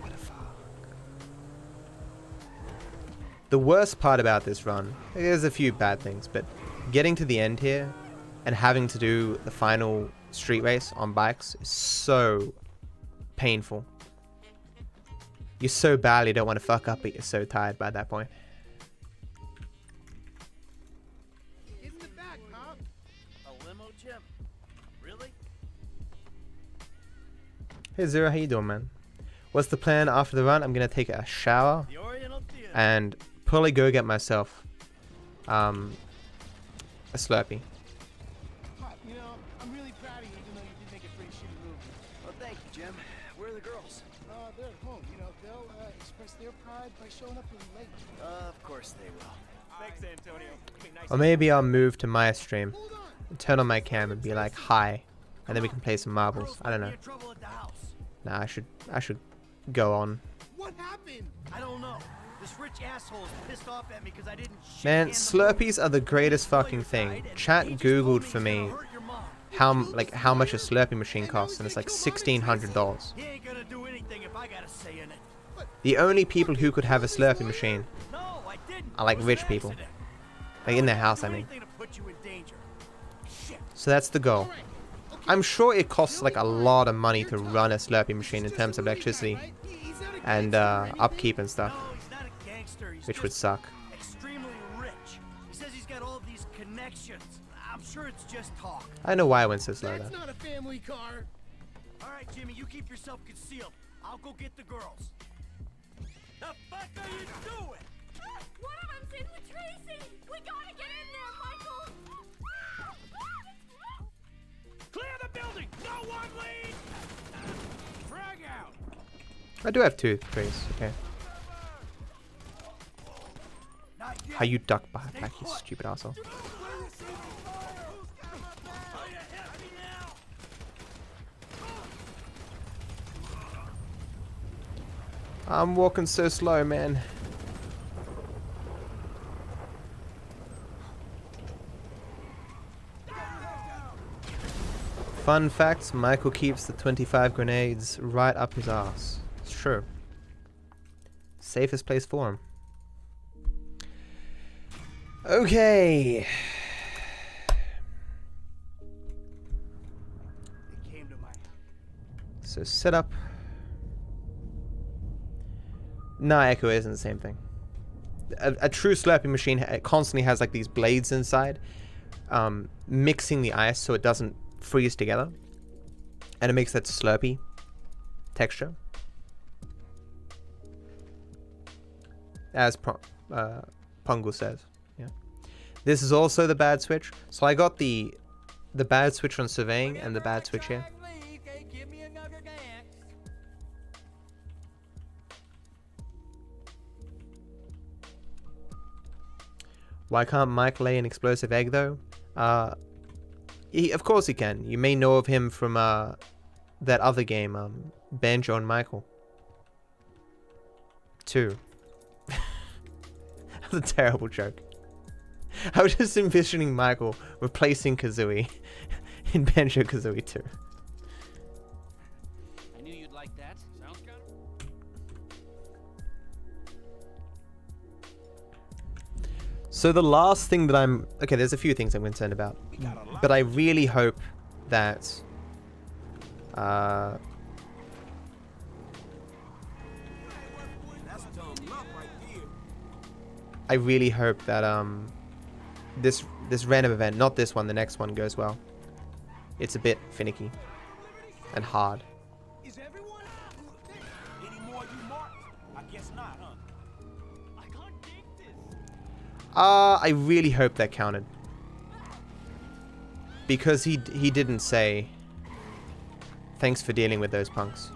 What the fuck? The worst part about this run, there's a few bad things, but getting to the end here and having to do the final street race on bikes is so painful. You so badly don't want to fuck up, but you're so tired by that point. In the back, Pop. A limo, Jim? Really? Hey Zero, how you doing, man? What's the plan after the run? I'm gonna take a shower and probably go get myself a Slurpee. Pop, you know, I'm really proud of you, even though you did make a pretty shitty move. Well, thank you, Jim. Where are the girls? They're at home. You know, they'll express their pride by showing up really late. Of course they will. Thanks, Antonio. Nice. Or maybe I'll move to my stream, turn on my cam and be like, hi, and then we can play some marbles. I don't know. Nah, I should go on. What happened? I don't know. This this rich asshole is pissed off at me because I didn't Man, Slurpees are the greatest fucking thing. Chat Googled for me how much a Slurpee machine costs, and it's like $1,600. He ain't gonna do anything if I got a say in it. The only people who could have a Slurpee machine are like rich people. Like in their house, I mean. So that's the goal. I'm sure it costs like a lot of money to run a Slurpee machine in terms of electricity and upkeep and stuff, which would suck. Extremely rich. He says he's got all these connections. I'm sure it's just talk. I don't know why I went so slow though. Not a family car. All right, Jimmy, you keep yourself concealed. I'll go get the girls. The fuck are you doing? One of them's in with Tracy! We gotta get in there, Michael! Clear the building! No one leave! Frag out! I do have 2 trays, okay. How you duck back, you stupid asshole. I'm walking so slow, man. Fun facts, Michael keeps the 25 grenades right up his ass. It's true. Safest place for him. Okay. So set up. No, Echo isn't the same thing. A true Slurpee machine constantly has like these blades inside, mixing the ice so it doesn't freeze together, and it makes that Slurpee texture. As Pungle says, yeah. This is also the bad switch. So I got the bad switch on surveying and the bad switch here. Why can't Mike lay an explosive egg though? Of course he can. You may know of him from that other game, Banjo and Michael 2. That's a terrible joke. I was just envisioning Michael replacing Kazooie in Banjo-Kazooie 2. I knew you'd like that. Sounds good. So the last thing that okay, there's a few things I'm concerned about, but I really hope that this random event, not this one, the next one, goes well. It's a bit finicky and hard. Is everyone any more you marked? I guess not, huh? I can't take this. I really hope that counted. Because he didn't say thanks for dealing with those punks.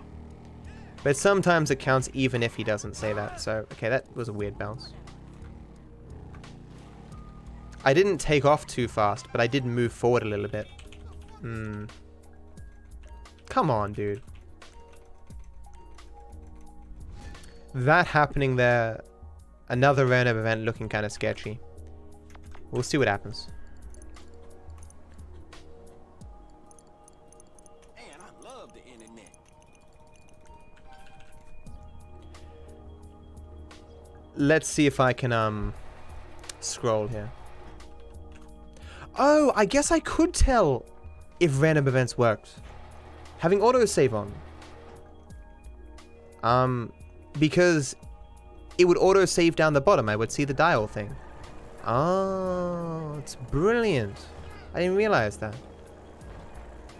But sometimes it counts even if he doesn't say that. So, okay, that was a weird bounce. I didn't take off too fast, but I did move forward a little bit. Come on, dude. That happening there, another random event looking kind of sketchy. We'll see what happens. Man, I love the internet. Let's see if I can scroll here. Oh, I guess I could tell if random events worked. Having autosave on. Because it would autosave down the bottom. I would see the dial thing. Oh, it's brilliant. I didn't realize that.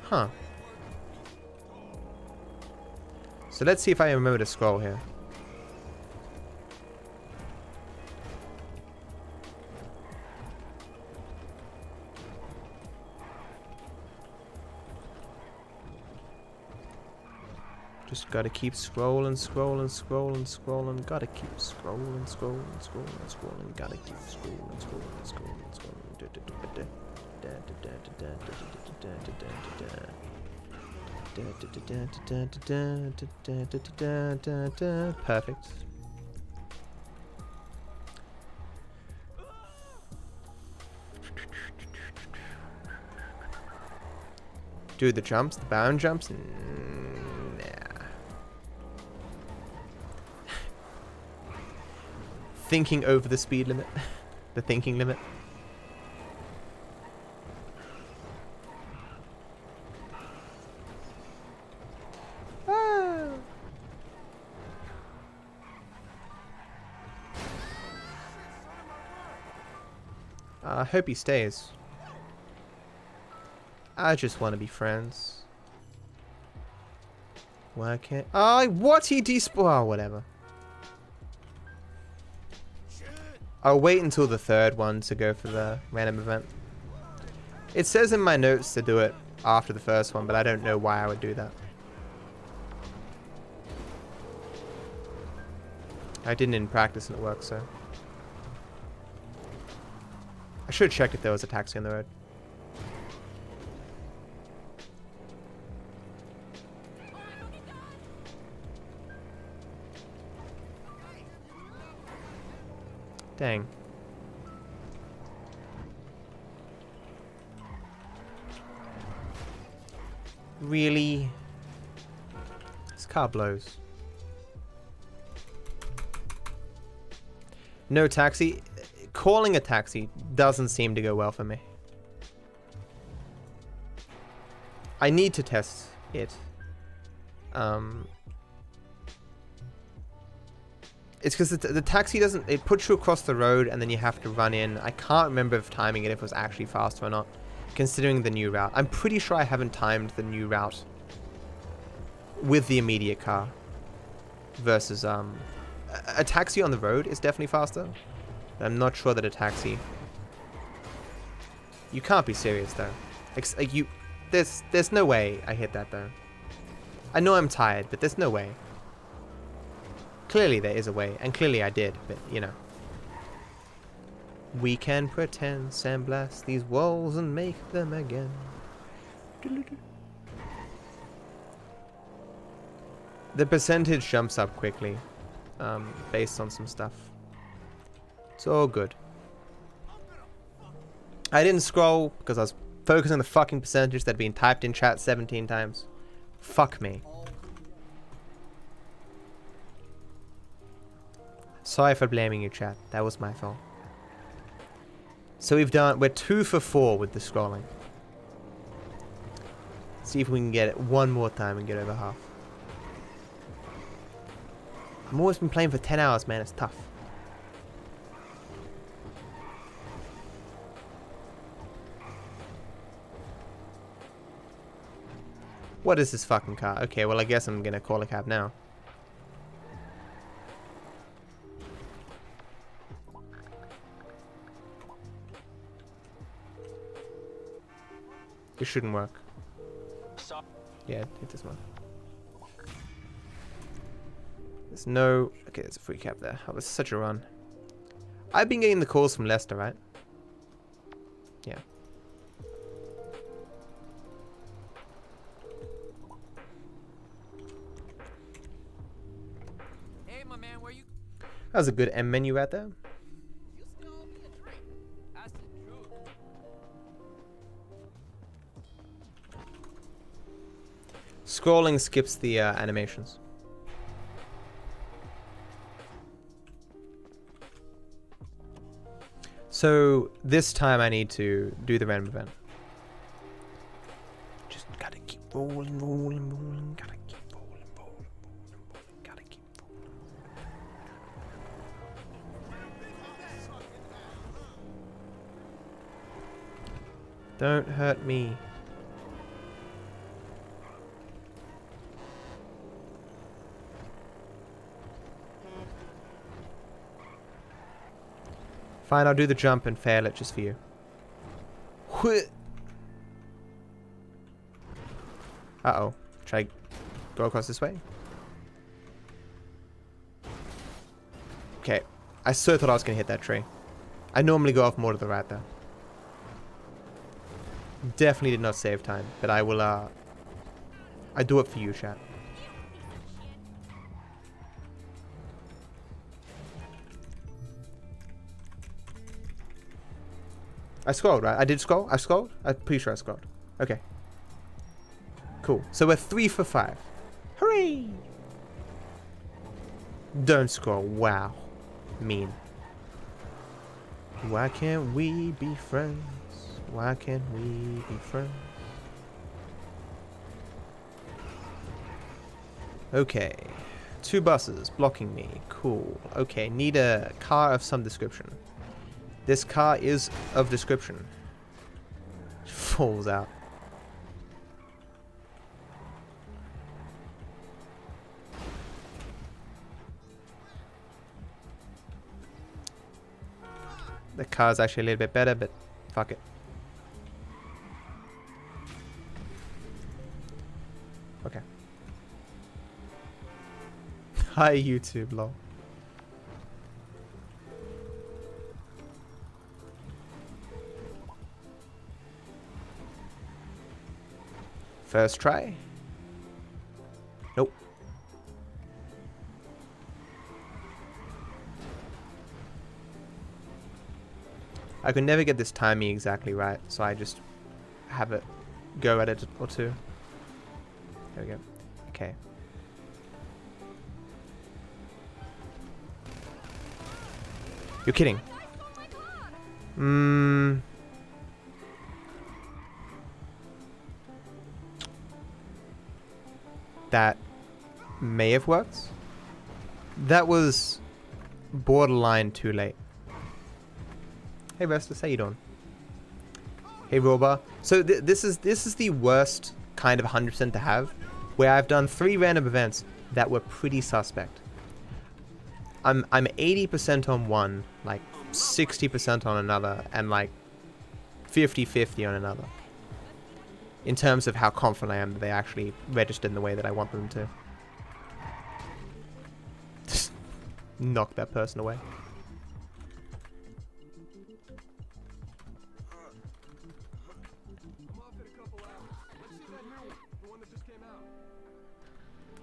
Huh. So let's see if I remember to scroll here. Just gotta keep scrolling, scrolling, scrolling, scrolling. Gotta keep scrolling, scrolling, scrolling, scrolling. Gotta keep scrolling, scrolling, scrolling, scrolling. Perfect. Do the jumps, the bound jumps? Nah. Thinking over the speed limit. The thinking limit. Ah. I hope he stays. I just want to be friends. Why can't I? What? He despawn? Oh, whatever. I'll wait until the third one to go for the random event. It says in my notes to do it after the first one, but I don't know why I would do that. I didn't in practice and it worked, so. I should have checked if there was a taxi on the road. Dang. Really? This car blows. No taxi. Calling a taxi doesn't seem to go well for me. I need to test it. It's because the taxi doesn't... It puts you across the road and then you have to run in. I can't remember if timing it if it was actually faster or not, considering the new route. I'm pretty sure I haven't timed the new route with the immediate car versus... A taxi on the road is definitely faster. But I'm not sure that a taxi... You can't be serious though. There's no way I hit that though. I know I'm tired, but there's no way. Clearly there is a way, and clearly I did, but you know. We can pretend, sandblast these walls and make them again. The percentage jumps up quickly, based on some stuff. It's all good. I didn't scroll because I was focusing on the fucking percentage that had been typed in chat 17 times. Fuck me. Sorry for blaming you, chat. That was my fault. So we're 2 for 4 with the scrolling. See if we can get it one more time and get over half. I've always been playing for 10 hours, man. It's tough. What is this fucking car? Okay, well I guess I'm gonna call a cab now. This shouldn't work. Yeah, it does work. There's no... Okay, there's a free cab there. That was such a run. I've been getting the calls from Leicester, right? Yeah. Hey, my man, where you... That was a good M menu right there. You still owe me a drink. That's the truth. Scrolling skips the animations. So this time I need to do the random event. Just gotta keep rolling, rolling, rolling. Gotta keep rolling, rolling, rolling, rolling. Gotta keep rolling. Don't hurt me. Fine, I'll do the jump and fail it just for you. Uh-oh. Should I go across this way? Okay. I so thought I was going to hit that tree. I normally go off more to the right there. Definitely did not save time, but I will, I do it for you, chat. I scrolled, right? I did scroll? I scrolled? I'm pretty sure I scrolled. Okay. Cool. So we're 3 for 5. Hooray! Don't scroll. Wow. Mean. Why can't we be friends? Why can't we be friends? Okay. 2 buses blocking me. Cool. Okay, need a car of some description. This car is of description. Falls out. The car's actually a little bit better, but fuck it. Okay. Hi YouTube, lol. First try. Nope. I could never get this timing exactly right, so I just have it go at it or two. There we go. Okay. You're kidding. That may have worked. That was borderline too late. Hey Restless, how you doing? Hey Roba. So this is the worst kind of 100% to have, where I've done 3 random events that were pretty suspect. I'm 80% on one, like 60% on another, and like 50-50 on another. In terms of how confident I am that they actually registered in the way that I want them to. Just knock that person away.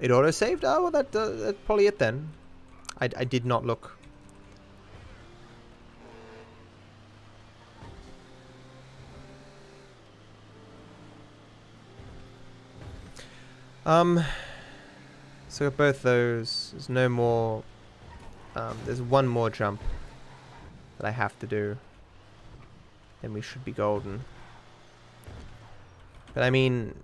It auto-saved? Oh, well, that's probably it then. I did not look. So both those. There's no more. There's one more jump that I have to do. Then we should be golden. But I mean,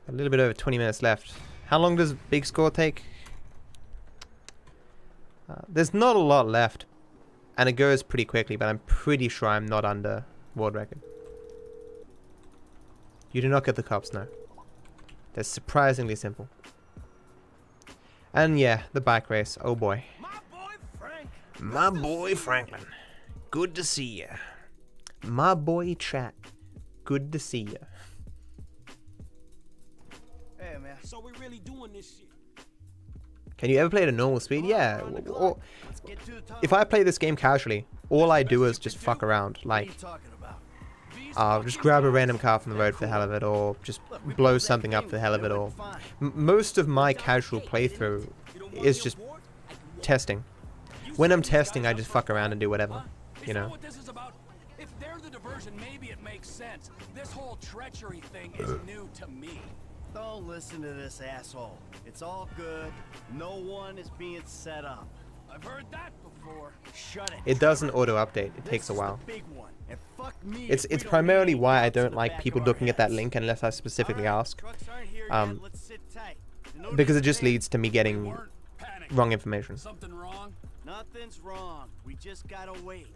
a little bit over 20 minutes left. How long does big score take? There's not a lot left, and it goes pretty quickly, but I'm pretty sure I'm not under world record. You do not get the cops, no. They're surprisingly simple. And yeah, the bike race. Oh boy. My boy Franklin. Good to see ya. My boy Chat. Good to see ya. Hey man. So we really doing this shit. Can you ever play at a normal speed? Yeah. Or if I play this game casually, all I do is just fuck around. Like, just grab a random car from the road for the hell of it, or just blow something up for the hell of it, or most of my casual playthrough is just testing. When I'm testing, I just fuck around and do whatever, you know. If they're the diversion, maybe it makes sense. This whole treachery thing is new to me. Don't listen to this asshole. It's all good. No one is being set up. I've heard that before. Shut it. It doesn't auto-update. It takes a while. Big one. And fuck me. It's primarily why I don't like people looking at that link unless I specifically ask. Because it just leads to me getting wrong information. Something wrong? Nothing's wrong. We just gotta wait.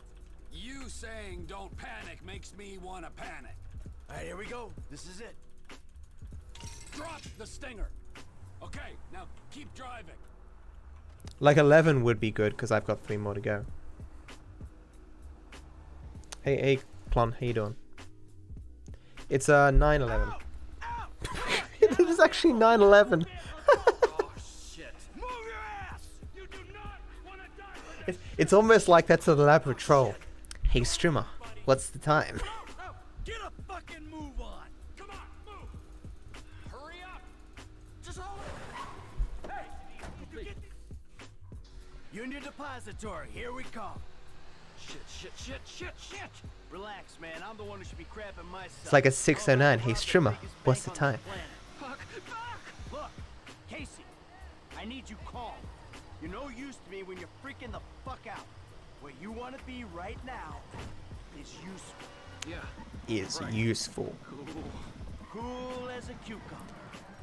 You saying don't panic makes me want to panic. Alright, here we go. This is it. Drop the stinger. Okay, now keep driving. Like 11 would be good because I've got 3 more to go. Hey, Plon, how you doing? It's 9/11. It is actually 9/11. It's almost like that's an elaborate troll. Hey, streamer, what's the time? Get a fucking move on. Come on, move. Hurry up. Just hold it. Hey, Union Depository, here we come. Shit. Relax, man. I'm the one who should be crapping myself. It's like a 6:09. Hey, streamer, what's the time? Fuck. Look, Casey, I need you calm. You're no use to me when you're freaking the fuck out. What you want to be right now is useful. Yeah. Is useful. Cool as a cucumber.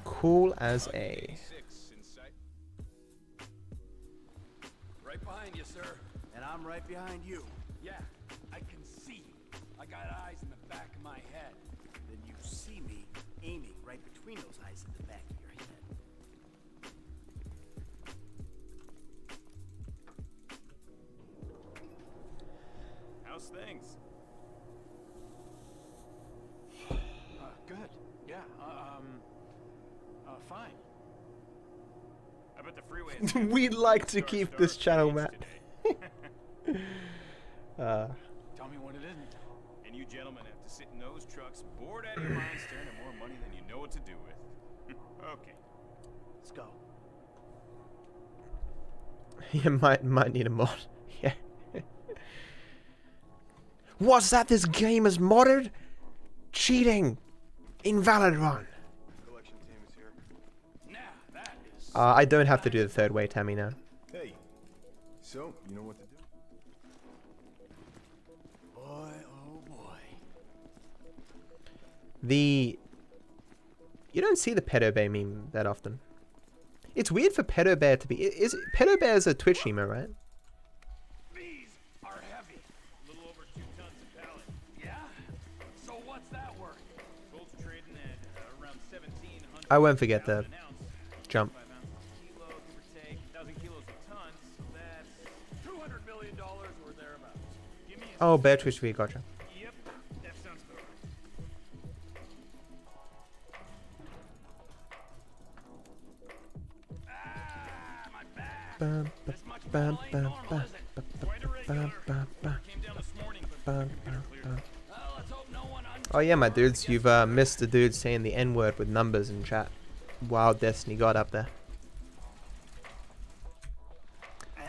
Cool as a. Right behind you, sir. And I'm right behind you. Yeah, I can see you. I got eyes in the back of my head. Then you see me aiming right between those eyes in the back of your head. How's things? Good. Yeah, fine. I bet the freeway is We'd like to keep this channel, Matt. Tell me when it isn't. And you gentlemen have to sit in those trucks, bored out of your minds, staring at more money than you know what to do with. Okay. Let's go. You might need a mod. Yeah. What's that? This game is modded? Cheating. Invalid run. Collection team is here. Now that is. I don't have to do the third way, Tammy, now. Hey. So, you know what to do? Boy, oh boy. You don't see the Pedo Bear meme that often. It's weird for Pedo Bear to be. Pedo Bear is a Twitch emo, right? These are heavy. A little over 2 tons a pallet. Yeah? So what's that worth? Gold's trading at around 1,700. I won't forget the jump. 5 ounces a kilo, give or take. 1,000 kilos a ton, so that's $200 million or thereabouts. Give me Oh, Bear Twitch V, gotcha. Yep, that sounds about right. Bum, ba, bum, bum, bum, ba, bum, bum, bum, bum, bum, bum. Oh yeah, my dudes, you've missed the dude saying the N-word with numbers in chat. Wild Destiny got up there.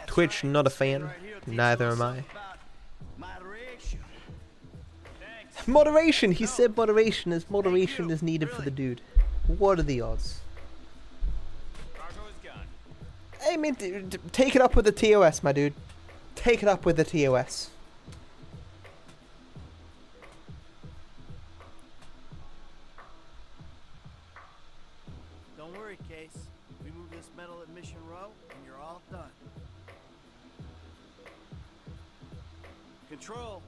Twitch, not a fan. Neither am I. Moderation. Moderation! He said moderation is needed for the dude. What are the odds? I mean, take it up with the TOS, my dude. Take it up with the TOS. Don't worry, Case. We move this metal at Mission Row, and you're all done. Control.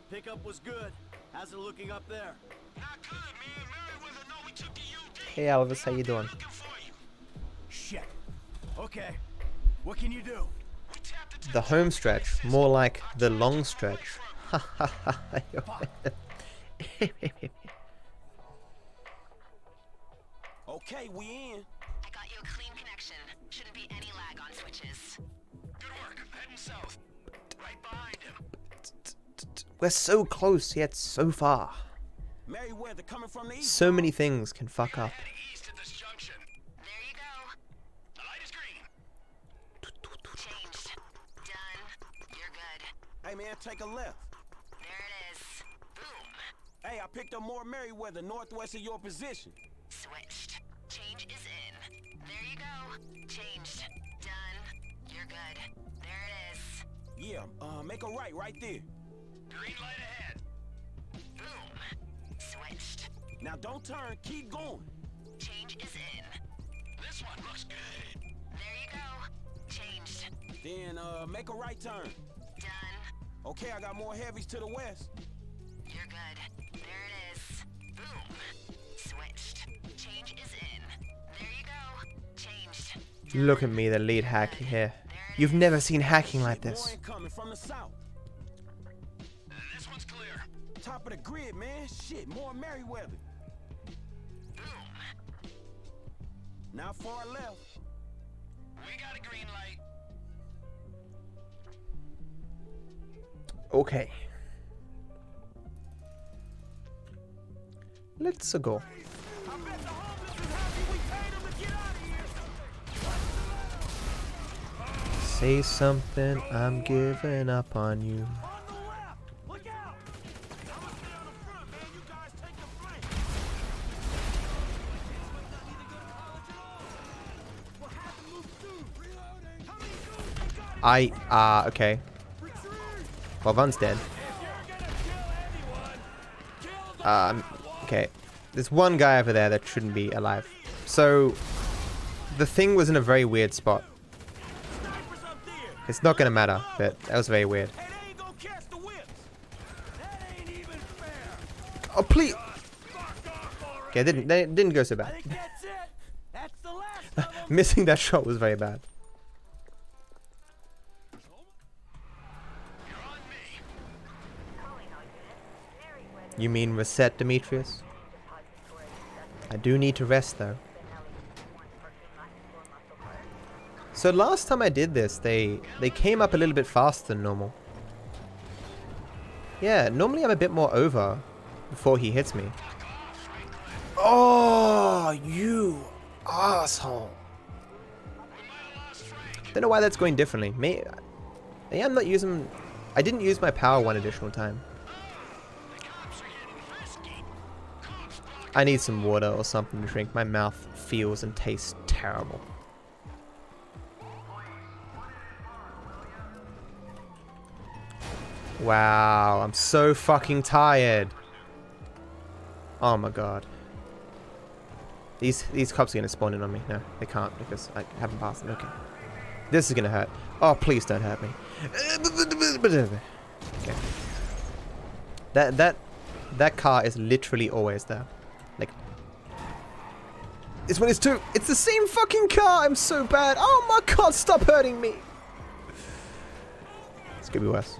Pickup was good. How's it looking up there? Not good, man. Merriweather know we took the UD. Hey Elvis, how you doing? Shit. Okay. What can you do? The home stretch, more like the long stretch. Ha ha ha. Okay, we in. I got you a clean connection. Shouldn't be any lag on switches. Good work. Heading south. Right behind him. We're so close yet so far. Merriweather coming from the east. So many things can fuck up. East at this junction. There you go. The light is green. Changed. Done. You're good. Hey, man, take a left. There it is. Boom. Hey, I picked up more Merriweather northwest of your position. Switched. Change is in. There you go. Changed. Done. You're good. There it is. Yeah, make a right there. Green light ahead. Boom. Switched. Now don't turn, keep going. Change is in. This one looks good. There you go. Changed. Then, make a right turn. Done. Okay, I got more heavies to the west. You're good. There it is. Boom. Switched. Change is in. There you go. Changed. Look at me, the lead hacker here. You've never seen hacking like More this. incoming from the south. This one's clear. Top of the grid, man. Shit, more Merriweather. Boom. Now far left. We got a green light. Okay. Let's go. I bet the homeless is happy we paid them to get out of here. Say something, I'm giving up on you. Okay. Well, Van's dead. Okay. There's one guy over there that shouldn't be alive. So, the thing was in a very weird spot. It's not gonna matter, but that was very weird. Oh, please! Okay, it didn't go so bad. Missing that shot was very bad. You mean reset, Demetrius? I do need to rest, though. So last time I did this, they came up a little bit faster than normal. Yeah, normally I'm a bit more over before he hits me. Oh, you asshole. Don't know why that's going differently. Maybe I'm not using... I didn't use my power one additional time. I need some water or something to drink. My mouth feels and tastes terrible. Wow, I'm so fucking tired. Oh my god. These cops are gonna spawn in on me. No, they can't because I haven't passed them. Okay. This is gonna hurt. Oh, please don't hurt me. Okay. That car is literally always there. Like, this one is too. It's the same fucking car. I'm so bad. Oh my god, stop hurting me. It's gonna be worse.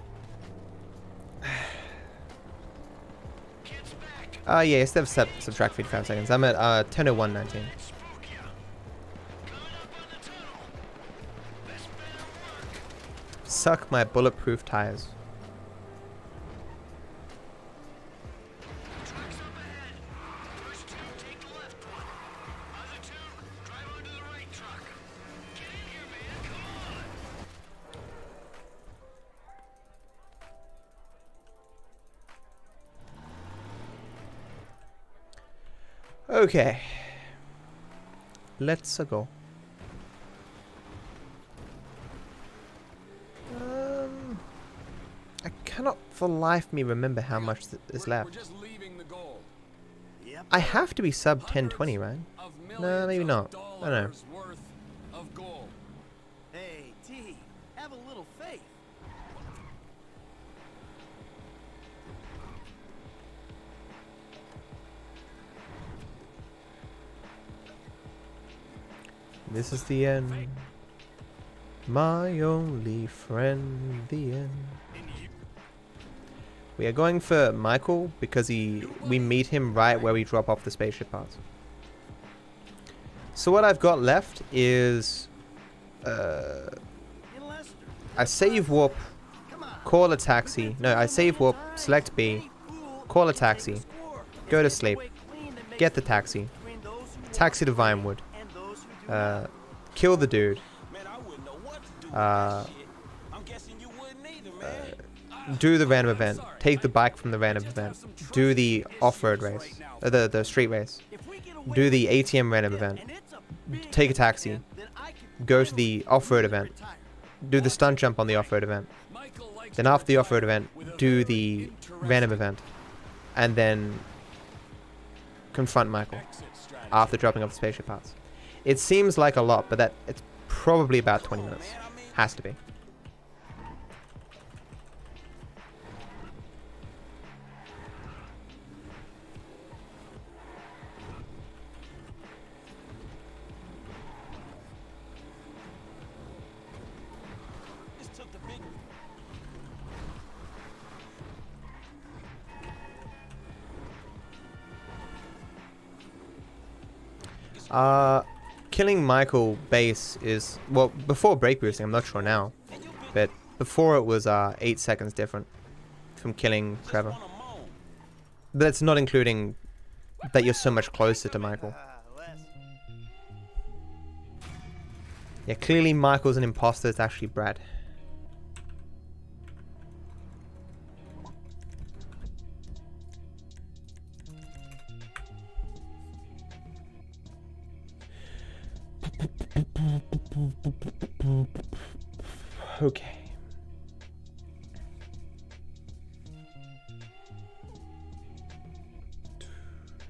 Yeah, instead of subtract 55 seconds, I'm at 10:01:19. Suck my bulletproof tires. Okay, let's go. I cannot for the life of me remember how much is left. I have to be sub 1020, right? No, maybe not. I don't know. Hey, T, have a little faith. This is the end. My only friend, the end. We are going for Michael because we meet him right where we drop off the spaceship parts. So what I've got left is I save warp, call a taxi. No, I save warp, select B, call a taxi, go to sleep, get the taxi, taxi to Vinewood. Kill the dude. Do the random event. Take the bike from the random event. Do the off-road race. The street race. Do the ATM random event. Take a taxi. Go to the off-road event. Do the stunt jump on the off-road event. Then after the off-road event, do the random event. And then confront Michael after dropping off the spaceship parts. It seems like a lot, but it's probably about 20 minutes. Has to be. Killing Michael base is, well, before break boosting, I'm not sure now, but before it was 8 seconds different from killing Trevor. But that's not including that you're so much closer to Michael. Yeah, clearly Michael's an imposter. It's actually Brad. Okay.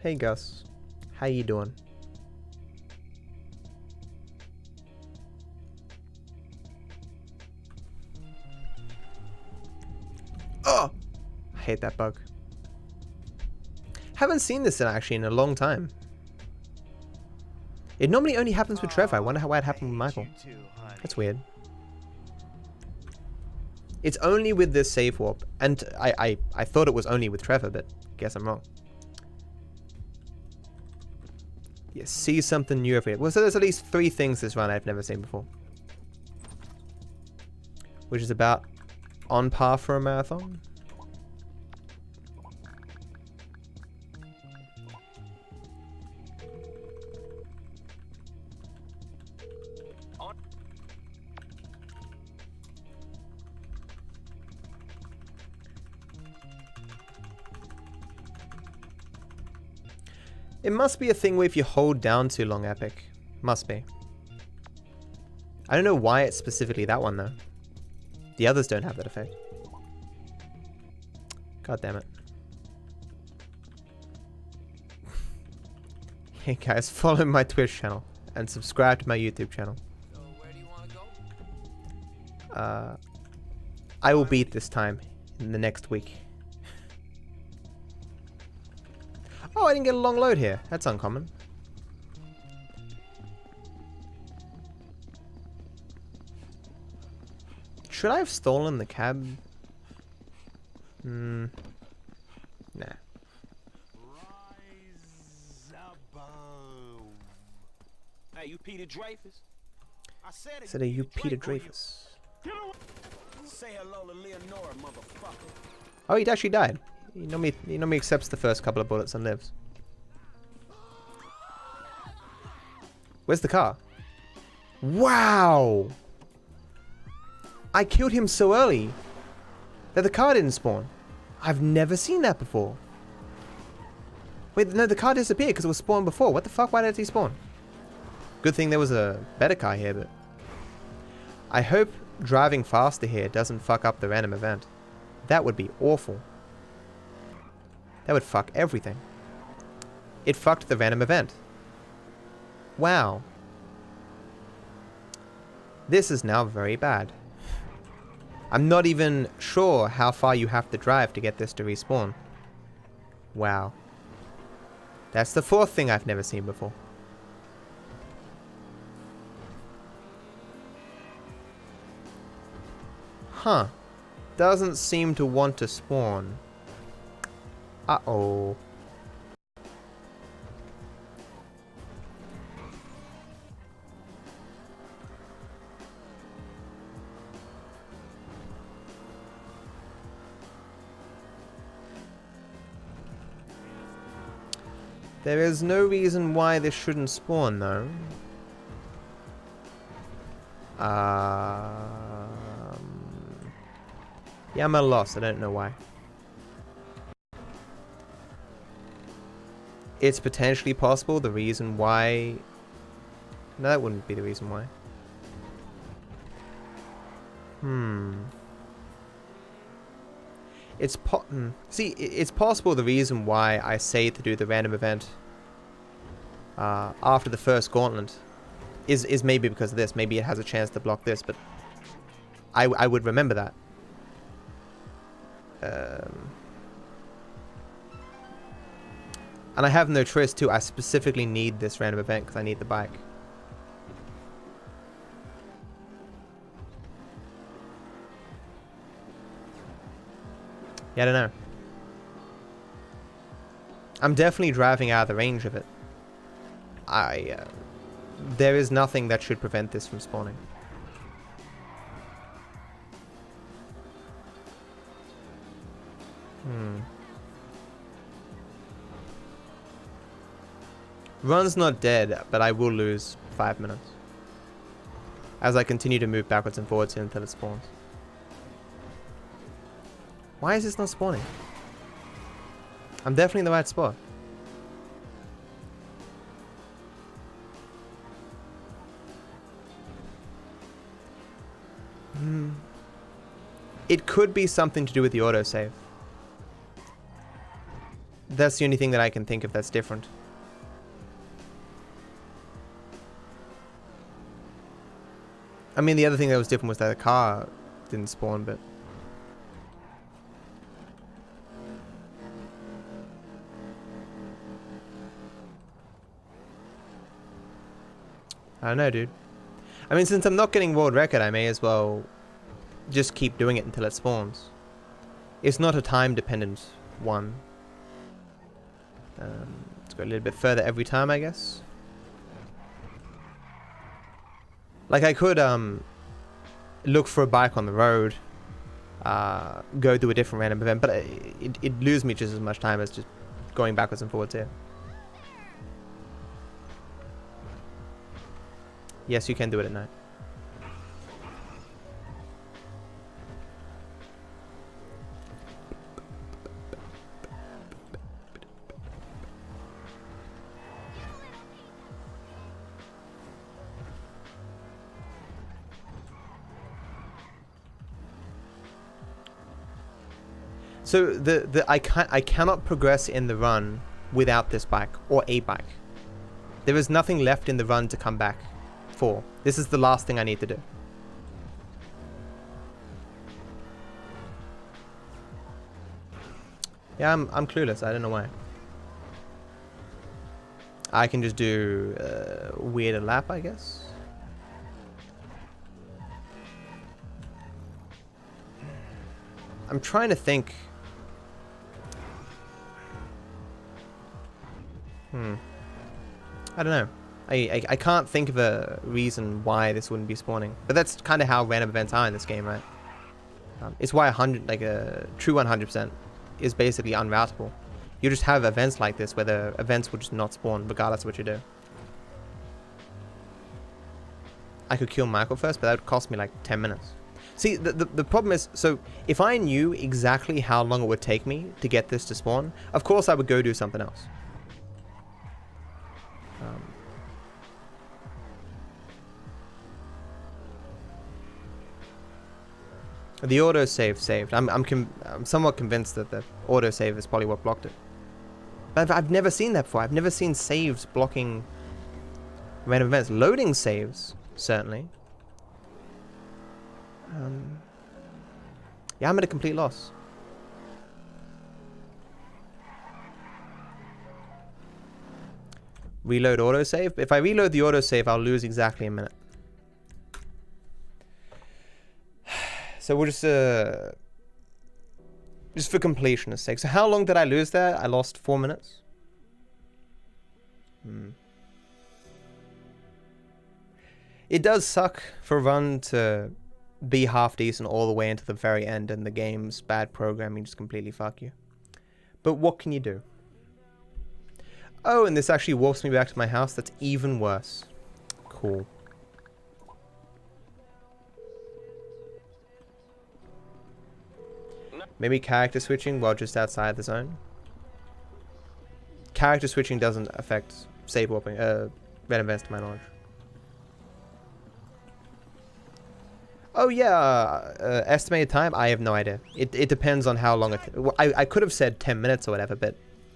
Hey Gus, how you doing? Oh, I hate that bug. Haven't seen this actually in a long time. It normally only happens with Trevor. I wonder why it happened with Michael. That's weird. It's only with this save warp, and I thought it was only with Trevor, but guess I'm wrong. Yeah, see something new every day. Well, so there's at least 3 things this run I've never seen before, which is about on par for a marathon. It must be a thing where if you hold down too long, Epic. Must be. I don't know why it's specifically that one, though. The others don't have that effect. God damn it. Hey guys, follow my Twitch channel and subscribe to my YouTube channel. So where do you want to go? I will beat this time in the next week. Oh, I didn't get a long load here. That's uncommon. Should I have stolen the cab? Nah. Hey, you Peter Dreyfus? I said it. Said, are you Peter Dreyfus? Say hello to Leonora, motherfucker. Oh, he actually died. He normally accepts the first couple of bullets and lives. Where's the car? Wow! I killed him so early that the car didn't spawn. I've never seen that before. Wait, no, the car disappeared because it was spawned before. What the fuck? Why did he spawn? Good thing there was a better car here, but... I hope driving faster here doesn't fuck up the random event. That would be awful. That would fuck everything. It fucked the random event. Wow. This is now very bad. I'm not even sure how far you have to drive to get this to respawn. Wow. That's the 4th thing I've never seen before. Huh. Doesn't seem to want to spawn. Uh-oh. There is no reason why this shouldn't spawn, though. Yeah, I'm at a loss. I don't know why. It's potentially possible the reason why... No, that wouldn't be the reason why. See, it's possible the reason why I say to do the random event after the first gauntlet is maybe because of this. Maybe it has a chance to block this, but I would remember that. And I have no choice too. I specifically need this random event because I need the bike. Yeah, I don't know. I'm definitely driving out of the range of it. There is nothing that should prevent this from spawning. Run's not dead, but I will lose 5 minutes. as I continue to move backwards and forwards here until it spawns. Why is this not spawning? I'm definitely in the right spot. It could be something to do with the autosave. That's the only thing that I can think of that's different. I mean, the other thing that was different was that the car didn't spawn, but... I don't know, dude. I mean, since I'm not getting world record, I may as well just keep doing it until it spawns. It's not a time-dependent one. Let's go a little bit further every time, I guess. Like, I could look for a bike on the road, go do a different random event, but it'd lose me just as much time as just going backwards and forwards here. Yes, you can do it at night. So I cannot progress in the run without this bike or a bike. There is nothing left in the run to come back for. This is the last thing I need to do. Yeah, I'm clueless. I don't know why. I can just do a weirder lap, I guess. I'm trying to think. I don't know. I can't think of a reason why this wouldn't be spawning. But that's kind of how random events are in this game, right? It's why a true 100% is basically unroutable. You just have events like this where the events will just not spawn regardless of what you do. I could kill Michael first, but that would cost me like 10 minutes. See, the problem is, so if I knew exactly how long it would take me to get this to spawn, of course I would go do something else. The autosave saved. I'm somewhat convinced that the autosave is probably what blocked it. But I've never seen that before. I've never seen saves blocking random events. Loading saves, certainly. Yeah, I'm at a complete loss. Reload autosave. If I reload the autosave, I'll lose exactly a minute. So we'll just for completionist sake. So how long did I lose there? I lost 4 minutes. It does suck for a run to be half decent all the way into the very end and the game's bad programming just completely fuck you. But what can you do? Oh, and this actually warps me back to my house. That's even worse. Cool. Maybe character switching while just outside the zone. Character switching doesn't affect save warping, random events to my knowledge. Oh yeah, estimated time? I have no idea. It depends on how long it... I could have said 10 minutes or whatever, but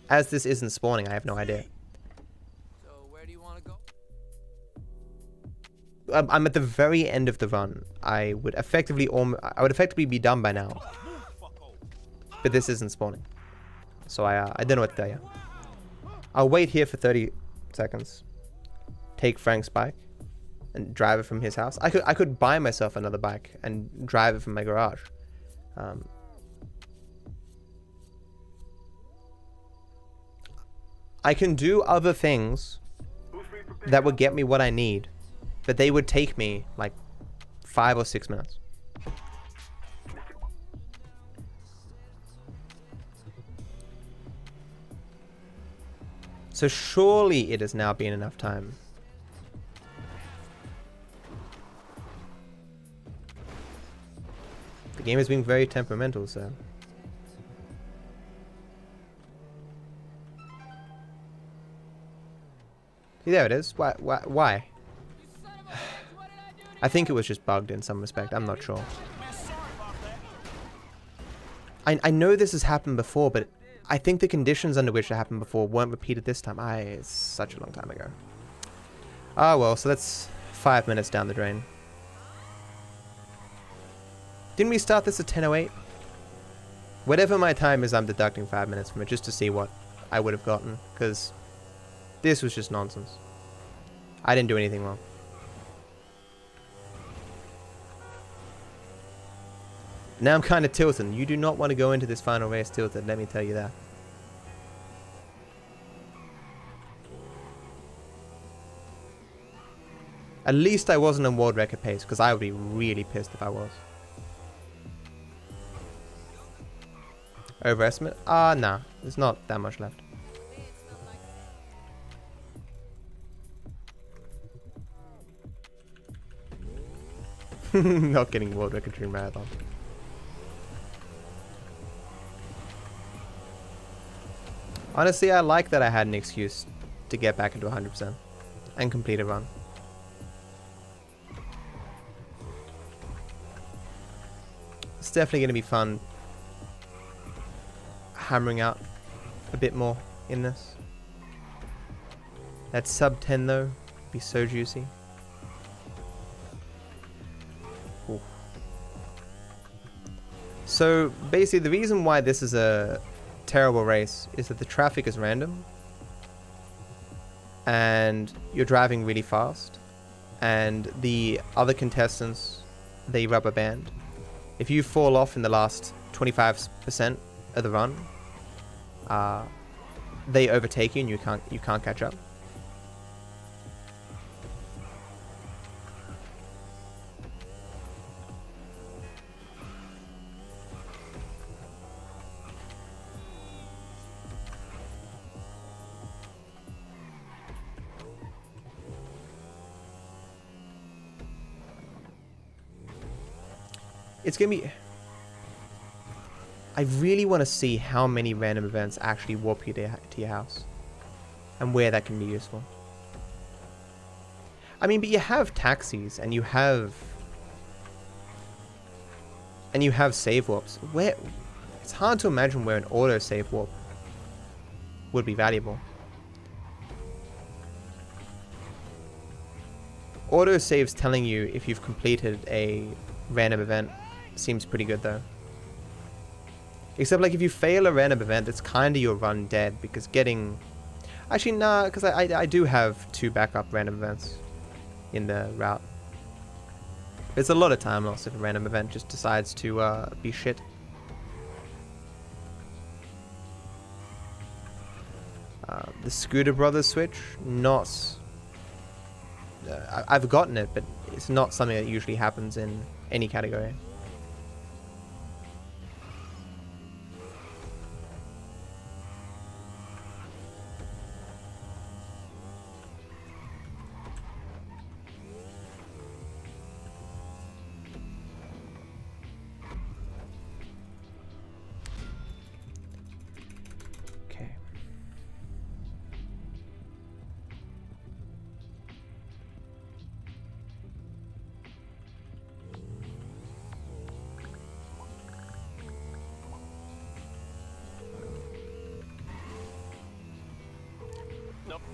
as this isn't spawning, I have no idea. So where do you want to go? I'm at the very end of the run. I would effectively be done by now. But this isn't spawning. So I don't know what to tell you. I'll wait here for 30 seconds. Take Frank's bike and drive it from his house. I could buy myself another bike and drive it from my garage. I can do other things that would get me what I need, but they would take me like 5 or 6 minutes. So surely it has now been enough time. The game is being very temperamental, so. See, there it is. Why? I think it was just bugged in some respect. I'm not sure. I know this has happened before, but I think the conditions under which it happened before weren't repeated this time. It's such a long time ago. Ah, well, so that's 5 minutes down the drain. Didn't we start this at 10:08? Whatever my time is, I'm deducting 5 minutes from it just to see what I would have gotten, because this was just nonsense. I didn't do anything wrong. Now I'm kind of tilted. You do not want to go into this final race tilted, let me tell you that. At least I wasn't on world record pace, because I would be really pissed if I was. Overestimate? Nah. There's not that much left. Not getting world record during marathon. Honestly, I like that I had an excuse to get back into 100% and complete a run. It's definitely going to be fun hammering out a bit more in this. That sub 10 though, be so juicy. Ooh. So basically the reason why this is a terrible race is that the traffic is random and you're driving really fast and the other contestants, they rubber band. If you fall off in the last 25% of the run, they overtake you and you can't catch up. It's gonna be... I really want to see how many random events actually warp you to your house. And where that can be useful. I mean, but you have taxis and you have save warps. Where... It's hard to imagine where an auto save warp would be valuable. Auto saves telling you if you've completed a random event seems pretty good though. Except like if you fail a random event, it's kind of your run dead because getting... Actually nah, because I do have 2 backup random events in the route. It's a lot of time loss if a random event just decides to be shit. The Scooter Brothers switch, not... I've gotten it, but it's not something that usually happens in any category.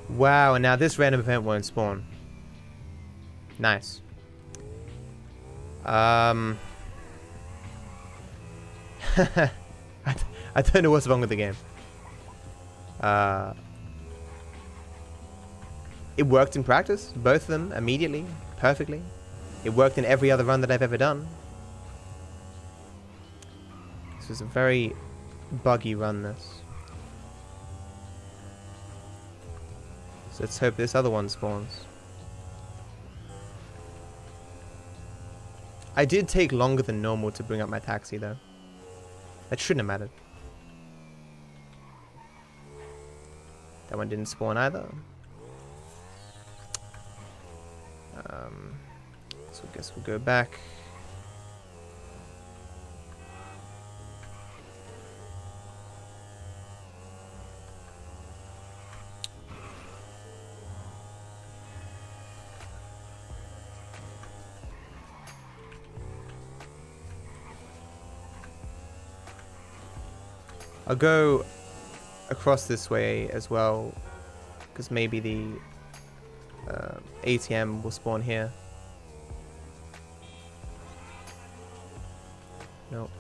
Wow, and now this random event won't spawn. Nice. I don't know what's wrong with the game. It worked in practice, both of them, immediately, perfectly. It worked in every other run that I've ever done. This was a very buggy run, this. So let's hope this other one spawns. I did take longer than normal to bring up my taxi though. That shouldn't have mattered. That one didn't spawn either. So I guess we'll go back. I'll go across this way as well, because maybe the ATM will spawn here. Nope.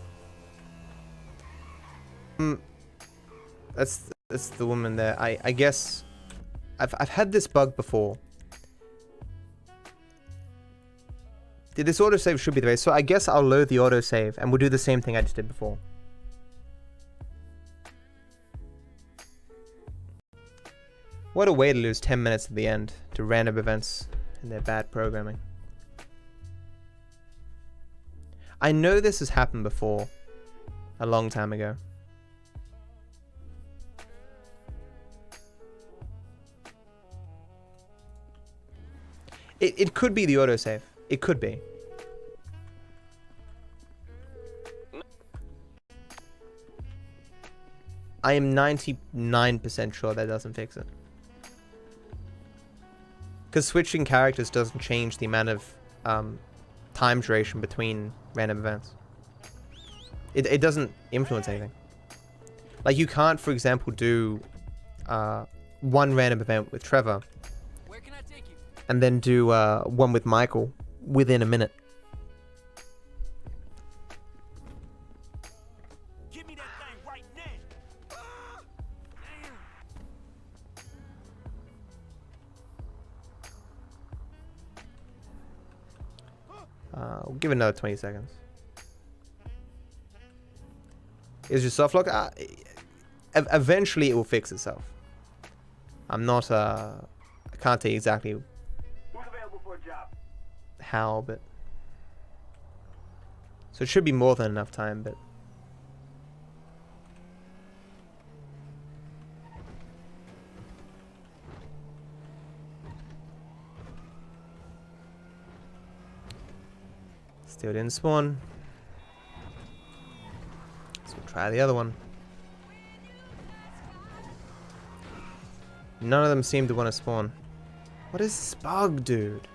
That's the woman there. I guess I've had this bug before. This autosave should be the way, so I guess I'll load the autosave and we'll do the same thing I just did before. What a way to lose 10 minutes at the end to random events and their bad programming. I know this has happened before, a long time ago. It could be the autosave. It could be. I am 99% sure that doesn't fix it. Because switching characters doesn't change the amount of time duration between random events. It doesn't influence anything. Like you can't, for example, do one random event with Trevor and then do one with Michael within a minute. Give me that thing right now. We'll give it another 20 seconds. Is your soft lock? Eventually it will fix itself. I'm not, I can't tell you exactly how, but so it should be more than enough time, but still didn't spawn. So we'll try the other one. None of them seem to want to spawn. What is this bug, dude?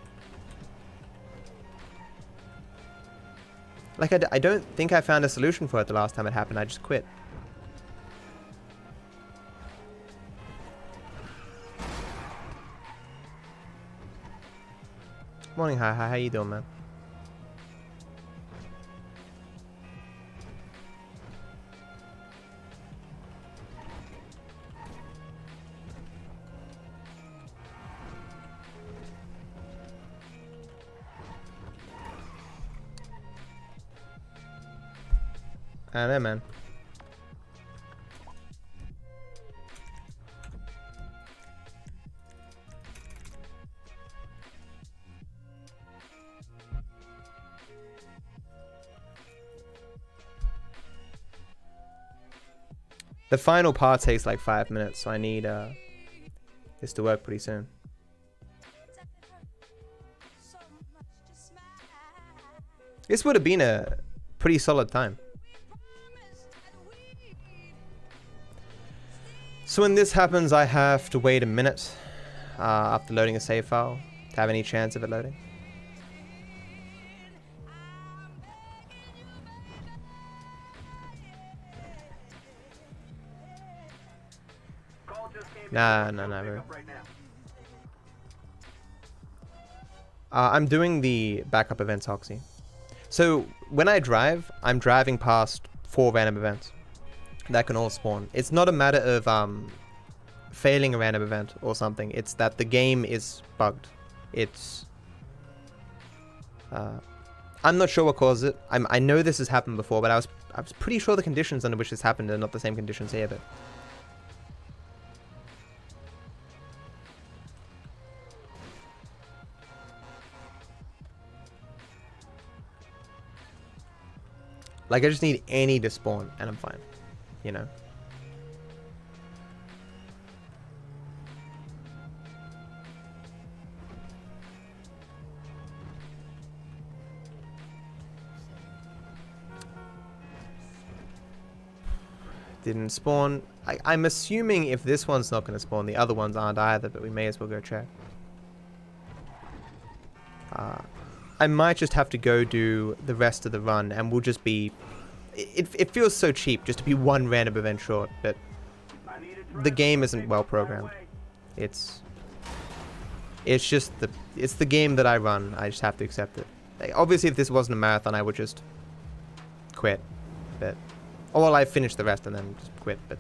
Like, I don't think I found a solution for it the last time it happened. I just quit. Morning, hi, how you doing, man? I don't know, man. The final part takes like 5 minutes, so I need this to work pretty soon. This would have been a pretty solid time. So when this happens, I have to wait a minute after loading a save file to have any chance of it loading. Nah, bro. I'm doing the backup events, Hoxie. So when I drive, I'm driving past 4 random events that can all spawn. It's not a matter of failing a random event or something. It's that the game is bugged. It's I'm not sure what caused it. I know this has happened before, but I was pretty sure the conditions under which this happened are not the same conditions here. But like I just need any to spawn and I'm fine, you know. Didn't spawn. I'm assuming if this one's not going to spawn, the other ones aren't either, but we may as well go check. I might just have to go do the rest of the run and we'll just be it feels so cheap just to be one random event short, but the game isn't well programmed. It's just it's the game that I run. I just have to accept it. Like, obviously, if this wasn't a marathon, I would just quit. But well, I finished the rest and then just quit. But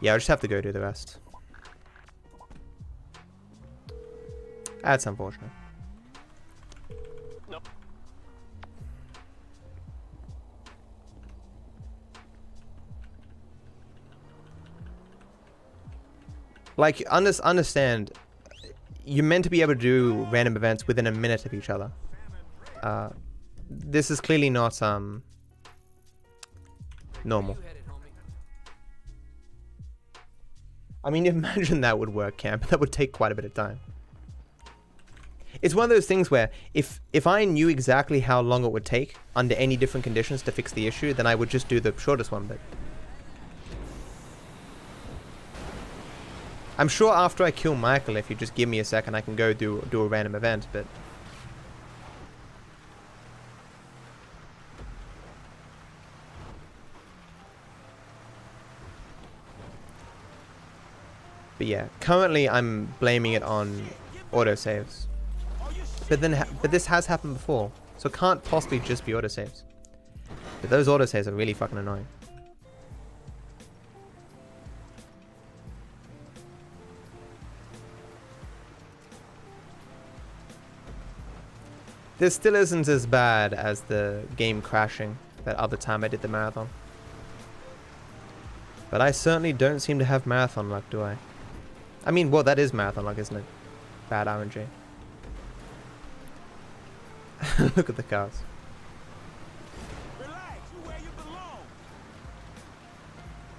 yeah, I'll just have to go do the rest. That's unfortunate. Nope. Like, understand, you're meant to be able to do random events within a minute of each other. This is clearly not normal. I mean, imagine that would work, Camp. That would take quite a bit of time. It's one of those things where if I knew exactly how long it would take under any different conditions to fix the issue, then I would just do the shortest one. But I'm sure after I kill Michael, if you just give me a second, I can go do a random event. But yeah, currently I'm blaming it on autosaves. But this has happened before, so it can't possibly just be autosaves. But those autosaves are really fucking annoying. This still isn't as bad as the game crashing that other time I did the marathon. But I certainly don't seem to have marathon luck, do I? I mean, well, that is marathon luck, isn't it? Bad RNG. Look at the cars.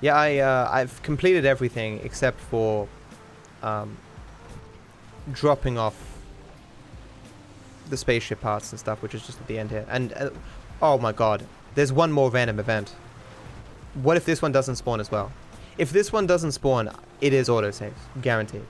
Yeah, I've completed everything except for dropping off the spaceship parts and stuff, which is just at the end here. And oh my god, there's one more random event. What if this one doesn't spawn as well? If this one doesn't spawn, it is autosave, guaranteed.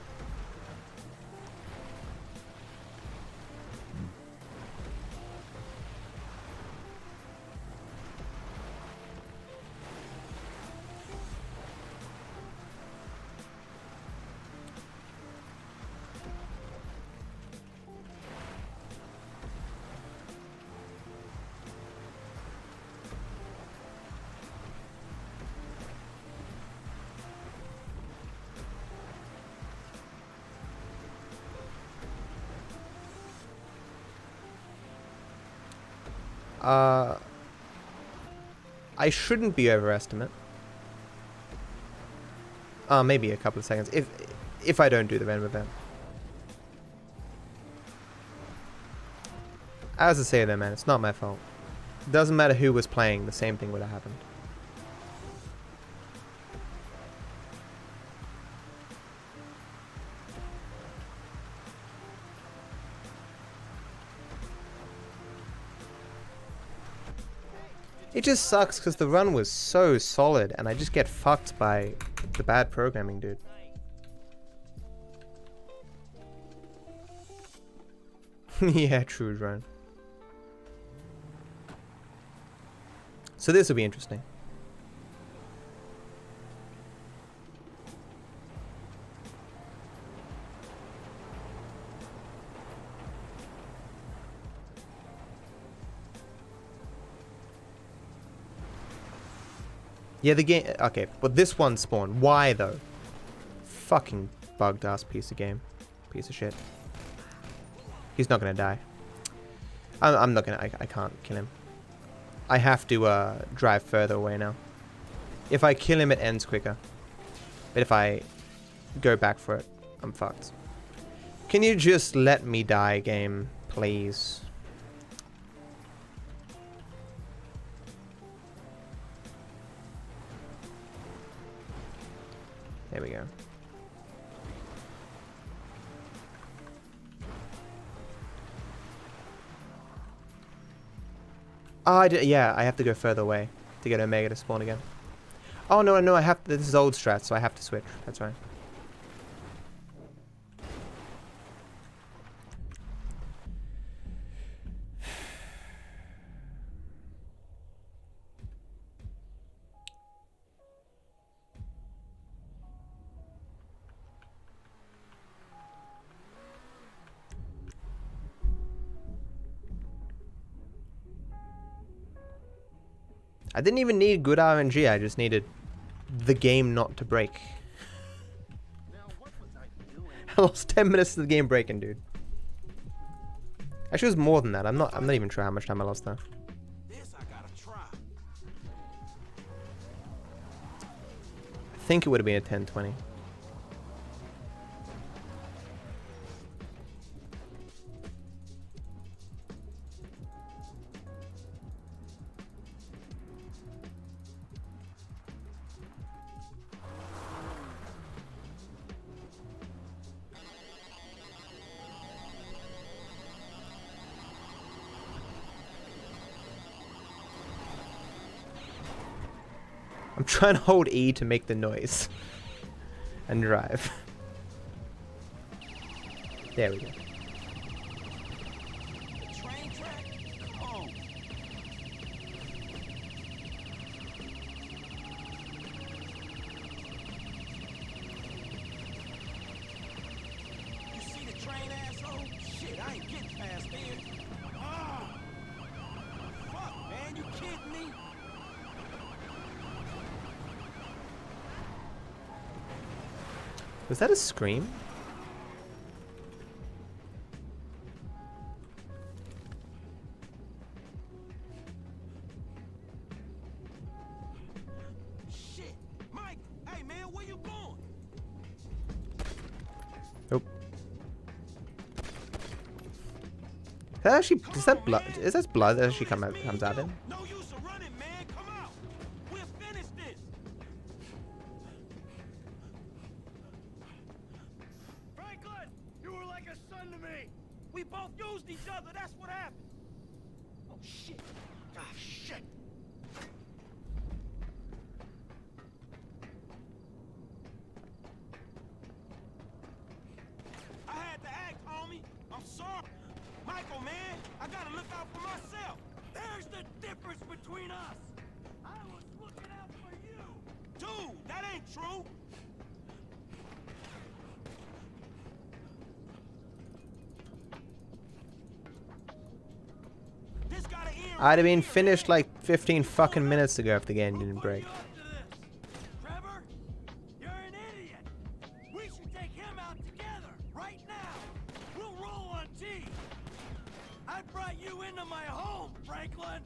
I shouldn't be overestimate. Maybe a couple of seconds if I don't do the random event. As I say though, man, it's not my fault. Doesn't matter who was playing, the same thing would have happened. It just sucks because the run was so solid and I just get fucked by the bad programming, dude. Yeah, true, drone. So this will be interesting. Yeah, the game... Okay, but this one spawned. Why, though? Fucking bugged-ass piece of game. Piece of shit. He's not gonna die. I'm not gonna... I can't kill him. I have to drive further away now. If I kill him, it ends quicker. But if I go back for it, I'm fucked. Can you just let me die, game? Please. There we go. Yeah, I have to go further away to get Omega to spawn again. Oh, no, I have to, this is old strat, so I have to switch. That's right. I didn't even need good RNG, I just needed the game not to break. I lost 10 minutes to the game breaking, dude. Actually, it was more than that. I'm not even sure how much time I lost there. This I gotta try. I think it would have been a 10-20. I'm trying to hold E to make the noise and drive. There we go. The train track? Come on. You see the train, asshole? Shit, I ain't getting past there. Ah! Fuck, man, you kidding me? Was that a scream? Shit, Mike, hey man, where you going? Nope. That actually, is that blood? Is that blood that actually comes out in? No use of running, man. Come out. We'll finish this. Franklin, you were like a son to me. We both used each other. That's what happened. Oh shit. Ah shit. I had to act, homie. I'm sorry. Michael, man, I gotta look out for myself. There's the difference between us. I was looking out for you. Dude, that ain't true. This gotta end. I'd have been finished like 15 fucking minutes ago if the game didn't break. Trevor, you're an idiot. We should take him out together right now. We'll roll on T. I brought you into my home, Franklin.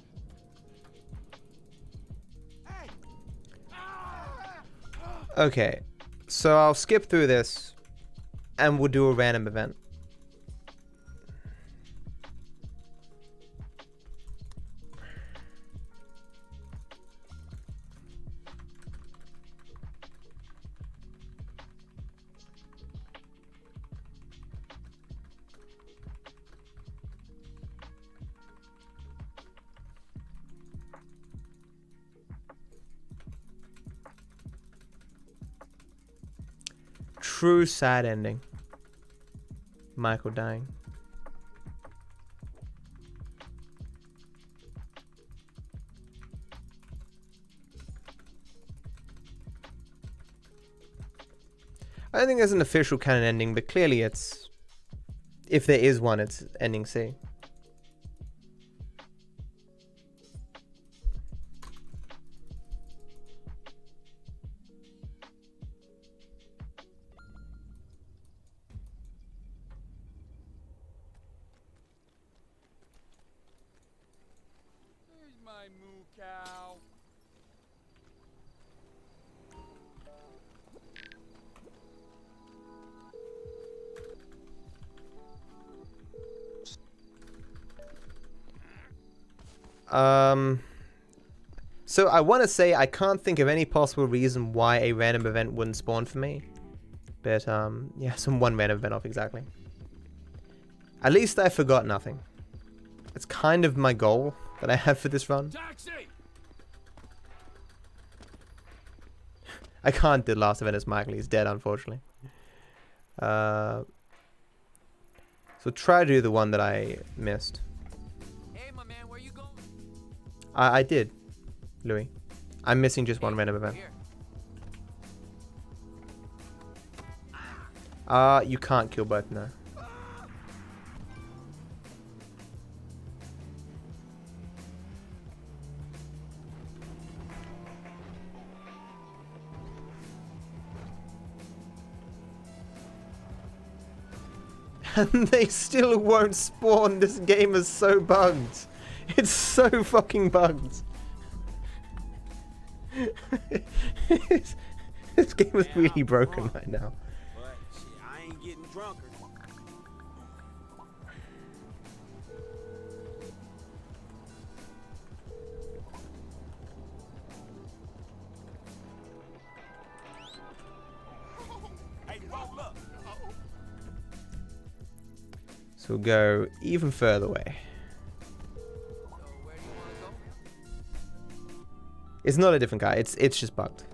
Hey. Okay, so I'll skip through this and we'll do a random event. True sad ending. Michael dying. I don't think there's an official canon ending, but clearly it's... If there is one, it's ending C. There's my moo cow. So I want to say I can't think of any possible reason why a random event wouldn't spawn for me. But, yeah, some one random event off exactly. At least I forgot nothing. It's kind of my goal that I have for this run. Taxi! I can't do the last event as Michael. He's dead, unfortunately. So try to do the one that I missed. Hey, my man, where you going? I did, Louis. I'm missing just one random event. You can't kill both, no. And they still won't spawn. This game is so bugged. It's so fucking bugged. This game is really broken right now. But shit, I ain't getting drunker. Hey, roll up. So we'll go even further away. It's not a different guy. It's just bugged,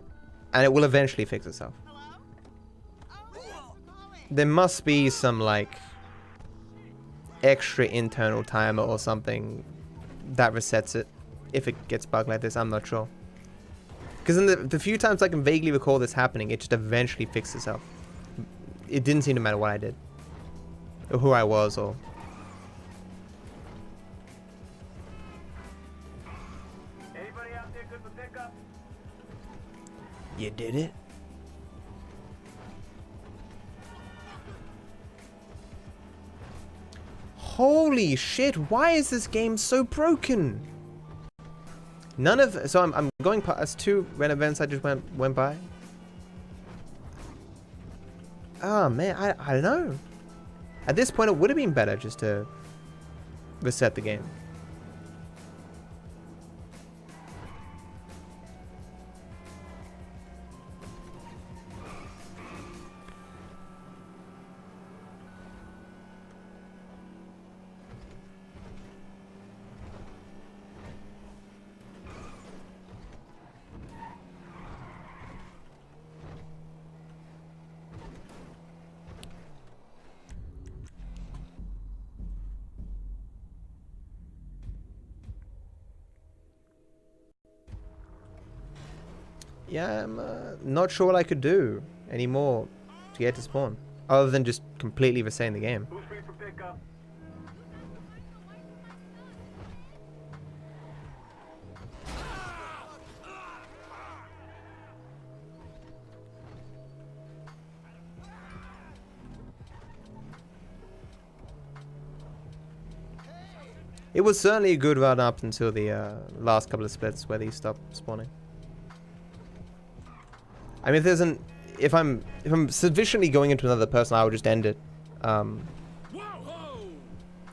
and it will eventually fix itself. There must be some like extra internal timer or something that resets it if it gets bugged like this. I'm not sure. Because in the few times I can vaguely recall this happening, it just eventually fixed itself. It didn't seem to matter what I did, or who I was, or... Anybody out there good for pickup? You did it? Holy shit, why is this game so broken? None of... So I'm going past 2 random events I just went by. Oh man, I don't know. At this point it would have been better just to reset the game. Yeah, I'm not sure what I could do anymore to get to spawn, other than just completely resetting the game. Who's free for pickup? It was certainly a good run up until the last couple of splits where these stopped spawning. I mean, if I'm sufficiently going into another person, I would just end it.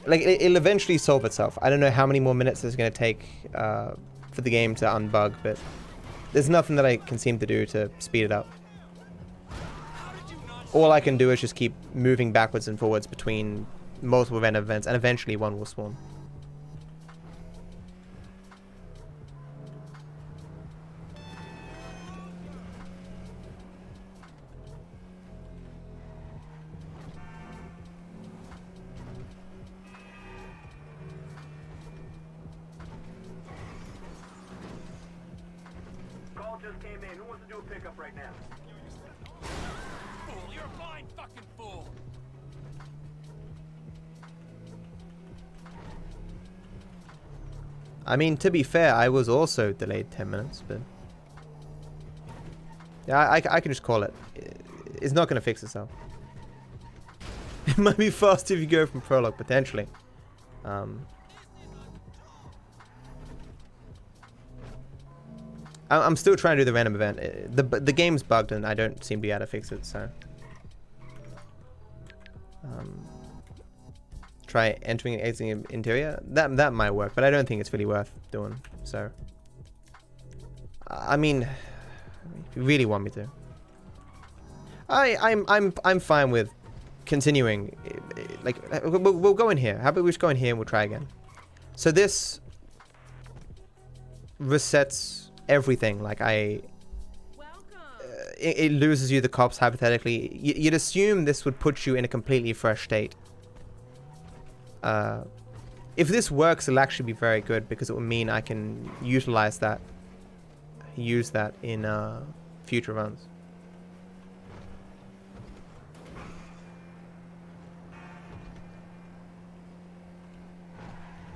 Like it'll eventually solve itself. I don't know how many more minutes it's going to take for the game to unbug, but there's nothing that I can seem to do to speed it up. All I can do is just keep moving backwards and forwards between multiple random events, and eventually one will spawn. Just came in. Who wants to do a pickup right now? Fool, you're a blind fucking fool. I mean, to be fair, I was also delayed 10 minutes, but... Yeah, I can just call it. It's not going to fix itself. It might be faster if you go from prologue, potentially. I'm still trying to do the random event. The game's bugged and I don't seem to be able to fix it, so... Try entering and exiting interior. That might work, but I don't think it's really worth doing, so... I mean... If you really want me to. I'm fine with continuing. Like, we'll go in here. How about we just go in here and we'll try again. So this... resets... everything. Like it loses you the cops hypothetically. You'd assume this would put you in a completely fresh state. If this works, it'll actually be very good because it will mean I can utilize that, use that in future runs.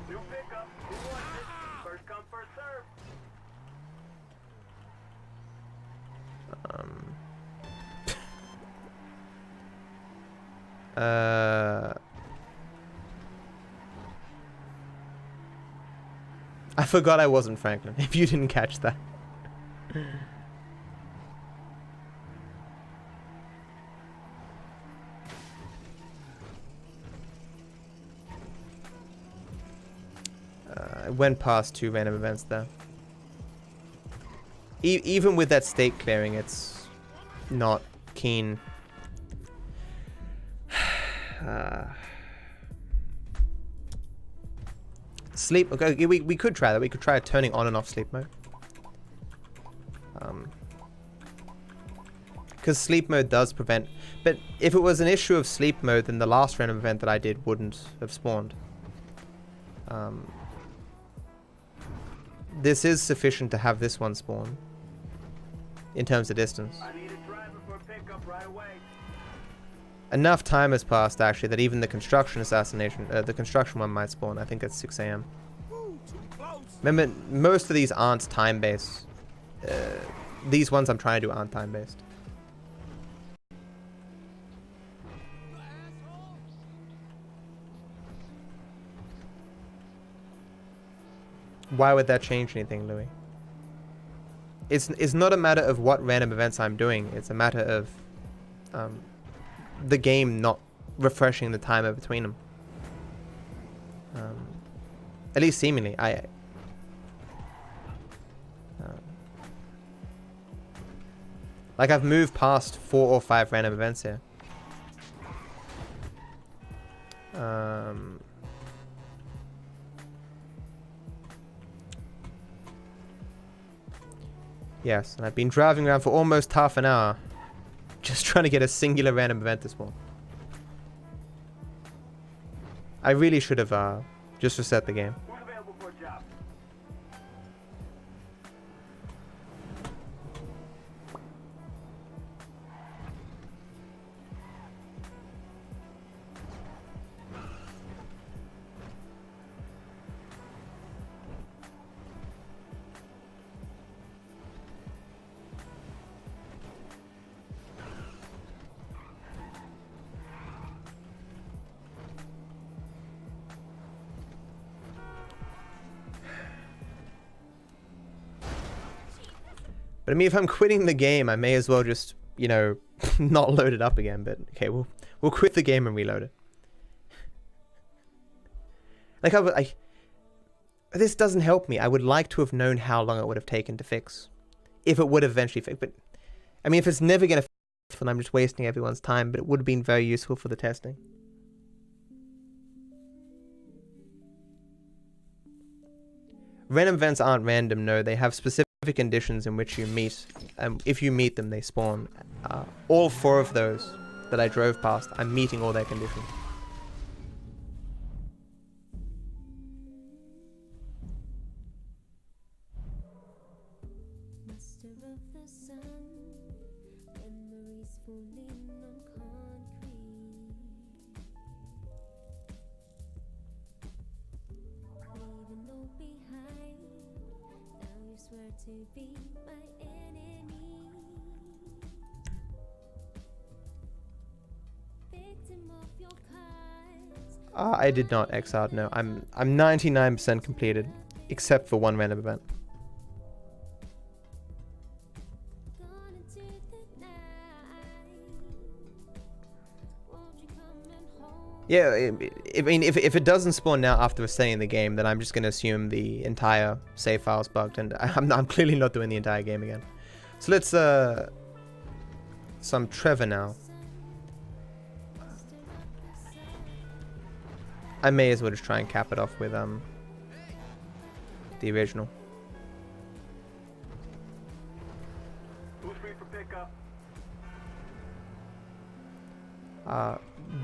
New pickup. Who wants it? First come, first serve. I forgot I wasn't Franklin, if you didn't catch that. I went past 2 random events there. Even with that state clearing, it's not keen. Sleep. Okay, we could try that. We could try turning on and off sleep mode. Because sleep mode does prevent. But if it was an issue of sleep mode, then the last random event that I did wouldn't have spawned. This is sufficient to have this one spawn. In terms of distance. I need a driver for pickup right away. Enough time has passed actually that even the construction assassination, the construction one might spawn. I think that's 6 AM. Remember, most of these aren't time-based. These ones I'm trying to do aren't time-based. Why would that change anything, Louis? It's not a matter of what random events I'm doing. It's a matter of the game not refreshing the timer between them. At least seemingly. Like I've moved past 4 or 5 random events here. Yes, and I've been driving around for almost half an hour just trying to get a singular random event to spawn. I really should have just reset the game. But I mean, if I'm quitting the game, I may as well just, you know, not load it up again. But okay, we'll quit the game and reload it. Like this doesn't help me. I would like to have known how long it would have taken to fix, if it would have eventually fix. But I mean, if it's never gonna fix, then I'm just wasting everyone's time. But it would have been very useful for the testing. Random events aren't random. No, they have specific conditions in which you meet, and if you meet them, they spawn. All 4 of those that I drove past, I'm meeting all their conditions. To be my enemy, victim of your cards. I did not X out. No, I'm 99% completed, except for 1 random event. Yeah, I mean, if it doesn't spawn now after resetting the game, then I'm just going to assume the entire save file's bugged, and I'm clearly not doing the entire game again. So let's, some Trevor now. I may as well just try and cap it off with, the original. Who's free for pickup?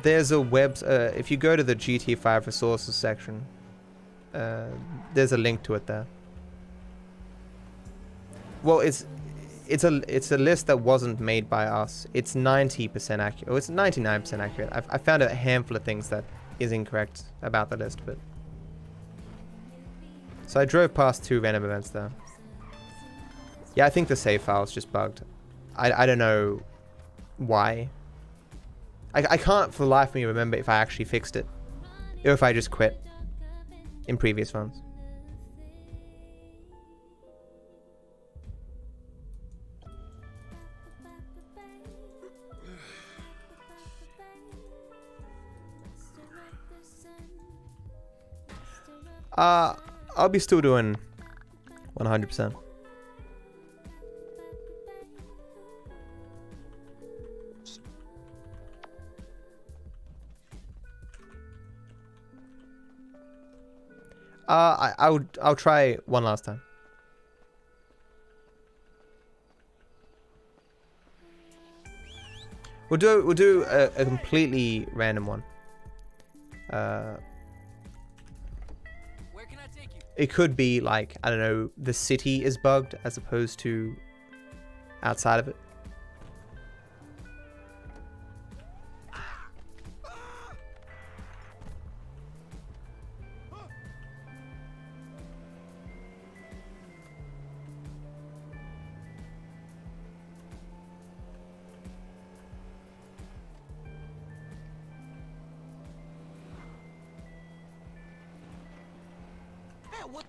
There's a if you go to the GT5 resources section, there's a link to it there. Well, it's a list that wasn't made by us. It's 90% accurate. Oh, it's 99% accurate. I found a handful of things that is incorrect about the list, but so I drove past 2 random events there. Yeah, I think the save file's just bugged. I don't know why. I can't for the life of me remember if I actually fixed it, or if I just quit in previous ones. I'll be still doing 100%. I'll try one last time. We'll do a completely random one. It could be like, I don't know, the city is bugged as opposed to outside of it.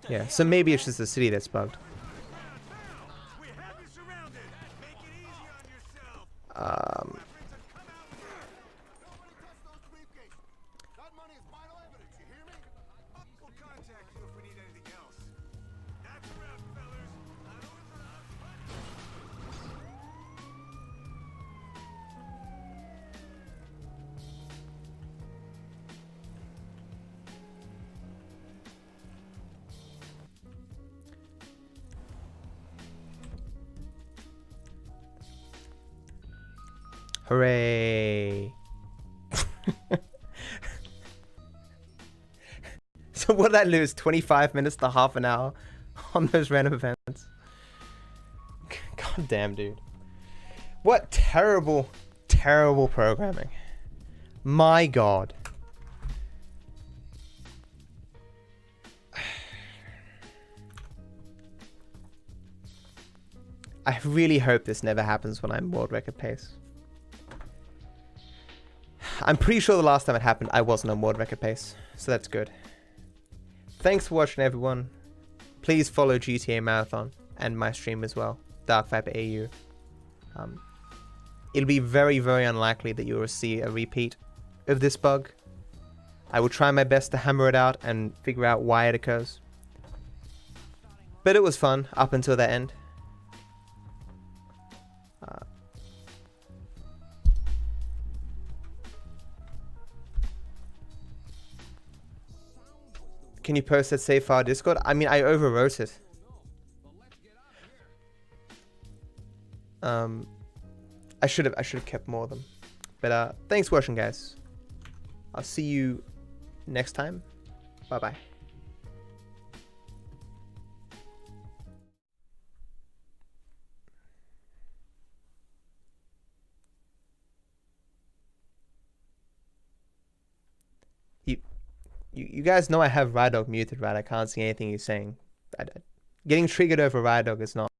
Yeah, so maybe it's just the city that's bugged. Hooray. So what did I lose? 25 minutes to half an hour on those random events? God damn, dude. What terrible, terrible programming. My God. I really hope this never happens when I'm world record pace. I'm pretty sure the last time it happened, I wasn't on world record pace, so that's good. Thanks for watching, everyone. Please follow GTAMarathon and my stream as well, DarkViperAU. It'll be very, very unlikely that you will see a repeat of this bug. I will try my best to hammer it out and figure out why it occurs. But it was fun up until the end. Can you post that save file Discord? I mean, I overwrote it. I should have kept more of them. But thanks for watching, guys. I'll see you next time. Bye bye. You guys know I have Rydog muted, right? I can't see anything he's saying. Getting triggered over Rydog is not